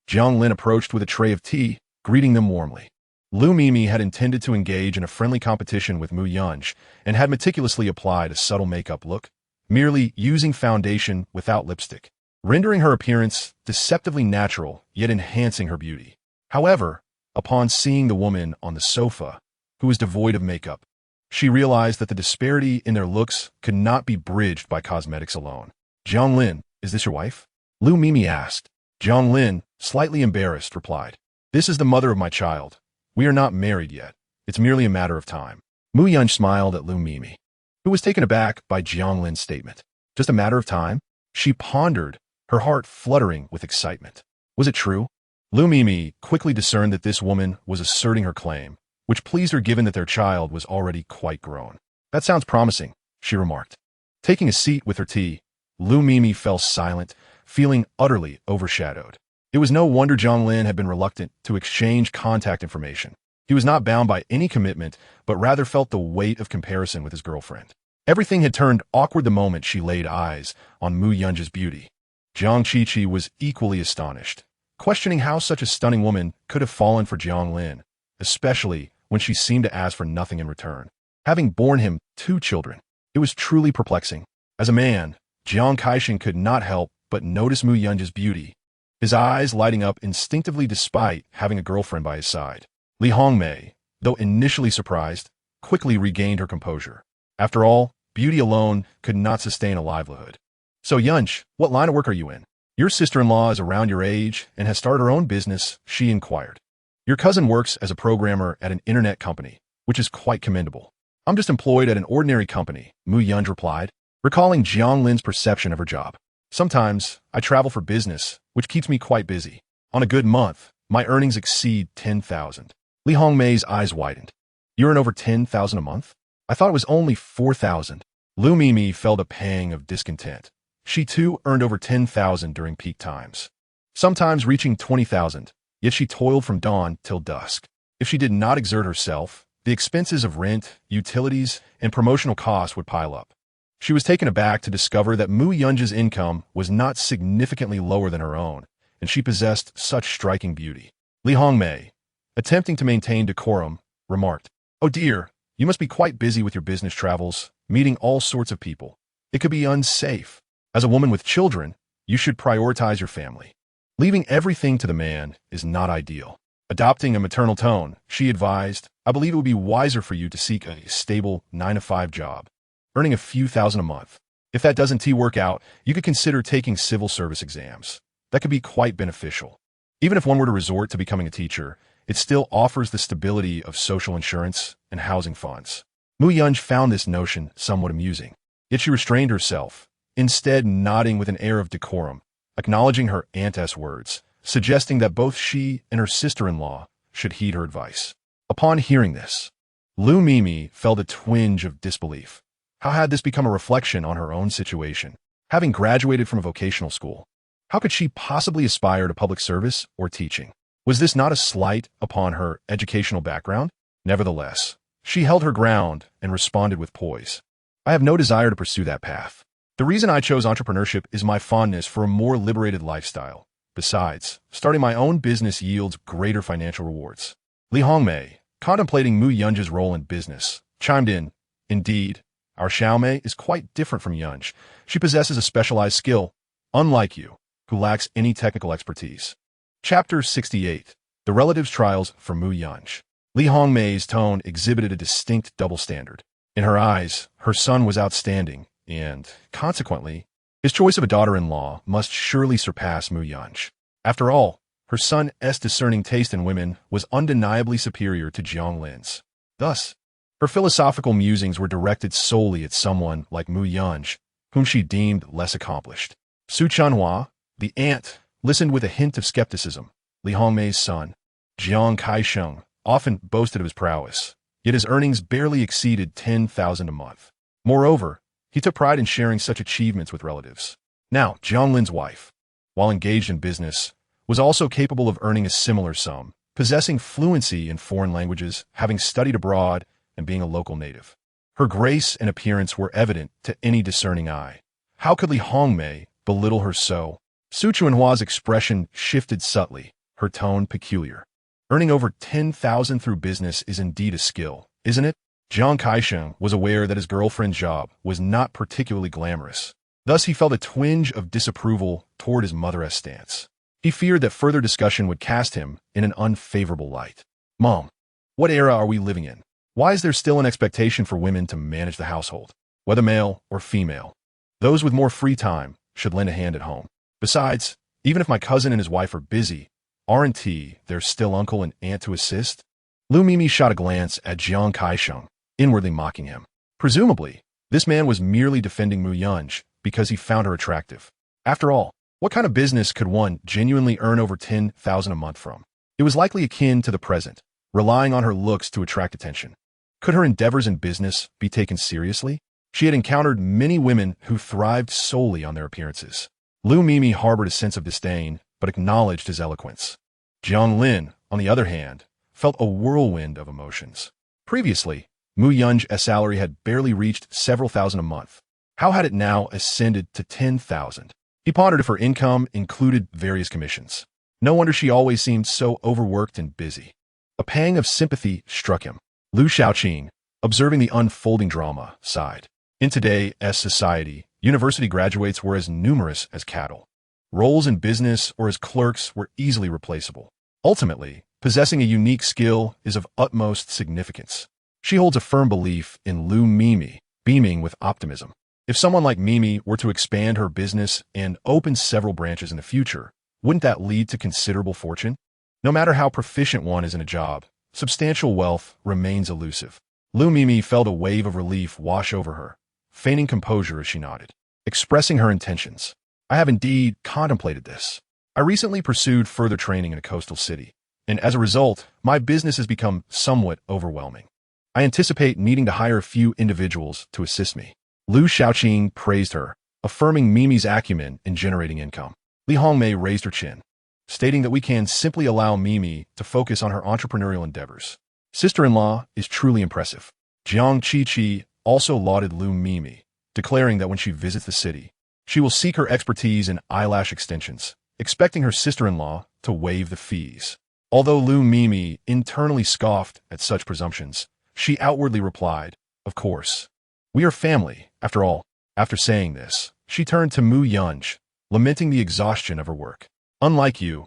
Jiang Lin approached with a tray of tea, greeting them warmly. Lu Mimi had intended to engage in a friendly competition with Mu Yunj and had meticulously applied a subtle makeup look, merely using foundation without lipstick, rendering her appearance deceptively natural yet enhancing her beauty. However, upon seeing the woman on the sofa, who was devoid of makeup, she realized that the disparity in their looks could not be bridged by cosmetics alone. Jiang Lin, is this your wife? Lu Mimi asked. Jiang Lin, slightly embarrassed, replied, This is the mother of my child. We are not married yet. It's merely a matter of time. Mu Yunj smiled at Lu Mimi, who was taken aback by Jiang Lin's statement. Just a matter of time? She pondered, her heart fluttering with excitement. Was it true? Lu Mimi quickly discerned that this woman was asserting her claim, which pleased her given that their child was already quite grown. That sounds promising, she remarked. Taking a seat with her tea, Lu Mimi fell silent, feeling utterly overshadowed. It was no wonder Jiang Lin had been reluctant to exchange contact information. He was not bound by any commitment, but rather felt the weight of comparison with his girlfriend. Everything had turned awkward the moment she laid eyes on Mu Yunj's beauty. Jiang Qiqi was equally astonished, questioning how such a stunning woman could have fallen for Jiang Lin, especially when she seemed to ask for nothing in return. Having borne him 2 children, it was truly perplexing. As a man, Jiang Kaixing could not help but notice Mu Yunj's beauty, his eyes lighting up instinctively despite having a girlfriend by his side. Li Hongmei, though initially surprised, quickly regained her composure. After all, beauty alone could not sustain a livelihood. So Yunj, what line of work are you in? Your sister-in-law is around your age and has started her own business, she inquired. Your cousin works as a programmer at an internet company, which is quite commendable. I'm just employed at an ordinary company, Mu Yunj replied, recalling Jiang Lin's perception of her job. Sometimes, I travel for business, which keeps me quite busy. On a good month, my earnings exceed 10,000. Li Hongmei's eyes widened. You earn over 10,000 a month? I thought it was only 4,000. Lu Mimi felt a pang of discontent. She too earned over 10,000 during peak times, sometimes reaching 20,000, yet she toiled from dawn till dusk. If she did not exert herself, the expenses of rent, utilities, and promotional costs would pile up. She was taken aback to discover that Mu Yunji's income was not significantly lower than her own, and she possessed such striking beauty. Li Hongmei, attempting to maintain decorum, remarked, "Oh dear, you must be quite busy with your business travels, meeting all sorts of people. It could be unsafe. As a woman with children, you should prioritize your family. Leaving everything to the man is not ideal." Adopting a maternal tone, she advised, "I believe it would be wiser for you to seek a stable 9-to-5 job, earning a few thousand a month. If that doesn't work out, you could consider taking civil service exams. That could be quite beneficial. Even if one were to resort to becoming a teacher, it still offers the stability of social insurance and housing funds." Mu Yunji found this notion somewhat amusing, yet she restrained herself, instead nodding with an air of decorum, acknowledging her aunt's words, suggesting that both she and her sister-in-law should heed her advice. Upon hearing this, Lu Mimi felt a twinge of disbelief. How had this become a reflection on her own situation? Having graduated from a vocational school, how could she possibly aspire to public service or teaching? Was this not a slight upon her educational background? Nevertheless, she held her ground and responded with poise. "I have no desire to pursue that path. The reason I chose entrepreneurship is my fondness for a more liberated lifestyle. Besides, starting my own business yields greater financial rewards." Li Hongmei, contemplating Mu Yunji's role in business, chimed in, "Indeed, our Xiaomei is quite different from Yunji. She possesses a specialized skill, unlike you, who lacks any technical expertise." Chapter 68. The Relatives' Trials for Mu Yunji. Li Hongmei's tone exhibited a distinct double standard. In her eyes, her son was outstanding, and, consequently, his choice of a daughter-in-law must surely surpass Mu Yunji. After all, her son's discerning taste in women was undeniably superior to Jiang Lin's. Thus, her philosophical musings were directed solely at someone like Mu Yunji, whom she deemed less accomplished. Su Chanhua, the aunt, listened with a hint of skepticism. Li Hongmei's son, Jiang Kaisheng, often boasted of his prowess, yet his earnings barely exceeded 10,000 a month. Moreover, he took pride in sharing such achievements with relatives. Now, Jiang Lin's wife, while engaged in business, was also capable of earning a similar sum, possessing fluency in foreign languages, having studied abroad, and being a local native. Her grace and appearance were evident to any discerning eye. How could Li Hongmei belittle her so? Su Chuanhua's expression shifted subtly, her tone peculiar. "Earning over 10,000 through business is indeed a skill, isn't it?" Jiang Kaisheng was aware that his girlfriend's job was not particularly glamorous. Thus he felt a twinge of disapproval toward his mother's stance. He feared that further discussion would cast him in an unfavorable light. "Mom, what era are we living in? Why is there still an expectation for women to manage the household, whether male or female? Those with more free time should lend a hand at home. Besides, even if my cousin and his wife are busy, aren't there's still uncle and aunt to assist?" Lu Mimi shot a glance at Jiang Kaisheng, inwardly mocking him. Presumably, this man was merely defending Mu Yunji because he found her attractive. After all, what kind of business could one genuinely earn over 10,000 a month from? It was likely akin to the present, relying on her looks to attract attention. Could her endeavors in business be taken seriously? She had encountered many women who thrived solely on their appearances. Lu Mimi harbored a sense of disdain, but acknowledged his eloquence. Jiang Lin, on the other hand, felt a whirlwind of emotions. Previously, Mu Yunji's salary had barely reached several thousand a month. How had it now ascended to 10,000? He pondered if her income included various commissions. No wonder she always seemed so overworked and busy. A pang of sympathy struck him. Lu Shaoqing, observing the unfolding drama, sighed. In today's society, university graduates were as numerous as cattle. Roles in business or as clerks were easily replaceable. Ultimately, possessing a unique skill is of utmost significance. She holds a firm belief in Lu Mimi, beaming with optimism. If someone like Mimi were to expand her business and open several branches in the future, wouldn't that lead to considerable fortune? No matter how proficient one is in a job, substantial wealth remains elusive. Lu Mimi felt a wave of relief wash over her, feigning composure as she nodded, expressing her intentions. "I have indeed contemplated this. I recently pursued further training in a coastal city, and as a result, my business has become somewhat overwhelming. I anticipate needing to hire a few individuals to assist me." Lu Shaoqing praised her, a affirming Mimi's acumen in generating income. Li Hongmei raised her chin, stating that we can simply allow Mimi to focus on her entrepreneurial endeavors. Sister-in-law is truly impressive. Jiang Chi also lauded Lu Mimi, declaring that when she visits the city, she will seek her expertise in eyelash extensions, expecting her sister-in-law to waive the fees. Although Lu Mimi internally scoffed at such presumptions, she outwardly replied, "Of course. We are family, after all." After saying this, she turned to Mu Yunj, lamenting the exhaustion of her work. "Unlike you,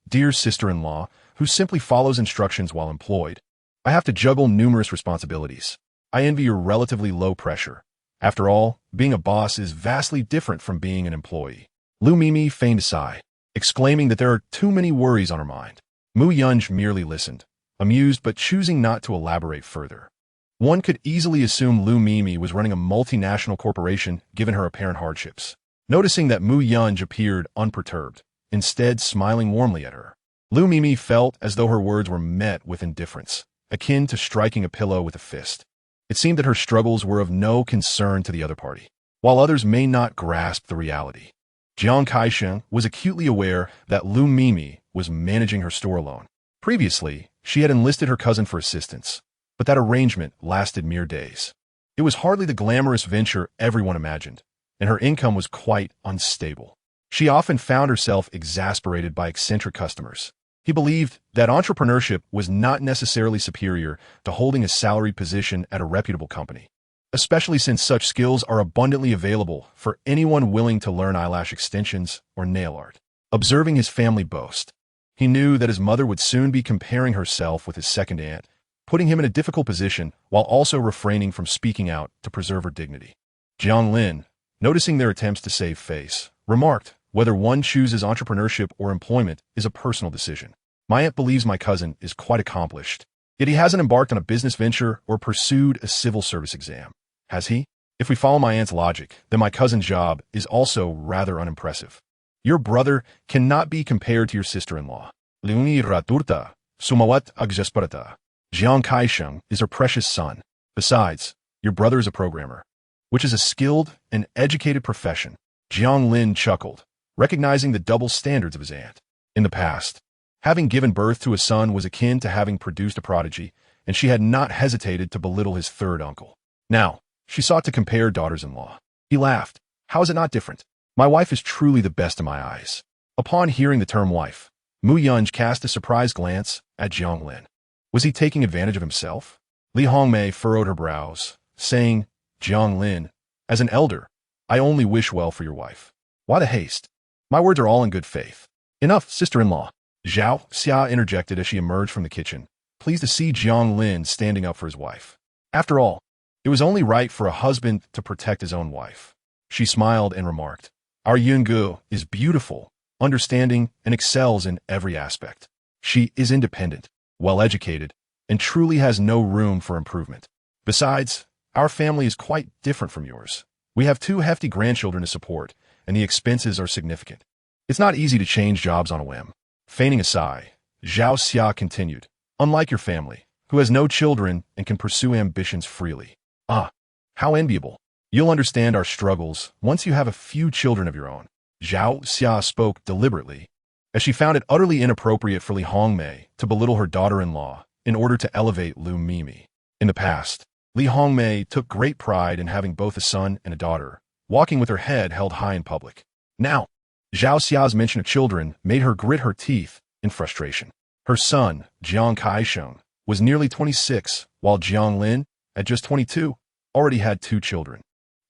dear sister-in-law, who simply follows instructions while employed, I have to juggle numerous responsibilities. I envy your relatively low pressure. After all, being a boss is vastly different from being an employee." Lu Mimi feigned a sigh, exclaiming that there are too many worries on her mind. Mu Yunj merely listened, amused but choosing not to elaborate further. One could easily assume Lu Mimi was running a multinational corporation given her apparent hardships. Noticing that Mu Yunj appeared unperturbed, instead smiling warmly at her, Lu Mimi felt as though her words were met with indifference, akin to striking a pillow with a fist. It seemed that her struggles were of no concern to the other party, while others may not grasp the reality. Jiang Kaisheng was acutely aware that Lu Mimi was managing her store alone. Previously, she had enlisted her cousin for assistance, but that arrangement lasted mere days. It was hardly the glamorous venture everyone imagined, and her income was quite unstable. She often found herself exasperated by eccentric customers. He believed that entrepreneurship was not necessarily superior to holding a salaried position at a reputable company, especially since such skills are abundantly available for anyone willing to learn eyelash extensions or nail art. Observing his family boast, he knew that his mother would soon be comparing herself with his second aunt, putting him in a difficult position while also refraining from speaking out to preserve her dignity. Jiang Lin, noticing their attempts to save face, remarked, "Whether one chooses entrepreneurship or employment is a personal decision. My aunt believes my cousin is quite accomplished, yet he hasn't embarked on a business venture or pursued a civil service exam. Has he? If we follow my aunt's logic, then my cousin's job is also rather unimpressive. Your brother cannot be compared to your sister-in-law. Liuni raturta, sumawat agjesparata. Jiang Kaisheng is her precious son. Besides, your brother is a programmer, which is a skilled and educated profession." Jiang Lin chuckled, recognizing the double standards of his aunt. In the past, having given birth to a son was akin to having produced a prodigy, and she had not hesitated to belittle his third uncle. Now, she sought to compare daughters-in-law. He laughed. "How is it not different? My wife is truly the best in my eyes." Upon hearing the term wife, Mu Yunj cast a surprised glance at Jiang Lin. Was he taking advantage of himself? Li Hongmei furrowed her brows, saying, "Jiang Lin, as an elder, I only wish well for your wife. Why the haste? My words are all in good faith." "Enough, sister-in-law," Zhao Xia interjected as she emerged from the kitchen, pleased to see Jiang Lin standing up for his wife. After all, it was only right for a husband to protect his own wife. She smiled and remarked, "Our Yungu is beautiful, understanding, and excels in every aspect. She is independent, well-educated, and truly has no room for improvement. Besides, our family is quite different from yours. We have 2 hefty grandchildren to support, and the expenses are significant. It's not easy to change jobs on a whim." Feigning a sigh, Zhao Xia continued, "Unlike your family, who has no children and can pursue ambitions freely. Ah, how enviable. You'll understand our struggles once you have a few children of your own." Zhao Xia spoke deliberately, as she found it utterly inappropriate for Li Hongmei to belittle her daughter-in-law in order to elevate Lu Mimi. In the past, Li Hongmei took great pride in having both a son and a daughter, walking with her head held high in public. Now, Zhao Xia's mention of children made her grit her teeth in frustration. Her son, Jiang Kaisheng, was nearly 26, while Jiang Lin, at just 22, already had 2 children.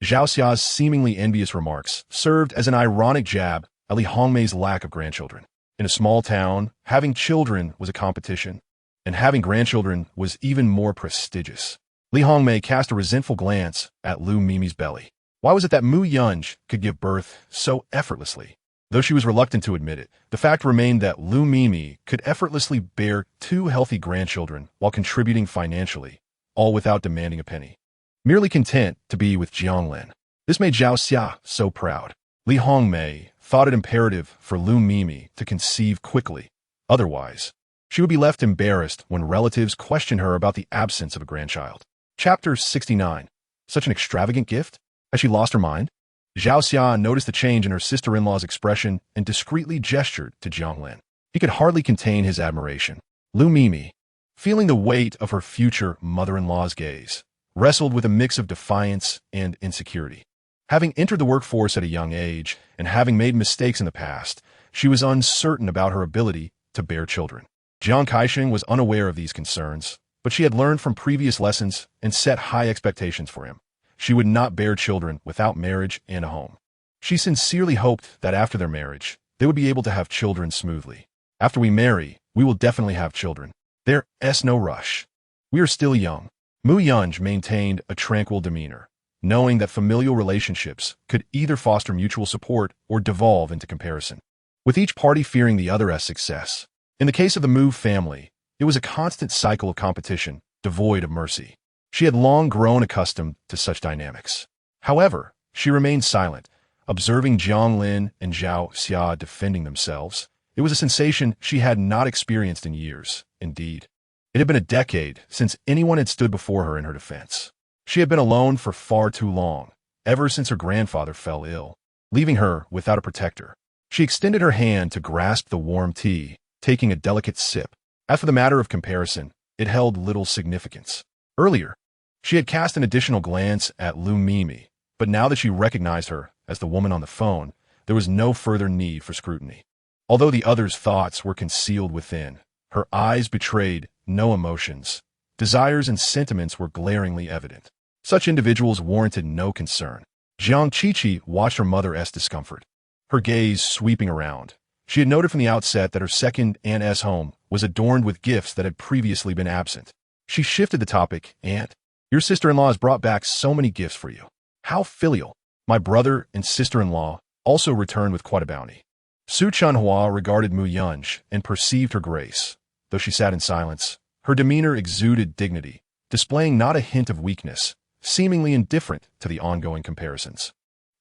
Zhao Xia's seemingly envious remarks served as an ironic jab at Li Hongmei's lack of grandchildren. In a small town, having children was a competition, and having grandchildren was even more prestigious. Li Hongmei cast a resentful glance at Lu Mimi's belly. Why was it that Mu Yunj could give birth so effortlessly? Though she was reluctant to admit it, the fact remained that Lu Mimi could effortlessly bear 2 healthy grandchildren while contributing financially, all without demanding a penny. Merely content to be with Jiang Lin. This made Zhao Xia so proud. Li Hongmei thought it imperative for Lu Mimi to conceive quickly. Otherwise, she would be left embarrassed when relatives questioned her about the absence of a grandchild. Chapter 69. Such an extravagant gift? Has she lost her mind? Zhao Xia noticed the change in her sister-in-law's expression and discreetly gestured to Jiang Lin. He could hardly contain his admiration. Lu Mimi, feeling the weight of her future mother-in-law's gaze, wrestled with a mix of defiance and insecurity. Having entered the workforce at a young age and having made mistakes in the past, she was uncertain about her ability to bear children. Jiang Kaisheng was unaware of these concerns, but she had learned from previous lessons and set high expectations for him. She would not bear children without marriage and a home. She sincerely hoped that after their marriage, they would be able to have children smoothly. After we marry, we will definitely have children. There's no rush. We are still young. Mu Yunj maintained a tranquil demeanor, knowing that familial relationships could either foster mutual support or devolve into comparison, with each party fearing the other's success. In the case of the Mu family, it was a constant cycle of competition, devoid of mercy. She had long grown accustomed to such dynamics. However, she remained silent, observing Jiang Lin and Zhao Xia defending themselves. It was a sensation she had not experienced in years. Indeed, it had been a decade since anyone had stood before her in her defense. She had been alone for far too long, ever since her grandfather fell ill, leaving her without a protector. She extended her hand to grasp the warm tea, taking a delicate sip. As for the matter of comparison, it held little significance. Earlier, she had cast an additional glance at Lu Mimi, but now that she recognized her as the woman on the phone, there was no further need for scrutiny. Although the other's thoughts were concealed within, her eyes betrayed no emotions. Desires and sentiments were glaringly evident. Such individuals warranted no concern. Jiang Qiqi watched her mother's discomfort, her gaze sweeping around. She had noted from the outset that her second aunt's home was adorned with gifts that had previously been absent. She shifted the topic. Aunt, your sister-in-law has brought back so many gifts for you. How filial. My brother and sister-in-law also returned with quite a bounty. Su Chunhua regarded Mu Yunj and perceived her grace. Though she sat in silence, her demeanor exuded dignity, displaying not a hint of weakness, seemingly indifferent to the ongoing comparisons.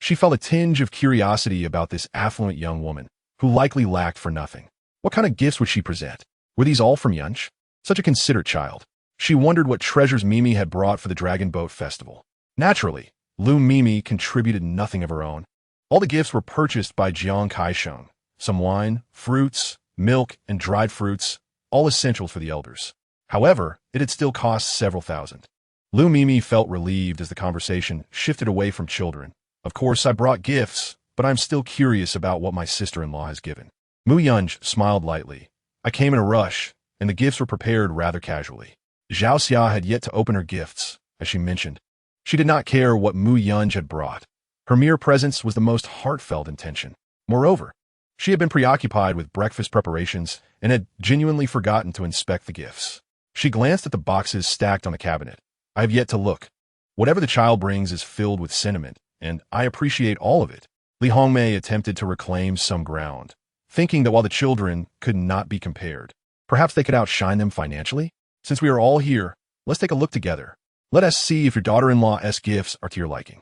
She felt a tinge of curiosity about this affluent young woman, who likely lacked for nothing. What kind of gifts would she present? Were these all from Yunj? Such a considerate child. She wondered what treasures Mimi had brought for the Dragon Boat Festival. Naturally, Lu Mimi contributed nothing of her own. All the gifts were purchased by Jiang Kaisheng. Some wine, fruits, milk, and dried fruits, all essentials for the elders. However, it had still cost several thousand. Lu Mimi felt relieved as the conversation shifted away from children. Of course, I brought gifts, but I'm still curious about what my sister-in-law has given. Mu Yunj smiled lightly. I came in a rush, and the gifts were prepared rather casually. Zhao Xia had yet to open her gifts, as she mentioned. She did not care what Mu Yunj had brought. Her mere presence was the most heartfelt intention. Moreover, she had been preoccupied with breakfast preparations and had genuinely forgotten to inspect the gifts. She glanced at the boxes stacked on the cabinet. I have yet to look. Whatever the child brings is filled with sentiment, and I appreciate all of it. Li Hongmei attempted to reclaim some ground, thinking that while the children could not be compared, perhaps they could outshine them financially? Since we are all here, let's take a look together. Let us see if your daughter-in-law's gifts are to your liking.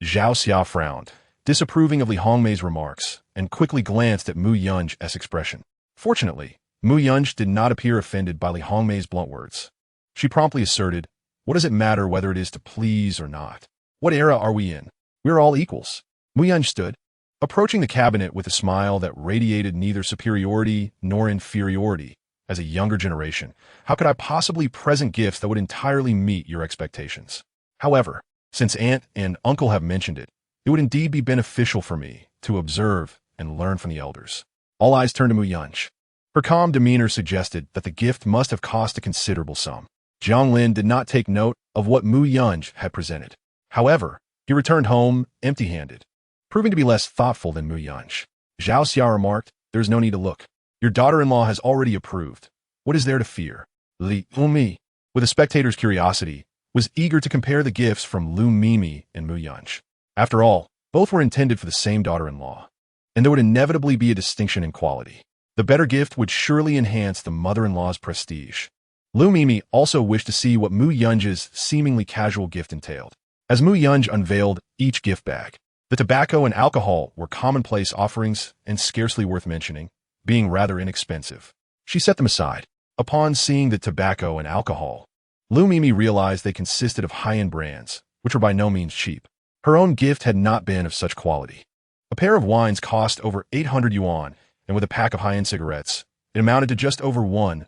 Zhao Xia frowned, disapproving of Li Hongmei's remarks, and quickly glanced at Mu Yunj's expression. Fortunately, Mu Yunj did not appear offended by Li Hongmei's blunt words. She promptly asserted, what does it matter whether it is to please or not? What era are we in? We are all equals. Mu Yunj stood, approaching the cabinet with a smile that radiated neither superiority nor inferiority. As a younger generation, how could I possibly present gifts that would entirely meet your expectations? However, since aunt and uncle have mentioned it, it would indeed be beneficial for me to observe and learn from the elders. All eyes turned to Mu Yunj. Her calm demeanor suggested that the gift must have cost a considerable sum. Jiang Lin did not take note of what Mu Yunj had presented. However, he returned home empty-handed, proving to be less thoughtful than Mu Yunj. Zhao Xia remarked, there is no need to look. Your daughter-in-law has already approved. What is there to fear? Li Umi, with a spectator's curiosity, was eager to compare the gifts from Lu Mimi and Mu Yunj. After all, both were intended for the same daughter-in-law, and there would inevitably be a distinction in quality. The better gift would surely enhance the mother-in-law's prestige. Lu Mimi also wished to see what Mu Yunj's seemingly casual gift entailed. As Mu Yunj unveiled each gift bag, the tobacco and alcohol were commonplace offerings and scarcely worth mentioning, being rather inexpensive. She set them aside. Upon seeing the tobacco and alcohol, Lu Mimi realized they consisted of high-end brands, which were by no means cheap. Her own gift had not been of such quality. A pair of wines cost over 800 yuan, and with a pack of high-end cigarettes, it amounted to just over 1,000.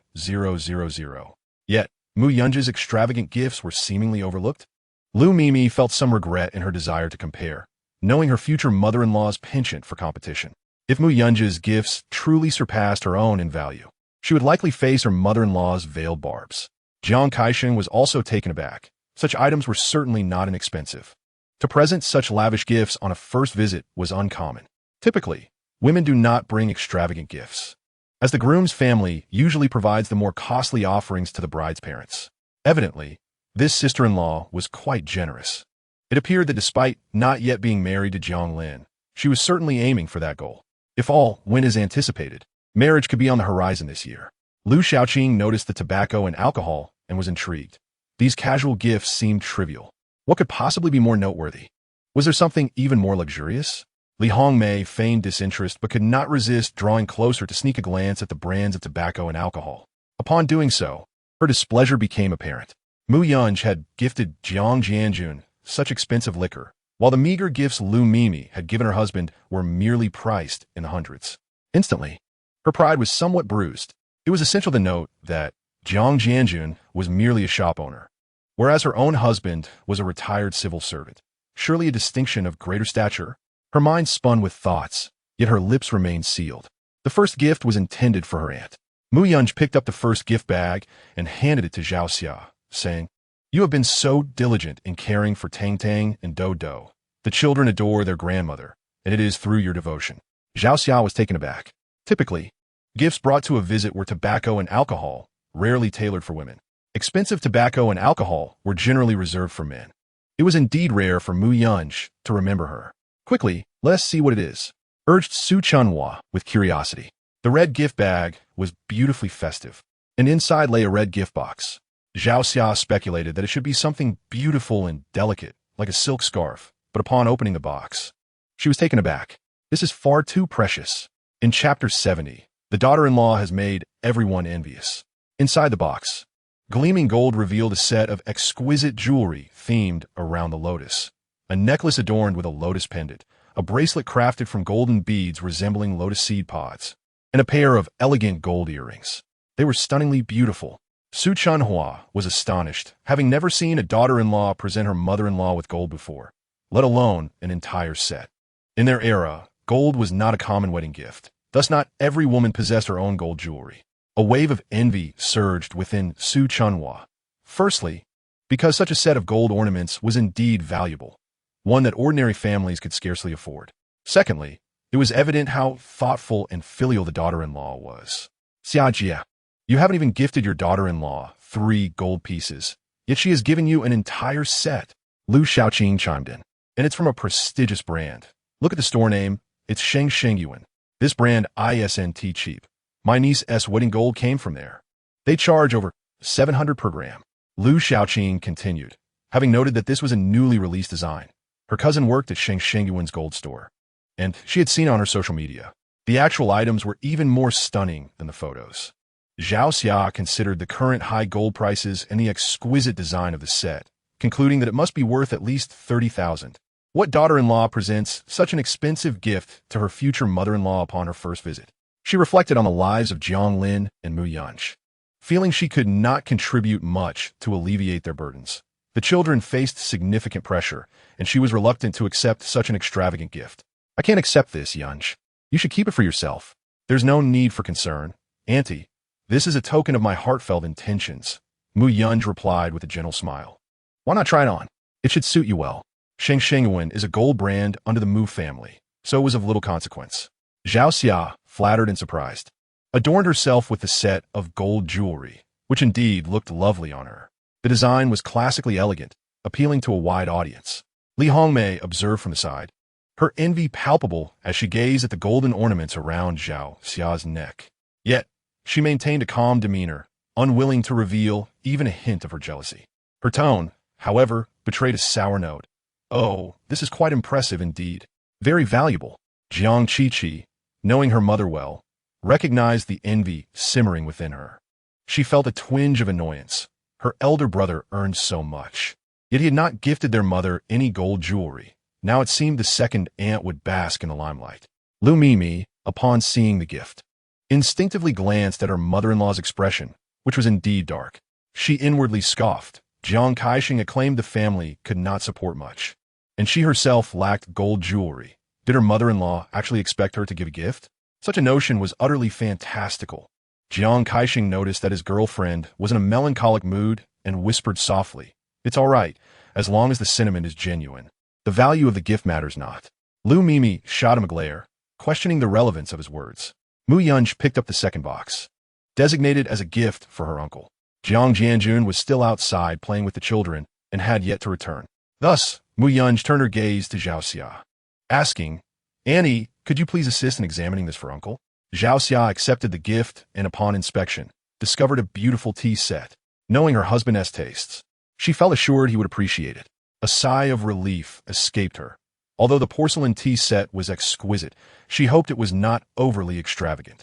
Yet, Mu Yunji's extravagant gifts were seemingly overlooked. Lu Mimi felt some regret in her desire to compare, knowing her future mother-in-law's penchant for competition. If Mu Yunji's gifts truly surpassed her own in value, she would likely face her mother-in-law's veiled barbs. Jiang Kaishan was also taken aback. Such items were certainly not inexpensive. To present such lavish gifts on a first visit was uncommon. Typically, women do not bring extravagant gifts, as the groom's family usually provides the more costly offerings to the bride's parents. Evidently, this sister-in-law was quite generous. It appeared that despite not yet being married to Jiang Lin, she was certainly aiming for that goal. If all went as anticipated, marriage could be on the horizon this year. Lu Xiaoqing noticed the tobacco and alcohol and was intrigued. These casual gifts seemed trivial. What could possibly be more noteworthy? Was there something even more luxurious? Li Hongmei feigned disinterest but could not resist drawing closer to sneak a glance at the brands of tobacco and alcohol. Upon doing so, her displeasure became apparent. Mu Yunji had gifted Jiang Jianjun such expensive liquor, while the meager gifts Lu Mimi had given her husband were merely priced in the hundreds. Instantly, her pride was somewhat bruised. It was essential to note that Jiang Jianjun was merely a shop owner, whereas her own husband was a retired civil servant. Surely a distinction of greater stature? Her mind spun with thoughts, yet her lips remained sealed. The first gift was intended for her aunt. Mu Yunji picked up the first gift bag and handed it to Zhao Xia, saying, "You have been so diligent in caring for Tang Tang and Do Do. The children adore their grandmother, and it is through your devotion." Zhao Xia was taken aback. Typically, gifts brought to a visit were tobacco and alcohol, rarely tailored for women. Expensive tobacco and alcohol were generally reserved for men. It was indeed rare for Mu Yunji to remember her. "Quickly, let us see what it is," urged Su Chunhua with curiosity. The red gift bag was beautifully festive, and inside lay a red gift box. Zhao Xia speculated that it should be something beautiful and delicate, like a silk scarf, but upon opening the box, she was taken aback. This is far too precious. In Chapter 70, the daughter-in-law has made everyone envious. Inside the box, gleaming gold revealed a set of exquisite jewelry themed around the lotus. A necklace adorned with a lotus pendant, a bracelet crafted from golden beads resembling lotus seed pods, and a pair of elegant gold earrings. They were stunningly beautiful. Su Chunhua was astonished, having never seen a daughter-in-law present her mother-in-law with gold before, let alone an entire set. In their era, gold was not a common wedding gift. Thus not every woman possessed her own gold jewelry. A wave of envy surged within Su Chunhua. Firstly, because such a set of gold ornaments was indeed valuable, one that ordinary families could scarcely afford. Secondly, it was evident how thoughtful and filial the daughter-in-law was. "Xia Jia, you haven't even gifted your daughter-in-law 3 gold pieces, yet she has given you an entire set," Lu Xiaoqing chimed in. "And it's from a prestigious brand. Look at the store name. It's Sheng Yuan. This brand isn't cheap. My niece's wedding gold came from there. They charge over 700 per gram." Lu Xiaoqing continued, having noted that this was a newly released design. Her cousin worked at Sheng Yuan's gold store, and she had seen it on her social media. The actual items were even more stunning than the photos. Zhao Xia considered the current high gold prices and the exquisite design of the set, concluding that it must be worth at least 30,000. What daughter-in-law presents such an expensive gift to her future mother-in-law upon her first visit? She reflected on the lives of Jiang Lin and Mu Yunji, feeling she could not contribute much to alleviate their burdens. The children faced significant pressure, and she was reluctant to accept such an extravagant gift. "I can't accept this, Yunji. You should keep it for yourself. There's no need for concern. Auntie, this is a token of my heartfelt intentions," Mu Yunji replied with a gentle smile. "Why not try it on? It should suit you well." Sheng Yuan is a gold brand under the Mu family, so it was of little consequence. Zhao Xia, flattered and surprised, adorned herself with the set of gold jewelry, which indeed looked lovely on her. The design was classically elegant, appealing to a wide audience. Li Hongmei observed from the side, her envy palpable as she gazed at the golden ornaments around Zhao Xia's neck. Yet, she maintained a calm demeanor, unwilling to reveal even a hint of her jealousy. Her tone, however, betrayed a sour note. "Oh, this is quite impressive indeed. Very valuable." Jiang Qiqi, knowing her mother well, recognized the envy simmering within her. She felt a twinge of annoyance. Her elder brother earned so much, yet he had not gifted their mother any gold jewelry, Now it seemed the second aunt would bask in the limelight. Lu Mimi, upon seeing the gift, instinctively glanced at her mother-in-law's expression, which was indeed dark. She inwardly scoffed. Jiang Kaixing acclaimed the family could not support much, and she herself lacked gold jewelry. Did her mother-in-law actually expect her to give a gift? Such a notion was utterly fantastical. Jiang Kaixing noticed that his girlfriend was in a melancholic mood and whispered softly, "It's all right, as long as the sentiment is genuine. The value of the gift matters not." Lu Mimi shot him a glare, questioning the relevance of his words. Mu Yunj picked up the second box, designated as a gift for her uncle. Jiang Jianjun was still outside playing with the children and had yet to return. Thus, Mu Yunj turned her gaze to Zhao Xia, asking, "Annie, could you please assist in examining this for uncle?" Zhao Xia accepted the gift and upon inspection, discovered a beautiful tea set. Knowing her husband's tastes, she felt assured he would appreciate it. A sigh of relief escaped her. Although the porcelain tea set was exquisite, she hoped it was not overly extravagant.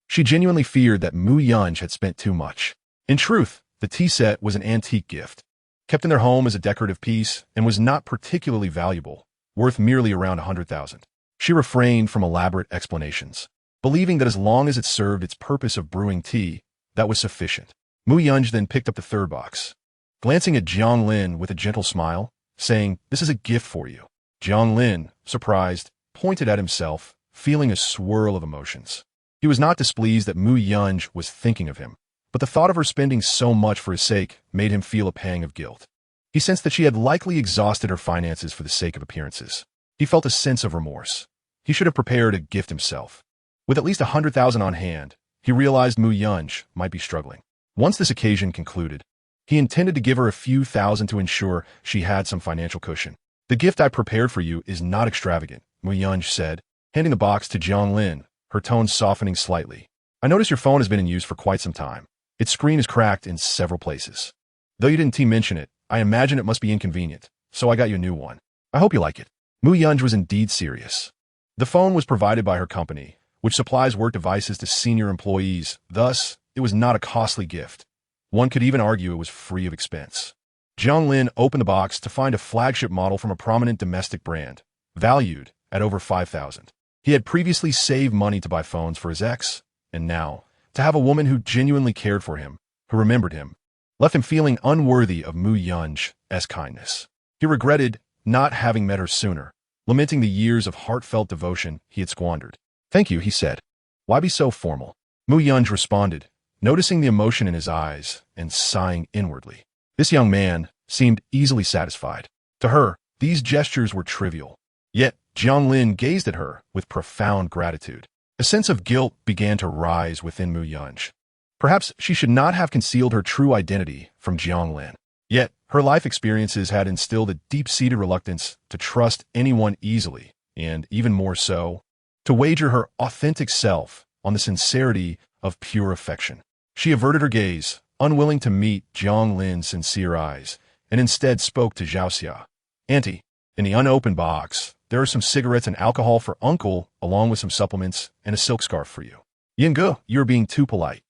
She genuinely feared that Mu Yunj had spent too much. In truth, the tea set was an antique gift, kept in their home as a decorative piece, and was not particularly valuable, worth merely around 100,000. She refrained from elaborate explanations, believing that as long as it served its purpose of brewing tea, that was sufficient. Mu Yunj then picked up the third box, glancing at Jiang Lin with a gentle smile, saying, "This is a gift for you." Jiang Lin, surprised, pointed at himself, feeling a swirl of emotions. He was not displeased that Mu Yunj was thinking of him, but the thought of her spending so much for his sake made him feel a pang of guilt. He sensed that she had likely exhausted her finances for the sake of appearances. He felt a sense of remorse. He should have prepared a gift himself. With at least 100,000 on hand, he realized Mu Yunj might be struggling. Once this occasion concluded, he intended to give her a few thousand to ensure she had some financial cushion. "The gift I prepared for you is not extravagant," Mu Yunj said, handing the box to Jiang Lin, her tone softening slightly. "I notice your phone has been in use for quite some time. Its screen is cracked in several places. Though you didn't mention it, I imagine it must be inconvenient, so I got you a new one. I hope you like it." Mu Yunj was indeed serious. The phone was provided by her company, which supplies work devices to senior employees. Thus, it was not a costly gift. One could even argue it was free of expense. Jiang Lin opened the box to find a flagship model from a prominent domestic brand, valued at over 5,000. He had previously saved money to buy phones for his ex, and now, to have a woman who genuinely cared for him, who remembered him, left him feeling unworthy of Mu Yunj's kindness. He regretted not having met her sooner, lamenting the years of heartfelt devotion he had squandered. "Thank you," he said. "Why be so formal?" Mu Yunj responded, noticing the emotion in his eyes and sighing inwardly. This young man seemed easily satisfied. To her, these gestures were trivial. Yet, Jiang Lin gazed at her with profound gratitude. A sense of guilt began to rise within Mu Yunj. Perhaps she should not have concealed her true identity from Jiang Lin. Yet, her life experiences had instilled a deep-seated reluctance to trust anyone easily, and even more so, to wager her authentic self on the sincerity of pure affection. She averted her gaze, unwilling to meet Jiang Lin's sincere eyes, and instead spoke to Zhao Xia. "Auntie, in the unopened box, there are some cigarettes and alcohol for Uncle, along with some supplements and a silk scarf for you." "Yingge, you are being too polite.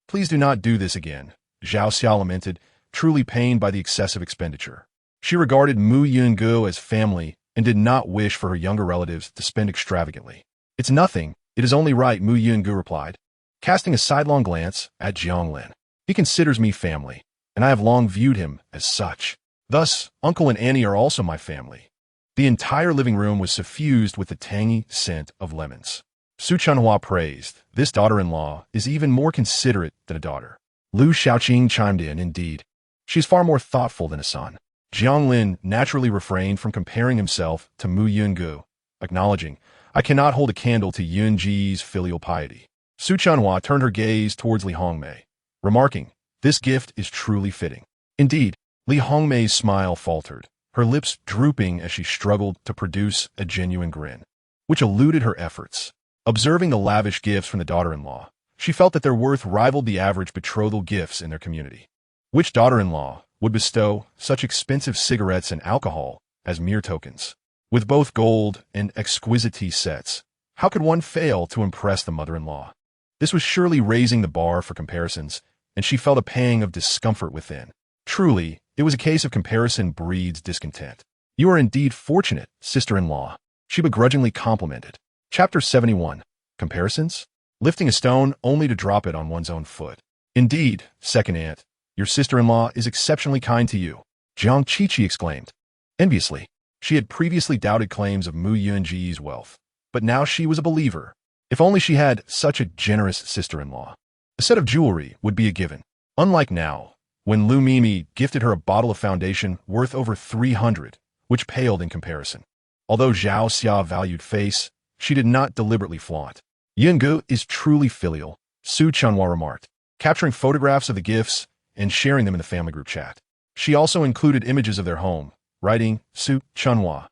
Please do not do this again," Zhao Xia lamented, truly pained by the excessive expenditure. She regarded Mu Yunge as family and did not wish for her younger relatives to spend extravagantly. "It's nothing. It is only right," Mu Yunge replied, casting a sidelong glance at Jiang Lin. "He considers me family, and I have long viewed him as such. Thus, Uncle and Annie are also my family." The entire living room was suffused with the tangy scent of lemons. Su Chunhua praised, "This daughter-in-law is even more considerate than a daughter." Lu Xiaoqing chimed in, "Indeed, she is far more thoughtful than a son." Jiang Lin naturally refrained from comparing himself to Mu Yunge, acknowledging, "I cannot hold a candle to Yunji's filial piety." Su Chunhua turned her gaze towards Li Hongmei, remarking, "This gift is truly fitting." Indeed, Li Hongmei's smile faltered, her lips drooping as she struggled to produce a genuine grin, which eluded her efforts. Observing the lavish gifts from the daughter-in-law, she felt that their worth rivaled the average betrothal gifts in their community. Which daughter-in-law would bestow such expensive cigarettes and alcohol as mere tokens? With both gold and exquisite tea sets, how could one fail to impress the mother-in-law? This was surely raising the bar for comparisons, and she felt a pang of discomfort within. Truly, it was a case of comparison breeds discontent. You are indeed fortunate, sister-in-law, she begrudgingly complimented. Chapter 71. Comparisons? Lifting a stone only to drop it on one's own foot. Indeed, second aunt, your sister-in-law is exceptionally kind to you, Jiang Qiqi exclaimed. Enviously, she had previously doubted claims of Mu Yunji's wealth, but now she was a believer. If only she had such a generous sister-in-law. A set of jewelry would be a given. Unlike now, when Lu Mimi gifted her a bottle of foundation worth over 300, which paled in comparison. Although Zhao Xia valued face, she did not deliberately flaunt. Yungu is truly filial, Su Chunhua remarked, capturing photographs of the gifts and sharing them in the family group chat. She also included images of their home, writing, Su Chunhua.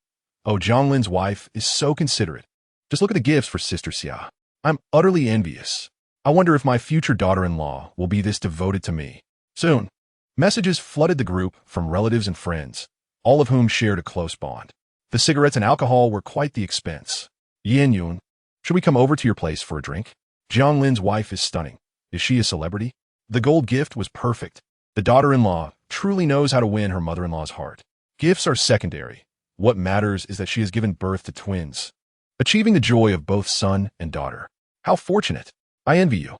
Oh, Jiang Lin's wife is so considerate. Just look at the gifts for Sister Xia. I'm utterly envious. I wonder if my future daughter-in-law will be this devoted to me. Soon, messages flooded the group from relatives and friends, all of whom shared a close bond. The cigarettes and alcohol were quite the expense. Yin Yun, should we come over to your place for a drink? Jiang Lin's wife is stunning. Is she a celebrity? The gold gift was perfect. The daughter-in-law truly knows how to win her mother-in-law's heart. Gifts are secondary. What matters is that she has given birth to twins, achieving the joy of both son and daughter. How fortunate. I envy you.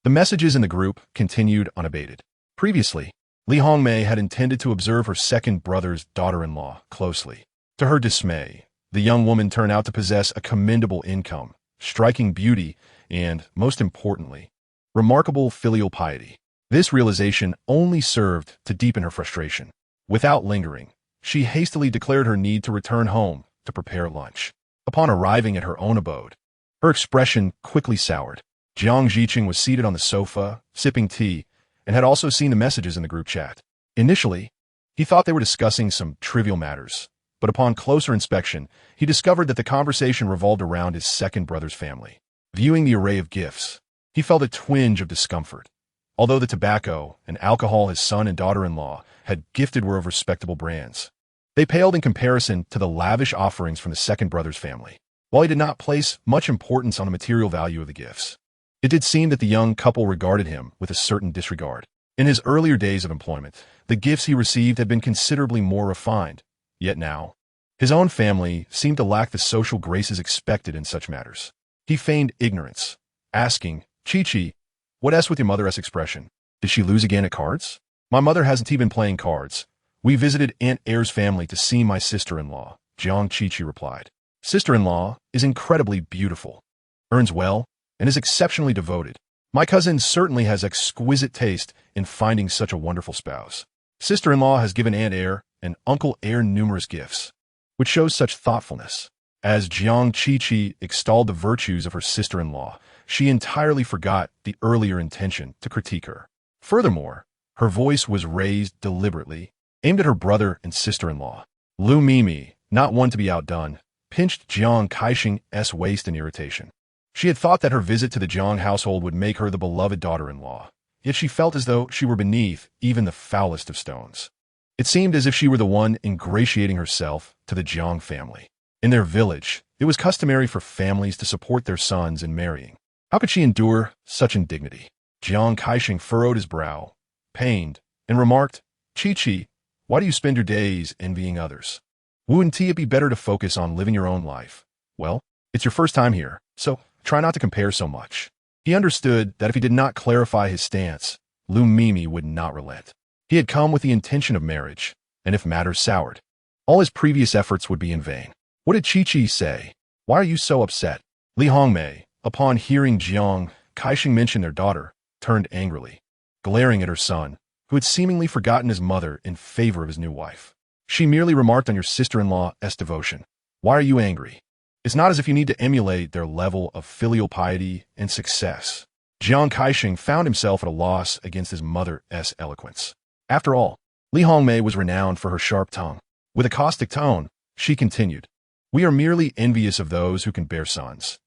The messages in the group continued unabated. Previously, Li Hongmei had intended to observe her second brother's daughter-in-law closely. To her dismay, the young woman turned out to possess a commendable income, striking beauty, and, most importantly, remarkable filial piety. This realization only served to deepen her frustration. Without lingering, she hastily declared her need to return home to prepare lunch. Upon arriving at her own abode, her expression quickly soured. Jiang Zhiqing was seated on the sofa, sipping tea, and had also seen the messages in the group chat. Initially, he thought they were discussing some trivial matters, but upon closer inspection, he discovered that the conversation revolved around his second brother's family. Viewing the array of gifts, he felt a twinge of discomfort. Although the tobacco and alcohol his son and daughter-in-law had gifted were of respectable brands, they paled in comparison to the lavish offerings from the second brother's family. While he did not place much importance on the material value of the gifts, it did seem that the young couple regarded him with a certain disregard. In his earlier days of employment, the gifts he received had been considerably more refined, yet now, his own family seemed to lack the social graces expected in such matters. He feigned ignorance, asking, Chi-Chi, what S with your mother S expression? Did she lose again at cards? My mother hasn't even been playing cards. We visited Aunt Air's family to see my sister-in-law, Jiang Chi-Chi replied. Sister-in-law is incredibly beautiful, earns well, and is exceptionally devoted. My cousin certainly has exquisite taste in finding such a wonderful spouse. Sister-in-law has given Aunt Air and Uncle Air numerous gifts, which shows such thoughtfulness. As Jiang Qiqi extolled the virtues of her sister-in-law, she entirely forgot the earlier intention to critique her. Furthermore, her voice was raised deliberately, aimed at her brother and sister-in-law. Lu Mimi, not one to be outdone, pinched Jiang Kaixing's waist in irritation. She had thought that her visit to the Jiang household would make her the beloved daughter-in-law, yet she felt as though she were beneath even the foulest of stones. It seemed as if she were the one ingratiating herself to the Jiang family. In their village, it was customary for families to support their sons in marrying. How could she endure such indignity? Jiang Kaixing furrowed his brow, pained, and remarked, Chi-Chi, why do you spend your days envying others? Wouldn't it be better to focus on living your own life? Well, it's your first time here, so try not to compare so much. He understood that if he did not clarify his stance, Lu Mimi would not relent. He had come with the intention of marriage, and if matters soured, all his previous efforts would be in vain. What did Chi-Chi say? Why are you so upset? Li Hongmei, upon hearing Jiang Kaixing mention their daughter, turned angrily, glaring at her son, who had seemingly forgotten his mother in favor of his new wife. She merely remarked on your sister-in-law's devotion. Why are you angry? It's not as if you need to emulate their level of filial piety and success. Jiang Kaixing found himself at a loss against his mother's eloquence. After all, Li Hongmei was renowned for her sharp tongue. With a caustic tone, she continued, we are merely envious of those who can bear sons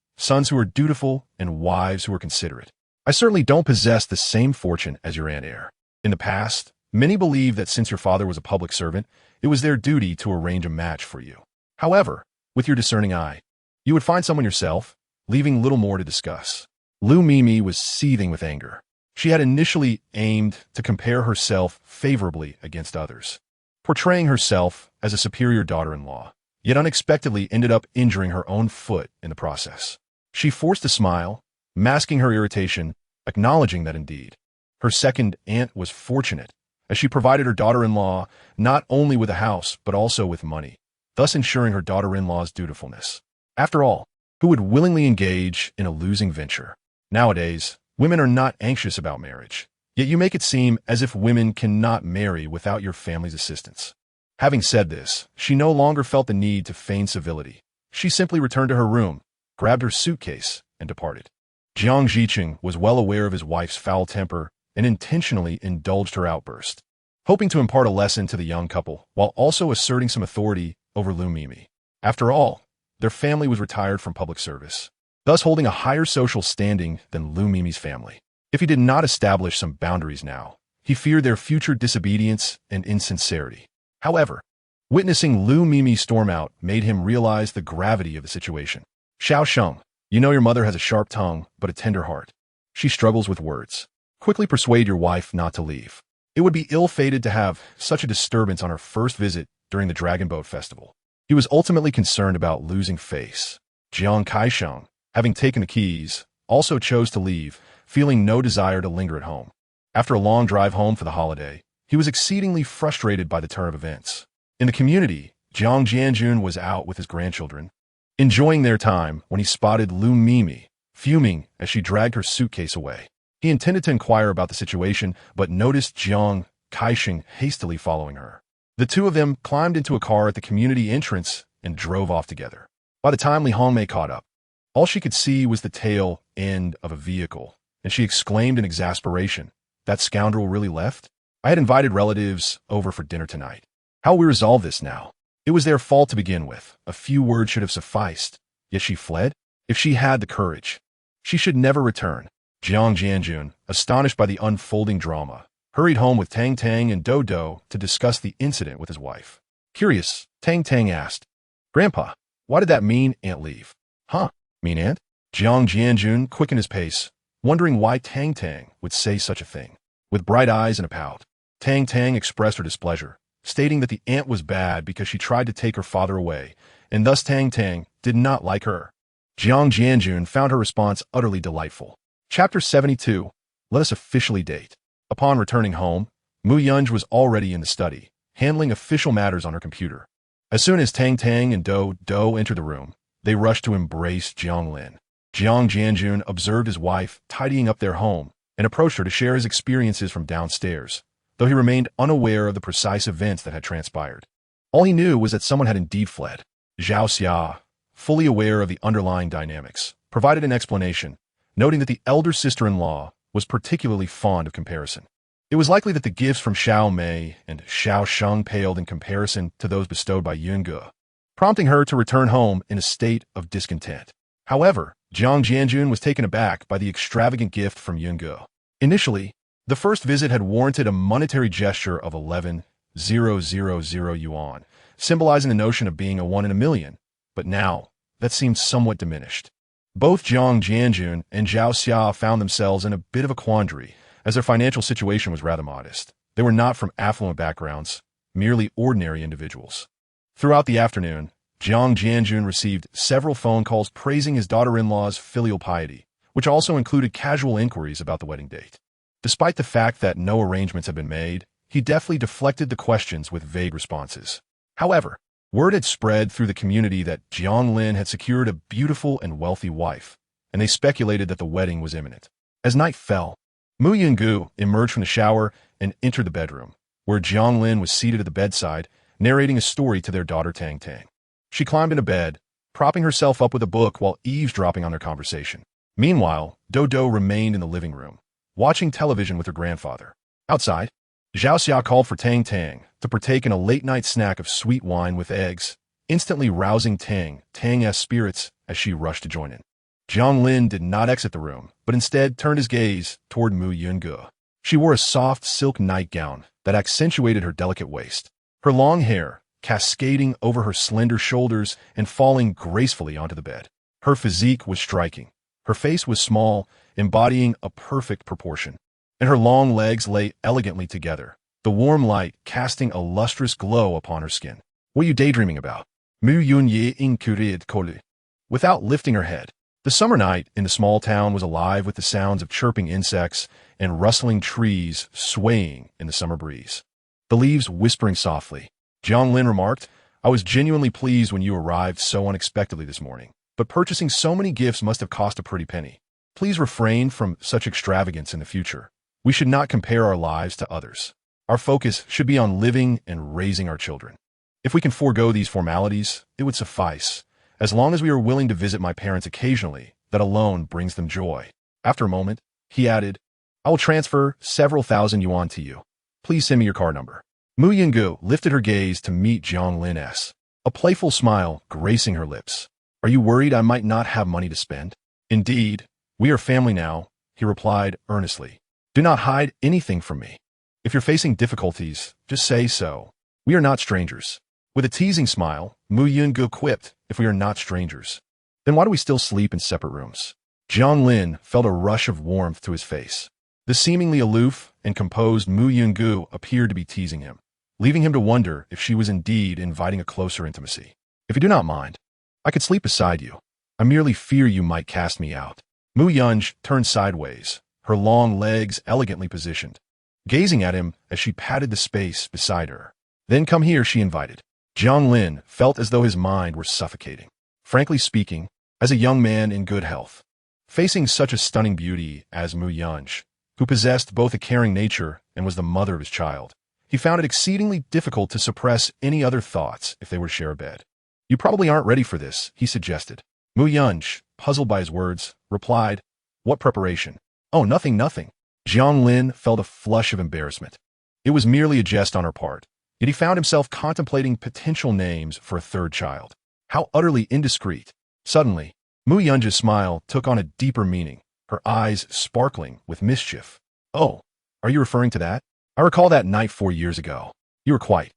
who are dutiful and wives who are considerate. I certainly don't possess the same fortune as your Aunt Air. In the past, many believed that since your father was a public servant, it was their duty to arrange a match for you. However, with your discerning eye, you would find someone yourself, leaving little more to discuss. Lu Mimi was seething with anger. She had initially aimed to compare herself favorably against others, portraying herself as a superior daughter-in-law, yet unexpectedly ended up injuring her own foot in the process. She forced a smile, masking her irritation, acknowledging that indeed, her second aunt was fortunate, as she provided her daughter-in-law not only with a house but also with money, thus ensuring her daughter-in-law's dutifulness. After all, who would willingly engage in a losing venture? Nowadays, women are not anxious about marriage, yet you make it seem as if women cannot marry without your family's assistance. Having said this, she no longer felt the need to feign civility. She simply returned to her room, grabbed her suitcase, and departed. Jiang Ziqing was well aware of his wife's foul temper and intentionally indulged her outburst, hoping to impart a lesson to the young couple while also asserting some authority over Lu Mimi. After all, their family was retired from public service, thus holding a higher social standing than Lu Mimi's family. If he did not establish some boundaries now, he feared their future disobedience and insincerity. However, witnessing Lu Mimi storm out made him realize the gravity of the situation. Xiao Sheng, you know your mother has a sharp tongue but a tender heart. She struggles with words. Quickly persuade your wife not to leave. It would be ill-fated to have such a disturbance on her first visit during the Dragon Boat Festival. He was ultimately concerned about losing face. Jiang Kaisheng, having taken the keys, also chose to leave, feeling no desire to linger at home. After a long drive home for the holiday, he was exceedingly frustrated by the turn of events. In the community, Jiang Jianjun was out with his grandchildren, enjoying their time when he spotted Lu Mimi, fuming as she dragged her suitcase away. He intended to inquire about the situation, but noticed Jiang Kaisheng hastily following her. The two of them climbed into a car at the community entrance and drove off together. By the time Li Hongmei caught up, all she could see was the tail end of a vehicle, and she exclaimed in exasperation, "That scoundrel really left? I had invited relatives over for dinner tonight. How will we resolve this now? It was their fault to begin with. A few words should have sufficed. Yet she fled? If she had the courage, she should never return." Jiang Jianjun, astonished by the unfolding drama, hurried home with Tang Tang and Do Do to discuss the incident with his wife. Curious, Tang Tang asked, "Grandpa, why did that mean aunt leave?" "Huh? Mean aunt?" Jiang Jianjun quickened his pace, wondering why Tang Tang would say such a thing. With bright eyes and a pout, Tang Tang expressed her displeasure, stating that the aunt was bad because she tried to take her father away, and thus Tang Tang did not like her. Jiang Jianjun found her response utterly delightful. Chapter 72. Let us officially date. Upon returning home, Mu Yunj was already in the study, handling official matters on her computer. As soon as Tang Tang and Do Do entered the room, they rushed to embrace Jiang Lin. Jiang Jianjun observed his wife tidying up their home and approached her to share his experiences from downstairs, though he remained unaware of the precise events that had transpired. All he knew was that someone had indeed fled. Zhao Xia, fully aware of the underlying dynamics, provided an explanation, noting that the elder sister-in-law was particularly fond of comparison. It was likely that the gifts from Xiao Mei and Xiao Sheng paled in comparison to those bestowed by Yunge, prompting her to return home in a state of discontent. However, Jiang Jianjun was taken aback by the extravagant gift from Yunge. Initially, the first visit had warranted a monetary gesture of 11,000 yuan, symbolizing the notion of being a 1 in a million, but now that seemed somewhat diminished. Both Jiang Jianjun and Zhao Xia found themselves in a bit of a quandary, as their financial situation was rather modest. They were not from affluent backgrounds, merely ordinary individuals. Throughout the afternoon, Jiang Jianjun received several phone calls praising his daughter-in-law's filial piety, which also included casual inquiries about the wedding date. Despite the fact that no arrangements had been made, he deftly deflected the questions with vague responses. However, word had spread through the community that Jiang Lin had secured a beautiful and wealthy wife, and they speculated that the wedding was imminent. As night fell, Mu Yungu emerged from the shower and entered the bedroom, where Jiang Lin was seated at the bedside, narrating a story to their daughter Tang Tang. She climbed into bed, propping herself up with a book while eavesdropping on their conversation. Meanwhile, Do Do remained in the living room, watching television with her grandfather. Outside, Zhao Xia called for Tang Tang to partake in a late-night snack of sweet wine with eggs, instantly rousing Tang's spirits as she rushed to join in. Jiang Lin did not exit the room, but instead turned his gaze toward Mu Yunge. She wore a soft silk nightgown that accentuated her delicate waist, her long hair cascading over her slender shoulders and falling gracefully onto the bed. Her physique was striking. Her face was small, embodying a perfect proportion, and her long legs lay elegantly together, the warm light casting a lustrous glow upon her skin. What are you daydreaming about? Mu Yun Ye inquired coldly. Without lifting her head. The summer night in the small town was alive with the sounds of chirping insects and rustling trees swaying in the summer breeze. The leaves whispering softly. Jiang Lin remarked, I was genuinely pleased when you arrived so unexpectedly this morning, but purchasing so many gifts must have cost a pretty penny. Please refrain from such extravagance in the future. We should not compare our lives to others. Our focus should be on living and raising our children. If we can forego these formalities, it would suffice. As long as we are willing to visit my parents occasionally, that alone brings them joy. After a moment, he added, I will transfer several thousand yuan to you. Please send me your card number. Mu Yinggu lifted her gaze to meet Jiang Lin's, a playful smile gracing her lips. Are you worried I might not have money to spend? Indeed, we are family now, he replied earnestly. Do not hide anything from me. If you're facing difficulties, just say so. We are not strangers. With a teasing smile, Mu Yinggu quipped, if we are not strangers, then why do we still sleep in separate rooms? Jiang Lin felt a rush of warmth to his face. The seemingly aloof and composed Mu Yinggu appeared to be teasing him, leaving him to wonder if she was indeed inviting a closer intimacy. If you do not mind, I could sleep beside you. I merely fear you might cast me out. Mu Yunj turned sideways, her long legs elegantly positioned, gazing at him as she patted the space beside her. Then come here, she invited. Jiang Lin felt as though his mind were suffocating. Frankly speaking, as a young man in good health, facing such a stunning beauty as Mu Yunj, who possessed both a caring nature and was the mother of his child, he found it exceedingly difficult to suppress any other thoughts if they were to share a bed. You probably aren't ready for this, he suggested. Mu Yunj, puzzled by his words, replied, What preparation? Oh, nothing. Jiang Lin felt a flush of embarrassment. It was merely a jest on her part. Yet he found himself contemplating potential names for a third child. How utterly indiscreet. Suddenly, Mu Yunja's smile took on a deeper meaning, her eyes sparkling with mischief. Oh, are you referring to that? I recall that night 4 years ago. You were quite.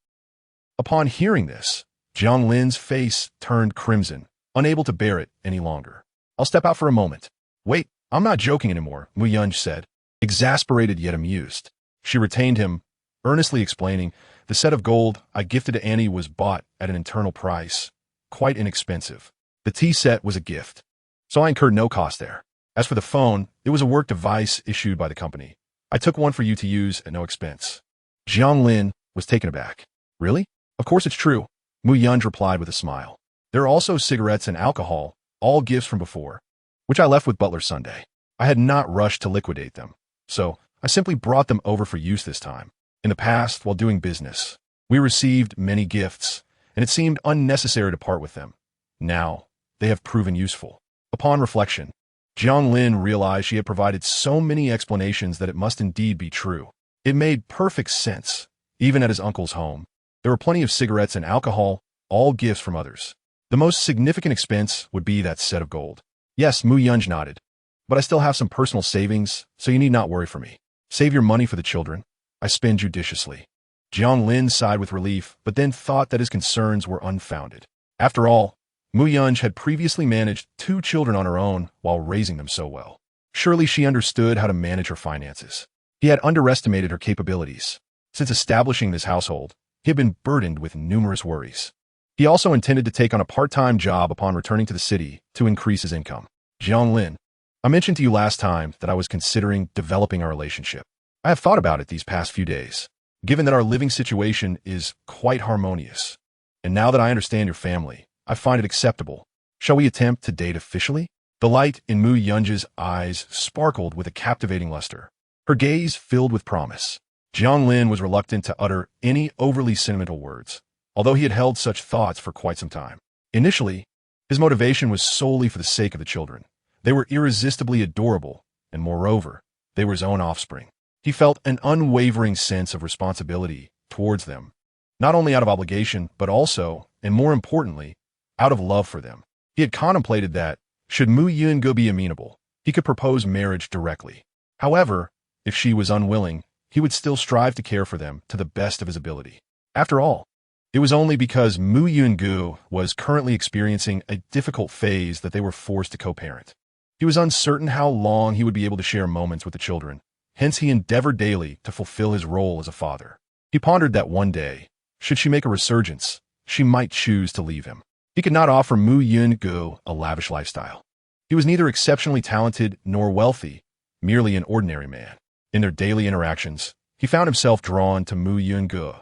Upon hearing this, Jiang Lin's face turned crimson, unable to bear it any longer. I'll step out for a moment. Wait, I'm not joking anymore, Mu Yunj said, exasperated yet amused. She retained him, earnestly explaining, the set of gold I gifted to Annie was bought at an internal price, quite inexpensive. The tea set was a gift, so I incurred no cost there. As for the phone, it was a work device issued by the company. I took one for you to use at no expense. Jiang Lin was taken aback. Really? Of course it's true, Mu Yunj replied with a smile. There are also cigarettes and alcohol, all gifts from before, which I left with Butler Sunday. I had not rushed to liquidate them, so I simply brought them over for use this time. In the past, while doing business, we received many gifts, and it seemed unnecessary to part with them. Now, they have proven useful. Upon reflection, Jiang Lin realized she had provided so many explanations that it must indeed be true. It made perfect sense. Even at his uncle's home, there were plenty of cigarettes and alcohol, all gifts from others. The most significant expense would be that set of gold. Yes, Mu Yunj nodded. But I still have some personal savings, so you need not worry for me. Save your money for the children. I spend judiciously. Jiang Lin sighed with relief, but then thought that his concerns were unfounded. After all, Mu Yunj had previously managed 2 children on her own while raising them so well. Surely she understood how to manage her finances. He had underestimated her capabilities. Since establishing this household, he had been burdened with numerous worries. He also intended to take on a part-time job upon returning to the city to increase his income. Jiang Lin, I mentioned to you last time that I was considering developing our relationship. I have thought about it these past few days, given that our living situation is quite harmonious. And now that I understand your family, I find it acceptable. Shall we attempt to date officially? The light in Mu Yunja's eyes sparkled with a captivating luster. Her gaze filled with promise. Jiang Lin was reluctant to utter any overly sentimental words, although he had held such thoughts for quite some time. Initially, his motivation was solely for the sake of the children. They were irresistibly adorable, and moreover, they were his own offspring. He felt an unwavering sense of responsibility towards them, not only out of obligation, but also, and more importantly, out of love for them. He had contemplated that, should Mu Yungu be amenable, he could propose marriage directly. However, if she was unwilling, he would still strive to care for them to the best of his ability. After all, it was only because Mu Yungu was currently experiencing a difficult phase that they were forced to co-parent. He was uncertain how long he would be able to share moments with the children. Hence, he endeavored daily to fulfill his role as a father. He pondered that one day, should she make a resurgence, she might choose to leave him. He could not offer Mu Yun-gu a lavish lifestyle. He was neither exceptionally talented nor wealthy, merely an ordinary man. In their daily interactions, he found himself drawn to Mu Yun-gu,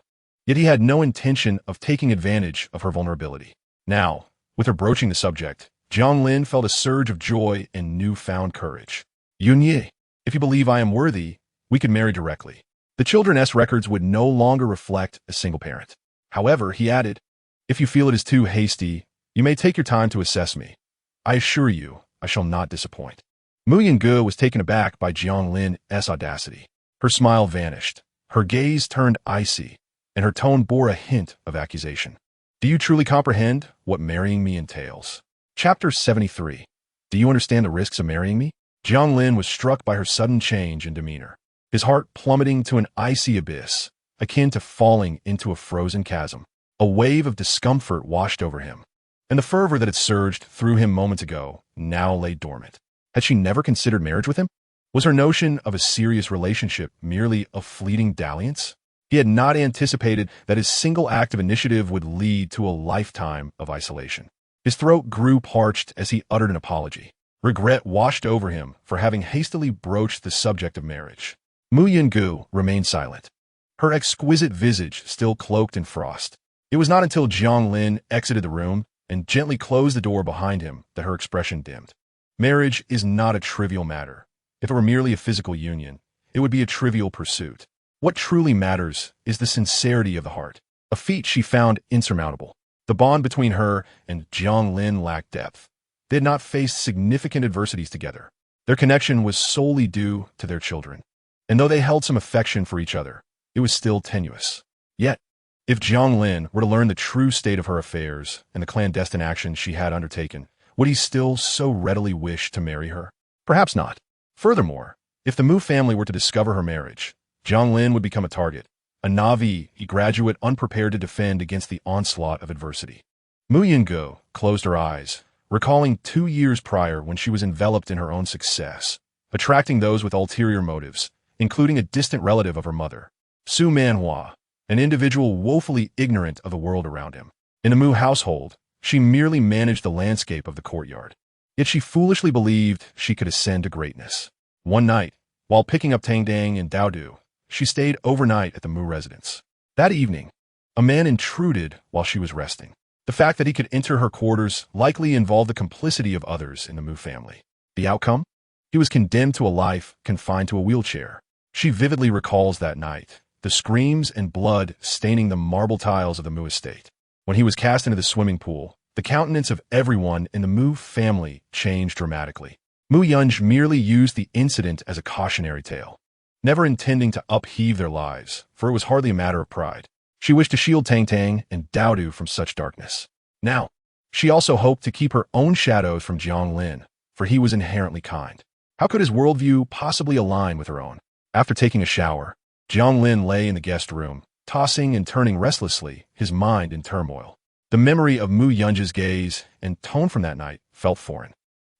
yet he had no intention of taking advantage of her vulnerability. Now, with her broaching the subject, Jiang Lin felt a surge of joy and newfound courage. Yunye, if you believe I am worthy, we could marry directly. The children's records would no longer reflect a single parent. However, he added, if you feel it is too hasty, you may take your time to assess me. I assure you, I shall not disappoint. Mu Yun-gu was taken aback by Jiang Lin's audacity. Her smile vanished, her gaze turned icy, and her tone bore a hint of accusation. Do you truly comprehend what marrying me entails? Chapter 73. Do you understand the risks of marrying me? Jiang Lin was struck by her sudden change in demeanor, his heart plummeting to an icy abyss, akin to falling into a frozen chasm. A wave of discomfort washed over him, and the fervor that had surged through him moments ago now lay dormant. Had she never considered marriage with him? Was her notion of a serious relationship merely a fleeting dalliance? He had not anticipated that his single act of initiative would lead to a lifetime of isolation. His throat grew parched as he uttered an apology. Regret washed over him for having hastily broached the subject of marriage. Mu Yun-gu remained silent, her exquisite visage still cloaked in frost. It was not until Jiang Lin exited the room and gently closed the door behind him that her expression dimmed. Marriage is not a trivial matter. If it were merely a physical union, it would be a trivial pursuit. What truly matters is the sincerity of the heart, a feat she found insurmountable. The bond between her and Jiang Lin lacked depth. They had not faced significant adversities together. Their connection was solely due to their children. And though they held some affection for each other, it was still tenuous. Yet, if Jiang Lin were to learn the true state of her affairs and the clandestine actions she had undertaken, would he still so readily wish to marry her? Perhaps not. Furthermore, if the Mu family were to discover her marriage, Jiang Lin would become a target, a Na'vi graduate unprepared to defend against the onslaught of adversity. Mu Yun-gu closed her eyes, recalling 2 years prior when she was enveloped in her own success, attracting those with ulterior motives, including a distant relative of her mother, Su Manhua, an individual woefully ignorant of the world around him. In the Mu household, she merely managed the landscape of the courtyard. Yet she foolishly believed she could ascend to greatness. One night, while picking up Tangdang and Daodu, she stayed overnight at the Mu residence. That evening, a man intruded while she was resting. The fact that he could enter her quarters likely involved the complicity of others in the Mu family. The outcome? He was condemned to a life confined to a wheelchair. She vividly recalls that night, the screams and blood staining the marble tiles of the Mu estate. When he was cast into the swimming pool, the countenance of everyone in the Mu family changed dramatically. Mu Yunj merely used the incident as a cautionary tale, never intending to upheave their lives, for it was hardly a matter of pride. She wished to shield Tang Tang and Daodu from such darkness. Now, she also hoped to keep her own shadows from Jiang Lin, for he was inherently kind. How could his worldview possibly align with her own? After taking a shower, Jiang Lin lay in the guest room, tossing and turning restlessly, his mind in turmoil. The memory of Mu Yunj's gaze and tone from that night felt foreign,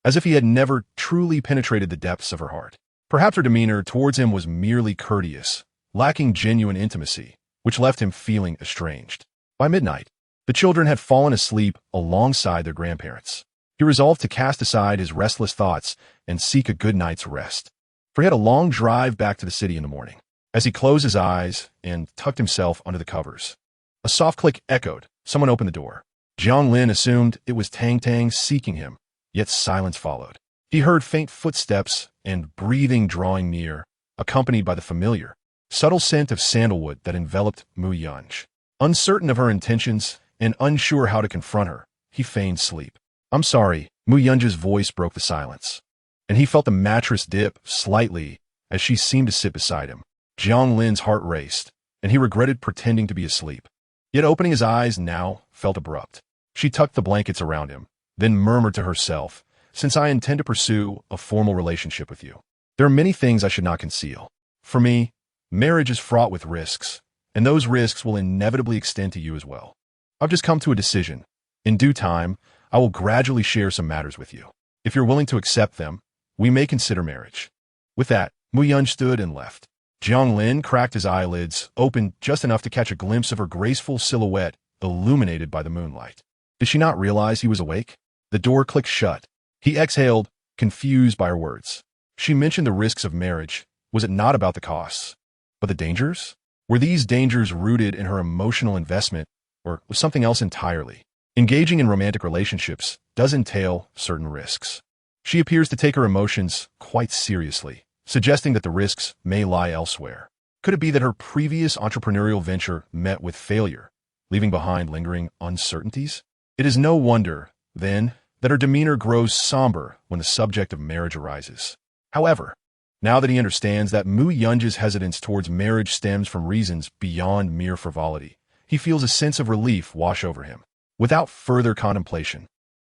as if he had never truly penetrated the depths of her heart. Perhaps her demeanor towards him was merely courteous, lacking genuine intimacy, which left him feeling estranged. By midnight, the children had fallen asleep alongside their grandparents. He resolved to cast aside his restless thoughts and seek a good night's rest, for he had a long drive back to the city in the morning. As he closed his eyes and tucked himself under the covers, a soft click echoed. Someone opened the door. Jiang Lin assumed it was Tang Tang seeking him, yet silence followed. He heard faint footsteps and breathing drawing near, accompanied by the familiar, subtle scent of sandalwood that enveloped Mu Yunj. Uncertain of her intentions and unsure how to confront her, he feigned sleep. I'm sorry, Mu Yunj's voice broke the silence, and he felt the mattress dip slightly as she seemed to sit beside him. Jiang Lin's heart raced, and he regretted pretending to be asleep. Yet opening his eyes now felt abrupt. She tucked the blankets around him, then murmured to herself, since I intend to pursue a formal relationship with you, there are many things I should not conceal. For me, marriage is fraught with risks, and those risks will inevitably extend to you as well. I've just come to a decision. In due time, I will gradually share some matters with you. If you're willing to accept them, we may consider marriage. With that, Mu Yun stood and left. Jiang Lin cracked his eyelids, open just enough to catch a glimpse of her graceful silhouette illuminated by the moonlight. Did she not realize he was awake? The door clicked shut. He exhaled, confused by her words. She mentioned the risks of marriage. Was it not about the costs? But the dangers? Were these dangers rooted in her emotional investment, or was something else entirely? Engaging in romantic relationships does entail certain risks. She appears to take her emotions quite seriously, suggesting that the risks may lie elsewhere. Could it be that her previous entrepreneurial venture met with failure, leaving behind lingering uncertainties? It is no wonder, then, that her demeanor grows somber when the subject of marriage arises. However, now that he understands that Mu Yunji's hesitance towards marriage stems from reasons beyond mere frivolity, he feels a sense of relief wash over him. Without further contemplation,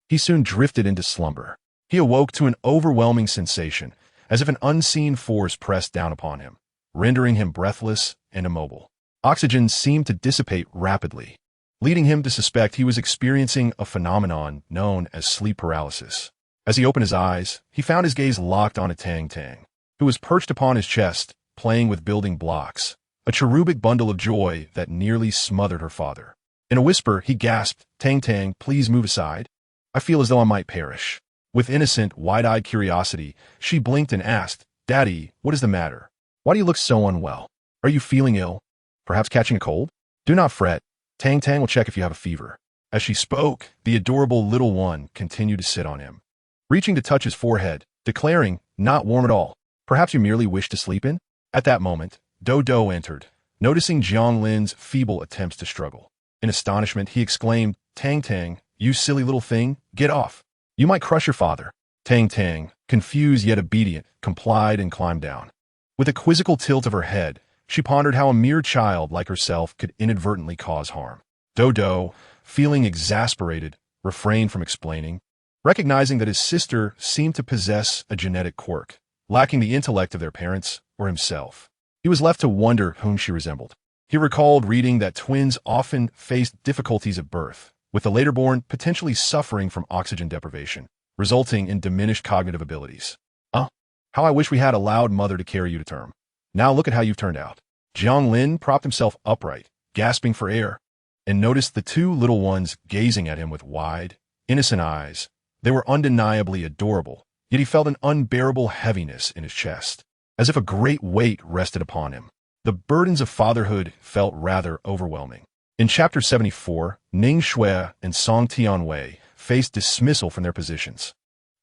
he soon drifted into slumber. He awoke to an overwhelming sensation, as if an unseen force pressed down upon him, rendering him breathless and immobile. Oxygen seemed to dissipate rapidly, leading him to suspect he was experiencing a phenomenon known as sleep paralysis. As he opened his eyes, he found his gaze locked on a Tang Tang, who was perched upon his chest, playing with building blocks, a cherubic bundle of joy that nearly smothered her father. In a whisper, he gasped, "Tang Tang, please move aside. I feel as though I might perish." With innocent, wide-eyed curiosity, she blinked and asked, "Daddy, what is the matter? Why do you look so unwell? Are you feeling ill? Perhaps catching a cold? Do not fret. Tang Tang will check if you have a fever." As she spoke, the adorable little one continued to sit on him, reaching to touch his forehead, declaring, "Not warm at all. Perhaps you merely wish to sleep in?" At that moment, Do entered, noticing Jiang Lin's feeble attempts to struggle. In astonishment, he exclaimed, "Tang Tang, you silly little thing, get off. You might crush your father." Tang Tang, confused yet obedient, complied and climbed down. With a quizzical tilt of her head, she pondered how a mere child like herself could inadvertently cause harm. Do, feeling exasperated, refrained from explaining, recognizing that his sister seemed to possess a genetic quirk, lacking the intellect of their parents or himself. He was left to wonder whom she resembled. He recalled reading that twins often faced difficulties at birth, with the later-born potentially suffering from oxygen deprivation, resulting in diminished cognitive abilities. How I wish we had allowed mother to carry you to term. Now look at how you've turned out." Jiang Lin propped himself upright, gasping for air, and noticed the two little ones gazing at him with wide, innocent eyes. They were undeniably adorable, yet he felt an unbearable heaviness in his chest, as if a great weight rested upon him. The burdens of fatherhood felt rather overwhelming. In Chapter 74, Ning Shui and Song Tianwei faced dismissal from their positions.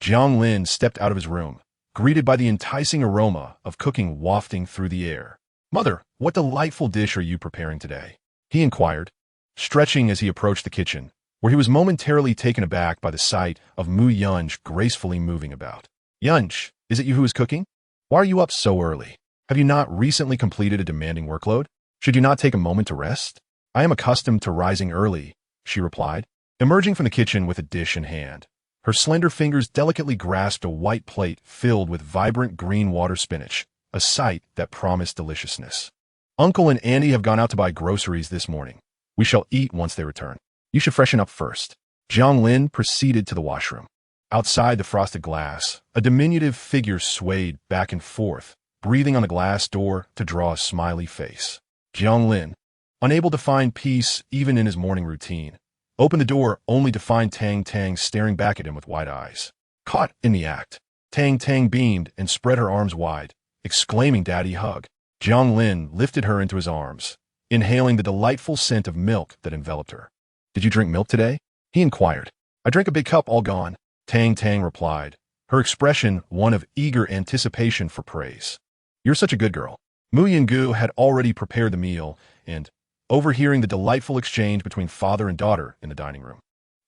Jiang Lin stepped out of his room, greeted by the enticing aroma of cooking wafting through the air. "Mother, what delightful dish are you preparing today?" he inquired, stretching as he approached the kitchen, where he was momentarily taken aback by the sight of Mu Yunji gracefully moving about. "Yunji, is it you who is cooking? Why are you up so early? Have you not recently completed a demanding workload? Should you not take a moment to rest?" "I am accustomed to rising early," she replied, emerging from the kitchen with a dish in hand. Her slender fingers delicately grasped a white plate filled with vibrant green water spinach, a sight that promised deliciousness. "Uncle and Auntie have gone out to buy groceries this morning. We shall eat once they return. You should freshen up first." Jiang Lin proceeded to the washroom. Outside the frosted glass, a diminutive figure swayed back and forth, breathing on the glass door to draw a smiley face. Jiang Lin, unable to find peace even in his morning routine, opened the door only to find Tang Tang staring back at him with wide eyes. Caught in the act, Tang Tang beamed and spread her arms wide, exclaiming, "Daddy, hug." Jiang Lin lifted her into his arms, inhaling the delightful scent of milk that enveloped her. "Did you drink milk today?" he inquired. "I drank a big cup, all gone," Tang Tang replied, her expression one of eager anticipation for praise. "You're such a good girl." Mu Yungu had already prepared the meal, and, overhearing the delightful exchange between father and daughter in the dining room,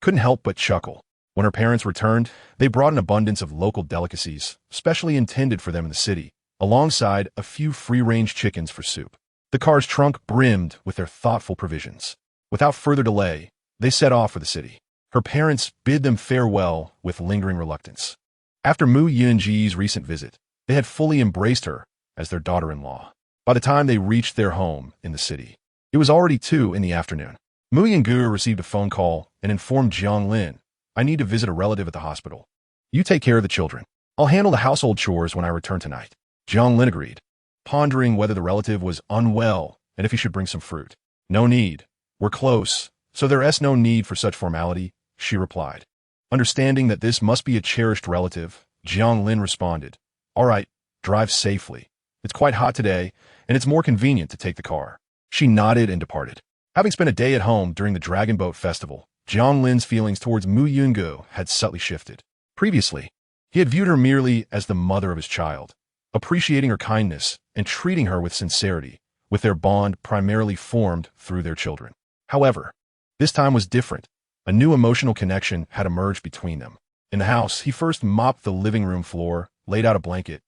couldn't help but chuckle. When her parents returned, they brought an abundance of local delicacies, specially intended for them in the city, alongside a few free-range chickens for soup. The car's trunk brimmed with their thoughtful provisions. Without further delay, they set off for the city. Her parents bid them farewell with lingering reluctance. After Mu Yunji's recent visit, they had fully embraced her as their daughter-in-law. By the time they reached their home in the city, it was already 2 in the afternoon. Mu Yungu received a phone call and informed Jiang Lin, "I need to visit a relative at the hospital. You take care of the children. I'll handle the household chores when I return tonight." Jiang Lin agreed, pondering whether the relative was unwell and if he should bring some fruit. "No need. We're close," So there's no need for such formality, she replied. Understanding that this must be a cherished relative, Jiang Lin responded, all right, drive safely. It's quite hot today, and it's more convenient to take the car. She nodded and departed. Having spent a day at home during the Dragon Boat Festival, Jiang Lin's feelings towards Mu Yungu had subtly shifted. Previously, he had viewed her merely as the mother of his child, appreciating her kindness and treating her with sincerity, with their bond primarily formed through their children. However, this time was different. A new emotional connection had emerged between them. In the house, he first mopped the living room floor, laid out a blanket,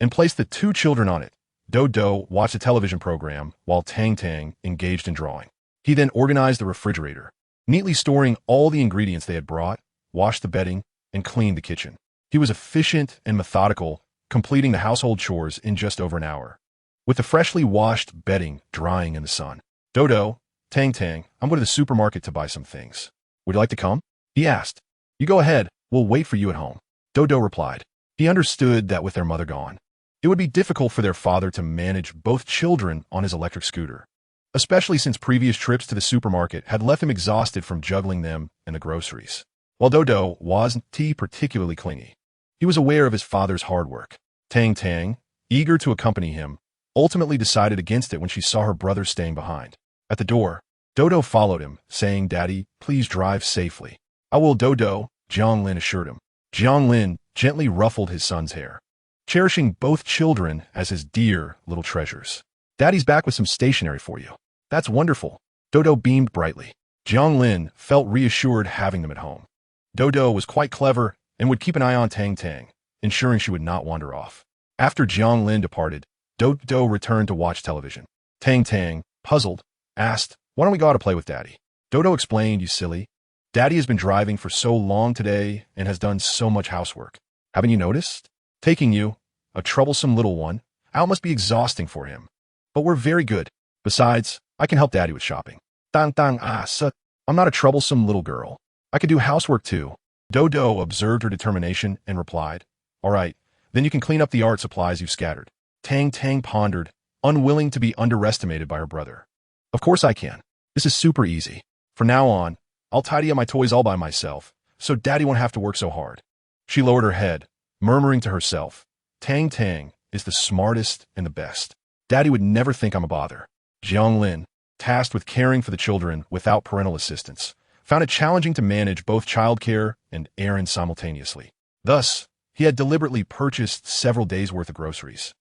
and placed the two children on it. Do watched a television program while Tang engaged in drawing. He then organized the refrigerator, neatly storing all the ingredients they had brought, washed the bedding, and cleaned the kitchen. He was efficient and methodical, completing the household chores in just over an hour. With the freshly washed bedding drying in the sun, Dodo, Tang, I'm going to the supermarket to buy some things. Would you like to come? He asked. You go ahead, we'll wait for you at home. Dodo replied. He understood that with their mother gone, it would be difficult for their father to manage both children on his electric scooter, especially since previous trips to the supermarket had left him exhausted from juggling them and the groceries. While Dodo wasn't particularly clingy, he was aware of his father's hard work. Tang, eager to accompany him, ultimately decided against it when she saw her brother staying behind. At the door, Dodo followed him, saying, Daddy, please drive safely. I will, Dodo, Jiang Lin assured him. Jiang Lin gently ruffled his son's hair, cherishing both children as his dear little treasures. Daddy's back with some stationery for you. That's wonderful. Dodo beamed brightly. Jiang Lin felt reassured having them at home. Dodo was quite clever and would keep an eye on Tang, ensuring she would not wander off. After Jiang Lin departed, Dodo returned to watch television. Tang, puzzled, asked, why don't we go out to play with Daddy? Dodo explained, you silly. Daddy has been driving for so long today and has done so much housework. Haven't you noticed? Taking you, a troublesome little one, out must be exhausting for him. But we're very good. Besides, I can help Daddy with shopping. I'm not a troublesome little girl. I could do housework too. Dodo observed her determination and replied, all right, then you can clean up the art supplies you've scattered. Tang pondered, unwilling to be underestimated by her brother. Of course I can. This is super easy. From now on, I'll tidy up my toys all by myself, so Daddy won't have to work so hard. She lowered her head, murmuring to herself, Tang is the smartest and the best. Daddy would never think I'm a bother. Jiang Lin, tasked with caring for the children without parental assistance, found it challenging to manage both childcare and errands simultaneously. Thus, he had deliberately purchased several days' worth of groceries,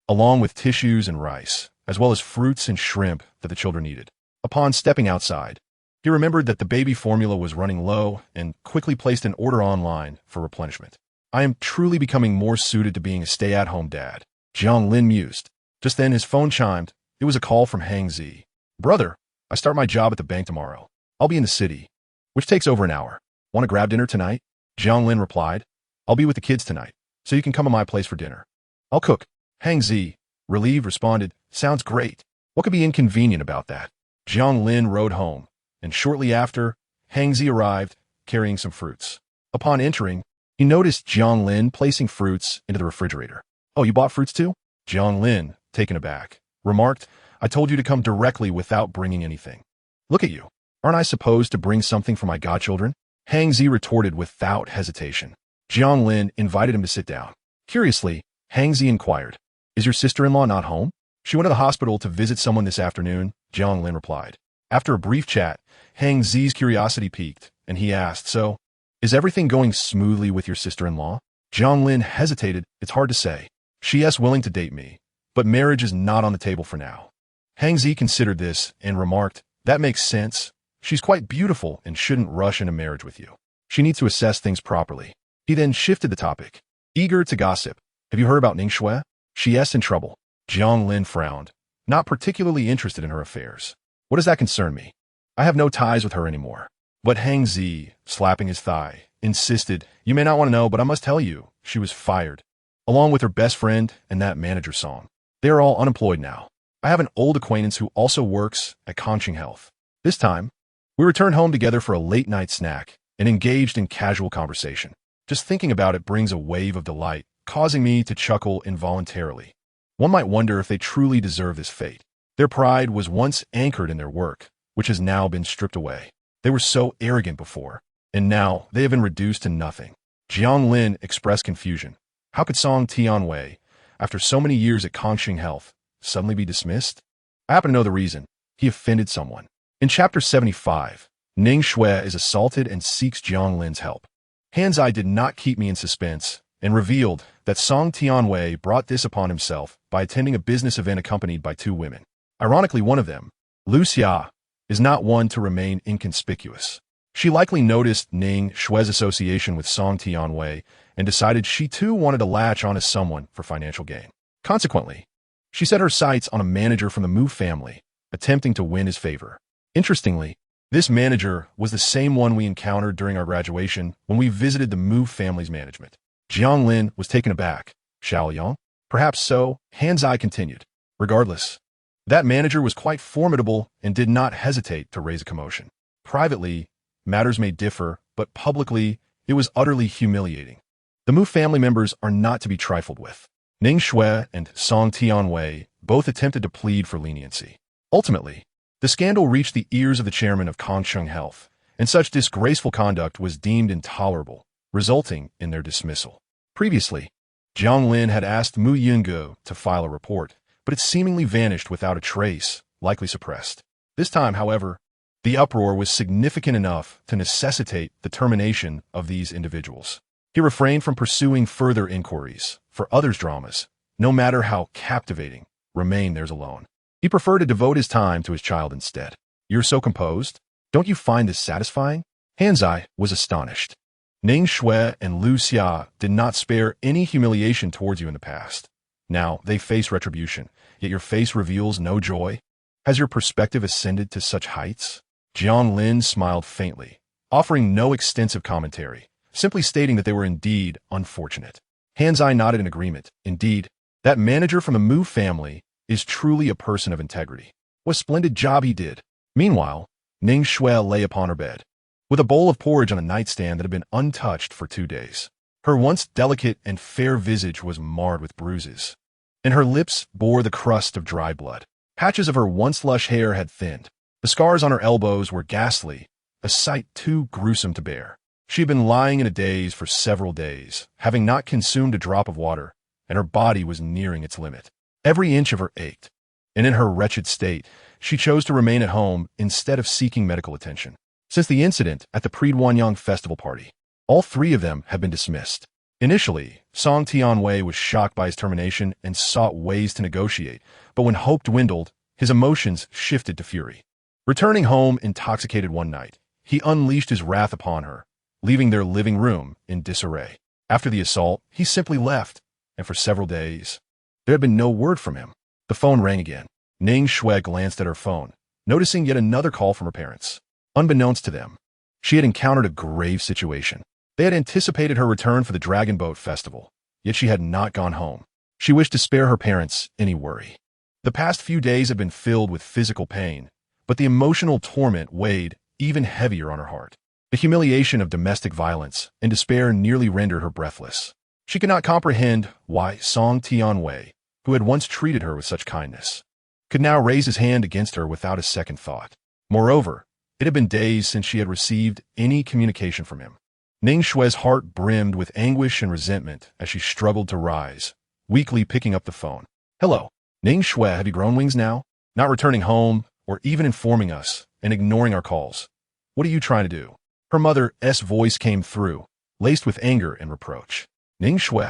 along with tissues and rice, as well as fruits and shrimp that the children needed. Upon stepping outside, he remembered that the baby formula was running low and quickly placed an order online for replenishment. I am truly becoming more suited to being a stay-at-home dad, Jiang Lin mused. Just then his phone chimed. It was a call from Hang Zi. Brother, I start my job at the bank tomorrow. I'll be in the city, which takes over an hour. Want to grab dinner tonight? Jiang Lin replied. I'll be with the kids tonight, so you can come to my place for dinner. I'll cook. Hang Zi, relieved, responded, sounds great. What could be inconvenient about that? Jiang Lin rode home, and shortly after, Hang Zi arrived, carrying some fruits. Upon entering, he noticed Jiang Lin placing fruits into the refrigerator. Oh, you bought fruits too? Jiang Lin, taken aback, remarked, I told you to come directly without bringing anything. Look at you. Aren't I supposed to bring something for my godchildren? Hang Zi retorted without hesitation. Jiang Lin invited him to sit down. Curiously, Hang Zi inquired, is your sister-in-law not home? She went to the hospital to visit someone this afternoon, Jiang Lin replied. After a brief chat, Hang Zi's curiosity piqued, and he asked, so, is everything going smoothly with your sister-in-law? Jiang Lin hesitated. It's hard to say. She is willing to date me, but marriage is not on the table for now. Hang Zi considered this and remarked, that makes sense. She's quite beautiful and shouldn't rush into marriage with you. She needs to assess things properly. He then shifted the topic. Eager to gossip. Have you heard about Ning Shui? She is in trouble. Jiang Lin frowned, not particularly interested in her affairs. What does that concern me? I have no ties with her anymore. But Hang Zi, slapping his thigh, insisted, you may not want to know, but I must tell you, she was fired, along with her best friend and that manager song. They are all unemployed now. I have an old acquaintance who also works at Conching Health. This time, we returned home together for a late-night snack and engaged in casual conversation. Just thinking about it brings a wave of delight, causing me to chuckle involuntarily. One might wonder if they truly deserve this fate. Their pride was once anchored in their work, which has now been stripped away. They were so arrogant before, and now they have been reduced to nothing. Jiang Lin expressed confusion. How could Song Tianwei, after so many years at Kongxing Health, suddenly be dismissed? I happen to know the reason. He offended someone. In Chapter 75, Ning Shui is assaulted and seeks Jiang Lin's help. Hanzai did not keep me in suspense and revealed that Song Tianwei brought this upon himself by attending a business event accompanied by two women. Ironically, one of them, Lu Xia, is not one to remain inconspicuous. She likely noticed Ning Shui's association with Song Tianwei and decided she too wanted to latch on to someone for financial gain. Consequently, she set her sights on a manager from the Mu family, attempting to win his favor. Interestingly, this manager was the same one we encountered during our graduation when we visited the Mu family's management. Jiang Lin was taken aback. Xiaoyang? Perhaps so, Hanzai continued. Regardless, that manager was quite formidable and did not hesitate to raise a commotion. Privately, matters may differ, but publicly, it was utterly humiliating. The Mu family members are not to be trifled with. Ning Shui and Song Tianwei both attempted to plead for leniency. Ultimately, the scandal reached the ears of the chairman of Kongsheng Health, and such disgraceful conduct was deemed intolerable, resulting in their dismissal. Previously, Jiang Lin had asked Mu Yungu to file a report, but it seemingly vanished without a trace, likely suppressed. This time, however, the uproar was significant enough to necessitate the termination of these individuals. He refrained from pursuing further inquiries, for others' dramas, no matter how captivating, remain theirs alone. He preferred to devote his time to his child instead. You're so composed? Don't you find this satisfying? Hanzai was astonished. Ning Shui and Lu Xia did not spare any humiliation towards you in the past. Now they face retribution, yet your face reveals no joy. Has your perspective ascended to such heights? Jiang Lin smiled faintly, offering no extensive commentary, simply stating that they were indeed unfortunate. Hanzai nodded in agreement. Indeed, that manager from the Mu family is truly a person of integrity. What a splendid job he did. Meanwhile, Ning Shui lay upon her bed, with a bowl of porridge on a nightstand that had been untouched for 2 days. Her once delicate and fair visage was marred with bruises, and her lips bore the crust of dry blood. Patches of her once lush hair had thinned. The scars on her elbows were ghastly, a sight too gruesome to bear. She had been lying in a daze for several days, having not consumed a drop of water, and her body was nearing its limit. Every inch of her ached, and in her wretched state, she chose to remain at home instead of seeking medical attention. Since the incident at the Pre-Duanyang festival party, all 3 of them had been dismissed. Initially, Song Tianwei was shocked by his termination and sought ways to negotiate, but when hope dwindled, his emotions shifted to fury. Returning home intoxicated one night, he unleashed his wrath upon her, leaving their living room in disarray. After the assault, he simply left, and for several days, there had been no word from him. The phone rang again. Ning Shui glanced at her phone, noticing yet another call from her parents. Unbeknownst to them, she had encountered a grave situation. They had anticipated her return for the Dragon Boat Festival, yet she had not gone home. She wished to spare her parents any worry. The past few days had been filled with physical pain, but the emotional torment weighed even heavier on her heart. The humiliation of domestic violence and despair nearly rendered her breathless. She could not comprehend why Song Tianwei, who had once treated her with such kindness, could now raise his hand against her without a second thought. Moreover, it had been days since she had received any communication from him. Ning Shui's heart brimmed with anguish and resentment as she struggled to rise, weakly picking up the phone. Hello, Ning Shui, have you grown wings now? Not returning home, or even informing us, and ignoring our calls. What are you trying to do? Her mother's voice came through, laced with anger and reproach. Ning Shui,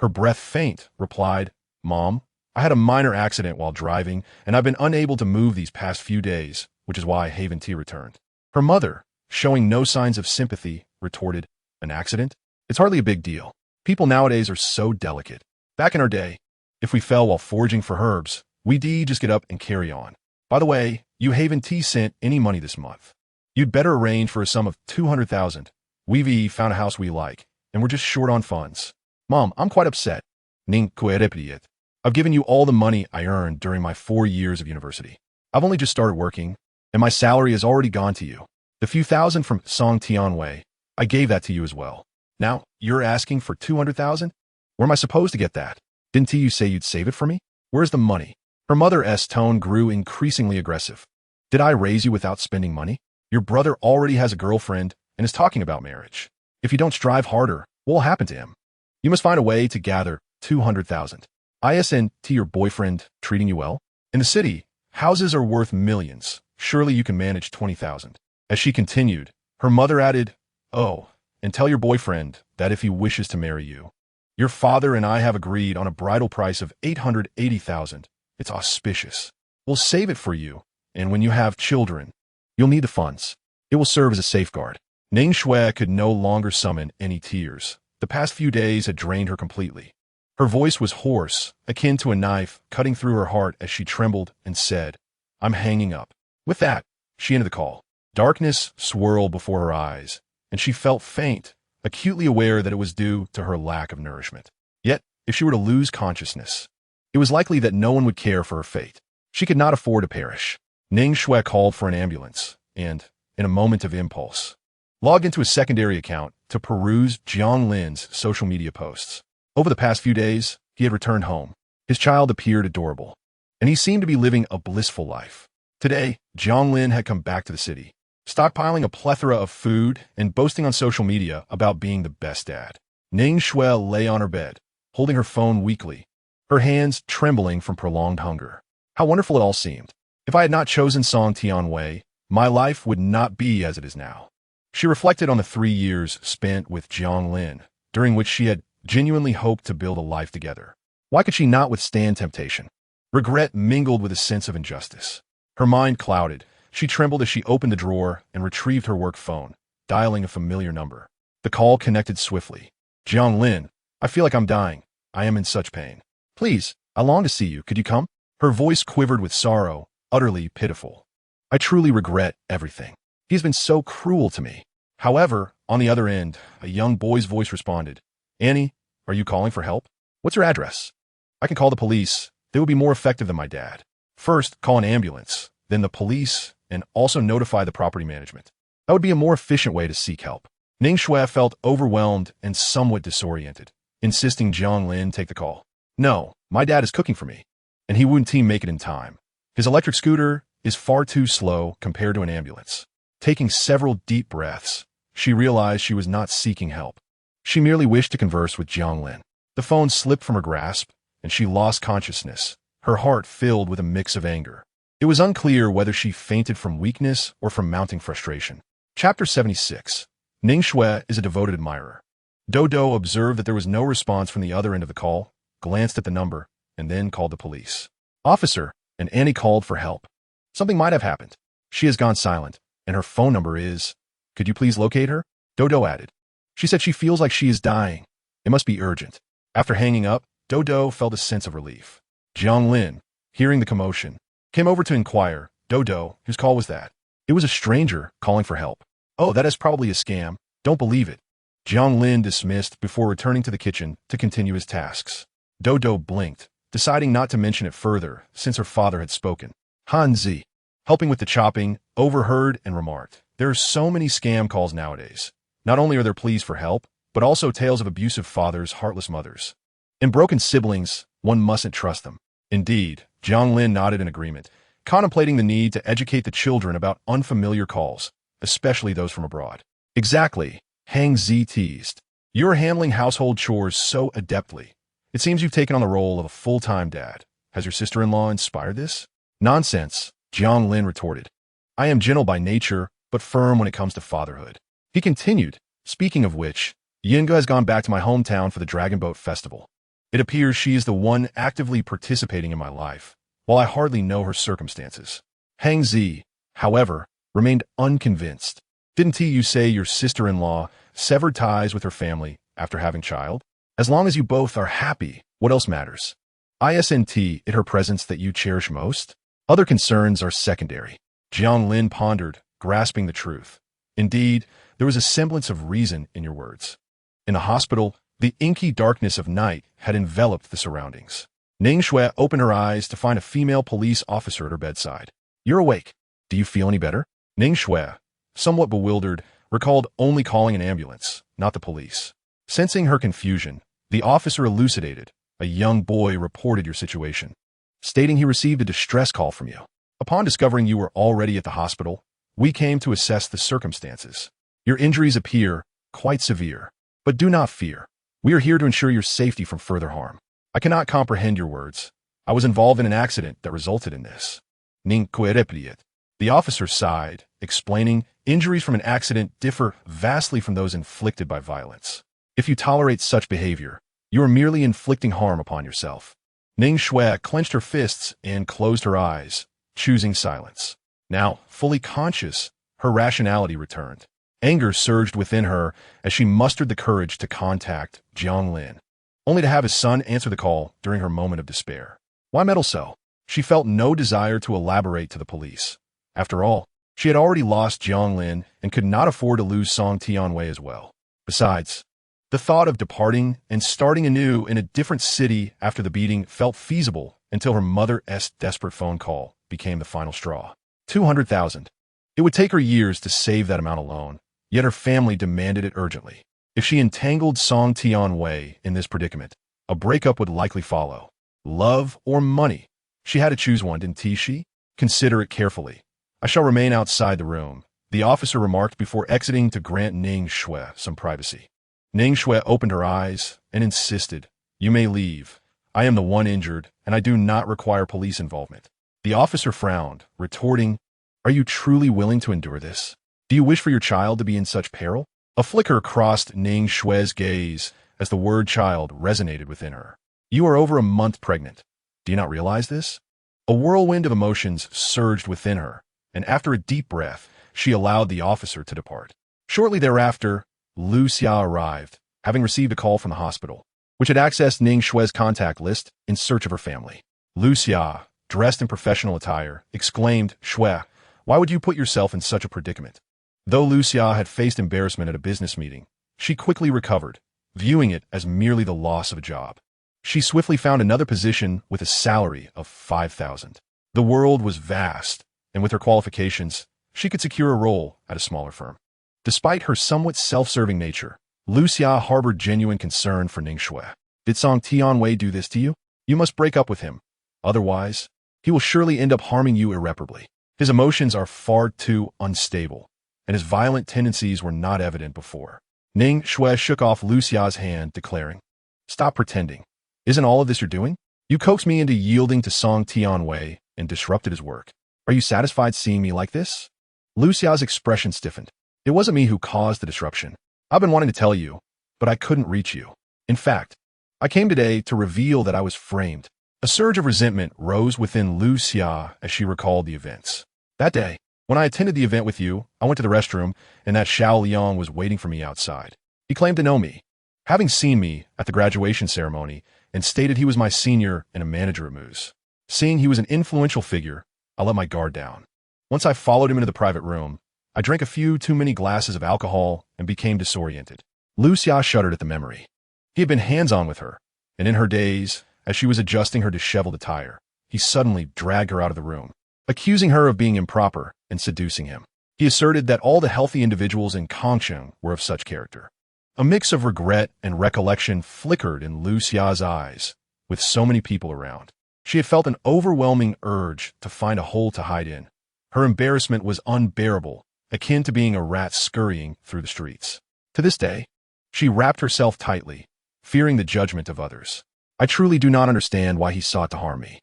her breath faint, replied, Mom, I had a minor accident while driving, and I've been unable to move these past few days, which is why Haven T returned. Her mother, showing no signs of sympathy, retorted, An accident? It's hardly a big deal. People nowadays are so delicate. Back in our day, if we fell while foraging for herbs, we'd just get up and carry on. By the way, you Haven T sent any money this month. You'd better arrange for a sum of 200,000. We've found a house we like, and we're just short on funds. Mom, I'm quite upset. Ning Kuerepediet. I've given you all the money I earned during my 4 years of university. I've only just started working, and my salary has already gone to you. The few thousand from Song Tianwei, I gave that to you as well. Now, you're asking for 200,000? Where am I supposed to get that? Didn't you say you'd save it for me? Where's the money? Her mother's tone grew increasingly aggressive. Did I raise you without spending money? Your brother already has a girlfriend and is talking about marriage. If you don't strive harder, what will happen to him? You must find a way to gather 200,000. ISNT your boyfriend treating you well? In the city, houses are worth millions. Surely you can manage 20,000. As she continued, her mother added, "Oh, and tell your boyfriend that if he wishes to marry you. Your father and I have agreed on a bridal price of 880,000. It's auspicious. We'll save it for you, and when you have children, you'll need the funds. It will serve as a safeguard." Ning Shui could no longer summon any tears. The past few days had drained her completely. Her voice was hoarse, akin to a knife cutting through her heart as she trembled and said, "I'm hanging up." With that, she ended the call. Darkness swirled before her eyes, and she felt faint, acutely aware that it was due to her lack of nourishment. Yet, if she were to lose consciousness, it was likely that no one would care for her fate. She could not afford to perish. Ning Shui called for an ambulance, and, in a moment of impulse, logged into a secondary account to peruse Jiang Lin's social media posts. Over the past few days, he had returned home. His child appeared adorable, and he seemed to be living a blissful life. Today, Jiang Lin had come back to the city, stockpiling a plethora of food and boasting on social media about being the best dad. Ning Shui lay on her bed, holding her phone weakly, her hands trembling from prolonged hunger. How wonderful it all seemed. If I had not chosen Song Tianwei, my life would not be as it is now. She reflected on the 3 years spent with Jiang Lin, during which she had genuinely hoped to build a life together. Why could she not withstand temptation? Regret mingled with a sense of injustice. Her mind clouded. She trembled as she opened the drawer and retrieved her work phone, dialing a familiar number. The call connected swiftly. "Jiang Lin, I feel like I'm dying. I am in such pain. Please, I long to see you. Could you come?" Her voice quivered with sorrow, utterly pitiful. "I truly regret everything. He's been so cruel to me." However, on the other end, a young boy's voice responded, "Annie, are you calling for help? What's your address? I can call the police. They would be more effective than my dad. First, call an ambulance, then the police, and also notify the property management. That would be a more efficient way to seek help." Ning Shui felt overwhelmed and somewhat disoriented, insisting Jiang Lin take the call. "No, my dad is cooking for me, and he wouldn't make it in time. His electric scooter is far too slow compared to an ambulance." Taking several deep breaths, she realized she was not seeking help. She merely wished to converse with Jiang Lin. The phone slipped from her grasp, and she lost consciousness, her heart filled with a mix of anger. It was unclear whether she fainted from weakness or from mounting frustration. Chapter 76. Ning Shui is a devoted admirer. Dodo observed that there was no response from the other end of the call, glanced at the number, and then called the police. "Officer," and Annie called for help. "Something might have happened. She has gone silent, and her phone number is... Could you please locate her?" Dodo added. "She said she feels like she is dying. It must be urgent." After hanging up, Dodo felt a sense of relief. Jiang Lin, hearing the commotion, came over to inquire, "Dodo, whose call was that?" "It was a stranger calling for help." "Oh, that is probably a scam. Don't believe it." Jiang Lin dismissed before returning to the kitchen to continue his tasks. Dodo blinked, deciding not to mention it further since her father had spoken. Han Zi, helping with the chopping, overheard and remarked, "There are so many scam calls nowadays. Not only are there pleas for help, but also tales of abusive fathers, heartless mothers. And broken siblings, one mustn't trust them." Indeed, Jiang Lin nodded in agreement, contemplating the need to educate the children about unfamiliar calls, especially those from abroad. "Exactly," Hang Zi teased. "You're handling household chores so adeptly. It seems you've taken on the role of a full-time dad. Has your sister-in-law inspired this?" "Nonsense," Jiang Lin retorted. "I am gentle by nature, but firm when it comes to fatherhood." He continued, "Speaking of which, Yinga has gone back to my hometown for the Dragon Boat Festival. It appears she is the one actively participating in my life, while I hardly know her circumstances." Hang Zi, however, remained unconvinced. "Didn't you say your sister-in-law severed ties with her family after having child? As long as you both are happy, what else matters? Isn't it her presence that you cherish most? Other concerns are secondary." Jiang Lin pondered, grasping the truth. "Indeed, there was a semblance of reason in your words." In the hospital, the inky darkness of night had enveloped the surroundings. Ning Shui opened her eyes to find a female police officer at her bedside. "You're awake. Do you feel any better?" Ning Shui, somewhat bewildered, recalled only calling an ambulance, not the police. Sensing her confusion, the officer elucidated. "A young boy reported your situation, stating he received a distress call from you. Upon discovering you were already at the hospital, We came to assess the circumstances. Your injuries appear quite severe, but do not fear. We are here to ensure your safety from further harm. I cannot comprehend your words. I was involved in an accident that resulted in this. Ning kuerepriet. The officer sighed, explaining, injuries from an accident differ vastly from those inflicted by violence. If you tolerate such behavior, you are merely inflicting harm upon yourself. Ning Shui clenched her fists and closed her eyes, choosing silence. Now, fully conscious, her rationality returned. Anger surged within her as she mustered the courage to contact Jiang Lin, only to have his son answer the call during her moment of despair. Why meddle so? She felt no desire to elaborate to the police. After all, she had already lost Jiang Lin and could not afford to lose Song Tianwei as well. Besides, the thought of departing and starting anew in a different city after the beating felt feasible until her mother's desperate phone call became the final straw. 200,000. It would take her years to save that amount alone, yet her family demanded it urgently. If she entangled Song Tianwei in this predicament, a breakup would likely follow. Love or money? She had to choose one, didn't she? Consider it carefully. I shall remain outside the room, the officer remarked before exiting to grant Ning Shui some privacy. Ning Shui opened her eyes and insisted, "You may leave. I am the one injured, and I do not require police involvement." The officer frowned, retorting, "Are you truly willing to endure this? Do you wish for your child to be in such peril?" A flicker crossed Ning Shui's gaze as the word child resonated within her. "You are over a month pregnant. Do you not realize this?" A whirlwind of emotions surged within her, and after a deep breath, she allowed the officer to depart. Shortly thereafter, Lu Xia arrived, having received a call from the hospital, which had accessed Ning Shui's contact list in search of her family. Lu Xia, dressed in professional attire, exclaimed, "Shui, why would you put yourself in such a predicament?" Though Lu Xia had faced embarrassment at a business meeting, she quickly recovered, viewing it as merely the loss of a job. She swiftly found another position with a salary of 5,000. The world was vast, and with her qualifications, she could secure a role at a smaller firm. Despite her somewhat self-serving nature, Lu Xia harbored genuine concern for Ning Shui. "Did Song Tianwei do this to you? You must break up with him. Otherwise, he will surely end up harming you irreparably. His emotions are far too unstable, and his violent tendencies were not evident before." Ning Shui shook off Lu Xia's hand, declaring, "Stop pretending. Isn't all of this you're doing? You coaxed me into yielding to Song Tianwei and disrupted his work. Are you satisfied seeing me like this?" Lu Xia's expression stiffened. "It wasn't me who caused the disruption. I've been wanting to tell you, but I couldn't reach you. In fact, I came today to reveal that I was framed." A surge of resentment rose within Lu Xia as she recalled the events. "That day, when I attended the event with you, I went to the restroom, and that Xiao Liang was waiting for me outside. He claimed to know me, having seen me at the graduation ceremony, and stated he was my senior and a manager at Moose. Seeing he was an influential figure, I let my guard down. Once I followed him into the private room, I drank a few too many glasses of alcohol and became disoriented." Lu Xia shuddered at the memory. He had been hands-on with her, and in her daze, as she was adjusting her disheveled attire, he suddenly dragged her out of the room, accusing her of being improper and seducing him. He asserted that all the healthy individuals in Kangsheng were of such character. A mix of regret and recollection flickered in Lu Xia's eyes. With so many people around, she had felt an overwhelming urge to find a hole to hide in. Her embarrassment was unbearable, akin to being a rat scurrying through the streets. To this day, she wrapped herself tightly, fearing the judgment of others. "I truly do not understand why he sought to harm me.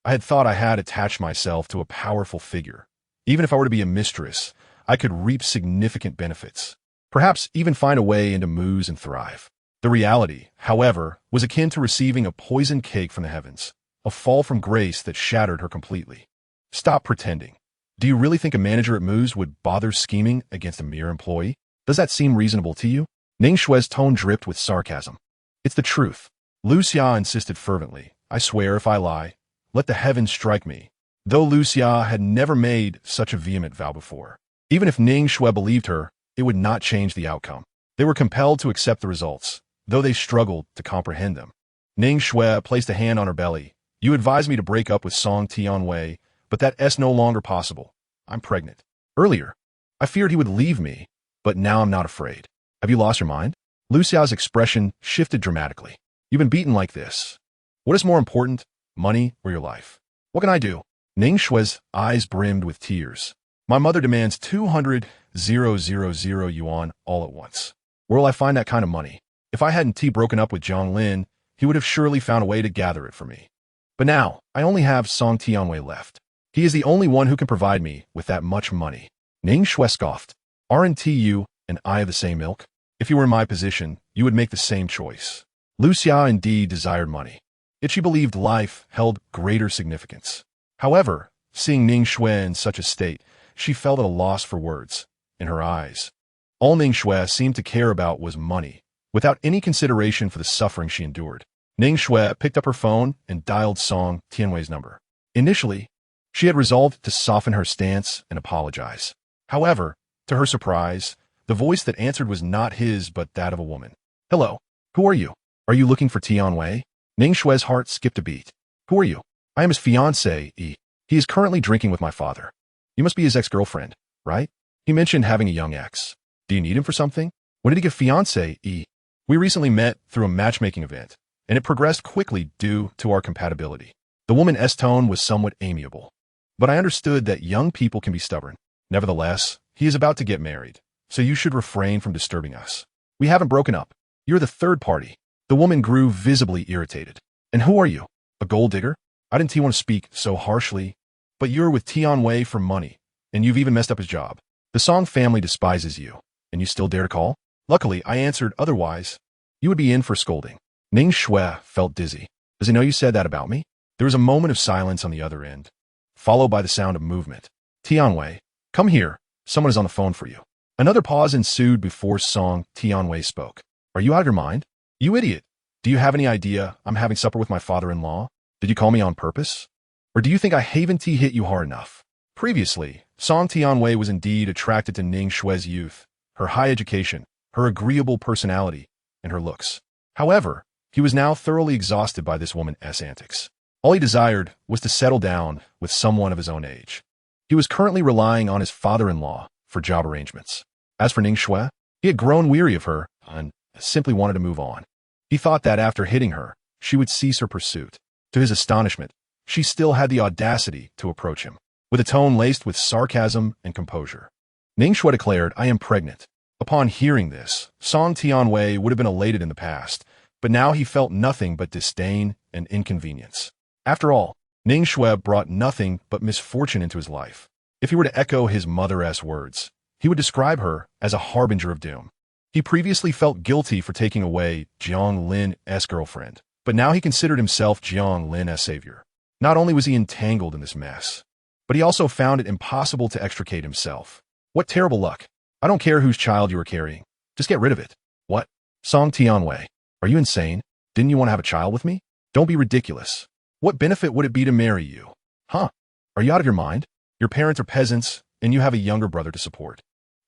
I had thought I had attached myself to a powerful figure. Even if I were to be a mistress, I could reap significant benefits. Perhaps even find a way into Moose and thrive." The reality, however, was akin to receiving a poisoned cake from the heavens, a fall from grace that shattered her completely. "Stop pretending. Do you really think a manager at Moose would bother scheming against a mere employee? Does that seem reasonable to you?" Ning Shui's tone dripped with sarcasm. "It's the truth." Lu Xia insisted fervently. "I swear if I lie, let the heavens strike me." Though Lu Xia had never made such a vehement vow before, even if Ning Shui believed her, it would not change the outcome. They were compelled to accept the results, though they struggled to comprehend them. Ning Shui placed a hand on her belly. "You advised me to break up with Song Tianwei, but that's no longer possible. I'm pregnant. Earlier, I feared he would leave me, but now I'm not afraid. Have you lost your mind?" Lu Xia's expression shifted dramatically. "You've been beaten like this. What is more important, money or your life? What can I do?" Ning Shui's eyes brimmed with tears. My mother demands 200,000 yuan all at once. Where will I find that kind of money? If I hadn't broken up with Jiang Lin, he would have surely found a way to gather it for me. But now, I only have Song Tianwei left. He is the only one who can provide me with that much money. Ning Shui scoffed. Aren't you and I of the same ilk? If you were in my position, you would make the same choice. Lu Xia indeed desired money, yet she believed life held greater significance. However, seeing Ning Shui in such a state, she felt at a loss for words. In her eyes, all Ning Shui seemed to care about was money, without any consideration for the suffering she endured. Ning Shui picked up her phone and dialed Song Tianwei's number. Initially, she had resolved to soften her stance and apologize. However, to her surprise, the voice that answered was not his but that of a woman. Hello, who are you? Are you looking for Tianwei? Ning Shui's heart skipped a beat. Who are you? I am his fiancé. He is currently drinking with my father. You must be his ex-girlfriend, right? He mentioned having a young ex. Do you need him for something? When did he get fiancé? We recently met through a matchmaking event, and it progressed quickly due to our compatibility. The woman's tone was somewhat amiable, but I understood that young people can be stubborn. Nevertheless, he is about to get married, so you should refrain from disturbing us. We haven't broken up. You're the third party. The woman grew visibly irritated. And who are you? A gold digger? I didn't want to speak so harshly, but you're with Tianwei for money, and you've even messed up his job. The Song family despises you, and you still dare to call? Luckily, I answered otherwise. You would be in for scolding. Ning Shui felt dizzy. Does he know you said that about me? There was a moment of silence on the other end, followed by the sound of movement. Tianwei, come here. Someone is on the phone for you. Another pause ensued before Song Tianwei spoke. Are you out of your mind? You idiot. Do you have any idea I'm having supper with my father-in-law? Did you call me on purpose? Or do you think I haven't hit you hard enough? Previously, Song Tianwei was indeed attracted to Ning Shui's youth, her high education, her agreeable personality, and her looks. However, he was now thoroughly exhausted by this woman's antics. All he desired was to settle down with someone of his own age. He was currently relying on his father-in-law for job arrangements. As for Ning Shui, he had grown weary of her and simply wanted to move on. He thought that after hitting her, she would cease her pursuit. To his astonishment, she still had the audacity to approach him, with a tone laced with sarcasm and composure. Ning Shui declared, I am pregnant. Upon hearing this, Song Tianwei would have been elated in the past, but now he felt nothing but disdain and inconvenience. After all, Ning Shui brought nothing but misfortune into his life. If he were to echo his mother's words, he would describe her as a harbinger of doom. He previously felt guilty for taking away Jiang Lin's girlfriend, but now he considered himself Jiang Lin's savior. Not only was he entangled in this mess, but he also found it impossible to extricate himself. What terrible luck. I don't care whose child you are carrying. Just get rid of it. What? Song Tianwei, are you insane? Didn't you want to have a child with me? Don't be ridiculous. What benefit would it be to marry you? Huh? Are you out of your mind? Your parents are peasants, and you have a younger brother to support.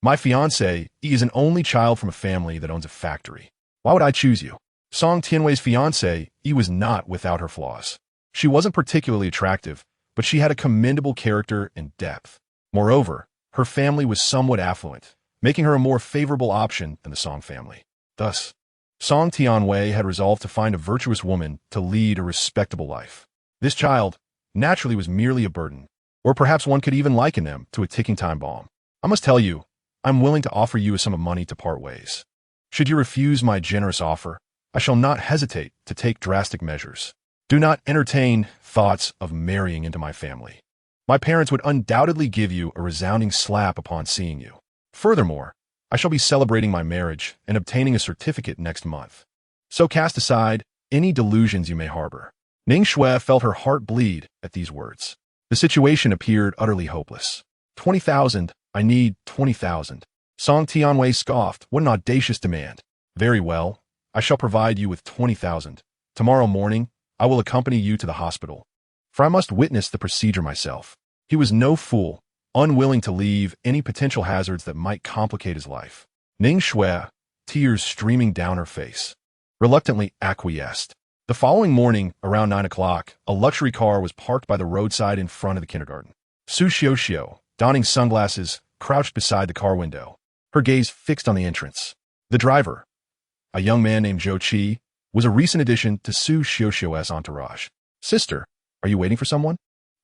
My fiancé is an only child from a family that owns a factory. Why would I choose you? Song Tianwei's fiancé was not without her flaws. She wasn't particularly attractive, but she had a commendable character and depth. Moreover, her family was somewhat affluent, making her a more favorable option than the Song family. Thus, Song Tianwei had resolved to find a virtuous woman to lead a respectable life. This child, naturally, was merely a burden, or perhaps one could even liken them to a ticking time bomb. I must tell you, I'm willing to offer you a sum of money to part ways. Should you refuse my generous offer, I shall not hesitate to take drastic measures. Do not entertain thoughts of marrying into my family. My parents would undoubtedly give you a resounding slap upon seeing you. Furthermore, I shall be celebrating my marriage and obtaining a certificate next month. So cast aside any delusions you may harbor. Ning Shui felt her heart bleed at these words. The situation appeared utterly hopeless. 20,000, I need 20,000. Song Tianwei scoffed. What an audacious demand. Very well, I shall provide you with 20,000. Tomorrow morning, I will accompany you to the hospital, for I must witness the procedure myself. He was no fool, unwilling to leave any potential hazards that might complicate his life. Ning Shui, tears streaming down her face, reluctantly acquiesced. The following morning, around 9 o'clock, a luxury car was parked by the roadside in front of the kindergarten. Su Xiuxiu, donning sunglasses, crouched beside the car window, her gaze fixed on the entrance. The driver, a young man named Zhou Qi, was a recent addition to Su Xiuxiu's entourage. Sister, are you waiting for someone?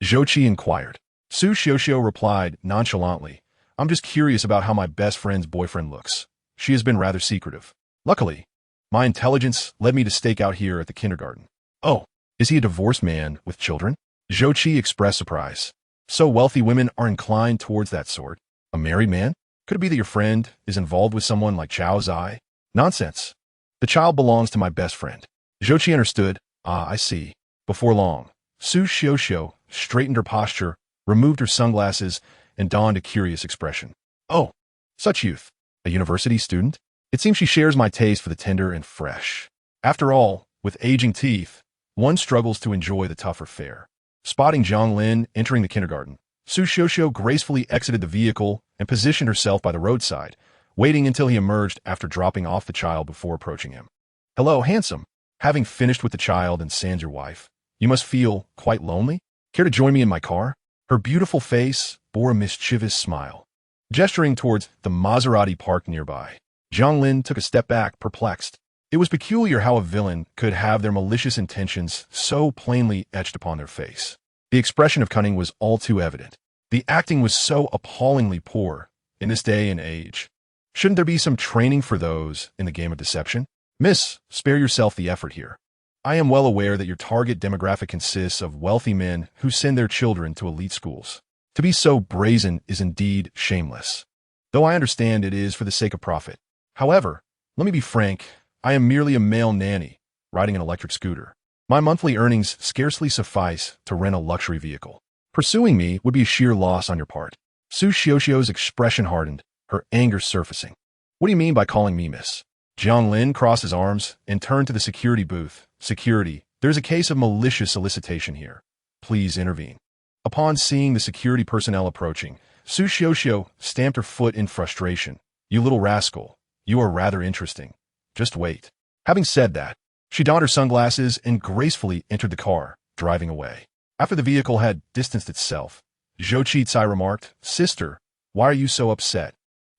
Zhou Qi inquired. Su Xiaoxiao replied nonchalantly, I'm just curious about how my best friend's boyfriend looks. She has been rather secretive. Luckily, my intelligence led me to stake out here at the kindergarten. Oh, is he a divorced man with children? Zhou Qi expressed surprise. So wealthy women are inclined towards that sort. A married man? Could it be that your friend is involved with someone like Chao Zai? Nonsense. The child belongs to my best friend. Zhou Qi understood. Ah, I see. Before long, Su Xiaoxiao straightened her posture, removed her sunglasses, and donned a curious expression. Oh, such youth. A university student? It seems she shares my taste for the tender and fresh. After all, with aging teeth, one struggles to enjoy the tougher fare. Spotting Jiang Lin entering the kindergarten, Su Xiaoxiao gracefully exited the vehicle and positioned herself by the roadside, waiting until he emerged after dropping off the child before approaching him. Hello, handsome. Having finished with the child and sans your wife, you must feel quite lonely? Care to join me in my car? Her beautiful face bore a mischievous smile. Gesturing towards the Maserati parked nearby, Jiang Lin took a step back, perplexed. It was peculiar how a villain could have their malicious intentions so plainly etched upon their face. The expression of cunning was all too evident. The acting was so appallingly poor in this day and age. Shouldn't there be some training for those in the game of deception? Miss, spare yourself the effort here. I am well aware that your target demographic consists of wealthy men who send their children to elite schools. To be so brazen is indeed shameless, though I understand it is for the sake of profit. However, let me be frank, I am merely a male nanny, riding an electric scooter. My monthly earnings scarcely suffice to rent a luxury vehicle. Pursuing me would be a sheer loss on your part. Su Xiaoxiao's expression hardened, her anger surfacing. What do you mean by calling me miss? Jiang Lin crossed his arms and turned to the security booth. Security, there's a case of malicious solicitation here. Please intervene. Upon seeing the security personnel approaching, Su Xiaoxiao stamped her foot in frustration. You little rascal, you are rather interesting. Just wait. Having said that, she donned her sunglasses and gracefully entered the car, driving away. After the vehicle had distanced itself, Zhou Qi remarked, Sister, why are you so upset?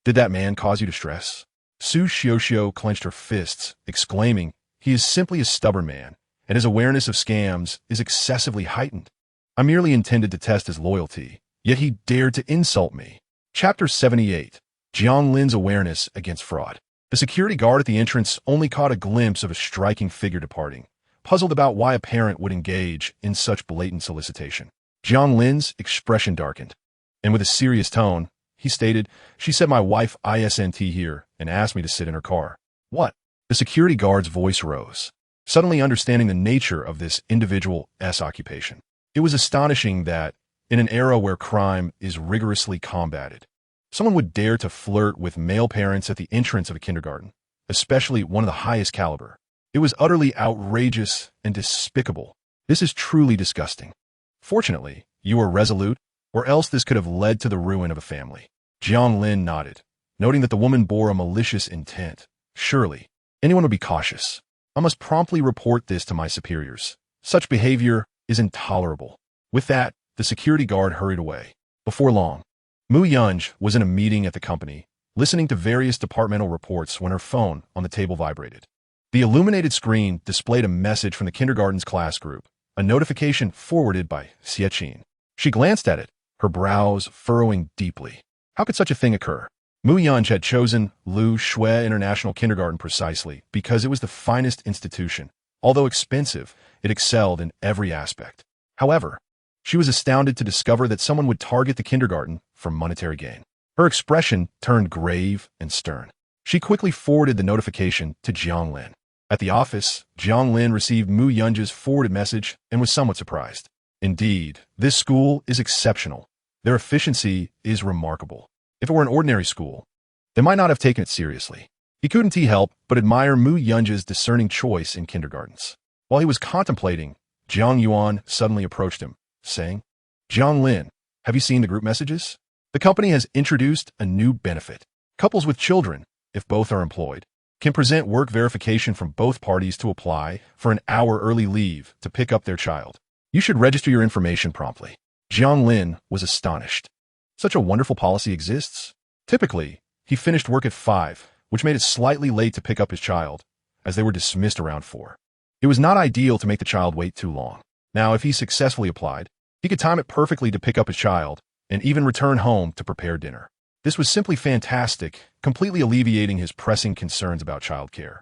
Did that man cause you distress? Su Xiaoxiao clenched her fists, exclaiming, he is simply a stubborn man, and his awareness of scams is excessively heightened. I merely intended to test his loyalty, yet he dared to insult me. Chapter 78. Jiang Lin's awareness against fraud. The security guard at the entrance only caught a glimpse of a striking figure departing, puzzled about why a parent would engage in such blatant solicitation. Jiang Lin's expression darkened, and with a serious tone, he stated, She said my wife isn't here and asked me to sit in her car. What? The security guard's voice rose, suddenly understanding the nature of this individual's occupation. It was astonishing that, in an era where crime is rigorously combated, someone would dare to flirt with male parents at the entrance of a kindergarten, especially one of the highest caliber. It was utterly outrageous and despicable. This is truly disgusting. Fortunately, you are resolute, or else this could have led to the ruin of a family. Jiang Lin nodded, noting that the woman bore a malicious intent. Surely, anyone would be cautious. I must promptly report this to my superiors. Such behavior is intolerable. With that, the security guard hurried away. Before long, Mu Yunj was in a meeting at the company, listening to various departmental reports when her phone on the table vibrated. The illuminated screen displayed a message from the kindergarten's class group, a notification forwarded by Xie. She glanced at it, her brows furrowing deeply. How could such a thing occur? Mu Yunj had chosen Lu Shui International Kindergarten precisely because it was the finest institution. Although expensive, it excelled in every aspect. However, she was astounded to discover that someone would target the kindergarten for monetary gain. Her expression turned grave and stern. She quickly forwarded the notification to Jiang Lin. At the office, Jiang Lin received Mu Yunj's forwarded message and was somewhat surprised. Indeed, this school is exceptional. Their efficiency is remarkable. If it were an ordinary school, they might not have taken it seriously. He couldn't help but admire Mu Yunj's discerning choice in kindergartens. While he was contemplating, Jiang Yuan suddenly approached him, saying, Jiang Lin, have you seen the group messages? The company has introduced a new benefit. Couples with children, if both are employed, can present work verification from both parties to apply for an hour early leave to pick up their child. You should register your information promptly. Jiang Lin was astonished. Such a wonderful policy exists. Typically, he finished work at 5, which made it slightly late to pick up his child, as they were dismissed around 4. It was not ideal to make the child wait too long. Now, if he successfully applied, He could time it perfectly to pick up his child and even return home to prepare dinner. This was simply fantastic, completely alleviating his pressing concerns about childcare.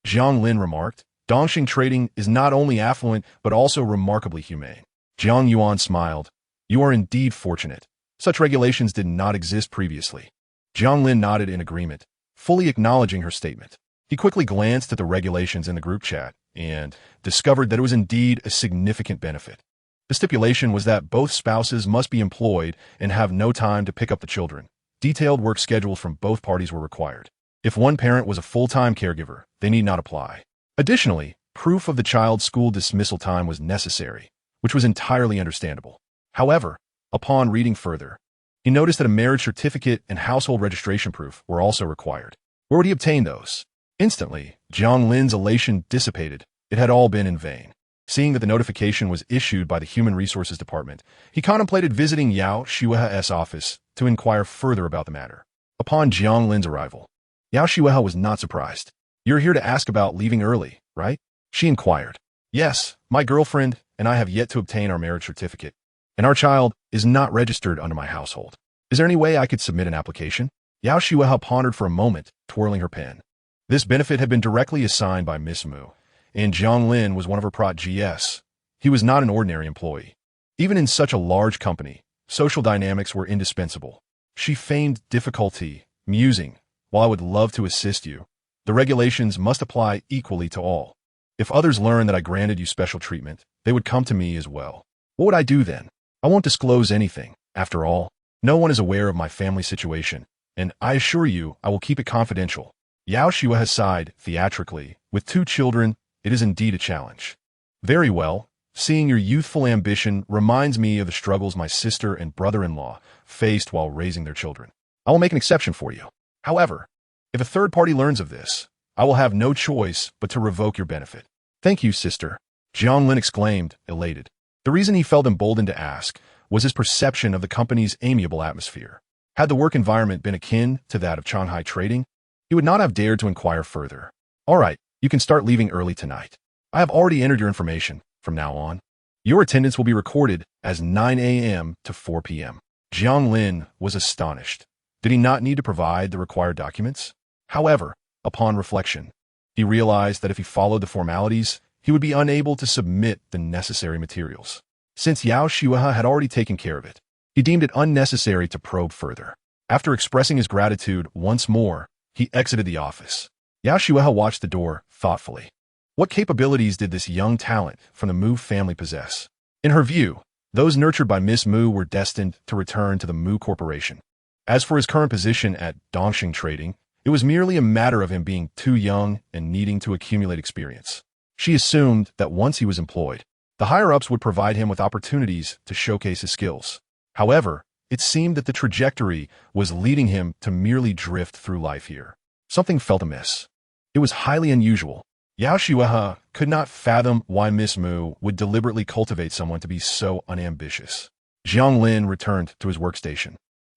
Jiang Lin remarked, Dongxing trading is not only affluent but also remarkably humane. Jiang Yuan smiled. You are indeed fortunate. Such regulations did not exist previously. Jiang Lin nodded in agreement, fully acknowledging her statement. He quickly glanced at the regulations in the group chat and discovered that it was indeed a significant benefit. The stipulation was that both spouses must be employed and have no time to pick up the children. Detailed work schedules from both parties were required. If one parent was a full-time caregiver, they need not apply. Additionally, proof of the child's school dismissal time was necessary, which was entirely understandable. However, upon reading further, he noticed that a marriage certificate and household registration proof were also required. Where would he obtain those? Instantly, Jiang Lin's elation dissipated. It had all been in vain. Seeing that the notification was issued by the Human Resources Department, he contemplated visiting Yao Xuehe's office to inquire further about the matter. Upon Jiang Lin's arrival, Yao Xuehe was not surprised. You're here to ask about leaving early, right? She inquired. Yes, my girlfriend and I have yet to obtain our marriage certificate, and our child is not registered under my household. Is there any way I could submit an application? Yao Xuehe pondered for a moment, twirling her pen. This benefit had been directly assigned by Miss Mu, and Jiang Lin was one of her protégés. He was not an ordinary employee. Even in such a large company, social dynamics were indispensable. She feigned difficulty, musing, while I would love to assist you, the regulations must apply equally to all. If others learn that I granted you special treatment, they would come to me as well. What would I do then? I won't disclose anything. After all, no one is aware of my family situation, and I assure you I will keep it confidential. Yao Xuehe sighed theatrically. With 2 children, it is indeed a challenge. Very well. Seeing your youthful ambition reminds me of the struggles my sister and brother-in-law faced while raising their children. I will make an exception for you. However, if a third party learns of this, I will have no choice but to revoke your benefit. Thank you, sister, Jiang Lin exclaimed, elated. The reason he felt emboldened to ask was his perception of the company's amiable atmosphere. Had the work environment been akin to that of Shanghai trading, he would not have dared to inquire further. All right, you can start leaving early tonight. I have already entered your information. From now on, your attendance will be recorded as 9 a.m. to 4 p.m. Jiang Lin was astonished. Did he not need to provide the required documents? However, upon reflection, he realized that if he followed the formalities, he would be unable to submit the necessary materials. Since Yao Xuehe had already taken care of it, he deemed it unnecessary to probe further. After expressing his gratitude once more, he exited the office. Yao Xuehe watched the door thoughtfully. What capabilities did this young talent from the Mu family possess? In her view, those nurtured by Miss Mu were destined to return to the Mu Corporation. As for his current position at Dongxing Trading, it was merely a matter of him being too young and needing to accumulate experience. She assumed that once he was employed, the higher-ups would provide him with opportunities to showcase his skills. However, it seemed that the trajectory was leading him to merely drift through life here. Something felt amiss. It was highly unusual. Yao Xuehe could not fathom why Miss Mu would deliberately cultivate someone to be so unambitious. Jiang Lin returned to his workstation.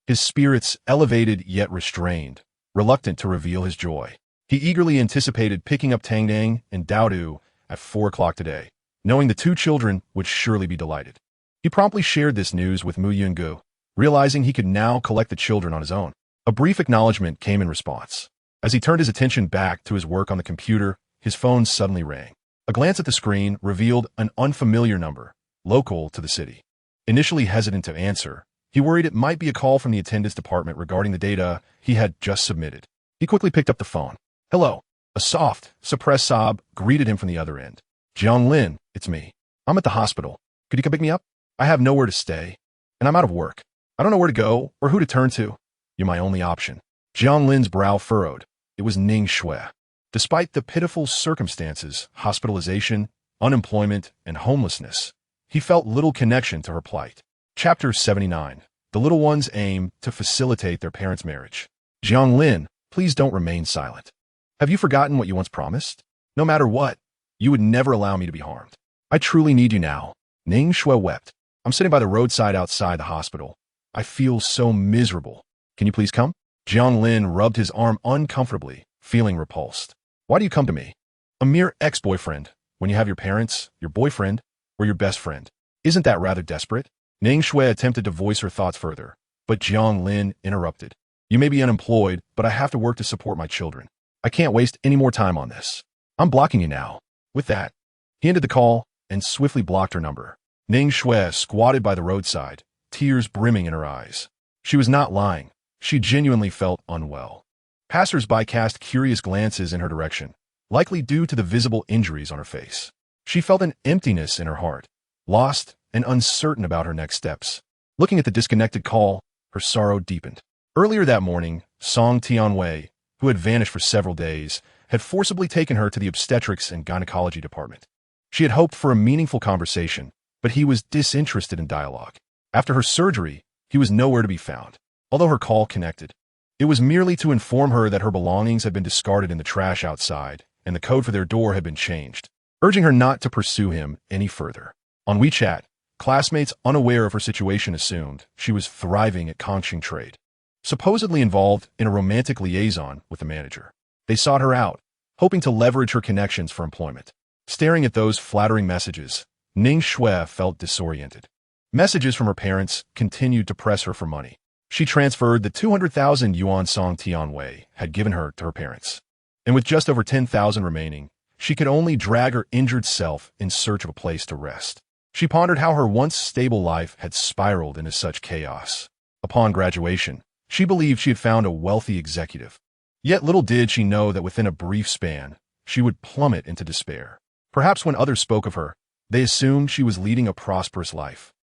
His spirits elevated yet restrained, reluctant to reveal his joy. He eagerly anticipated picking up Tangdang and Daodu at 4 o'clock today, knowing the 2 children would surely be delighted. He promptly shared this news with Mu Yungu, realizing he could now collect the children on his own. A brief acknowledgement came in response. As he turned his attention back to his work on the computer, his phone suddenly rang. A glance at the screen revealed an unfamiliar number, local to the city. Initially hesitant to answer, he worried it might be a call from the attendance department regarding the data he had just submitted. He quickly picked up the phone. Hello. A soft, suppressed sob greeted him from the other end. Jiang Lin, it's me. I'm at the hospital. Could you come pick me up? I have nowhere to stay, and I'm out of work. I don't know where to go or who to turn to. You're my only option. Jiang Lin's brow furrowed. It was Ning Shui. Despite the pitiful circumstances, hospitalization, unemployment, and homelessness, he felt little connection to her plight. Chapter 79. The little ones aim to facilitate their parents' marriage. Jiang Lin, please don't remain silent. Have you forgotten what you once promised? No matter what, you would never allow me to be harmed. I truly need you now. Ning Shui wept. I'm sitting by the roadside outside the hospital. I feel so miserable. Can you please come? Jiang Lin rubbed his arm uncomfortably, feeling repulsed. Why do you come to me? A mere ex-boyfriend, when you have your parents, your boyfriend, or your best friend. Isn't that rather desperate? Ning Shui attempted to voice her thoughts further, but Jiang Lin interrupted. You may be unemployed, but I have to work to support my children. I can't waste any more time on this. I'm blocking you now. With that, he ended the call and swiftly blocked her number. Ning Shui squatted by the roadside, tears brimming in her eyes. She was not lying. She genuinely felt unwell. Passers-by cast curious glances in her direction, likely due to the visible injuries on her face. She felt an emptiness in her heart, lost and uncertain about her next steps. Looking at the disconnected call, her sorrow deepened. Earlier that morning, Song Tianwei, who had vanished for several days, had forcibly taken her to the obstetrics and gynecology department. She had hoped for a meaningful conversation, but he was disinterested in dialogue. After her surgery, he was nowhere to be found, although her call connected. It was merely to inform her that her belongings had been discarded in the trash outside, and the code for their door had been changed, urging her not to pursue him any further. On WeChat, classmates unaware of her situation assumed she was thriving at Kongqing trade, supposedly involved in a romantic liaison with the manager. They sought her out, hoping to leverage her connections for employment. Staring at those flattering messages, Ning Shui felt disoriented. Messages from her parents continued to press her for money. She transferred the 200,000 yuan Song Tianwei had given her to her parents. And with just over 10,000 remaining, she could only drag her injured self in search of a place to rest. She pondered how her once stable life had spiraled into such chaos. Upon graduation, she believed she had found a wealthy executive. Yet little did she know that within a brief span, she would plummet into despair. Perhaps when others spoke of her, they assumed she was leading a prosperous life.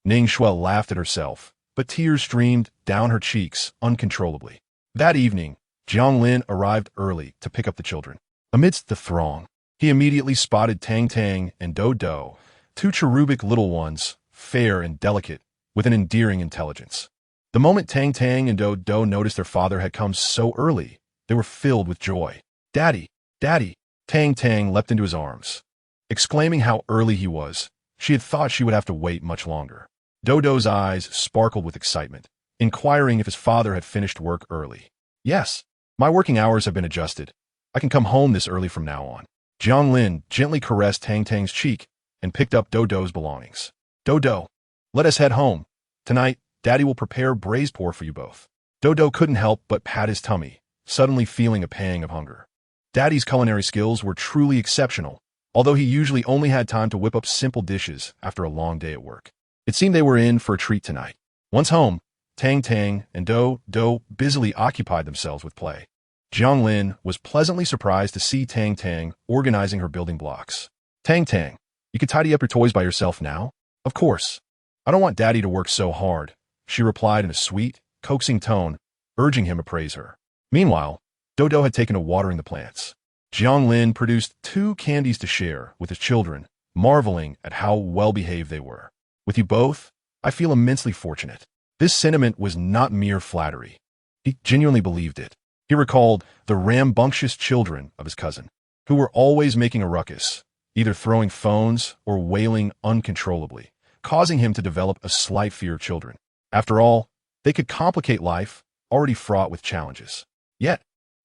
Ning Shui laughed at herself, but tears streamed down her cheeks uncontrollably. That evening, Jiang Lin arrived early to pick up the children. Amidst the throng, he immediately spotted Tang Tang and Do Do, two cherubic little ones, fair and delicate, with an endearing intelligence. The moment Tang Tang and Do Do noticed their father had come so early, they were filled with joy. "Daddy! Daddy!" Tang Tang leapt into his arms. Exclaiming how early he was, she had thought she would have to wait much longer. Dodo's eyes sparkled with excitement, inquiring if his father had finished work early. "Yes, my working hours have been adjusted. I can come home this early from now on." Jiang Lin gently caressed Tang Tang's cheek and picked up Dodo's belongings. "Dodo, let us head home. Tonight, Daddy will prepare braised pork for you both." Dodo couldn't help but pat his tummy, suddenly feeling a pang of hunger. Daddy's culinary skills were truly exceptional, although he usually only had time to whip up simple dishes after a long day at work. It seemed they were in for a treat tonight. Once home, Tang Tang and Do Do busily occupied themselves with play. Jiang Lin was pleasantly surprised to see Tang Tang organizing her building blocks. "Tang Tang, you can tidy up your toys by yourself now?" "Of course. I don't want Daddy to work so hard," she replied in a sweet, coaxing tone, urging him to praise her. Meanwhile, Dodo had taken to watering the plants. Jiang Lin produced 2 candies to share with his children, marveling at how well-behaved they were. "With you both, I feel immensely fortunate." This sentiment was not mere flattery. He genuinely believed it. He recalled the rambunctious children of his cousin, who were always making a ruckus, either throwing phones or wailing uncontrollably, causing him to develop a slight fear of children. After all, they could complicate life, already fraught with challenges. Yet,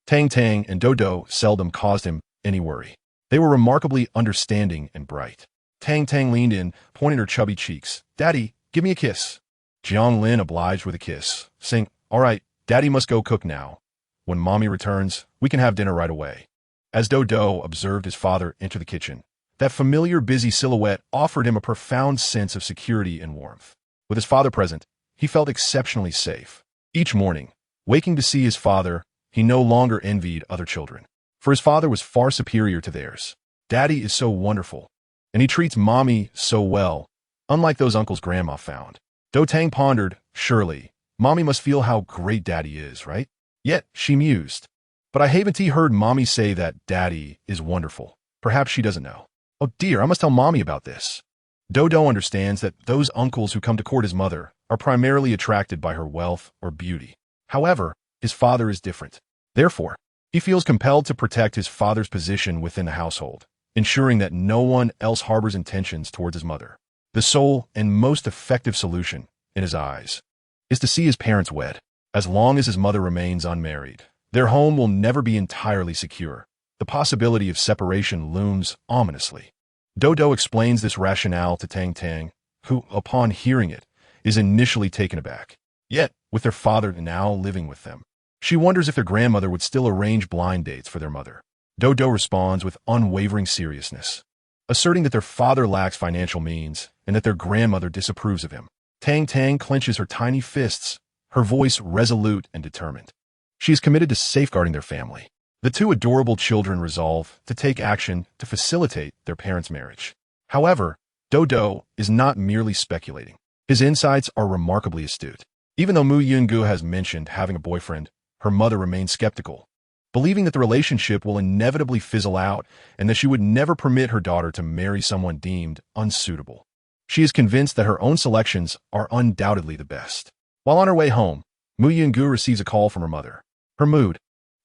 Tang Tang and Dodo seldom caused him any worry. They were remarkably understanding and bright. Tang Tang leaned in, pointing her chubby cheeks. "Daddy, give me a kiss." Jiang Lin obliged with a kiss, saying, "All right, Daddy must go cook now. When Mommy returns, we can have dinner right away." As Dodo observed his father enter the kitchen, that familiar busy silhouette offered him a profound sense of security and warmth. With his father present, he felt exceptionally safe. Each morning, waking to see his father, he no longer envied other children, for his father was far superior to theirs. Daddy is so wonderful, and he treats Mommy so well, unlike those uncles Grandma found. Do Tang pondered, surely, Mommy must feel how great Daddy is, right? Yet, she mused, but I haven't heard Mommy say that Daddy is wonderful. Perhaps she doesn't know. Oh dear, I must tell Mommy about this. Dodo understands that those uncles who come to court his mother are primarily attracted by her wealth or beauty. However, his father is different. Therefore, he feels compelled to protect his father's position within the household, ensuring that no one else harbors intentions towards his mother. The sole and most effective solution, in his eyes, is to see his parents wed. As long as his mother remains unmarried, their home will never be entirely secure. The possibility of separation looms ominously. Dodo explains this rationale to Tang Tang, who, upon hearing it, is initially taken aback. Yet, with their father now living with them, she wonders if their grandmother would still arrange blind dates for their mother. Dodo responds with unwavering seriousness, asserting that their father lacks financial means and that their grandmother disapproves of him. Tang Tang clenches her tiny fists, her voice resolute and determined. She is committed to safeguarding their family. The two adorable children resolve to take action to facilitate their parents' marriage. However, Dodo is not merely speculating. His insights are remarkably astute. Even though Mu Yungu has mentioned having a boyfriend, her mother remains skeptical, believing that the relationship will inevitably fizzle out and that she would never permit her daughter to marry someone deemed unsuitable. She is convinced that her own selections are undoubtedly the best. While on her way home, Mu Yungu receives a call from her mother. Her mood,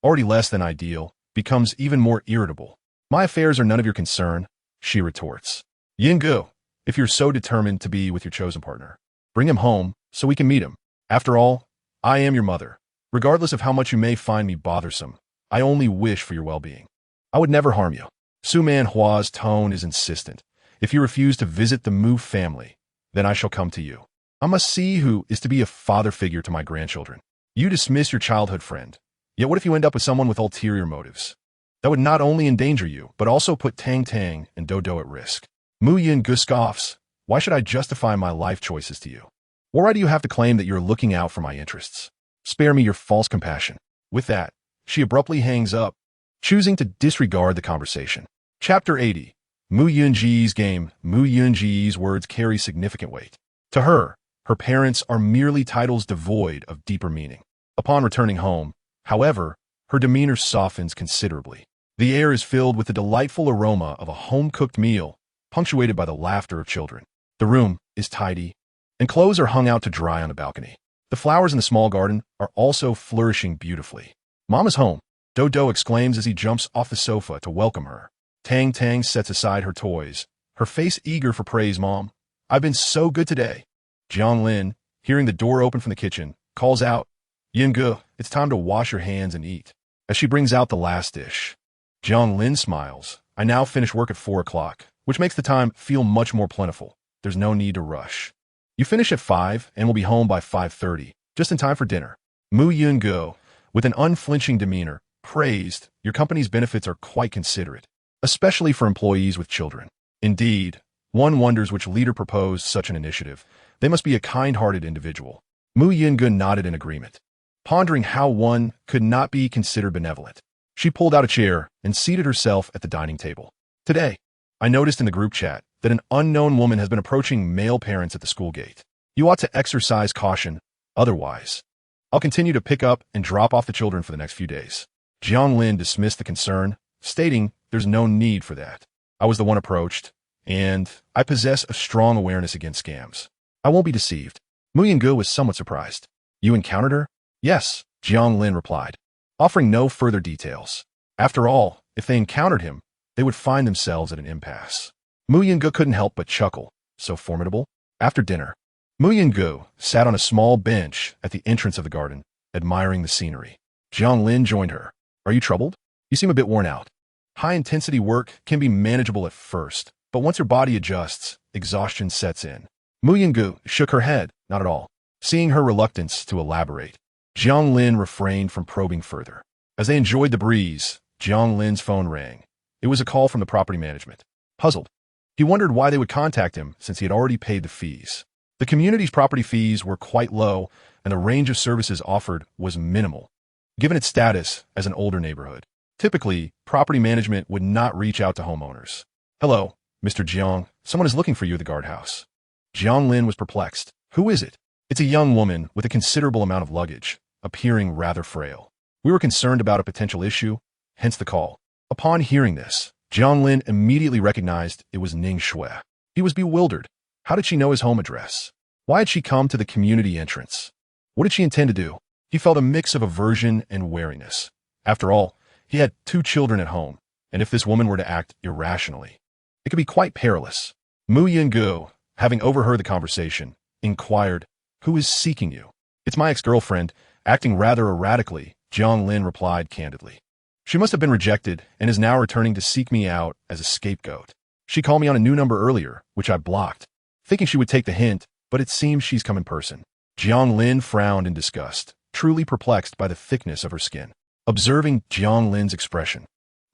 already less than ideal, becomes even more irritable. "My affairs are none of your concern," she retorts. "Yungu, if you're so determined to be with your chosen partner, bring him home so we can meet him. After all, I am your mother. Regardless of how much you may find me bothersome, I only wish for your well-being. I would never harm you." Su Manhua's tone is insistent. "If you refuse to visit the Mu family, then I shall come to you. I must see who is to be a father figure to my grandchildren. You dismiss your childhood friend. Yet what if you end up with someone with ulterior motives? That would not only endanger you, but also put Tang Tang and Dodo at risk." Mu Yungu scoffs. "Why should I justify my life choices to you? Why do you have to claim that you're looking out for my interests? Spare me your false compassion." With that, she abruptly hangs up, choosing to disregard the conversation. Chapter 80. Mu Yunji's game. Mu Yunji's words carry significant weight. To her, her parents are merely titles devoid of deeper meaning. Upon returning home, however, her demeanor softens considerably. The air is filled with the delightful aroma of a home-cooked meal, punctuated by the laughter of children. The room is tidy, and clothes are hung out to dry on the balcony. The flowers in the small garden are also flourishing beautifully. "Mama's home," Dodo exclaims as he jumps off the sofa to welcome her. Tang Tang sets aside her toys, her face eager for praise. "Mom, I've been so good today." Jiang Lin, hearing the door open from the kitchen, calls out, "Yungu, it's time to wash your hands and eat," as she brings out the last dish. Jiang Lin smiles. "I now finish work at 4 o'clock, which makes the time feel much more plentiful. There's no need to rush. You finish at 5 and will be home by 5:30, just in time for dinner." Mu Yungu, with an unflinching demeanor, praised, "Your company's benefits are quite considerate, especially for employees with children." Indeed, one wonders which leader proposed such an initiative. They must be a kind-hearted individual. Mu Yungu nodded in agreement, pondering how one could not be considered benevolent. She pulled out a chair and seated herself at the dining table. "Today, I noticed in the group chat that an unknown woman has been approaching male parents at the school gate. You ought to exercise caution, otherwise I'll continue to pick up and drop off the children for the next few days." Jiang Lin dismissed the concern, stating, "There's no need for that. I was the one approached, and I possess a strong awareness against scams. I won't be deceived." Mu Yungu was somewhat surprised. "You encountered her?" "Yes," Jiang Lin replied, offering no further details. After all, if they encountered him, they would find themselves at an impasse. Mu Yungu couldn't help but chuckle. So formidable. After dinner, Mu Yungu sat on a small bench at the entrance of the garden, admiring the scenery. Jiang Lin joined her. "Are you troubled? You seem a bit worn out." High-intensity work can be manageable at first, but once your body adjusts, exhaustion sets in. Mu Yungu shook her head. "Not at all." Seeing her reluctance to elaborate, Jiang Lin refrained from probing further. As they enjoyed the breeze, Jiang Lin's phone rang. It was a call from the property management. Puzzled, he wondered why they would contact him since he had already paid the fees. The community's property fees were quite low, and the range of services offered was minimal, given its status as an older neighborhood. Typically, property management would not reach out to homeowners. "Hello, Mr. Jiang. Someone is looking for you at the guardhouse." Jiang Lin was perplexed. "Who is it?" "It's a young woman with a considerable amount of luggage, appearing rather frail. We were concerned about a potential issue, hence the call." Upon hearing this, Jiang Lin immediately recognized it was Ning Shui. He was bewildered. How did she know his home address? Why had she come to the community entrance? What did she intend to do? He felt a mix of aversion and wariness. After all, he had 2 children at home, and if this woman were to act irrationally, it could be quite perilous. Mu Yungu, having overheard the conversation, inquired, "Who is seeking you?" "It's my ex-girlfriend, acting rather erratically," Jiang Lin replied candidly. "She must have been rejected and is now returning to seek me out as a scapegoat. She called me on a new number earlier, which I blocked. thinking she would take the hint, but it seems she's come in person. Jiang Lin frowned in disgust, truly perplexed by the thickness of her skin. Observing Jiang Lin's expression,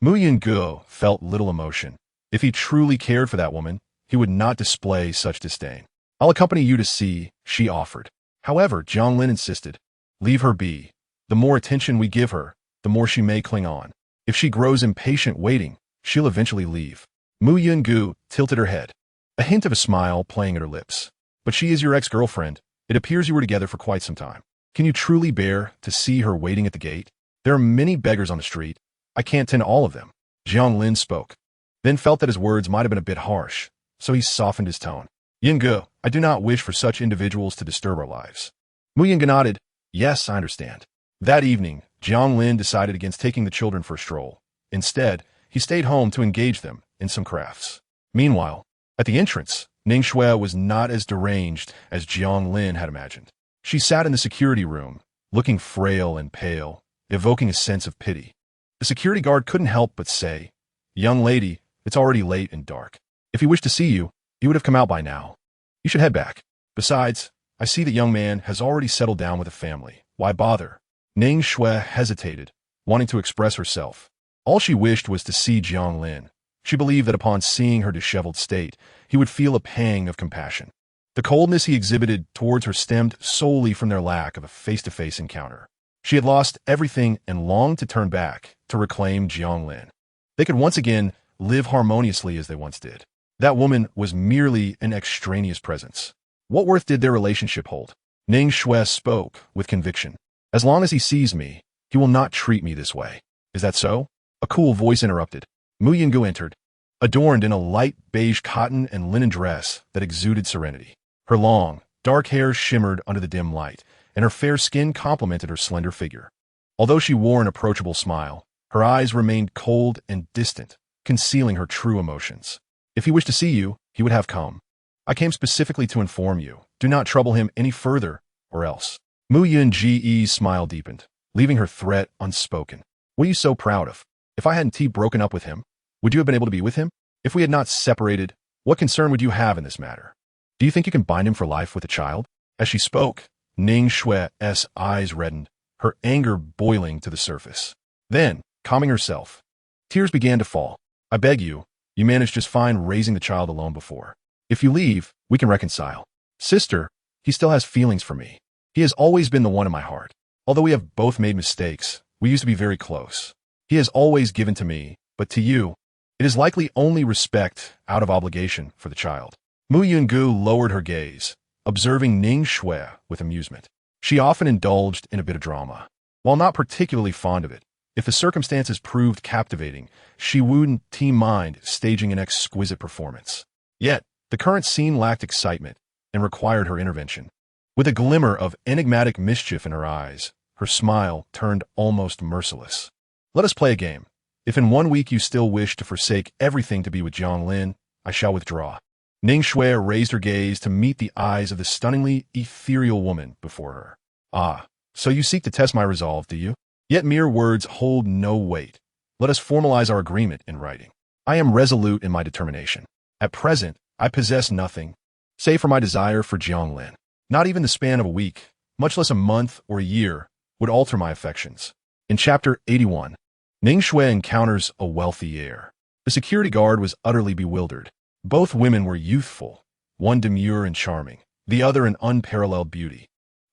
Mu Yunguo felt little emotion. If he truly cared for that woman, he would not display such disdain. I'll accompany you to see, she offered. However, Jiang Lin insisted. Leave her be. The more attention we give her, the more she may cling on. If she grows impatient waiting, she'll eventually leave. Mu Yungu tilted her head, a hint of a smile playing at her lips. But she is your ex-girlfriend. It appears you were together for quite some time. Can you truly bear to see her waiting at the gate? There are many beggars on the street. I can't tend all of them. Jiang Lin spoke, then felt that his words might have been a bit harsh, so he softened his tone. Yungu, I do not wish for such individuals to disturb our lives. Mu Yungu nodded. Yes, I understand. That evening, Jiang Lin decided against taking the children for a stroll. Instead, he stayed home to engage them in some crafts. Meanwhile, at the entrance, Ning Shui was not as deranged as Jiang Lin had imagined. She sat in the security room, looking frail and pale, evoking a sense of pity. The security guard couldn't help but say, Young lady, it's already late and dark. If he wished to see you, he would have come out by now. You should head back. Besides, I see the young man has already settled down with a family. Why bother? Ning Shui hesitated, wanting to express herself. All she wished was to see Jiang Lin. She believed that upon seeing her disheveled state, he would feel a pang of compassion. The coldness he exhibited towards her stemmed solely from their lack of a face-to-face encounter. She had lost everything and longed to turn back to reclaim Jiang Lin. They could once again live harmoniously as they once did. That woman was merely an extraneous presence. What worth did their relationship hold? Ning Shui spoke with conviction. As long as he sees me, he will not treat me this way. Is that so? A cool voice interrupted. Mu Yungu entered, adorned in a light beige cotton and linen dress that exuded serenity. Her long, dark hair shimmered under the dim light, and her fair skin complemented her slender figure. Although she wore an approachable smile, her eyes remained cold and distant, concealing her true emotions. If he wished to see you, he would have come. I came specifically to inform you. Do not trouble him any further, or else. Mu Yunji's smile deepened, leaving her threat unspoken. What are you so proud of? If I hadn't broken up with him, would you have been able to be with him? If we had not separated, what concern would you have in this matter? Do you think you can bind him for life with a child? As she spoke, Ning Shui's eyes reddened, her anger boiling to the surface. Then, calming herself, tears began to fall. I beg you, you managed just fine raising the child alone before. If you leave, we can reconcile. Sister, he still has feelings for me. He has always been the one in my heart. Although we have both made mistakes, we used to be very close. He has always given to me, but to you, it is likely only respect out of obligation for the child. Mu Yungu lowered her gaze, observing Ning Shui with amusement. She often indulged in a bit of drama. While not particularly fond of it, if the circumstances proved captivating, she wouldn't mind staging an exquisite performance. Yet, the current scene lacked excitement and required her intervention. With a glimmer of enigmatic mischief in her eyes, her smile turned almost merciless. Let us play a game. If in 1 week you still wish to forsake everything to be with Jiang Lin, I shall withdraw. Ning Shui raised her gaze to meet the eyes of the stunningly ethereal woman before her. Ah, so you seek to test my resolve, do you? Yet mere words hold no weight. Let us formalize our agreement in writing. I am resolute in my determination. At present, I possess nothing, save for my desire for Jiang Lin. Not even the span of a week, much less a month or a year, would alter my affections. In Chapter 81, Ning Shui encounters a wealthy heir. The security guard was utterly bewildered. Both women were youthful, one demure and charming, the other an unparalleled beauty.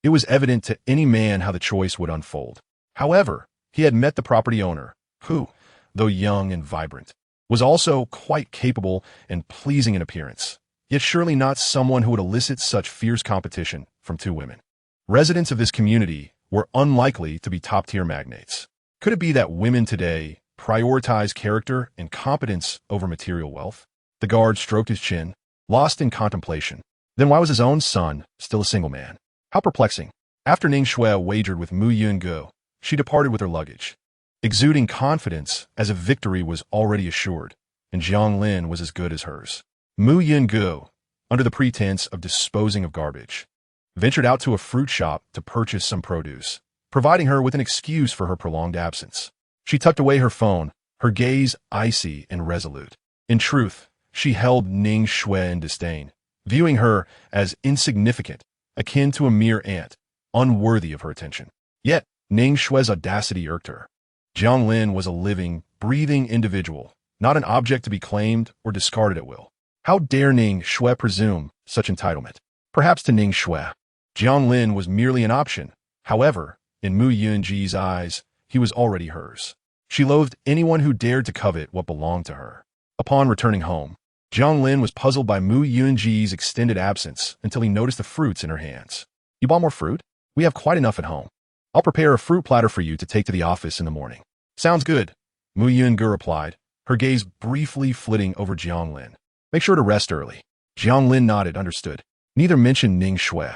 It was evident to any man how the choice would unfold. However, he had met the property owner, who, though young and vibrant, was also quite capable and pleasing in appearance, yet surely not someone who would elicit such fierce competition from two women. Residents of this community were unlikely to be top-tier magnates. Could it be that women today prioritize character and competence over material wealth? The guard stroked his chin, lost in contemplation. Then why was his own son still a single man? How perplexing. After Ning Shui wagered with Mu Yungu, she departed with her luggage, exuding confidence as if victory was already assured, and Jiang Lin was as good as hers. Mu Yungu, under the pretense of disposing of garbage, ventured out to a fruit shop to purchase some produce, providing her with an excuse for her prolonged absence. She tucked away her phone, her gaze icy and resolute. In truth, she held Ning Shui in disdain, viewing her as insignificant, akin to a mere ant, unworthy of her attention. Yet, Ning Shue's audacity irked her. Jiang Lin was a living, breathing individual, not an object to be claimed or discarded at will. How dare Ning Shui presume such entitlement? Perhaps to Ning Shui, Jiang Lin was merely an option. However, in Mu Yunji's eyes, he was already hers. She loathed anyone who dared to covet what belonged to her. Upon returning home, Jiang Lin was puzzled by Mu Yunji's extended absence until he noticed the fruits in her hands. You bought more fruit? We have quite enough at home. I'll prepare a fruit platter for you to take to the office in the morning. Sounds good, Mu Yunge replied, her gaze briefly flitting over Jiang Lin. Make sure to rest early. Jiang Lin nodded, understood. Neither mentioned Ning Shui.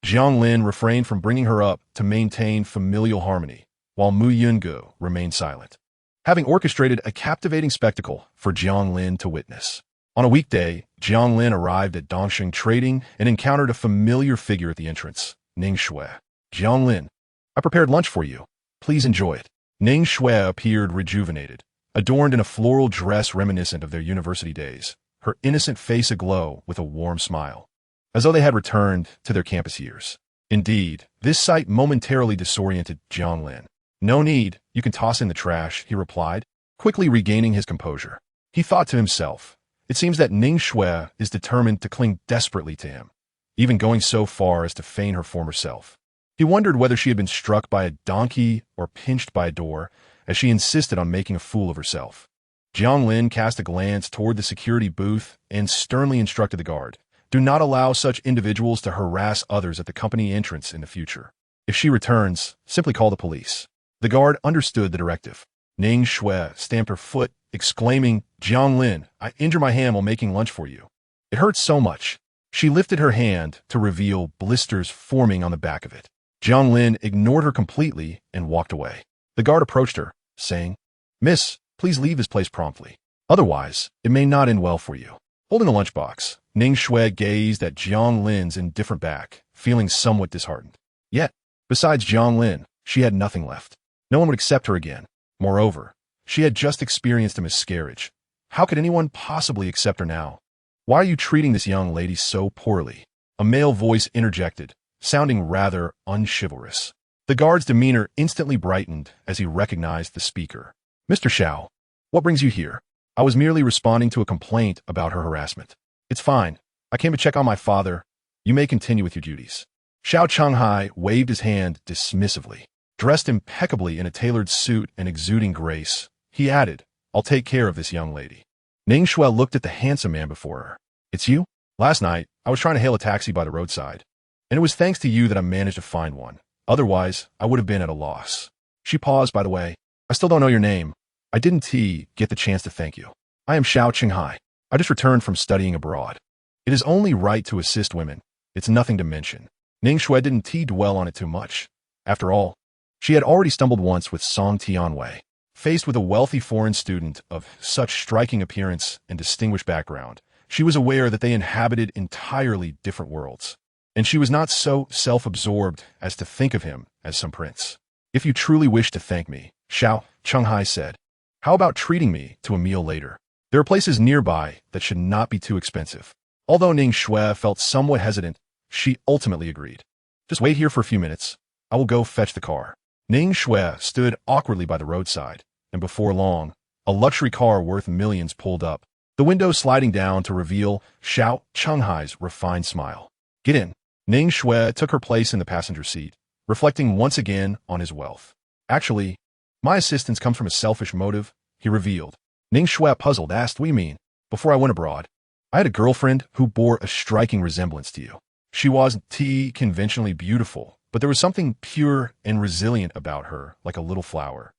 Jiang Lin refrained from bringing her up to maintain familial harmony, while Mu Yunge remained silent, having orchestrated a captivating spectacle for Jiang Lin to witness. On a weekday, Jiang Lin arrived at Dongxing Trading and encountered a familiar figure at the entrance, Ning Shui. Jiang Lin, I prepared lunch for you. Please enjoy it. Ning Shui appeared rejuvenated, adorned in a floral dress reminiscent of their university days, her innocent face aglow with a warm smile, as though they had returned to their campus years. Indeed, this sight momentarily disoriented Jiang Lin. No need, you can toss in the trash, he replied, quickly regaining his composure. He thought to himself, it seems that Ning Shui is determined to cling desperately to him, even going so far as to feign her former self. He wondered whether she had been struck by a donkey or pinched by a door, as she insisted on making a fool of herself. Jiang Lin cast a glance toward the security booth and sternly instructed the guard, do not allow such individuals to harass others at the company entrance in the future. If she returns, simply call the police. The guard understood the directive. Ning Shui stamped her foot, exclaiming, Jiang Lin, I injured my hand while making lunch for you. It hurts so much. She lifted her hand to reveal blisters forming on the back of it. Jiang Lin ignored her completely and walked away. The guard approached her, saying, Miss, please leave this place promptly. Otherwise, it may not end well for you. Holding the lunchbox, Ning Shui gazed at Jiang Lin's indifferent back, feeling somewhat disheartened. Yet, besides Jiang Lin, she had nothing left. No one would accept her again. Moreover, she had just experienced a miscarriage. How could anyone possibly accept her now? Why are you treating this young lady so poorly? A male voice interjected, sounding rather unchivalrous. The guard's demeanor instantly brightened as he recognized the speaker. Mr. Xiao, what brings you here? I was merely responding to a complaint about her harassment. It's fine. I came to check on my father. You may continue with your duties. Xiao Changhai waved his hand dismissively. Dressed impeccably in a tailored suit and exuding grace, he added, I'll take care of this young lady. Ning Shui looked at the handsome man before her. It's you? Last night, I was trying to hail a taxi by the roadside, and it was thanks to you that I managed to find one. Otherwise, I would have been at a loss. She paused, by the way. I still don't know your name. I didn't get the chance to thank you. I am Xiao Qinghai. I just returned from studying abroad. It is only right to assist women. It's nothing to mention. Ning Shui didn't dwell on it too much. After all, she had already stumbled once with Song Tianwei. Faced with a wealthy foreign student of such striking appearance and distinguished background, she was aware that they inhabited entirely different worlds. And she was not so self-absorbed as to think of him as some prince. If you truly wish to thank me, Xiao Changhai said, how about treating me to a meal later? There are places nearby that should not be too expensive. Although Ning Shui felt somewhat hesitant, she ultimately agreed. Just wait here for a few minutes. I will go fetch the car. Ning Shui stood awkwardly by the roadside, and before long, a luxury car worth millions pulled up, the window sliding down to reveal Xiao Changhai's refined smile. Get in. Ning Shui took her place in the passenger seat, reflecting once again on his wealth. Actually, my assistance comes from a selfish motive, he revealed. Ning Shui, puzzled, asked, what do you mean? Before I went abroad, I had a girlfriend who bore a striking resemblance to you. She wasn't conventionally beautiful, but there was something pure and resilient about her, like a little flower.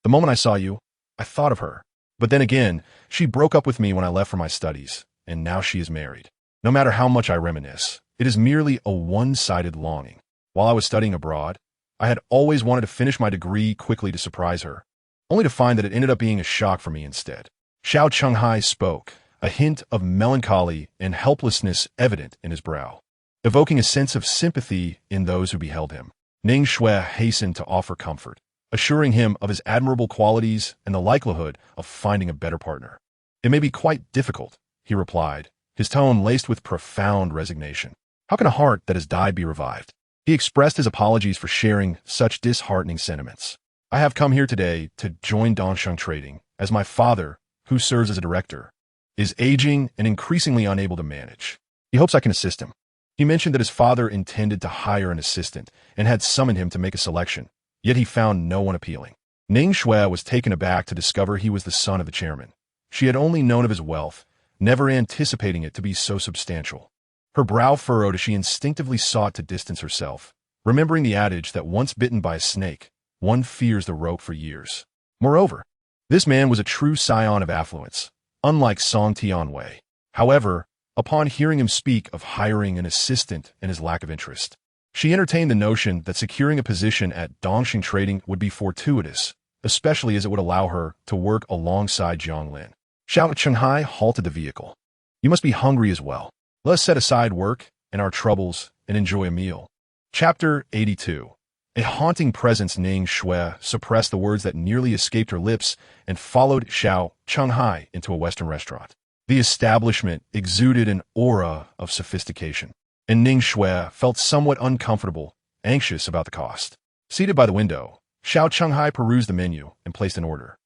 The moment I saw you, I thought of her. But then again, she broke up with me when I left for my studies, and now she is married. No matter how much I reminisce, it is merely a one-sided longing. While I was studying abroad, I had always wanted to finish my degree quickly to surprise her, only to find that it ended up being a shock for me instead. Xiao Changhai spoke, a hint of melancholy and helplessness evident in his brow, evoking a sense of sympathy in those who beheld him. Ning Shui hastened to offer comfort, assuring him of his admirable qualities and the likelihood of finding a better partner. It may be quite difficult, he replied, his tone laced with profound resignation. How can a heart that has died be revived? He expressed his apologies for sharing such disheartening sentiments. I have come here today to join Dongsheng Trading, as my father, who serves as a director, is aging and increasingly unable to manage. He hopes I can assist him. He mentioned that his father intended to hire an assistant and had summoned him to make a selection, yet he found no one appealing. Ning Shui was taken aback to discover he was the son of the chairman. She had only known of his wealth, never anticipating it to be so substantial. Her brow furrowed as she instinctively sought to distance herself, remembering the adage that once bitten by a snake, one fears the rope for years. Moreover, this man was a true scion of affluence, unlike Song Tianwei. However, upon hearing him speak of hiring an assistant and his lack of interest, she entertained the notion that securing a position at Dongsheng Trading would be fortuitous, especially as it would allow her to work alongside Jiang Lin. Xiao Chenghai halted the vehicle. You must be hungry as well. Let us set aside work and our troubles and enjoy a meal. Chapter 82. A haunting presence. Ning Shui suppressed the words that nearly escaped her lips and followed Xiao Chenghai into a Western restaurant. The establishment exuded an aura of sophistication, and Ning Shui felt somewhat uncomfortable, anxious about the cost. Seated by the window, Xiao Chenghai perused the menu and placed an order.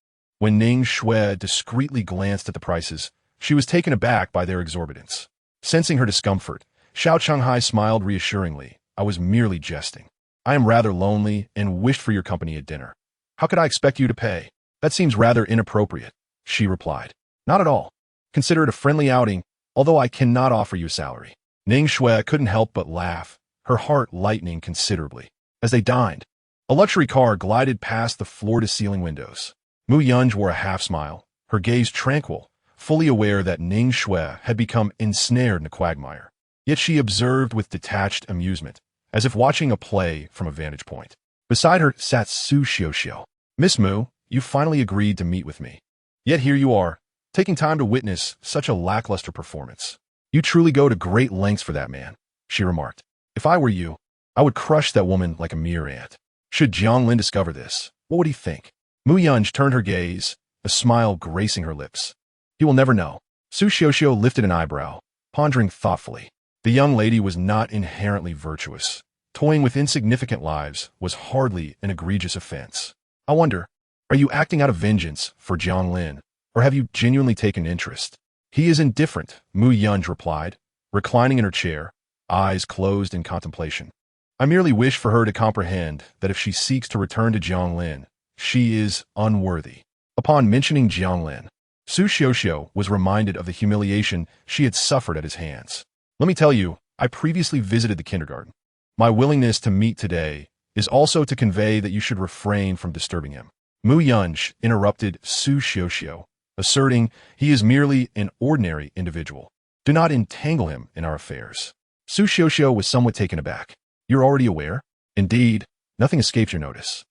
When Ning Shui discreetly glanced at the prices, she was taken aback by their exorbitance. Sensing her discomfort, Xiao Chenghai smiled reassuringly. I was merely jesting. I am rather lonely and wished for your company at dinner. How could I expect you to pay? That seems rather inappropriate, she replied. Not at all. Consider it a friendly outing, although I cannot offer you a salary. Ning Shui couldn't help but laugh, her heart lightening considerably. As they dined, a luxury car glided past the floor-to-ceiling windows. Mu Yunj wore a half-smile, her gaze tranquil, fully aware that Ning Shui had become ensnared in a quagmire. Yet she observed with detached amusement, as if watching a play from a vantage point. Beside her sat Su Xiuxiu. Miss Mu, you finally agreed to meet with me. Yet here you are, taking time to witness such a lackluster performance. You truly go to great lengths for that man, she remarked. If I were you, I would crush that woman like a mere ant. Should Jiang Lin discover this, what would he think? Mu Yunj turned her gaze, a smile gracing her lips. He will never know. Su Xiuxiu lifted an eyebrow, pondering thoughtfully. The young lady was not inherently virtuous. Toying with insignificant lives was hardly an egregious offense. I wonder, are you acting out of vengeance for Jiang Lin, or have you genuinely taken interest? He is indifferent, Mu Yunj replied, reclining in her chair, eyes closed in contemplation. I merely wish for her to comprehend that if she seeks to return to Jiang Lin, she is unworthy. Upon mentioning Jiang Lin, Su Xiuxiu was reminded of the humiliation she had suffered at his hands. Let me tell you, I previously visited the kindergarten. My willingness to meet today is also to convey that you should refrain from disturbing him. Mu Yunj interrupted Su Xiuxiu, asserting he is merely an ordinary individual. Do not entangle him in our affairs. Su Xiuxiu was somewhat taken aback. You're already aware? Indeed, nothing escapes your notice.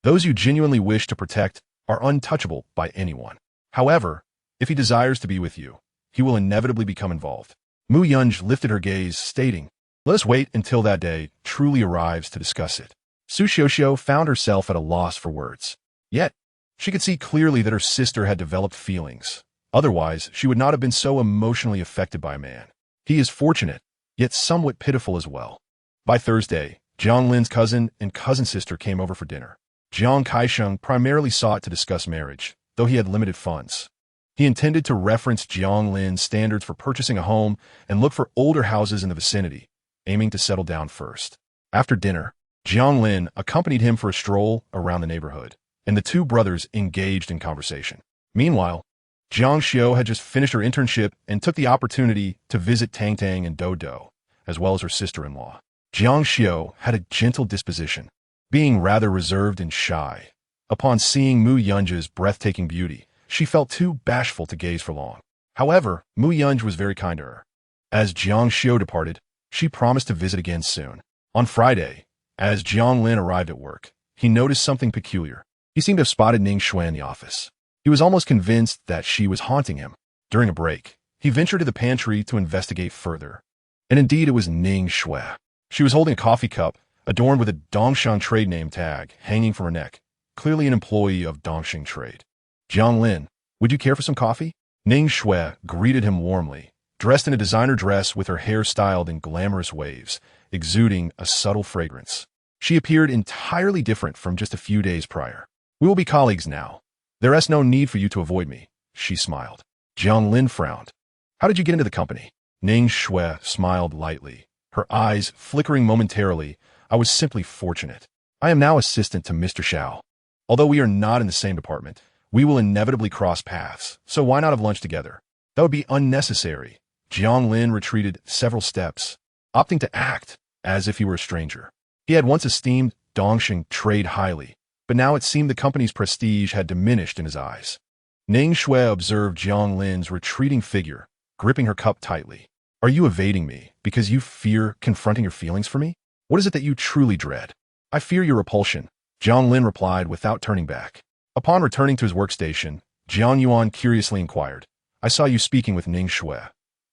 Those you genuinely wish to protect are untouchable by anyone. However, if he desires to be with you, he will inevitably become involved. Mu Yunj lifted her gaze, stating, let us wait until that day truly arrives to discuss it. Su Xiuxiu found herself at a loss for words. Yet, she could see clearly that her sister had developed feelings. Otherwise, she would not have been so emotionally affected by a man. He is fortunate, yet somewhat pitiful as well. By Thursday, Jiang Lin's cousin and cousin sister came over for dinner. Jiang Kaisheng primarily sought to discuss marriage, though he had limited funds. He intended to reference Jiang Lin's standards for purchasing a home and look for older houses in the vicinity, aiming to settle down first. After dinner, Jiang Lin accompanied him for a stroll around the neighborhood, and the two brothers engaged in conversation. Meanwhile, Jiang Xiu had just finished her internship and took the opportunity to visit Tang Tang and Do Do, as well as her sister-in-law. Jiang Xiu had a gentle disposition, being rather reserved and shy. Upon seeing Mu Yunj's breathtaking beauty, she felt too bashful to gaze for long. However, Mu Yunj was very kind to her. As Jiang Xiu departed, she promised to visit again soon. On Friday, as Jiang Lin arrived at work, he noticed something peculiar. He seemed to have spotted Ning Shui in the office. He was almost convinced that she was haunting him. During a break, he ventured to the pantry to investigate further. And indeed, it was Ning Shui. She was holding a coffee cup, adorned with a Dongsheng Trade name tag hanging from her neck, clearly an employee of Dongsheng Trade. Jiang Lin, would you care for some coffee? Ning Shui greeted him warmly, dressed in a designer dress with her hair styled in glamorous waves, exuding a subtle fragrance. She appeared entirely different from just a few days prior. "We will be colleagues now. There is no need for you to avoid me," she smiled. Jiang Lin frowned. "How did you get into the company?" Ning Shui smiled lightly, her eyes flickering momentarily. "I was simply fortunate. I am now assistant to Mr. Xiao. Although we are not in the same department, we will inevitably cross paths, so why not have lunch together?" "That would be unnecessary." Jiang Lin retreated several steps, opting to act as if he were a stranger. He had once esteemed Dongxing trade highly, but now it seemed the company's prestige had diminished in his eyes. Ning Shui observed Jiang Lin's retreating figure, gripping her cup tightly. "Are you evading me because you fear confronting your feelings for me? What is it that you truly dread?" "I fear your repulsion," Jiang Lin replied without turning back. Upon returning to his workstation, Jiang Yuan curiously inquired, "I saw you speaking with Ning Shui.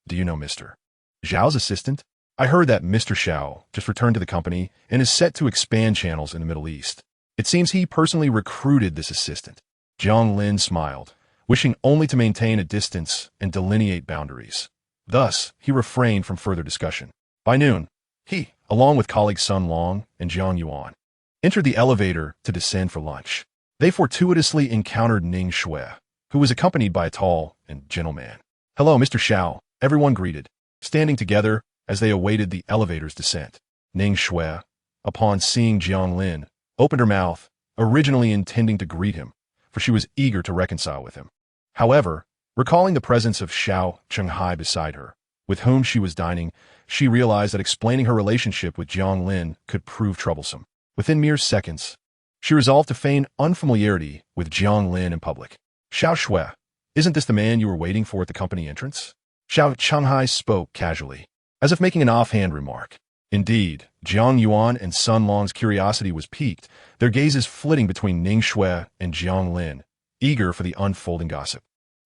Do you know Mr. Zhao's assistant?" "I heard that Mr. Xiao just returned to the company and is set to expand channels in the Middle East. It seems he personally recruited this assistant." Jiang Lin smiled, wishing only to maintain a distance and delineate boundaries. Thus, he refrained from further discussion. By noon, he, along with colleagues Sun Long and Jiang Yuan, entered the elevator to descend for lunch. They fortuitously encountered Ning Shui, who was accompanied by a tall and gentle man. "Hello, Mr. Xiao," everyone greeted, standing together as they awaited the elevator's descent. Ning Shui, upon seeing Jiang Lin, opened her mouth, originally intending to greet him, for she was eager to reconcile with him. However, recalling the presence of Xiao Chenghai beside her, with whom she was dining, she realized that explaining her relationship with Jiang Lin could prove troublesome. Within mere seconds, she resolved to feign unfamiliarity with Jiang Lin in public. "Xiao Shui, isn't this the man you were waiting for at the company entrance?" Xiao Chenghai spoke casually, as if making an offhand remark. Indeed, Jiang Yuan and Sun Long's curiosity was piqued, their gazes flitting between Ning Shui and Jiang Lin, eager for the unfolding gossip.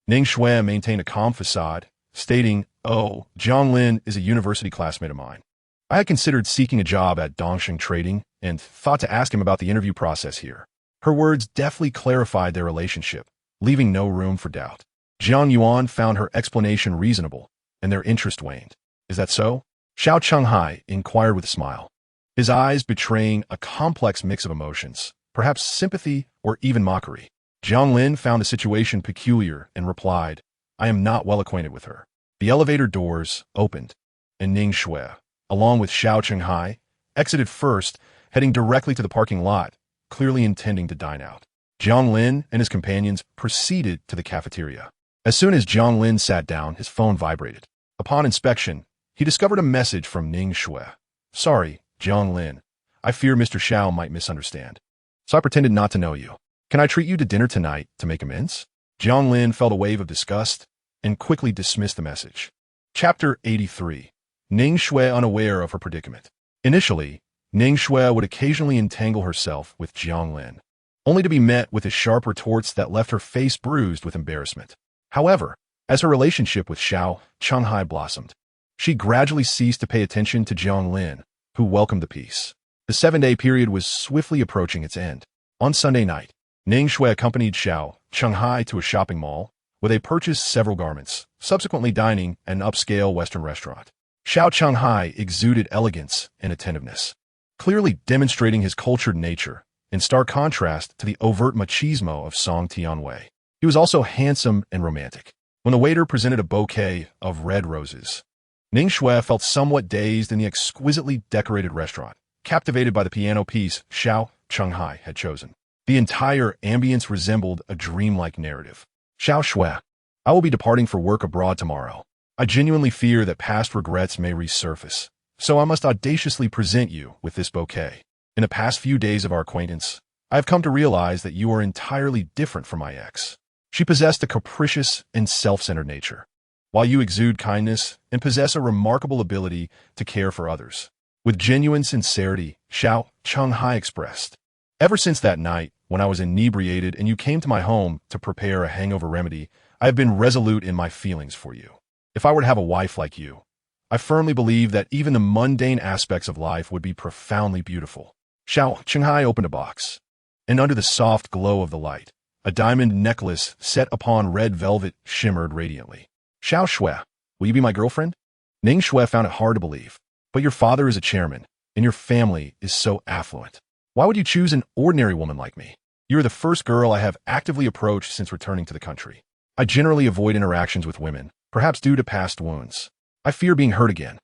Ning Shui maintained a calm facade, stating, "Oh, Jiang Lin is a university classmate of mine. I had considered seeking a job at Dongxing Trading and thought to ask him about the interview process here." Her words deftly clarified their relationship, leaving no room for doubt. Jiang Yuan found her explanation reasonable, and their interest waned. "Is that so?" Xiao Chenghai inquired with a smile, his eyes betraying a complex mix of emotions, perhaps sympathy or even mockery. Jiang Lin found the situation peculiar and replied, "I am not well acquainted with her." The elevator doors opened, and Ning Shui, along with Xiao Chenghai, exited first, heading directly to the parking lot, clearly intending to dine out. Jiang Lin and his companions proceeded to the cafeteria. As soon as Jiang Lin sat down, his phone vibrated. Upon inspection, he discovered a message from Ning Shui. "Sorry, Jiang Lin. I fear Mr. Xiao might misunderstand, so I pretended not to know you. Can I treat you to dinner tonight to make amends?" Jiang Lin felt a wave of disgust and quickly dismissed the message. Chapter 83. Ning Shui unaware of her predicament. Initially, Ning Shui would occasionally entangle herself with Jiang Lin, only to be met with his sharp retorts that left her face bruised with embarrassment. However, as her relationship with Xiao Chenghai blossomed, she gradually ceased to pay attention to Jiang Lin, who welcomed the peace. The 7-day period was swiftly approaching its end. On Sunday night, Ning Shui accompanied Xiao Chenghai to a shopping mall, where they purchased several garments, subsequently dining at an upscale Western restaurant. Xiao Chenghai exuded elegance and attentiveness, clearly demonstrating his cultured nature, in stark contrast to the overt machismo of Song Tianwei. He was also handsome and romantic. When the waiter presented a bouquet of red roses, Ning Shui felt somewhat dazed in the exquisitely decorated restaurant, captivated by the piano piece Xiao Chenghai had chosen. The entire ambience resembled a dreamlike narrative. "Xiao Shui, I will be departing for work abroad tomorrow. I genuinely fear that past regrets may resurface, so I must audaciously present you with this bouquet. In the past few days of our acquaintance, I have come to realize that you are entirely different from my ex. She possessed a capricious and self-centered nature, while you exude kindness and possess a remarkable ability to care for others." With genuine sincerity, Xiao Chenghai expressed, "Ever since that night, when I was inebriated and you came to my home to prepare a hangover remedy, I have been resolute in my feelings for you. If I were to have a wife like you, I firmly believe that even the mundane aspects of life would be profoundly beautiful." Xiao Chenghai opened a box, and under the soft glow of the light, a diamond necklace set upon red velvet shimmered radiantly. "Xiao Shui, Will you be my girlfriend? Ning Shui found it hard to believe. But your father is a chairman, and your family is so affluent. Why would you choose an ordinary woman like me? You are the first girl I have actively approached since returning to the country. I generally avoid interactions with women, perhaps due to past wounds. I fear being hurt again.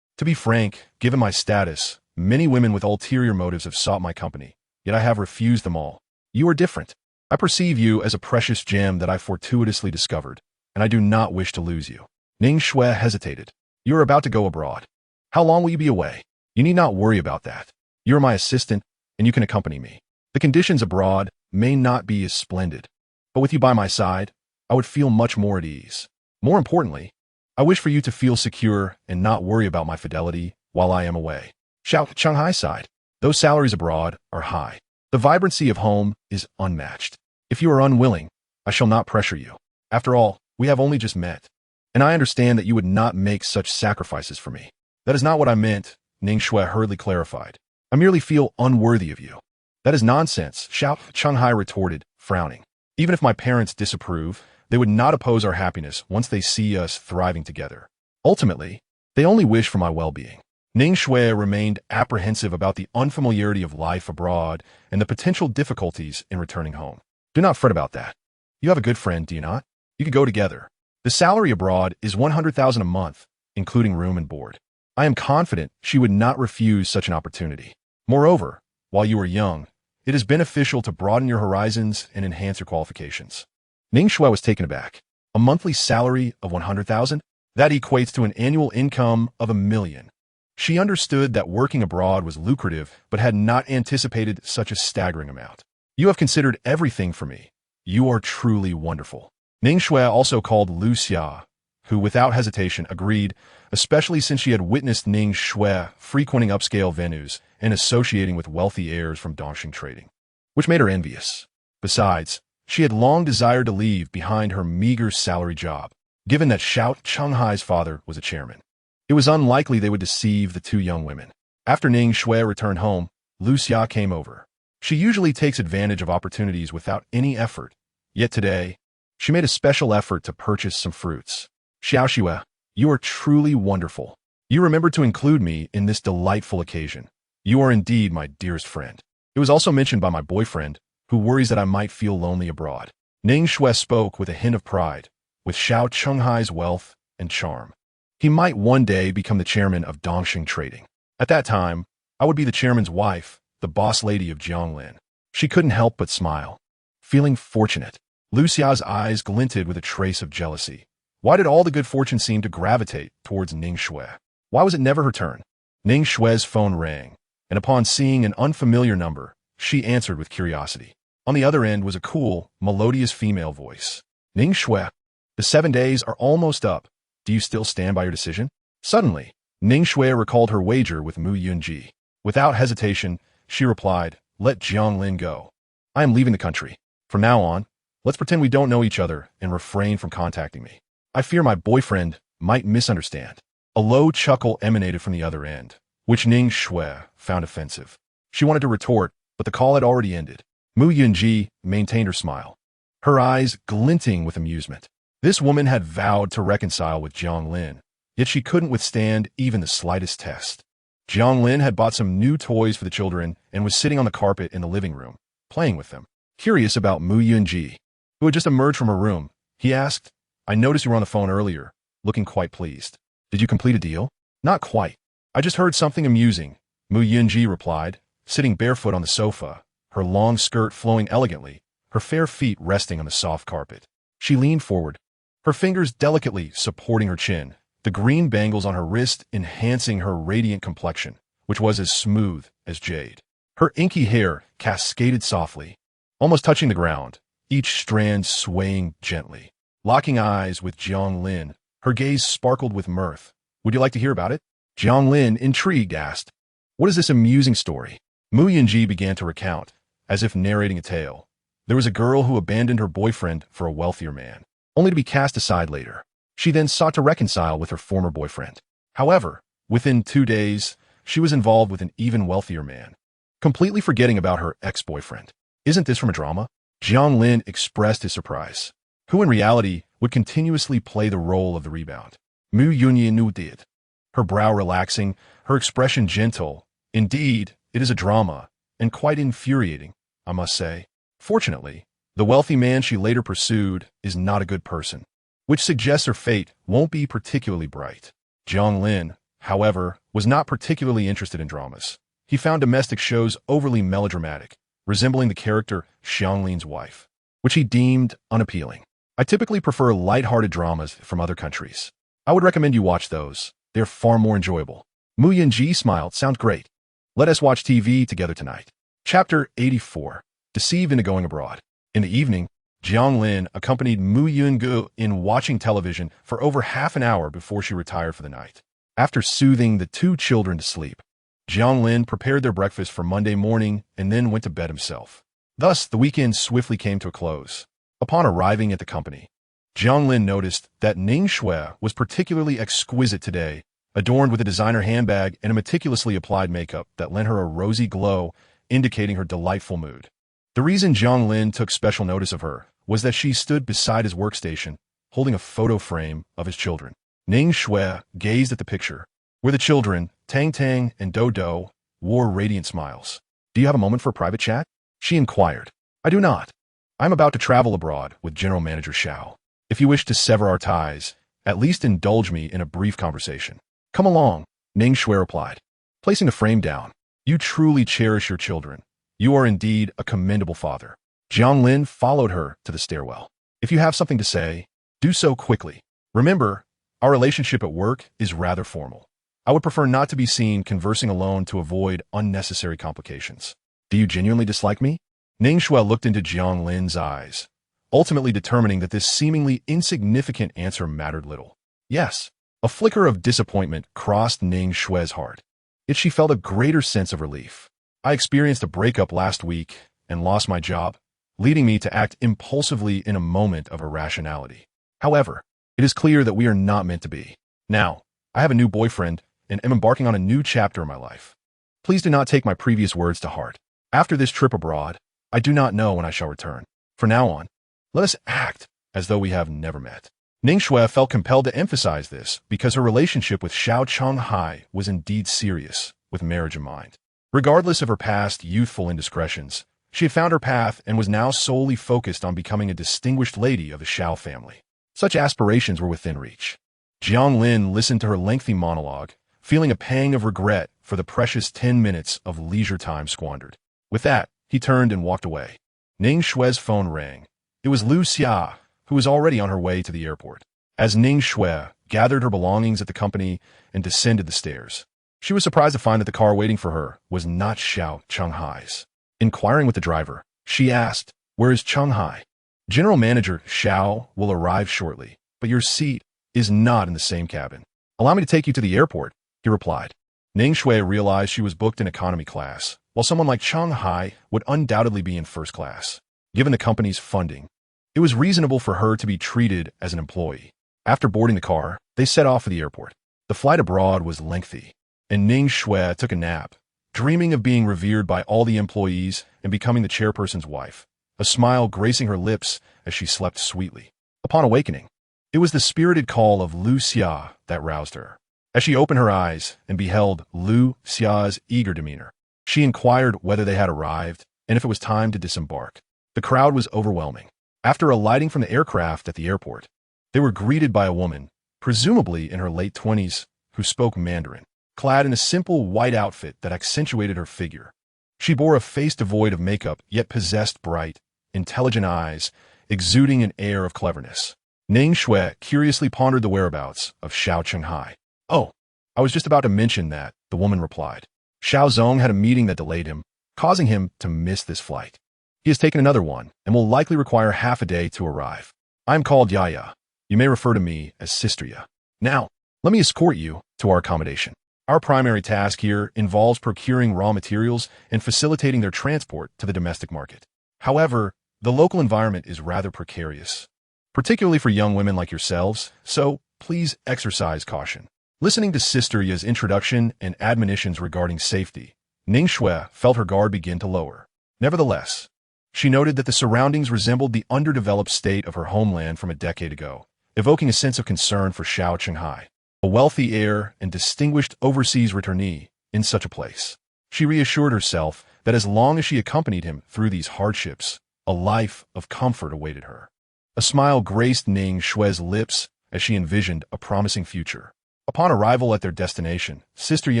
To be frank, given my status, many women with ulterior motives have sought my company, yet I have refused them all. You are different. I perceive you as a precious gem that I fortuitously discovered, and I do not wish to lose you. Ning Shui hesitated. You are about to go abroad. How long will you be away? You need not worry about that. You are my assistant, and you can accompany me. The conditions abroad may not be as splendid, but with you by my side, I would feel much more at ease. More importantly, I wish for you to feel secure and not worry about my fidelity while I am away. Shanghai sighed. Those salaries abroad are high. The vibrancy of home is unmatched. If you are unwilling, I shall not pressure you. After all, we have only just met, and I understand that you would not make such sacrifices for me. That is not what I meant, Ning Shui hurriedly clarified. I merely feel unworthy of you. That is nonsense, Shanghai retorted, frowning. Even if my parents disapprove, they would not oppose our happiness once they see us thriving together. Ultimately, they only wish for my well-being. Ning Shui remained apprehensive about the unfamiliarity of life abroad and the potential difficulties in returning home. Do not fret about that. You have a good friend, do you not? You could go together. The salary abroad is 100,000 a month, including room and board. I am confident she would not refuse such an opportunity. Moreover, while you are young, it is beneficial to broaden your horizons and enhance your qualifications. Ning Shui was taken aback. A monthly salary of 100,000? That equates to an annual income of $1 million. She understood that working abroad was lucrative, but had not anticipated such a staggering amount. You have considered everything for me. You are truly wonderful. Ning Shui also called Lu Xia, who without hesitation agreed, especially since she had witnessed Ning Shui frequenting upscale venues and associating with wealthy heirs from Dongxing trading, which made her envious. Besides, she had long desired to leave behind her meager salary job, given that Shanghai's father was a chairman. It was unlikely they would deceive the two young women. After Ning Shui returned home, Lu Xia came over. She usually takes advantage of opportunities without any effort, yet today, she made a special effort to purchase some fruits. Xiaoxue, you are truly wonderful. You remembered to include me in this delightful occasion. You are indeed my dearest friend. It was also mentioned by my boyfriend, who worries that I might feel lonely abroad. Ning Shui spoke with a hint of pride, with Shanghai's wealth and charm. He might one day become the chairman of Dongxing Trading. At that time, I would be the chairman's wife, the boss lady of Jiang Lin. She couldn't help but smile. Feeling fortunate, Lu Xia's eyes glinted with a trace of jealousy. Why did all the good fortune seem to gravitate towards Ning Shui? Why was it never her turn? Ning Shui's phone rang, and upon seeing an unfamiliar number, she answered with curiosity. On the other end was a cool, melodious female voice. Ning Shui, the 7 days are almost up. Do you still stand by your decision? Suddenly, Ning Shui recalled her wager with Mu Yunji. Without hesitation, she replied, let Jiang Lin go. I am leaving the country. From now on, let's pretend we don't know each other and refrain from contacting me. I fear my boyfriend might misunderstand. A low chuckle emanated from the other end, which Ning Shui found offensive. She wanted to retort, but the call had already ended. Mu Yunji maintained her smile, her eyes glinting with amusement. This woman had vowed to reconcile with Jiang Lin, yet she couldn't withstand even the slightest test. Jiang Lin had bought some new toys for the children and was sitting on the carpet in the living room, playing with them. Curious about Mu Yunji, who had just emerged from her room, he asked, I noticed you were on the phone earlier, looking quite pleased. Did you complete a deal? Not quite. I just heard something amusing, Mu Yunji replied, sitting barefoot on the sofa, her long skirt flowing elegantly, her fair feet resting on the soft carpet. She leaned forward, her fingers delicately supporting her chin, the green bangles on her wrist enhancing her radiant complexion, which was as smooth as jade. Her inky hair cascaded softly, almost touching the ground, each strand swaying gently. Locking eyes with Jiang Lin, her gaze sparkled with mirth. Would you like to hear about it? Jiang Lin, intrigued, asked. What is this amusing story? Mu Yunji began to recount, as if narrating a tale. There was a girl who abandoned her boyfriend for a wealthier man, only to be cast aside later. She then sought to reconcile with her former boyfriend. However, within 2 days, she was involved with an even wealthier man, completely forgetting about her ex-boyfriend. Isn't this from a drama? Jiang Lin expressed his surprise. Who in reality would continuously play the role of the rebound? Mu Yunyan did, her brow relaxing, her expression gentle. Indeed, it is a drama, and quite infuriating, I must say. Fortunately, the wealthy man she later pursued is not a good person, which suggests her fate won't be particularly bright. Jiang Lin, however, was not particularly interested in dramas. He found domestic shows overly melodramatic, resembling the character Jiang Lin's wife, which he deemed unappealing. I typically prefer light-hearted dramas from other countries. I would recommend you watch those. They're far more enjoyable. Mu Yanji smiled. Sounds great. Let us watch TV together tonight. Chapter 84. Deceive into going abroad. In the evening, Jiang Lin accompanied Mu Yungu in watching television for over half an hour before she retired for the night. After soothing the two children to sleep, Jiang Lin prepared their breakfast for Monday morning and then went to bed himself. Thus, the weekend swiftly came to a close. Upon arriving at the company, Jiang Lin noticed that Ning Shui was particularly exquisite today, adorned with a designer handbag and a meticulously applied makeup that lent her a rosy glow, indicating her delightful mood. The reason Jiang Lin took special notice of her was that she stood beside his workstation, holding a photo frame of his children. Ning Shui gazed at the picture, where the children, Tang Tang and Do Do, wore radiant smiles. "Do you have a moment for a private chat?" she inquired. "I do not. I'm about to travel abroad with General Manager Xiao. If you wish to sever our ties, at least indulge me in a brief conversation." "Come along," Ning Shui replied, placing the frame down. "You truly cherish your children. You are indeed a commendable father." Jiang Lin followed her to the stairwell. "If you have something to say, do so quickly. Remember, our relationship at work is rather formal. I would prefer not to be seen conversing alone to avoid unnecessary complications." "Do you genuinely dislike me?" Ning Shui looked into Jiang Lin's eyes, ultimately determining that this seemingly insignificant answer mattered little. "Yes." A flicker of disappointment crossed Ning Shui's heart, yet she felt a greater sense of relief. "I experienced a breakup last week and lost my job, leading me to act impulsively in a moment of irrationality. However, it is clear that we are not meant to be. Now, I have a new boyfriend and am embarking on a new chapter in my life. Please do not take my previous words to heart. After this trip abroad, I do not know when I shall return. From now on, let us act as though we have never met." Ning Shui felt compelled to emphasize this because her relationship with Xiao Chenghai was indeed serious, with marriage in mind. Regardless of her past youthful indiscretions, she had found her path and was now solely focused on becoming a distinguished lady of the Xiao family. Such aspirations were within reach. Jiang Lin listened to her lengthy monologue, feeling a pang of regret for the precious 10 minutes of leisure time squandered. With that, he turned and walked away. Ning Shui's phone rang. It was Lu Xia, who was already on her way to the airport. As Ning Shui gathered her belongings at the company and descended the stairs, she was surprised to find that the car waiting for her was not Xiao Chenghai's. Inquiring with the driver, she asked, "Where is Chenghai?" "General Manager Xiao will arrive shortly, but your seat is not in the same cabin. Allow me to take you to the airport," he replied. Ning Shui realized she was booked in economy class, while someone like Chenghai would undoubtedly be in first class. Given the company's funding, it was reasonable for her to be treated as an employee. After boarding the car, they set off for the airport. The flight abroad was lengthy, and Ning Shui took a nap, dreaming of being revered by all the employees and becoming the chairperson's wife, a smile gracing her lips as she slept sweetly. Upon awakening, it was the spirited call of Lu Xia that roused her. As she opened her eyes and beheld Lu Xia's eager demeanor, she inquired whether they had arrived and if it was time to disembark. The crowd was overwhelming. After alighting from the aircraft at the airport, they were greeted by a woman, presumably in her late 20s, who spoke Mandarin, clad in a simple white outfit that accentuated her figure. She bore a face devoid of makeup, yet possessed bright, intelligent eyes, exuding an air of cleverness. Ning Shui curiously pondered the whereabouts of Xiao Chenghai. "Oh, I was just about to mention that," the woman replied. "Xiao Zong had a meeting that delayed him, causing him to miss this flight. He has taken another one and will likely require half a day to arrive. I'm called Yaya. You may refer to me as Sister Ya. Now, let me escort you to our accommodation. Our primary task here involves procuring raw materials and facilitating their transport to the domestic market. However, the local environment is rather precarious, particularly for young women like yourselves, so please exercise caution." Listening to Sister Ya's introduction and admonitions regarding safety, Ning Shui felt her guard begin to lower. Nevertheless, she noted that the surroundings resembled the underdeveloped state of her homeland from a decade ago, evoking a sense of concern for Xiao Chenghai. a wealthy heir and distinguished overseas returnee in such a place. She reassured herself that as long as she accompanied him through these hardships, a life of comfort awaited her. A smile graced Ning Shue's lips as she envisioned a promising future. Upon arrival at their destination, Sister Ye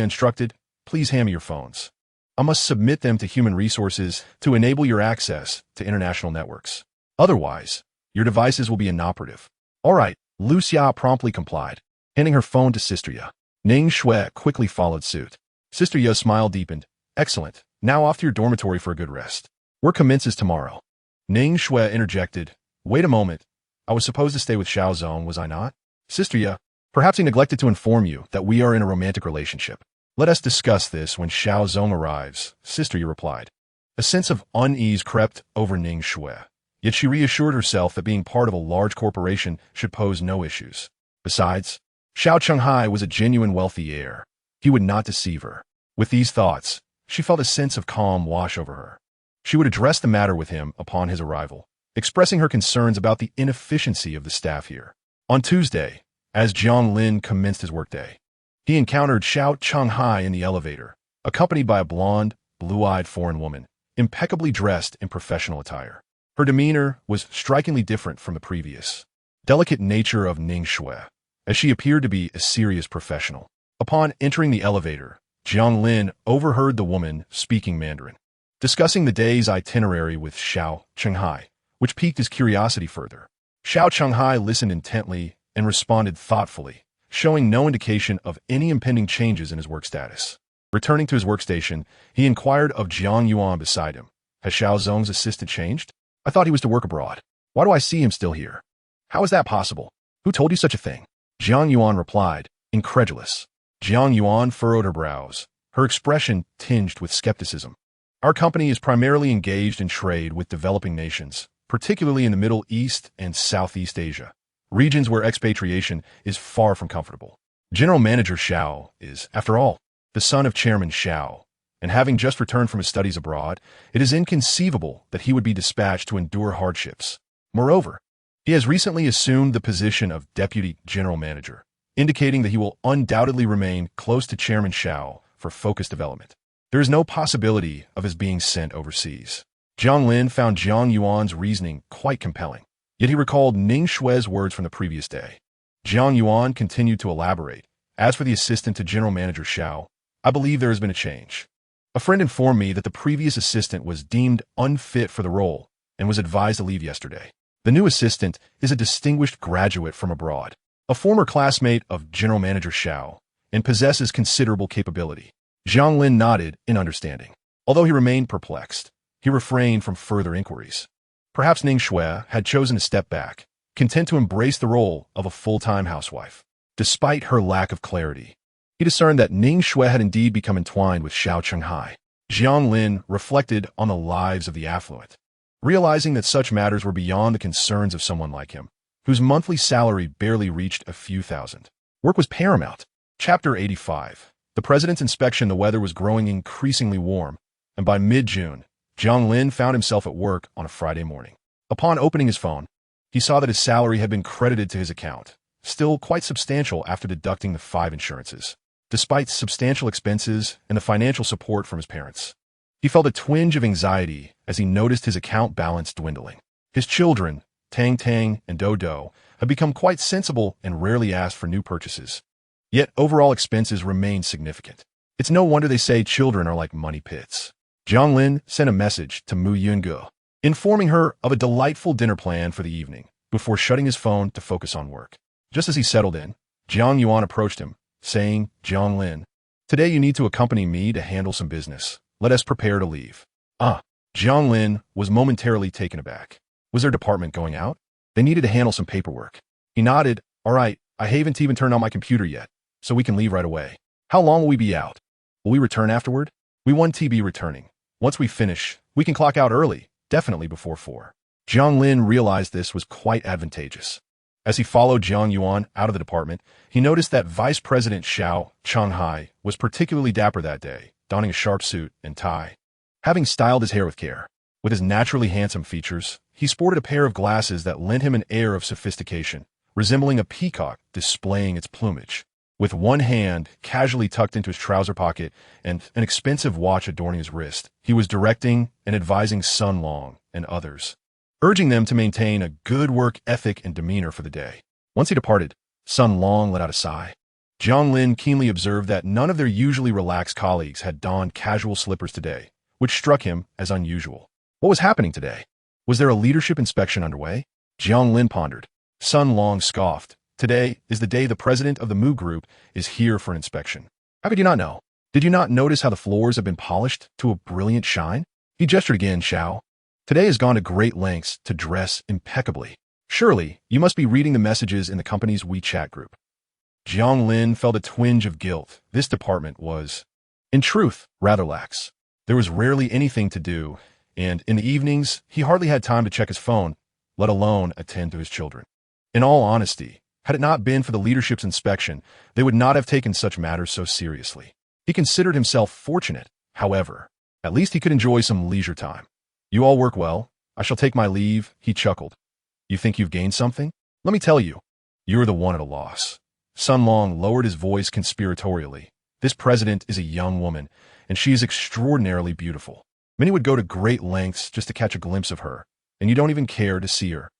instructed, "Please hand me your phones. I must submit them to human resources to enable your access to international networks. Otherwise, your devices will be inoperative." "All right," Lu Xia promptly complied, handing her phone to Sister Ye. Ning Shue quickly followed suit. Sister Ye's smile deepened. "Excellent. Now off to your dormitory for a good rest. Work commences tomorrow." Ning Shue interjected. "Wait a moment. I was supposed to stay with Xiao Zong, was I not?" "Sister Ye, perhaps he neglected to inform you that we are in a romantic relationship. Let us discuss this when Xiao Zong arrives," Sister Ye replied. A sense of unease crept over Ning Shue, yet she reassured herself that being part of a large corporation should pose no issues. Besides, Xiao Chenghai was a genuine wealthy heir. He would not deceive her. With these thoughts, she felt a sense of calm wash over her. She would address the matter with him upon his arrival, expressing her concerns about the inefficiency of the staff here. On Tuesday, as Jiang Lin commenced his workday, he encountered Xiao Chenghai in the elevator, accompanied by a blonde, blue-eyed foreign woman, impeccably dressed in professional attire. Her demeanor was strikingly different from the previous, delicate nature of Ning Shue, as she appeared to be a serious professional. Upon entering the elevator, Jiang Lin overheard the woman speaking Mandarin, discussing the day's itinerary with Xiao Chenghai, which piqued his curiosity further. Xiao Chenghai listened intently and responded thoughtfully, showing no indication of any impending changes in his work status. Returning to his workstation, he inquired of Jiang Yuan beside him. "Has Xiao Zong's assistant changed? I thought he was to work abroad. Why do I see him still here? How is that possible? Who told you such a thing?" Jiang Yuan replied, incredulous. Jiang Yuan furrowed her brows, her expression tinged with skepticism. "Our company is primarily engaged in trade with developing nations, particularly in the Middle East and Southeast Asia, regions where expatriation is far from comfortable. General Manager Xiao is, after all, the son of Chairman Xiao, and having just returned from his studies abroad, it is inconceivable that he would be dispatched to endure hardships. Moreover, he has recently assumed the position of Deputy General Manager, indicating that he will undoubtedly remain close to Chairman Xiao for focused development. There is no possibility of his being sent overseas." Jiang Lin found Jiang Yuan's reasoning quite compelling, yet he recalled Ning Shue's words from the previous day. Jiang Yuan continued to elaborate. "As for the assistant to General Manager Xiao, I believe there has been a change. A friend informed me that the previous assistant was deemed unfit for the role and was advised to leave yesterday. The new assistant is a distinguished graduate from abroad, a former classmate of General Manager Xiao, and possesses considerable capability." Jiang Lin nodded in understanding. Although he remained perplexed, he refrained from further inquiries. Perhaps Ning Shue had chosen to step back, content to embrace the role of a full-time housewife. Despite her lack of clarity, he discerned that Ning Shue had indeed become entwined with Xiao Chenghai. Jiang Lin reflected on the lives of the affluent, realizing that such matters were beyond the concerns of someone like him, whose monthly salary barely reached a few thousand. Work was paramount. Chapter 85. The president's inspection. The weather was growing increasingly warm, and by mid-June, Jiang Lin found himself at work on a Friday morning. Upon opening his phone, he saw that his salary had been credited to his account, still quite substantial after deducting the 5 insurances. Despite substantial expenses and the financial support from his parents, he felt a twinge of anxiety as he noticed his account balance dwindling. His children, Tang Tang and Do Do, had become quite sensible and rarely asked for new purchases. Yet overall expenses remained significant. It's no wonder they say children are like money pits. Jiang Lin sent a message to Mu Yunge, informing her of a delightful dinner plan for the evening, before shutting his phone to focus on work. Just as he settled in, Jiang Yuan approached him, saying, "Jiang Lin, today you need to accompany me to handle some business. Let us prepare to leave." Jiang Lin was momentarily taken aback. Was their department going out? They needed to handle some paperwork. He nodded. "All right, I haven't even turned on my computer yet, so we can leave right away. How long will we be out? Will we return afterward?" "We won't be returning. Once we finish, we can clock out early, definitely before 4. Jiang Lin realized this was quite advantageous. As he followed Jiang Yuan out of the department, he noticed that Vice President Xiao Chenghai was particularly dapper that day, donning a sharp suit and tie. Having styled his hair with care, with his naturally handsome features, he sported a pair of glasses that lent him an air of sophistication, resembling a peacock displaying its plumage. With one hand casually tucked into his trouser pocket and an expensive watch adorning his wrist, he was directing and advising Sun Long and others, urging them to maintain a good work ethic and demeanor for the day. Once he departed, Sun Long let out a sigh. Jiang Lin keenly observed that none of their usually relaxed colleagues had donned casual slippers today, which struck him as unusual. What was happening today? Was there a leadership inspection underway? Jiang Lin pondered. Sun Long scoffed. Today is the day the president of the Mu Group is here for an inspection. How could you not know? Did you not notice how the floors have been polished to a brilliant shine? He gestured again, Xiao. Today has gone to great lengths to dress impeccably. Surely, you must be reading the messages in the company's WeChat group. Jiang Lin felt a twinge of guilt. This department was, in truth, rather lax. There was rarely anything to do, and in the evenings, he hardly had time to check his phone, let alone attend to his children. In all honesty, had it not been for the leadership's inspection, they would not have taken such matters so seriously. He considered himself fortunate, however. At least he could enjoy some leisure time. You all work well. I shall take my leave, he chuckled. You think you've gained something? Let me tell you. You're the one at a loss. Sun Long lowered his voice conspiratorially. This president is a young woman, and she is extraordinarily beautiful. Many would go to great lengths just to catch a glimpse of her, and you don't even care to see her.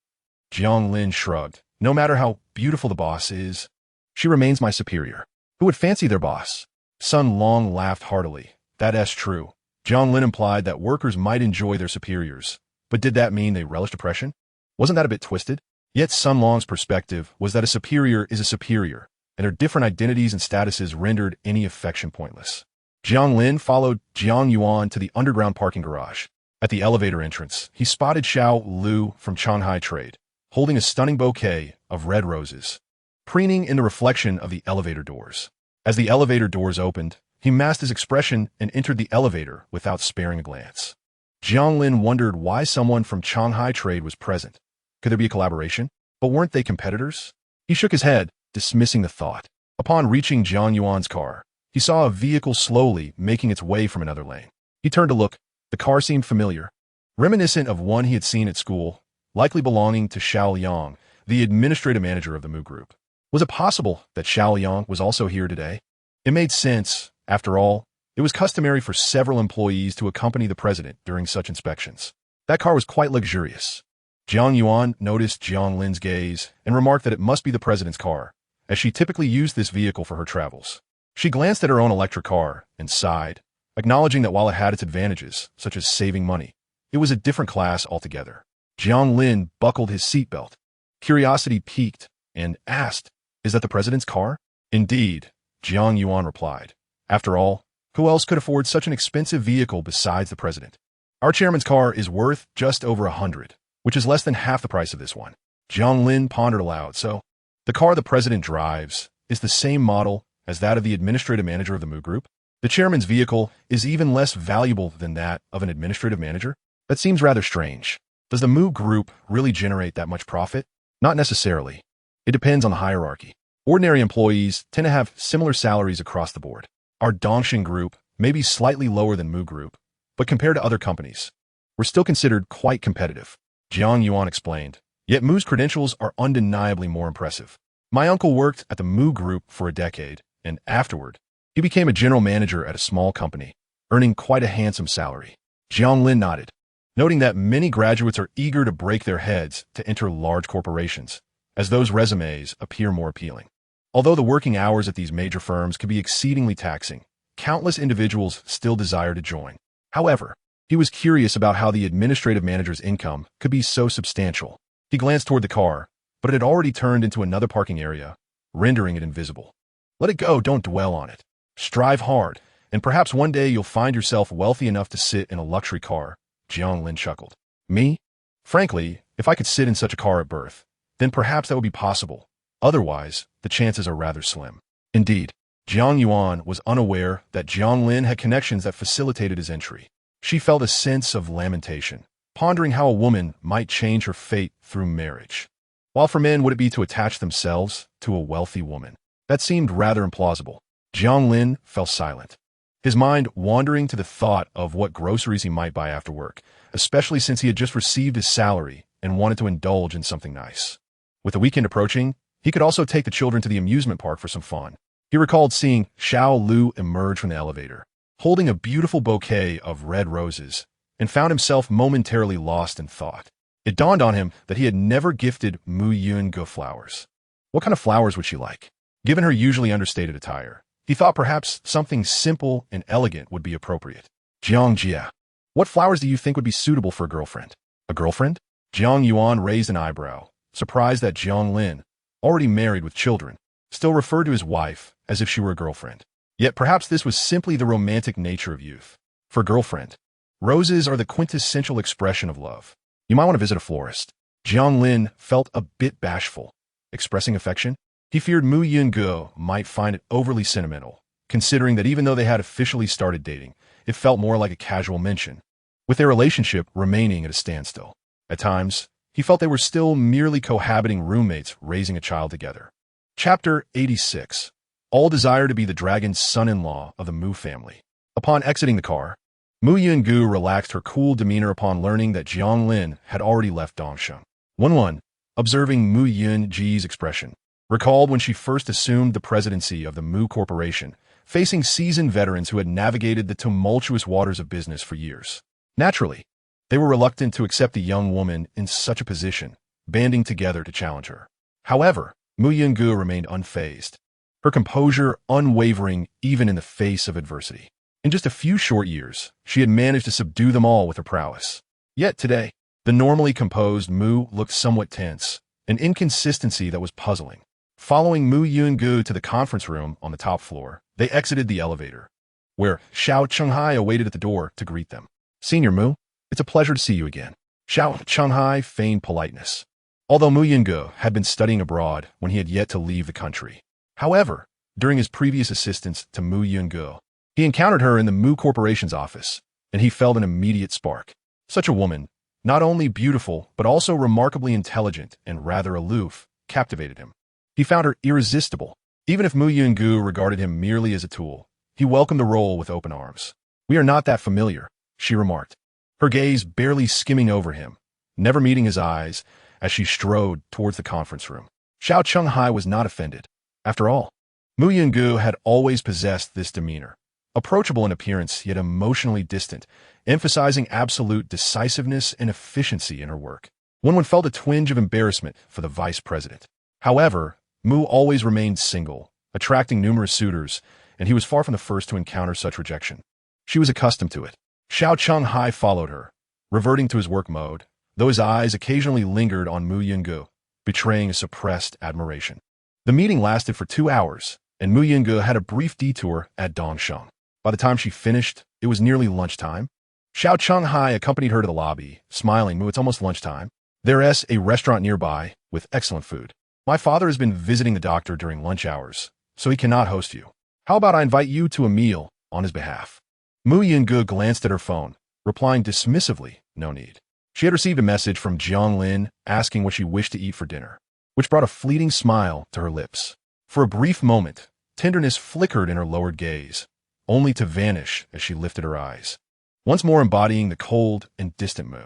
Jiang Lin shrugged. No matter how beautiful the boss is, she remains my superior. Who would fancy their boss? Sun Long laughed heartily. That's true. Jiang Lin implied that workers might enjoy their superiors, but did that mean they relished oppression? Wasn't that a bit twisted? Yet Sun Long's perspective was that a superior is a superior, and their different identities and statuses rendered any affection pointless. Jiang Lin followed Jiang Yuan to the underground parking garage. At the elevator entrance, he spotted Xiao Lu from Shanghai Trade, holding a stunning bouquet of red roses, preening in the reflection of the elevator doors. As the elevator doors opened, he masked his expression and entered the elevator without sparing a glance. Jiang Lin wondered why someone from Shanghai Trade was present. Could there be a collaboration? But weren't they competitors? He shook his head, dismissing the thought. Upon reaching Jiang Yuan's car, he saw a vehicle slowly making its way from another lane. He turned to look. The car seemed familiar, reminiscent of one he had seen at school, likely belonging to Xiao Yang, the administrative manager of the Mu Group. Was it possible that Xiao Yang was also here today? It made sense. After all, it was customary for several employees to accompany the president during such inspections. That car was quite luxurious. Jiang Yuan noticed Jiang Lin's gaze and remarked that it must be the president's car, as she typically used this vehicle for her travels. She glanced at her own electric car and sighed, acknowledging that while it had its advantages, such as saving money, it was a different class altogether. Jiang Lin buckled his seatbelt. Curiosity piqued and asked, "Is that the president's car?" "Indeed," Jiang Yuan replied. "After all, who else could afford such an expensive vehicle besides the president? Our chairman's car is worth just over 100, which is less than half the price of this one." Jiang Lin pondered aloud. So, the car the president drives is the same model as that of the administrative manager of the Mu Group? The chairman's vehicle is even less valuable than that of an administrative manager? That seems rather strange. Does the Mu Group really generate that much profit? Not necessarily. It depends on the hierarchy. Ordinary employees tend to have similar salaries across the board. Our Dongxing Group may be slightly lower than Mu Group, but compared to other companies, we're still considered quite competitive. Jiang Yuan explained. Yet Mu's credentials are undeniably more impressive. My uncle worked at the Mu Group for a decade, and afterward, he became a general manager at a small company, earning quite a handsome salary. Jiang Lin nodded, noting that many graduates are eager to break their heads to enter large corporations, as those resumes appear more appealing. Although the working hours at these major firms can be exceedingly taxing, countless individuals still desire to join. However, he was curious about how the administrative manager's income could be so substantial. He glanced toward the car, but it had already turned into another parking area, rendering it invisible. Let it go, don't dwell on it. Strive hard, and perhaps one day you'll find yourself wealthy enough to sit in a luxury car, Jiang Lin chuckled. Me? Frankly, if I could sit in such a car at birth, then perhaps that would be possible. Otherwise, the chances are rather slim. Indeed, Jiang Yuan was unaware that Jiang Lin had connections that facilitated his entry. She felt a sense of lamentation, pondering how a woman might change her fate through marriage. While for men would it be to attach themselves to a wealthy woman? That seemed rather implausible. Jiang Lin fell silent, his mind wandering to the thought of what groceries he might buy after work, especially since he had just received his salary and wanted to indulge in something nice. With the weekend approaching, he could also take the children to the amusement park for some fun. He recalled seeing Xiao Lu emerge from the elevator, holding a beautiful bouquet of red roses, and found himself momentarily lost in thought. It dawned on him that he had never gifted Mu Yunge flowers. What kind of flowers would she like? Given her usually understated attire, he thought perhaps something simple and elegant would be appropriate. Jiang Jia, what flowers do you think would be suitable for a girlfriend? A girlfriend? Jiang Yuan raised an eyebrow, surprised that Jiang Lin, already married with children, still referred to his wife as if she were a girlfriend. Yet perhaps this was simply the romantic nature of youth. For girlfriend, roses are the quintessential expression of love. You might want to visit a florist. Jiang Lin felt a bit bashful. Expressing affection? He feared Mu Yunge might find it overly sentimental, considering that even though they had officially started dating, it felt more like a casual mention, with their relationship remaining at a standstill. At times, he felt they were still merely cohabiting roommates raising a child together. Chapter 86. All desire to be the dragon's son-in-law of the Mu family. Upon exiting the car, Mu Yunge relaxed her cool demeanor upon learning that Jiang Lin had already left Dongsheng. 1-1, observing Mu Yunge's expression, recalled when she first assumed the presidency of the Mu Corporation, facing seasoned veterans who had navigated the tumultuous waters of business for years. Naturally, they were reluctant to accept a young woman in such a position, banding together to challenge her. However, Mu Yunge remained unfazed, her composure unwavering even in the face of adversity. In just a few short years, she had managed to subdue them all with her prowess. Yet today, the normally composed Mu looked somewhat tense, an inconsistency that was puzzling. Following Mu Yunge to the conference room on the top floor, they exited the elevator, where Xiao Chenghai awaited at the door to greet them. Senior Mu, it's a pleasure to see you again. Xiao Chenghai feigned politeness, although Mu Yunge had been studying abroad when he had yet to leave the country. However, during his previous assistance to Mu Yunge, he encountered her in the Mu Corporation's office, and he felt an immediate spark. Such a woman, not only beautiful but also remarkably intelligent and rather aloof, captivated him. He found her irresistible. Even if Mu Yunge regarded him merely as a tool, he welcomed the role with open arms. We are not that familiar, she remarked, her gaze barely skimming over him, never meeting his eyes as she strode towards the conference room. Xiao Chenghai was not offended. After all, Mu Yunge had always possessed this demeanor, approachable in appearance yet emotionally distant, emphasizing absolute decisiveness and efficiency in her work. One felt a twinge of embarrassment for the vice president. However, Mu always remained single, attracting numerous suitors, and he was far from the first to encounter such rejection. She was accustomed to it. Xiao Chenghai followed her, reverting to his work mode, though his eyes occasionally lingered on Mu Yunge, betraying a suppressed admiration. The meeting lasted for 2 hours, and Mu Yunge had a brief detour at Dongsheng. By the time she finished, it was nearly lunchtime. Xiao Chenghai accompanied her to the lobby, smiling. Mu, it's almost lunchtime. There's a restaurant nearby with excellent food. My father has been visiting the doctor during lunch hours, so he cannot host you. How about I invite you to a meal on his behalf? Mu Yunge glanced at her phone, replying dismissively, no need. She had received a message from Jiang Lin asking what she wished to eat for dinner, which brought a fleeting smile to her lips. For a brief moment, tenderness flickered in her lowered gaze, only to vanish as she lifted her eyes, once more embodying the cold and distant Mu.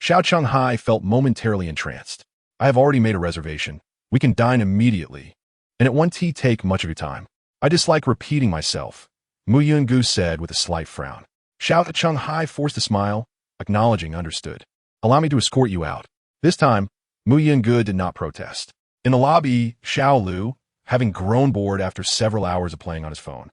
Xiao Chenghai felt momentarily entranced. I have already made a reservation. We can dine immediately, and it won't take much of your time. I dislike repeating myself, Mu Yunge said with a slight frown. Xiao Chenghai forced a smile, acknowledging understood. Allow me to escort you out. This time, Mu Yunge did not protest. In the lobby, Xiao Lu, having grown bored after several hours of playing on his phone,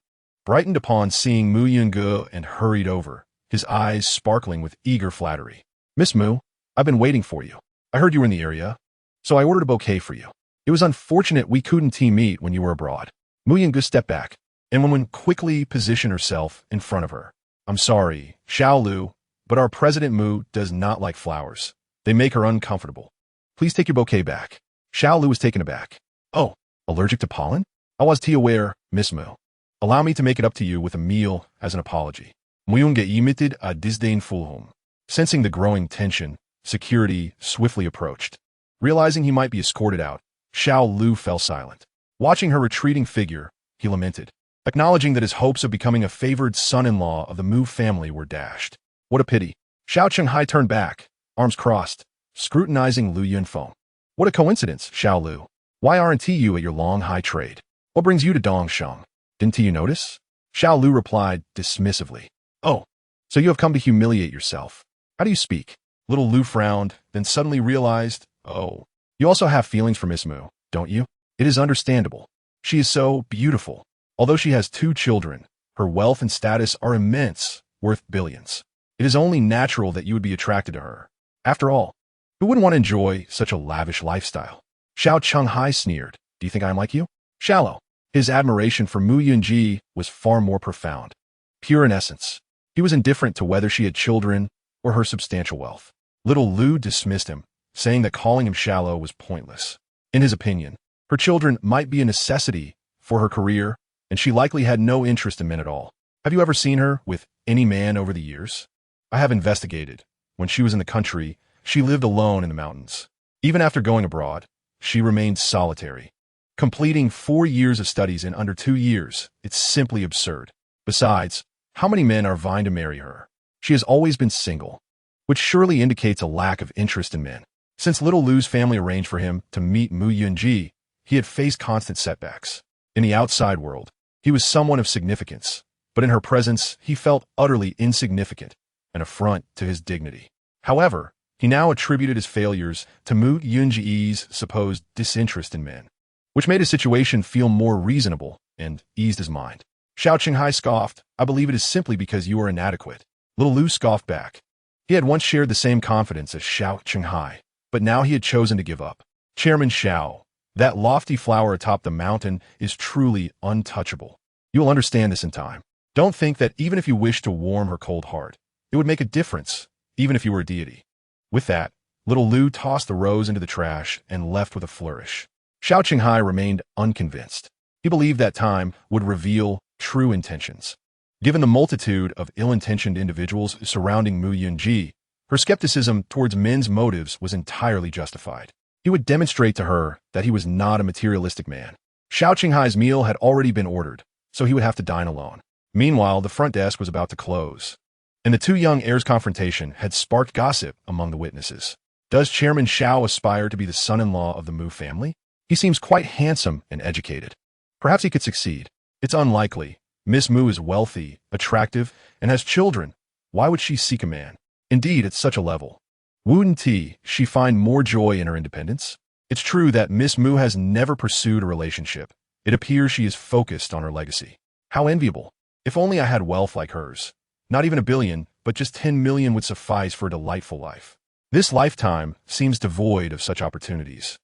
brightened upon seeing Mu Yunge and hurried over, his eyes sparkling with eager flattery. Miss Mu, I've been waiting for you. I heard you were in the area, so I ordered a bouquet for you. It was unfortunate we couldn't team meet when you were abroad. Mu Yunge stepped back, and woman quickly positioned herself in front of her. I'm sorry, Xiao Lu, but our President Mu does not like flowers. They make her uncomfortable. Please take your bouquet back. Xiao Lu was taken aback. Oh, allergic to pollen? I was aware, Miss Mu. Allow me to make it up to you with a meal as an apology. Mu Yunge emitted a disdainful hum. Sensing the growing tension, security swiftly approached. Realizing he might be escorted out, Xiao Lu fell silent. Watching her retreating figure, he lamented, acknowledging that his hopes of becoming a favored son-in-law of the Mu family were dashed. What a pity. Xiao Chenghai turned back, arms crossed, scrutinizing Lu Yunfeng. What a coincidence, Xiao Lu. Why aren't you at your long high trade? What brings you to Dongsheng? Didn't you notice? Xiao Lu replied dismissively. Oh, so you have come to humiliate yourself. How do you speak? Little Lu frowned, then suddenly realized, oh, you also have feelings for Miss Mu, don't you? It is understandable. She is so beautiful. Although she has 2 children, her wealth and status are immense, worth billions. It is only natural that you would be attracted to her. After all, who wouldn't want to enjoy such a lavish lifestyle? Xiao Chenghai sneered. Do you think I am like you? Shallow. His admiration for Mu Yunji was far more profound. Pure in essence. He was indifferent to whether she had children or her substantial wealth. Little Lu dismissed him, saying that calling him shallow was pointless. In his opinion, her children might be a necessity for her career, and she likely had no interest in men at all. Have you ever seen her with any man over the years? I have investigated. When she was in the country, she lived alone in the mountains. Even after going abroad, she remained solitary. Completing 4 years of studies in under 2 years, it's simply absurd. Besides, how many men are vying to marry her? She has always been single, which surely indicates a lack of interest in men. Since Little Lu's family arranged for him to meet Mu Yunji, he had faced constant setbacks. In the outside world, he was someone of significance, but in her presence, he felt utterly insignificant, an affront to his dignity. However, he now attributed his failures to Mu Yunji's supposed disinterest in men, which made his situation feel more reasonable and eased his mind. Xiao Qinghai scoffed, I believe it is simply because you are inadequate. Little Lu scoffed back. He had once shared the same confidence as Xiao Qinghai, but now he had chosen to give up. Chairman Xiao, that lofty flower atop the mountain is truly untouchable. You will understand this in time. Don't think that even if you wish to warm her cold heart, it would make a difference, even if you were a deity. With that, Little Lu tossed the rose into the trash and left with a flourish. Xiao Qinghai remained unconvinced. He believed that time would reveal true intentions. Given the multitude of ill-intentioned individuals surrounding Mu Yunji, her skepticism towards men's motives was entirely justified. He would demonstrate to her that he was not a materialistic man. Xiao Qinghai's meal had already been ordered, so he would have to dine alone. Meanwhile, the front desk was about to close, and the 2 young heirs' confrontation had sparked gossip among the witnesses. Does Chairman Xiao aspire to be the son-in-law of the Mu family? He seems quite handsome and educated. Perhaps he could succeed. It's unlikely. Miss Mu is wealthy, attractive, and has children. Why would she seek a man? Indeed, at such a level, wouldn't she find more joy in her independence? It's true that Miss Mu has never pursued a relationship. It appears she is focused on her legacy. How enviable. If only I had wealth like hers. Not even 1 billion, but just 10 million would suffice for a delightful life. This lifetime seems devoid of such opportunities.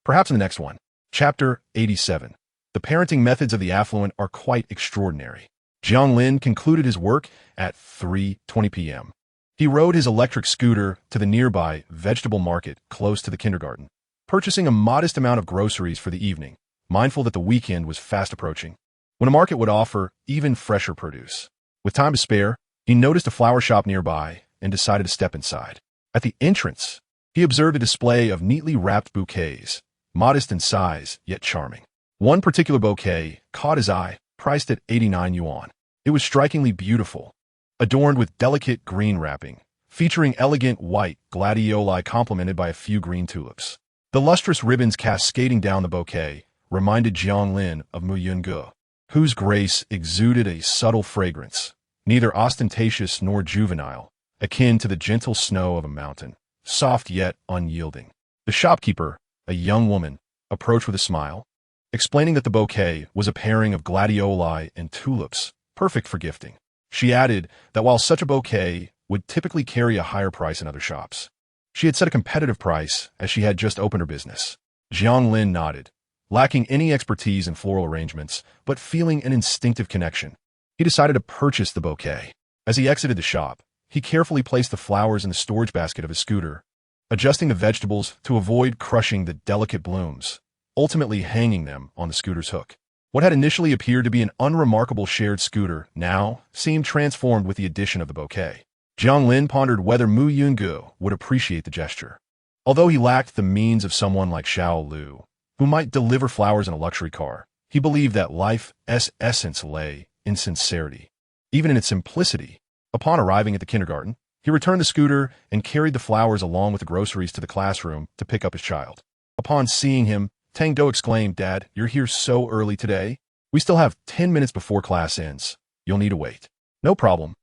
Perhaps in the next one. Chapter 87. The parenting methods of the affluent are quite extraordinary. Jiang Lin concluded his work at 3:20 p.m. He rode his electric scooter to the nearby vegetable market close to the kindergarten, purchasing a modest amount of groceries for the evening, mindful that the weekend was fast approaching, when a market would offer even fresher produce. With time to spare, he noticed a flower shop nearby and decided to step inside. At the entrance, he observed a display of neatly wrapped bouquets, modest in size, yet charming. One particular bouquet caught his eye, priced at 89 yuan. It was strikingly beautiful, adorned with delicate green wrapping, featuring elegant white gladioli complemented by a few green tulips. The lustrous ribbons cascading down the bouquet reminded Jiang Lin of Mu Yunge, whose grace exuded a subtle fragrance, neither ostentatious nor juvenile, akin to the gentle snow of a mountain, soft yet unyielding. The shopkeeper, a young woman, approached with a smile, explaining that the bouquet was a pairing of gladioli and tulips, perfect for gifting. She added that while such a bouquet would typically carry a higher price in other shops, she had set a competitive price as she had just opened her business. Jiang Lin nodded, lacking any expertise in floral arrangements, but feeling an instinctive connection. He decided to purchase the bouquet. As he exited the shop, he carefully placed the flowers in the storage basket of his scooter, adjusting the vegetables to avoid crushing the delicate blooms, ultimately hanging them on the scooter's hook. What had initially appeared to be an unremarkable shared scooter now seemed transformed with the addition of the bouquet. Jiang Lin pondered whether Mu Yunge would appreciate the gesture. Although he lacked the means of someone like Xiao Lu, who might deliver flowers in a luxury car, he believed that life's essence lay in sincerity, even in its simplicity. Upon arriving at the kindergarten, he returned the scooter and carried the flowers along with the groceries to the classroom to pick up his child. Upon seeing him, Tang Do exclaimed, "Dad, you're here so early today?" We still have 10 minutes before class ends. You'll need to wait. No problem.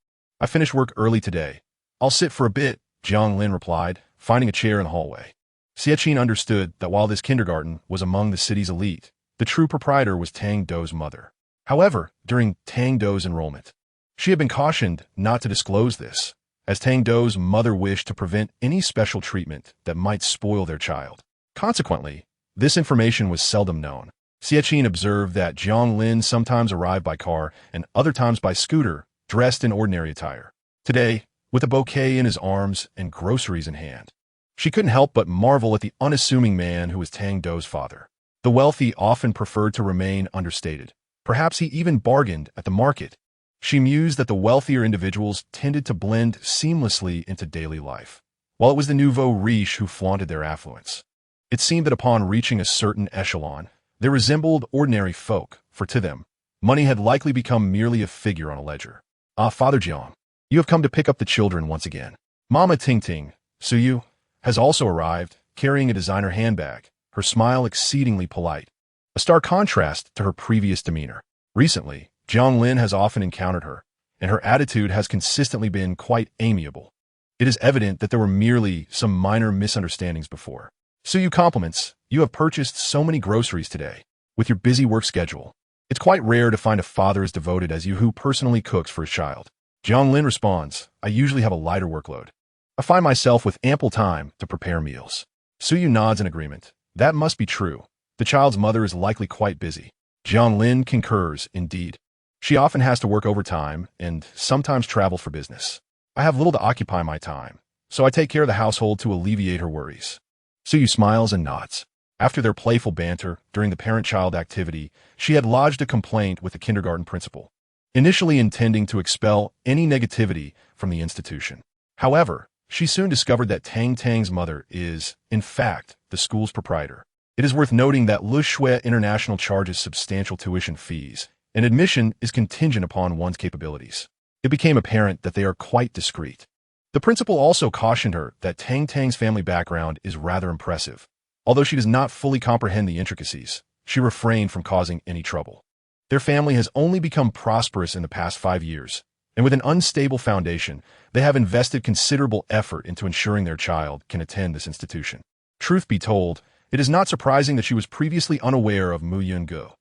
I finished work early today. I'll sit for a bit, Jiang Lin replied, finding a chair in the hallway. Xiaqin understood that while this kindergarten was among the city's elite, the true proprietor was Tang Dou's mother. However, during Tang Dou's enrollment, she had been cautioned not to disclose this, as Tang Dou's mother wished to prevent any special treatment that might spoil their child. Consequently, this information was seldom known. Xiaqin observed that Jiang Lin sometimes arrived by car and other times by scooter, dressed in ordinary attire. Today, with a bouquet in his arms and groceries in hand, she couldn't help but marvel at the unassuming man who was Tang Dou's father. The wealthy often preferred to remain understated. Perhaps he even bargained at the market. She mused that the wealthier individuals tended to blend seamlessly into daily life, while it was the nouveau riche who flaunted their affluence. It seemed that upon reaching a certain echelon, they resembled ordinary folk, for to them, money had likely become merely a figure on a ledger. Ah, Father Jiang, you have come to pick up the children once again. Mama Ting Ting, Suyu, has also arrived, carrying a designer handbag, her smile exceedingly polite, a stark contrast to her previous demeanor. Recently, Jiang Lin has often encountered her, and her attitude has consistently been quite amiable. It is evident that there were merely some minor misunderstandings before. Suyu compliments, you have purchased so many groceries today. With your busy work schedule, it's quite rare to find a father as devoted as you who personally cooks for his child. Jiang Lin responds, I usually have a lighter workload. I find myself with ample time to prepare meals. Suyu nods in agreement. That must be true. The child's mother is likely quite busy. Jiang Lin concurs, indeed. She often has to work overtime and sometimes travel for business. I have little to occupy my time, so I take care of the household to alleviate her worries. Suyu smiles and nods. After their playful banter during the parent-child activity, she had lodged a complaint with the kindergarten principal, initially intending to expel any negativity from the institution. However, she soon discovered that Tang's mother is, in fact, the school's proprietor. It is worth noting that Le Shui International charges substantial tuition fees, and admission is contingent upon one's capabilities. It became apparent that they are quite discreet. The principal also cautioned her that Tang's family background is rather impressive. Although she does not fully comprehend the intricacies, she refrained from causing any trouble. Their family has only become prosperous in the past 5 years, and with an unstable foundation, they have invested considerable effort into ensuring their child can attend this institution. Truth be told, it is not surprising that she was previously unaware of Mu Yungu.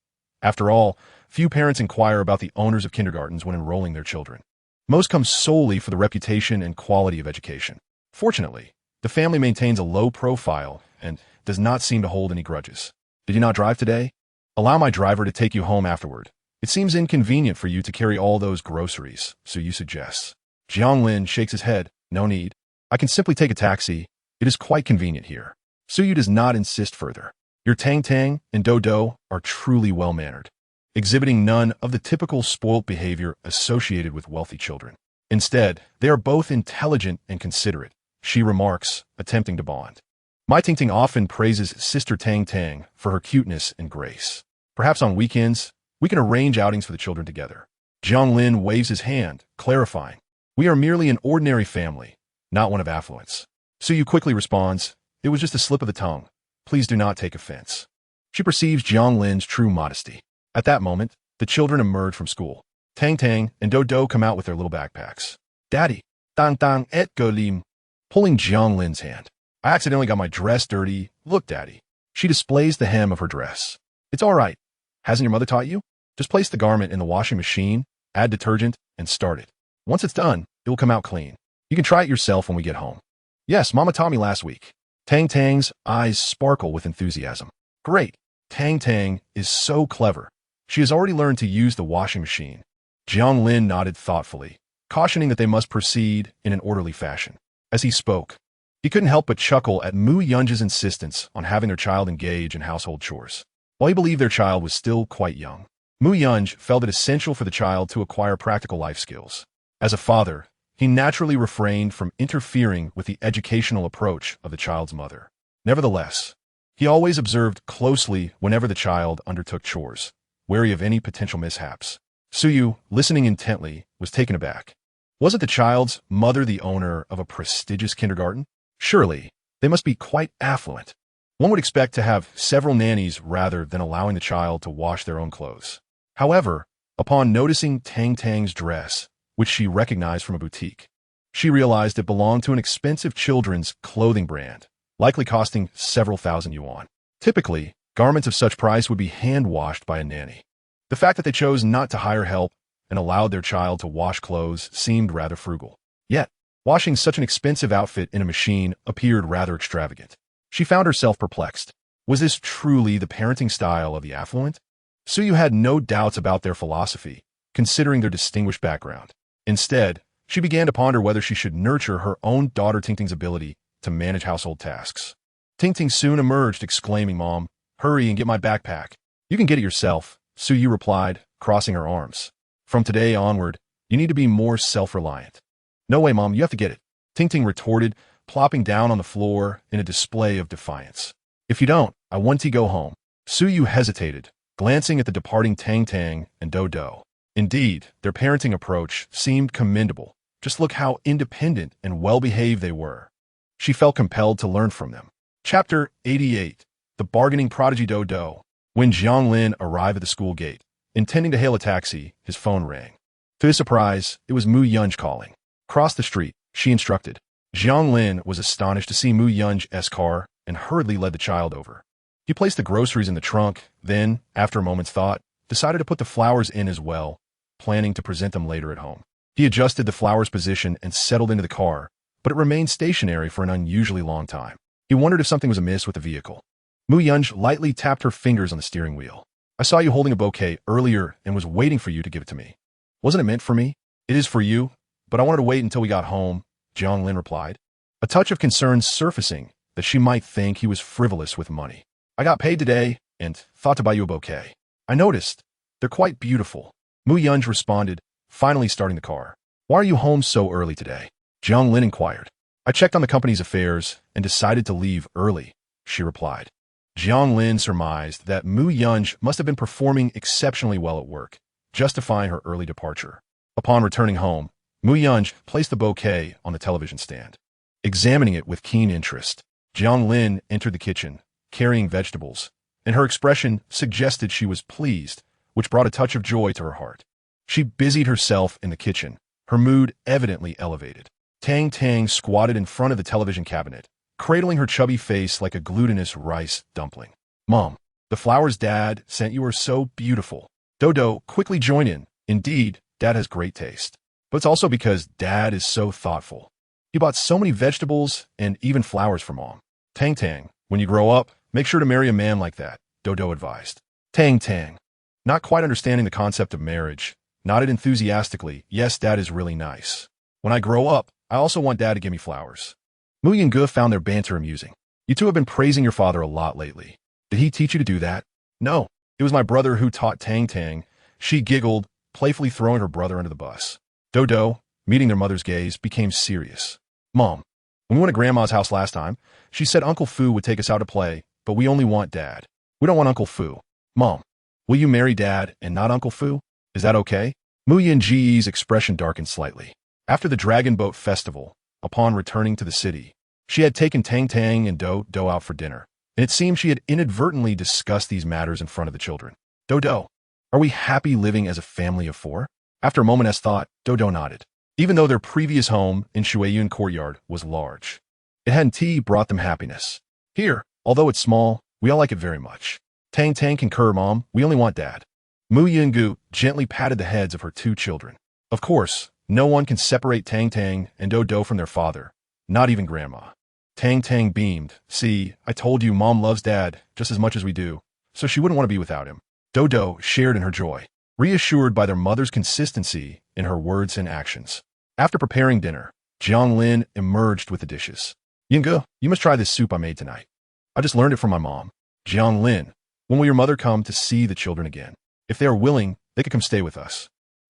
After all, few parents inquire about the owners of kindergartens when enrolling their children. Most come solely for the reputation and quality of education. Fortunately, the family maintains a low profile and does not seem to hold any grudges. Did you not drive today? Allow my driver to take you home afterward. It seems inconvenient for you to carry all those groceries, Suyu suggests. Jiang Lin shakes his head. No need. I can simply take a taxi. It is quite convenient here. Suyu does not insist further. Your Tang and Do are truly well-mannered, exhibiting none of the typical spoilt behavior associated with wealthy children. Instead, they are both intelligent and considerate, she remarks, attempting to bond. My Ting often praises sister Tang for her cuteness and grace. Perhaps on weekends, we can arrange outings for the children together. Jiang Lin waves his hand, clarifying, we are merely an ordinary family, not one of affluence. Suyu quickly responds, it was just a slip of the tongue. Please do not take offense. She perceives Jiang Lin's true modesty. At that moment, the children emerge from school. Tang and Do come out with their little backpacks. Daddy, Tang et go lim, pulling Jiang Lin's hand. I accidentally got my dress dirty. Look, Daddy. She displays the hem of her dress. It's all right. Hasn't your mother taught you? Just place the garment in the washing machine, add detergent, and start it. Once it's done, it will come out clean. You can try it yourself when we get home. Yes, Mama taught me last week. Tang's eyes sparkle with enthusiasm. Great. Tang is so clever. She has already learned to use the washing machine. Jiang Lin nodded thoughtfully, cautioning that they must proceed in an orderly fashion. As he spoke, he couldn't help but chuckle at Mu Yunji's insistence on having their child engage in household chores. While he believed their child was still quite young, Mu Yunji felt it essential for the child to acquire practical life skills. As a father, he naturally refrained from interfering with the educational approach of the child's mother. Nevertheless, he always observed closely whenever the child undertook chores, wary of any potential mishaps. Suyu, listening intently, was taken aback. Wasn't the child's mother the owner of a prestigious kindergarten? Surely, they must be quite affluent. One would expect to have several nannies rather than allowing the child to wash their own clothes. However, upon noticing Tang Tang's dress, which she recognized from a boutique, she realized it belonged to an expensive children's clothing brand, likely costing several thousand yuan. Typically, garments of such price would be hand-washed by a nanny. The fact that they chose not to hire help and allowed their child to wash clothes seemed rather frugal. Yet, washing such an expensive outfit in a machine appeared rather extravagant. She found herself perplexed. Was this truly the parenting style of the affluent? Suyu had no doubts about their philosophy, considering their distinguished background. Instead, she began to ponder whether she should nurture her own daughter Tingting's ability to manage household tasks. Tingting soon emerged, exclaiming, "Mom, hurry and get my backpack." "You can get it yourself," Suyu replied, crossing her arms. "From today onward, you need to be more self-reliant." "No way, Mom, you have to get it," Tingting retorted, plopping down on the floor in a display of defiance. "If you don't, I want to go home." Suyu hesitated, glancing at the departing Tang Tang and Do Do. Indeed, their parenting approach seemed commendable. Just look how independent and well-behaved they were. She felt compelled to learn from them. Chapter 88. The Bargaining Prodigy Do Do. When Jiang Lin arrived at the school gate, intending to hail a taxi, his phone rang. To his surprise, it was Mu Yunj calling. "Cross the street," she instructed. Jiang Lin was astonished to see Mu Yunj's car and hurriedly led the child over. He placed the groceries in the trunk, then, after a moment's thought, decided to put the flowers in as well, planning to present them later at home. He adjusted the flowers' position and settled into the car, but it remained stationary for an unusually long time. He wondered if something was amiss with the vehicle. Mu Yunj lightly tapped her fingers on the steering wheel. "I saw you holding a bouquet earlier and was waiting for you to give it to me. Wasn't it meant for me?" "It is for you, but I wanted to wait until we got home," Jiang Lin replied, a touch of concern surfacing that she might think he was frivolous with money. "I got paid today and thought to buy you a bouquet. I noticed. They're quite beautiful." Mu Yunj responded, finally starting the car. "Why are you home so early today?" Jiang Lin inquired. "I checked on the company's affairs and decided to leave early," she replied. Jiang Lin surmised that Mu Yunj must have been performing exceptionally well at work, justifying her early departure. Upon returning home, Mu Yunj placed the bouquet on the television stand. Examining it with keen interest, Jiang Lin entered the kitchen, carrying vegetables, and her expression suggested she was pleased, which brought a touch of joy to her heart. She busied herself in the kitchen, her mood evidently elevated. Tang Tang squatted in front of the television cabinet, cradling her chubby face like a glutinous rice dumpling. "Mom, the flowers Dad sent you are so beautiful." Dodo quickly joined in. "Indeed, Dad has great taste. But it's also because Dad is so thoughtful. He bought so many vegetables and even flowers for Mom." "Tang Tang, when you grow up, make sure to marry a man like that," Dodo advised. Tang Tang, not quite understanding the concept of marriage, nodded enthusiastically. "Yes, Dad is really nice. When I grow up, I also want Dad to give me flowers." Mu Yunge found their banter amusing. "You two have been praising your father a lot lately. Did he teach you to do that?" "No, it was my brother who taught Tang Tang." She giggled, playfully throwing her brother under the bus. Dodo, meeting their mother's gaze, became serious. "Mom, when we went to Grandma's house last time, she said Uncle Fu would take us out to play, but we only want Dad. We don't want Uncle Fu. Mom, will you marry Dad and not Uncle Fu? Is that okay?" Mu Yunji's expression darkened slightly. After the Dragon Boat Festival, upon returning to the city, she had taken Tang Tang and Do Do out for dinner, and it seemed she had inadvertently discussed these matters in front of the children. "Dodo, are we happy living as a family of 4? After a moment's thought, Dodo nodded. Even though their previous home in Shuiyun Courtyard was large, it had indeed brought them happiness. "Here, although it's small, we all like it very much." Tang Tang concurred. "Mom, we only want Dad." Mu Yungu gently patted the heads of her 2 children. Of course, no one can separate Tang Tang and Do Do from their father, not even Grandma. Tang Tang beamed. "See, I told you Mom loves Dad just as much as we do, so she wouldn't want to be without him." Do Do shared in her joy, reassured by their mother's consistency in her words and actions. After preparing dinner, Jiang Lin emerged with the dishes. "Yunge, you must try this soup I made tonight. I just learned it from my mom." "Jiang Lin, when will your mother come to see the children again? If they are willing, they could come stay with us.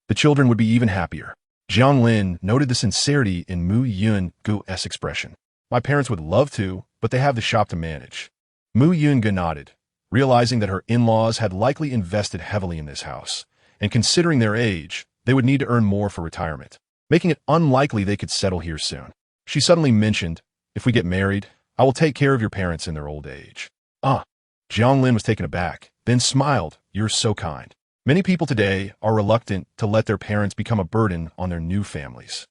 The children would be even happier." Jiang Lin noted the sincerity in Mu Yungu's expression. "My parents would love to, but they have the shop to manage." Mu Yungu nodded, realizing that her in-laws had likely invested heavily in this house, and considering their age, they would need to earn more for retirement, making it unlikely they could settle here soon. She suddenly mentioned, "If we get married, I will take care of your parents in their old age." "Ah." Jiang Lin was taken aback, then smiled. "You're so kind." Many people today are reluctant to let their parents become a burden on their new families.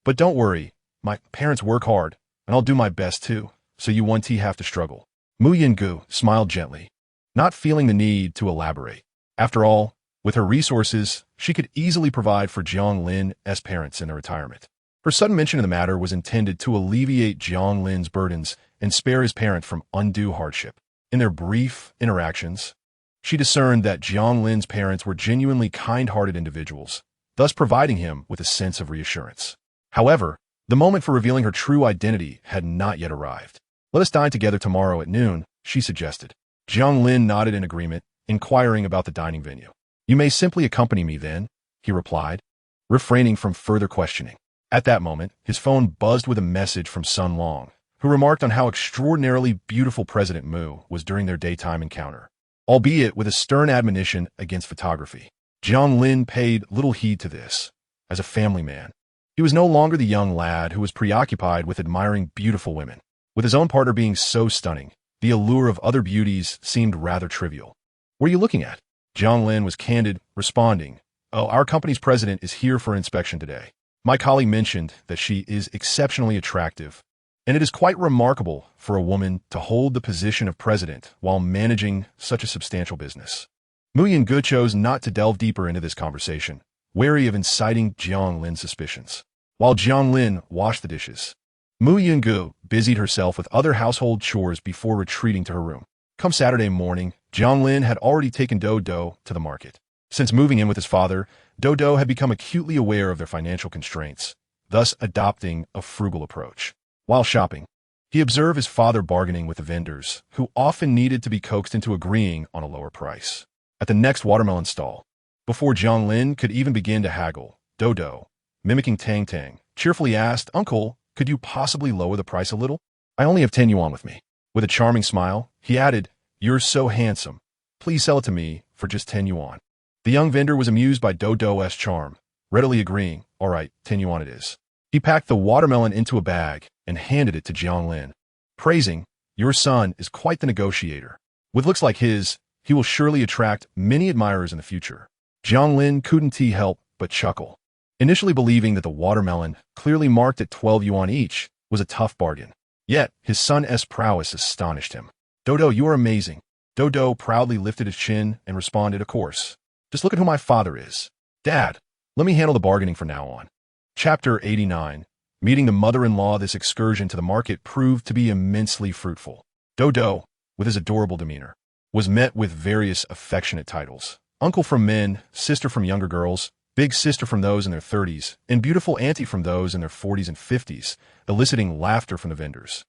But don't worry, my parents work hard, and I'll do my best too, so you won't have to struggle. Mu Yingu smiled gently, not feeling the need to elaborate. After all, with her resources, she could easily provide for Jiang Lin's parents in their retirement. Her sudden mention of the matter was intended to alleviate Jiang Lin's burdens and spare his parent from undue hardship. In their brief interactions, she discerned that Jiang Lin's parents were genuinely kind-hearted individuals, thus providing him with a sense of reassurance. However, the moment for revealing her true identity had not yet arrived. "Let us dine together tomorrow at noon," she suggested. Jiang Lin nodded in agreement, inquiring about the dining venue. "You may simply accompany me then," he replied, refraining from further questioning. At that moment, his phone buzzed with a message from Sun Long, who remarked on how extraordinarily beautiful President Mu was during their daytime encounter, albeit with a stern admonition against photography. Jiang Lin paid little heed to this. As a family man, he was no longer the young lad who was preoccupied with admiring beautiful women. With his own partner being so stunning, the allure of other beauties seemed rather trivial. "What are you looking at?" Jiang Lin was candid, responding, "Oh, our company's president is here for inspection today. My colleague mentioned that she is exceptionally attractive, and it is quite remarkable for a woman to hold the position of president while managing such a substantial business." Mu Yingu chose not to delve deeper into this conversation, wary of inciting Jiang Lin's suspicions. While Jiang Lin washed the dishes, Mu Yingu busied herself with other household chores before retreating to her room. Come Saturday morning, Jiang Lin had already taken Dodo to the market. Since moving in with his father, Dodo had become acutely aware of their financial constraints, thus adopting a frugal approach. While shopping, he observed his father bargaining with the vendors, who often needed to be coaxed into agreeing on a lower price. At the next watermelon stall, before Jiang Lin could even begin to haggle, Dodo, mimicking Tang Tang, cheerfully asked, "Uncle, could you possibly lower the price a little? I only have 10 yuan with me." With a charming smile, he added, "You're so handsome. Please sell it to me for just 10 yuan. The young vendor was amused by Dodo's charm, readily agreeing, "All right, 10 yuan it is." He packed the watermelon into a bag and handed it to Jiang Lin, praising, "Your son is quite the negotiator. With looks like his, he will surely attract many admirers in the future." Jiang Lin couldn't help but chuckle, initially believing that the watermelon, clearly marked at 12 yuan each, was a tough bargain. Yet, his son's prowess astonished him. "Dodo, you are amazing." Dodo proudly lifted his chin and responded, "Of course. Just look at who my father is. Dad, let me handle the bargaining from now on." Chapter 89. Meeting the mother-in-law. This excursion to the market proved to be immensely fruitful. Dodo, with his adorable demeanor, was met with various affectionate titles. Uncle from men, sister from younger girls, big sister from those in their 30s, and beautiful auntie from those in their 40s and 50s, eliciting laughter from the vendors.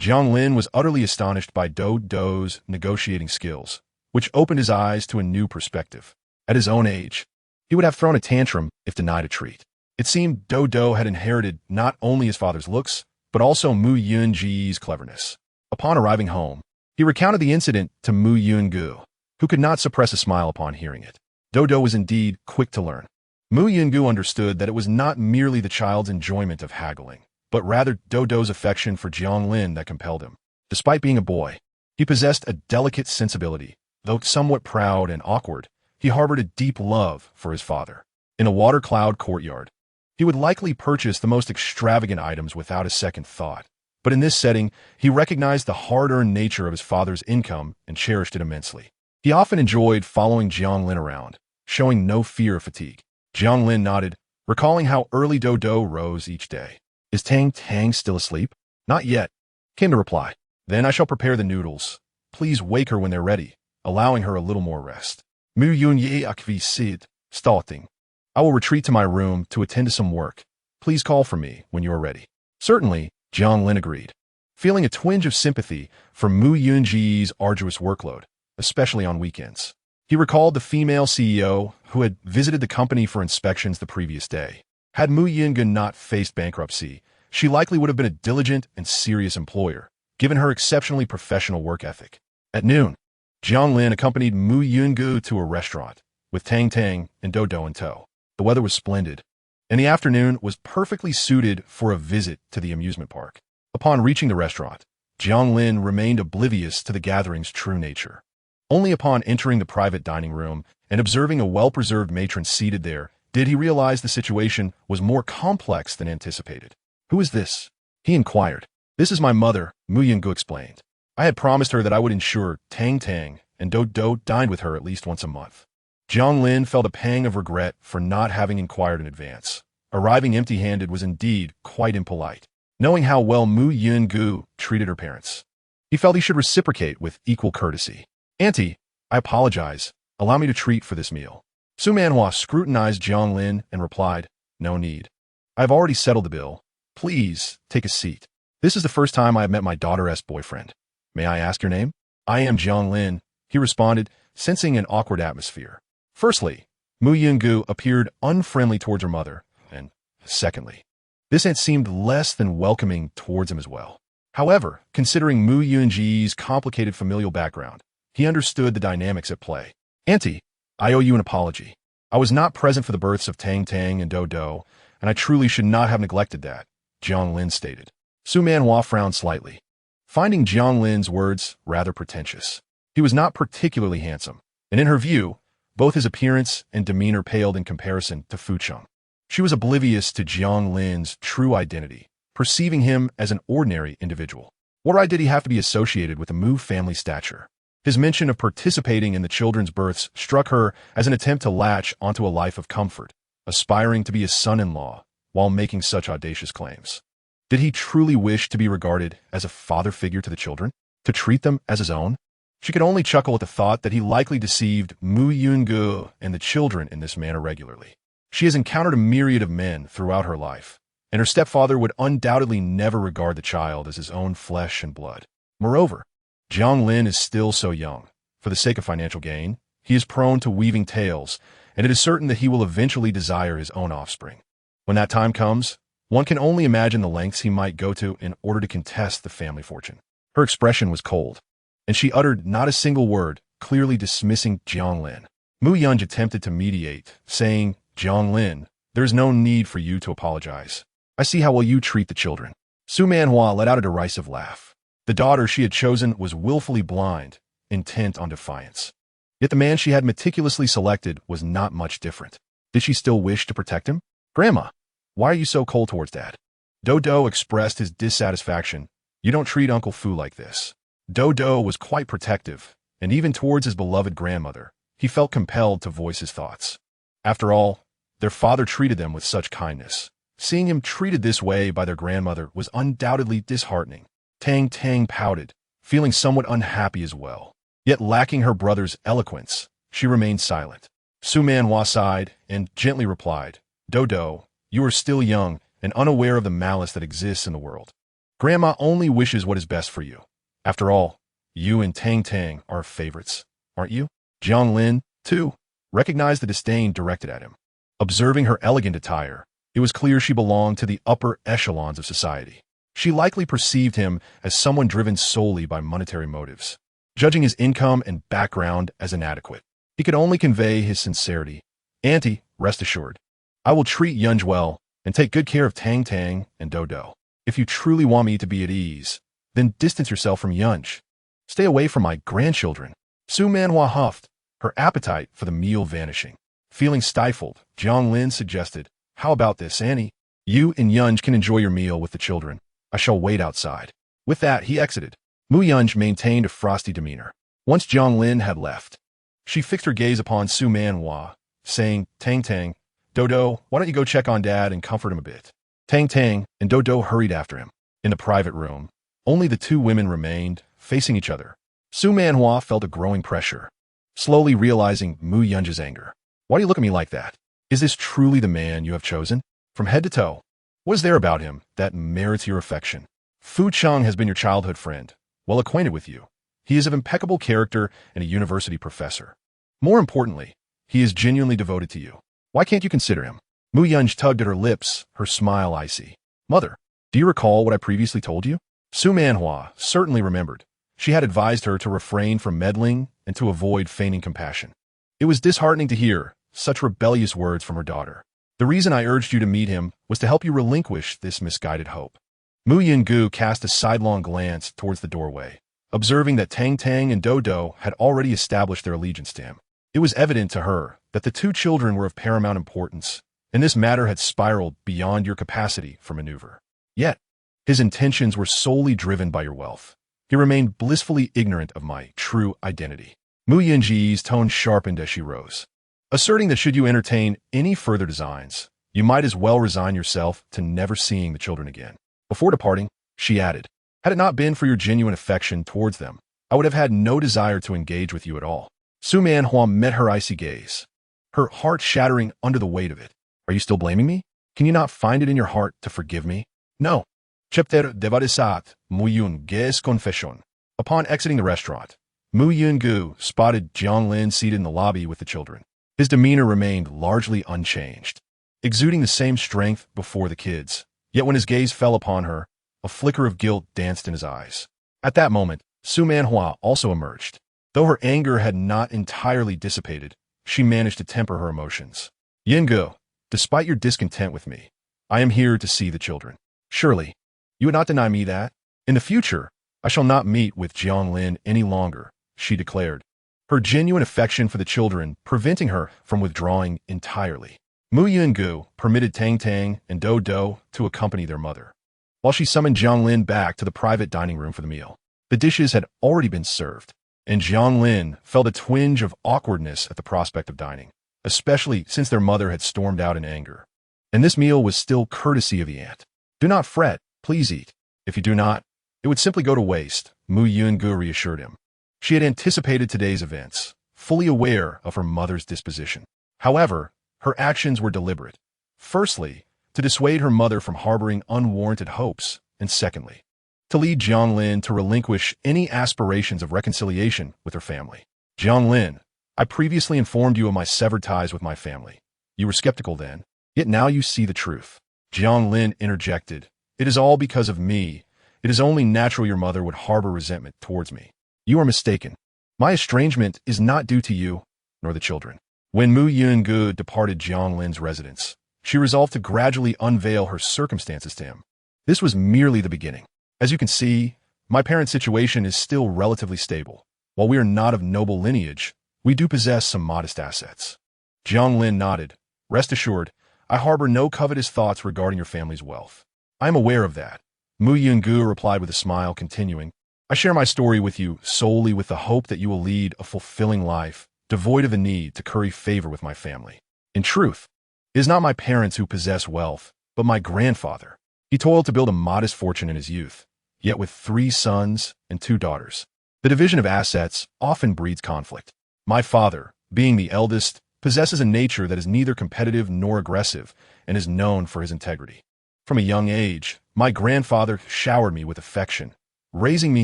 Jiang Lin was utterly astonished by Dodo's negotiating skills, which opened his eyes to a new perspective. At his own age, he would have thrown a tantrum if denied a treat. It seemed Dodo had inherited not only his father's looks, but also Mu Yunji's cleverness. Upon arriving home, he recounted the incident to Mu Yungu, who could not suppress a smile upon hearing it. Dodo was indeed quick to learn. Mu Yungu understood that it was not merely the child's enjoyment of haggling, but rather Dodo's affection for Jiang Lin that compelled him. Despite being a boy, he possessed a delicate sensibility. Though somewhat proud and awkward, he harbored a deep love for his father. In a water-cloud courtyard, he would likely purchase the most extravagant items without a second thought. But in this setting, he recognized the hard-earned nature of his father's income and cherished it immensely. He often enjoyed following Jiang Lin around, showing no fear of fatigue. Jiang Lin nodded, recalling how early Dodo rose each day. "Is Tang Tang still asleep?" "Not yet," came the reply. "Then I shall prepare the noodles. Please wake her when they're ready," allowing her a little more rest. Mu Yunye akvisid, stalting. "I will retreat to my room to attend to some work. Please call for me when you are ready." "Certainly," Jiang Lin agreed, feeling a twinge of sympathy for Mu Yunji's arduous workload, especially on weekends. He recalled the female CEO who had visited the company for inspections the previous day. Had Mu Yungu not faced bankruptcy, she likely would have been a diligent and serious employer, given her exceptionally professional work ethic. At noon, Jiang Lin accompanied Mu Yungu to a restaurant, with Tang Tang and Dodo in tow. The weather was splendid, and the afternoon was perfectly suited for a visit to the amusement park. Upon reaching the restaurant, Jiang Lin remained oblivious to the gathering's true nature. Only upon entering the private dining room and observing a well-preserved matron seated there did he realize the situation was more complex than anticipated. "Who is this?" he inquired. "This is my mother," Mu Yungu explained. "I had promised her that I would ensure Tang Tang and Do Do dined with her at least once a month." Jiang Lin felt a pang of regret for not having inquired in advance. Arriving empty-handed was indeed quite impolite, knowing how well Mu Yungu treated her parents. He felt he should reciprocate with equal courtesy. "Auntie, I apologize. Allow me to treat for this meal." Su Manhua scrutinized Jiang Lin and replied, "No need. I have already settled the bill. Please take a seat. This is the first time I have met my daughter's boyfriend. May I ask your name?" "I am Jiang Lin," he responded, sensing an awkward atmosphere. Firstly, Mu Yungu appeared unfriendly towards her mother, and secondly, this aunt seemed less than welcoming towards him as well. However, considering Mu Yunji's complicated familial background, he understood the dynamics at play. "Auntie, I owe you an apology. I was not present for the births of Tang Tang and Do Do, and I truly should not have neglected that," Jiang Lin stated. Su Manhua frowned slightly, finding Jiang Lin's words rather pretentious. He was not particularly handsome, and in her view, both his appearance and demeanor paled in comparison to Fu Cheng. She was oblivious to Jiang Lin's true identity, perceiving him as an ordinary individual. What right did he have to be associated with the Mu family stature? His mention of participating in the children's births struck her as an attempt to latch onto a life of comfort, aspiring to be a son-in-law while making such audacious claims. Did he truly wish to be regarded as a father figure to the children, to treat them as his own? She could only chuckle at the thought that he likely deceived Mu Yungu and the children in this manner regularly. She has encountered a myriad of men throughout her life, and her stepfather would undoubtedly never regard the child as his own flesh and blood. Moreover, Jiang Lin is still so young. For the sake of financial gain, he is prone to weaving tales, and it is certain that he will eventually desire his own offspring. When that time comes, one can only imagine the lengths he might go to in order to contest the family fortune. Her expression was cold, and she uttered not a single word, clearly dismissing Jiang Lin. Mu Yunj attempted to mediate, saying, "Jiang Lin, there is no need for you to apologize. I see how well you treat the children." Su Manhua let out a derisive laugh. The daughter she had chosen was willfully blind, intent on defiance. Yet the man she had meticulously selected was not much different. Did she still wish to protect him? "Grandma, why are you so cold towards Dad?" Dodo expressed his dissatisfaction. "You don't treat Uncle Fu like this." Dodo was quite protective, and even towards his beloved grandmother, he felt compelled to voice his thoughts. After all, their father treated them with such kindness. Seeing him treated this way by their grandmother was undoubtedly disheartening. Tang Tang pouted, feeling somewhat unhappy as well. Yet lacking her brother's eloquence, she remained silent. Su Manhua sighed and gently replied, "Dodo, you are still young and unaware of the malice that exists in the world. Grandma only wishes what is best for you. After all, you and Tang Tang are favorites, aren't you?" Jiang Lin, too, recognized the disdain directed at him. Observing her elegant attire, it was clear she belonged to the upper echelons of society. She likely perceived him as someone driven solely by monetary motives, judging his income and background as inadequate. He could only convey his sincerity. "Auntie, rest assured, I will treat Yunj well and take good care of Tang Tang and Dodo. If you truly want me to be at ease, then distance yourself from Yunj. Stay away from my grandchildren." Su Manhua huffed, her appetite for the meal vanishing. Feeling stifled, Jiang Lin suggested, "How about this, Annie? You and Yunj can enjoy your meal with the children. I shall wait outside." With that, he exited. Mu Yunj maintained a frosty demeanor. Once Jiang Lin had left, she fixed her gaze upon Su Manhua, saying, "Tang Tang, Dodo, why don't you go check on Dad and comfort him a bit?" Tang Tang and Dodo hurried after him. In the private room, only the two women remained, facing each other. Su Manhua felt a growing pressure, slowly realizing Mu Yunj's anger. "Why do you look at me like that? Is this truly the man you have chosen? From head to toe, what is there about him that merits your affection? Fu Cheng has been your childhood friend, well acquainted with you. He is of impeccable character and a university professor. More importantly, he is genuinely devoted to you. Why can't you consider him?" Mu Yunj tugged at her lips, her smile icy. "Mother, do you recall what I previously told you?" Su Manhua certainly remembered. She had advised her to refrain from meddling and to avoid feigning compassion. It was disheartening to hear such rebellious words from her daughter. "The reason I urged you to meet him was to help you relinquish this misguided hope." Mu Yungu cast a sidelong glance towards the doorway, observing that Tang Tang and Dodo had already established their allegiance to him. It was evident to her that the two children were of paramount importance, and this matter had spiraled beyond your capacity for maneuver. Yet, his intentions were solely driven by your wealth. He remained blissfully ignorant of my true identity. Mu Yunji's tone sharpened as she rose, asserting that should you entertain any further designs, you might as well resign yourself to never seeing the children again. Before departing, she added, had it not been for your genuine affection towards them, I would have had no desire to engage with you at all. Su Manhua met her icy gaze, her heart shattering under the weight of it. Are you still blaming me? Can you not find it in your heart to forgive me? No. Chepter devadesat, Mu Yun Ge's confession. Upon exiting the restaurant, Mu Yun-gu spotted Jiang Lin seated in the lobby with the children. His demeanor remained largely unchanged, exuding the same strength before the kids. Yet when his gaze fell upon her, a flicker of guilt danced in his eyes. At that moment, Su Manhua also emerged. Though her anger had not entirely dissipated, she managed to temper her emotions. Yin-gu, despite your discontent with me, I am here to see the children. Surely, you would not deny me that? In the future, I shall not meet with Jiang Lin any longer, she declared, her genuine affection for the children preventing her from withdrawing entirely. Mu Yun-gu permitted Tang Tang and Do to accompany their mother, while she summoned Jiang Lin back to the private dining room for the meal. The dishes had already been served, and Jiang Lin felt a twinge of awkwardness at the prospect of dining, especially since their mother had stormed out in anger. And this meal was still courtesy of the aunt. Do not fret, please eat. If you do not, it would simply go to waste, Mu Yun-gu reassured him. She had anticipated today's events, fully aware of her mother's disposition. However, her actions were deliberate. Firstly, to dissuade her mother from harboring unwarranted hopes, and secondly, to lead Jiang Lin to relinquish any aspirations of reconciliation with her family. Jiang Lin, I previously informed you of my severed ties with my family. You were skeptical then, yet now you see the truth. Jiang Lin interjected, it is all because of me. It is only natural your mother would harbor resentment towards me. You are mistaken. My estrangement is not due to you, nor the children. When Mu Yun-gu departed Jiang Lin's residence, she resolved to gradually unveil her circumstances to him. This was merely the beginning. As you can see, my parents' situation is still relatively stable. While we are not of noble lineage, we do possess some modest assets. Jiang Lin nodded. Rest assured, I harbor no covetous thoughts regarding your family's wealth. I am aware of that. Mu Yun-gu replied with a smile, continuing, I share my story with you solely with the hope that you will lead a fulfilling life, devoid of the need to curry favor with my family. In truth, it is not my parents who possess wealth, but my grandfather. He toiled to build a modest fortune in his youth, yet with 3 sons and 2 daughters. The division of assets often breeds conflict. My father, being the eldest, possesses a nature that is neither competitive nor aggressive and is known for his integrity. From a young age, my grandfather showered me with affection, raising me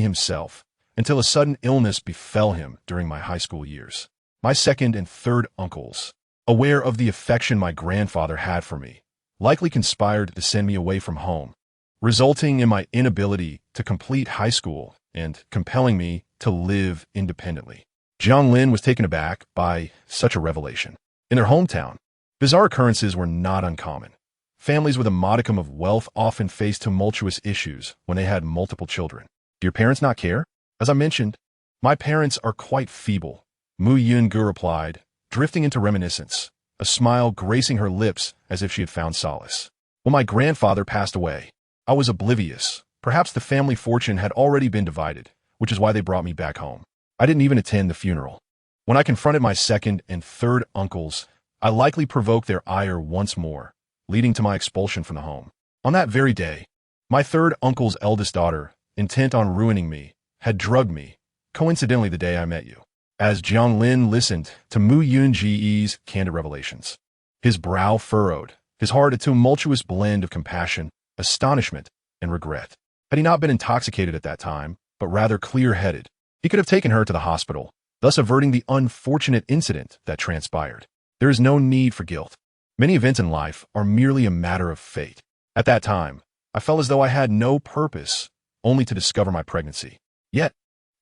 himself, until a sudden illness befell him during my high school years. My second and third uncles, aware of the affection my grandfather had for me, likely conspired to send me away from home, resulting in my inability to complete high school and compelling me to live independently. Jiang Lin was taken aback by such a revelation. In their hometown, bizarre occurrences were not uncommon. Families with a modicum of wealth often faced tumultuous issues when they had multiple children. Do your parents not care? As I mentioned, my parents are quite feeble, Mu Yun-gu replied, drifting into reminiscence, a smile gracing her lips as if she had found solace. When my grandfather passed away, I was oblivious. Perhaps the family fortune had already been divided, which is why they brought me back home. I didn't even attend the funeral. When I confronted my second and third uncles, I likely provoked their ire once more, leading to my expulsion from the home. On that very day, my third uncle's eldest daughter, intent on ruining me, had drugged me, coincidentally the day I met you. As Jiang Lin listened to Mu Yun-ji's candid revelations, his brow furrowed, his heart a tumultuous blend of compassion, astonishment, and regret. Had he not been intoxicated at that time, but rather clear-headed, he could have taken her to the hospital, thus averting the unfortunate incident that transpired. There is no need for guilt. Many events in life are merely a matter of fate. At that time, I felt as though I had no purpose, only to discover my pregnancy. Yet,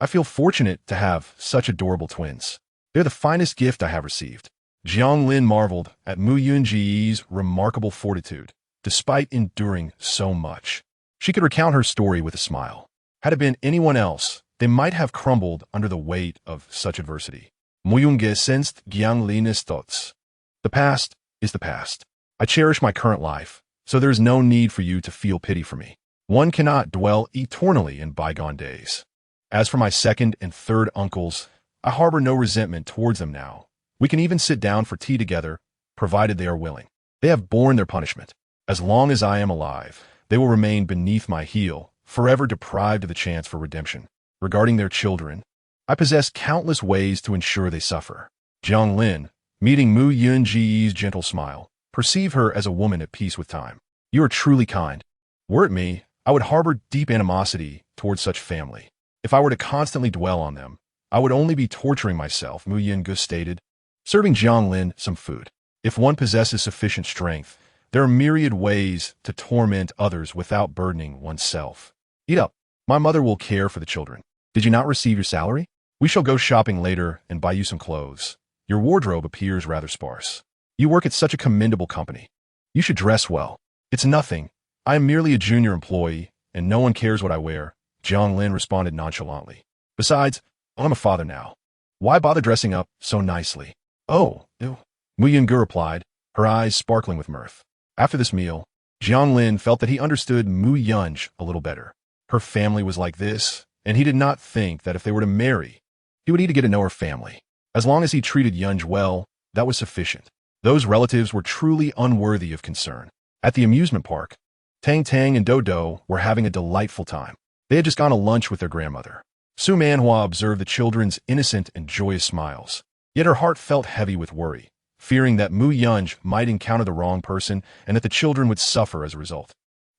I feel fortunate to have such adorable twins. They're the finest gift I have received. Jiang Lin marveled at Mu Yun-ji's remarkable fortitude, despite enduring so much. She could recount her story with a smile. Had it been anyone else, they might have crumbled under the weight of such adversity. Muyunge sensed Jiang Lin's thoughts. The past is the past. I cherish my current life, so there is no need for you to feel pity for me. One cannot dwell eternally in bygone days. As for my second and third uncles, I harbor no resentment towards them now. We can even sit down for tea together, provided they are willing. They have borne their punishment. As long as I am alive, they will remain beneath my heel, forever deprived of the chance for redemption. Regarding their children, I possess countless ways to ensure they suffer. Jiang Lin, meeting Mu Yunji's gentle smile, perceive her as a woman at peace with time. You are truly kind. Were it me, I would harbor deep animosity towards such family. If I were to constantly dwell on them, I would only be torturing myself, Mu Yungu stated, serving Jiang Lin some food. If one possesses sufficient strength, there are myriad ways to torment others without burdening oneself. Eat up. My mother will care for the children. Did you not receive your salary? We shall go shopping later and buy you some clothes. Your wardrobe appears rather sparse. You work at such a commendable company. You should dress well. It's nothing. I am merely a junior employee, and no one cares what I wear, Jiang Lin responded nonchalantly. Besides, I'm a father now. Why bother dressing up so nicely? Oh, ew. Mu Yungu replied, her eyes sparkling with mirth. After this meal, Jiang Lin felt that he understood Mu Yunj a little better. Her family was like this, and he did not think that if they were to marry, he would need to get to know her family. As long as he treated Yunj well, that was sufficient. Those relatives were truly unworthy of concern. At the amusement park, Tang Tang and Dodo were having a delightful time. They had just gone to lunch with their grandmother. Su Manhua observed the children's innocent and joyous smiles. Yet her heart felt heavy with worry, fearing that Mu Yunj might encounter the wrong person and that the children would suffer as a result.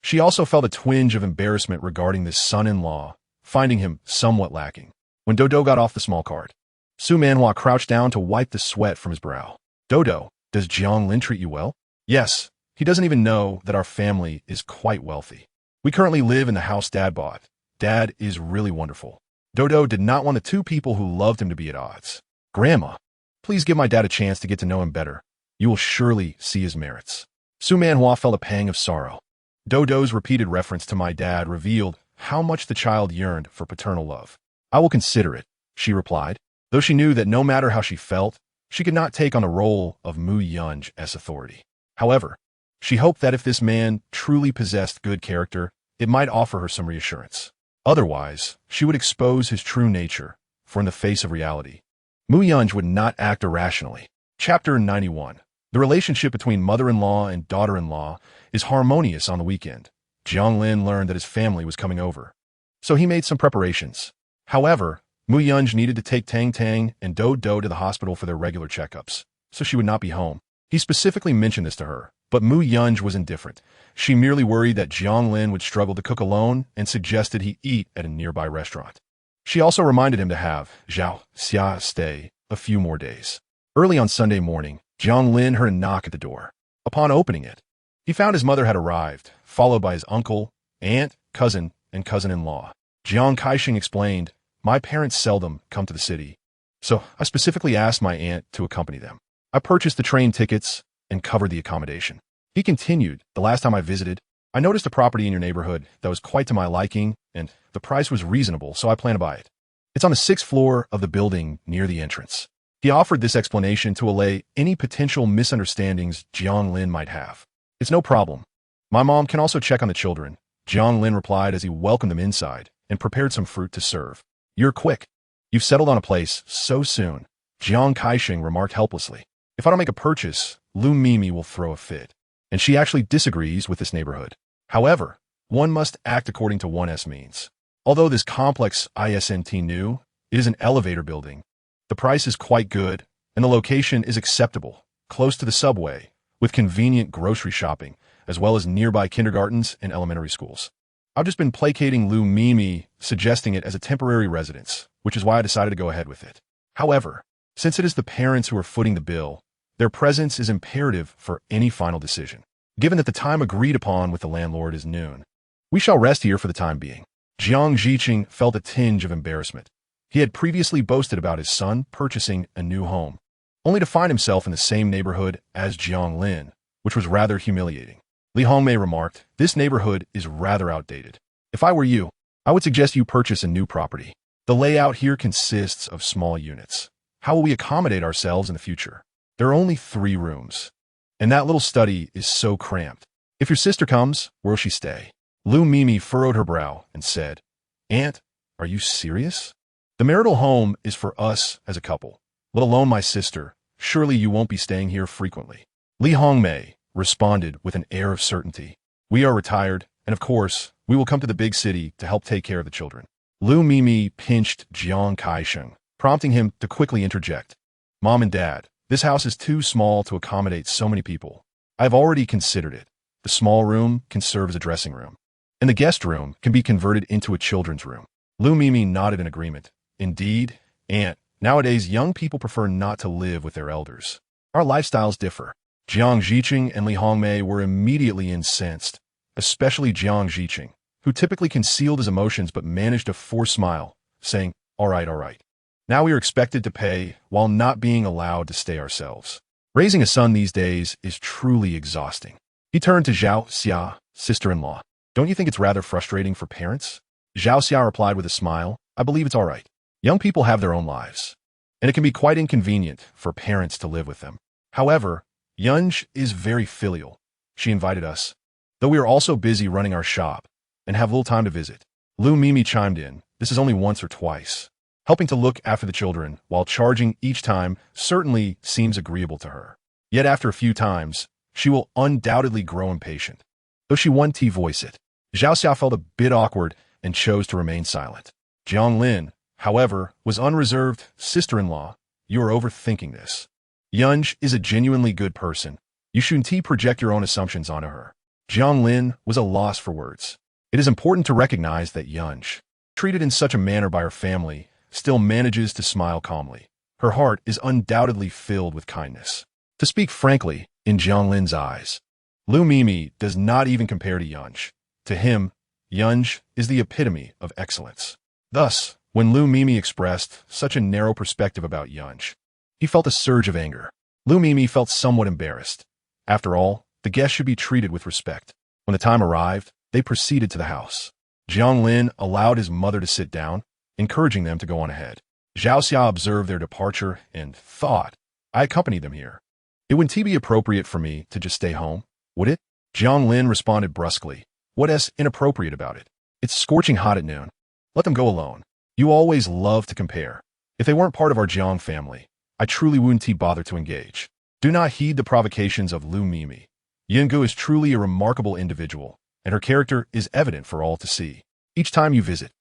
She also felt a twinge of embarrassment regarding this son-in-law, finding him somewhat lacking. When Dodo got off the small cart, Su Manhua crouched down to wipe the sweat from his brow. Dodo, does Jiang Lin treat you well? Yes, he doesn't even know that our family is quite wealthy. We currently live in the house Dad bought. Dad is really wonderful. Dodo did not want the two people who loved him to be at odds. Grandma, please give my dad a chance to get to know him better. You will surely see his merits. Su Manhua felt a pang of sorrow. Dodo's repeated reference to my dad revealed how much the child yearned for paternal love. I will consider it, she replied, though she knew that no matter how she felt, she could not take on the role of Mu Yunj as authority. However, she hoped that if this man truly possessed good character, it might offer her some reassurance. Otherwise, she would expose his true nature, for in the face of reality, Mu Yunj would not act irrationally. Chapter 91. The relationship between mother-in-law and daughter-in-law is harmonious on the weekend. Jiang Lin learned that his family was coming over, so he made some preparations. However, Mu Yunj needed to take Tang Tang and Dodo to the hospital for their regular checkups, so she would not be home. He specifically mentioned this to her, but Mu Yunj was indifferent. She merely worried that Jiang Lin would struggle to cook alone and suggested he eat at a nearby restaurant. She also reminded him to have Zhao Xia stay a few more days. Early on Sunday morning, Jiang Lin heard a knock at the door. Upon opening it, he found his mother had arrived, followed by his uncle, aunt, cousin, and cousin-in-law. Jiang Kaixing explained, my parents seldom come to the city, so I specifically asked my aunt to accompany them. I purchased the train tickets and covered the accommodation. He continued, the last time I visited, I noticed a property in your neighborhood that was quite to my liking, and the price was reasonable, so I plan to buy it. It's on the 6th floor of the building near the entrance. He offered this explanation to allay any potential misunderstandings Jiang Lin might have. It's no problem. My mom can also check on the children, Jiang Lin replied as he welcomed them inside and prepared some fruit to serve. You're quick. You've settled on a place so soon, Jiang Kaixing remarked helplessly. If I don't make a purchase, Lu Mimi will throw a fit. And she actually disagrees with this neighborhood. However, one must act according to one's means. Although this complex isn't new, it is an elevator building. The price is quite good, and the location is acceptable, close to the subway, with convenient grocery shopping, as well as nearby kindergartens and elementary schools. I've just been placating Lu Mimi, suggesting it as a temporary residence, which is why I decided to go ahead with it. However, since it is the parents who are footing the bill, their presence is imperative for any final decision. Given that the time agreed upon with the landlord is noon, we shall rest here for the time being. Jiang Ziqing felt a tinge of embarrassment. He had previously boasted about his son purchasing a new home, only to find himself in the same neighborhood as Jiang Lin, which was rather humiliating. Li Hongmei remarked, this neighborhood is rather outdated. If I were you, I would suggest you purchase a new property. The layout here consists of small units. How will we accommodate ourselves in the future? There are only 3 rooms. And that little study is so cramped. If your sister comes, where'll she stay? Lu Mimi furrowed her brow and said, Aunt, are you serious? The marital home is for us as a couple, let alone my sister. Surely you won't be staying here frequently. Li Hongmei responded with an air of certainty. We are retired, and of course, we will come to the big city to help take care of the children. Lu Mimi pinched Jiang Kaisheng, prompting him to quickly interject. Mom and Dad, this house is too small to accommodate so many people. I've already considered it. The small room can serve as a dressing room, and the guest room can be converted into a children's room. Lu Mimi nodded in agreement. Indeed, Aunt, nowadays young people prefer not to live with their elders. Our lifestyles differ. Jiang Ziqing and Li Hongmei were immediately incensed, especially Jiang Ziqing, who typically concealed his emotions but managed a forced smile, saying, all right. Now we are expected to pay while not being allowed to stay ourselves. Raising a son these days is truly exhausting. He turned to Zhao Xia, sister-in-law. Don't you think it's rather frustrating for parents? Zhao Xia replied with a smile, I believe it's all right. Young people have their own lives, and it can be quite inconvenient for parents to live with them. However, Yunj is very filial. She invited us, though we are also busy running our shop and have little time to visit. Lu Mimi chimed in, this is only once or twice. Helping to look after the children while charging each time certainly seems agreeable to her. Yet after a few times, she will undoubtedly grow impatient. Though she wanted to voice it, Zhao Xia felt a bit awkward and chose to remain silent. Jiang Lin, however, was unreserved. Sister-in-law, you are overthinking this. Yunj is a genuinely good person. You shouldn't project your own assumptions onto her. Jiang Lin was a loss for words. It is important to recognize that Yunj, treated in such a manner by her family, still manages to smile calmly. Her heart is undoubtedly filled with kindness. To speak frankly, in Jiang Lin's eyes, Lu Mimi does not even compare to Yunj. To him, Yunj is the epitome of excellence. Thus, when Lu Mimi expressed such a narrow perspective about Yunj, he felt a surge of anger. Lu Mimi felt somewhat embarrassed. After all, the guests should be treated with respect. When the time arrived, they proceeded to the house. Jiang Lin allowed his mother to sit down, encouraging them to go on ahead. Zhao Xia observed their departure and thought, I accompanied them here. It wouldn't be appropriate for me to just stay home, would it? Jiang Lin responded brusquely. What's inappropriate about it? It's scorching hot at noon. Let them go alone. You always love to compare. If they weren't part of our Jiang family, I truly wouldn't bother to engage. Do not heed the provocations of Lu Mimi. Yungu is truly a remarkable individual, and her character is evident for all to see. Each time you visit,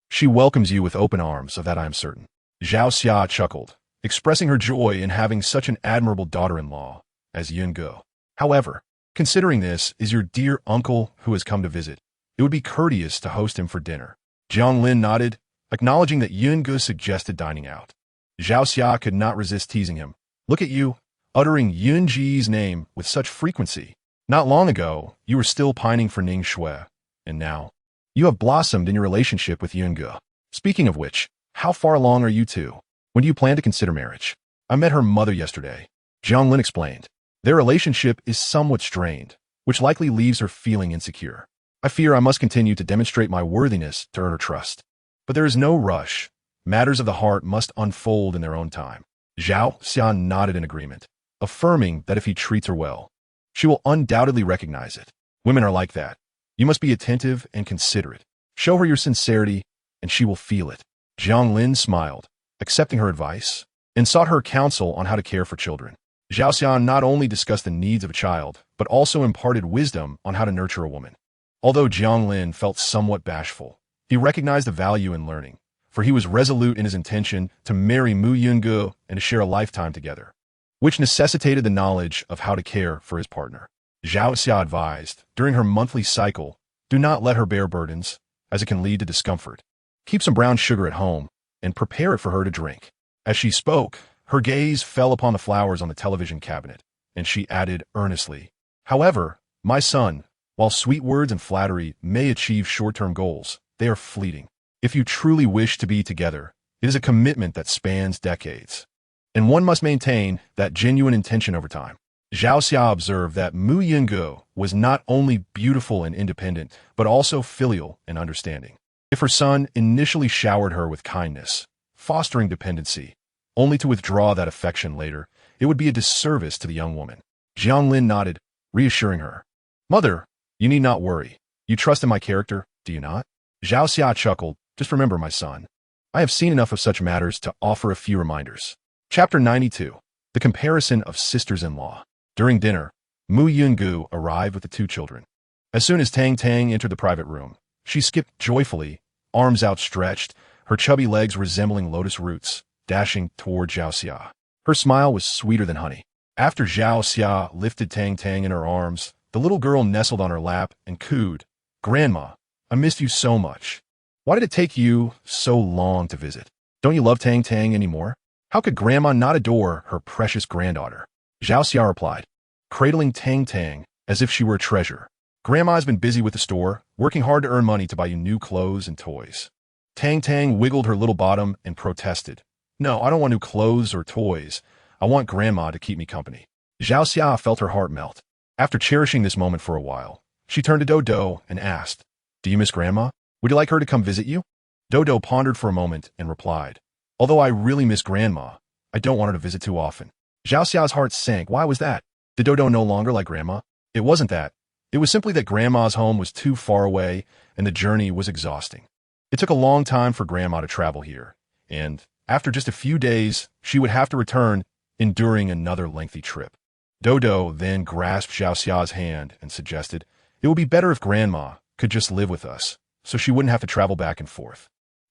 she welcomes you with open arms, of that I am certain. Zhao Xia chuckled, expressing her joy in having such an admirable daughter-in-law as Yungu. However, considering this is your dear uncle who has come to visit, it would be courteous to host him for dinner. Jiang Lin nodded, acknowledging that Yungu suggested dining out. Zhao Xia could not resist teasing him. Look at you, uttering Yunji's name with such frequency. Not long ago, you were still pining for Ning Shui, and now, you have blossomed in your relationship with Yungu. Speaking of which, how far along are you two? When do you plan to consider marriage? I met her mother yesterday. Jiang Lin explained. Their relationship is somewhat strained, which likely leaves her feeling insecure. I fear I must continue to demonstrate my worthiness to earn her trust. But there is no rush. Matters of the heart must unfold in their own time. Zhao Xia nodded in agreement, affirming that if he treats her well, she will undoubtedly recognize it. Women are like that. You must be attentive and considerate. Show her your sincerity, and she will feel it. Jiang Lin smiled, accepting her advice, and sought her counsel on how to care for children. Zhao Xia not only discussed the needs of a child, but also imparted wisdom on how to nurture a woman. Although Jiang Lin felt somewhat bashful, he recognized the value in learning, for he was resolute in his intention to marry Mu Yungu and to share a lifetime together, which necessitated the knowledge of how to care for his partner. Zhao Xia advised, during her monthly cycle, do not let her bear burdens, as it can lead to discomfort. Keep some brown sugar at home, and prepare it for her to drink. As she spoke, her gaze fell upon the flowers on the television cabinet, and she added earnestly, however, my son, while sweet words and flattery may achieve short-term goals, they are fleeting. If you truly wish to be together, it is a commitment that spans decades, and one must maintain that genuine intention over time. Zhao Xia observed that Mu Yungu was not only beautiful and independent, but also filial and understanding. If her son initially showered her with kindness, fostering dependency, only to withdraw that affection later, it would be a disservice to the young woman. Jiang Lin nodded, reassuring her. Mother, you need not worry. You trust in my character, do you not? Zhao Xia chuckled. Just remember, my son, I have seen enough of such matters to offer a few reminders. Chapter 92. The Comparison of Sisters-in-Law. During dinner, Mu Yungu arrived with the two children. As soon as Tang Tang entered the private room, she skipped joyfully, arms outstretched, her chubby legs resembling lotus roots, dashing toward Zhao Xia. Her smile was sweeter than honey. After Zhao Xia lifted Tang Tang in her arms, the little girl nestled on her lap and cooed, Grandma, I missed you so much. Why did it take you so long to visit? Don't you love Tang Tang anymore? How could Grandma not adore her precious granddaughter? Zhao Xia replied, cradling Tang Tang as if she were a treasure. Grandma has been busy with the store, working hard to earn money to buy you new clothes and toys. Tang Tang wiggled her little bottom and protested. No, I don't want new clothes or toys. I want Grandma to keep me company. Zhao Xia felt her heart melt. After cherishing this moment for a while, she turned to Dodo and asked, Do you miss Grandma? Would you like her to come visit you? Dodo pondered for a moment and replied, Although I really miss Grandma, I don't want her to visit too often. Zhao Xia's heart sank. Why was that? Did Dodo no longer like Grandma? It wasn't that. It was simply that Grandma's home was too far away and the journey was exhausting. It took a long time for Grandma to travel here, and after just a few days, she would have to return, enduring another lengthy trip. Dodo then grasped Zhao Xia's hand and suggested, It would be better if Grandma could just live with us, so she wouldn't have to travel back and forth.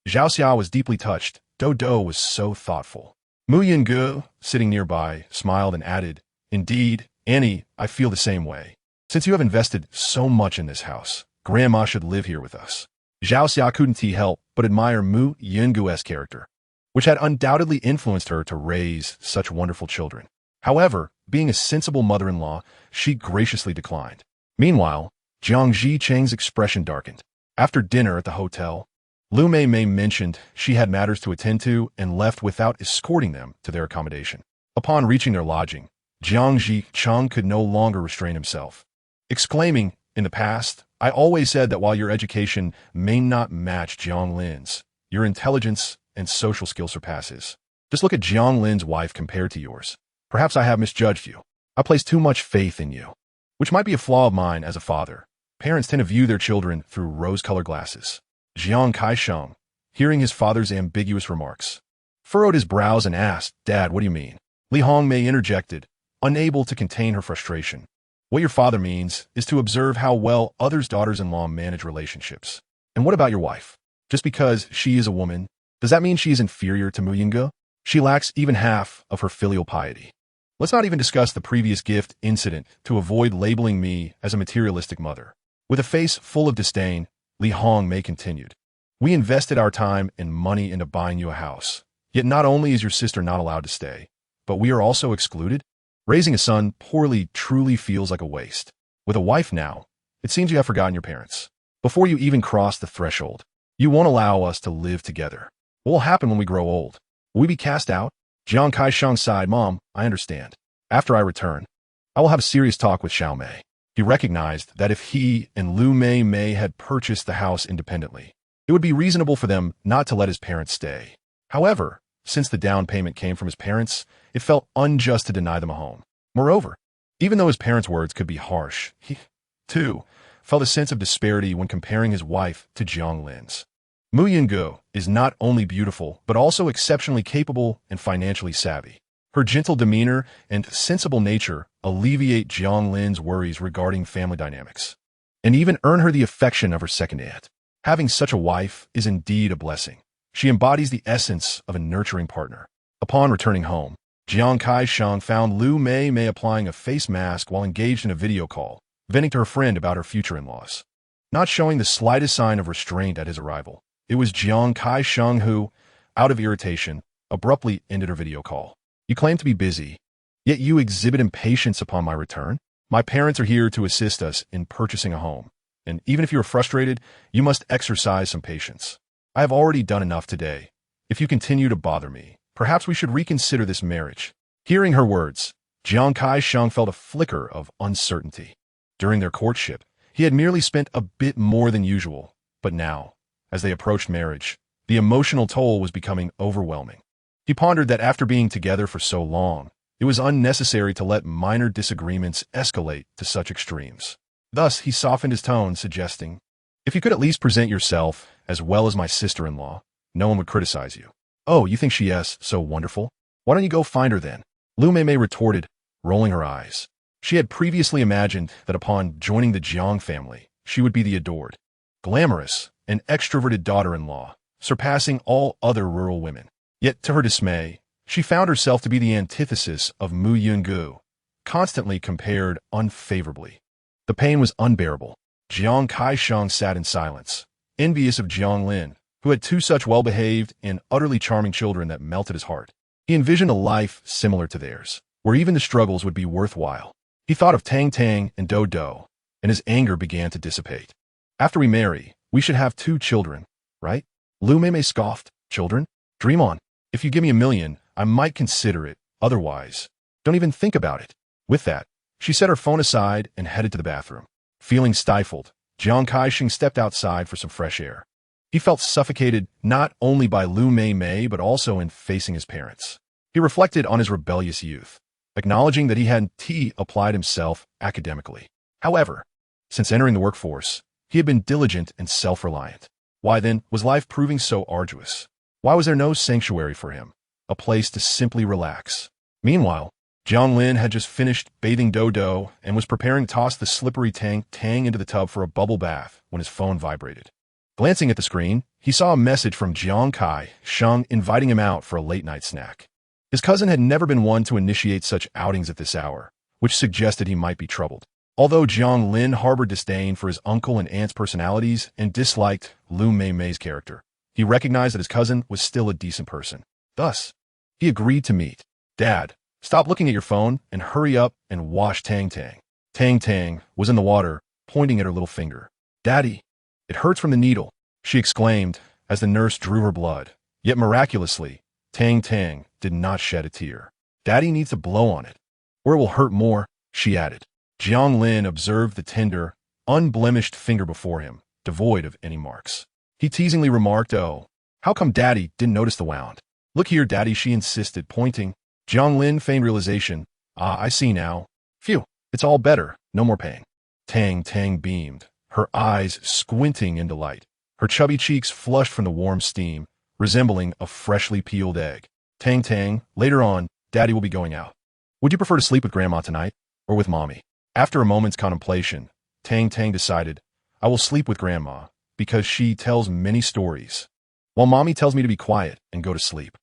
Zhao Xia was deeply touched. Dodo was so thoughtful. Mu Yungu, sitting nearby, smiled and added, Indeed, Annie, I feel the same way. Since you have invested so much in this house, Grandma should live here with us. Zhao Xia couldn't help but admire Mu Yungu's character, which had undoubtedly influenced her to raise such wonderful children. However, being a sensible mother-in-law, she graciously declined. Meanwhile, Jiang Zhicheng's expression darkened. After dinner at the hotel, Lu Mei mentioned she had matters to attend to and left without escorting them to their accommodation. Upon reaching their lodging, Jiang Zhicheng could no longer restrain himself, exclaiming, In the past, I always said that while your education may not match Jiang Lin's, your intelligence and social skill surpasses. Just look at Jiang Lin's wife compared to yours. Perhaps I have misjudged you. I place too much faith in you, which might be a flaw of mine as a father. Parents tend to view their children through rose-colored glasses. Jiang Kaisheng, hearing his father's ambiguous remarks, furrowed his brows and asked, Dad, what do you mean? Li Hongmei interjected, unable to contain her frustration. What your father means is to observe how well others' daughters-in-law manage relationships. And what about your wife? Just because she is a woman, does that mean she is inferior to Mu Yungu? She lacks even half of her filial piety. Let's not even discuss the previous gift incident to avoid labeling me as a materialistic mother. With a face full of disdain, Li Hongmei continued, We invested our time and money into buying you a house. Yet not only is your sister not allowed to stay, but we are also excluded? Raising a son poorly truly feels like a waste. With a wife now, it seems you have forgotten your parents. Before you even cross the threshold, you won't allow us to live together. What will happen when we grow old? Will we be cast out? Jiang Kaisheng sighed, Mom, I understand. After I return, I will have a serious talk with Xiao Mei. He recognized that if he and Lu Mei had purchased the house independently, it would be reasonable for them not to let his parents stay. However, since the down payment came from his parents, it felt unjust to deny them a home. Moreover, even though his parents' words could be harsh, he, too, felt a sense of disparity when comparing his wife to Jiang Lin's. Mu Yungu is not only beautiful, but also exceptionally capable and financially savvy. Her gentle demeanor and sensible nature alleviate Jiang Lin's worries regarding family dynamics, and even earn her the affection of her second aunt. Having such a wife is indeed a blessing. She embodies the essence of a nurturing partner. Upon returning home, Jiang Kaisheng found Lu Mei applying a face mask while engaged in a video call, venting to her friend about her future in-laws. Not showing the slightest sign of restraint at his arrival, it was Jiang Kaisheng who, out of irritation, abruptly ended her video call. You claim to be busy, yet you exhibit impatience upon my return? My parents are here to assist us in purchasing a home, and even if you are frustrated, you must exercise some patience. I have already done enough today. If you continue to bother me, perhaps we should reconsider this marriage. Hearing her words, Jiang Kaisheng felt a flicker of uncertainty. During their courtship, he had merely spent a bit more than usual, but now, as they approached marriage, the emotional toll was becoming overwhelming. He pondered that after being together for so long, it was unnecessary to let minor disagreements escalate to such extremes. Thus, he softened his tone, suggesting, "If you could at least present yourself as well as my sister-in-law, no one would criticize you." "Oh, you think she is so wonderful? Why don't you go find her then?" Lu Mei retorted, rolling her eyes. She had previously imagined that upon joining the Jiang family, she would be the adored, glamorous, and extroverted daughter-in-law, surpassing all other rural women. Yet, to her dismay, she found herself to be the antithesis of Mu Yungu, constantly compared unfavorably. The pain was unbearable. Jiang Kaisheng sat in silence, envious of Jiang Lin, who had two such well-behaved and utterly charming children that melted his heart. He envisioned a life similar to theirs, where even the struggles would be worthwhile. He thought of Tang Tang and Do Do, and his anger began to dissipate. "After we marry, we should have 2 children, right?" Lu Mei scoffed. "Children? Dream on. If you give me $1 million, I might consider it. Otherwise, don't even think about it." With that, she set her phone aside and headed to the bathroom. Feeling stifled, Jiang Kaisheng stepped outside for some fresh air. He felt suffocated not only by Lu Mei but also in facing his parents. He reflected on his rebellious youth, acknowledging that he hadn't applied himself academically. However, since entering the workforce, he had been diligent and self-reliant. Why then was life proving so arduous? Why was there no sanctuary for him, a place to simply relax? Meanwhile, Jiang Lin had just finished bathing Do and was preparing to toss the slippery Tang Tang into the tub for a bubble bath when his phone vibrated. Glancing at the screen, he saw a message from Jiang Kaisheng inviting him out for a late-night snack. His cousin had never been one to initiate such outings at this hour, which suggested he might be troubled. Although Jiang Lin harbored disdain for his uncle and aunt's personalities and disliked Lu Mei's character, he recognized that his cousin was still a decent person. Thus, he agreed to meet. "Dad, stop looking at your phone and hurry up and wash Tang Tang." Tang Tang was in the water, pointing at her little finger. "Daddy, it hurts from the needle," she exclaimed as the nurse drew her blood. Yet miraculously, Tang Tang did not shed a tear. "Daddy needs to blow on it, or it will hurt more," she added. Jiang Lin observed the tender, unblemished finger before him, devoid of any marks. He teasingly remarked, "Oh, how come Daddy didn't notice the wound?" "Look here, Daddy," she insisted, pointing. Jiang Lin feigned realization. "Ah, I see now. Phew, it's all better. No more pain." Tang Tang beamed, her eyes squinting in delight, her chubby cheeks flushed from the warm steam, resembling a freshly peeled egg. "Tang Tang, later on, Daddy will be going out. Would you prefer to sleep with Grandma tonight, or with Mommy?" After a moment's contemplation, Tang Tang decided, "I will sleep with Grandma, because she tells many stories, while Mommy tells me to be quiet and go to sleep."